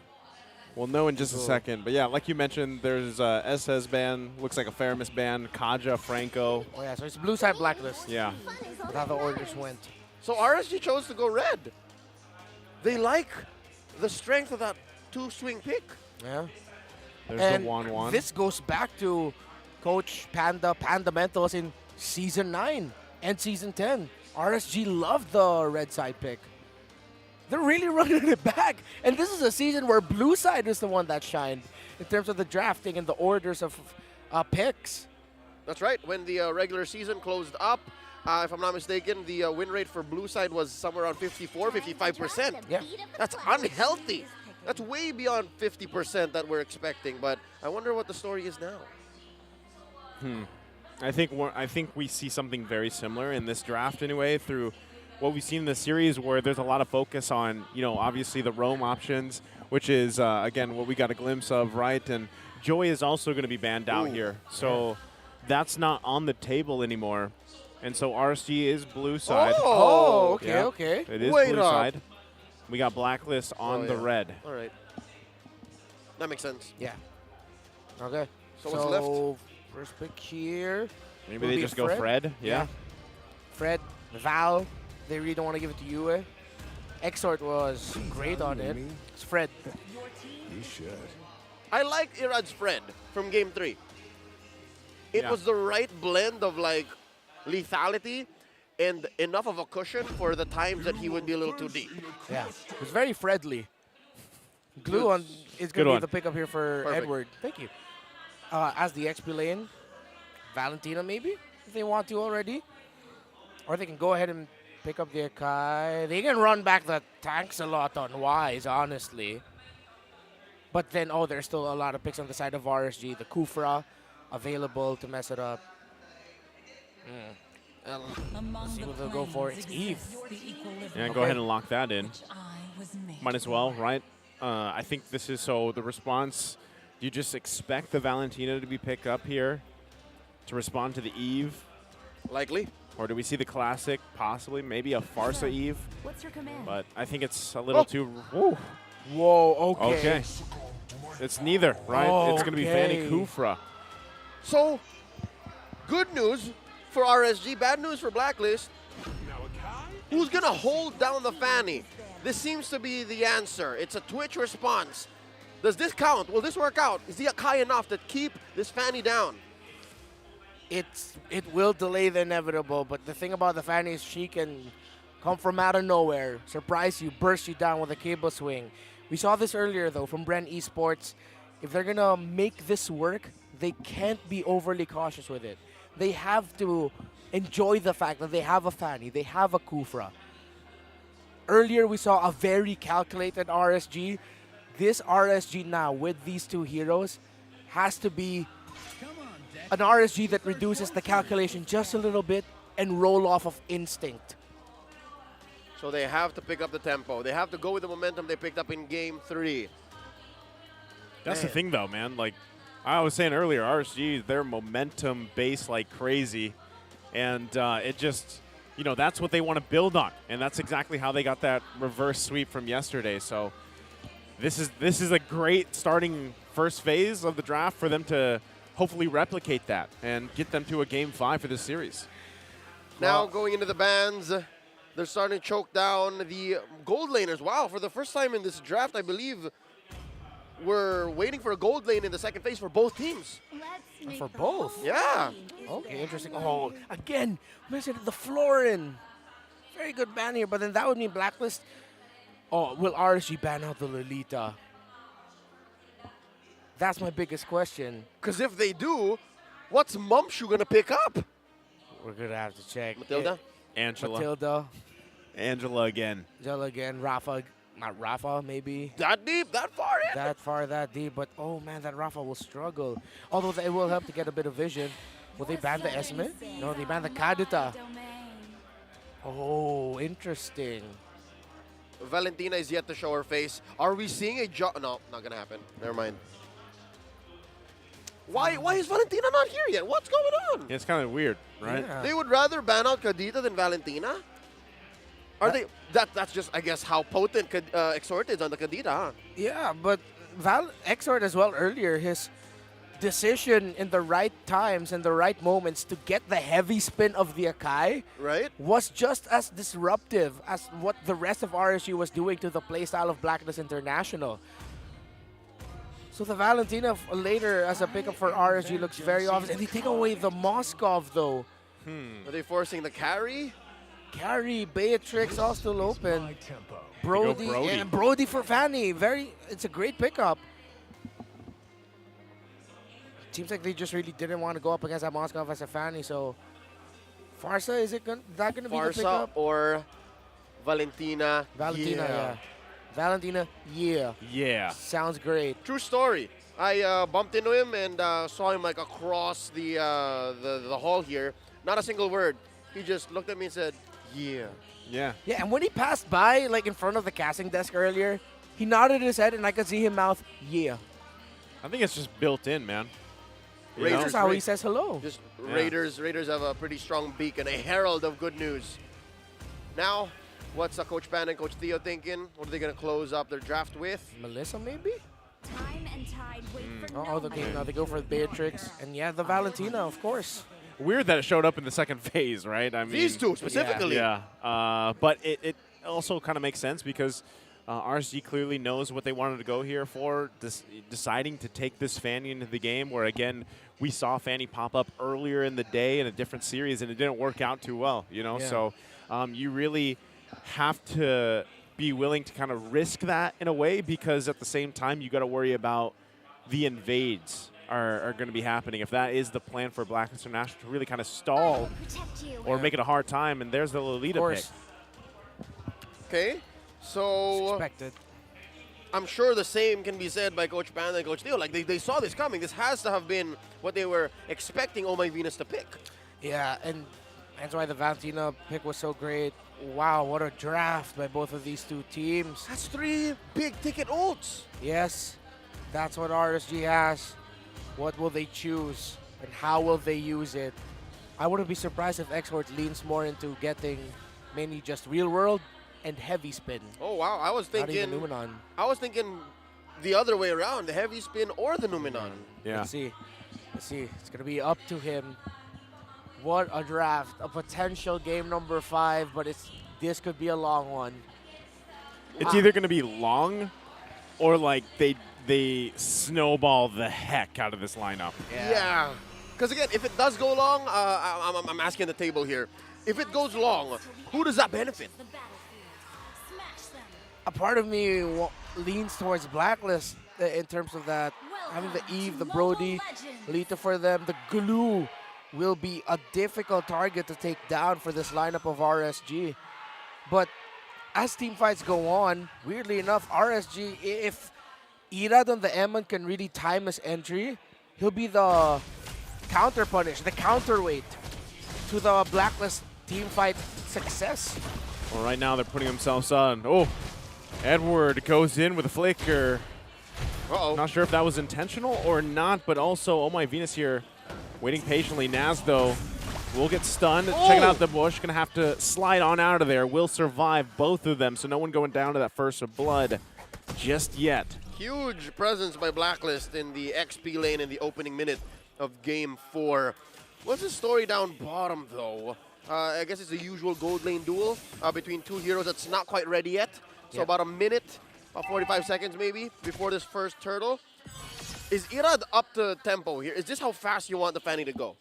We'll know in just a second. But yeah, like you mentioned, there's SS ban, looks like a Faramis ban, Kaja, Franco. Oh yeah, so it's blue side Blacklist. Yeah. That's how the orders went. So RSG chose to go red. They like the strength of that 2-swing pick. Yeah. There's and the 1-1. this goes back to Coach Panda Mentos in Season 9 and Season 10. RSG loved the red side pick. They're really running it back. And this is a season where blue side is the one that shined in terms of the drafting and the orders of picks. That's right. When the regular season closed up, if I'm not mistaken, the win rate for blue side was somewhere around 54, 55%. Yeah. That's unhealthy. That's way beyond 50% that we're expecting. But I wonder what the story is now. I think we see something very similar in this draft anyway through what we've seen in the series where there's a lot of focus on, obviously the roam options, which is, again, what we got a glimpse of, right? And Joy is also going to be banned out here. So that's not on the table anymore. And so RSG is blue side. Oh, okay, Yeah, okay. It is Wait blue up. side. We got Blacklist on the red. All right. That makes sense. Yeah. Okay. So what's left? First pick here. Maybe will they be just go Fred. Yeah. Fred, Val. They really don't want to give it to you. Exort was great on it. It's Fred. He should. I like Irad's Fred from Game 3. It was the right blend of, lethality and enough of a cushion for the times that he would be a little too deep. Yeah. It was very Fredly. Glue on is Good going to one. be the pickup here for Perfect. Edward. Thank you. As the XP lane, Valentina maybe, if they want to already. Or they can go ahead and pick up the Akai. They can run back the tanks a lot on Wise, honestly. But then, there's still a lot of picks on the side of RSG. The Kufra available to mess it up. Let's see what they'll go for. It's Eve. Yeah, go ahead and lock that in. Might as well, right? I think this is so the response. Do you just expect the Valentina to be picked up here to respond to the Eve? Likely. Or do we see the classic, possibly, maybe a Farsa Eve? What's your command? But I think it's a little too. Woo. Whoa, Okay. It's neither, right? It's going to be Fanny Kufra. So, good news for RSG, bad news for Blacklist. Who's going to hold down the Fanny? This seems to be the answer. It's a Twitch response. Does this count? Will this work out? Is the Akai enough to keep this Fanny down? It will delay the inevitable, but the thing about the Fanny is she can come from out of nowhere, surprise you, burst you down with a cable swing. We saw this earlier, though, from BREN Esports. If they're going to make this work, they can't be overly cautious with it. They have to enjoy the fact that they have a Fanny, they have a Kufra. Earlier, we saw a very calculated RSG. This RSG now, with these two heroes, has to be an RSG that reduces the calculation just a little bit and roll off of instinct. So they have to pick up the tempo. They have to go with the momentum they picked up in Game 3. That's the thing, though, man. Like I was saying earlier, RSG, they're momentum based like crazy, and it just, that's what they want to build on, and that's exactly how they got that reverse sweep from yesterday. So this is a great starting first phase of the draft for them to hopefully replicate that and get them to a Game 5 for this series. Now going into the bans, they're starting to choke down the gold laners. Wow, for the first time in this draft, I believe we're waiting for a gold lane in the second phase for both teams. For both? Yeah. Okay, interesting. Oh, again, mentioned the Florin. Very good ban here, but then that would mean Blacklist. Oh, will RSG ban out the Lolita? That's my biggest question. Because if they do, what's Mumshu going to pick up? We're going to have to check. Matilda? Angela. Matilda. Angela again. Angela again. Rafa. Not Rafa, maybe. That deep? That far in? That far, that deep. But, oh, man, that Rafa will struggle. Although it will help to get a bit of vision. Will they ban the Esme? No, they ban the Kadita. Oh, interesting. Valentina is yet to show her face. Are we seeing a No, not going to happen. Never mind. Why is Valentina not here yet? What's going on? Yeah, it's kind of weird, right? Yeah. They would rather ban out Kadita than Valentina? Are they? That's just, I guess, how potent Exort is on the Kadita, huh? Yeah, but Exort as well earlier, his decision in the right times and the right moments to get the heavy spin of the Akai right, was just as disruptive as what the rest of RSG was doing to the playstyle of Blacklist International. So the Valentina later as a pickup for RSG looks very obvious. And they take away the Moskov, though. Are they forcing the carry? Carry, Beatrix all still open. Brody, Brody. and Brody for Fanny. It's a great pickup. Seems like they just really didn't want to go up against that Moskov as a Fanny. So Farsa, is that going to be the Farsa pickup? or Valentina? Valentina, yeah. Valentina, yeah. Yeah. Sounds great. True story. I bumped into him and saw him like across the hall here. Not a single word. He just looked at me and said, yeah. Yeah. Yeah, and when he passed by, like in front of the casting desk earlier, he nodded his head and I could see him mouth, yeah. I think it's just built in, man. That's just how he says hello. Just Yeah. Raiders have a pretty strong beacon, a herald of good news. Now, what's Coach Pan and Coach Theo thinking? What are they going to close up their draft with? Melissa, maybe? Time and tide wait for Oh, they go for Beatrix. And yeah, the Valentina, of course. Weird that it showed up in the second phase, right? I mean, These two specifically. Yeah. But it also kind of makes sense because RSG clearly knows what they wanted to go here for, deciding to take this Fanny into the game where, again, we saw Fanny pop up earlier in the day in a different series and it didn't work out too well, Yeah. So you really have to be willing to kind of risk that in a way because at the same time you got to worry about the invades are going to be happening. If that is the plan for Blacklist International to really kind of stall or make it a hard time, and there's the Lolita pick. Okay, so Expected. I'm sure the same can be said by Coach Pan and Coach Theo. Like they saw this coming. This has to have been what they were expecting Oh My Venus to pick. Yeah, and that's why the Valentina pick was so great. Wow, what a draft by both of these two teams. That's 3 big ticket ults. Yes, that's what RSG has. What will they choose and how will they use it? I wouldn't be surprised if Export leans more into getting mainly just real world and heavy spin. Oh wow, I was Not thinking even Numenon. I was thinking the other way around, the heavy spin or the Numenon. Yeah. Let's see. It's gonna be up to him. What a draft. A potential game number 5, but this could be a long one. It's either going to be long or like they snowball the heck out of this lineup. Yeah. Because again, if it does go long, I'm asking the table here. If it goes long, who does that benefit? A part of me leans towards Blacklist in terms of that. Having the Eve, the Brody, Lita for them, the glue will be a difficult target to take down for this lineup of RSG. But as team fights go on, weirdly enough, RSG, if Irad on the Emon can really time his entry, he'll be the counter punish, the counterweight to the Blacklist team fight success. Well, right now they're putting themselves on. Oh, Edward goes in with a flicker. Uh-oh. Not sure if that was intentional or not, but also, oh my Venus here, waiting patiently. Naz, though, will get stunned. Checking out the bush, gonna have to slide on out of there. Will survive both of them, so no one going down to that first of blood just yet. Huge presence by Blacklist in the XP lane in the opening minute of Game 4. What's the story down bottom, though? I guess it's the usual gold lane duel between two heroes that's not quite ready yet. So about a minute, about 45 seconds maybe, before this first turtle. Is Irad up to tempo here? Is this how fast you want the Fanny to go?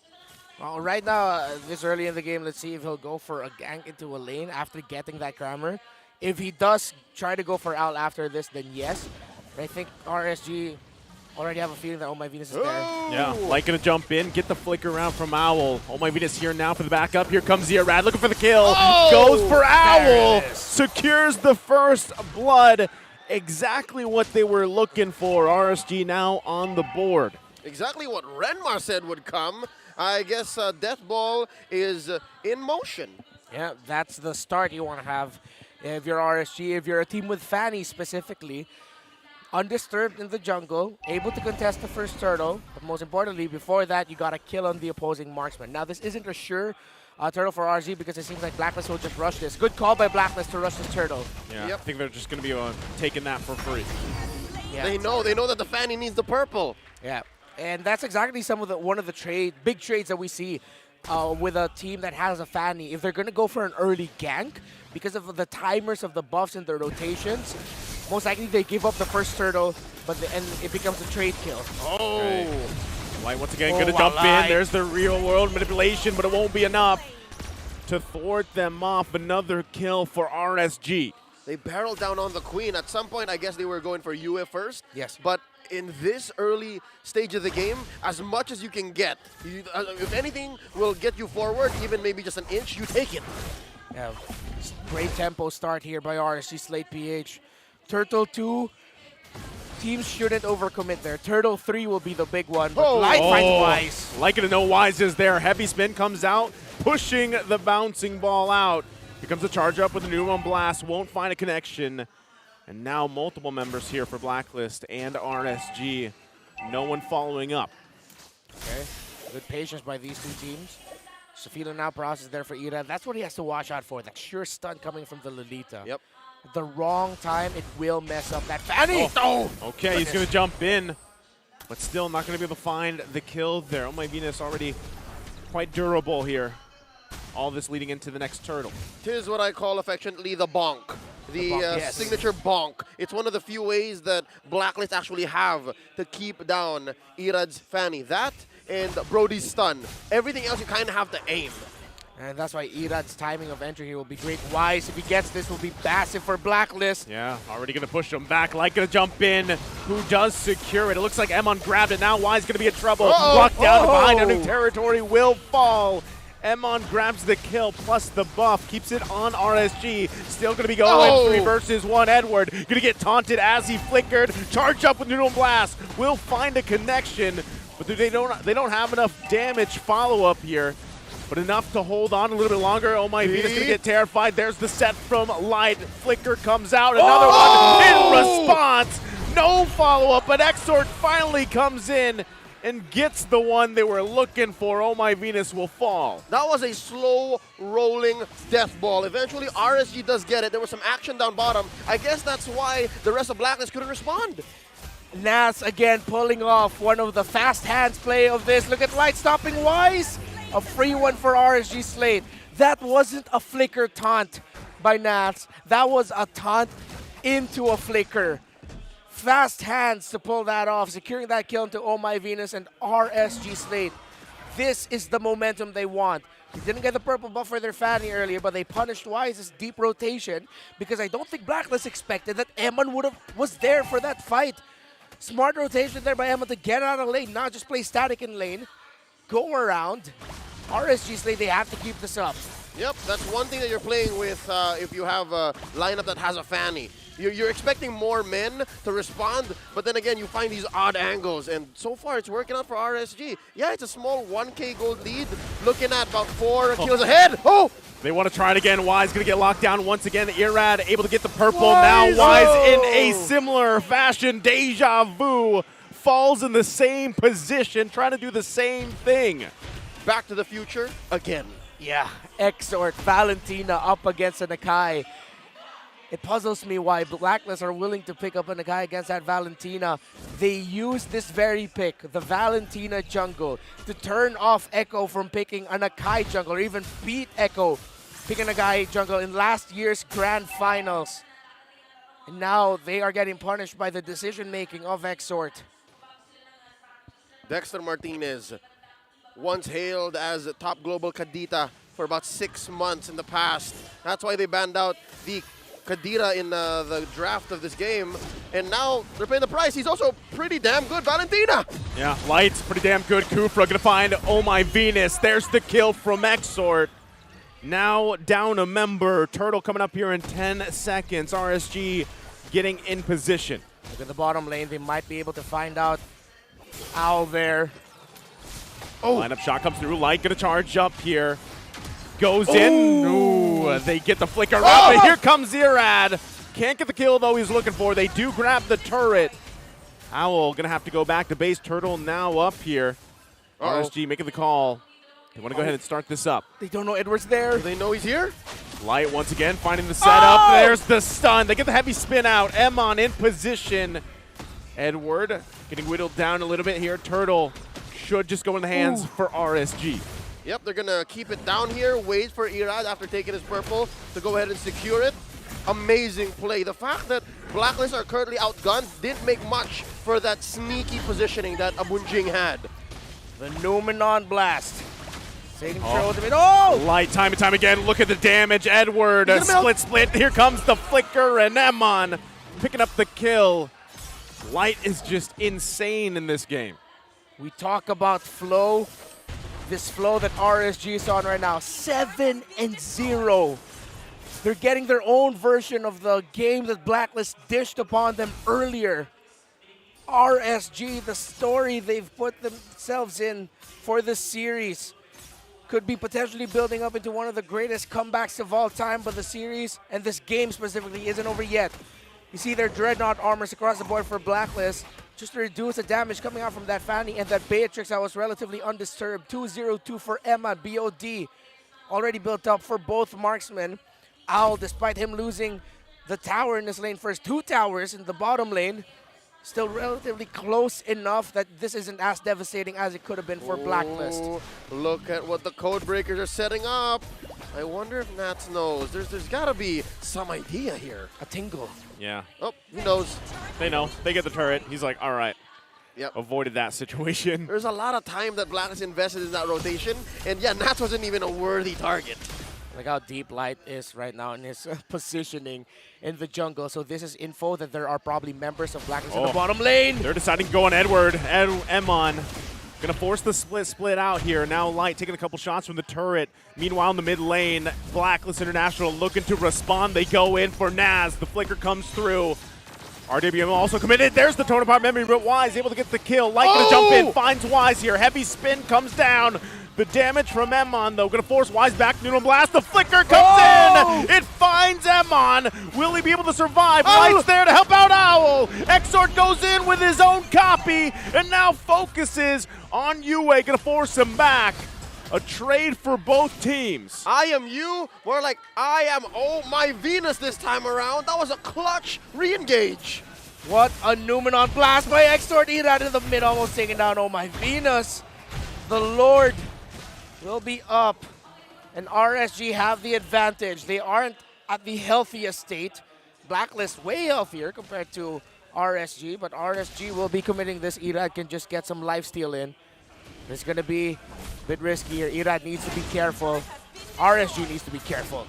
Well, right now, this early in the game, let's see if he'll go for a gank into a lane after getting that grammar. If he does try to go for Owl after this, then yes. But I think RSG already have a feeling that Oh My Venus is there. Yeah, like gonna jump in, get the flicker around from Owl. Oh My Venus here now for the backup. Here comes Irad looking for the kill. Goes for Owl. Secures the first blood. Exactly what they were looking for. RSG now on the board. Exactly what Renmar said would come. I guess Death Ball is in motion. Yeah, that's the start you want to have if you're RSG, if you're a team with Fanny specifically. Undisturbed in the jungle, able to contest the first turtle, but most importantly, before that, you got a kill on the opposing marksman. Now, this isn't a sure turtle for RSG because it seems like Blacklist will just rush this. Good call by Blacklist to rush this turtle. Yeah, I think they're just going to be taking that for free. Yeah. They know that the Fanny needs the purple. Yeah, and that's exactly one of the big trades that we see with a team that has a Fanny. If they're going to go for an early gank, because of the timers of the buffs and the rotations, most likely they give up the first turtle, and it becomes a trade kill. Okay. Light once again gonna jump in. There's the real world manipulation, but it won't be enough to thwart them off. Another kill for RSG. They barreled down on the Queen. At some point, I guess they were going for UF first. Yes. But in this early stage of the game, as much as you can get, if anything will get you forward, even maybe just an inch, you take it. Yeah, great tempo start here by RSG Slate PH. Turtle 2, teams shouldn't overcommit there. Turtle 3 will be the big one, but Light finds Wise. Like it to know Wise is there. Heavy spin comes out, pushing the bouncing ball out. Here comes the charge up with a new one blast, won't find a connection. And now multiple members here for Blacklist and RSG. No one following up. Okay, good patience by these two teams. Safila now process there for Ira. That's what he has to watch out for, that sure stun coming from the Lolita. Yep. At the wrong time, it will mess up that Fanny. Okay, he's going to jump in, but still not going to be able to find the kill there. Oh My Venus already quite durable here. All this leading into the next turtle. Tis what I call affectionately the bonk. The signature bonk. It's one of the few ways that Blacklist actually have to keep down Irad's Fanny. That and Brody's stun. Everything else you kind of have to aim. And that's why Irad's timing of entry here will be great. Wise, if he gets this, will be massive for Blacklist. Yeah, already going to push him back. Like going to jump in. Who does secure it? It looks like Emon grabbed it. Now Wise going to be in trouble. Locked down behind enemy territory. Will fall. Emon grabs the kill plus the buff. Keeps it on RSG. Still going to be going 3 versus 1. Edward going to get taunted as he flickered. Charge up with Noodle Blast. Will find a connection. But they don't have enough damage follow-up here. But enough to hold on a little bit longer. Oh My Venus gonna get terrified. There's the set from Light. Flicker comes out. Another one in response. No follow-up, but Exort finally comes in and gets the one they were looking for. Oh My Venus will fall. That was a slow rolling death ball. Eventually RSG does get it. There was some action down bottom. I guess that's why the rest of Blacklist couldn't respond. Nas again pulling off one of the fast hands play of this. Look at Light stopping Wise. A free one for RSG Slate. That wasn't a flicker taunt by Nats. That was a taunt into a flicker. Fast hands to pull that off, securing that kill into Oh My Venus and RSG Slate. This is the momentum they want. They didn't get the purple buff for their Fanny earlier, but they punished Wise's deep rotation because I don't think Blacklist expected that Emon was there for that fight. Smart rotation there by Emon to get out of lane, not just play static in lane. Go around. RSG Slate, they have to keep this up. Yep, that's one thing that you're playing with if you have a lineup that has a Fanny. You're expecting more men to respond, but then again, you find these odd angles, and so far it's working out for RSG. Yeah, it's a small 1K gold lead, looking at about 4 kills ahead. Oh! They want to try it again. Wise going to get locked down once again. Irad able to get the purple. Now Wise in a similar fashion. Deja vu falls in the same position, trying to do the same thing. Back to the future again. Yeah, Exort, Valentina up against an Akai. It puzzles me why Blacklist are willing to pick up an Akai against that Valentina. They use this very pick, the Valentina jungle, to turn off Echo from picking an Akai jungle, or even beat Echo picking an Akai jungle in last year's Grand Finals. And now they are getting punished by the decision-making of Exort. Dexter Martinez, once hailed as a top global Kadita for about 6 months in the past. That's why they banned out the Kadira in the draft of this game, and now they're paying the price. He's also pretty damn good, Valentina. Yeah, Light's pretty damn good. Kufra gonna find Oh My Venus. There's the kill from Exort. Now down a member. Turtle coming up here in 10 seconds. RSG getting in position. Look at the bottom lane. They might be able to find out Owl there. Oh, lineup shot comes through. Light gonna charge up here. Goes in. Ooh, they get the flicker out, but here comes Irad. Can't get the kill, though, he's looking for. They do grab the turret. Owl gonna have to go back to base. Turtle now up here. RSG making the call. They want to go ahead and start this up. They don't know Edward's there. Do they know he's here? Light once again finding the setup. There's the stun. They get the heavy spin out. Emon in position. Edward getting whittled down a little bit here. Turtle should just go in the hands for RSG. Yep, they're gonna keep it down here, wait for Irad after taking his purple to go ahead and secure it. Amazing play. The fact that Blacklist are currently outgunned didn't make much for that sneaky positioning that Abunjing had. The Numenon Blast. Saving throw to it. Oh! Light time and time again. Look at the damage. Edward, split. Here comes the flicker, and Emon picking up the kill. Light is just insane in this game. We talk about flow. This flow that RSG is on right now, 7-0. They're getting their own version of the game that Blacklist dished upon them earlier. RSG, the story they've put themselves in for this series, could be potentially building up into one of the greatest comebacks of all time, but the series, and this game specifically, isn't over yet. You see their Dreadnought armors across the board for Blacklist, just to reduce the damage coming out from that Fanny, and that Beatrix that was relatively undisturbed. 2-0-2 for Emma, BOD, already built up for both marksmen. Owl, despite him losing the tower in this lane, first 2 towers in the bottom lane, still relatively close enough that this isn't as devastating as it could have been for Blacklist. Look at what the code breakers are setting up. I wonder if Nats knows. There's got to be some idea here. A tingle. Yeah. Oh, he knows. They know. They get the turret. He's like, all right. Yep. Avoided that situation. There's a lot of time that Blacklist invested in that rotation, and yeah, Nats wasn't even a worthy target. Like how deep Light is right now in his positioning in the jungle. So this is info that there are probably members of Blacklist in the bottom lane. They're deciding to go on Edward. Emon gonna force the split out here. Now Light taking a couple shots from the turret. Meanwhile, in the mid lane, Blacklist International looking to respond. They go in for Naz. The flicker comes through. RWM also committed. There's the totem part memory, but Wise able to get the kill. Light gonna jump in, finds Wise here. Heavy spin comes down. The damage from Emon, though, gonna force Wise back. Nuno Blast, the flicker comes in! It finds Emon. Will he be able to survive? Light's there to help out Owl. Exort goes in with his own copy, and now focuses on UA, gonna force him back. A trade for both teams. I am you, more like I am Oh My Venus this time around. That was a clutch re-engage. What a Numenon Blast by Exort. Irad in the mid, almost taking down Oh My Venus. The Lord will be up, and RSG have the advantage. They aren't at the healthiest state. Blacklist way healthier compared to RSG, but RSG will be committing this. Irad can just get some lifesteal in. It's going to be a bit riskier. Irad needs to be careful. RSG needs to be careful.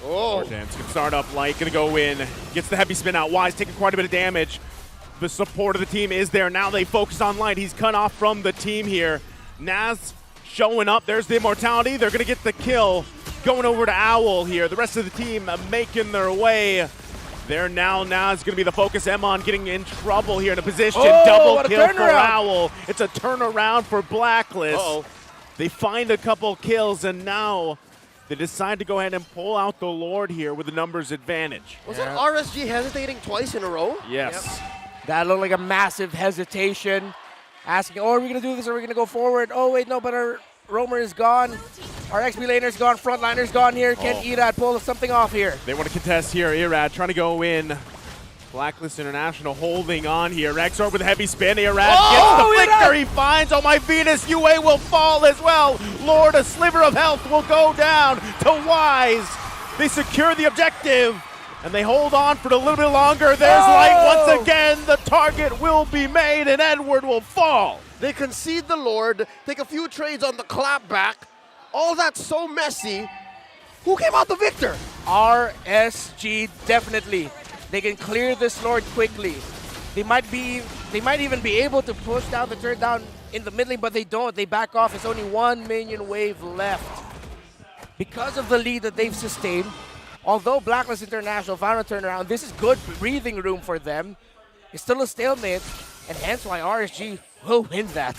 Oh. Dance can start up. Light gonna go in. Gets the heavy spin out. Wise taking quite a bit of damage. The support of the team is there. Now they focus on Light. He's cut off from the team here. Naz showing up. There's the Immortality. They're going to get the kill. Going over to Owl here. The rest of the team making their way. There now is going to be the focus. Emon getting in trouble here in a position. Double kill for Owl. It's a turnaround for Blacklist. They find a couple kills, and now they decide to go ahead and pull out the Lord here with the numbers advantage. Was that RSG hesitating twice in a row? Yes. That looked like a massive hesitation. Asking, oh, are we going to do this or are we going to go forward? Oh, wait, no, but our roamer is gone. Our XP laner's gone. Frontliner's gone here. Can Irad pull something off here? They want to contest here. Irad trying to go in. Blacklist International holding on here. Exor with a heavy spin. Irad gets the flicker. He finds, oh my Venus, UA will fall as well. Lord, a sliver of health will go down to Wise. They secure the objective, and they hold on for a little bit longer. There's Light once again. The target will be made, and Edward will fall. They concede the Lord, take a few trades on the clapback. All that's so messy. Who came out the victor? RSG, definitely. They can clear this Lord quickly. They might even be able to push down the turn down in the mid lane, but they don't. They back off. It's only one minion wave left. Because of the lead that they've sustained, although Blacklist International found a turnaround, this is good breathing room for them. It's still a stalemate, and hence why RSG will win that.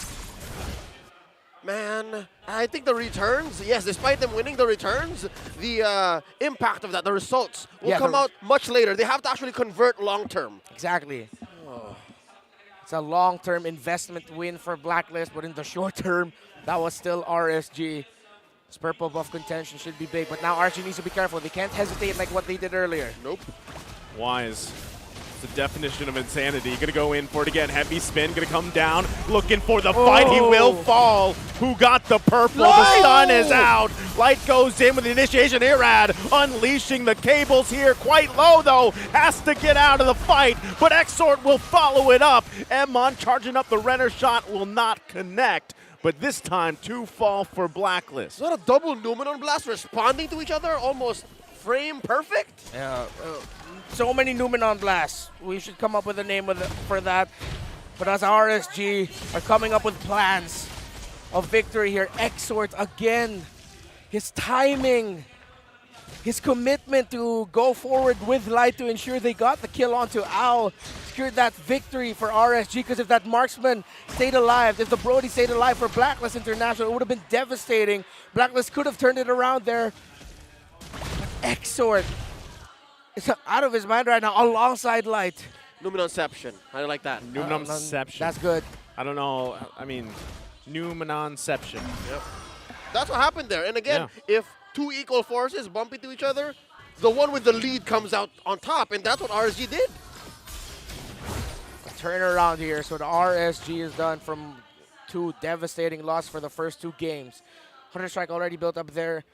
Man, I think the returns, yes, despite them winning the returns, the impact of that, the results, will come out much later. They have to actually convert long-term. Exactly. It's a long-term investment win for Blacklist, but in the short term, that was still RSG. This purple buff contention should be big, but now RSG needs to be careful. They can't hesitate like what they did earlier. Nope. Wise. It's the definition of insanity. Gonna go in for it again. Heavy spin, gonna come down, looking for the fight. He will fall. Who got the purple? No! The sun is out. Light goes in with the initiation. Irad unleashing the cables here. Quite low though. Has to get out of the fight, but Exort will follow it up. Emon charging up the Renner shot will not connect. But this time, two fall for Blacklist. Is that a double Numenon blast responding to each other? Almost frame perfect? Yeah. So many Numenon blasts. We should come up with a name for that. But as RSG are coming up with plans of victory here, Exort again, his timing, his commitment to go forward with Light to ensure they got the kill onto Owl, secured that victory for RSG, because if that marksman stayed alive, if the Brody stayed alive for Blacklist International, it would have been devastating. Blacklist could have turned it around there. But Exort is out of his mind right now alongside Light. Numenonception. I like that. Numenonception. That's good. I don't know. I mean, Numenonception. Yep. That's what happened there. And again, if two equal forces bump into each other, the one with the lead comes out on top, and that's what RSG did. A turnaround here, so the RSG is done from two devastating losses for the first two games. Hunter Strike already built up there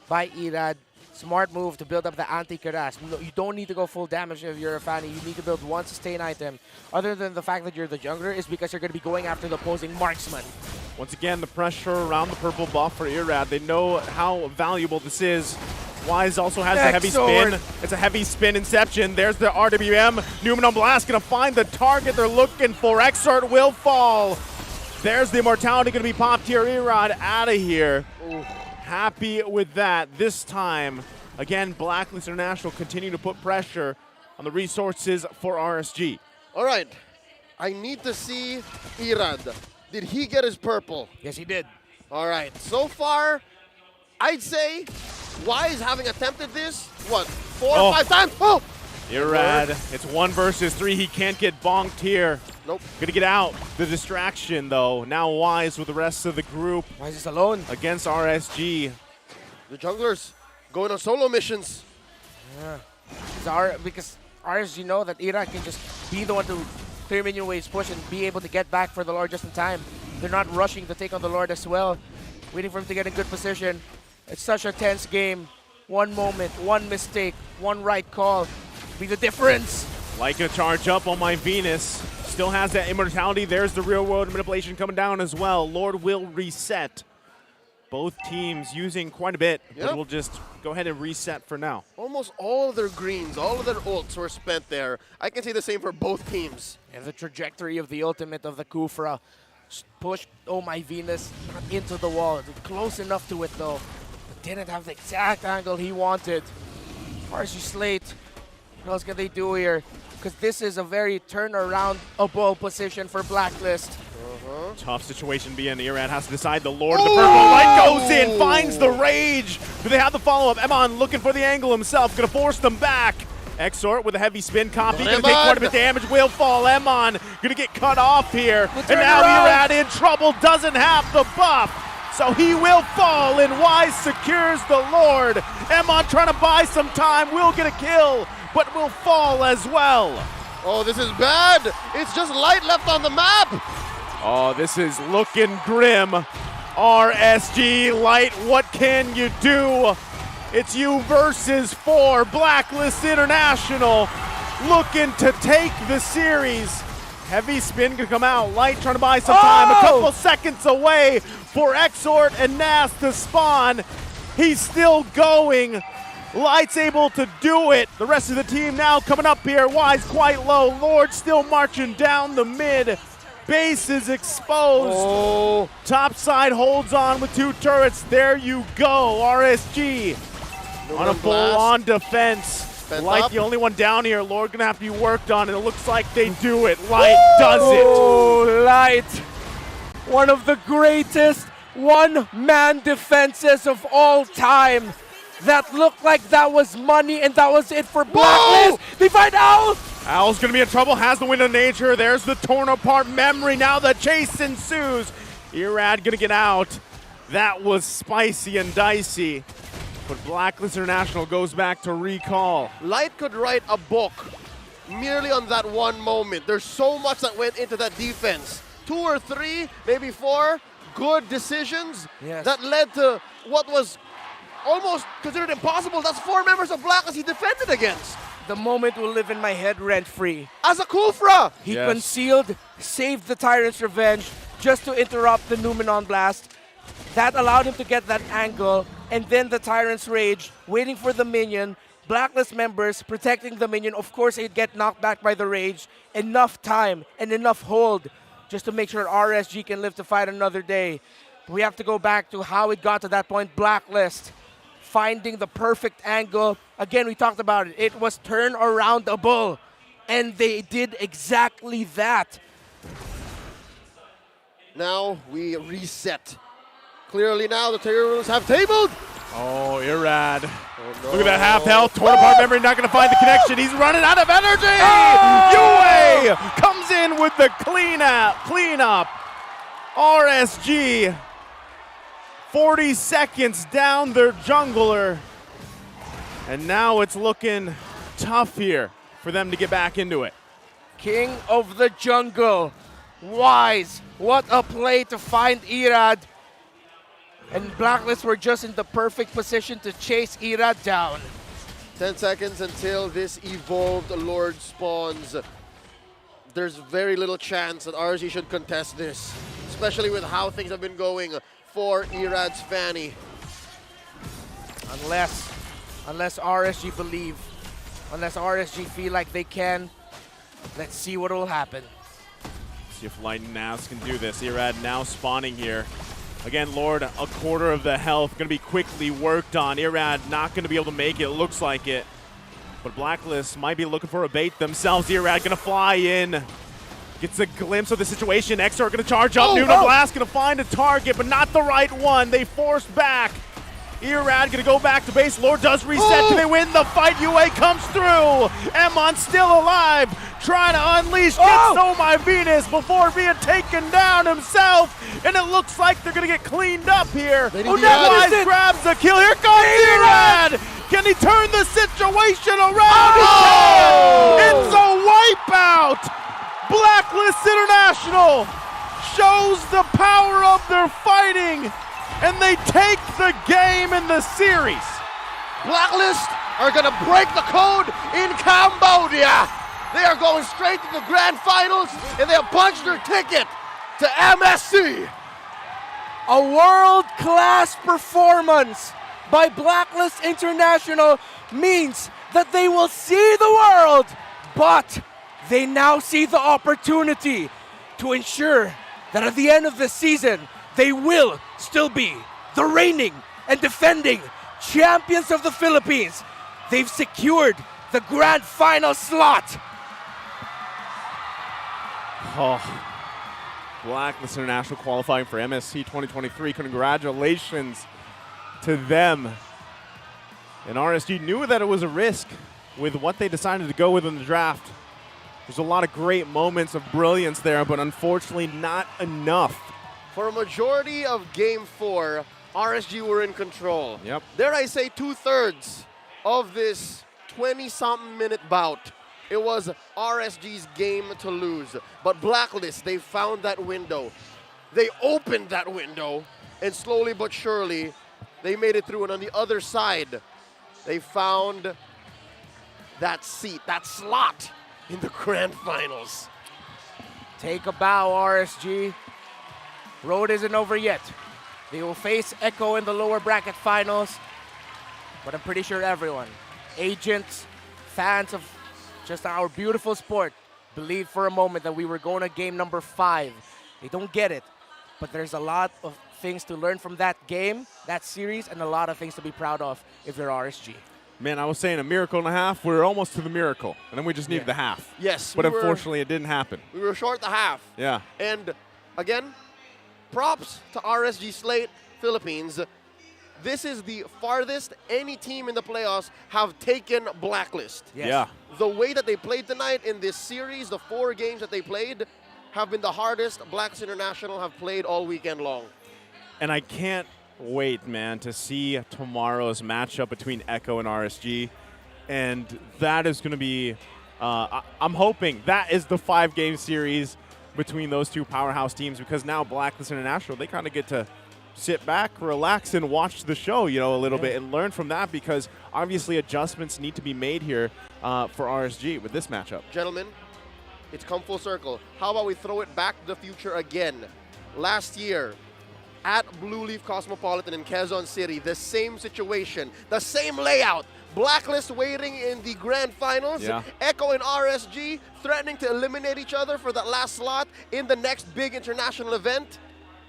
by Irad. Smart move to build up the anti-Karas. No, you don't need to go full damage if you're a Fanny. You need to build one sustain item. Other than the fact that you're the jungler, is because you're going to be going after the opposing marksman. Once again, the pressure around the purple buff for Irad. They know how valuable this is. Wise also has the heavy spin. It's a heavy spin inception. There's the RWM. Numenon Blast going to find the target they're looking for. Exort will fall. There's the Immortality going to be popped here. Irad out of here. Ooh. Happy with that. This time, again, Blacklist International continue to put pressure on the resources for RSG. All right. I need to see Irad. Did he get his purple? Yes, he did. All right. So far, I'd say Wise having attempted this, what, 4 or 5 times? Oh! Irad, it's 1 versus 3. He can't get bonked here. Nope. Gonna get out. The distraction, though. Now Wise with the rest of the group. Wise is alone. Against RSG. The junglers going on solo missions. Yeah. Because RSG know that Irad can just be the one to clear minion waves, push, and be able to get back for the Lord just in time. They're not rushing to take on the Lord as well. Waiting for him to get in good position. It's such a tense game. One moment, one mistake, one right call be the difference. Like a charge up on my Venus. Still has that immortality. There's the real world manipulation coming down as well. Lord will reset. Both teams using quite a bit, but we'll just go ahead and reset for now. Almost all of their greens, all of their ults were spent there. I can say the same for both teams. And the trajectory of the ultimate of the Kufra Pushed Oh My Venus not into the wall. Close enough to it though. But didn't have the exact angle he wanted. RSG Slate, what else can they do here? Because this is a very turnaround-able position for Blacklist. Tough situation being Irad has to decide. The Lord of the Purple Light goes in, finds the Rage. Do they have the follow-up? Emon looking for the angle himself, gonna force them back. Exort with a heavy spin copy, gonna take quite a bit of damage, will fall. Emon gonna get cut off here. And now Irad in trouble, doesn't have the buff. So he will fall, and Wise secures the Lord. Emon trying to buy some time, will get a kill, but will fall as well. Oh, this is bad. It's just Light left on the map. Oh, this is looking grim. RSG Light, what can you do? It's you versus 4. Blacklist International looking to take the series. Heavy spin gonna come out. Light trying to buy some time. A couple seconds away for Exort and Nas to spawn. He's still going. Light's able to do it. The rest of the team now coming up here. Wise quite low. Lord still marching down the mid. Base is exposed. Top side holds on with 2 turrets. There you go. RSG on a full-on defense. Light the only one down here. Lord gonna have to be worked on, and it looks like they do it. Light does it. Oh, Light. One of the greatest one-man defenses of all time. That looked like that was money, and that was it for Blacklist. They find Owl. Owl's gonna be in trouble, has the wind of nature. There's the torn apart memory. Now the chase ensues. Irad gonna get out. That was spicy and dicey. But Blacklist International goes back to recall. Light could write a book merely on that one moment. There's so much that went into that defense. 2 or 3, maybe 4 good decisions that led to what was almost considered impossible. That's 4 members of Blacklist he defended against. The moment will live in my head rent-free. As a Kufra! He concealed, saved the Tyrant's Revenge just to interrupt the Numenon Blast. That allowed him to get that angle, and then the Tyrant's Rage, waiting for the minion. Blacklist members protecting the minion. Of course, he'd get knocked back by the Rage. Enough time and enough hold just to make sure RSG can live to fight another day. We have to go back to how it got to that point. Blacklist finding the perfect angle. Again, we talked about it. It was turn-around-able, and they did exactly that. Now we reset. Clearly now the Terrorists have tabled. Oh, Irad. Look at that half health. Torn apart memory, not going to find the connection. He's running out of energy. Yue comes in with the cleanup. RSG 40 seconds down their jungler. And now it's looking tough here for them to get back into it. King of the jungle. Wise. What a play to find Irad. And Blacklist were just in the perfect position to chase Irad down. 10 seconds until this evolved Lord spawns. There's very little chance that RSG should contest this, especially with how things have been going for Irad's Fanny. Unless RSG believe, unless RSG feel like they can, let's see what will happen. See if Light and Nas can do this. Irad now spawning here. Again, Lord, a quarter of the health, going to be quickly worked on. Irad not going to be able to make it, looks like it. But Blacklist might be looking for a bait themselves. Irad going to fly in. Gets a glimpse of the situation. Exor going to charge up. Nuno Blast going to find a target, but not the right one. They forced back. Irad going to go back to base. Lord does reset. Can they win the fight? UA comes through. Emon still alive. Trying to unleash. Gets Oh My Venus before being taken down himself. And it looks like they're going to get cleaned up here. Wise grabs the kill. Here comes Irad. Can he turn the situation around? It's a wipeout. Blacklist International shows the power of their fighting, and they take the game in the series. Blacklist are going to break the code in Cambodia. They are going straight to the grand finals, and they have punched their ticket to MSC. A world-class performance by Blacklist International means that they will see the world, but they now see the opportunity to ensure that at the end of the season, they will still be the reigning and defending champions of the Philippines. They've secured the grand final slot. Oh, Blacklist International qualifying for MSC 2023. Congratulations to them. And RSG knew that it was a risk with what they decided to go with in the draft. There's a lot of great moments of brilliance there, but unfortunately not enough. For a majority of Game 4, RSG were in control. Yep. Dare I say 2/3 of this 20-something minute bout, it was RSG's game to lose. But Blacklist, they found that window. They opened that window, and slowly but surely, they made it through. And on the other side, they found that seat, that slot in the grand finals. Take a bow, RSG. Road isn't over yet. They will face Echo in the lower bracket finals. But I'm pretty sure everyone, agents, fans of just our beautiful sport, believed for a moment that we were going to game number 5. They don't get it. But there's a lot of things to learn from that game, that series, and a lot of things to be proud of if you're RSG. Man, I was saying a miracle and a half. We were almost to the miracle, and then we just needed the half. Yes. But unfortunately, it didn't happen. We were short the half. Yeah. And again, props to RSG Slate Philippines. This is the farthest any team in the playoffs have taken Blacklist. Yes. Yeah. The way that they played tonight in this series, the 4 games that they played, have been the hardest Blacklist International have played all weekend long. And I can't wait, man, to see tomorrow's matchup between Echo and RSG. And that is going to be, I'm hoping that is the 5-game series between those two powerhouse teams, because now Blacklist International, they kind of get to sit back, relax, and watch the show, you know, a little bit and learn from that, because obviously adjustments need to be made here for RSG with this matchup. Gentlemen, it's come full circle. How about we throw it back to the future again? Last year, at Blue Leaf Cosmopolitan in Quezon City, the same situation, the same layout. Blacklist waiting in the grand finals. Yeah. Echo and RSG threatening to eliminate each other for that last slot in the next big international event.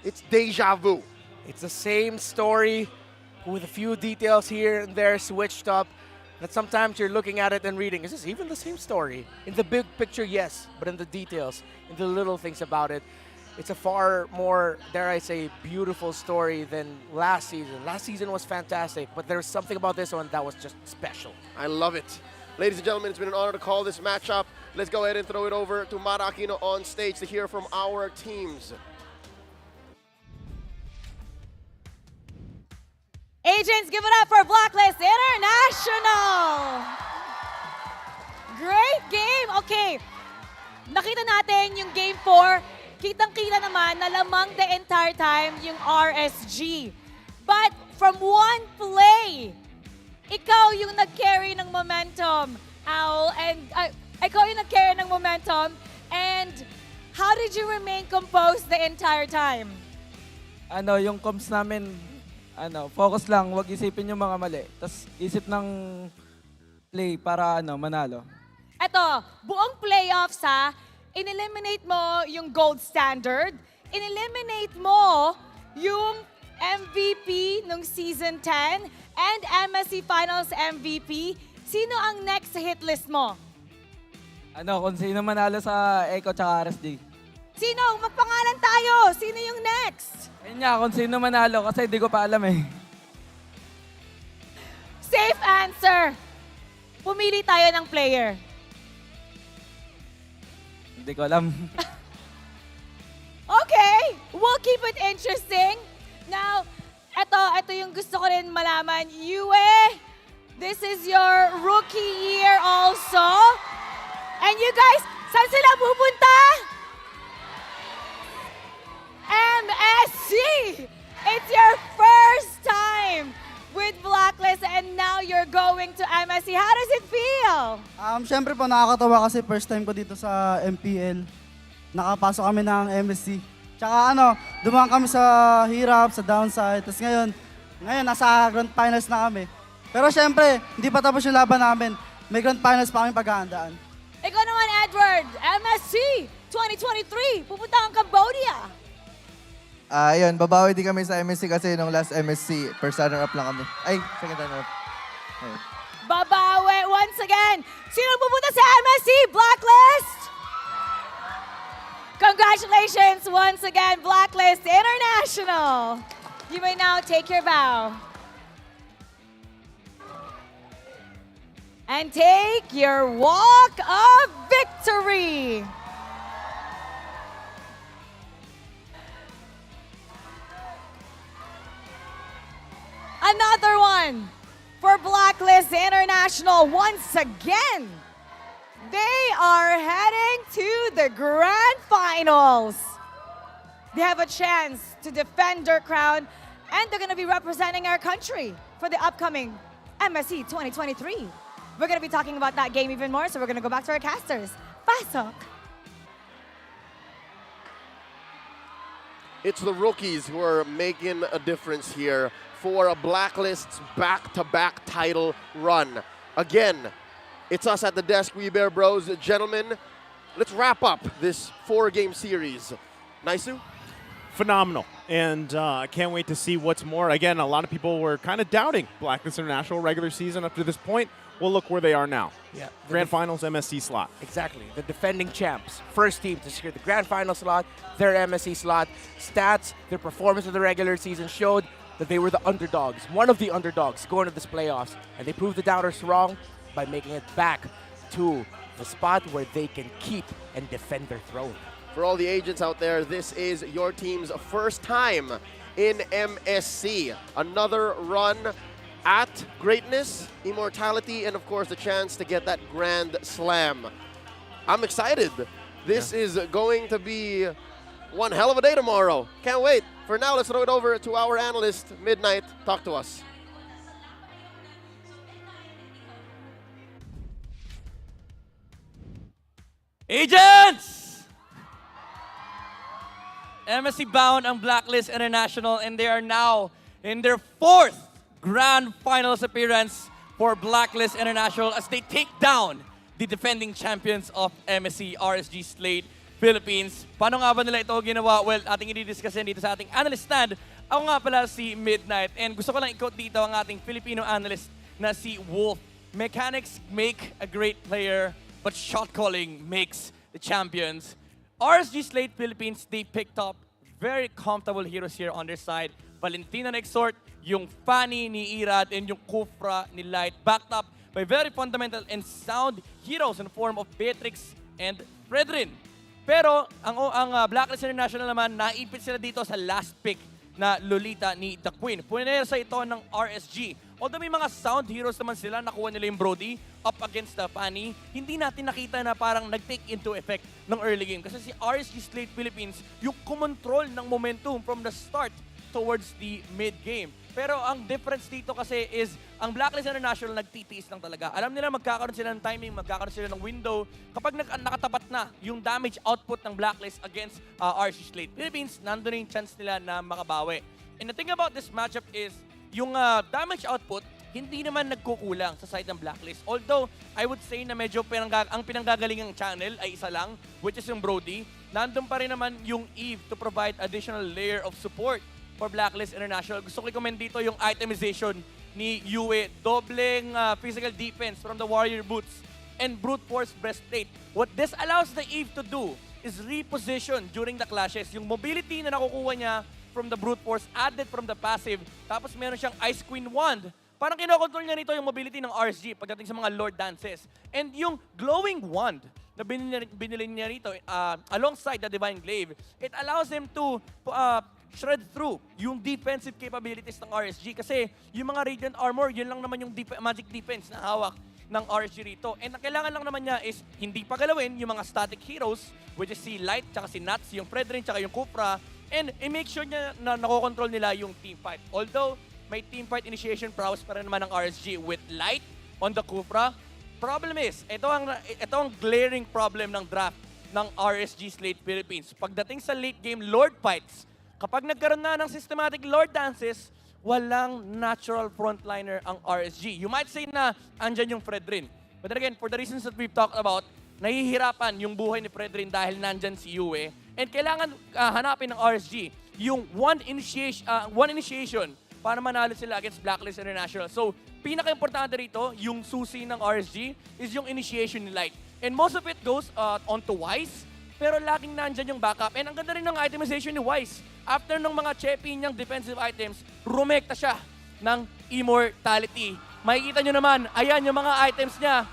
It's deja vu. It's the same story with a few details here and there switched up, that sometimes you're looking at it and reading, is this even the same story? In the big picture, yes, but in the details, in the little things about it, it's a far more, dare I say, beautiful story than last season. Last season was fantastic, but there's something about this one that was just special. I love it. Ladies and gentlemen, it's been an honor to call this matchup. Let's go ahead and throw it over to Mara Aquino on stage to hear from our teams. Agents, give it up for Blacklist International! Great game! Okay, nakita natin yung Game 4. Kitang-kita naman na lamang the entire time yung RSG. But from one play, ikaw yung nag-carry ng momentum, Owl. And ikaw yung nag-carry ng momentum. And how did you remain composed the entire time? Yung comms namin, focus lang, wag isipin yung mga mali. Tapos isip ng play para manalo. Eto, buong playoffs ha, in-eliminate mo yung gold standard, in-eliminate mo yung MVP nung Season 10 and MSC Finals MVP. Sino ang next sa hit list mo? Kung sino manalo sa Echo tsaka RSD. Sino? Magpangalan tayo! Sino yung next? Ayun nga, kung sino manalo kasi di ko pa alam eh. Safe answer! Pumili tayo ng player. Hindi ko alam. Okay, we'll keep it interesting. Now, ito yung gusto ko rin malaman. Yue, this is your rookie year also. And you guys, saan sila pupunta? MSC! It's your first time with Blacklist and now you're going to MSC. How does it feel? Siyempre po, nakakatawa kasi first time ko dito sa MPL. Nakapasok kami ng MSC. Tsaka dumaan kami sa hirap, sa downside. Tapos ngayon nasa grand finals na kami. Pero siyempre, hindi pa tapos yung laban namin. May grand finals pa kami paghahandaan. Ikaw naman, Edward, MSC 2023, pupunta kang Cambodia. Ayun, babawi din kami sa MSC kasi nung last MSC, first runner-up lang kami. Ay, second runner-up. Ayun. Babawi once again. Sino pupunta sa MSC Blacklist? Congratulations once again, Blacklist International. You may now take your bow. And take your walk of victory. Another one for Blacklist International once again. They are heading to the grand finals. They have a chance to defend their crown, and they're going to be representing our country for the upcoming MSC 2023. We're going to be talking about that game even more, so we're going to go back to our casters. Pasok! It's the rookies who are making a difference here for a Blacklist's back-to-back title run. Again, it's us at the desk, We Bear Bros. Gentlemen, let's wrap up this 4-game series. Naisu? Phenomenal. And I can't wait to see what's more. Again, a lot of people were kind of doubting Blacklist International regular season up to this point. Well, look where they are now. Yeah. Grand Finals MSC slot. Exactly. The defending champs. First team to secure the Grand Final slot, their MSC slot. Stats, their performance in the regular season showed that they were the underdogs, one of the underdogs going to this playoffs. And they proved the doubters wrong by making it back to the spot where they can keep and defend their throne. For all the agents out there, this is your team's first time in MSC. Another run at greatness, immortality, and of course the chance to get that Grand Slam. I'm excited. This is going to be one hell of a day tomorrow. Can't wait. For now, let's throw it over to our analyst, Midnight. Talk to us. Agents! MSC bound ang Blacklist International, and they are now in their 4th Grand Finals appearance for Blacklist International as they take down the defending champions of MSC RSG Slate Philippines. Paano nga ba nila ito ginawa? Well, ating i-discussin dito sa ating analyst stand. Ako nga pala si Midnight, and gusto ko lang i-quote dito ang ating Filipino analyst na si Wolf. Mechanics make a great player, but shot calling makes the champions. RSG Slate Philippines, they picked up very comfortable heroes here on their side. Valentina na exhort, yung Fanny ni Irad, and yung Kufra ni Light, backed up by very fundamental and sound heroes in the form of Beatrix and Fredrin. Pero ang Blacklist International naman, naipit sila dito sa last pick na Lolita ni The Queen. Punersa ito ng RSG. Although may mga sound heroes naman sila, nakuha nila yung Brody up against the Fanny, hindi natin nakita na parang nag-take into effect ng early game. Kasi si RSG Slate Philippines, yung kumontrol ng momentum from the start towards the mid-game. Pero ang difference dito kasi is, ang Blacklist International nagtitiis lang talaga. Alam nila magkakaroon sila ng timing, magkakaroon sila ng window. Kapag nakatapat na yung damage output ng Blacklist against RSG Slate Philippines, nandun yung chance nila na makabawi. And the thing about this matchup is, yung damage output, hindi naman nagkukulang sa side ng Blacklist. Although, I would say na medyo ang pinanggagalingang channel ay isa lang, which is yung Brody. Nandun pa rin naman yung Eve to provide additional layer of support for Blacklist International. Gusto ko i-comment dito yung itemization ni Yue. Dobleng physical defense from the Warrior Boots and Brute Force Breastplate. What this allows the Eve to do is reposition during the clashes. Yung mobility na nakukuha niya from the Brute Force added from the passive. Tapos meron siyang Ice Queen Wand. Parang kinokontrol niya nito yung mobility ng RSG pagdating sa mga Lord Dances. And yung Glowing Wand na binili niya rito alongside the Divine Glaive, it allows him to shred through yung defensive capabilities ng RSG kasi yung mga Radiant Armor, yun lang naman yung magic defense na hawak ng RSG rito. And ang kailangan lang naman niya is hindi pagalawin yung mga static heroes, which is si Light, tsaka si Nuts, yung Fredrin, tsaka yung Kufra, and i-make sure niya na nakokontrol nila yung team fight. Although, may team fight initiation prowess pa rin naman ng RSG with Light on the Kufra. Problem is, ito ang glaring problem ng draft ng RSG Slate Philippines. Pagdating sa late game Lord fights, kapag nagkaroon na ng systematic Lord Dances, walang natural frontliner ang RSG. You might say na andyan yung Fredrin. But then again, for the reasons that we've talked about, nahihirapan yung buhay ni Fredrin dahil nandyan si Yue. And kailangan hanapin ng RSG yung one initiation para manalo sila against Blacklist International. So, pinaka-importante rito, yung susi ng RSG is yung initiation ni Light. And most of it goes onto Wise, pero laging nandyan yung backup. And ang ganda rin ng itemization ni Wise. After ng mga cheppy niyang defensive items, rumekta siya ng Immortality. Makikita nyo naman, ayan yung mga items niya.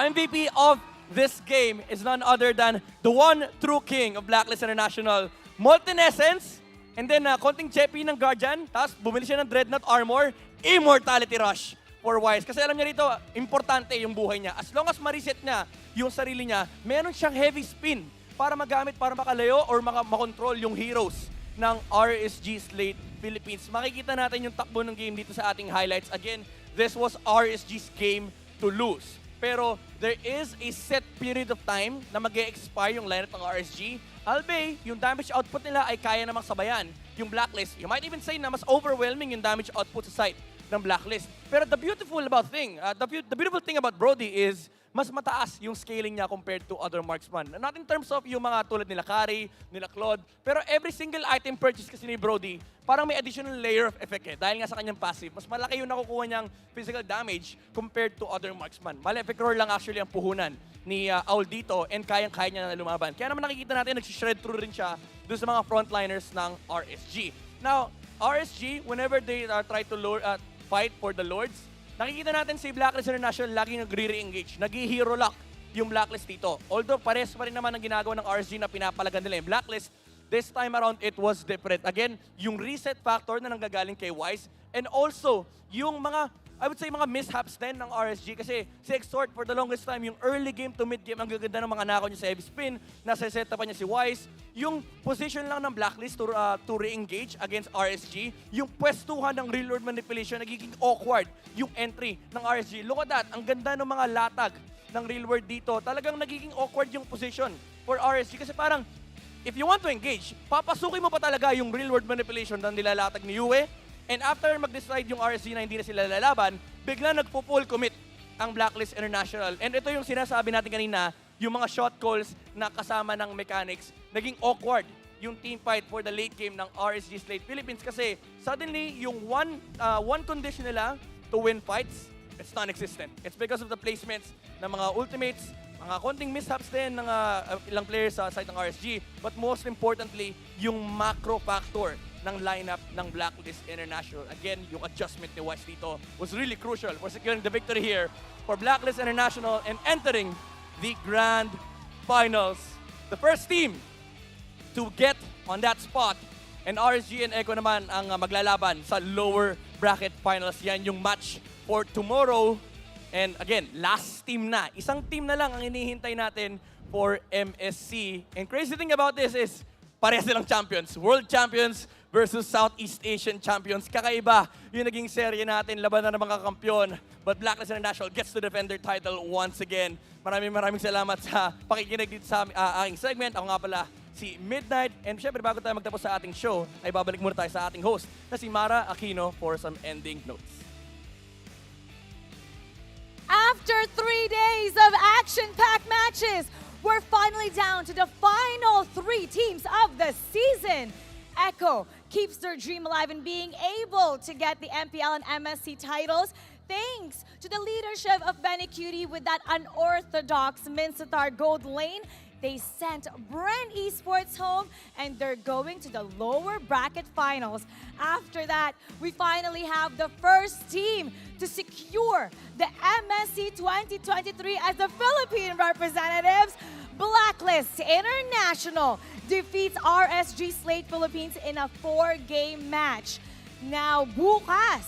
MVP of this game is none other than the one true king of Blacklist International, Molten Essence, and then konting cheppy ng Guardian, tapos bumili siya ng Dreadnought Armor, Immortality Rush for Wise. Kasi alam niya rito, importante yung buhay niya. As long as ma-reset niya yung sarili niya, meron siyang heavy spin para magamit, para makalayo or makontrol yung heroes ng RSG Slate Philippines. Makikita natin yung takbo ng game dito sa ating highlights. Again, this was RSG's game to lose. Pero there is a set period of time na mag-e-expire yung lineup ng RSG. Albeit, yung damage output nila ay kaya namang sabayan yung Blacklist. You might even say na mas overwhelming yung damage output sa side ng Blacklist. Pero the beautiful thing about Brody is mas mataas yung scaling niya compared to other marksman. Not in terms of yung mga tulad nila Kari, nila Claude, pero every single item purchase kasi ni Brody, parang may additional layer of effect dahil nga sa kanyang passive. Mas malaki yung nakukuha niyang physical damage compared to other marksman. Malefic Roar lang actually ang puhunan ni Owl dito and kayang-kaya niya na lumaban. Kaya naman nakikita natin, nag-shred through rin siya doon sa mga frontliners ng RSG. Now, RSG, whenever they try to fight for the Lords, nakikita natin si Blacklist International laging nagre-re-engage. Nag-hero lock yung Blacklist dito. Although pares pa rin naman ang ginagawa ng RSG na pinapalagan nila yung Blacklist, this time around it was different. Again, yung reset factor na nanggagaling kay Wise and also yung mga, I would say mga mishaps din ng RSG kasi si Extort for the longest time, yung early game to mid game, ang gaganda ng mga nakaw niya sa heavy spin, nasa set pa niya si Wise. Yung position lang ng Blacklist to re-engage against RSG, yung pwestuhan ng real world manipulation, nagiging awkward yung entry ng RSG. Look at that, ang ganda ng mga latag ng real world dito. Talagang nagiging awkward yung position for RSG kasi parang if you want to engage, papasukin mo pa talaga yung real world manipulation ng nilalatag ni Yue. And after mag-decide yung RSG na hindi na sila lalaban, bigla nagpo-full commit ang Blacklist International. And ito yung sinasabi natin kanina, yung mga shot calls na kasama ng mechanics, naging awkward yung team fight for the late game ng RSG Slate Philippines kasi suddenly yung one condition nila to win fights, it's non-existent. It's because of the placements ng mga ultimates, mga konting mishaps din ng ilang players sa side ng RSG, but most importantly, yung macro factor ng lineup ng Blacklist International. Again, yung adjustment ni Wise dito was really crucial for securing the victory here for Blacklist International and entering the Grand Finals. The first team to get on that spot, and RSG and Echo naman ang maglalaban sa lower bracket finals. Yan yung match for tomorrow. And again, last team na. Isang team na lang ang hinihintay natin for MSC. And crazy thing about this is, parehas silang champions. World champions versus Southeast Asian champions. Kakaiba yung naging serye natin, labanan ng mga kampiyon. But Blacklist International gets to defend their title once again. Maraming salamat sa pakikinig dito sa aking segment. Ako nga pala si Midnight. And syempre, bago tayo magtapos sa ating show, ay babalik muna tayo sa ating host na si Mara Aquino for some ending notes. After 3 days of action-packed matches, we're finally down to the final 3 teams of the season. Echo keeps their dream alive in being able to get the MPL and MSC titles thanks to the leadership of Benny Cutie with that unorthodox Minsatar gold lane. They sent BREN Esports home and they're going to the lower bracket finals. After that, we finally have the first team to secure the MSC 2023 as the Philippine representatives. Blacklist International defeats RSG Slate Philippines in a 4-game match. Now, bukas,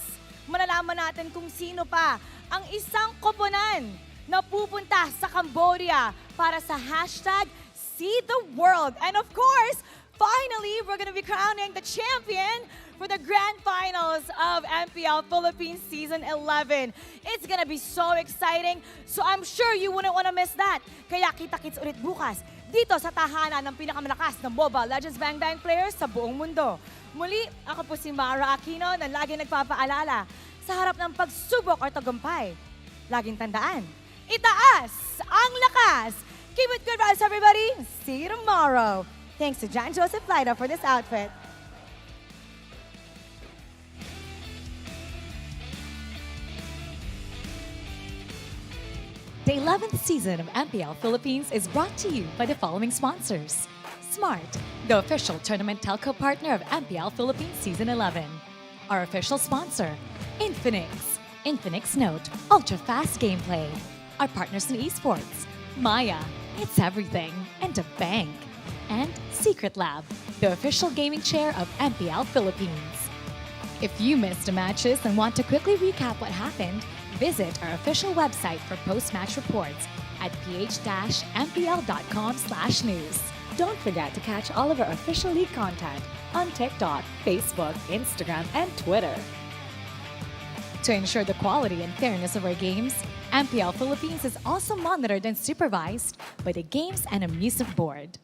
malalaman natin kung sino pa ang isang koponan na pupunta sa Cambodia para sa hashtag See the World. And of course, finally, we're gonna be crowning the champion for the grand finals of MPL Philippines Season 11. It's gonna be so exciting, so I'm sure you wouldn't wanna miss that. Kaya kita-kits ulit bukas dito sa tahanan ng pinakamalakas na Mobile Legends Bang Bang players sa buong mundo. Muli, ako po si Mara Aquino na lagi nagpapaalala sa harap ng pagsubok or tagumpay. Laging tandaan, itaas ang lakas. Keep it good vibes, everybody. See you tomorrow. Thanks to Jan Joseph Laida for this outfit. The 11th season of MPL Philippines is brought to you by the following sponsors. Smart, the official tournament telco partner of MPL Philippines Season 11. Our official sponsor, Infinix. Infinix Note, ultra-fast gameplay. Our partners in esports, Maya, it's everything, and a bank. And Secret Lab, the official gaming chair of MPL Philippines. If you missed the matches and want to quickly recap what happened, visit our official website for post-match reports at ph-mpl.com/news. Don't forget to catch all of our official league content on TikTok, Facebook, Instagram, and Twitter. To ensure the quality and fairness of our games, MPL Philippines is also monitored and supervised by the Games and Amusement Board.